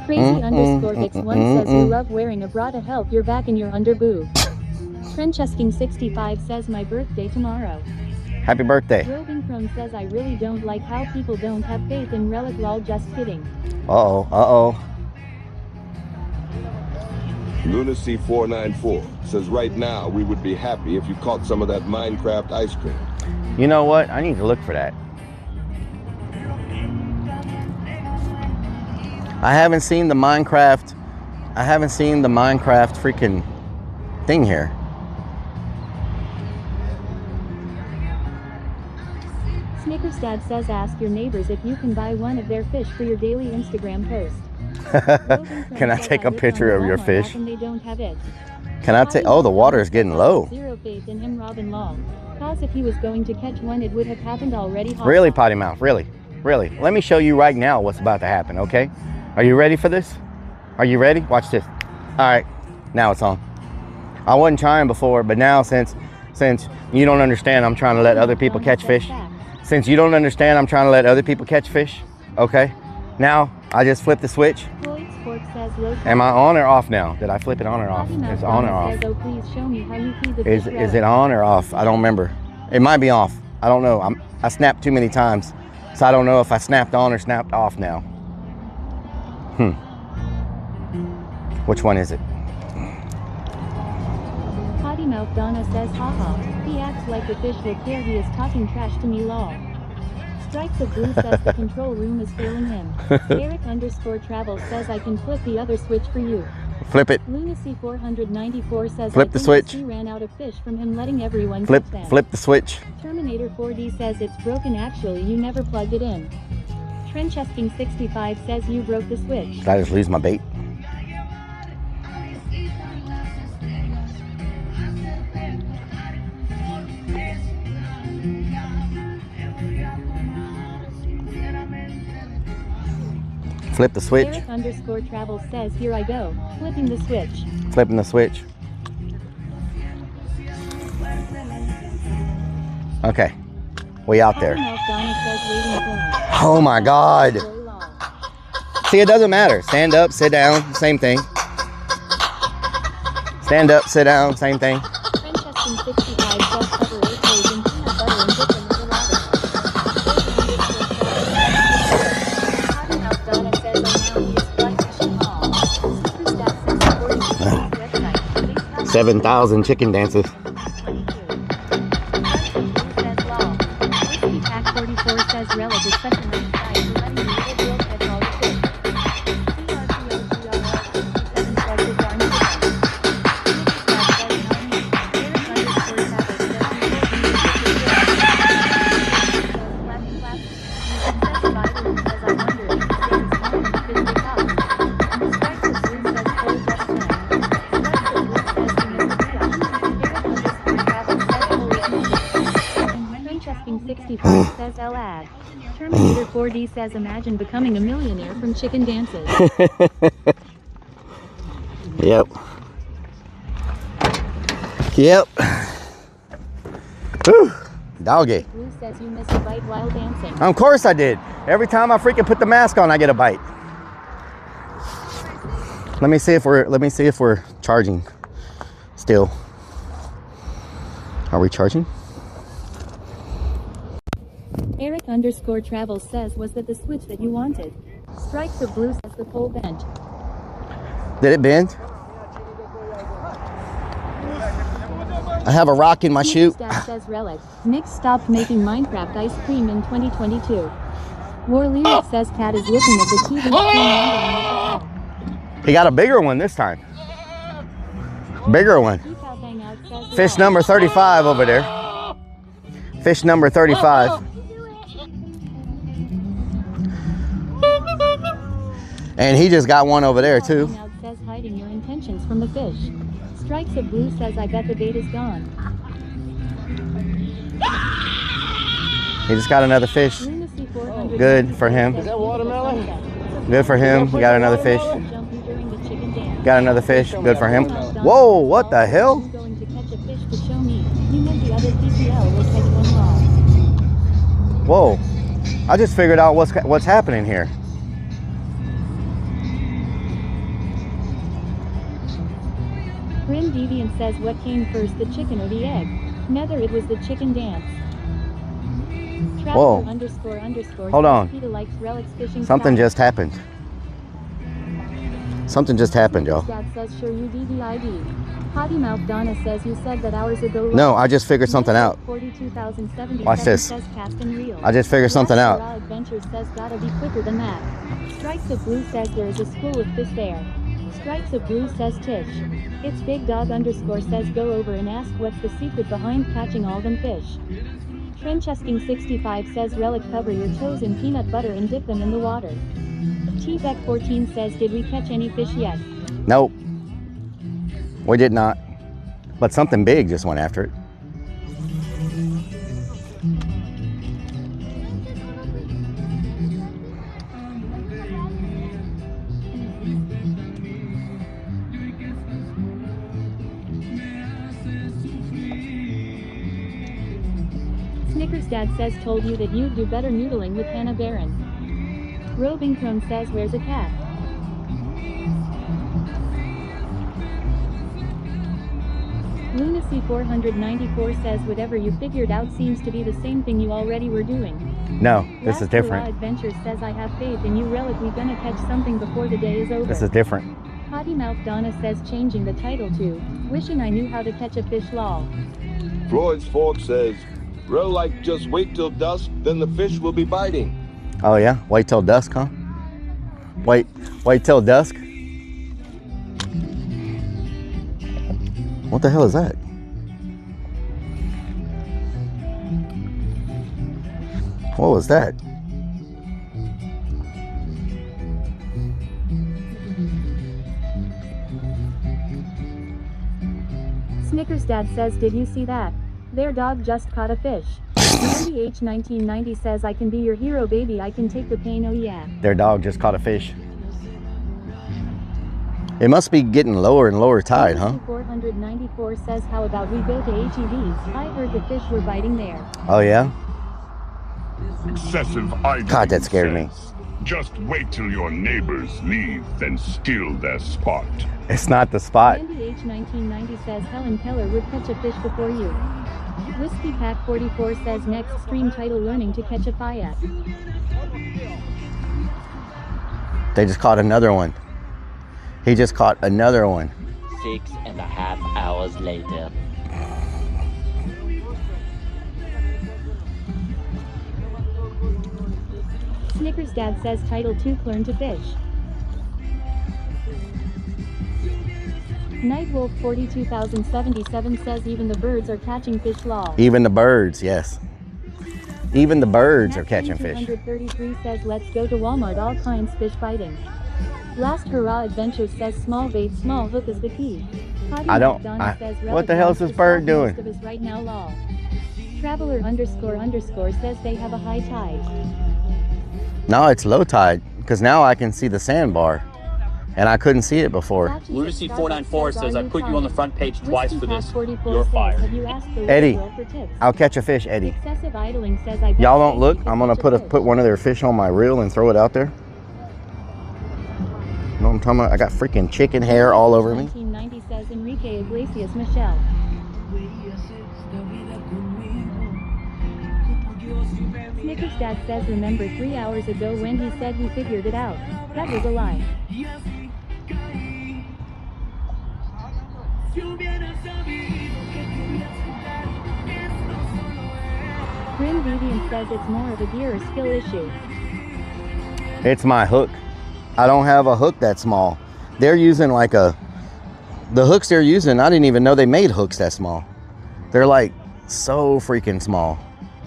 Crazy underscore Vix1 says you love wearing a bra to help your back and your underboob. Trenchesking65 says my birthday tomorrow. Happy birthday. Robin Crone says I really don't like how people don't have faith in Rellik lol just kidding. Uh-oh, uh-oh. Lunacy 494 says right now we would be happy if you caught some of that Minecraft ice cream. You know what? I need to look for that. I haven't seen the Minecraft freaking thing here. Snickers Dad says ask your neighbors if you can buy one of their fish for your daily Instagram post. Can I take a picture of your fish? They don't have it. Can I take... Oh, the water is getting low. Zero faith in him, Robin Law. Cause if he was going to catch one, it would have happened already. Really, Potty Mouth? Really? Really? Let me show you right now what's about to happen, okay? Are you ready for this? Are you ready? Watch this. All right. Now it's on. I wasn't trying before, but now since you don't understand, I'm trying to let other people catch fish. Since you don't understand, I'm trying to let other people catch fish. Okay? Now, I just flip the switch. Am I on or off now? Did I flip it on or off? It's on or off. Is it on or off? I don't remember. It might be off. I don't know. I snapped too many times. So I don't know if I snapped on or snapped off now. Which one is it? Potty Mouth Donna says haha. He acts like the fish will care he is talking trash to me lol. Strikes of Blue says the control room is failing him. Eric underscore travel says I can flip the other switch for you. Flip it. Lunacy 494 says flip the switch. He ran out of fish from him letting everyone flip catch them. Flip the switch. Terminator 4D says it's broken actually you never plugged it in. Trenchesking65 says you broke the switch. Did I just lose my bait? Flip the switch. Eric underscore travel says here I go. Flipping the switch. Flipping the switch. Okay. We out there. Oh my God. See, it doesn't matter. Stand up, sit down, same thing. Stand up, sit down, same thing. $7,000 chicken dances. Rellik is such a nice guy for letting the little girl catch all the fish. CRTLGRL 67 says the darn chicken. Chesting 65 says LAD. Terminator 4D says imagine becoming a millionaire from chicken dances. Yep. Yep. Whew. Doggy. Blue says you missed a bite while dancing. Of course I did. Every time I freaking put the mask on, I get a bite. Let me see if we're charging still. Are we charging? Eric_Travel says, was that the switch that you wanted? Strikes of blue says the pole bent. Did it bend? I have a rock in my chute. Dad says Rellik. Nick stopped making Minecraft ice cream in 2022. War Lyric says Cat is looking at the TV screen. He got a bigger one this time. Bigger one. Fish number 35 over there. Fish number 35. And he just got one over there too. Says hiding your intentions from the fish. Strikes of blue says I bet the bait is gone. He just got another fish. Good for him. Is that watermelon? Good for him. He got another fish. Got another fish. Good for him. Whoa, what the hell? Going to catch a fish to show me. You meant the other PPL will catch one raw. Whoa. I just figured out what's happening here. Grim Deviant says what came first, the chicken or the egg? Nether, it was the chicken dance. Whoa. ___ Hold on. Likes Rellik's fishing Something style. just happened. Something just happened, y'all. Dad says sure you DDID. Potty Mouth Donna says you said that hours ago. No, I just figured something out. 42,077 Watch this. says cast and reel. I just figured something out. Raw Adventures says gotta be quicker than that. Strikes of Blue says there is a school of fish there. Strikes of Blue says Tish. It's Big Dog _ says go over and ask what's the secret behind catching all them fish. Trenchesting 65 says Rellik, cover your toes in peanut butter and dip them in the water. T-Beck 14 says did we catch any fish yet? Nope. We did not. But something big just went after it. Snickers Dad says told you that you'd do better noodling with Hannah Barron. Roving Crone says where's a cat? Lunacy 494 says whatever you figured out seems to be the same thing you already were doing. No, this is Raw different. Adventures says I have faith in you, Rellik, we gonna catch something before the day is over. This is different. Potty Mouth Donna says changing the title to wishing I knew how to catch a fish lol. Floyd's Fork says, Rellik, just wait till dusk, then the fish will be biting. Oh yeah? Wait till dusk, huh? Wait till dusk? What the hell is that? What was that? Snickers Dad says did you see that? Their dog just caught a fish. Andy H 1990 says I can be your hero baby, I can take the pain, oh yeah. Their dog just caught a fish. It must be getting lower and lower tide, huh? 494 says how about we go to HEB's? I heard the fish were biting there. Oh yeah? Excessive idling. God, that scared me. Just wait till your neighbors leave, then steal their spot. It's not the spot. Andy H 1990 says Helen Keller would catch a fish before you. Whiskey Pack 44 says next stream title learning to catch a fire. They just caught another one. He just caught another one. 6.5 hours later. Snickers Dad says Title 2 learn to fish. Nightwolf 42077 says even the birds are catching fish law. Even the birds, yes. Even the birds are catching fish. 233 says let's go to Walmart, all kinds fish fighting. Last Hurrah Adventure says small bait, small hook is the key. I don't, what the hell is this bird doing? Right now, law. Traveler __ says they have a high tide. No, it's low tide, because now I can see the sandbar, and I couldn't see it before. Lunacy 494 says I put you on the front page twice for this. You're fired. Eddie, I'll catch a fish, Eddie. Excessive idling says Y'all don't look. I'm gonna put one of their fish on my reel and throw it out there. You know what I'm talking about? I got freaking chicken hair all over me. 1990 says Enrique Iglesias Michelle. Snickers Dad says remember 3 hours ago when he said he figured it out. That was a lie. Grim Deviant says it's more of a gear or skill issue. It's my hook. I don't have a hook that small. They're using like the hooks they're using, I didn't even know they made hooks that small. They're like so freaking small.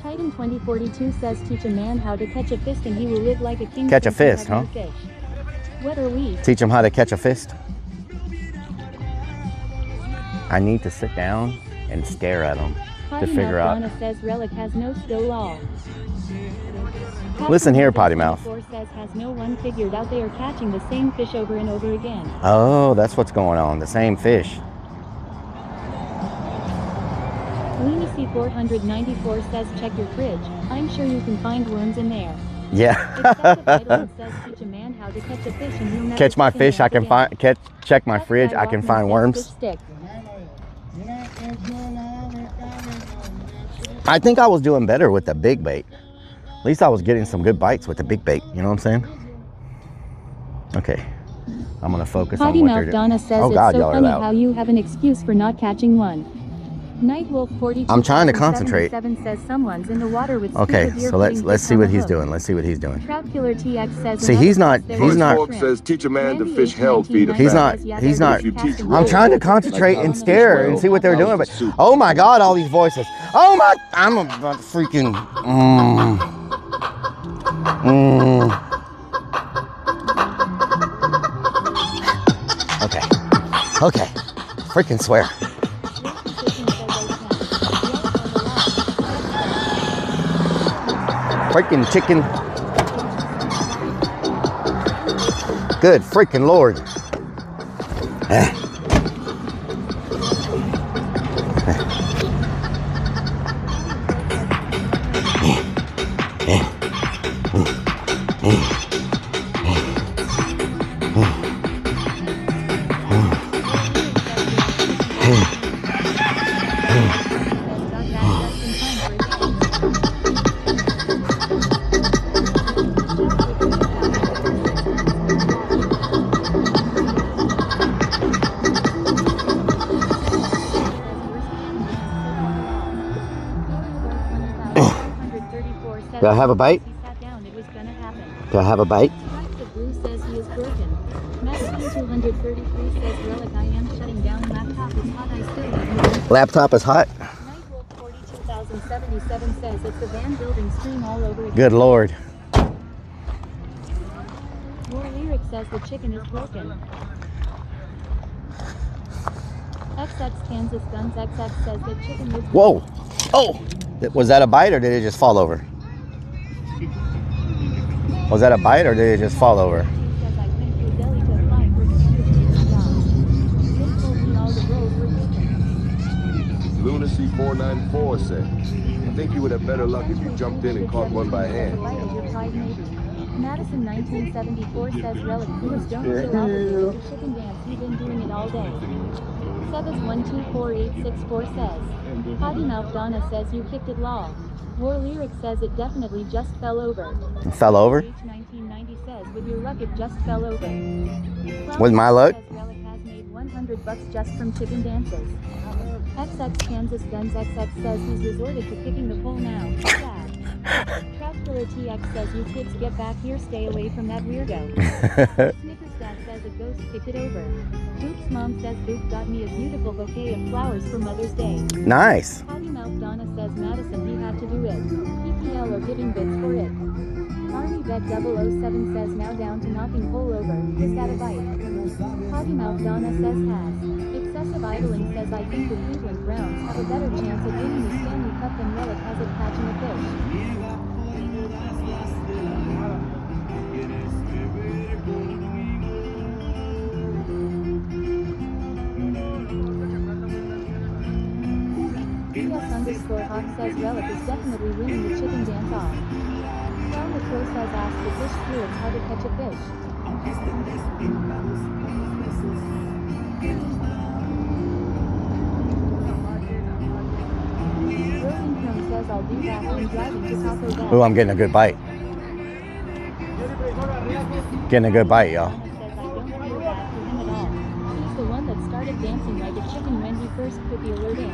Titan 2042 says teach a man how to catch a fist and he will live like a king. Catch a fist, huh? Fish. What are we? Teach him how to catch a fist. I need to sit down and stare at them to figure out. Donna says Rellik has no skill law. Listen here, Potty Mouth. Says has no one figured out they are catching the same fish over and over again. Oh, that's what's going on. The same fish. Lunacy 494 says check your fridge. I'm sure you can find worms in there. Yeah. Says teach a man how to catch a fish and he'll never Catch my fish, I can find. Check my fridge, I can find worms. I think I was doing better with the big bait. At least I was getting some good bites with the big bait. You know what I'm saying? Okay. I'm gonna focus on what they're doing. Donna says Oh God, it's so y'all are funny loud. how you have an excuse for not catching one. Nightwolf 42. I'm trying to concentrate. Says someone's in the water with Okay, so let's see what he's doing. Let's see what he's doing. Trout Killer TX says. See, he's not. Says teach a man to fish hell, feed a He's not. I'm trying to concentrate and stare and see what they're doing. But oh my God, all these voices. Oh my! I'm about to freaking. Okay. Okay. Freaking swear. Freaking chicken. Good freaking Lord. Do I have a bite? Do I have a bite? Says he is broken. Magazine 233 says Rellik I am shutting down. Laptop is hot. I still have Laptop is hot. Nightwolf 42077 says it's the van building stream all over again. Good Lord. More lyric says the chicken is broken. XX Kansas Guns XX says the chicken is broken. Whoa. Oh. Was that a bite or did it just fall over? Was that a bite or did it just fall over? Lunacy 494 said, I think you would have better luck if you jumped in and caught one by hand. Madison 1974 says Rellik please don't chill out with the chicken dance. You've been doing it all day. Sebas124864 says, Potty Mouth Donna says you kicked it law. War Lyric says it definitely just fell over. It fell over? H1990 says with your luck it just fell over. With my luck? Rellik has made $100 just from chicken dances. XX Kansas Guns XX says he's resorted to kicking the pole now. Sad. Trout Muscular TX says, you kids get back here, stay away from that weirdo. Snickers Dad says a ghost kicked it over. Boop's mom says Boop got me a beautiful bouquet of flowers for Mother's Day. Nice. Potty Mouth Donna says Madison, he had to do it. PPL are giving bits for it. Army Vet 007 says now down to knocking hole over. Is that a bite? Potty Mouth Donna says has. Excessive Idling says I think the Cleveland Browns have a better chance at winning the Stanley Cup than Rellik has at catching a fish. _Hawk says Rellik is definitely winning the chicken dance off. Crown the Crow says ask the fish stewards how to catch a fish. Rolling Chrome says I'll do that when driving to Taco Bell. Ooh, I'm getting a good bite. Getting a good bite, y'all. Says I don't feel bad for him at all. He's the one that started dancing like a chicken when he first put the alert in.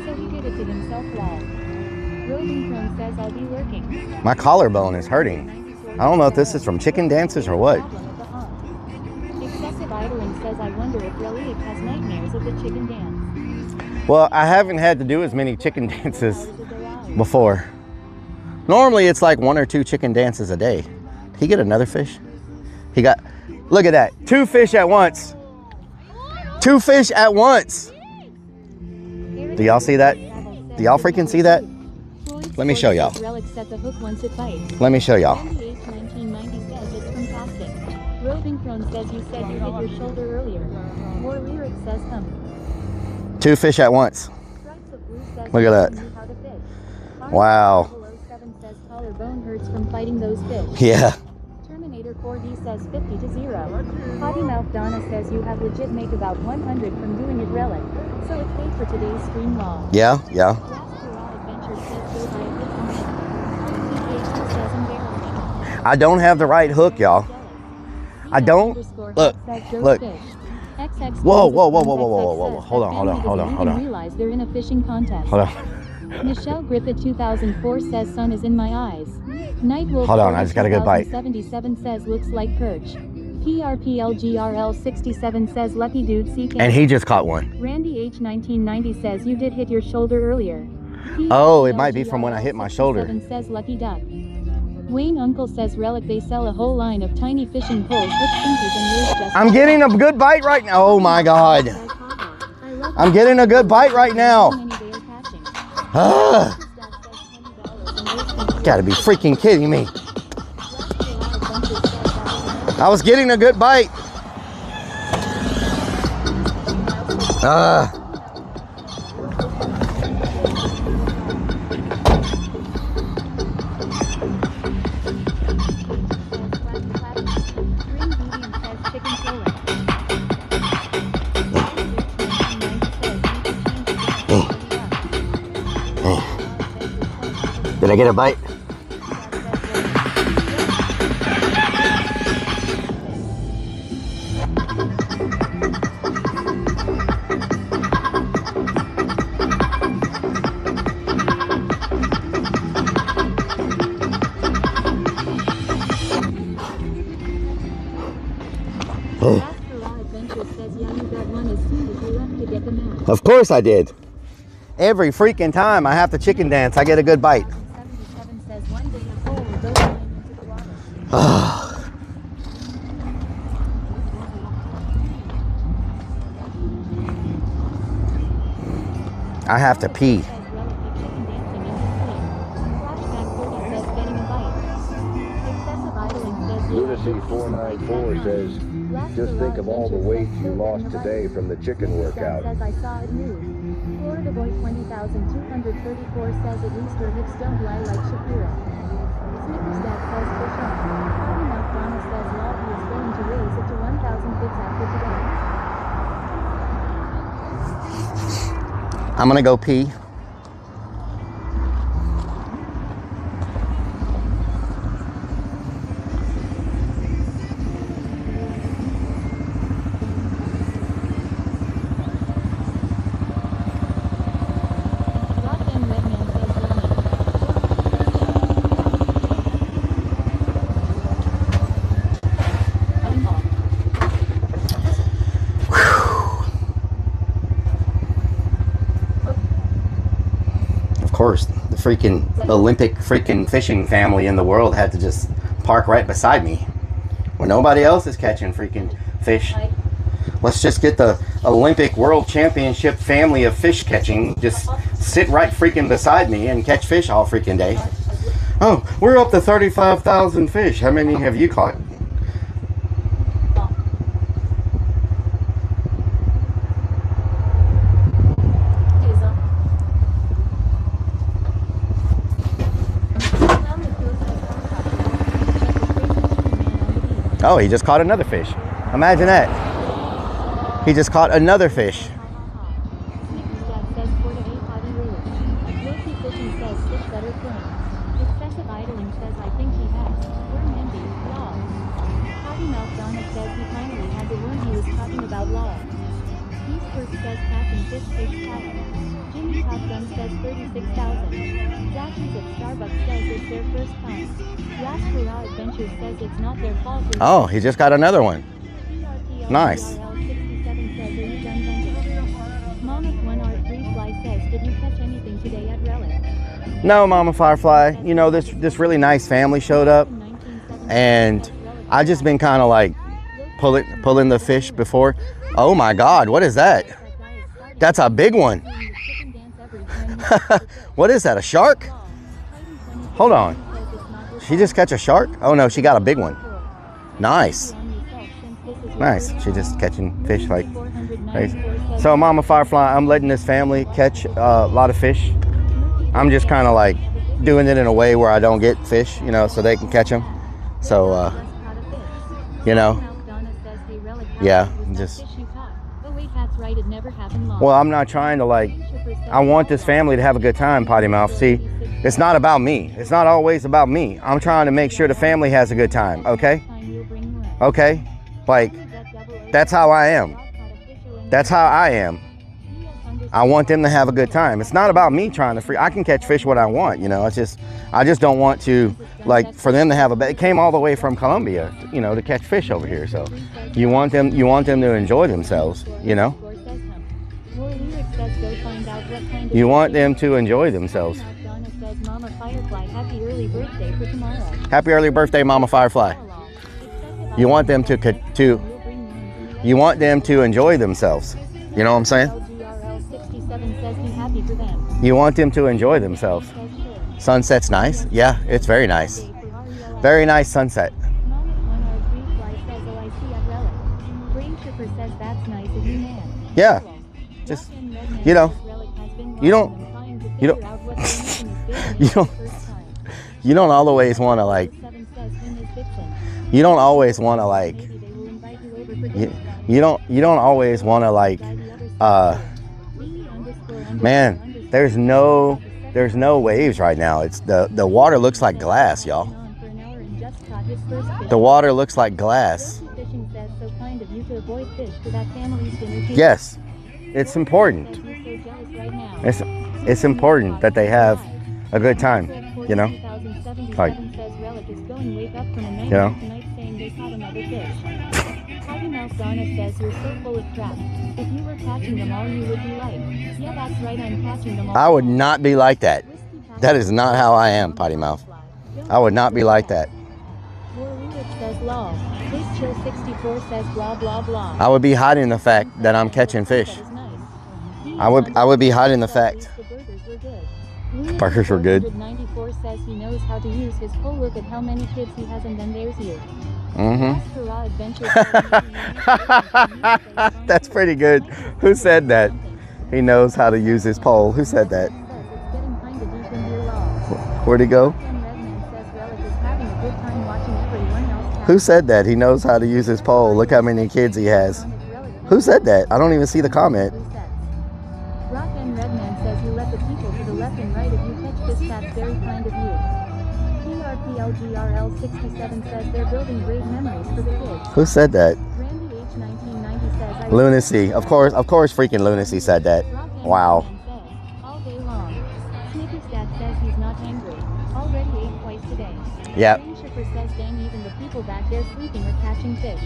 So he did it to himself. Lol. Rolling Chrome says I'll be lurking. My collarbone is hurting. I don't know if this is from chicken dances or what. Excessive Idling says I wonder if Rellik has nightmares of the chicken dance. Well, I haven't had to do as many chicken dances before. Normally it's like 1 or 2 chicken dances a day. Did he get another fish? He got, look at that, 2 fish at once. 2 fish at once. Do y'all see that? Do y'all freaking see that? Let me show y'all. Let me show y'all. Roving Crone says you said you hit your shoulder earlier. More lyrics says 2 fish at once. Look at that. Wow. Says collarbone hurts from fighting those fish. Yeah. Terminator 4D says 50 to 0. Potty Mouth Donna says you have legit make about 100 from doing it Rellik. So it paid for today's stream law. Yeah, yeah. I don't have the right hook, y'all. I don't. Look, look. Whoa, whoa, whoa, whoa, whoa, whoa, whoa. Hold on, hold on, hold on, hold on. Realize they're in a fishing contest. Hold on. Michelle Griffith 2004 says sun is in my eyes. Nightwolf Hold on, I just got a good bite. 77 says looks like perch. PRPLGRL 67 says lucky dude CK. And he just caught one. Randy H 1990 says you did hit your shoulder earlier. Oh, it might be from when I hit my shoulder. Says lucky duck. Wayne Uncle says Rellik they sell a whole line of tiny fishing poles with stinkers and yours just. I'm getting a good bite right now. Oh my God. I'm getting a good bite right now. Gotta be freaking kidding me. I was getting a good bite. Did I get a bite? Of course I did. Every freaking time I have to chicken dance, I get a good bite. I have to pee. Lunacy494 says, just think of all the weight you lost today from the chicken workout. Says I saw it move. Florida Boy 20,234 says at least her hips don't lie like Shapiro. Snickers Dad says fish on. Potty Mouth Donna says Lobby is going to raise it to 1,000 bits after today. I'm gonna go pee. course, the freaking Olympic freaking fishing family in the world had to just park right beside me when nobody else is catching freaking fish. Let's just get the Olympic World Championship family of fish catching, just sit right freaking beside me and catch fish all freaking day. Oh, we're up to 35,000 fish. How many have you caught? Oh, he just caught another fish. Imagine that. He just caught another fish. Excessive idling says I think he has. Worm envy, law. Potty Mouth Donna says he finally had the worm he was talking about, law. Eastworth says catching fish takes talent. Jimmy Top Gun says 36,000. Flashes at Starbucks says it's their first time. Raspberry Adventures says it's not their fault. Oh, he just got another one. Nice. Mama 1R3 Fly says, did you catch anything today at Rellik? No, Mama Firefly. You know, this really nice family showed up, and I just been kind of like pulling the fish before. Oh my God, what is that? That's a big one. What is that, a shark? Hold on. She just catch a shark? Oh no, she got a big one. Nice. Nice. She just catching fish like crazy. So Mama Firefly, I'm letting this family catch a lot of fish. I'm just kind of like doing it in a way where I don't get fish, you know, so they can catch them. So, you know, yeah, just. Well, I'm not trying to like, I want this family to have a good time, Potty Mouth. See, it's not about me. It's not always about me. I'm trying to make sure the family has a good time, okay? Okay? Like, that's how I am. That's how I am. I want them to have a good time. It's not about me trying to I can catch fish what I want, you know. It's just, I just don't want to, like, for them to have it came all the way from Colombia, you know, to catch fish over here. So you want them to enjoy themselves, you know. You want them to enjoy themselves. Happy early birthday, Mama Firefly. You want them to enjoy themselves. You know what I'm saying? You want them to enjoy themselves. Sunset's nice. Yeah, it's very nice. Very nice sunset. Yeah. Just, you know, you don't always want to like, you don't always want to like, you don't always want to like, man, there's no waves right now. It's the water looks like glass, y'all. The water looks like glass. Yes, it's important. It's important that they have a good time, you know? Like, you know? Donna says you're so full of crap. If you were catching them all, you would be like, yeah, that's right, I'm catching them all. I would not be like that. That is not how I am, Potty Mouth. I would not be like that. Says lol. Big Chill 64 says blah blah blah. I would be hiding the fact that I'm catching fish. I would be hiding the fact. Burgers were good. 94 says he knows how to use his pole. Look at how many kids he has, and then there's you. That's pretty good. Who said that? He knows how to use his pole. Who said that? Where'd he go? Who said that? He knows how to use his pole. Look how many kids he has. Who said that? I don't even see the comment. Rock and Redman says you let the people to the left and right if you catch this. That's very kind of you. PRPLGRL 67 says they're building great memories for the kids. Who said that? Randy H 1990 says Lunacy. Of course freaking Lunacy said that. Wow. All day long. Snippy's dad says he's not angry. Already ate twice today. Yep. Shipper says dang, even the people back there sleeping are catching fish.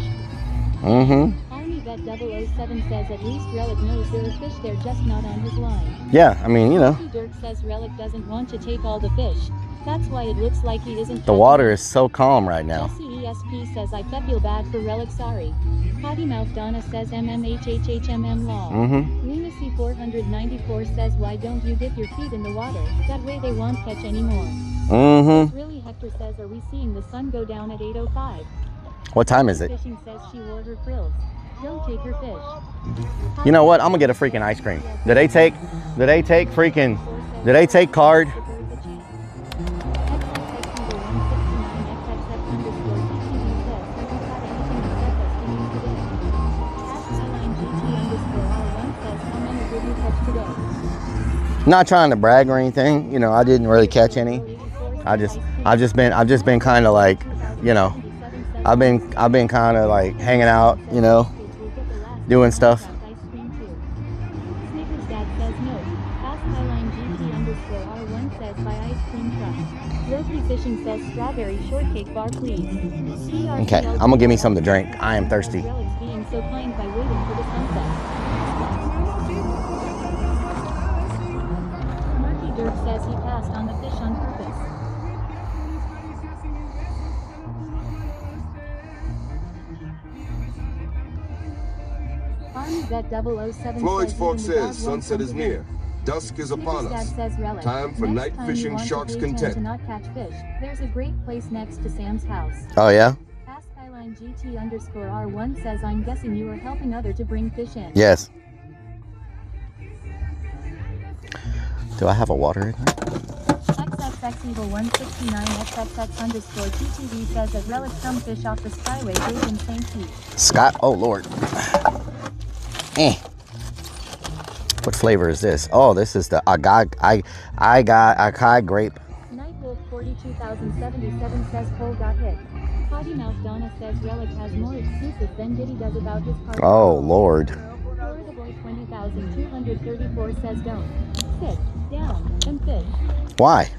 Mm-hmm. Army FarmyVet007 says at least Rellik knows there are fish, they're just not on his line. Yeah, I mean, you know. Dirk says Rellik doesn't want to take all the fish. That's why it looks like he isn't. The water is so calm right now. Jesse ESP says I feel bad for Rellik, sorry. Potty Mouth Donna says MMHHHMM law. Lunacy 494 says why don't you dip your feet in the water? That way they won't catch anymore. Really Hector says are we seeing the sun go down at 8:05? What time is it? Fishing says she wore her frills. Don't take her fish. You know what? I'm gonna get a freaking ice cream. Did they take card? Not trying to brag or anything, you know, I didn't really catch any. I've just been kind of like, you know, I've been kind of like hanging out, you know, doing stuff. Snickers Dad says no. Ask Highline GT_R1 says by ice cream truck. Roky Fishing says strawberry shortcake bar please. Okay, I'm gonna give me something to drink. I am thirsty. Rellik's being so kind by waiting for the sunset. Murky Dirk says he passed on the fish on purpose. FarmyVet007 Floyd's says Fork even the says dog sunset won't is come near. Dusk is upon Snickers us. Dad says Rellik. Time for Next night time fishing you want sharks to pay 10 content. to not catch fish. There's a great place next to Sam's house. Oh yeah? Ask Highline GT_R1 says I'm guessing you are helping other to bring fish in. Yes. Do I have a water in here? XXXEvil169XXX_TTV says that Rellik some fish off the Skyway bait in St. Pete. Scott, oh Lord. What flavor is this? Oh, this is the I got grape. Nightwolf 42077 says Cole got hit. Potty Mouth Donna says Rellik has more excuses than Diddy does about his car. Oh Lord. Florida Boy 20234 says don't sit down and fish. Why?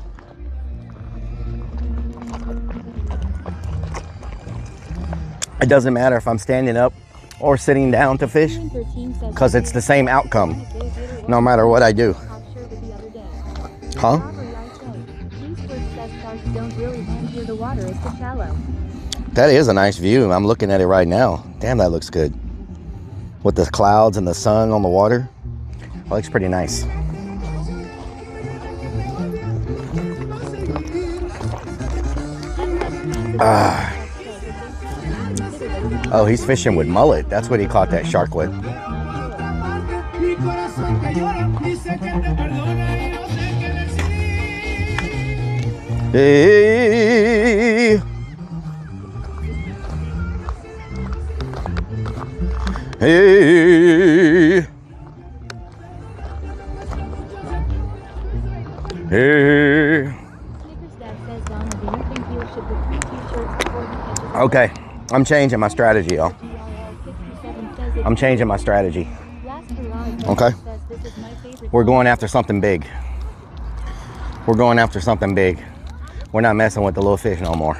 It doesn't matter if I'm standing up or sitting down to fish, because it's the same outcome, no matter what I do. Huh? That is a nice view. I'm looking at it right now. Damn, that looks good. With the clouds and the sun on the water. It looks pretty nice. Oh, he's fishing with mullet. That's what he caught that shark with. Hey. Hey. Hey. Okay, I'm changing my strategy, y'all. I'm changing my strategy. Okay? We're going after something big. We're going after something big. We're not messing with the little fish no more.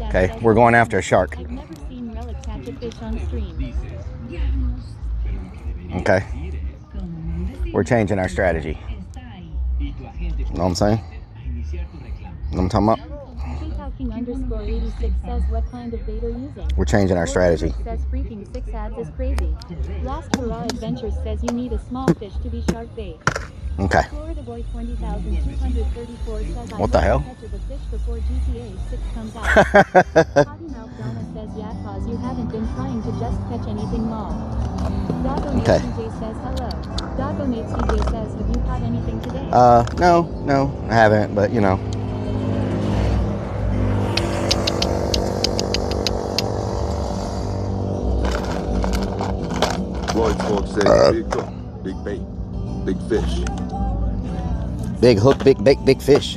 Okay? We're going after a shark. Okay? We're changing our strategy. You know what I'm saying? You know what I'm talking about? King_86 says what kind of bait are using? We're changing our strategy. Says freaking 6 ads is crazy. Lost Hurrah Adventures says you need a small fish to be shark bait. Okay. Florida Boy 20,234 says What the hell? catch the fish before GTA 6 comes out. Potty Mouth Donna says yeah, cause you haven't been trying to just catch anything long. Doggo Okay. CJ says hello. Doggo CJ says have you caught anything today? No, I haven't, but you know. Floyd's Fork says big hook, big bait, big fish. Big hook, big bait, big fish.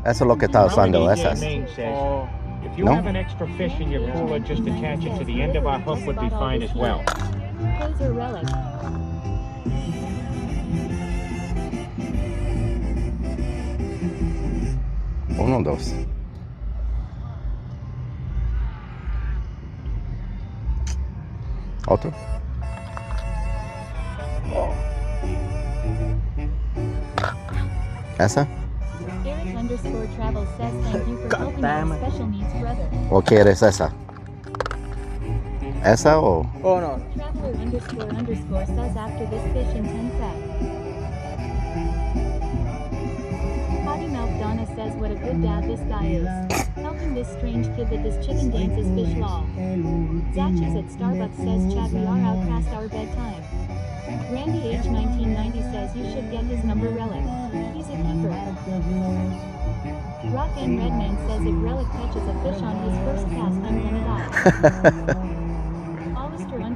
Eso es lo que está usando, Rellik esas. Maine says, if you No? have an extra fish in your cooler, just attach it to the end of our hook would be fine as well. Closer Rellik. Uno, dos. Otro. Esa. Eric_Travel says thank you for helping our special needs brother. ¿O quieres esa? ¿Esa o...? Oh, no. Traveler__ says after this fish in 10 seconds. Potty Mouth Donna says what a good dad this guy is. Helping this strange kid with this chicken dances fish law. Zachi's at Starbucks says Chad we are out past our bedtime. Randy H 1990 says you should get his number Rellik. He's a keeper. Rock and Redman says if Rellik catches a fish on his first cast I'm gonna die. Hollister_Fiend_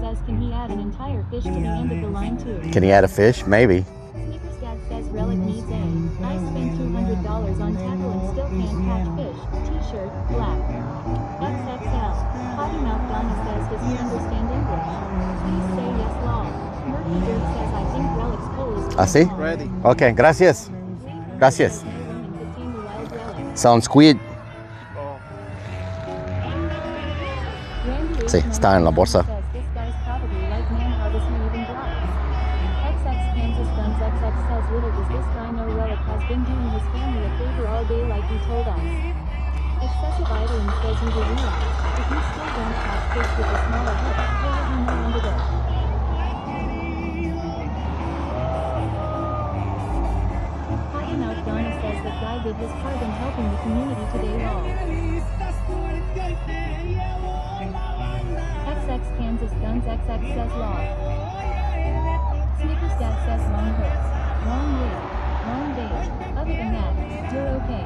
says can he add an entire fish to the end of the line too? Can he add a fish? Maybe. Sneakers Dad says Rellik needs a. I spent $200 on tackle and still can't catch fish. T-shirt, black. XXL. Potty Mouth Donna says does he understand English? Please say yes law. Murphy Dirt says I think Rellik's pole is ¿Así? Ready. Ok, gracias. Gracias. Sound squid. Sí, está en la bolsa. Excessive idling says you will realize if you still don't catch fish with a smaller hook, there will be no one to go. Potty Mouth Donna says that guy did his part in helping the community today law. XX Kansas Guns XX says law. Snickers Dad says long hooks. Long way. Long bait. Other than that, you're okay.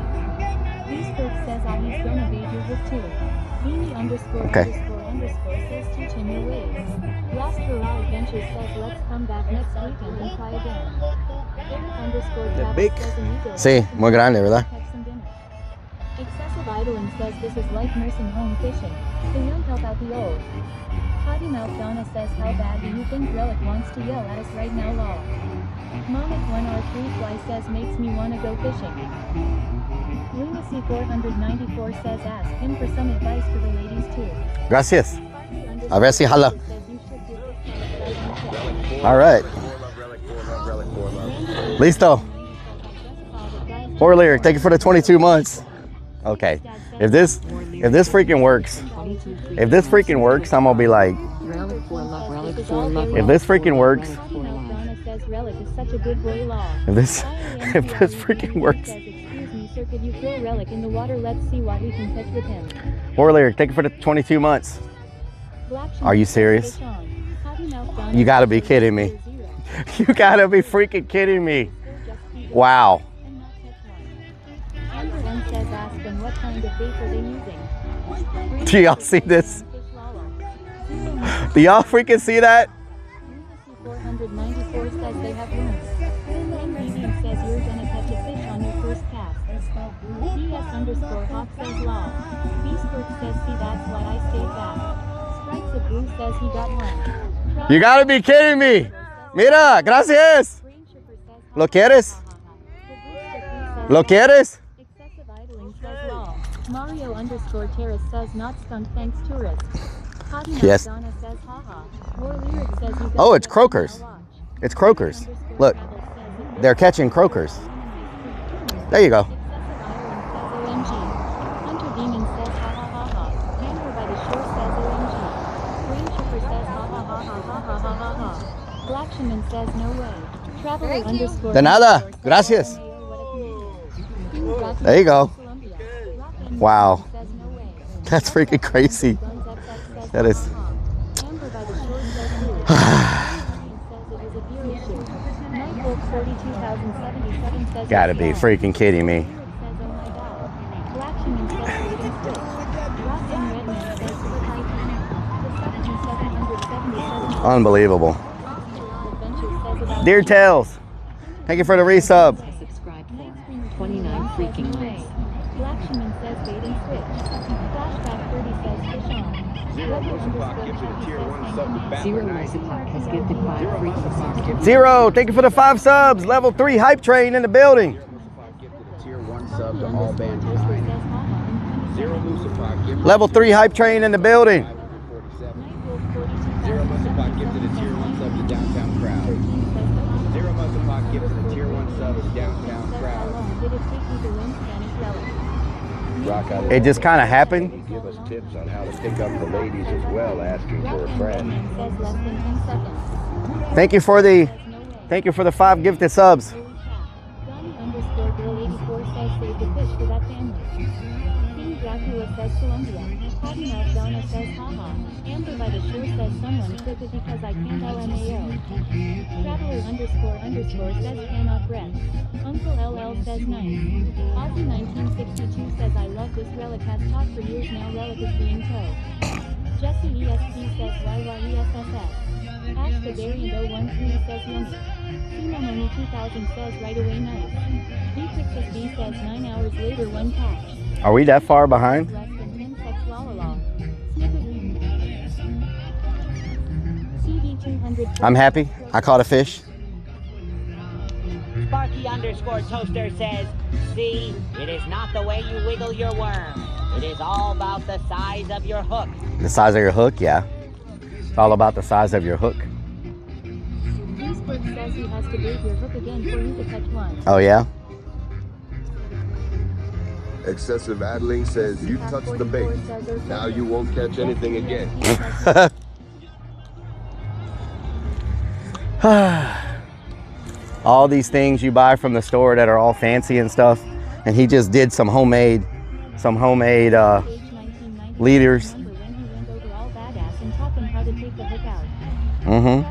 Beastberg says he's gonna bait your hook too. Beanie__ says teach him your ways. Last Hurrah Adventure says let's come back next weekend and try again. Eric_Travis says amigo. Sí, muy grande, ¿verdad? Excessive idling says this is like nursing home fishing. The young help out the old. Potty Mouth Donna says how bad do you think Rellik wants to yell at us right now law? Monic1R3 Fly says makes me wanna go fishing. Lunacy 494 says ask him for some advice for the ladies too. Gracias. A ver si jala. All right. Listo. Poor Lyric, thank you for the 22 months. Okay. If this freaking works, I'm gonna be like, if this freaking works, if this freaking works. Could you throw Rellik in the water? Let's see what we can catch with him. Poor Lyric, thank you for the 22 months. Are you serious? You gotta be kidding me. You gotta be freaking kidding me. Wow. Do y'all see this? Do y'all freaking see that? 494 says they have rooms. Medium says you're gonna catch a fish on your first cast. DS_Hawk says law. Beastberg says see that's why I stayed back. Strikes a Blue says he got one. You gotta be kidding me. Mira, gracias. ¿Lo quieres? ¿Lo quieres? Excessive idling says law. Mario_Terrace says not skunk thanks tourist. Yes. Donna says haha. More Lyric says you Oh, it's croakers. It's croakers. Look, they're catching croakers. There you go. Hunter Demon says ha ha ha ha. Hammer by the shore says OMG. Green Trooper says ha ha ha ha ha ha ha ha ha. Black Shaman says no way. Traveler__ De nada. Gracias. There you go. Wow. That's freaking crazy. That is. Gotta be freaking kidding me. Unbelievable. Deer Tails, thank you for the resub. Subscribe for 29 Zero Reciproc has gifted 5 freaking subs. Zero, thank you for the 5 subs. Level 3 hype train in the building. Tier 1 sub to all mankind. Zero Lucifer gifted Level 3 hype train in the building. Zero Musapot gifted a tier 1 sub to downtown crowd. Zero Musapot gifted a tier 1 sub to downtown crowd. It just kind of happened. Give us tips on how to pick up the ladies as well, asking for a friend. Thank you for the 5 gifted subs. Says Colombia. Patty Donna says haha. Amber by the shore says someone cook it because I can't LMAO. Traveler _ says cannot breath. Uncle LL says nice. Aussie 1962 says I love this relic has taught for years now relic is being towed. Jesse ESP says YYESSS. Ash the variant 013 says yummy. Simamoni 2000 says right away nice. Beatrix B says 9 hours later 1 catch. Are we that far behind? I'm happy. I caught a fish. Sparky _ Toaster says, see, it is not the way you wiggle your worm. It is all about the size of your hook. The size of your hook, yeah. It's all about the size of your hook. Beastbird says he has to bait your hook again for you to catch one. Oh, yeah? Excessive Adling says you touched the bait. Now you won't catch anything again. All these things you buy from the store that are all fancy and stuff, and he just did some homemade leaders. Mm-hmm.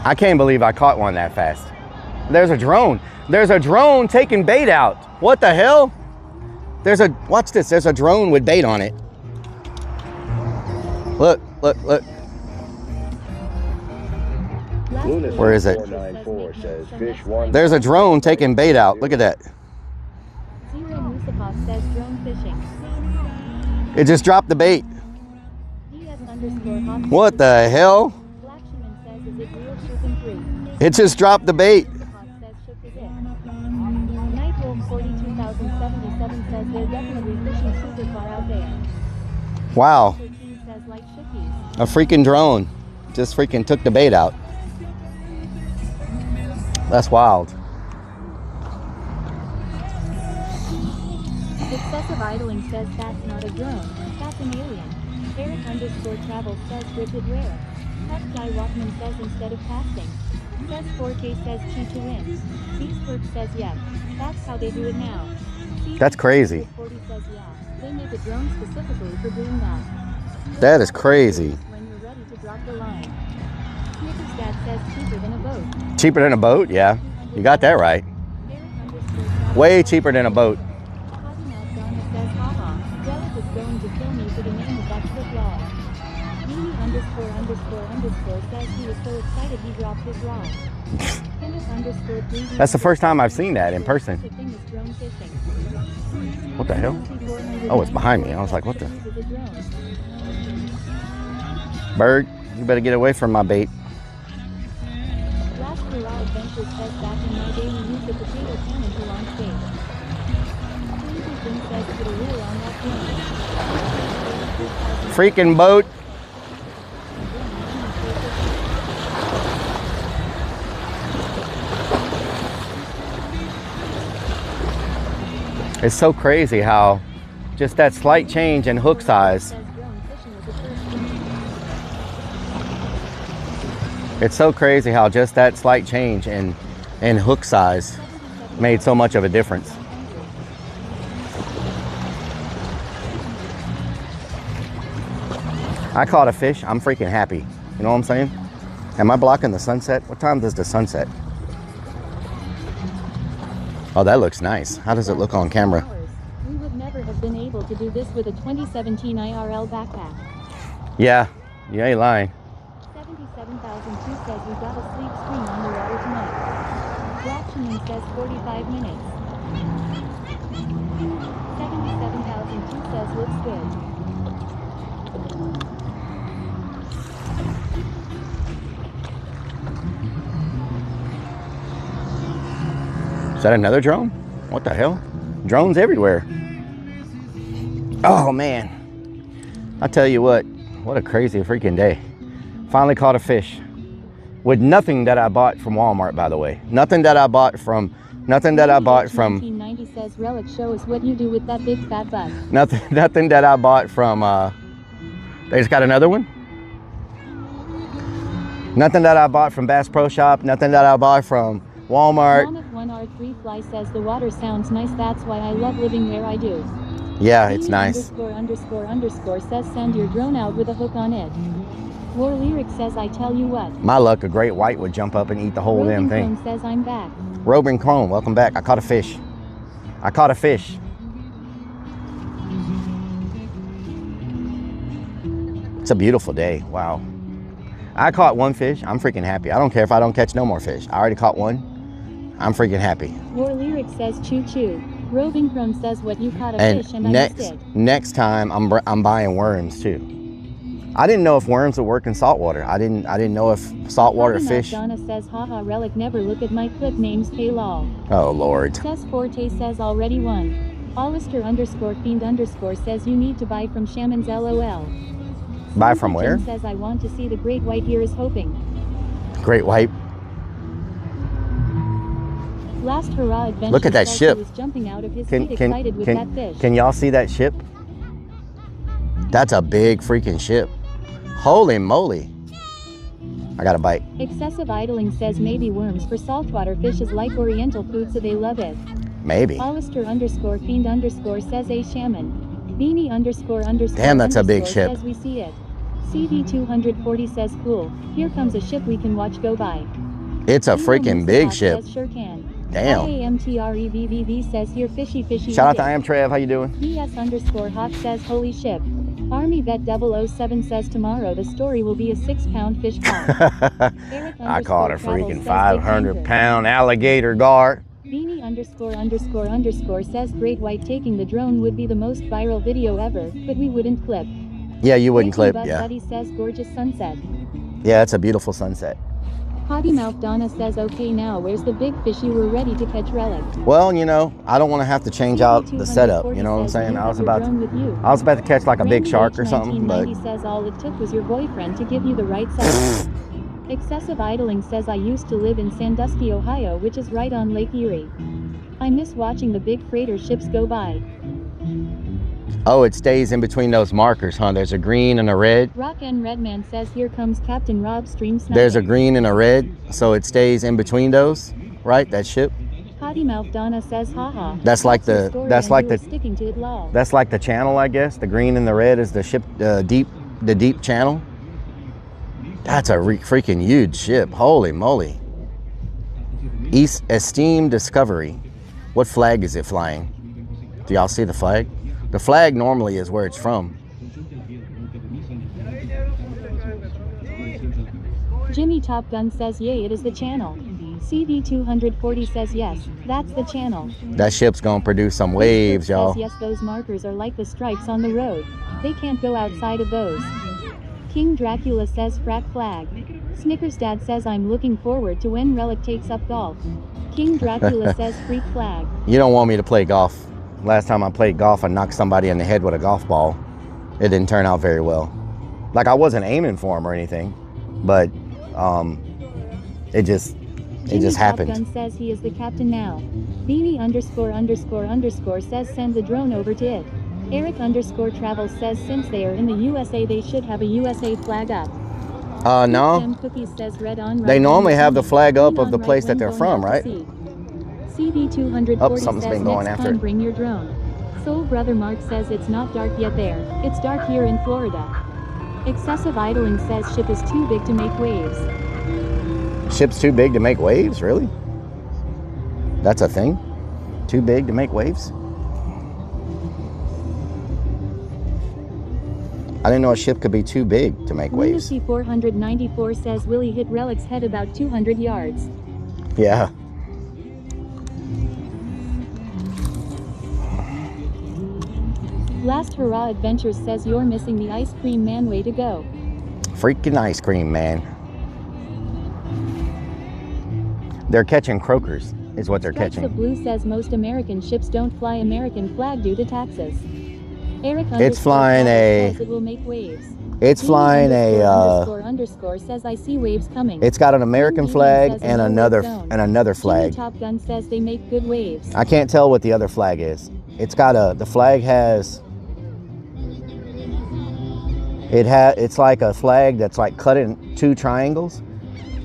I can't believe I caught one that fast. There's a drone. There's a drone taking bait out. What the hell? Watch this. There's a drone with bait on it. Look, look, look. Where is it? There's a drone taking bait out. Look at that. It just dropped the bait. What the hell? It just dropped the bait. Wow. A freaking drone just freaking took the bait out. That's wild. Excessive idling says that's not a drone, that's an alien. Eric _travel says gripped rare. Tough Guy Walkman says instead of casting. Says 4K says chi to win. Beastbird says yes, that's how they do it now. That's crazy. 40 says yeah, they make a drone specifically for doing that. That is crazy. When you're ready to drop the line. Snickers Dad says cheaper than a boat. Cheaper than a boat? Yeah, you got that right. Way cheaper than a boat. Says he was so excited he dropped his rod. That's the first time I've seen that in person. What the hell? Oh, it's behind me. I was like, what the? Bird, you better get away from my bait. Freaking boat. It's so crazy how just that slight change in hook size. It's so crazy how just that slight change in hook size made so much of a difference. I caught a fish. I'm freaking happy. You know what I'm saying? Am I blocking the sunset? What time does the sunset? Oh, that looks nice. How does it look on camera? We would never have been able to do this with a 2017 IRL backpack. Yeah, you ain't lying. 77,002 says we got a sleep stream on the water tonight. Watchman says 45 minutes. 77,002 says looks good. Is that another drone? What the hell? Drones everywhere. Oh man. I tell you what a crazy freaking day. Finally caught a fish. With nothing that I bought from Walmart, by the way. Nothing that I bought from 1990 says Rellik, show us what you do with that big fat butt. Nothing that I bought from they just got another one. Nothing that I bought from Bass Pro Shop, nothing that I bought from Walmart. Monif1R3 Fly says the water sounds nice, that's why I love living where I do. Yeah, it's nice. ___ says send your drone out with a hook on it. War Lyric says I tell you what. My luck, a great white would jump up and eat the whole damn thing. Chrome says I'm back. Robin Chrome, welcome back. I caught a fish. I caught a fish. It's a beautiful day. Wow. I caught one fish. I'm freaking happy. I don't care if I don't catch no more fish. I already caught one. I'm freaking happy. War Lyric says choo choo. Robin Chrome says what you caught a fish and I missed it. Next time I'm buying worms too. I didn't know if worms would work in saltwater. I didn't know if saltwater fish. Donna says haha Rellik, never look at my clip names K-Lol. Oh Lord. Says Forte says already won. Alistair_fiend_ says you need to buy from Shaman's LOL. Buy from where? Says I want to see the great white, here is hoping. Great white. Last hurrah adventure. Look at that ship. Was jumping out of his seat excited with that fish. Can y'all see that ship? That's a big freaking ship. Holy moly. I got a bite. Excessive idling says maybe worms for saltwater fish is like oriental food, so they love it. Maybe. Alistair_fiend_ says a shaman. Beanie__ Damn, that's a big ship. Says we see it. CV240 says cool. Here comes a ship we can watch go by. It's a freaking big ship. Says, sure can. Damn. IAMTREVVV says here fishy. Shout out to I Am Trev. How you doing? BS_hot says holy ship. Army Vet 007 says tomorrow the story will be a 6-pound fish caught. I caught a freaking 500-pound alligator gar. Beanie__ says great white taking the drone would be the most viral video ever, but we wouldn't clip. Yeah, you wouldn't clip, yeah. Buddy says gorgeous sunset. Yeah, it's a beautiful sunset. Potty Mouth Donna says okay now where's the big fish you were ready to catch, Rellik? Well, you know, I don't want to have to change out the setup, you know what I'm saying? I was about to catch like a big shark or something, but says all it took was your boyfriend to give you the right setup. Excessive idling says I used to live in Sandusky, Ohio, which is right on Lake Erie. I miss watching the big freighter ships go by. Oh, it stays in between those markers, huh? There's a green and a red. Rock and Redman says here comes Captain Rob stream sniping. There's a green and a red, so it stays in between those, right? That ship. Potty Mouth Donna says haha. That's like the sticking to it, lol. That's like the channel, I guess. The green and the red is the ship, the deep channel. That's a freaking huge ship. Holy moly. East Esteem Discovery. What flag is it flying? Do y'all see the flag? The flag normally is where it's from. Jimmy Top Gun says yay, it is the channel. CV240 says yes, that's the channel. That ship's gonna produce some waves, y'all. Yes, those markers are like the stripes on the road. They can't go outside of those. King Dracula says frack flag. Snickers Dad says I'm looking forward to when Rellik takes up golf. King Dracula says freak flag. You don't want me to play golf. Last time I played golf, I knocked somebody in the head with a golf ball. It didn't turn out very well. Like, I wasn't aiming for him or anything, but it just happened. Top Gun says he is the captain now. Beanie__ says send the drone over to it. Eric_travel says since they are in the USA they should have a USA flag up. No. Says red on right, they normally have the flag up of the place that they're from, right? CV240 oh, something's been going next after time it. Bring your drone. Soul Brother Mark says it's not dark yet there. It's dark here in Florida. Excessive idling says ship is too big to make waves. Ship's too big to make waves? Really? That's a thing? Too big to make waves? I didn't know a ship could be too big to make waves. Lunacy 494 says Willie hit Rellik's head about 200 yards. Yeah. Last Hurrah Adventures says you're missing the ice cream man, way to go. Freaking ice cream man. They're catching croakers, is what they're Stripes catching. of Blue says most American ships don't fly American flag due to taxes. Eric It's flying says it will make waves. It's flying Underscore says I see waves coming. It's got an American flag and another flag. Jimmy Top Gun says they make good waves. I can't tell what the other flag is. It's got the flag has, it's like a flag that's like cut in 2 triangles.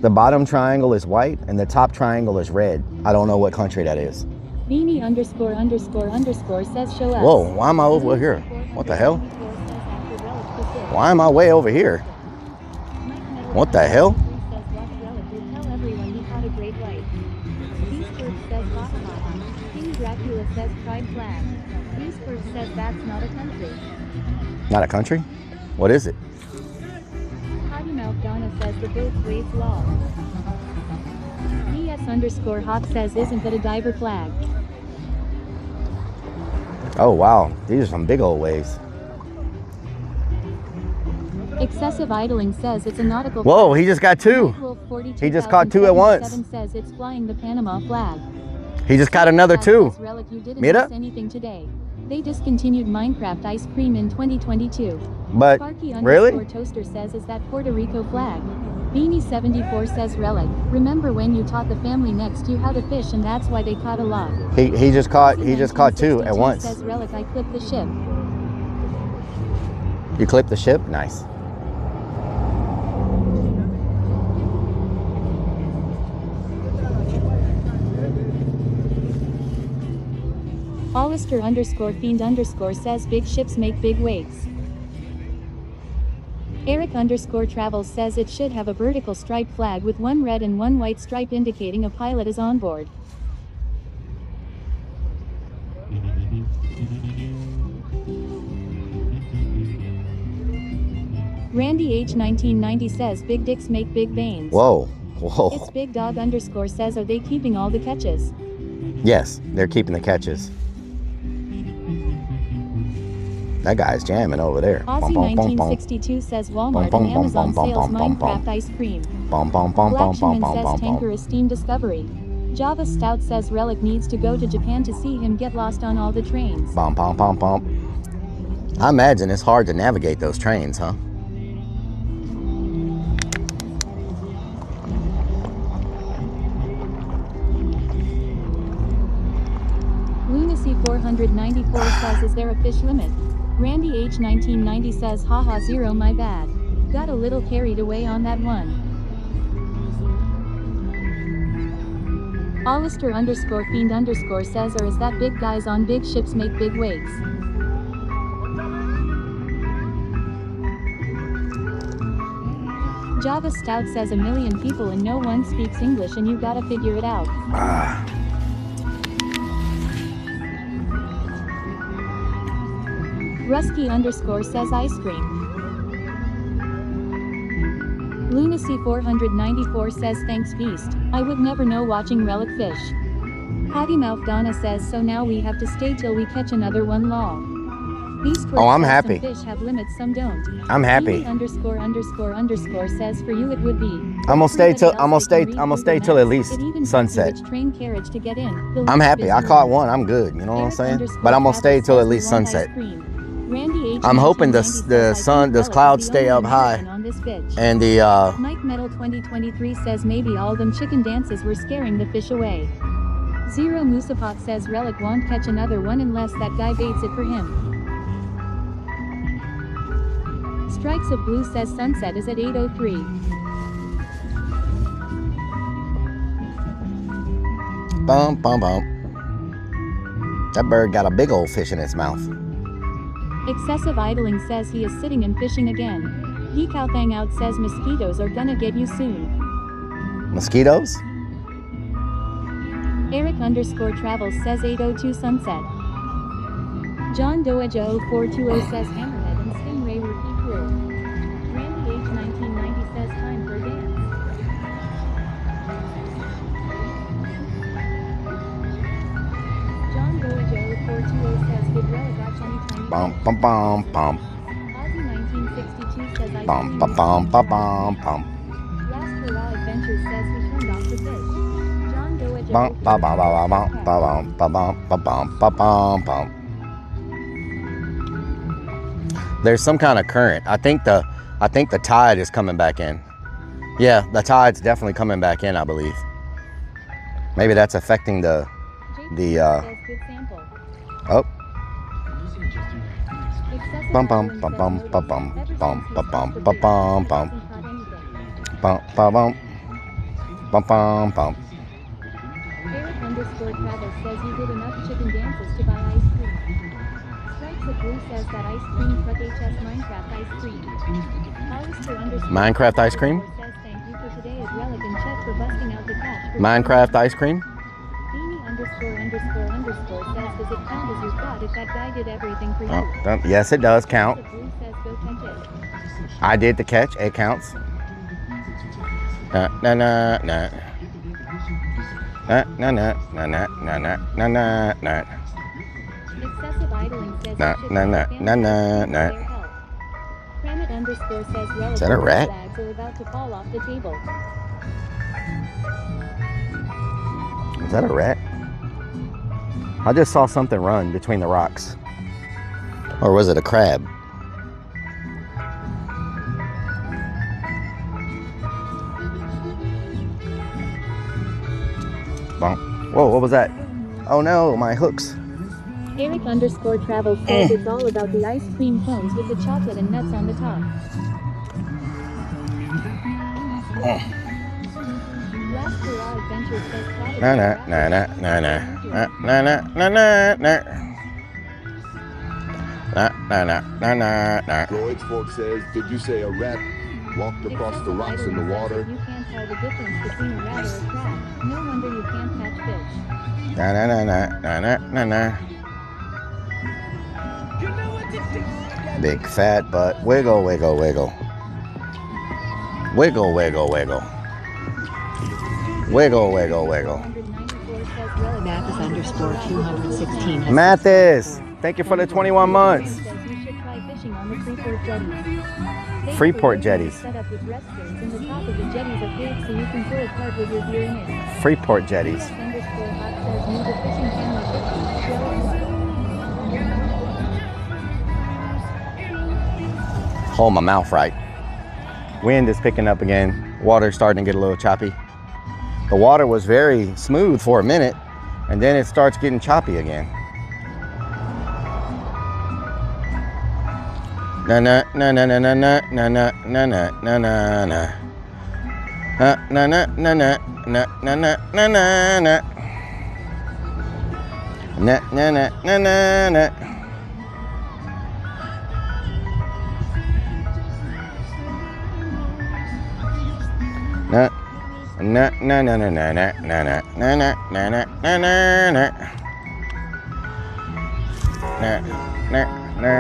The bottom triangle is white and the top triangle is red. I don't know what country that is. Beanie underscore says show us. Whoa, why am I over here? What the hell? Why am I way over here? What the hell? Tell everyone he caught a great white. Beastbird says ha ha ha. King Dracula says pride flag. Beastbird says that's not a country. Not a country? What is it? Potty Mouth Donna says the boat's waves law. DS underscore Hawk says isn't that a diver flag? Oh wow, these are some big old waves. Excessive idling says it's a nautical Whoa, flag. he just got 2. He just caught 2 at once. Says it's flying the Panama flag. He just got another 2. Relic, you didn't Mira? miss anything today. They discontinued Minecraft ice cream in 2022. But Sparky really? Toaster says is that Puerto Rico flag. Beanie74 says Relic. Remember when you taught the family next you how to fish and that's why they caught a lot. He just caught 2 at once. Says Relic, I clipped the ship. You clipped the ship? Nice. Hollister underscore fiend underscore says big ships make big waves. Eric underscore travels says it should have a vertical stripe flag with 1 red and 1 white stripe indicating a pilot is on board. Randy H 1990 says big dicks make big veins. Whoa, whoa. It's Big Dog underscore says are they keeping all the catches? Yes, they're keeping the catches. That guy's jamming over there. Aussie 1962 says Walmart and Amazon sales Minecraft ice cream. Black Shaman says tanker is Steam Discovery. Java Stout says Relic needs to go to Japan to see him get lost on all the trains. I imagine it's hard to navigate those trains, huh? Lunacy 494 says is there a fish limit? Randy H 1990 says haha 0 my bad. Got a little carried away on that one. Hollister underscore fiend underscore says or is that big guys on big ships make big waves? Java Stout says 1 million people and no one speaks English and you gotta figure it out. Rusky underscore says ice cream. Lunacy 494 says thanks Beast. I would never know watching Relic fish. Potty Mouth Donna says so now we have to stay till we catch another one law. Beast Oh, I'm says happy. Some fish have limits, some don't. I'm happy. Underscore says for you it would be. I'm gonna stay till at least sunset. Which train carriage to get in. The I'm list happy. is I long. caught one. I'm good. You know what I'm saying? But I'm gonna stay till at least sunset. Randy H I'm hoping the 1990 says, sun, the clouds stay up high, on this bitch. and the Mike Metal 2023 says maybe all them chicken dances were scaring the fish away. Zero Musapot says Relic won't catch another one unless that guy baits it for him. Strikes of Blue says sunset is at 8:03. bum bum bum. That bird got a big old fish in its mouth. Excessive idling says he is sitting and fishing again. Decal Thang Out says mosquitoes are gonna get you soon. Mosquitoes? Eric underscore travels says 8:02 sunset. John Doeja 0420 says Hammerhead and Stingray were equal. Randy H 1990 says time for a dance. John Doeja says good Rellik I tiny tiny. Bum bum bum bum. Ozzy 1962 says ice Bum cream. bum bum bum bum bum. Last Hurrah Adventures says he turned off the fish. John Doedge Bum bum bum bum bum bum bum bum bum bum bum. There's some kind of current. I think the tide is coming back in. Yeah, the tide's definitely coming back in, I believe. Maybe that's affecting the oh. Bum bum bum bum bum bum bum bum bum bum bum bum bum bum bum bum bum. Eric_Travis says you did enough chicken dances to buy ice cream. Stripes of Blue says that ice cream truck HS Minecraft ice cream. Minecraft ice cream? Says thank you for today at Rellik and Chet for busting out the catch. Minecraft ice cream? Beanie___ says does it count as your thought if that guy did everything for you? Oh, yes, it does count. Blue says go catch it. I did the catch. It counts. Na na na na. Na na na na na na na na na. Excessive idling says Na na na na na na. Kramit_ says Is that a rat? flags are about to fall off the table. Is that a rat? I just saw something run between the rocks. Or was it a crab? Whoa, what was that? Oh no, my hooks. Eric_Travel says it's all about the ice cream cones with the chocolate and nuts on the top. Last Hurrah Adventures says Na na na na na na na na na na na. Na na na na na na. Droids Fork says, did you say a rat walked across the rocks in the water? You can't tell the difference between a rat or a crab. No wonder you can't catch fish. Na na na na na na na na. Big fat butt. Wiggle, wiggle, wiggle. Wiggle, wiggle, wiggle. Wiggle, wiggle, wiggle. Mathis_216. Mathis, thank you for the 21 months. Freeport jetties. Set up with restrooms and the top of the jetties are big so you can pull apart with your gear in it. Freeport jetties. Hold my mouth right. Wind is picking up again. Water's starting to get a little choppy. The water was very smooth for a minute, and then it starts getting choppy again. Na na na na na na na na na na na na na na. Na na na na na na na na na na. Na na na na na na. Na na na na na na na na na na na na na na na na na.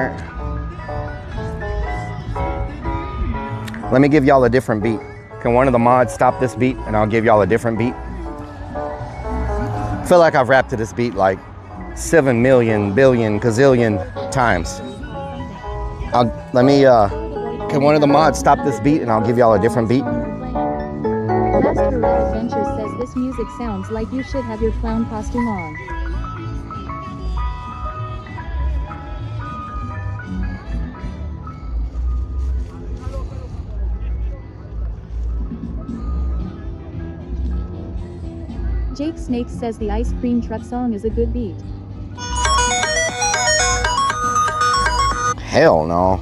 Let me give y'all a different beat. Can one of the mods stop this beat and I'll give y'all a different beat? I feel like I've rapped to this beat like 7 million, billion, gazillion times. Can one of the mods stop this beat and I'll give y'all a different beat? Last Hurrah Adventure says this music sounds like you should have your clown costume on. Jake Snakes says the ice cream truck song is a good beat. Hell no.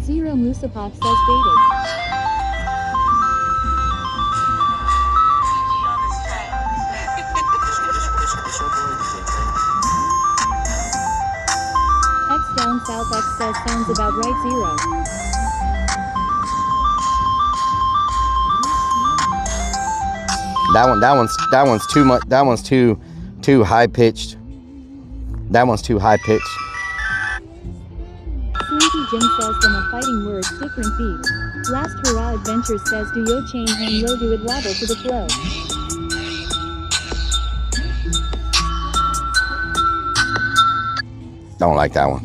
Zero Musapop says baited. X Down South X says sounds about right. Zero. That one's too much. That one's too high pitched. That one's too high pitched. Sleepy Jim says from a fighting words different beat. Last Hurrah Adventures says do yo chain hang low, do it wobble to the flow. Don't like that one.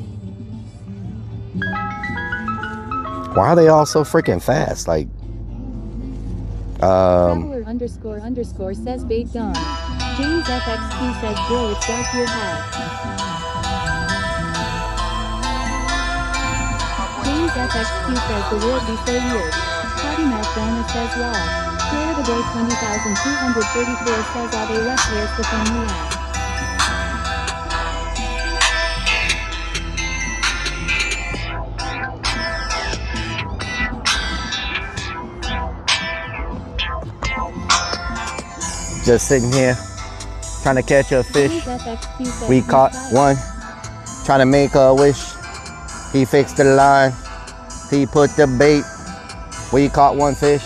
Why are they all so freaking fast? Like, Traveler __ says bait gone. James FXQ says bro, it's dark here how. James FXQ says the world be so weird. Potty Mouth Donna says lol. Florida Day 20,234 says are they left, where's the family at? just sitting here trying to catch a fish. We caught one, trying to make a wish. He fixed the line, he put the bait. We caught one fish,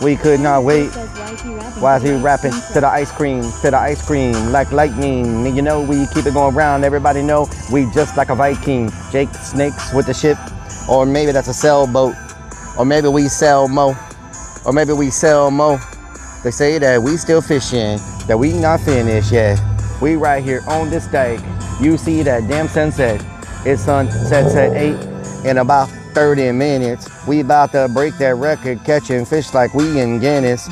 we could not wait. Why is he rapping to the ice cream, like lightning? You know we keep it going round, everybody know we just like a Viking. Jake Snakes with the ship, or maybe that's a sailboat, or maybe we sell mo, or maybe we sell mo. They say that we still fishing, that we not finished yet. We right here on this dike. You see that damn sunset. It's sunset at 8 in about 30 minutes. We about to break that record, catching fish like we in Guinness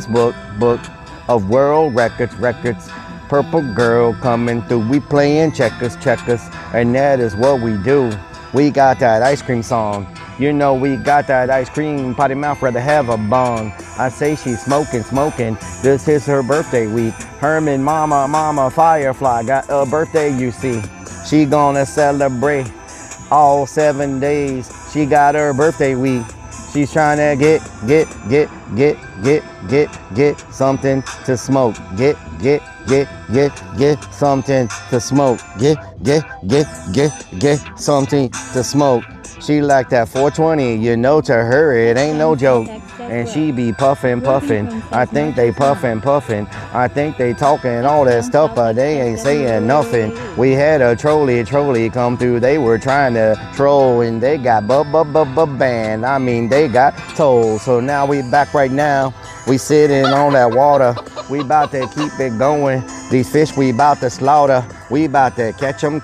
book of world records. Purple girl coming through. We playing checkers, and that is what we do. We got that ice cream song. You know we got that ice cream, potty mouth rather have a bong. I say she's smoking. This is her birthday week. Herman, mama, Firefly got a birthday, you see. She gonna celebrate all 7 days. She got her birthday week. She's trying to get something to smoke. Get something to smoke. Get something to smoke. She like that 420, you know, to her it ain't no joke. And she be puffin'. I think they puffin'. I think they talking all that stuff, but they ain't saying nothing. We had a trolley come through. They were trying to troll, and they got banned. I mean, they got told. So now we back right now. We sitting on that water. We about to keep it going. These fish we about to slaughter. We about to catch them.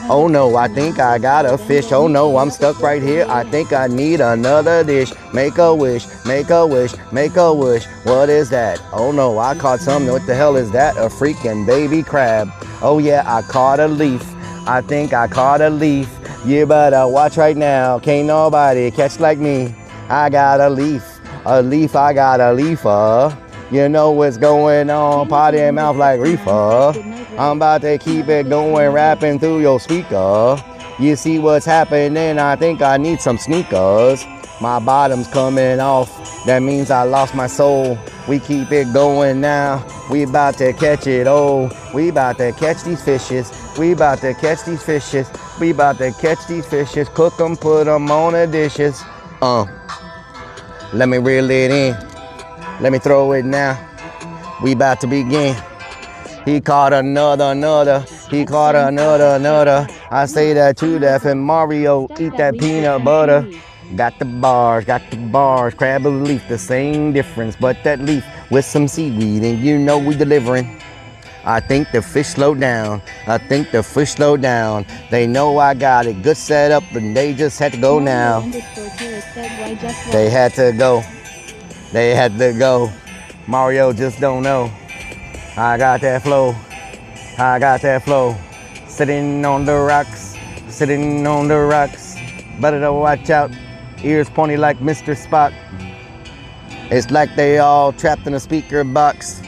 Oh no, I think I got a fish. Oh no, I'm stuck right here. I think I need another dish. Make a wish. What is that? Oh no, I caught something. What the hell is that? A freaking baby crab. Oh yeah, I caught a leaf. I think I caught a leaf. You better watch right now. Can't nobody catch like me. I got a leaf. I got a leafer. You know what's going on, potty mouth like reefer. I'm about to keep it going, rapping through your speaker. You see what's happening, I think I need some sneakers. My bottom's coming off, that means I lost my soul. We keep it going now, we about to catch it, oh. We about to catch these fishes, cook them, put them on the dishes. Let me reel it in. Let me throw it now. We about to begin. He caught another. He caught another. I say that to that and Mario, eat that peanut butter. Got the bars. Crab or leaf, the same difference, but that leaf with some seaweed, and you know we delivering. I think the fish slowed down. They know I got it good set up, and they just had to go now. They had to go. Mario just don't know. I got that flow. Sitting on the rocks. Better to watch out. Ears pointy like Mr. Spock. It's like they all trapped in a speaker box.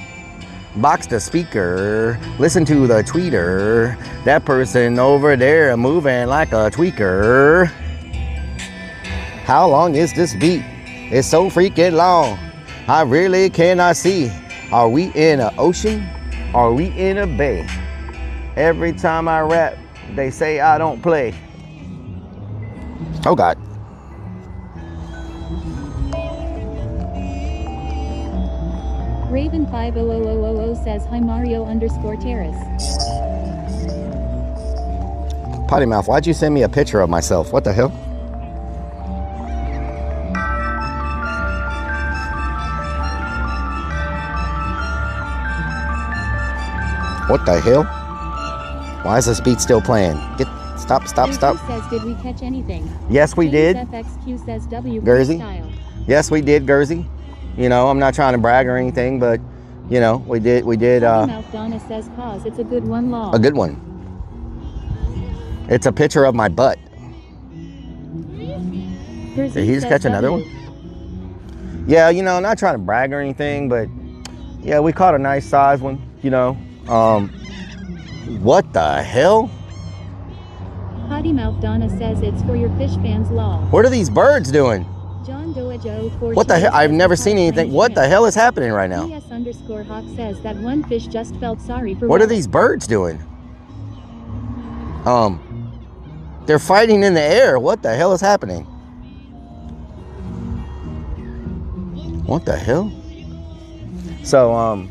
Box the speaker. Listen to the tweeter. That person over there moving like a tweaker. How long is this beat? It's so freaking long. I really cannot see. Are we in an ocean? Are we in a bay? Every time I rap, they say I don't play. Oh God. Raven 50000 says hi Mario _Terrace. Potty mouth, why'd you send me a picture of myself? What the hell? What the hell? Why is this beat still playing? Stop. Says, did we catch anything? Yes, we did. FXQ says W Gursy. Freestyle. Yes, we did, Gursy. You know, I'm not trying to brag or anything, but you know, we did. Mouth Donna says, cause it's a good one, Law. A good one. It's a picture of my butt. Did he just catch another one? Yeah, you know, not trying to brag or anything, but yeah, we caught a nice size one, you know. What the hell? Potty Mouth Donna says it's for your fish fans, Law. What are these birds doing? John Doajo What the hell? I've never seen anything. What the hell is happening right now? PS_Hawk says that one fish just felt sorry for. What are these birds doing? They're fighting in the air. What the hell is happening? What the hell? So,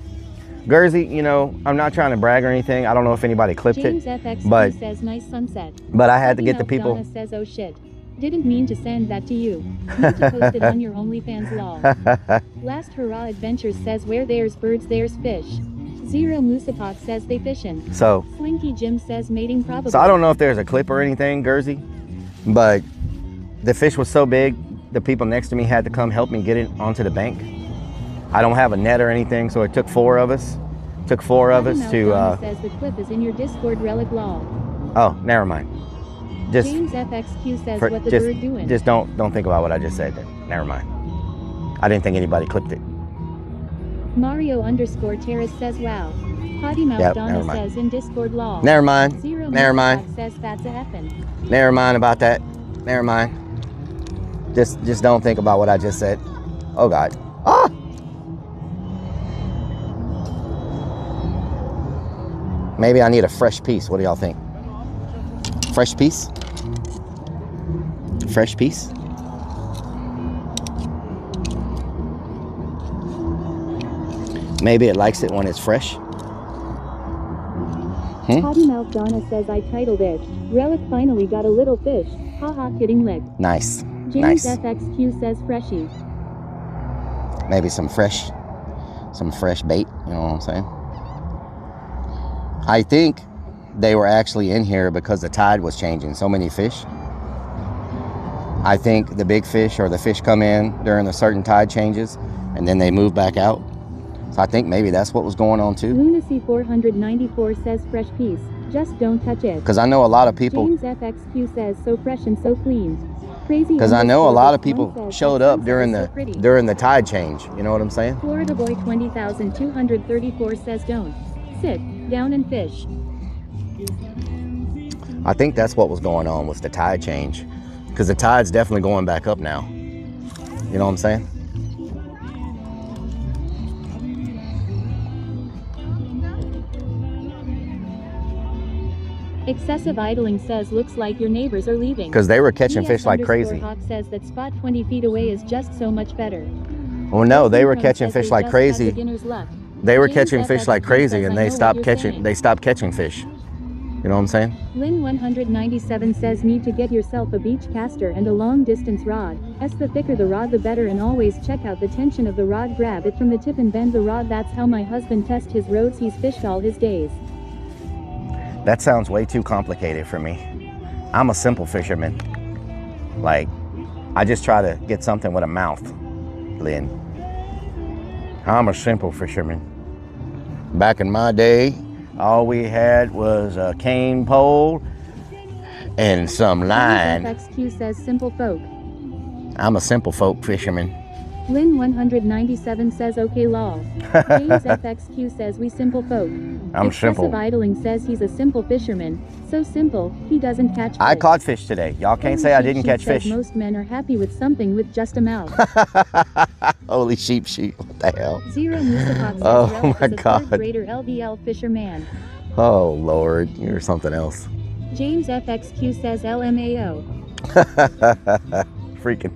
Gursy, you know, I'm not trying to brag or anything. I don't know if anybody clipped James it, FX says nice sunset. but I had to get the people. Donna says, oh shit. Didn't mean to send that to you. Need to post it on your OnlyFans, Law. Last Hurrah Adventures says where there's birds, there's fish. Zero Musapot says they fishin'. So Slinky Jim says mating probably. So I don't know if there's a clip or anything, Gursy, but the fish was so big, the people next to me had to come help me get it onto the bank. I don't have a net or anything, so it took four of us. To. Says the clip is in your Discord, Rellik Law. Oh, never mind. Just James FXQ says what the bird doing. Just don't think about what I just said. Then never mind. I didn't think anybody clipped it. Mario_Terrace says wow. Potty Mouth Donna says in Discord, Law. Never mind. Zero Never mind. Says that's a effin'. Never mind about that. Never mind. Just don't think about what I just said. Oh God. Ah! Maybe I need a fresh piece. What do y'all think? Fresh piece? Fresh piece? Maybe it likes it when it's fresh. Potty Mouth Donna says I titled it, Rellik finally got a little fish. Haha, kidding lick. Nice. James Nice. FXQ says freshy. Maybe some fresh bait, you know what I'm saying? I think they were actually in here because the tide was changing. So many fish. I think the big fish or the fish come in during the certain tide changes and then they move back out. So I think maybe that's what was going on too. Lunacy 494 says fresh piece. Just don't touch it. Because I know a lot of people. James FXQ says so fresh and so clean. Crazy. Because I know a lot of people showed up during the tide change. You know what I'm saying? Florida Boy 20,234 says don't. Sit down and fish. I think that's what was going on with the tide change. Because the tide's definitely going back up now. You know what I'm saying? Excessive idling says looks like your neighbors are leaving. Because they were catching fish like crazy. Hawk says that spot 20 feet away is just so much better. Well, no, they were catching fish like crazy. They were catching fish like crazy and they stopped catching fish. You know what I'm saying? Lynn 197 says need to get yourself a beach caster and a long distance rod. The thicker the rod the better, and always check out the tension of the rod. Grab it from the tip and bend the rod. That's how my husband tests his rods. He's fished all his days. That sounds way too complicated for me. I'm a simple fisherman. Like, I just try to get something with a mouth, Lynn. I'm a simple fisherman. Back in my day, all we had was a cane pole and some line. FXQ says simple folk. I'm a simple folk fisherman. Lynn 197 says okay law. James FXQ says we simple folk. I'm simple. Excessive idling says he's a simple fisherman. So simple, he doesn't catch fish. I caught fish today. Y'all can't say I didn't catch fish. Most men are happy with something with just a mouth. Holy sheep. What the hell? Zero Musapot says oh my God. Third grader LVL fisherman. Oh Lord, you're something else. James FXQ says LMAO. Freaking.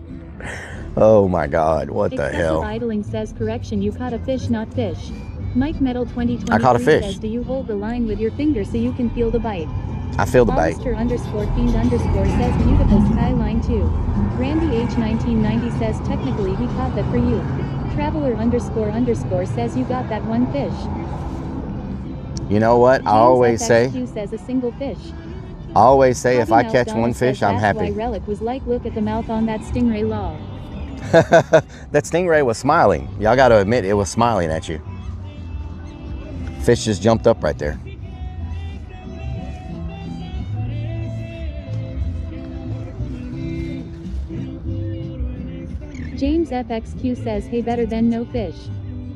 Oh my God, what the hell? Excessive idling says correction, you caught a fish, not fish. Mike Metal 2023 I caught a fish. Says, do you hold the line with your finger so you can feel the bite? I feel the bite. Hollister_Fiend_ says beautiful skyline too. Randy H 1990 says technically he caught that for you. Traveler__ says you got that one fish. You know what? I always say, FXQ says a single fish. if I catch one fish, I'm happy. That's why Rellik was like, look at the mouth on that stingray law. That stingray was smiling. Y'all got to admit, it was smiling at you. Fish just jumped up right there. James FXQ says, hey, better than no fish.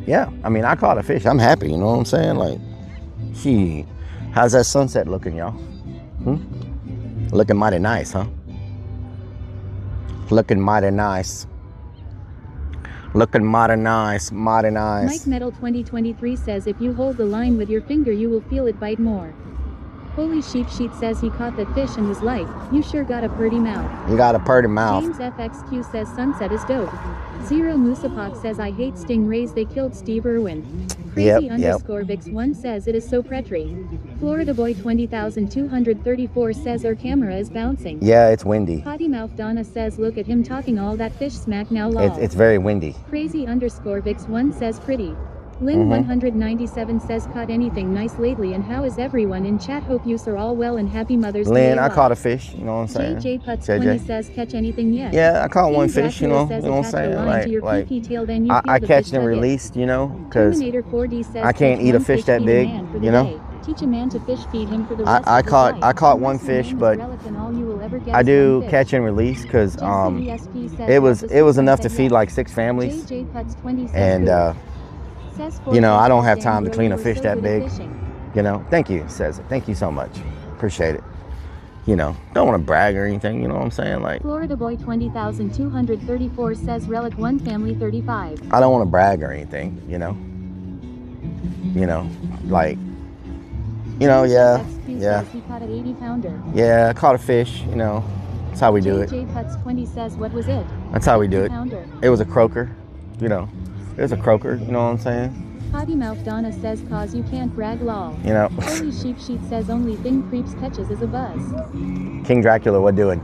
Yeah, I mean, I caught a fish. I'm happy, you know what I'm saying? Like, gee, how's that sunset looking, y'all? Looking mighty nice, huh? Looking mighty nice. Looking mighty nice, mighty nice. Mike Metal 2023 says, if you hold the line with your finger, you will feel it bite more. Holy Sheep Sheet says he caught that fish and was like, you sure got a pretty mouth. You got a pretty mouth. James FXQ says sunset is dope. Zero Musapok says I hate stingrays, they killed Steve Irwin. Crazy underscore Vix1 says it is so pretty. Florida Boy 20,234 says our camera is bouncing. Yeah, it's windy. Potty Mouth Donna says look at him talking all that fish smack now lol. It's very windy. Crazy underscore Vix1 says pretty. Lynn 197 says caught anything nice lately and how is everyone in chat? Hope you are all well and happy Mother's Day. Lynn, I caught a fish, you know what I'm saying? JJ Putz 20 says catch anything yet? Yeah, I caught one fish, you know what I'm saying? Like I catched and released, you know, because I can't eat a fish that big, you know? Teach a man to fish, feed him for the rest I of his life. caught one fish, but I do catch and release because it was enough to feed like 6 families, and you know, I don't have time to clean a fish that big. You know, thank you, says it. Thank you so much. Appreciate it. You know, don't want to brag or anything, you know what I'm saying? Like, Florida Boy 20,234 says Rellik 1 family 35. I don't want to brag or anything, you know? You know, like, you know, yeah. He caught an 80-pounder. Yeah, I caught a fish, you know. That's how we do it. JJ Putz 20 says, what was it? That's how we do it. Pounder. It was a croaker, you know. It was a croaker, you know what I'm saying? Potty Mouth Donna says cause you can't brag lol. You know. Holy Sheep Sheet says only thing creeps catches is a buzz. King Dracula, what doing?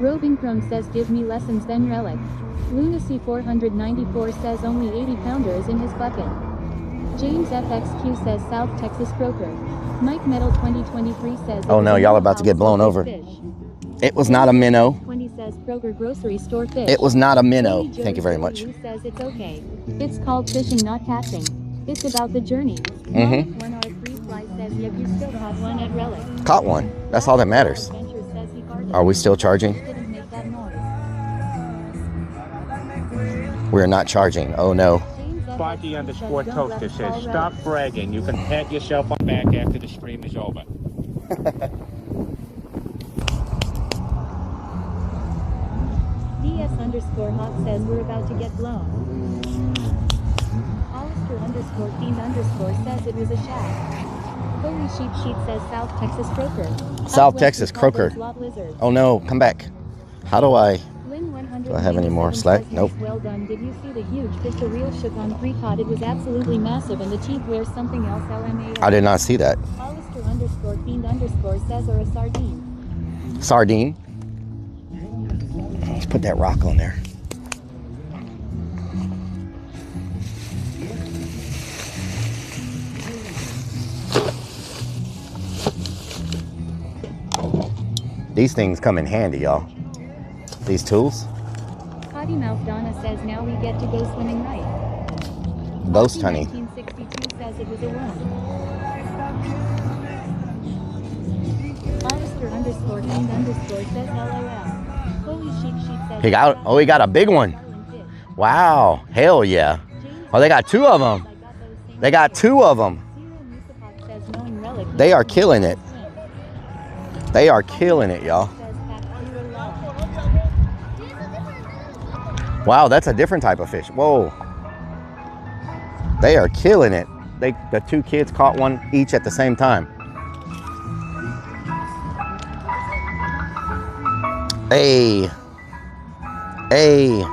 Roving Crone says give me lessons then Rellik. Lunacy 494 says only 80-pounder is in his bucket. James FXQ says South Texas croaker. Mike Metal 2023 says oh no, y'all about to get blown over. Fish. It was not a minnow. 20 says Kroger grocery store fish. It was not a minnow. Thank you very much. Says it's okay. It's called fishing, not catching. It's about the journey. 1R3 Fly says yep, you still caught one at Rellik. Caught one. That's all that matters. Are we still charging? We're not charging. Oh no. Sparky underscore Toaster says stop bragging. You can pat yourself on the back after the stream is over. DS underscore Hawk says we're about to get blown. Hollister underscore Fiend underscore says it was a shack. Holy Sheep Sheet says South Texas croaker. South Texas croaker. Oh no, come back. How do I have any more slack? Nope. Well done. Did you see the huge fish the reel shook on pre-caught? It was absolutely massive and the teeth wear something else LMAO. I did not see that. Hollister underscore Fiend underscore says or a sardine. Sardine. Let's put that rock on there. These things come in handy, y'all. These tools. Potty Mouth Donna says now we get to go swimming right. Ghost honey. 1962 says it was a worm. Hollister underscore Fiend underscore says LOL. Holy Sheep Sheet says He got a big one. Wow. Hell yeah. Oh, they got 2 of them. They got 2 of them. They are killing it. They are killing it, y'all. Wow, that's a different type of fish. Whoa. They are killing it. The 2 kids caught one each at the same time. Hey. Hey.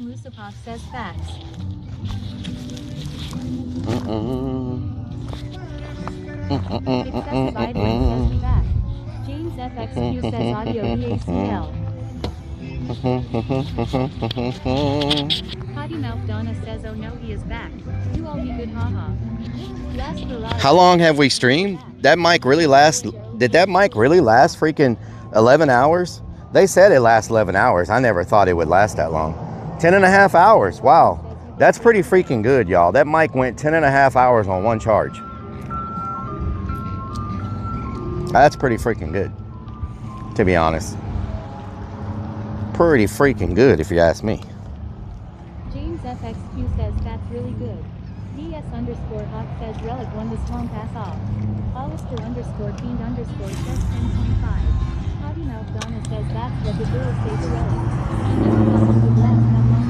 Musapok says facts. Excessive idling says be back. James FXQ says audio VACL. Potty Mouth Donna says oh no he is back. You all be good haha. Last garage. How long have we streamed? That mic really last? Did that mic really last freaking 11 hours? They said it lasts 11 hours. I never thought it would last that long. 10 and a half hours. Wow. That's pretty freaking good, y'all. That mic went 10 and a half hours on one charge. That's pretty freaking good, to be honest. Pretty freaking good, if you ask me. James FXQ says that's really good. DS_Hawk says Rellik won the swamp pass off. Hollister_Fiend_ says 10.5. Potty Mouth Donna says that's what the girls say to Rellik. I never thought it would last that long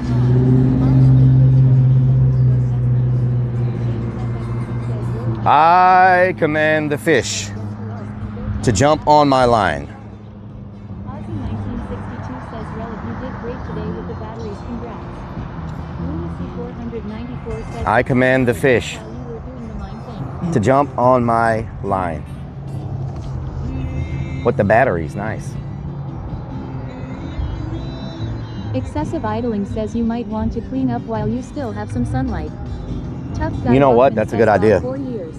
time. I command the fish to jump on my line. Ozzy1962 says Rellik you did great today with the batteries, congrats. Lunacy494 says I command the fish to jump on my line. With the batteries, nice. Excessive idling says you might want to clean up while you still have some sunlight. Tough guy You know what? Walkman That's a says good idea. 4 years.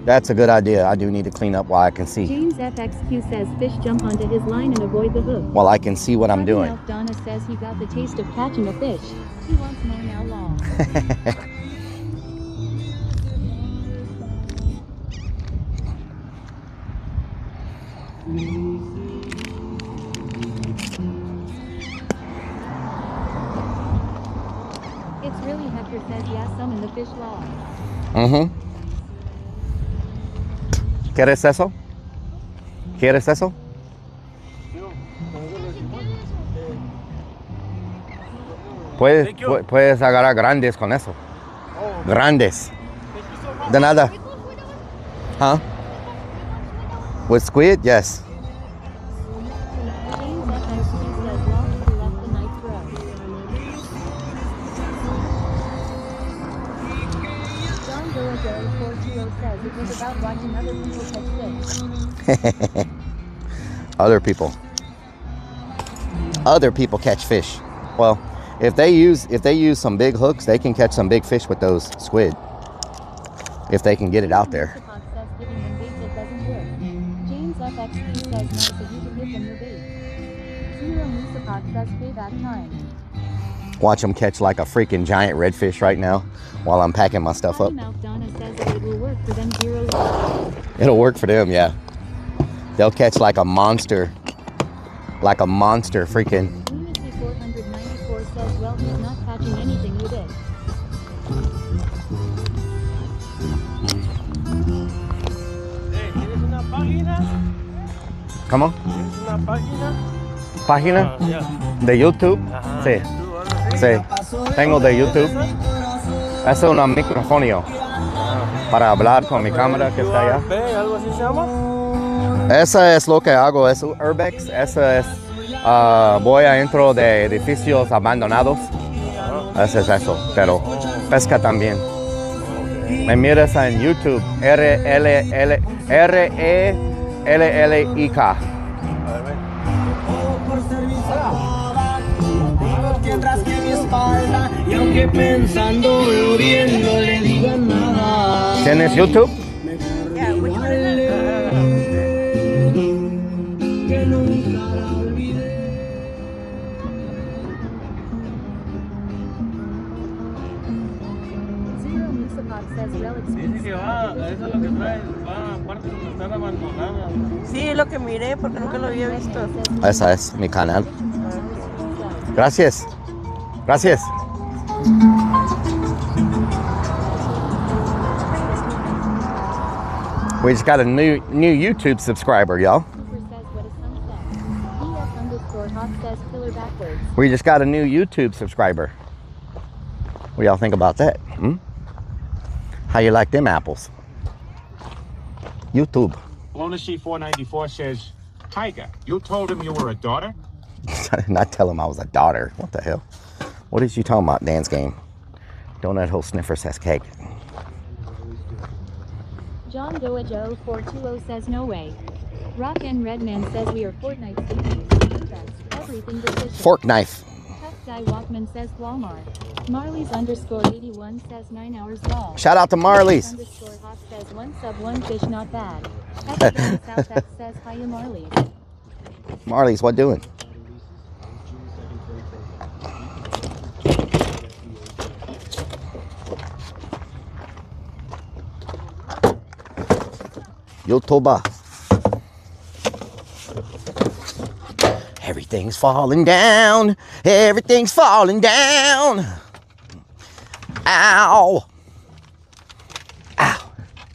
That's a good idea. I do need to clean up while I can see. James FXQ says fish jump onto his line and avoid the hook. While I can see what I'm doing. Mouth Donna says he got the taste of catching a fish. He wants more now long. It's really Hector says yeah, some in the fish law. ¿Quieres eso? ¿Quieres eso? Puedes agarrar grandes con eso. Grandes. De nada. Huh? With squid? Yes. Says it was about watching other people catch fish. Other people catch fish. Well, if they use some big hooks, they can catch some big fish with those squid. If they can get it out there. James FXP says no, so you can give them your bait. Zero Musapok says payback time. Watch them catch like a freaking giant redfish right now while I'm packing my stuff up. It will work for them, Zero. It'll work for them, yeah. They'll catch like a monster freaking. Lunacy 494 says, well, he's not catching anything with it. Hey, ¿tienes una página? ¿Cómo? ¿Tienes una página? ¿Página? Yeah. ¿De YouTube? Ajá. Sí. Sí. Tengo de YouTube. Es un micrófono para hablar con mi cámara que está allá. ¿Algo así se llama? Esa es lo que hago, es urbex. Esa es, voy adentro de edificios abandonados. Eso es eso, pero pesca también. Me miras en YouTube, RELLIK. Y aunque pensándolo bien no le digan nada. ¿Tienes YouTube? Yeah, which one is it? Que nunca la olvidé. Zero Musapok says Rellik Dice que va, eso es lo que trae, va a partes donde están abandonadas. Sí, es lo que miré porque nunca lo había visto. Esa es mi canal. Gracias. Gracias. We just got a new YouTube subscriber, y'all. We just got a new YouTube subscriber. What y'all think about that? How you like them apples? YouTube. Lunacy494 says, Tiger, you told him you were a daughter? I did not tell him I was a daughter. What the hell? What is you talking about, dance game? Donut hole sniffer says cake. John Doa Joe 420 says no way. Rock and Redman says we are Fortnite speakers. Everything but fishing. Fork knife. Tough Guy Walkman says Walmart. Marley's _81 says 9 hours long. Shout out to Marley's. _hot says 1 sub 1 fish not bad. South X says hiya Marley's. Marley's, what doing? Yotoba. Everything's falling down. Everything's falling down. Ow. Ow.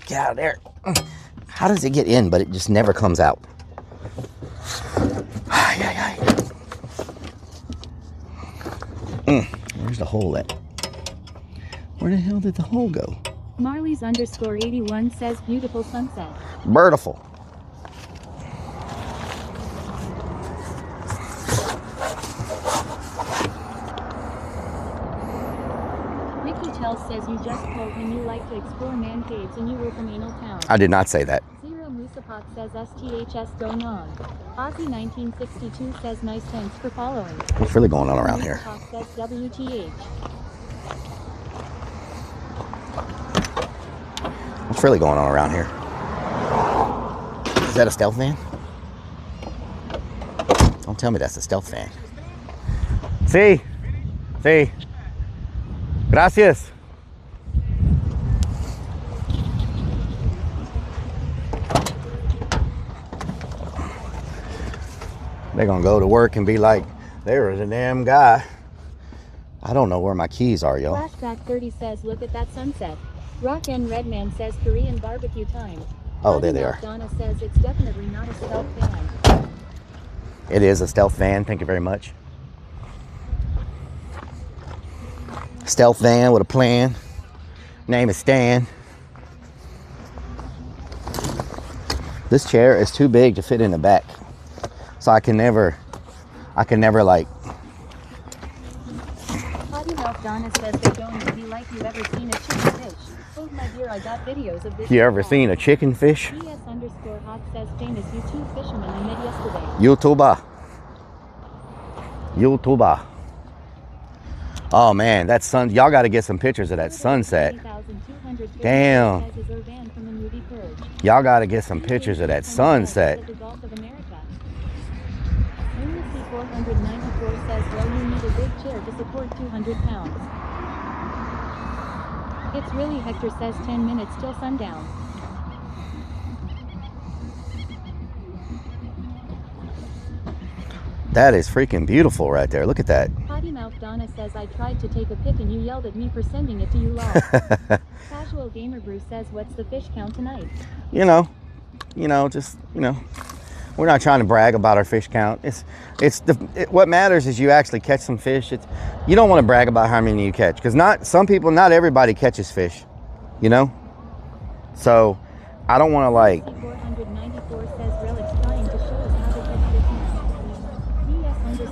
Get out of there. How does it get in, but it just never comes out? Where's the hole at? Where the hell did the hole go? Marley's _81 says beautiful sunset. Beautiful. Ricky Tell says you just told him you like to explore man caves and you were from Anal Town. I did not say that. Zero Musapot says STHS going on. Ozzy 1962 says nice, thanks for following. What's really going on around here? Musapot says WTH. What's really going on around here? Is that a stealth van? Don't tell me that's a stealth van. Sí. Sí. Gracias. They're gonna go to work and be like, there was a damn guy. I don't know where my keys are, y'all. Flashback 30 says, look at that sunset. Rock and Redman says Korean barbecue time. Oh, there they are. Donna says it's definitely not a stealth van. It is a stealth van. Thank you very much. Stealth van with a plan. Name is Stan. This chair is too big to fit in the back, so I can never like. Potty Mouth Donna says they're going to be like, you ever seen a chicken fish? Oh my dear, I got videos of this. You ever seen a chicken fish? BS_hot says famous YouTube fisherman I met yesterday. YouTuber. Oh man, that sun, y'all got to get some pictures of that sunset. Damn. Y'all got to get some pictures of that sunset. 494 says, well, you need a big chair to support 200 pounds. It's really Hector says 10 minutes till sundown. That is freaking beautiful right there. Look at that. Potty Mouth Donna says I tried to take a pic and you yelled at me for sending it to you lol. Casual Gamer Brew says, what's the fish count tonight? You know, just, we're not trying to brag about our fish count. What matters is you actually catch some fish. You don't want to brag about how many you catch, because not everybody catches fish, So I don't want to like. 494 says Rellik's trying to show us how to catch fish now.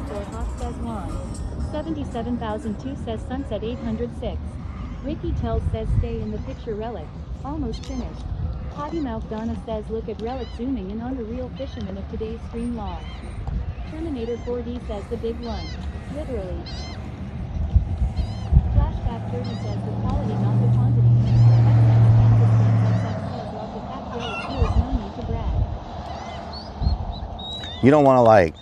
BS_hot says Juan. 77,002 says Sunset 806. Ricky Tells says stay in the picture Rellik. Almost finished. Potty Mouth Donna says look at Rellik zooming in on the real fisherman of today's stream log. Terminator 4D says the big one. Literally. Flashback 30 says the quality not the quantity. You don't want to like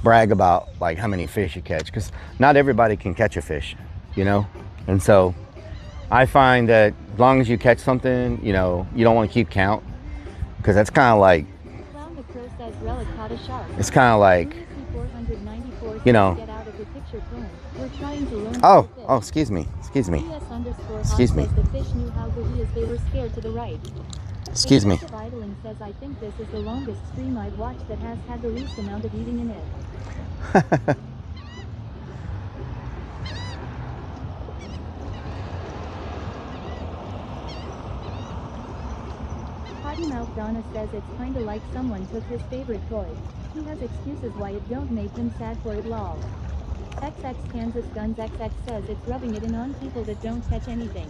brag about like how many fish you catch, because not everybody can catch a fish, and so I find that as long as you catch something, you don't want to keep count, because that's kind of like, it's kind of like, oh, excuse me. Excuse me. Idling says I think this is the longest stream I've watched that has had the least amount of eating in it. Potty Mouth Donna says it's kinda like someone took his favorite toy. He has excuses why it don't make him sad for it lol. XX Kansas Guns XX says it's rubbing it in on people that don't catch anything.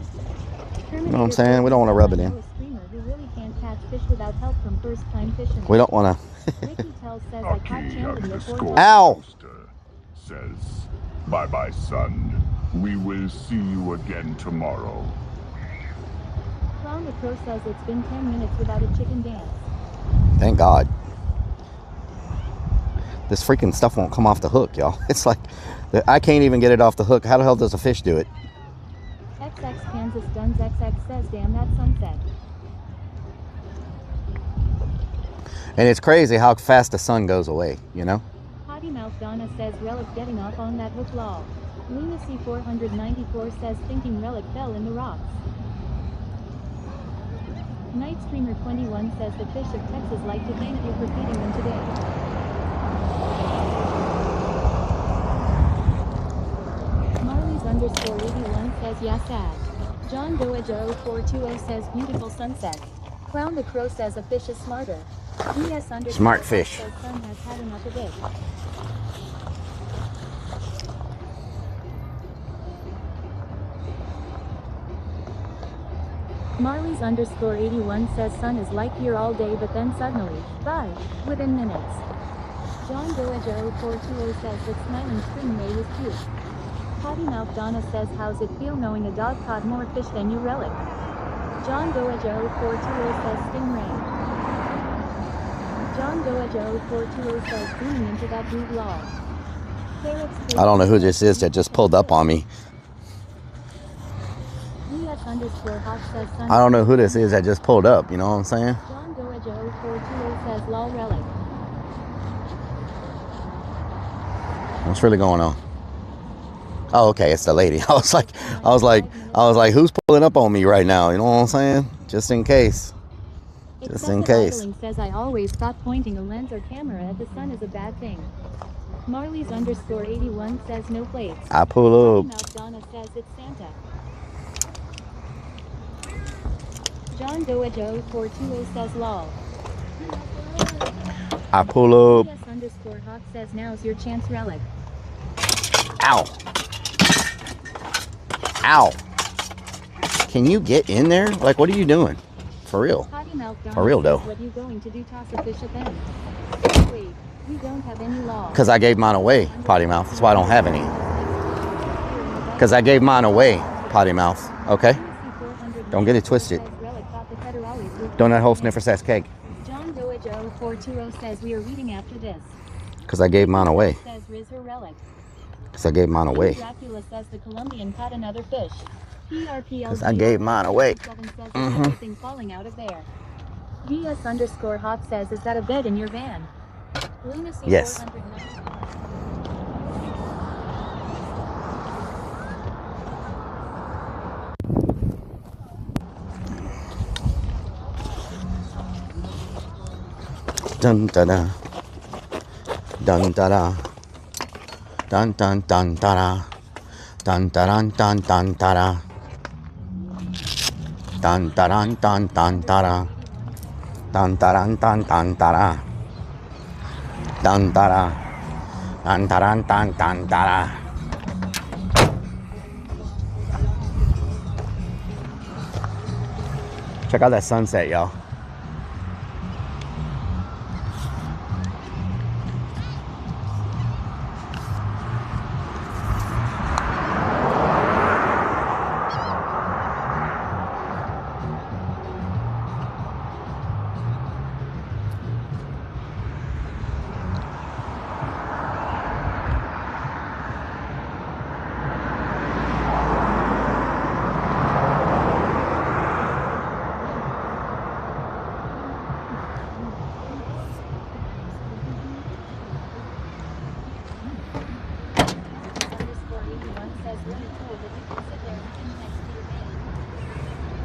You know what I'm saying? We don't want to rub it in. A streamer who really can't catch fish without help from first-time fishermen. We don't want to. Ricky tells says I caught Chandler Ow! Says, bye-bye, son. We will see you again tomorrow. Clown the Crow says it's been 10 minutes without a chicken dance. Thank God. This freaking stuff won't come off the hook, y'all. It's like, I can't even get it off the hook. How the hell does a fish do it? XX Kansas Guns XX says, damn that sunset. And it's crazy how fast the sun goes away, you know? Potty Mouth Donna says, Rellik getting off on that hook law. Lunacy 494 says, thinking Rellik fell in the rocks. Night Streamer 21 says, the fish of Texas like to thank you for feeding them today. Marley's_81 says, yeah, sad. John Doa Joe 420 says, beautiful sunset. Clown the Crow says, a fish is smarter. Smart fish. Says, son has had enough of it. Marley's_81 says, son is like here all day but then suddenly, bye, within minutes. John Doa Joe 420 says, that smiling spring May was cute. Potty Mouth Donna says, how's it feel knowing a dog caught more fish than you, Rellik? John Doa Joe 420 says, stingray. John Doa Joe 420 says, zooming into that dude law. I don't know who this is that just pulled up on me. I don't know who this is that just pulled up, you know what I'm saying? John Doa Joe 420 says, lol Rellik. What's really going on? Oh, okay, it's the lady. I was like, who's pulling up on me right now? You know what I'm saying? Just in case. Just in case. Says, I always thought pointing a lens or camera at the sun is a bad thing. Marley's_81 says, no plates. I pull up. Donna says, it's Santa. John Doa Joe 420 says, lol. I pull up. PS_Hawk says, now's your chance, Rellik. Ow. Ow. Can you get in there? Like, what are you doing? For real. For real, though. What are you going to do, toss a fish at them? Wait, we don't have any law. Because I gave mine away, Potty Mouth. That's why I don't have any. Because I gave mine away, Potty Mouth. Okay? Don't get it twisted. Donut hole sniffer says cake. John Doa Joe 420 says, we are reading after this. Because I gave mine away. Says Riz or Rellik. Because I gave mine away. Dracula says the Colombian caught another fish. Because I gave mine away. Everything falling out of there. DS_Hawk says, is that a bed in your van? Lunacy yes. 490. Dun da da. Dun da da. Dun dun dun da da. Dun da dun dun dun da da. Dun da dun dun dun da da. Dun da dun dun dun da da. Dun da da. Dun da dun dun dun da da. Check out that sunset, y'all.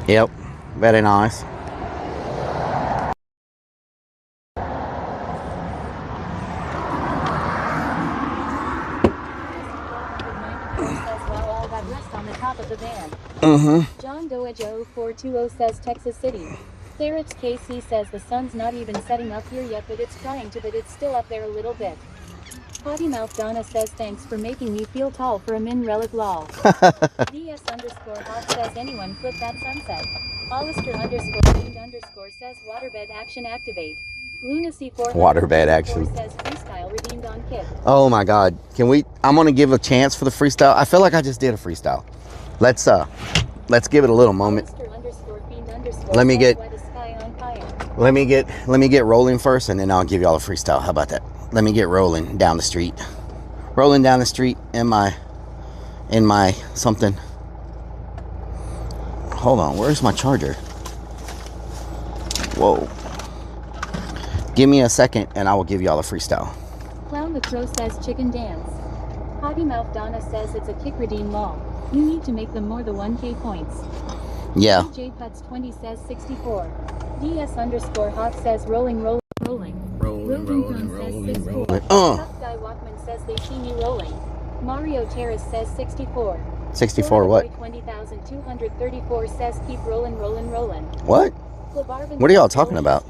Yep, very nice. John Doa Joe 420 says Texas City. Ferret's KC says the sun's not even setting up here yet, but it's trying to, but it's still up there a little bit. Potty Mouth Donna says thanks for making me feel tall for a min relic lol. DS underscore Hawk says anyone flip that sunset. Hollister underscore named underscore says waterbed action activate. Lunacy 400 Waterbed action says freestyle redeemed on kit. Oh my god, can we, I'm gonna give a chance for the freestyle. I feel like I just did a freestyle. Let's give it a little moment. Let me get rolling first, and then I'll give y'all a freestyle. How about that? Let me get rolling down the street. Rolling down the street in my something. Hold on, where's my charger? Whoa. Give me a second and I will give y'all a freestyle. Clown the Crow says chicken dance. Potty Mouth Donna says it's a kick redeem mall. You need to make them more the 1K points. Yeah. J Puts 20 says 64. DS underscore Hawk says rolling. Rolling. Tough Guy Walkman says they see me rolling. Mario Terrace says 64. 64 what? 20,234 says keep rolling. What? What are y'all talking about?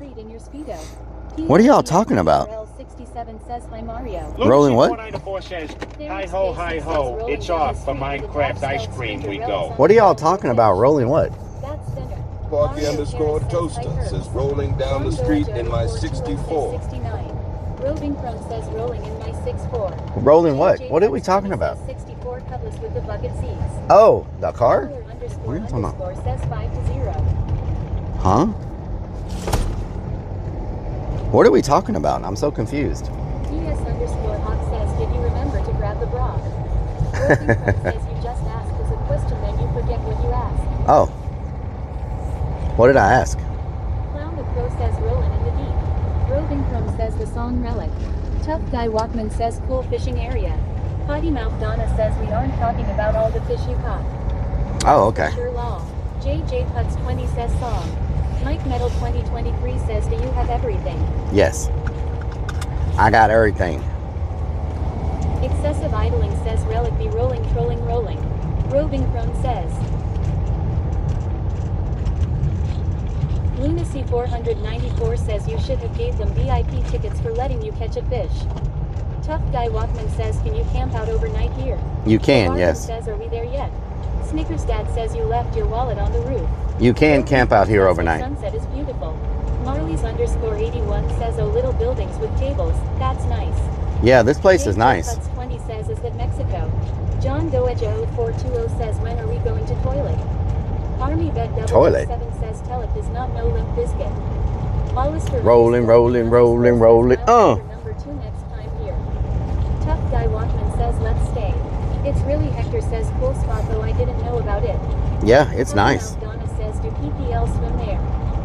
What are y'all talking about? IRL 67 says hi Mario. Rolling what? 494 says, hi ho, it's off for Minecraft ice cream we go. What are y'all talking about? Rolling what? Sparky underscore Toaster says rolling down the street in my 64. Roving Chrome says rolling in my 64. Rolling what? What are we talking about? 64 cutlass with the bucket seats. Oh, the car? What are you talking about? Says 5 to 0. Huh? What are we talking about? I'm so confused. DS underscore Hawk says, did you remember to grab the bra? Roving Chrome says you just asked as a question then you forget what you asked. Oh. What did I ask? Clown the Crow says rolling in the deep. Roving Chrome says the song Relic. Tough Guy Walkman says cool fishing area. Potty Mouth Donna says we aren't talking about all the fish you caught. Oh, okay. Sure law. JJ Puts 20 says song. Mike Metal 2023 says do you have everything? Yes. I got everything. Excessive idling says Relic be rolling. Roving Chrome says. Lunacy 494 says you should have gave them VIP tickets for letting you catch a fish. Tough Guy Walkman says can you camp out overnight here? You can, Marvin yes. says are we there yet? Snickers Dad says you left your wallet on the roof. You can camp out here overnight. The sunset is beautiful. Marley's underscore 81 says oh little buildings with tables, that's nice. Yeah, this place is nice. 20 says is that Mexico. John Doeja 0420 says when are we going to toilet? Army Bed Toilet. 7 says tell it is not no limp biscuit. Hollister Rolling. Number 2 next time here. Tough Guy Walkman says let's stay. It's really Hector says cool spot though I didn't know about it. Yeah, it's nice. Donna says do PPL swim there?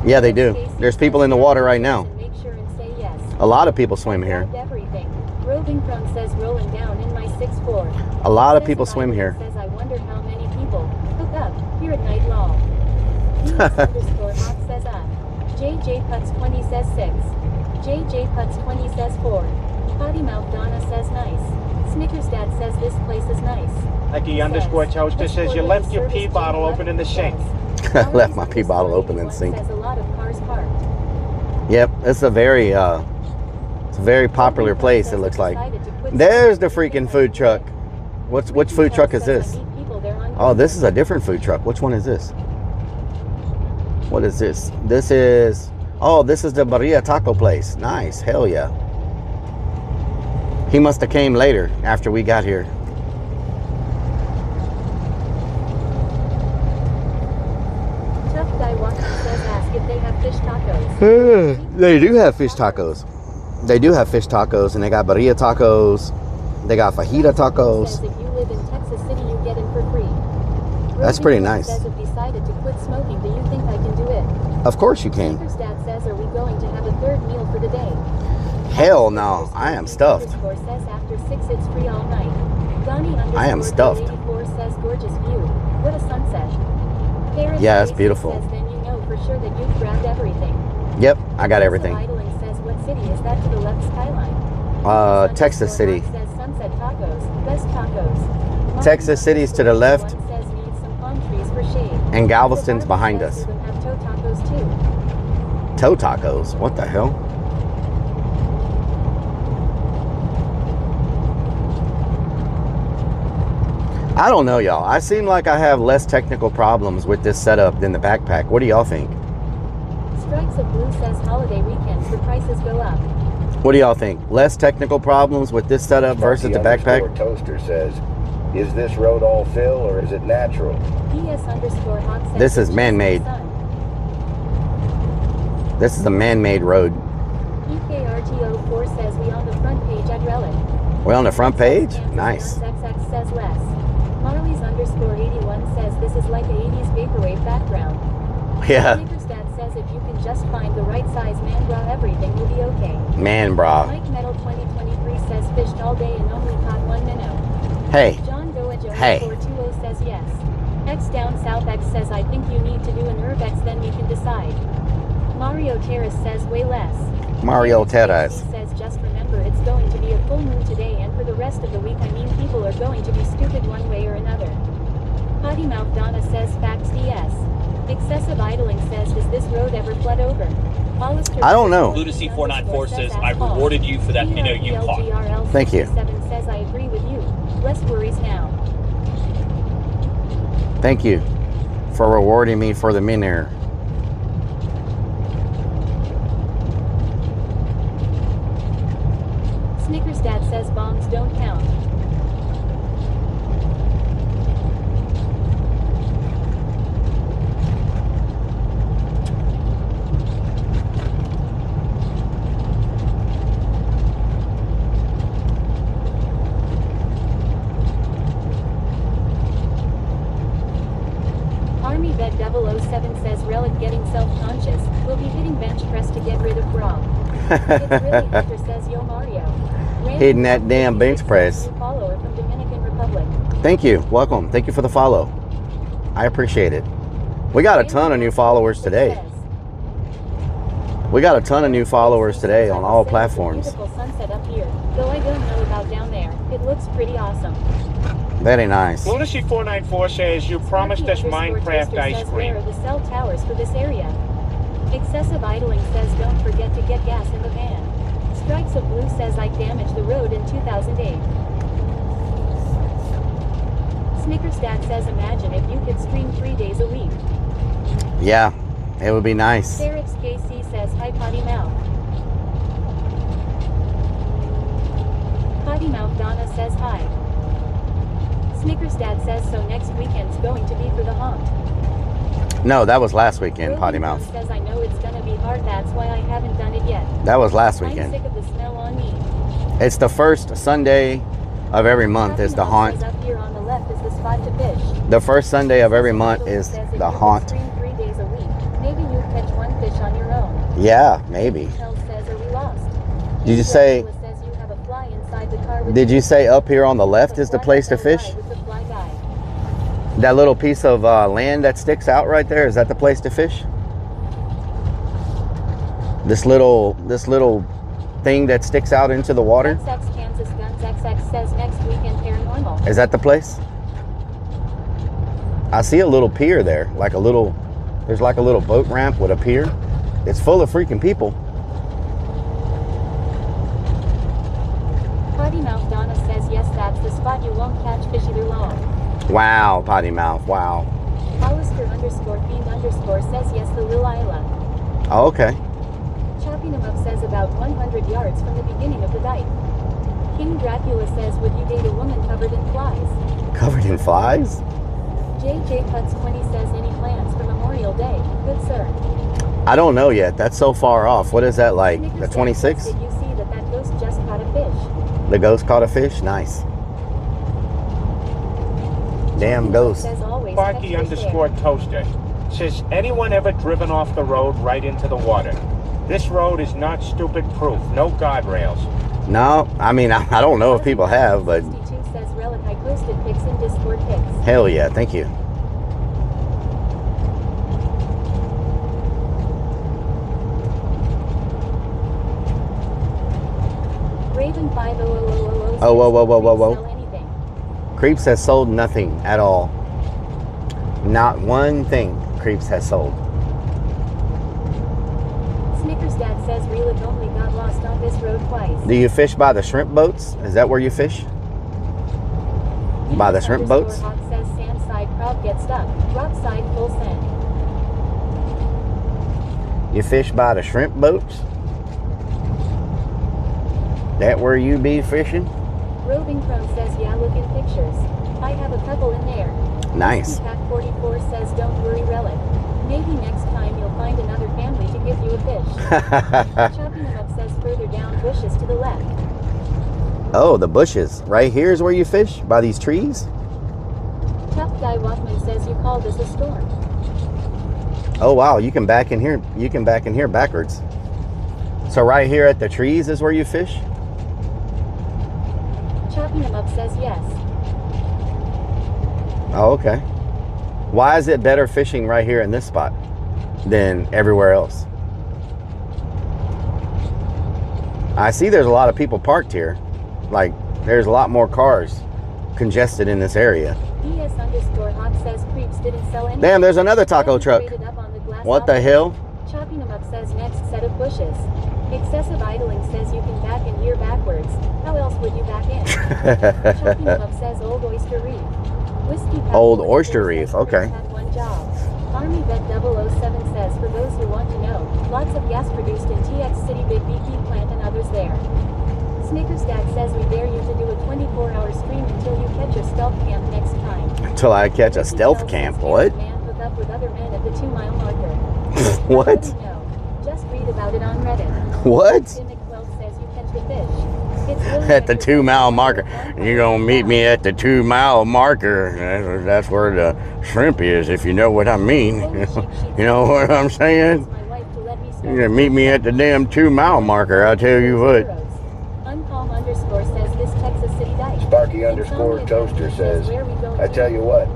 Yeah, they do. There's people in the water right now. Make sure and say yes. A lot of people swim here. Everything. Roving Chrome says rolling down in my 6'4". A lot of people swim here. Says I wonder how many people hook up here at night law. Underscore Hawk says up. JJ Puts 20 says 6. JJ Puts 20 says 4. Potty Mouth Donna says nice. Snickers Dad says this place is nice. Lucky underscore Toaster says you left your pee bottle open in the sink. I left my pee bottle open in the sink. Says a lot of cars parked. Yep, it's a very popular place, it looks like. There's the freaking food truck. Which food truck is this? Oh, this is a different food truck. Which one is this? What is this? This is the Barilla Taco place. Nice, hell yeah. He must have came later after we got here. Tough Guy Walker says ask if they have fish tacos. They do have fish tacos. They do have fish tacos, and they got Barilla tacos. They got fajita tacos. Says if you live in Texas City, you get in for free. That's pretty nice. Says if decided to quit smoking, do you think I can do it? Of course you can. Snickers Dad says, are we going to have a third meal for the day? Hell no, I am stuffed. Says after 6 it's free all night. Donnie I am stuffed. 84 says gorgeous view. What a sunset. Paris Yeah, it's beautiful. Says then you know for sure that you've grabbed everything. Yep, I got everything. Idling says what city is that to the left skyline? Texas City. Says sunset tacos, best tacos. Texas City's to the left. Says need some palm trees for shade. And Galveston's behind us. Have toe tacos too. Toe tacos? What the hell? I don't know, y'all. I seem like I have less technical problems with this setup than the backpack. What do y'all think? Strikes of Blue says holiday weekends, the prices go up. What do y'all think? Less technical problems with this setup versus the backpack? Toaster says, is this road all fill or is it natural? PS_Hawk says This is man-made. This is a man-made road. EKRTO4 says we on the front page at Rellik. We're on the front page? Nice. XX says less. Marley's_81 says this is like a 80s vaporwave background. Yeah. Snickersdad says if you can just find the right size man bra, everything will be okay. Man bra. Mike Metal 2023 says fished all day and only caught 1 minnow. Hey. John Doajo Hey. 420 says yes. X down south X says I think you need to do an Urbex, then we can decide. Mario Terrace says way less. Mario Terrace says just remember it's going to be a full moon today, and for the rest of the week I mean people are going to be stupid one way or another. Potty Mouth Donna says facts DS. Excessive idling says does this road ever flood over? Hollister I don't know. Lunacy494 says I rewarded you for that minnow you caught. Thank you. Says I agree with you. Less worries now. Thank you for rewarding me for the minnow. Snickersdad says bombs don't count. Army Bed 007 says Rellik getting self-conscious. We'll be hitting bench press to get rid of bra. It's really Hunter says yo Mario. Hitting that damn bench press. Follower from Dominican Republic. Thank you. Welcome. Thank you for the follow. I appreciate it. We got a ton of new followers today. We got a ton of new followers today on all platforms. Beautiful sunset up here, though I don't know about down there. It looks pretty awesome. Very nice. Lunacy494 says you promised us Minecraft ice cream. Where are the cell towers for this area? Excessive idling says don't forget to get gas in the van. Strikes of Blue says I damaged the road in 2008. Snickersdad says imagine if you could stream 3 days a week. Yeah, it would be nice. Sarix KC says hi Potty Mouth. Potty Mouth Donna says hi. Snickersdad says so next weekend's going to be for the haunt. No, that was last weekend, Potty Mouth. Says I know it's gonna be hard, that's why I haven't done it yet. That was last I'm weekend. sick of the smell on me. It's the first Sunday of every month is the haunt. Up here on the left is the spot to fish. The first Sunday of every month is the haunt. Stream 3 days a week. Maybe you catch 1 fish on your own. Yeah, maybe. Michelle says are we lost? Did you say? Says you have a fly inside the car with Did you say up here on the left is the place to fish? That little piece of land that sticks out right there, is that the place to fish? This little thing that sticks out into the water? XX Kansas Guns XX says next weekend paranormal. Is that the place? I see a little pier there, there's like a little boat ramp with a pier. It's full of freaking people. Potty Mouth Donna says yes, that's the spot you won't catch fish either long. Wow, Potty Mouth, wow. Hollister_Fiend_ says yes, the Lil Isla. Oh, okay. Chopping him up says about 100 yards from the beginning of the dike. King Dracula says would you date a woman covered in flies? Covered in flies? JJ Putz 20 says any plans for Memorial Day? Good sir. I don't know yet. That's so far off. What is that like? The 26th? Did you see that ghost just caught a fish? The ghost caught a fish? Nice. Damn ghost. Sparky_Toaster says anyone ever driven off the road right into the water? This road is not stupid proof. No guardrails. No, I mean, I don't know if people have, but... 62 says Rellik I posted pics in Discord pics. Hell yeah, thank you. Raven 50000. Oh, whoa. Creeps has sold nothing at all. Not one thing Creeps has sold. Snickersdad says Rellik only got lost on this road twice. Do you fish by the shrimp boats? Is that where you fish? By the shrimp boats? Hawk says sand side crowd gets stuck. Rock side full send. You fish by the shrimp boats? That where you be fishing? Roving Crone says, yeah, look in pictures. I have a couple in there. Nice. Pack 44 says, don't worry, Rellik. Maybe next time you'll find another family to give you a fish. Chopping them up says further down bushes to the left. Oh, the bushes. Right here is where you fish? By these trees? Tough Guy Walkman says you called this a storm. Oh wow, you can back in here. You can back in here backwards. So right here at the trees is where you fish? Chopping them up says yes. Oh, okay. Why is it better fishing right here in this spot than everywhere else? I see there's a lot of people parked here. Like, there's a lot more cars congested in this area. ES_Hawk says creeps didn't sell any. Damn, there's another taco truck. What the hell? Chopping them up says next set of bushes. Excessive idling says you can back in here backwards. How else would you back in? Chopping them up says Old Oyster Reef. Whiskey Old Oyster Reef, okay. Had one job. Army Vet 007 says for those who want to know, lots of gas produced in TX City Big BP plant and others there. Snickers Dad says we dare you to do a 24-hour stream until you catch your stealth camp next time. Until I catch a stealth camp, what? Man hook up with other men at the 2-mile marker. What? No, just read about it on Reddit. What? Jimmy Quilt says you catch the fish. It's really At the 2-mile marker. You're gonna meet me at the 2-mile marker. That's where the shrimp is, if you know what I mean. You know what I'm saying? You're gonna meet me at the damn 2-mile marker, I'll tell you what. Uncalm_ says this Texas City dike. Sparky_Toaster says, I tell you what,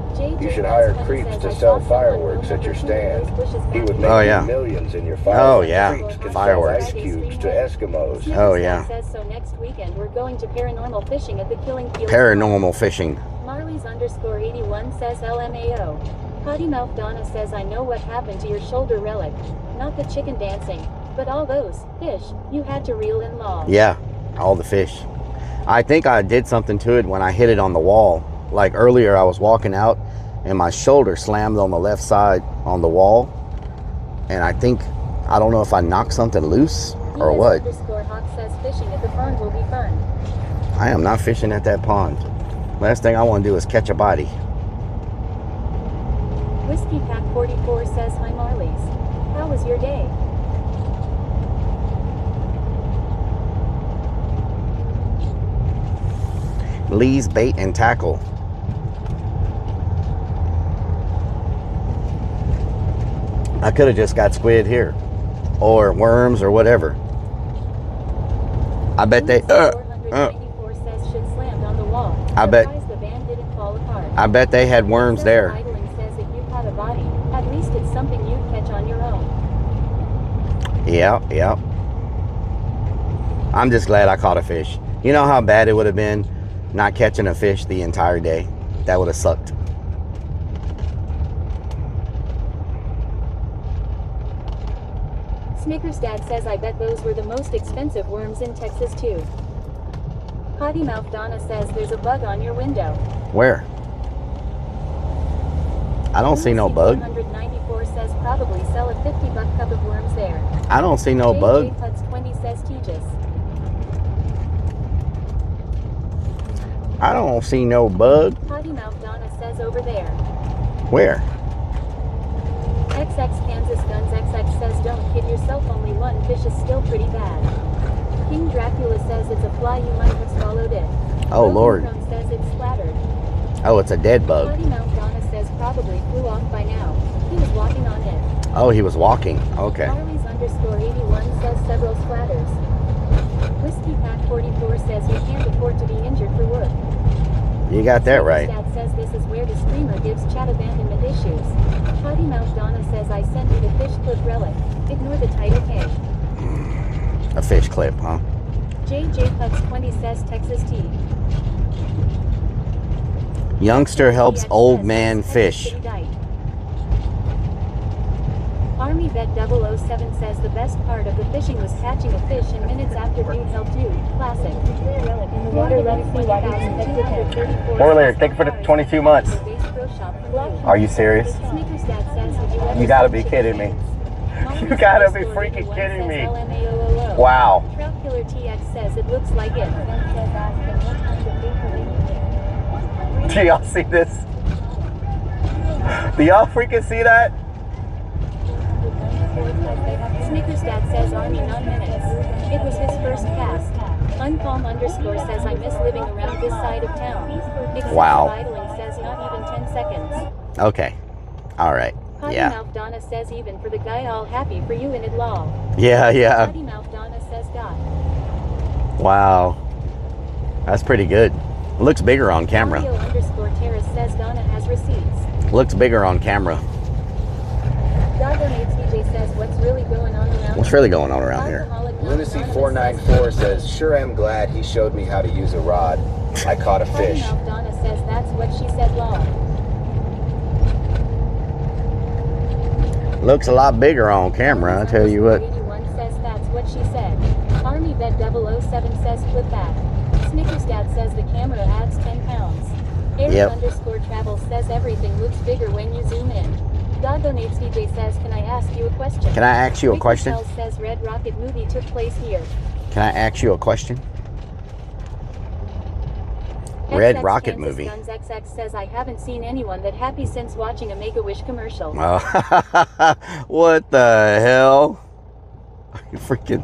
you should hire creeps to sell fireworks at your stand. He would make millions in your fireworks. Creeps can sell ice cubes to Eskimos. Oh yeah. Says so next weekend we're going to paranormal fishing at the Killing Field. Paranormal fishing. Marley's_81 says LMAO. Potty Mouth Donna says I know what happened to your shoulder, Rellik. Not the chicken dancing, but all those fish you had to reel in long. Yeah, all the fish. I think I did something to it when I hit it on the wall. Like earlier I was walking out and my shoulder slammed on the left side on the wall. And I don't know if I knocked something loose or what. Hawk says fishing at the pond will be fun. I am not fishing at that pond. Last thing I want to do is catch a body. Whiskey Pack 44 says hi Marley's. How was your day? Lee's Bait and Tackle. I could have just got squid here or worms or whatever. I bet they I bet they had worms there. Says if you caught a body, at least it's something you'd catch on your own. Yeah. I'm just glad I caught a fish. You know how bad it would have been not catching a fish the entire day? That would have sucked. Snickers Dad says I bet those were the most expensive worms in Texas too. Potty Mouth Donna says there's a bug on your window. Where? I don't see no bug. 194 says probably sell a $50 cup of worms there. I don't see no bug. Puts 20 says Tejas. I don't see no bug. Potty Mouth Donna says over there. Where? XX Kansas Guns XX says don't kid yourself, only one fish is still pretty bad. King Dracula says it's a fly, you might have swallowed it. Oh Lord. Says it's splattered. Oh, it's a dead bug. Potty Mouth Donna says probably flew off by now. He was walking on it. Oh, he was walking. Okay. Marley's_81 says several splatters. Whiskey Pack 44 says you can't afford to be injured for work. You got that right. Dad says this is where the streamer gives chat abandonment issues. Potty Mouth Donna says I sent you the fish clip Rellik. Ignore the title K. A fish clip, huh? JJ Puts 20 says Texas Tea. Youngster helps old man fish. Army Vet 007 says the best part of the fishing was catching a fish in minutes after dude helped you. Classic. In the water, let's see what happens. 234. Orler, thank you for the 22 months. Are you serious? Snickers Dad says, have you ever You gotta seen be chicken kidding me. dance? You gotta be freaking kidding me. Wow. Trout Killer TX says it looks like it. Do y'all see this? Do y'all freaking see that? Snickers Dad says Army 9 minutes. It was his first cast. Unpalm underscore says I miss living around this side of town. Excessive Wow. idling says not even 10 seconds. Okay. All right. Potty Yeah. Mouth Donna says even for the guy all happy for you in it law. Yeah, yeah. Potty Mouth Donna says God. Wow. That's pretty good. It looks bigger on camera. Mario underscore Terrace says Donna has receipts. Looks bigger on camera. Dago Nates DJ says what's really going on around What's really going on around here? Lunacy494 says, sure am glad he showed me how to use a rod. I caught a Potty fish. Mouth Donna says that's what she said law. Looks a lot bigger on camera, I tell you what. 81 says that's what she said. Army Vet 007 says flip that. Snickers Dad says the camera adds 10 pounds. Eric underscore travel says everything looks bigger when you zoom in. God donates DJ says, can I ask you a question? Can I ask you a question? Ricky says Red Rocket movie took place here. Can I ask you a question? Red XX Rocket Kansas movie. Guns XX says I haven't seen anyone that happy since watching a Make-A-Wish commercial. Oh, what the hell? You freaking...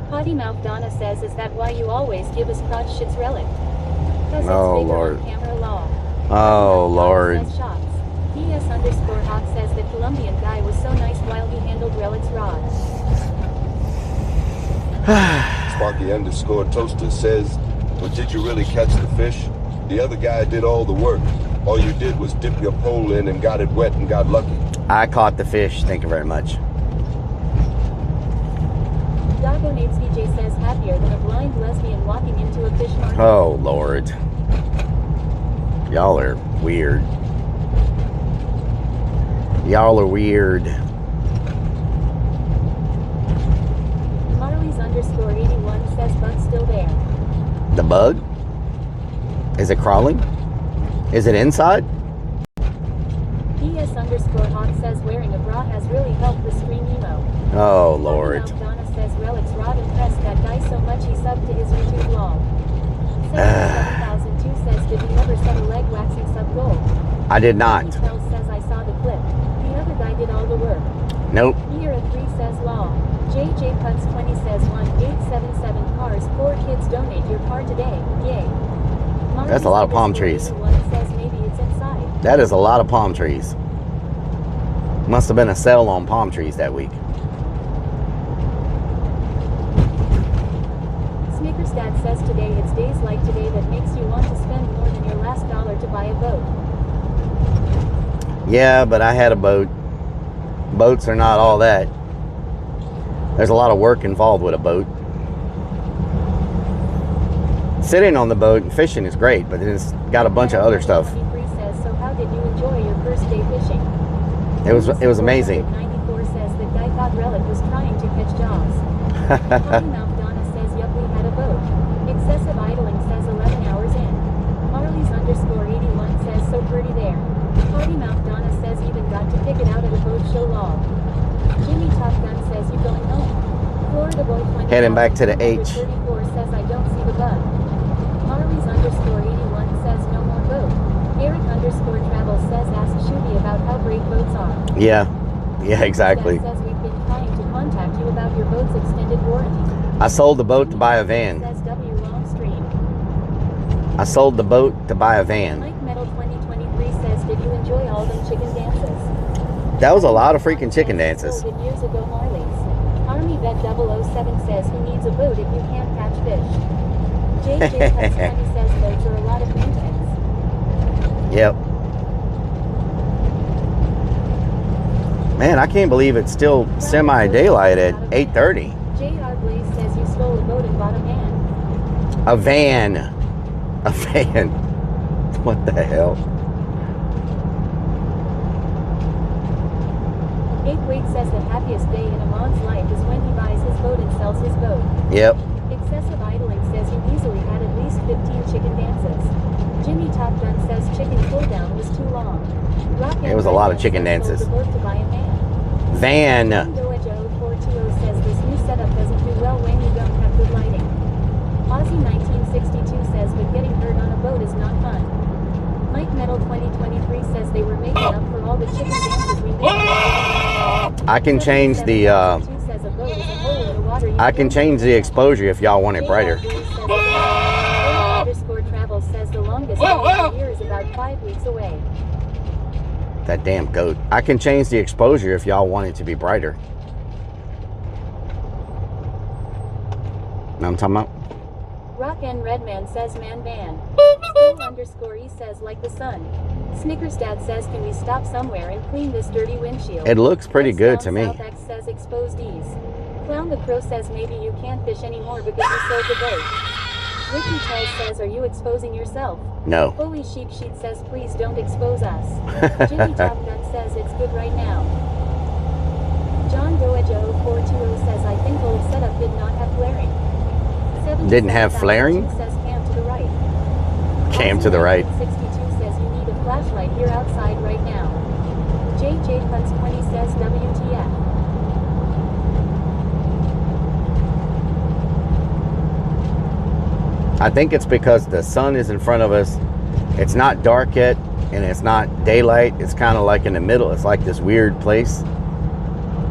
Potty Mouth Donna says, is that why you always give us crotch shits relic? Because Oh, it's bigger Lord. on camera law. Oh, Lord. Says shots. DS underscore Hawk says the Colombian guy was so nice while he handled Relic's rod. Sparky underscore Toaster says, but did you really catch the fish? The other guy did all the work. All you did was dip your pole in and got it wet and got lucky. I caught the fish, thank you very much. Dago Nates DJ says happier than a blind lesbian walking into a fish market. Oh, Lord. Y'all are weird. Y'all are weird. Marley's underscore 81 says bug's still there. The bug? Is it crawling? Is it inside? DS underscore Hawk says wearing a bra has really helped the stream emo. Oh, Lord. Donna says Relic's rod impressed that guy so much he subbed to his YouTube vlog. 7002 says did he ever set a leg waxing sub goal? I did not. Tell says I saw the clip. The other guy did all the work. Nope. Era 3 says law. JJ Puts 20 says 1877 cars. 4 kids donate your car today. Yay. That's a lot of palm trees. One says maybe it's inside. That is a lot of palm trees. Must have been a sale on palm trees that week. Snickers Dad says today it's days like today that makes you want to spend more than your last dollar to buy a boat. Yeah, but I had a boat. Boats are not all that. There's a lot of work involved with a boat. Sitting on the boat and fishing is great, but it's got a bunch of other stuff. Says, so how did you enjoy your first day fishing? It was amazing. 94 says the guy thought Relic was trying to catch jaws. Potty Mouth Donna says yup, we had a boat. Excessive idling says 11 hours in. Marley's underscore 81 says so pretty there. Potty Mouth Donna says even got to pick it out of the boat show log. Jimmy Top Gun says you going home. Florida Boy 20 Heading back to the H. 34 says I don't see the bug. Marley's underscore 81 says no more boat. Eric underscore travel says ask Shooty about how great boats are. Yeah. Yeah, exactly. Says we've been trying to contact you about your boat's extended warranty. I sold the boat to buy a van. Says W long stream. I sold the boat to buy a van. Mike Metal 2023 says did you enjoy all them chicken dances? That was a lot of freaking chicken dances. Sold it years ago Marley's. Army Vet 007 says who needs a boat if you can't catch fish? JJ Cuts 20 says boats are a lot of maintenance. Yep. Man, I can't believe it's still semi-daylight at 8:30. JR Blaze says you stole a boat and bought a van. A van. A van. What the hell? Kate Wade says the happiest day in a man's life is when he buys his boat and sells his boat. Yep. Excessive idling says you easily had at least 15 chicken dances. Jimmy Top Gun says chicken cool down was too long. It was a lot of chicken dances. To buy a Van. Doejo 420 says this new setup doesn't do well when you don't have good lighting. Aussie 1962 says but getting hurt on a boat is not fun. Mike Metal 2023 says they were making up for all the chicken dances we made. I can change the exposure if y'all want it brighter. Underscore travel says the longest year is about 5 weeks away. That damn goat. I can change the exposure if y'all want it to be brighter. Know what I'm talking about? Rock and Redman says man van. Underscore E says like the sun. Snickers Dad says can we stop somewhere and clean this dirty windshield? It looks pretty good to me. South X says exposed E's. Clown the Crow says maybe you can't fish anymore because you sold the boat. Ricky Tells says are you exposing yourself? No. Holy Sheep Sheet says please don't expose us. Jimmy Top Gun says it's good right now. John Doejo 420 says I think old setup did not have flaring. Didn't have flaring? Says cam to the right. Cam to the right. 62 says you need a flashlight here outside right now. JJ Punts 20 says WTF. I think it's because the sun is in front of us. It's not dark yet, and it's not daylight. It's kind of like in the middle. It's like this weird place.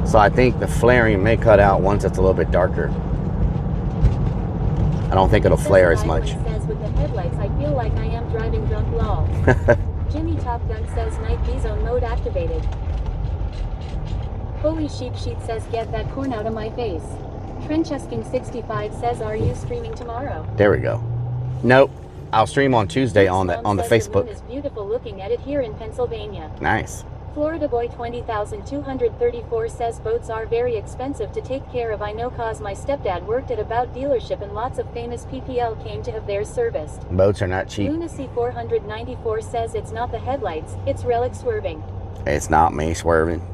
So I think the flaring may cut out once it's a little bit darker. I don't think it'll flare as much. Says with the headlights, I feel like I am driving drunk lol. Jimmy Top Gun says night V-zone mode activated. Holy Sheep Sheet says get that corn out of my face. Trenchesking 65 says are you streaming tomorrow? There we go. Nope. I'll stream on Tuesday on the Facebook. The moon is beautiful looking at it here in Pennsylvania. Nice. Florida Boy 20,234 says boats are very expensive to take care of. I know cause my stepdad worked at a boat dealership and lots of famous PPL came to have theirs serviced. Boats are not cheap. Lunacy 494 says it's not the headlights, it's Rellik swerving. It's not me swerving.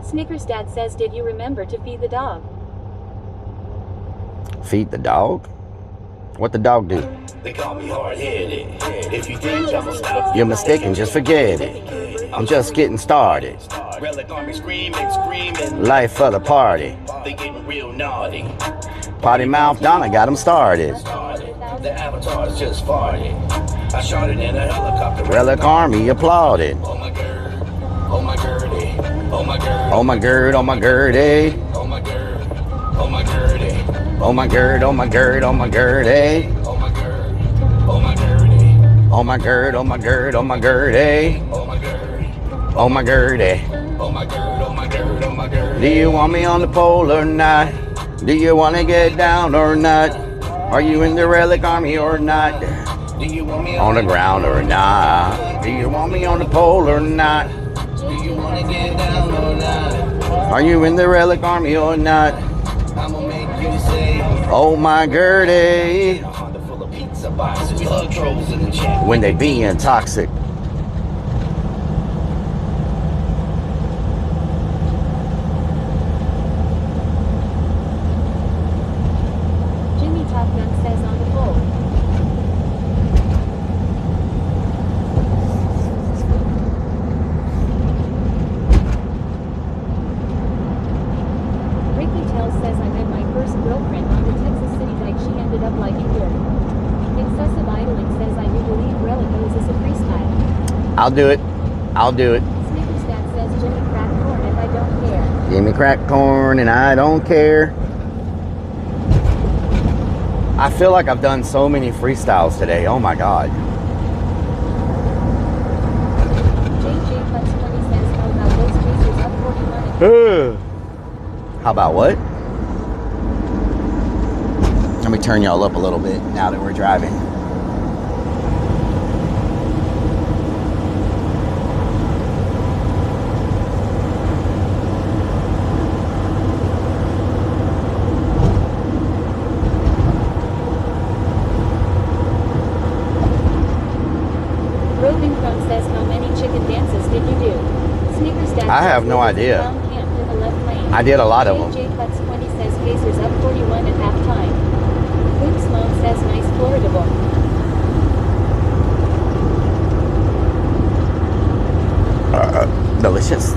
Snickers Dad says did you remember to feed the dog? Feed the dog? What the dog do? They call me hard-headed. If you think I'm you're mistaken, just forget it. I'm just getting started. Rellik Army screaming. Life for the party. They getting real naughty. Potty mouth Donna got him started. The avatar's just farted. I shot it in a helicopter. Rellik Army applauded. Oh my gird. Oh my girdy. Oh my gird. Oh my gird. Oh my girdy. Oh my gird. Oh my girdy. Oh my gird. Oh my gird. Oh my girdy. Oh my gird. Oh my girdy. Oh my gird. Oh my gird. Oh my girdy. Oh my gird. Oh my girdy. Oh my gird. Oh my gird. Oh my gird. Do you want me on the pole or not? Do you want to get down or not? Are you in the Rellik Army or not? Do you want me on the ground or not? Do you want me on the pole or not? Do you want to get down or not? Are you in the Rellik Army or not? I'ma make you say, oh my girdy. Full of pizza boxes. We hug trolls in the chat. When they being toxic. Jimmy Top Gun says on the pole. Ricky Tells says I met my first girlfriend on the Texas City dike. She ended up liking dirt. Excessive idling says I do believe Rellik owes us a freestyle. I'll do it. I'll do it. Snickers Dad says Jimmy crack corn if I don't care. Give me crack corn and I don't care. I feel like I've done so many freestyles today. Oh my God. JJ Punch 20 says how about those chasers up 41? How about what? Let me turn y'all up a little bit now that we're driving. I have no idea. I did a lot of them. JJ Putz 20 says Pacers up 41 at halftime. Luke Sloan says nice Florida boy. Delicious.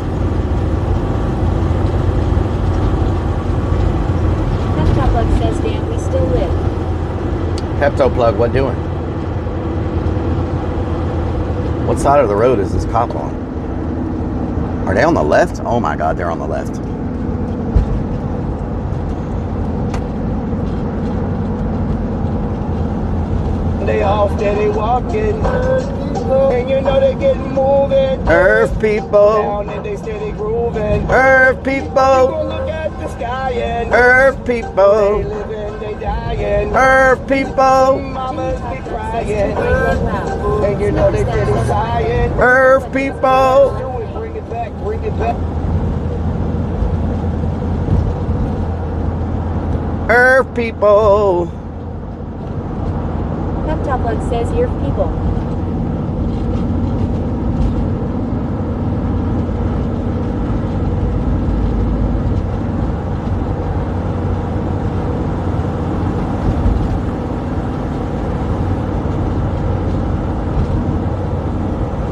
Pepto Plug says damn we still live. Pepto Plug, what doing? What side of the road is this cop on? Are they on the left? Oh my God, they're on the left. They all steady walking, and you know they getting moving. Earth people, Down and they steady grooving. Earth people, Look at the sky and Earth people, they living, they dying. Earth people, Mamas be crying, and you know they steady sighing. Earth people. Bring it back, bring it back. Earth people. Pepto Plug says your people.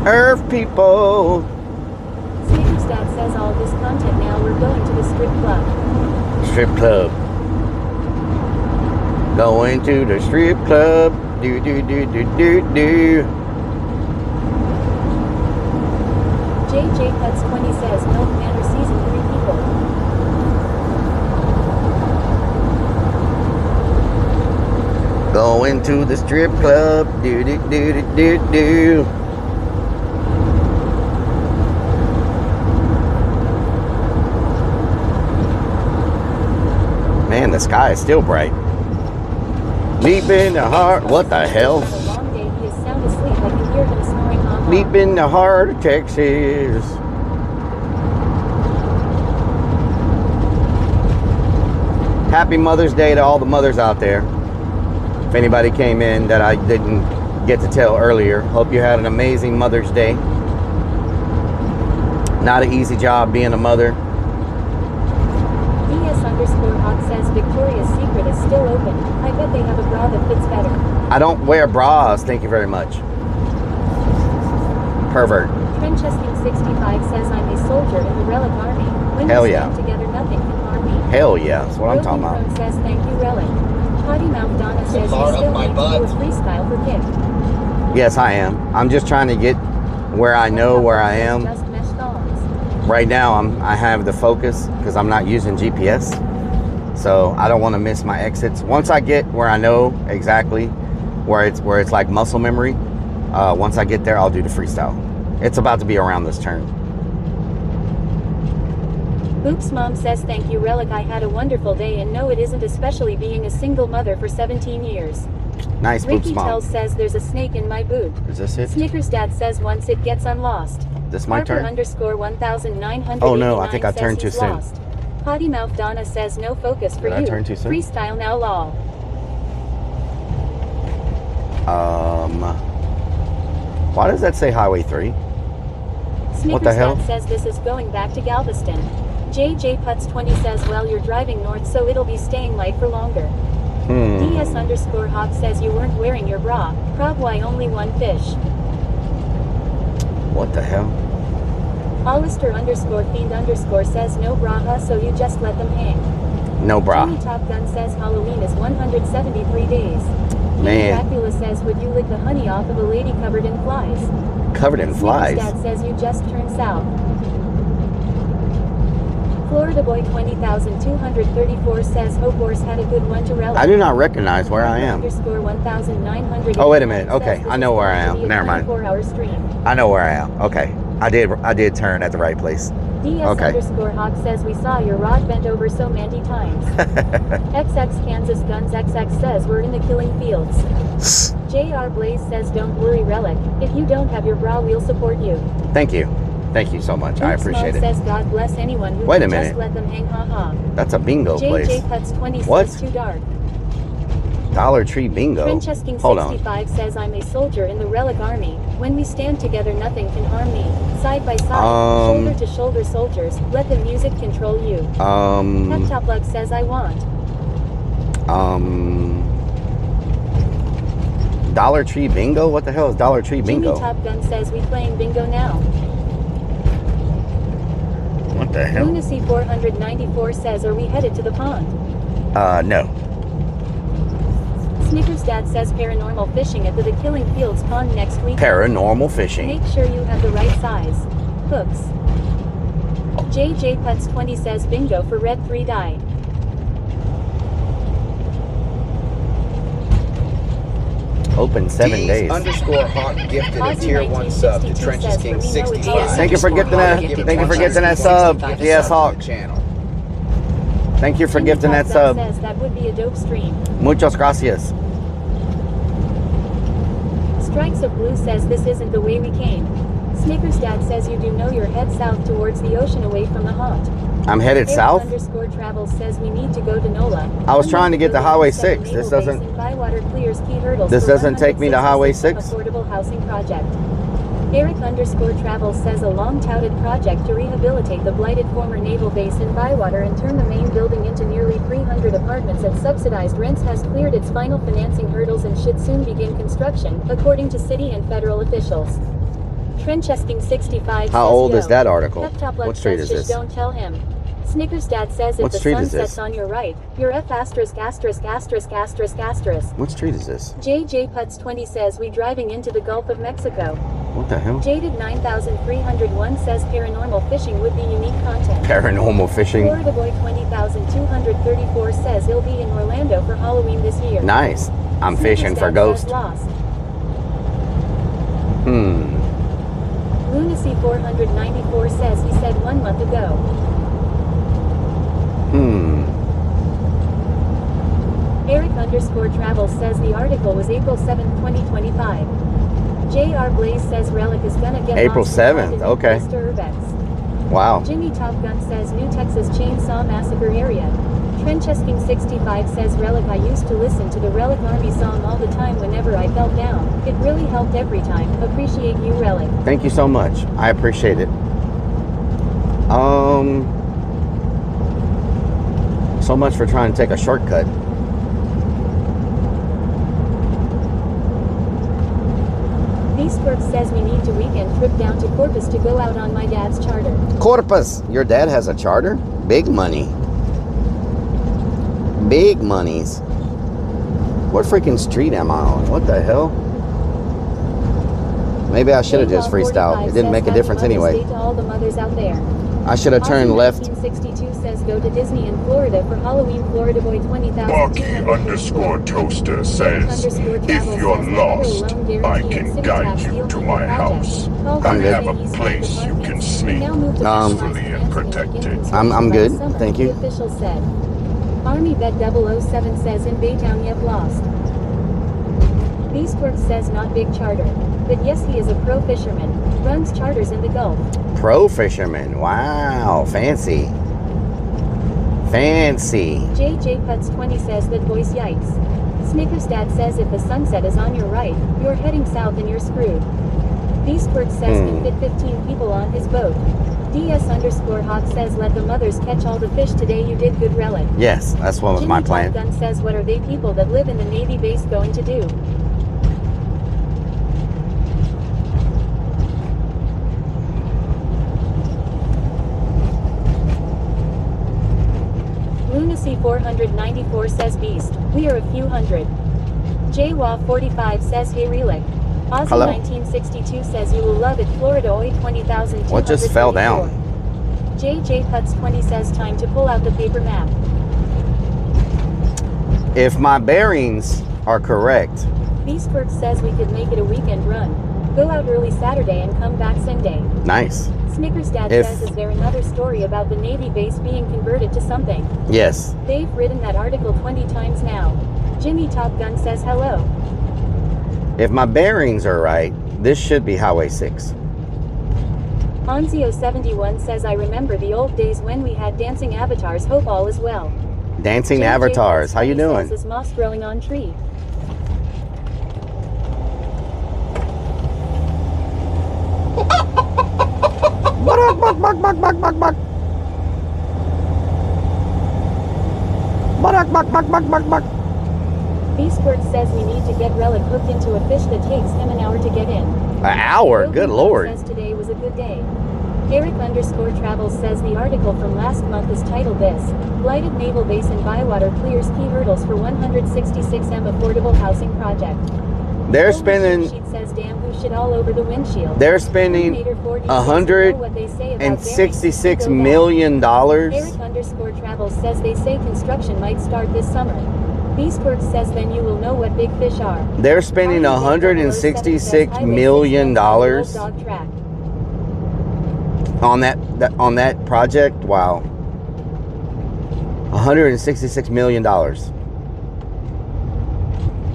Earth people. Sneaker's dad says all this content now we're going to the strip club. Strip club. Going to the strip club. Do do do do do do. JJ Putz 20 says Milk Manor season 3 people. Going to the strip club. Do do do do do do. Man, the sky is still bright. Deep in the heart. What the hell? It's a long day. He is sound asleep. I can hear him snoring on. Deep in the heart of Texas. Happy Mother's Day to all the mothers out there. If anybody came in that I didn't get to tell earlier, hope you had an amazing Mother's Day. Not an easy job being a mother. DS_Hawk says Victoria's Secret is still open. I bet they have a bra that fits better. I don't wear bras, thank you very much. Pervert. Trenchesting65 says I'm a soldier in the Rellik Army. When Hell we yeah. stand together, nothing can harm me. Hell yeah, that's what I'm talking about. Broken Throne says thank you, Rellik. Potty Mouth Donna says you still need to do a freestyle for kick. Yes, I am. I'm just trying to get where I know where I am. Just mesh thongs. Right now, I have the focus because I'm not using GPS. So I don't want to miss my exits. Once I get where I know exactly where it's like muscle memory, once I get there, I'll do the freestyle. It's about to be around this turn. Boop's mom says thank you, Rellik. I had a wonderful day, and no, it isn't, especially being a single mother for 17 years. Nice, Boop's Ricky mom. Tells says there's a snake in my boot. Is this it? Snickers dad says once it gets unlost. This my turn? _1989 Oh no, I think I turned too soon. lost. Potty Mouth Donna says no focus for Did you. I turn too soon? Freestyle now, lol. Why does that say Highway 3? Snickers What the hell? Dad says this is going back to Galveston. JJ Putz 20 says well you're driving north so it'll be staying light for longer. DS_Hawk says you weren't wearing your bra. Prob why only one fish. What the hell? Hollister_Fiend_ says no bra huh, so you just let them hang. No bra. Jimmy Top Gun says Halloween is 173 days. Man. Dracula says would you lick the honey off of a lady covered in flies? Covered in flies? Dad says you just turned south. Florida Boy 20,234 says Hope Horse had a good one to Rellik. I do not recognize where I am. _1900. Oh, wait a minute. Okay, I know where I am. Never mind. 4-hour stream. I know where I am. Okay. I did turn at the right place. DS_Hawk says we saw your rod bent over so many times. XX Kansas Guns XX says we're in the killing fields. JR Blaze says don't worry, Rellik. If you don't have your bra, we'll support you. Thank you. Thank you so much. I appreciate it. says God bless anyone who Wait a can minute. just let them hang, haha. That's a bingo place. JJ Putz 20 What? says too dark. Dollar Tree bingo. Trenchesking Hold on. 65 says I'm a soldier in the Rellik Army. When we stand together, nothing can harm me. Side by side, shoulder to shoulder soldiers. Let the music control you. Pep Top Lug says I want. Dollar Tree bingo? What the hell is Dollar Tree bingo? Jimmy Top Gun says we playing bingo now. What the hell? Lunacy 494 says are we headed to the pond? No. Snickers Dad says paranormal fishing at the Killing Fields pond next week. Paranormal fishing. Make sure you have the right size hooks. JJ Putz 20 says bingo for Red 3 die. Open 7 days. _Hawk gifted a tier 1 sub to Trenches King 65. Thank you for gifting that. Thank you for gifting that sub. Yes, Hawk. Thank you for gifting that sub. Says that would be a dope stream. Muchas gracias. Strikes of Blue says this isn't the way we came. Snickers Dad says you do know you're head south towards the ocean away from the haunt. I'm headed south. _Travel says we need to go to NOLA. I was trying to get to Highway 6. This doesn't. This doesn't take me to Highway 6. Affordable housing project. Eric _Travel says a long-touted project to rehabilitate the blighted former naval base in Bywater and turn the main building into nearly 300 apartments at subsidized rents has cleared its final financing hurdles and should soon begin construction, according to city and federal officials. Trenchesking 65 How says, old is that article? What street is this? Don't tell him. Snickers Dad says if What the street sun is this? sets on your right, you're F asterisk asterisk asterisk asterisk asterisk. What street is this? JJ Putz 20 says we driving into the Gulf of Mexico. What the hell? Jaded 9301 says paranormal fishing would be unique content. Paranormal fishing. Florida Boy 20234 says he'll be in Orlando for Halloween this year. Nice. I'm fishing for ghosts. Lost. Lunacy 494 says he said 1 month ago. Eric _Travel says the article was April 7th, 2025. JR Blaze says Rellik is gonna get April lost 7th, in okay. Wow. Jimmy Top Gun says New Texas Chainsaw Massacre area. Trenchesking 65 says Rellik I used to listen to the Rellik Army song all the time whenever I felt down. It really helped every time. Appreciate you, Rellik. Thank you so much. I appreciate it. So much for trying to take a shortcut. Beastwork says we need to weekend trip down to Corpus to go out on my dad's charter. Corpus. Your dad has a charter? Big money. Big monies. What freaking street am I on? What the hell? Maybe I should have just freestyled. It didn't make a difference anyway. To all the mothers out there. I should have turned left. 1962 says go to Disney in Florida for Halloween. Florida Boy 20,000. Bucky _Toaster says, if you're lost, I can guide you to my house. I have a place you can sleep peacefully and protected. I'm good. Thank you. The official said. Army Vet 007 says in Baytown yet lost. Beastworks says not big charter. But yes, he is a pro fisherman. Runs charters in the Gulf. Pro fisherman. Wow. Fancy. Fancy. JJ Putz 20 says that voice yikes. Snickers Dad says if the sunset is on your right, you're heading south and you're screwed. Beastworks says he fit 15 people on his boat. DS_Hawk says let the mothers catch all the fish today. You did good, Rellik. Yes, that's what was my plan. Jimmy Top Gun says what are they people that live in the Navy base going to do? Lunacy 494 says beast. We are a few hundred. JWA 45 says hey Rellik. Ozzy Hello. 1962 says you will love it. Florida OI 20,000. What just fell down? JJ Putz 20 says time to pull out the paper map. If my bearings are correct. Beastworks says we could make it a weekend run. Go out early Saturday and come back Sunday. Nice. Snickers Dad says is there another story about the Navy base being converted to something? Yes. They've written that article 20 times now. Jimmy Top Gun says hello. If my bearings are right, this should be Highway 6. Onzio71 says I remember the old days when we had dancing avatars. Hope all is well. Dancing JJ avatars. How you doing? Says, is moss growing on tree? Beastbird says we need to get Rellik hooked into a fish that takes him an hour to get in. An hour? Good lord. Says today was a good day. Eric_Travels says the article from last month is titled this: Blighted Naval Base in Bywater clears key hurdles for 166M affordable housing project. They're spending. Sheet says damn who shit all over the windshield. They're spending $166 million. Eric_Travels says they say construction might start this summer. Beastbird says then you will know what big fish are. They're spending $166 million on that project. Wow. $166 million.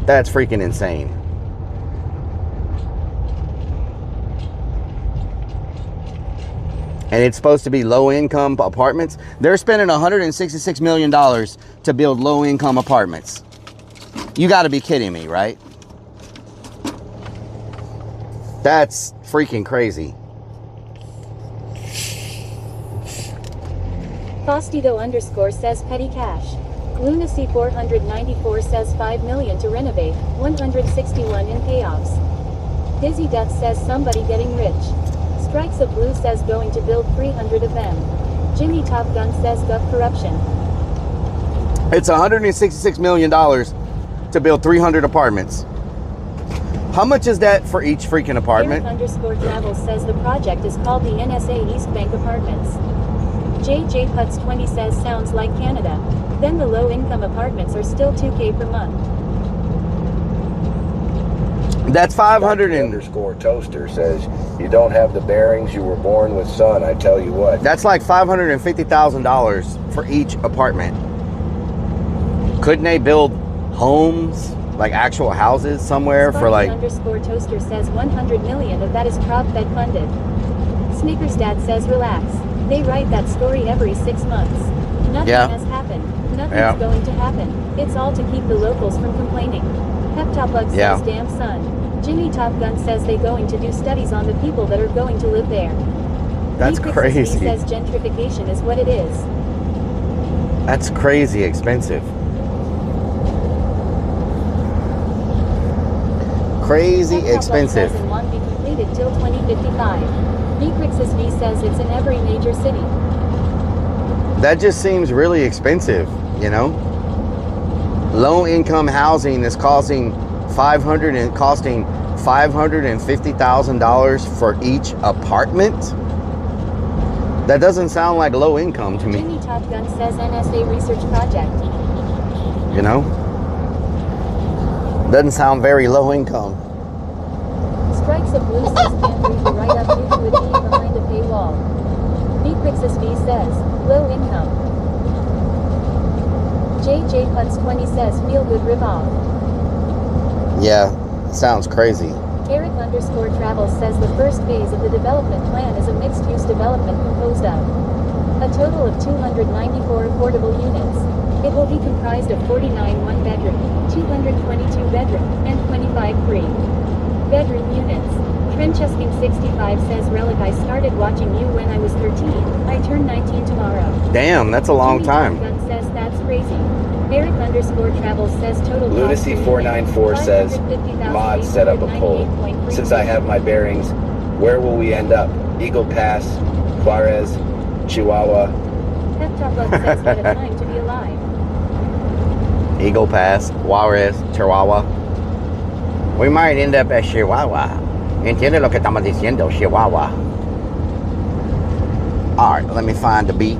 That's freaking insane. And it's supposed to be low-income apartments. They're spending $166 million to build low-income apartments. You got to be kidding me, right? That's freaking crazy. Fastido_ says petty cash. Lunacy 494 says 5 million to renovate, 161 in payoffs. Dizzy Duck says somebody getting rich. Strikes of Blue says going to build 300 of them. Jimmy Top Gun says gov corruption. It's $166 million to build 300 apartments. How much is that for each freaking apartment? Eric_Travels says the project is called the NSA East Bank Apartments. JJ Putz 20 says sounds like Canada. Then the low-income apartments are still $2K per month. That's 500 and _Toaster says you don't have the bearings. You were born with sun. I tell you what. That's like $550,000 for each apartment. Couldn't they build homes, like actual houses somewhere for like? _Toaster says 100 million of that is prop fed funded. Snickers Dad says relax. They write that story every 6 months. Nothing has happened. Nothing's going to happen. It's all to keep the locals from complaining. Peptopug says damn son. Jimmy Top Gun says they going to do studies on the people that are going to live there. That's crazy. He says gentrification is what it is. That's crazy expensive. Crazy expensive. And won't be completed till 2055. Meekrix's V says it's in every major city. That just seems really expensive, you know? Low-income housing is costing $550,000 for each apartment. That doesn't sound like low income to me. Jimmy Top Gun says NSA research project. You know? Doesn't sound very low income. Strikes of Blue says can't read the write up due to it being behind a paywall. Meekrix's V says low income. JJ Putz 20 says feel good rip off. Yeah, sounds crazy. Eric_Travels says the first phase of the development plan is a mixed-use development composed of a total of 294 affordable units. It will be comprised of 49 one-bedroom, 222 bedroom, and 25 3-bedroom units. Trenchesking 65 says Rellik I started watching you when I was 13. I turn 19 tomorrow. Damn, that's a long time. Gun says that's crazy. Eric_Travels says total. Lunacy 494 says mod set up a poll. Since I have my bearings, where will we end up? Eagle Pass, Juarez, Chihuahua. Peptopug says what a time to be alive. Eagle Pass, Juarez, Chihuahua. We might end up at Chihuahua. ¿Entiende lo que estamos diciendo? Chihuahua. Alright, let me find the beat.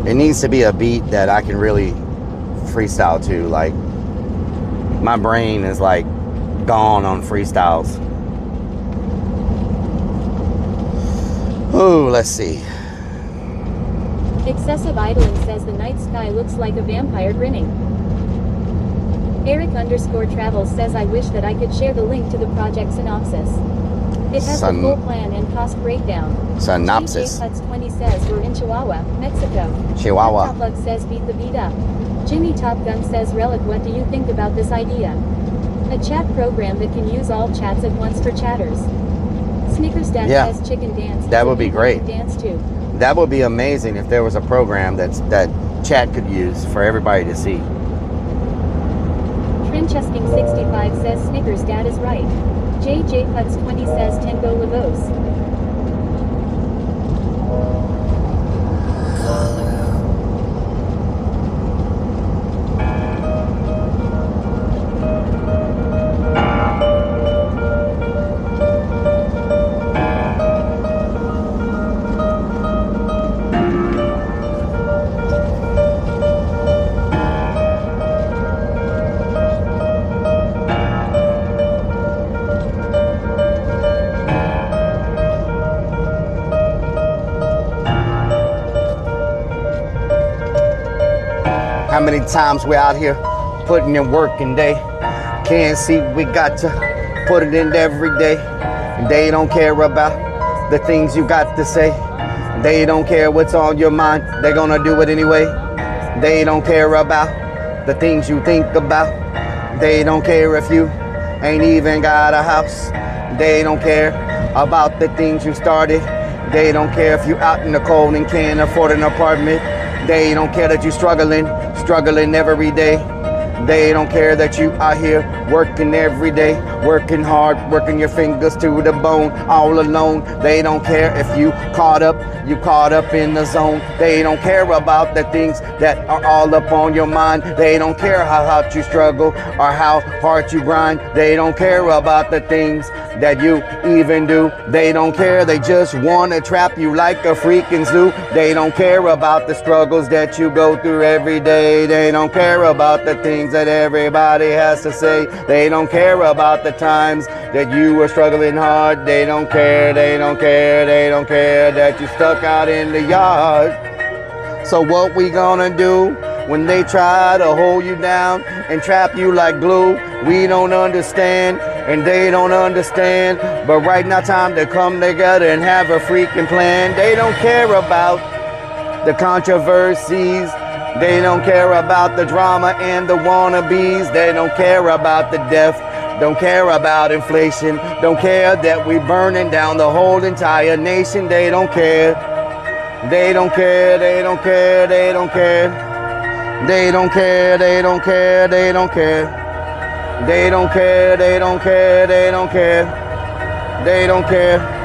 It needs to be a beat that I can really freestyle to. Like, my brain is like gone on freestyles. Oh, let's see. Excessive idling says the night sky looks like a vampire grinning. Eric_Travels says I wish that I could share the link to the project synopsis. It has a full plan and cost breakdown. Synopsis. GJ Putz 20 says we're in Chihuahua, Mexico. Chihuahua. Top Bug says beat the beat up. Jimmy Top Gun says Rellik, what do you think about this idea? A chat program that can use all chats at once for chatters. Snickers Dad says chicken dance. That would be great. Dance too. That would be amazing if there was a program that chat could use for everybody to see. Trenchesking 65 says Snickers Dad is right. JJ Putz 20 says Tango Lavos. How many times we're out here putting in work and they can't see we got to put it in every day. They don't care about the things you got to say. They don't care what's on your mind. They're gonna do it anyway. They don't care about the things you think about. They don't care if you ain't even got a house. They don't care about the things you started. They don't care if you out in the cold and can't afford an apartment. They don't care that you're struggling every day. They don't care that you out here working every day, working hard, working your fingers to the bone, all alone. They don't care if you caught up in the zone. They don't care about the things that are all up on your mind. They don't care how hard you struggle or how hard you grind. They don't care about the things that you even do. They don't care, they just wanna trap you like a freaking zoo. They don't care about the struggles that you go through every day. They don't care about the things that everybody has to say. They don't care about the times that you were struggling hard. They don't care, they don't care, they don't care that you stuck out in the yard. So what we gonna do when they try to hold you down and trap you like glue? We don't understand and they don't understand, but right now time to come together and have a freaking plan. They don't care about the controversies. They don't care about the drama and the wannabes. They don't care about the death. Don't care about inflation. Don't care that we burning down the whole entire nation. They don't care. They don't care. They don't care. They don't care. They don't care. They don't care. They don't care. They don't care. They don't care. They don't care. They don't care.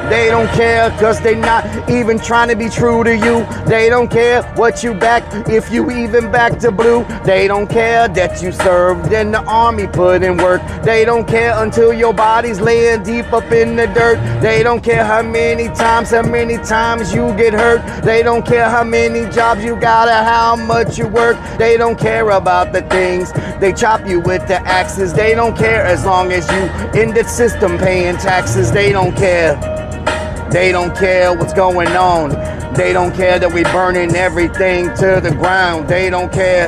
They don't care cause they not even trying to be true to you. They don't care what you back, if you even back to blue. They don't care that you served in the army, put in work. They don't care until your body's laying deep up in the dirt. They don't care how many times you get hurt. They don't care how many jobs you got or how much you work. They don't care about the things they chop you with the axes. They don't care as long as you in the system paying taxes. They don't care. They don't care what's going on. They don't care that we burning everything to the ground. They don't care.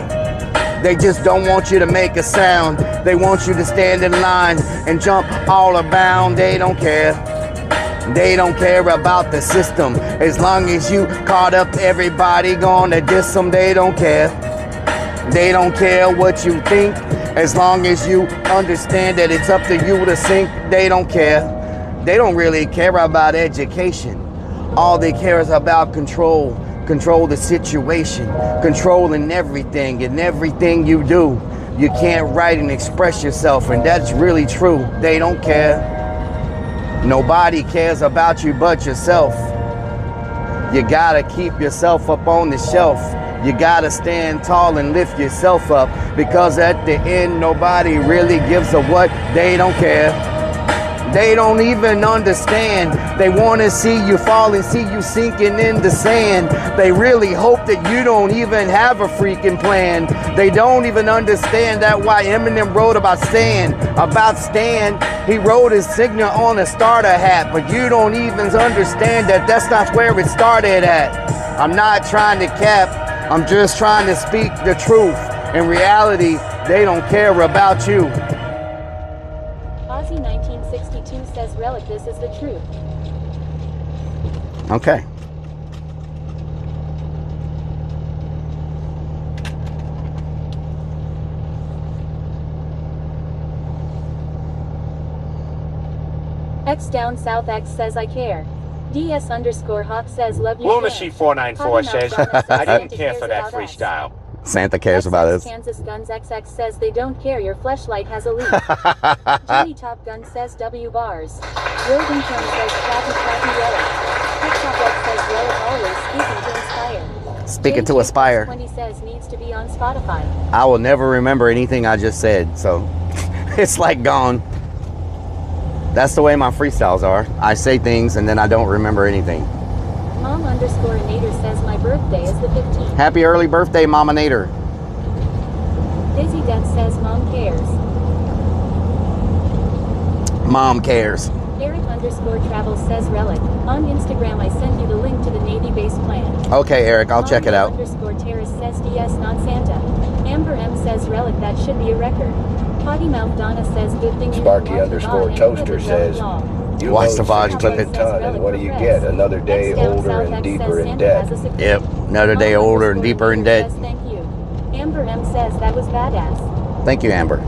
They just don't want you to make a sound. They want you to stand in line and jump all around. They don't care. They don't care about the system. As long as you caught up, everybody gonna diss them. They don't care. They don't care what you think. As long as you understand that it's up to you to sink. They don't care. They don't really care about education. All they care is about control. Control the situation. Controlling everything and everything you do. You can't write and express yourself, and that's really true. They don't care. Nobody cares about you but yourself. You gotta keep yourself up on the shelf. You gotta stand tall and lift yourself up, because at the end nobody really gives a what. They don't care. They don't even understand. They want to see you fall and see you sinking in the sand. They really hope that you don't even have a freaking plan. They don't even understand that why Eminem wrote about Stan. He wrote his signal on a starter hat, but you don't even understand that that's not where it started at. I'm not trying to cap. I'm just trying to speak the truth. In reality, they don't care about you. Aussie 1962 says Rellik, this is the truth. Okay. X down south X says I care. DS underscore Hawk says love you. Lunacy 494 says I didn't care for that freestyle. Santa cares about us. Kansas Guns XX says they don't care your fleshlight has a leak. Johnny Top Gun says W bars. Roving Tone says Crappy Relic. TikTok X says Relic always speaking to inspire. 20 says needs to be on Spotify. I will never remember anything I just said, so it's like gone. That's the way my freestyles are. I say things and then I don't remember anything. Mom underscore Nader says my birthday is the 15th. Happy early birthday, Mama Nader. Dizzy Death says mom cares. Mom cares. Eric underscore travel says Relic. On Instagram I sent you the link to the Navy base plan. Okay, Eric, I'll check it out. Underscore Terrace says DS non Santa. Amber M says Relic, that should be a record. Potty Mouth Donna says good thing. Sparky underscore Toaster says you watch the VOD, clip it. And what do you get? Another day older and deeper in debt. Yep, another day older and deeper in debt. Thank you. Amber M says that was badass. Thank you, Amber.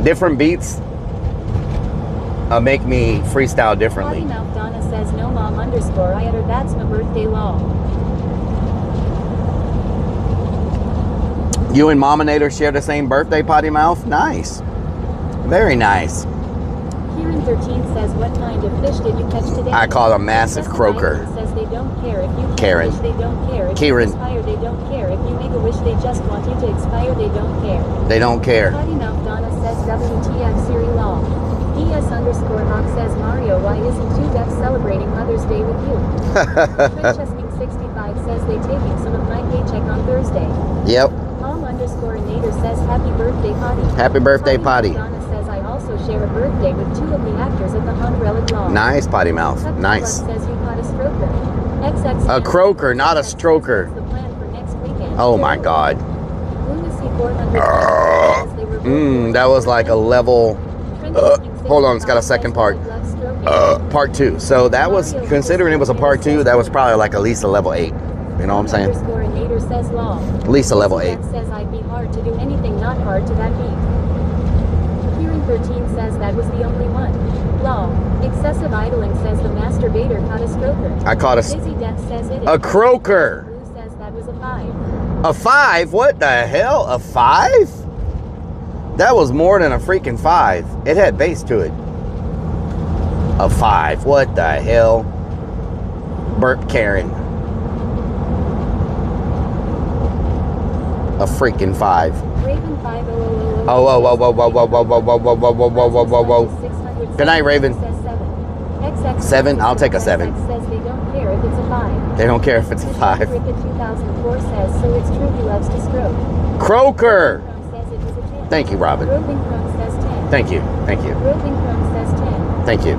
Different beats make me freestyle differently. Potty Mouth Donna says no mom underscore I utter that's my birthday law. You and Mama Nader share the same birthday, Potty Mouth? Nice. Very nice. Kieran 13 says what kind of fish did you catch today? I call a massive croaker. Says they don't care if you Karen. Wish, they don't care. If Kieran. You expire, they don't care. If you make a wish, they just want you to expire, they don't care. They don't care. Potty Mouth Donna says WTF Siri Law. DS underscore Hawk says Mario, why isn't 2Def celebrating Mother's Day with you? Francesking 65 says they taking some of my paycheck on Thursday. Yep. Mom underscore Nader says happy birthday Potty. Happy birthday, Potty. Donna says I also share a birthday with 2 of the actors at the Hunt Relic Law. Nice, Potty Mouth. Nice. Says you caught a stroker. XX a croaker, not a stroker. The plan for next weekend. Oh my God. Lunacy 400 that was like a level. Hold on, it's got a second part. Part 2. So that was, considering it was a part 2, that was probably like at least a level 8. You know what I'm saying? At least a level 8. Says I'd be hard to do anything not hard to that beat. Kieran 13 says that was the only one. Law. Excessive idling says the masturbator caught a stroker. I caught a Dizzy Death says it is. A croaker. Blue says that was a 5. A 5? What the hell? A 5? That was more than a freaking 5. It had bass to it. A 5. What the hell? Burp Karen. A freaking 5. Raven 5000. Oh, whoa, whoa, whoa, whoa, whoa, whoa, whoa, whoa, whoa, whoa, whoa, whoa, whoa, whoa. Good night, Raven. 7? I'll take a 7. Says they don't care if it's a 5. They don't care if it's a 5. Cricket 2004 says so it's true he loves to stroke. Croaker. Thank you, Robin. Roving Chrome says 10. Thank you. Thank you. Roving Chrome says 10. Thank you.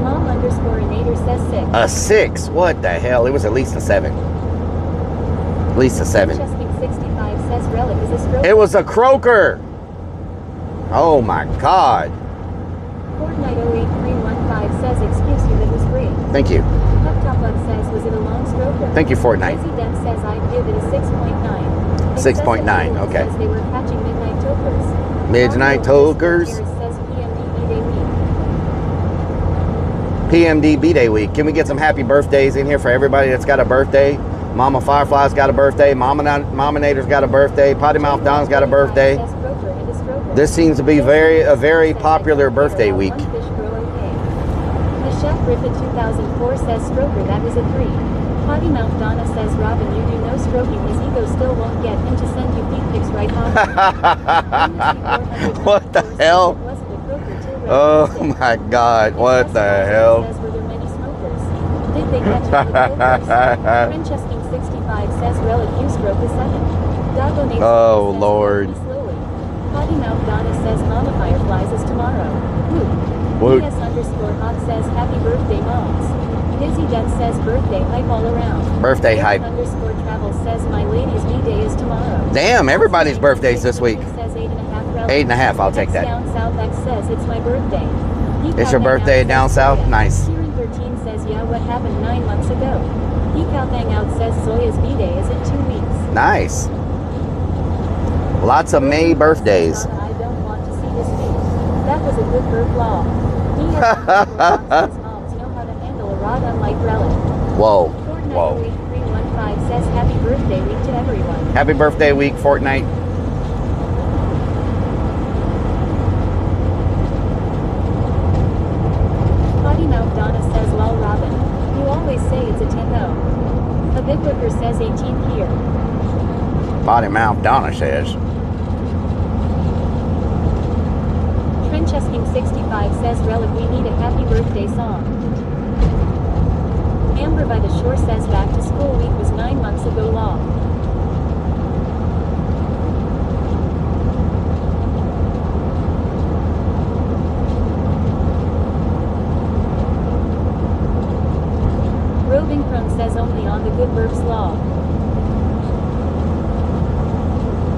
Mom underscore Nader says 6. A 6? What the hell? It was at least a 7. At least a 7. 65 says Relic is a stroke. It was a croaker. Oh my God. Fortnite 08315 says excuse you, that was great. Thank you. Top Bug says was it a long stroker? Thank you, Fortnite. Dizzy Death says I'd give it a 6.9. 6.9, okay. They were catching midnight tokers. Midnight tokers. Says PMD B-Day week. PMD B-Day week. Can we get some happy birthdays in here for everybody that's got a birthday? Mama Firefly's got a birthday. Mama Nader's got a birthday. Potty Mouth Don's got a birthday. This seems to be a very popular birthday week. Michelle Griffith 2004 says stroker, that was a 3. Potty Mouth Donna says Robin, you do no stroking, his ego still won't get him to send you feet pics right home. What the hell? Oh my God, what the hell? Did they catch Francesking 65 says Relic you stroke a 7. Doggo oh Lord. Potty Mouth Donna says Mama Fireflies is tomorrow. Woot. PS underscore Hawk says happy birthday moms. Dizzy Death says birthday hype all around. Birthday hype. Underscore Travel says my lady's B-Day is tomorrow. Damn, everybody's birthdays this week. Says 8.5 8.5, I'll take that. Down South X says it's my birthday. It's your birthday down south? Nice. Kieran 13 says, yeah, what happened 9 months ago? Geek Hangout says Zoya's B-Day is in 2 weeks. Nice. Lots of May birthdays. I don't want to see his face. That was a good bird law. He has moms know how to handle a rod unlike Rellik. Whoa. Fortnite Whoa. Week 315 says happy birthday week to everyone. Happy birthday week, Fortnite. Potty Mouth Donna says lol Robin. You always say it's a 10-0. A big booker says 18 here. Potty Mouth Donna says. Trenchesking 65 says Rellik we need a happy birthday song. Amber by the Shore says back to school week was 9 months ago long. Roving Crumb says only on the good burps law.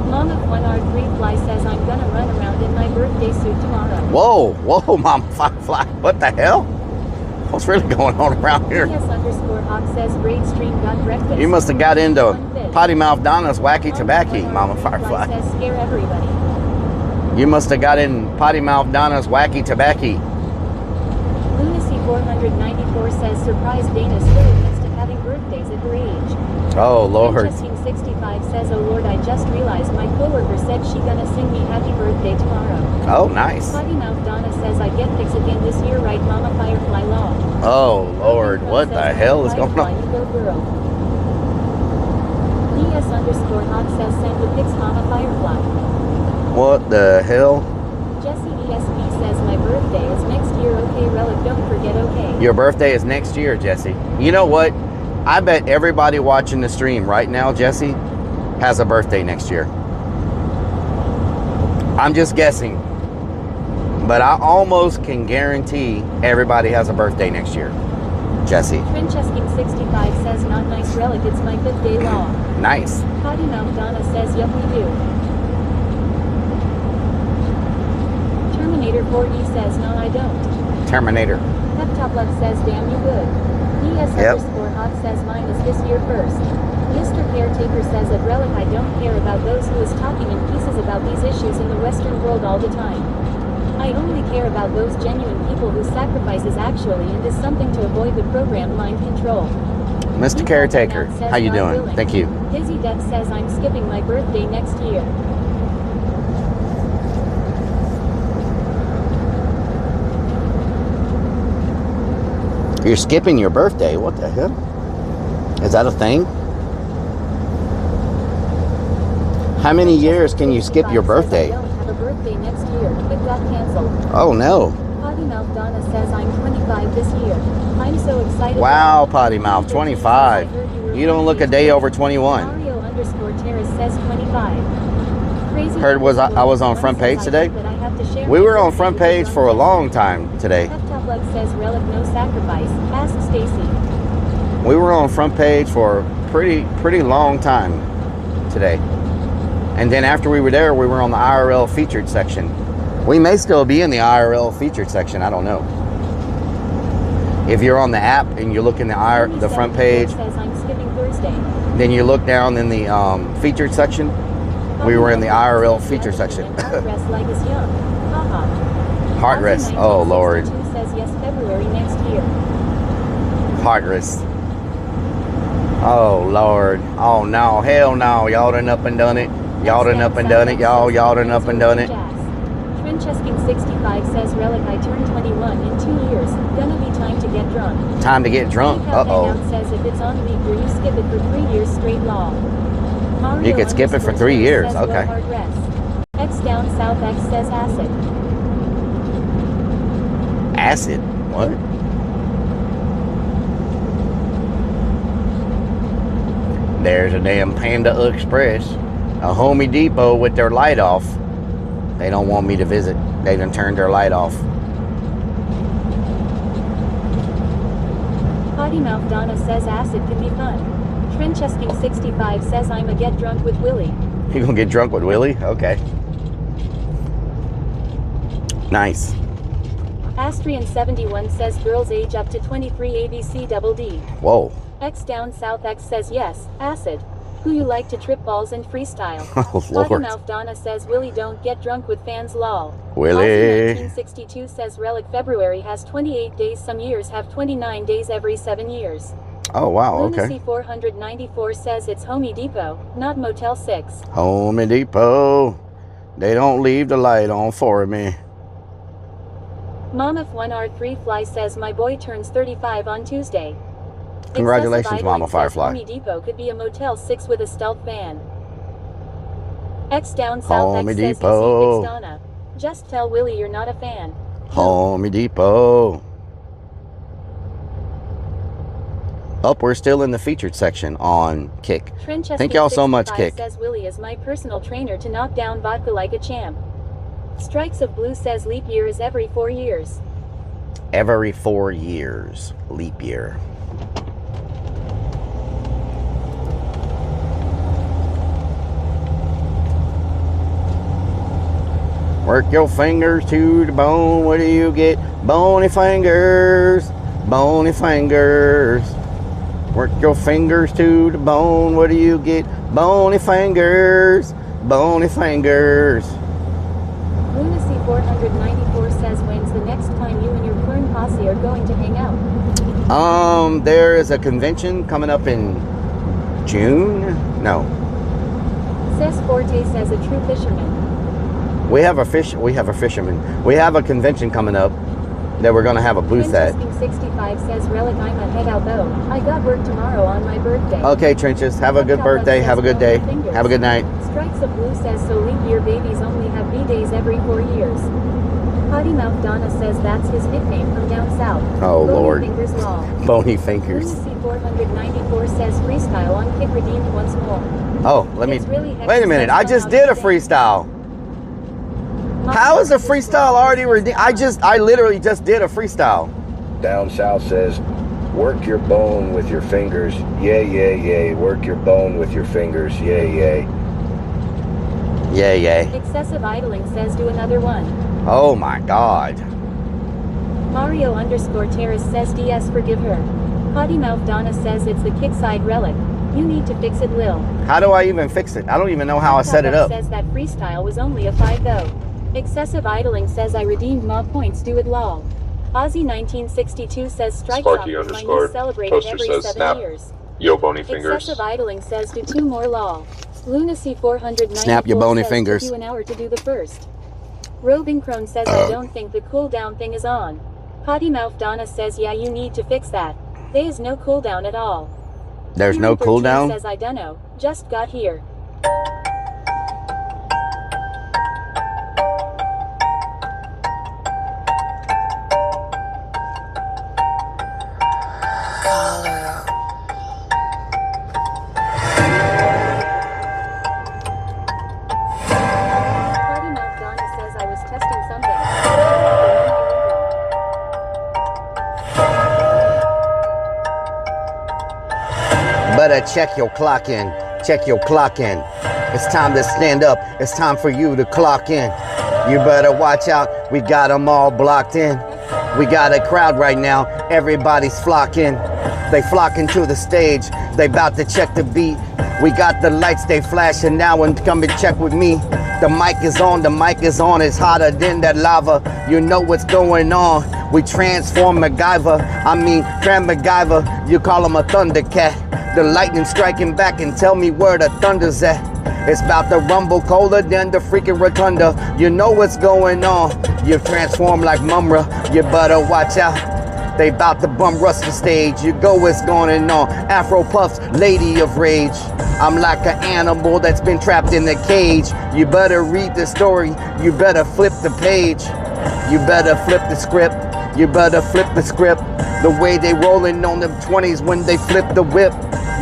Mama One-R3 Fly says I'm gonna run around in my birthday suit tomorrow. Whoa, Mom Firefly. What the hell? What's really going on around here? PS_Hawk says Braid Stream got breakfast. You must have got into Potty Mouth Donna's Wacky Tobacco, Mama Firefly. Says scare everybody. You must have got in Potty Mouth Donna's Wacky Tobacco. Lunacy 494 says surprise Dana still admits to having birthdays at her age. Oh, Lord. Interesting 65 says, oh Lord, I just realized my coworker said she gonna sing me happy birthday tomorrow. Oh, nice. Potty Mouth Donna says I get pics again this year, right, Mama Firefly law. Oh, Lord. What the hell is going on? You go girl. DS_Hawk says send the pics, Mama Firefly. What the hell? Jesse ESB says my birthday is next year, okay Rellik, don't forget, okay. Your birthday is next year, Jesse. You know what? I bet everybody watching the stream right now, Jesse, has a birthday next year. I'm just guessing. But I almost can guarantee everybody has a birthday next year. Jesse. Trenchesking 65 says not nice Rellik, it's my 5th day long. Nice. Potty Mouth Donna says yup we do. Terminator 4E says no I don't. Terminator. Peptopluck says damn you good. DS_Hawk says mine is this year first. Mr. Caretaker says at Rellik I don't care about those who is talking in pieces about these issues in the Western world all the time. I only care about those genuine people who sacrifices actually and is something to avoid the program mind control. Mr. Caretaker, how you doing? Willing. Thank you. Dizzy Death says I'm skipping my birthday next year. You're skipping your birthday? What the hell? Is that a thing? How many years can you skip your birthday? I don't have a birthday next year. It got canceled. Oh no. Potty Mouth Donna says I'm 25 this year. I'm so excited. Wow, Potty Mouth, 25. You don't look a day over 21. Mario_Terrace says 25. Crazy Heard I was on front page today? We were on front page for a long time today. Peptopluck says Rellik no sacrifice. Ask Stacy. We were on front page for a pretty long time today. And then after we were there, we were on the IRL featured section. We may still be in the IRL featured section. I don't know. If you're on the app and you look in the front page, says I'm skipping Thursday. then you look down in the featured section. We were in the IRL featured section. Heartrest like is young. Haha. Heartrest. Oh Lord. Says yes February next year. Heartrest. Oh Lord. Oh no. Hell no. Y'all done up and done it. Y'all done up and done it. Y'all done up and done it. Trenchesking 65 says Rellik I turned 21 in 2 years. Gonna be time to get drunk. Time to get drunk. Uh-oh. Says if it's on week where you skip it for 3 years straight law. Mario You could skip it for 3 years. Okay. X down South X says acid. Acid? What? There's a damn Panda Express. A Home Depot with their light off. They don't want me to visit. They done turned their light off. Potty Mouth Donna says acid can be fun. Trenchesking 65 says I'm a get drunk with Willie. You gonna get drunk with Willie? Okay. Nice. Astrian71 says girls age up to 23 ABC double D. Whoa. X down south X says yes, acid. Who you like to trip balls and freestyle? Oh, Lord. Mouth Donna says Willie don't get drunk with fans lol. Willie. 1962 says Rellik February has 28 days, some years have 29 days every 7 years. Oh, wow, okay. Lunacy 494 says it's Home Depot, not Motel 6. Home Depot. They don't leave the light on for me. Mama F1R3 Fly says my boy turns 35 on Tuesday. Congratulations, Mama Firefly. Home Depot could be a Motel 6 with a stealth van. X down south Home X Depot. says Donna. Just tell Willie you're not a fan. Home Depot. Oh, we're still in the featured section on Kick. Thank y'all so much, Kick. Says Willie is my personal trainer to knock down vodka like a champ. Strikes of Blue says leap year is every 4 years. Every 4 years. Leap year. Work your fingers to the bone. What do you get? Bony fingers. Bony fingers. Work your fingers to the bone. What do you get? Bony fingers. Bony fingers. Lunacy 494 says when's the next time you and your Fern posse are going to hang out? There is a convention coming up in June. No. Cess Forte says a true fisherman. We have a fisherman. We have a convention coming up that we're gonna have a booth at. 65 says Rellik I'm a head out though. I got work tomorrow on my birthday. Okay, Trenches. Have a good birthday. Have a good day. Have a good night. Strikes of Blue says so leap year babies only have B days every 4 years. Potty Mouth Donna says that's his nickname from down south. Oh, Bony Lord. Fingers Law. Bony fingers. Lunacy 494 says freestyle on Kick redeemed once more. Oh, let me. Really Wait a minute. I just did a freestyle. How is a freestyle already redeemed? I literally just did a freestyle. Down south says, work your bone with your fingers. Yay, yay, yay. Work your bone with your fingers. Yay, yay. Yay, yay. Excessive idling says do another one. Oh my God. Mario _ Terrace says DS forgive her. Potty Mouth Donna says it's the Kickside Rellik. You need to fix it, Lil. How do I even fix it? I don't even know how I set it up. Says that freestyle was only a 5 though. Excessive idling says I redeemed mob points, do it lol. Aussie 1962 says strike off is my new celebrated every 7 snap. years. Yo, bony fingers. Excessive idling says do 2 more lol. Lunacy 494 snap your bony says fingers. Took you an hour to do the first. Robin Crone says I don't think the cooldown thing is on. Potty Mouth Donna says yeah you need to fix that. There is no cooldown at all. There's no cooldown? Says I dunno, just got here. Better check your clock in. Check your clock in. It's time to stand up. It's time for you to clock in. You better watch out. We got them all blocked in. We got a crowd right now. Everybody's flocking. They flocking to the stage. They about to check the beat. We got the lights, they flashing now and come and check with me. The mic is on, the mic is on. It's hotter than that lava. You know what's going on. We transform MacGyver. I mean, Grand MacGyver. You call him a Thundercat. The lightning striking back and tell me where the thunder's at. It's about to rumble colder than the freaking rotunda. You know what's going on. You transform like Mumra. You better watch out. They bout to bum rush the stage. You go what's going on. Afro Puffs, Lady of Rage. I'm like an animal that's been trapped in a cage. You better read the story. You better flip the page. You better flip the script. You better flip the script. The way they rolling on them 20s when they flip the whip.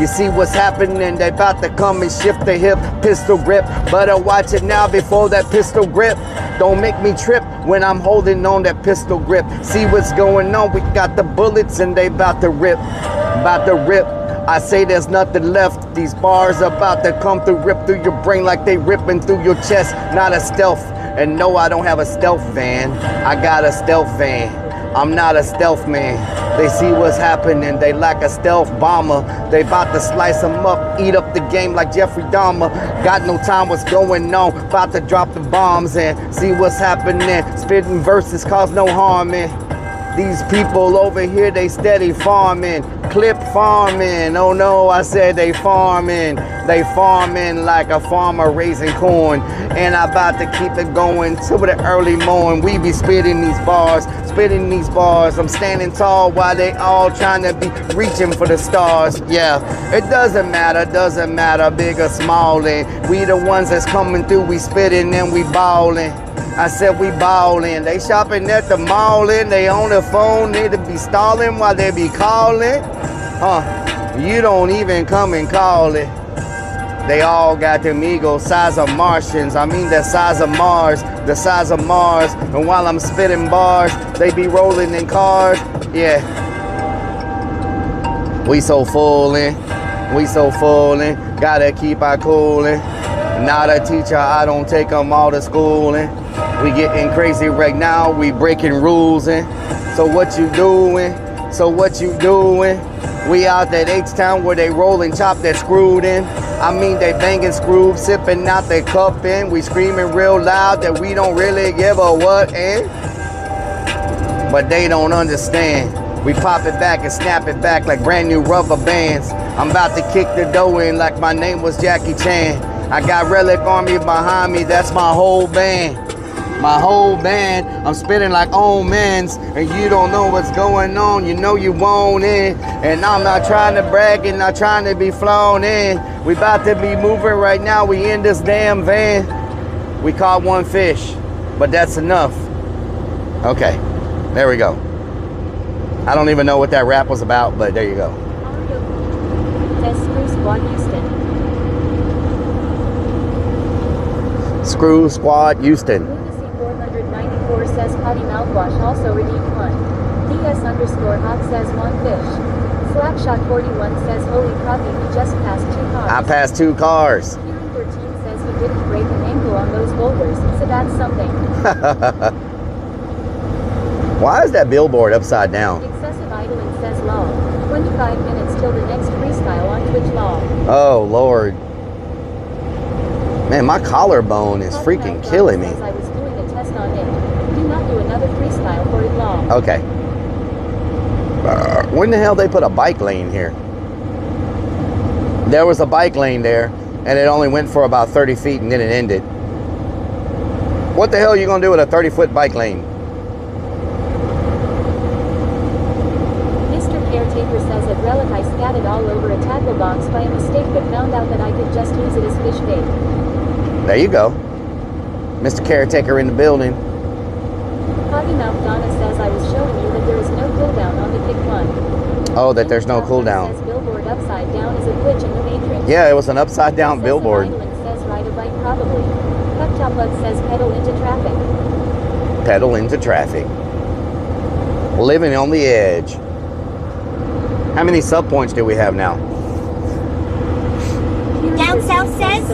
You see what's happening, they about to come and shift the hip, pistol grip. Better watch it now before that pistol grip. Don't make me trip when I'm holding on that pistol grip. See what's going on, we got the bullets and they about to rip, about to rip. I say there's nothing left, these bars about to come through, rip through your brain like they ripping through your chest. Not a stealth, And no, I don't have a stealth van. I got a stealth van. I'm not a stealth man. They see what's happening. They like a stealth bomber. They about to slice them up, eat up the game like Jeffrey Dahmer. Got no time, what's going on? About to drop the bombs and see what's happening. Spitting verses cause no harm in. These people over here, they steady farming, clip farming. Oh no, I said they farming. They farming like a farmer raising corn. And I about to keep it going till the early morning. We be spitting these bars, spitting these bars. I'm standing tall while they all trying to be reaching for the stars. Yeah, it doesn't matter, big or small. And we the ones that's coming through, we spitting and we balling. I said we ballin'. They shopping at the mall and they on the phone. Need to be stalling while they be calling. You don't even come and call it. They all got them egos, size of Martians. I mean the size of Mars, the size of Mars. And while I'm spitting bars, they be rolling in cars. Yeah. We so fullin', we so fullin'. Gotta keep our coolin'. Not a teacher, I don't take them all to schoolin'. We getting crazy right now, we breaking rules and so what you doing? So what you doing? We out that H-Town where they roll and chop that screwed in. I mean they banging screws, sipping out their cup in. We screaming real loud that we don't really give a what in. But they don't understand. We pop it back and snap it back like brand new rubber bands. I'm about to kick the dough in like my name was Jackie Chan. I got Rellik Army behind me, that's my whole band. My whole band, I'm spitting like old men's, and you don't know what's going on, you know you want it. And I'm not trying to brag and not trying to be flown in. We about to be moving right now, we in this damn van. We caught one fish, but that's enough. Okay, there we go. I don't even know what that rap was about, but there you go. Screw Squad Houston. Says potty mouthwash also redeemed one. DS_Hawk says one fish. Slapshot 41 says holy coffee, he just passed 2 cars. I passed 2 cars. Hearing 13 says he didn't break an ankle on those boulders, so that's something. Why is that billboard upside down? Excessive idling says law. 25 minutes till the next freestyle on Twitch law. Oh Lord. Man, my collarbone is freaking killing me. I was doing a test on it. Do not do another freestyle for it long. Okay. When the hell they put a bike lane here? There was a bike lane there, and it only went for about 30 feet, and then it ended. What the hell are you going to do with a 30-foot bike lane? Mr. Caretaker says at Rellik I scattered all over a tackle box by a mistake, but found out that I could just use it as fish bait. There you go. Mr. Caretaker in the building. Potty Mouth Donna says I was showing you that there is no cooldown on the kick one. Oh, that there's no cooldown. Says billboard upside down is a glitch in the matrix. Yeah, it was an upside down billboard. Says ride a bike probably. Cut Top Bug says pedal into traffic. Pedal into traffic. Living on the edge. How many sub points do we have now? Down South says,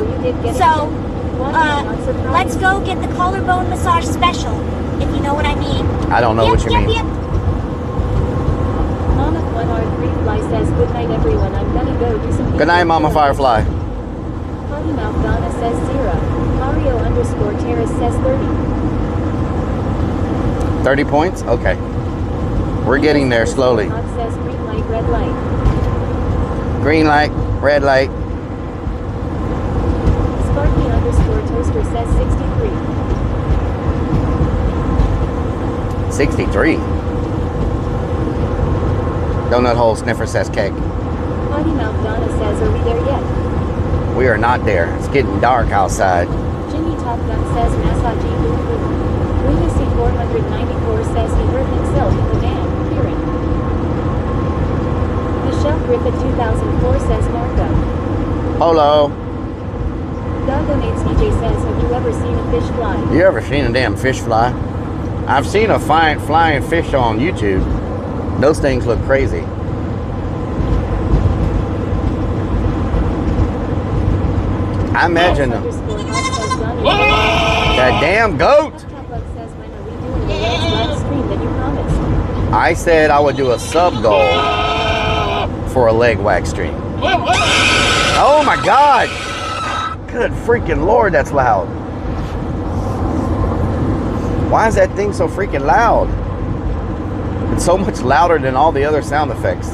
let's go get the collarbone massage special, if you know what I mean. I don't know what you mean. Mama 1R3 Fly says, good night everyone, I'm gonna go do some... Good night, Mama Firefly. Potty Mouth Donna says 0. Mario_Terrace says 30. 30 points? Okay. We're getting there slowly. Says green light, red light. Green light, red light. Sparky_Toaster says 63. 63. Donut Hole Sniffer says cake. Potty Mouth Donna says, are we there yet? We are not there. It's getting dark outside. Jimmy Top Gun says Massage boom boom. Lunacy 494 says he hurt himself in the van. Hearing. Michelle Griffith 2004 says Marco. Hello. God donates DJ says, have you ever seen a fish fly? You ever seen a damn fish fly? I've seen a flying fish on YouTube. Those things look crazy. I imagine them. That damn goat. I said I would do a sub goal for a leg wax stream. Oh my God. Good freaking Lord, that's loud. Why is that thing so freaking loud? It's so much louder than all the other sound effects.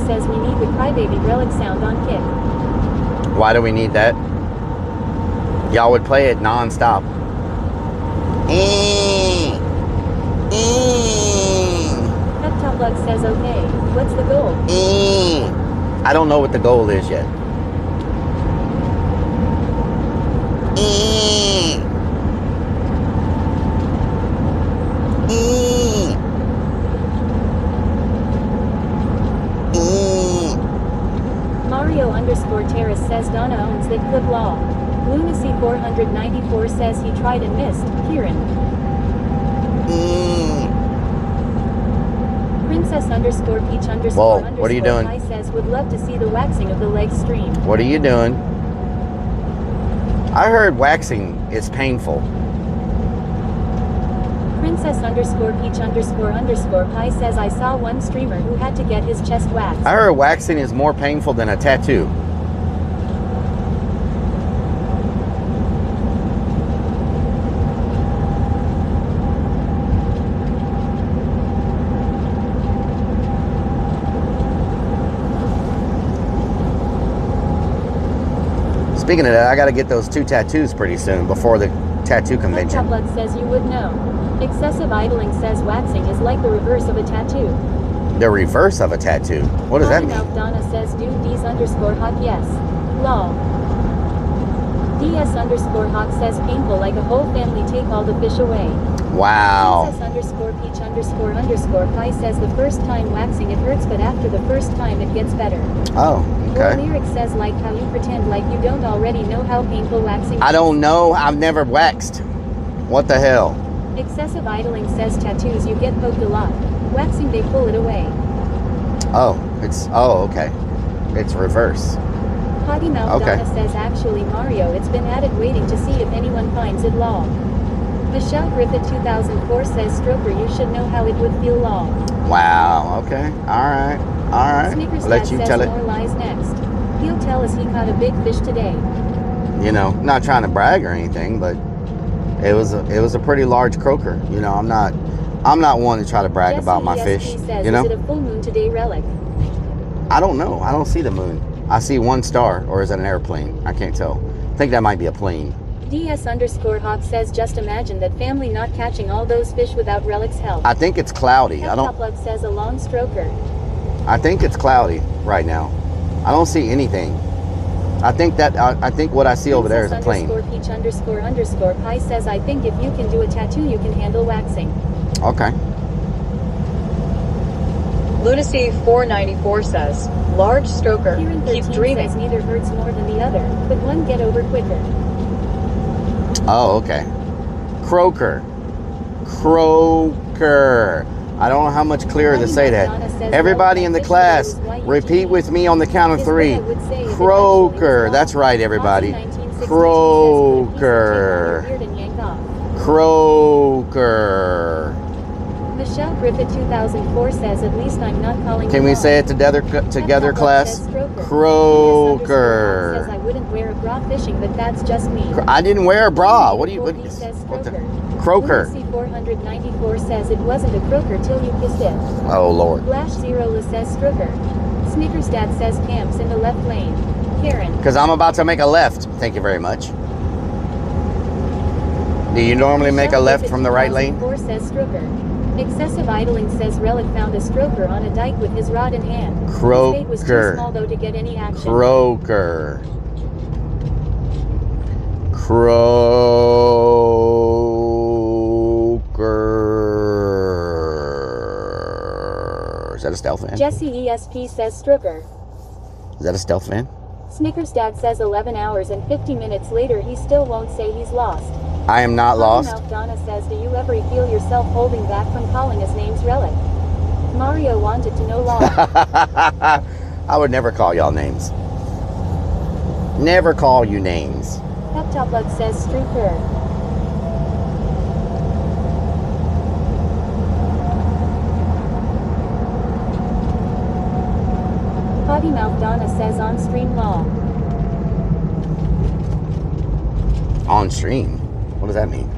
Says we need the crybaby Rellik sound on kick. Why do we need that? Y'all would play it non-stop. Heptaplug says okay. What's the goal? I don't know what the goal is yet. Mario_Terrace says Donna owns that clip law. Lunacy494 says he tried and missed. Kieran. Princess_Peach___ Whoa, what are you doing? I says would love to see the waxing of the leg stream. What are you doing? I heard waxing is painful. Princess_Peach___ says I saw one streamer who had to get his chest waxed. I heard waxing is more painful than a tattoo. Speaking of that, I got to get those 2 tattoos pretty soon before the tattoo convention. Blood says you would know. Excessive idling says waxing is like the reverse of a tattoo. The reverse of a tattoo? What does that mean? Donna says dude Ds_Hawk yes. Lol. DS_Hawk says painful like a whole family take all the fish away. Wow. Princess_Peach___ says the first time waxing it hurts but after the first time it gets better. Oh, okay. Lyric says like how you pretend like you don't already know how painful waxing is. I don't know. I've never waxed. What the hell? Excessive idling says tattoos you get poked a lot. Waxing they pull it away. Oh, okay. It's reverse. Potty Mouth Donna says actually Mario it's been added waiting to see if anyone finds it law. Michelle Griffith 2004 says stroker you should know how it would feel law. Wow, okay. Alright. Snickers I'll let you says tell it. more lies next. He'll tell us he caught a big fish today. You know, not trying to brag or anything, but it was a pretty large croaker. You know, I'm not one to try to brag about my fish. Says, you know? Is it a full moon today, Rellik? I don't know. I don't see the moon. I see one star, or is it an airplane? I can't tell. I think that might be a plane. DS_Hawk says just imagine that family not catching all those fish without Rellik's help. I think it's cloudy. Plug says a long stroker. I think it's cloudy right now. I don't see anything. I think what I see over there is a plane. Peach___ says I think if you can do a tattoo you can handle waxing. Okay. Lunacy494 says, large stroker, keep dreaming. Says neither hurts more than the other, but one get over quicker. Oh, okay. Croaker. I don't know how much clearer to say that. Everybody in the class, repeat with me on the count of 3. Croaker. That's right, everybody. Croaker. Croaker. Michelle Griffith 2004 says at least I'm not calling. Can we say it together class? Croaker. Says I wouldn't wear a bra fishing, but that's just me. I didn't wear a bra. What the? Croaker. 494 says it wasn't a croaker till you kissed it. Oh Lord. Flash Zero says stroker. Snickers Dad says camps in the left lane. Karen. Because I'm about to make a left. Thank you very much. Do you normally make a left from the right lane? 4 says stroker. Excessive idling says Rellik found a stroker on a dike with his rod in hand. Croaker. His bait was too small though to get any action. Croaker. stealth van? Jesse ESP says Strooker. Is that a stealth van? Snickers Dad says 11 hours and 50 minutes later he still won't say he's lost. I am not lost. Mouth Donna says, do you ever feel yourself holding back from calling his name's Rellik? Mario wanted to know law. I would never call y'all names. Never call you names. Peptopluck says Strooker. Potty Mouth Donna says on stream law. On stream? What does that mean?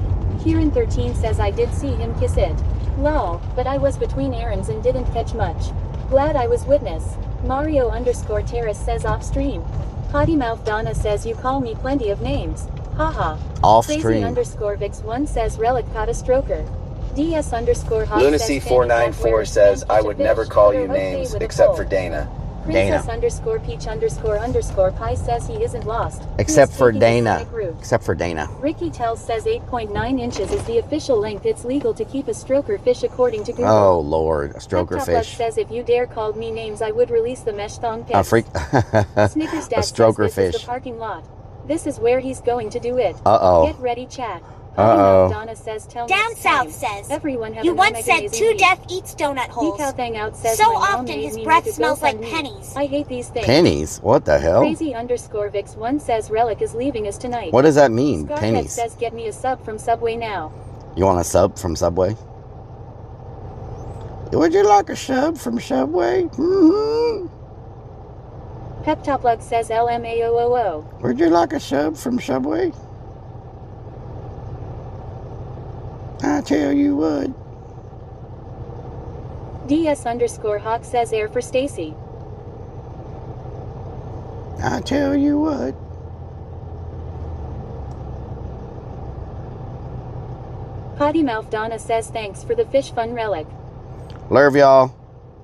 Kieran 13 says I did see him kiss it. Lol, but I was between errands and didn't catch much. Glad I was witness. Mario _ Terrace says off stream. Potty Mouth Donna says you call me plenty of names. Haha. Off Crazy stream. _ Vix1 says Rellik caught a stroker. DS _ Hawk Lunacy 494 says I would never call you names except for Dana. Princess _ Peach _ Pie says he isn't lost. Except He is for taking the Dana. scenic route. Except for Dana. Ricky Tells says 8.9 inches is the official length it's legal to keep a stroker fish according to Google. Oh, Lord. A stroker Peptopluck fish. says if you dare call me names I would release the mesh thong A pets. freak. Snickers Dad A stroker says this is fish. the parking lot. This is where he's going to do it. Uh-oh. Get ready, chat. Uh-oh. Donna says tell Down next south time. says, Everyone have you an once omega said amazing 2 week. death eats donut holes. Decal Hangout says So my mom often made his me breath make a smells like GoFundMe. pennies. I hate these things. Pennies? What the hell? Crazy _ Vix1 says Rellik is leaving us tonight. What does that mean? Scarhead Pennies. says get me a sub from Subway now. You want a sub from Subway? Would you like a sub from Subway? Mm-hmm. Peptopluck says LMAOOO. Would you like a sub from Subway? I tell you what. DS _ Hawk says air for Stacy. I tell you what. Potty Mouth Donna says thanks for the fish fun Rellik. Love y'all.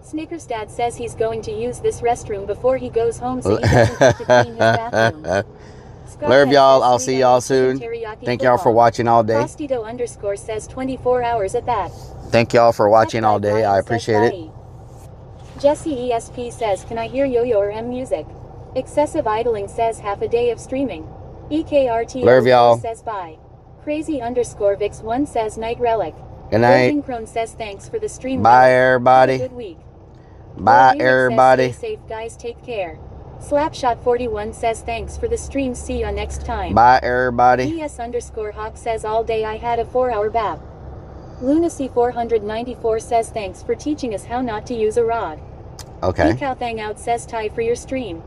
Snickers Dad says he's going to use this restroom before he goes home so he doesn't have to clean his bathroom. Love y'all. I'll see y'all soon. Thank y'all for watching all day. Frostito _ says 24 hours at that. Thank y'all for watching all day. I appreciate it. Jesse ESP says, can I hear Yo-Yo or M music? Excessive idling says half a day of streaming. EKRT Love y'all. says bye. Crazy _ Vix1 says night Rellik. Good night. Golden Crone says thanks for the stream. Bye, Rellik. everybody. Have a good week. Bye, Lyric everybody. Says, stay safe, guys. Take care. Slapshot41 says thanks for the stream. See ya next time. Bye, everybody. DS _ Hawk says all day I had a 4-hour bap. Lunacy 494 says thanks for teaching us how not to use a rod. Okay. Decal Hangout says tie for your stream.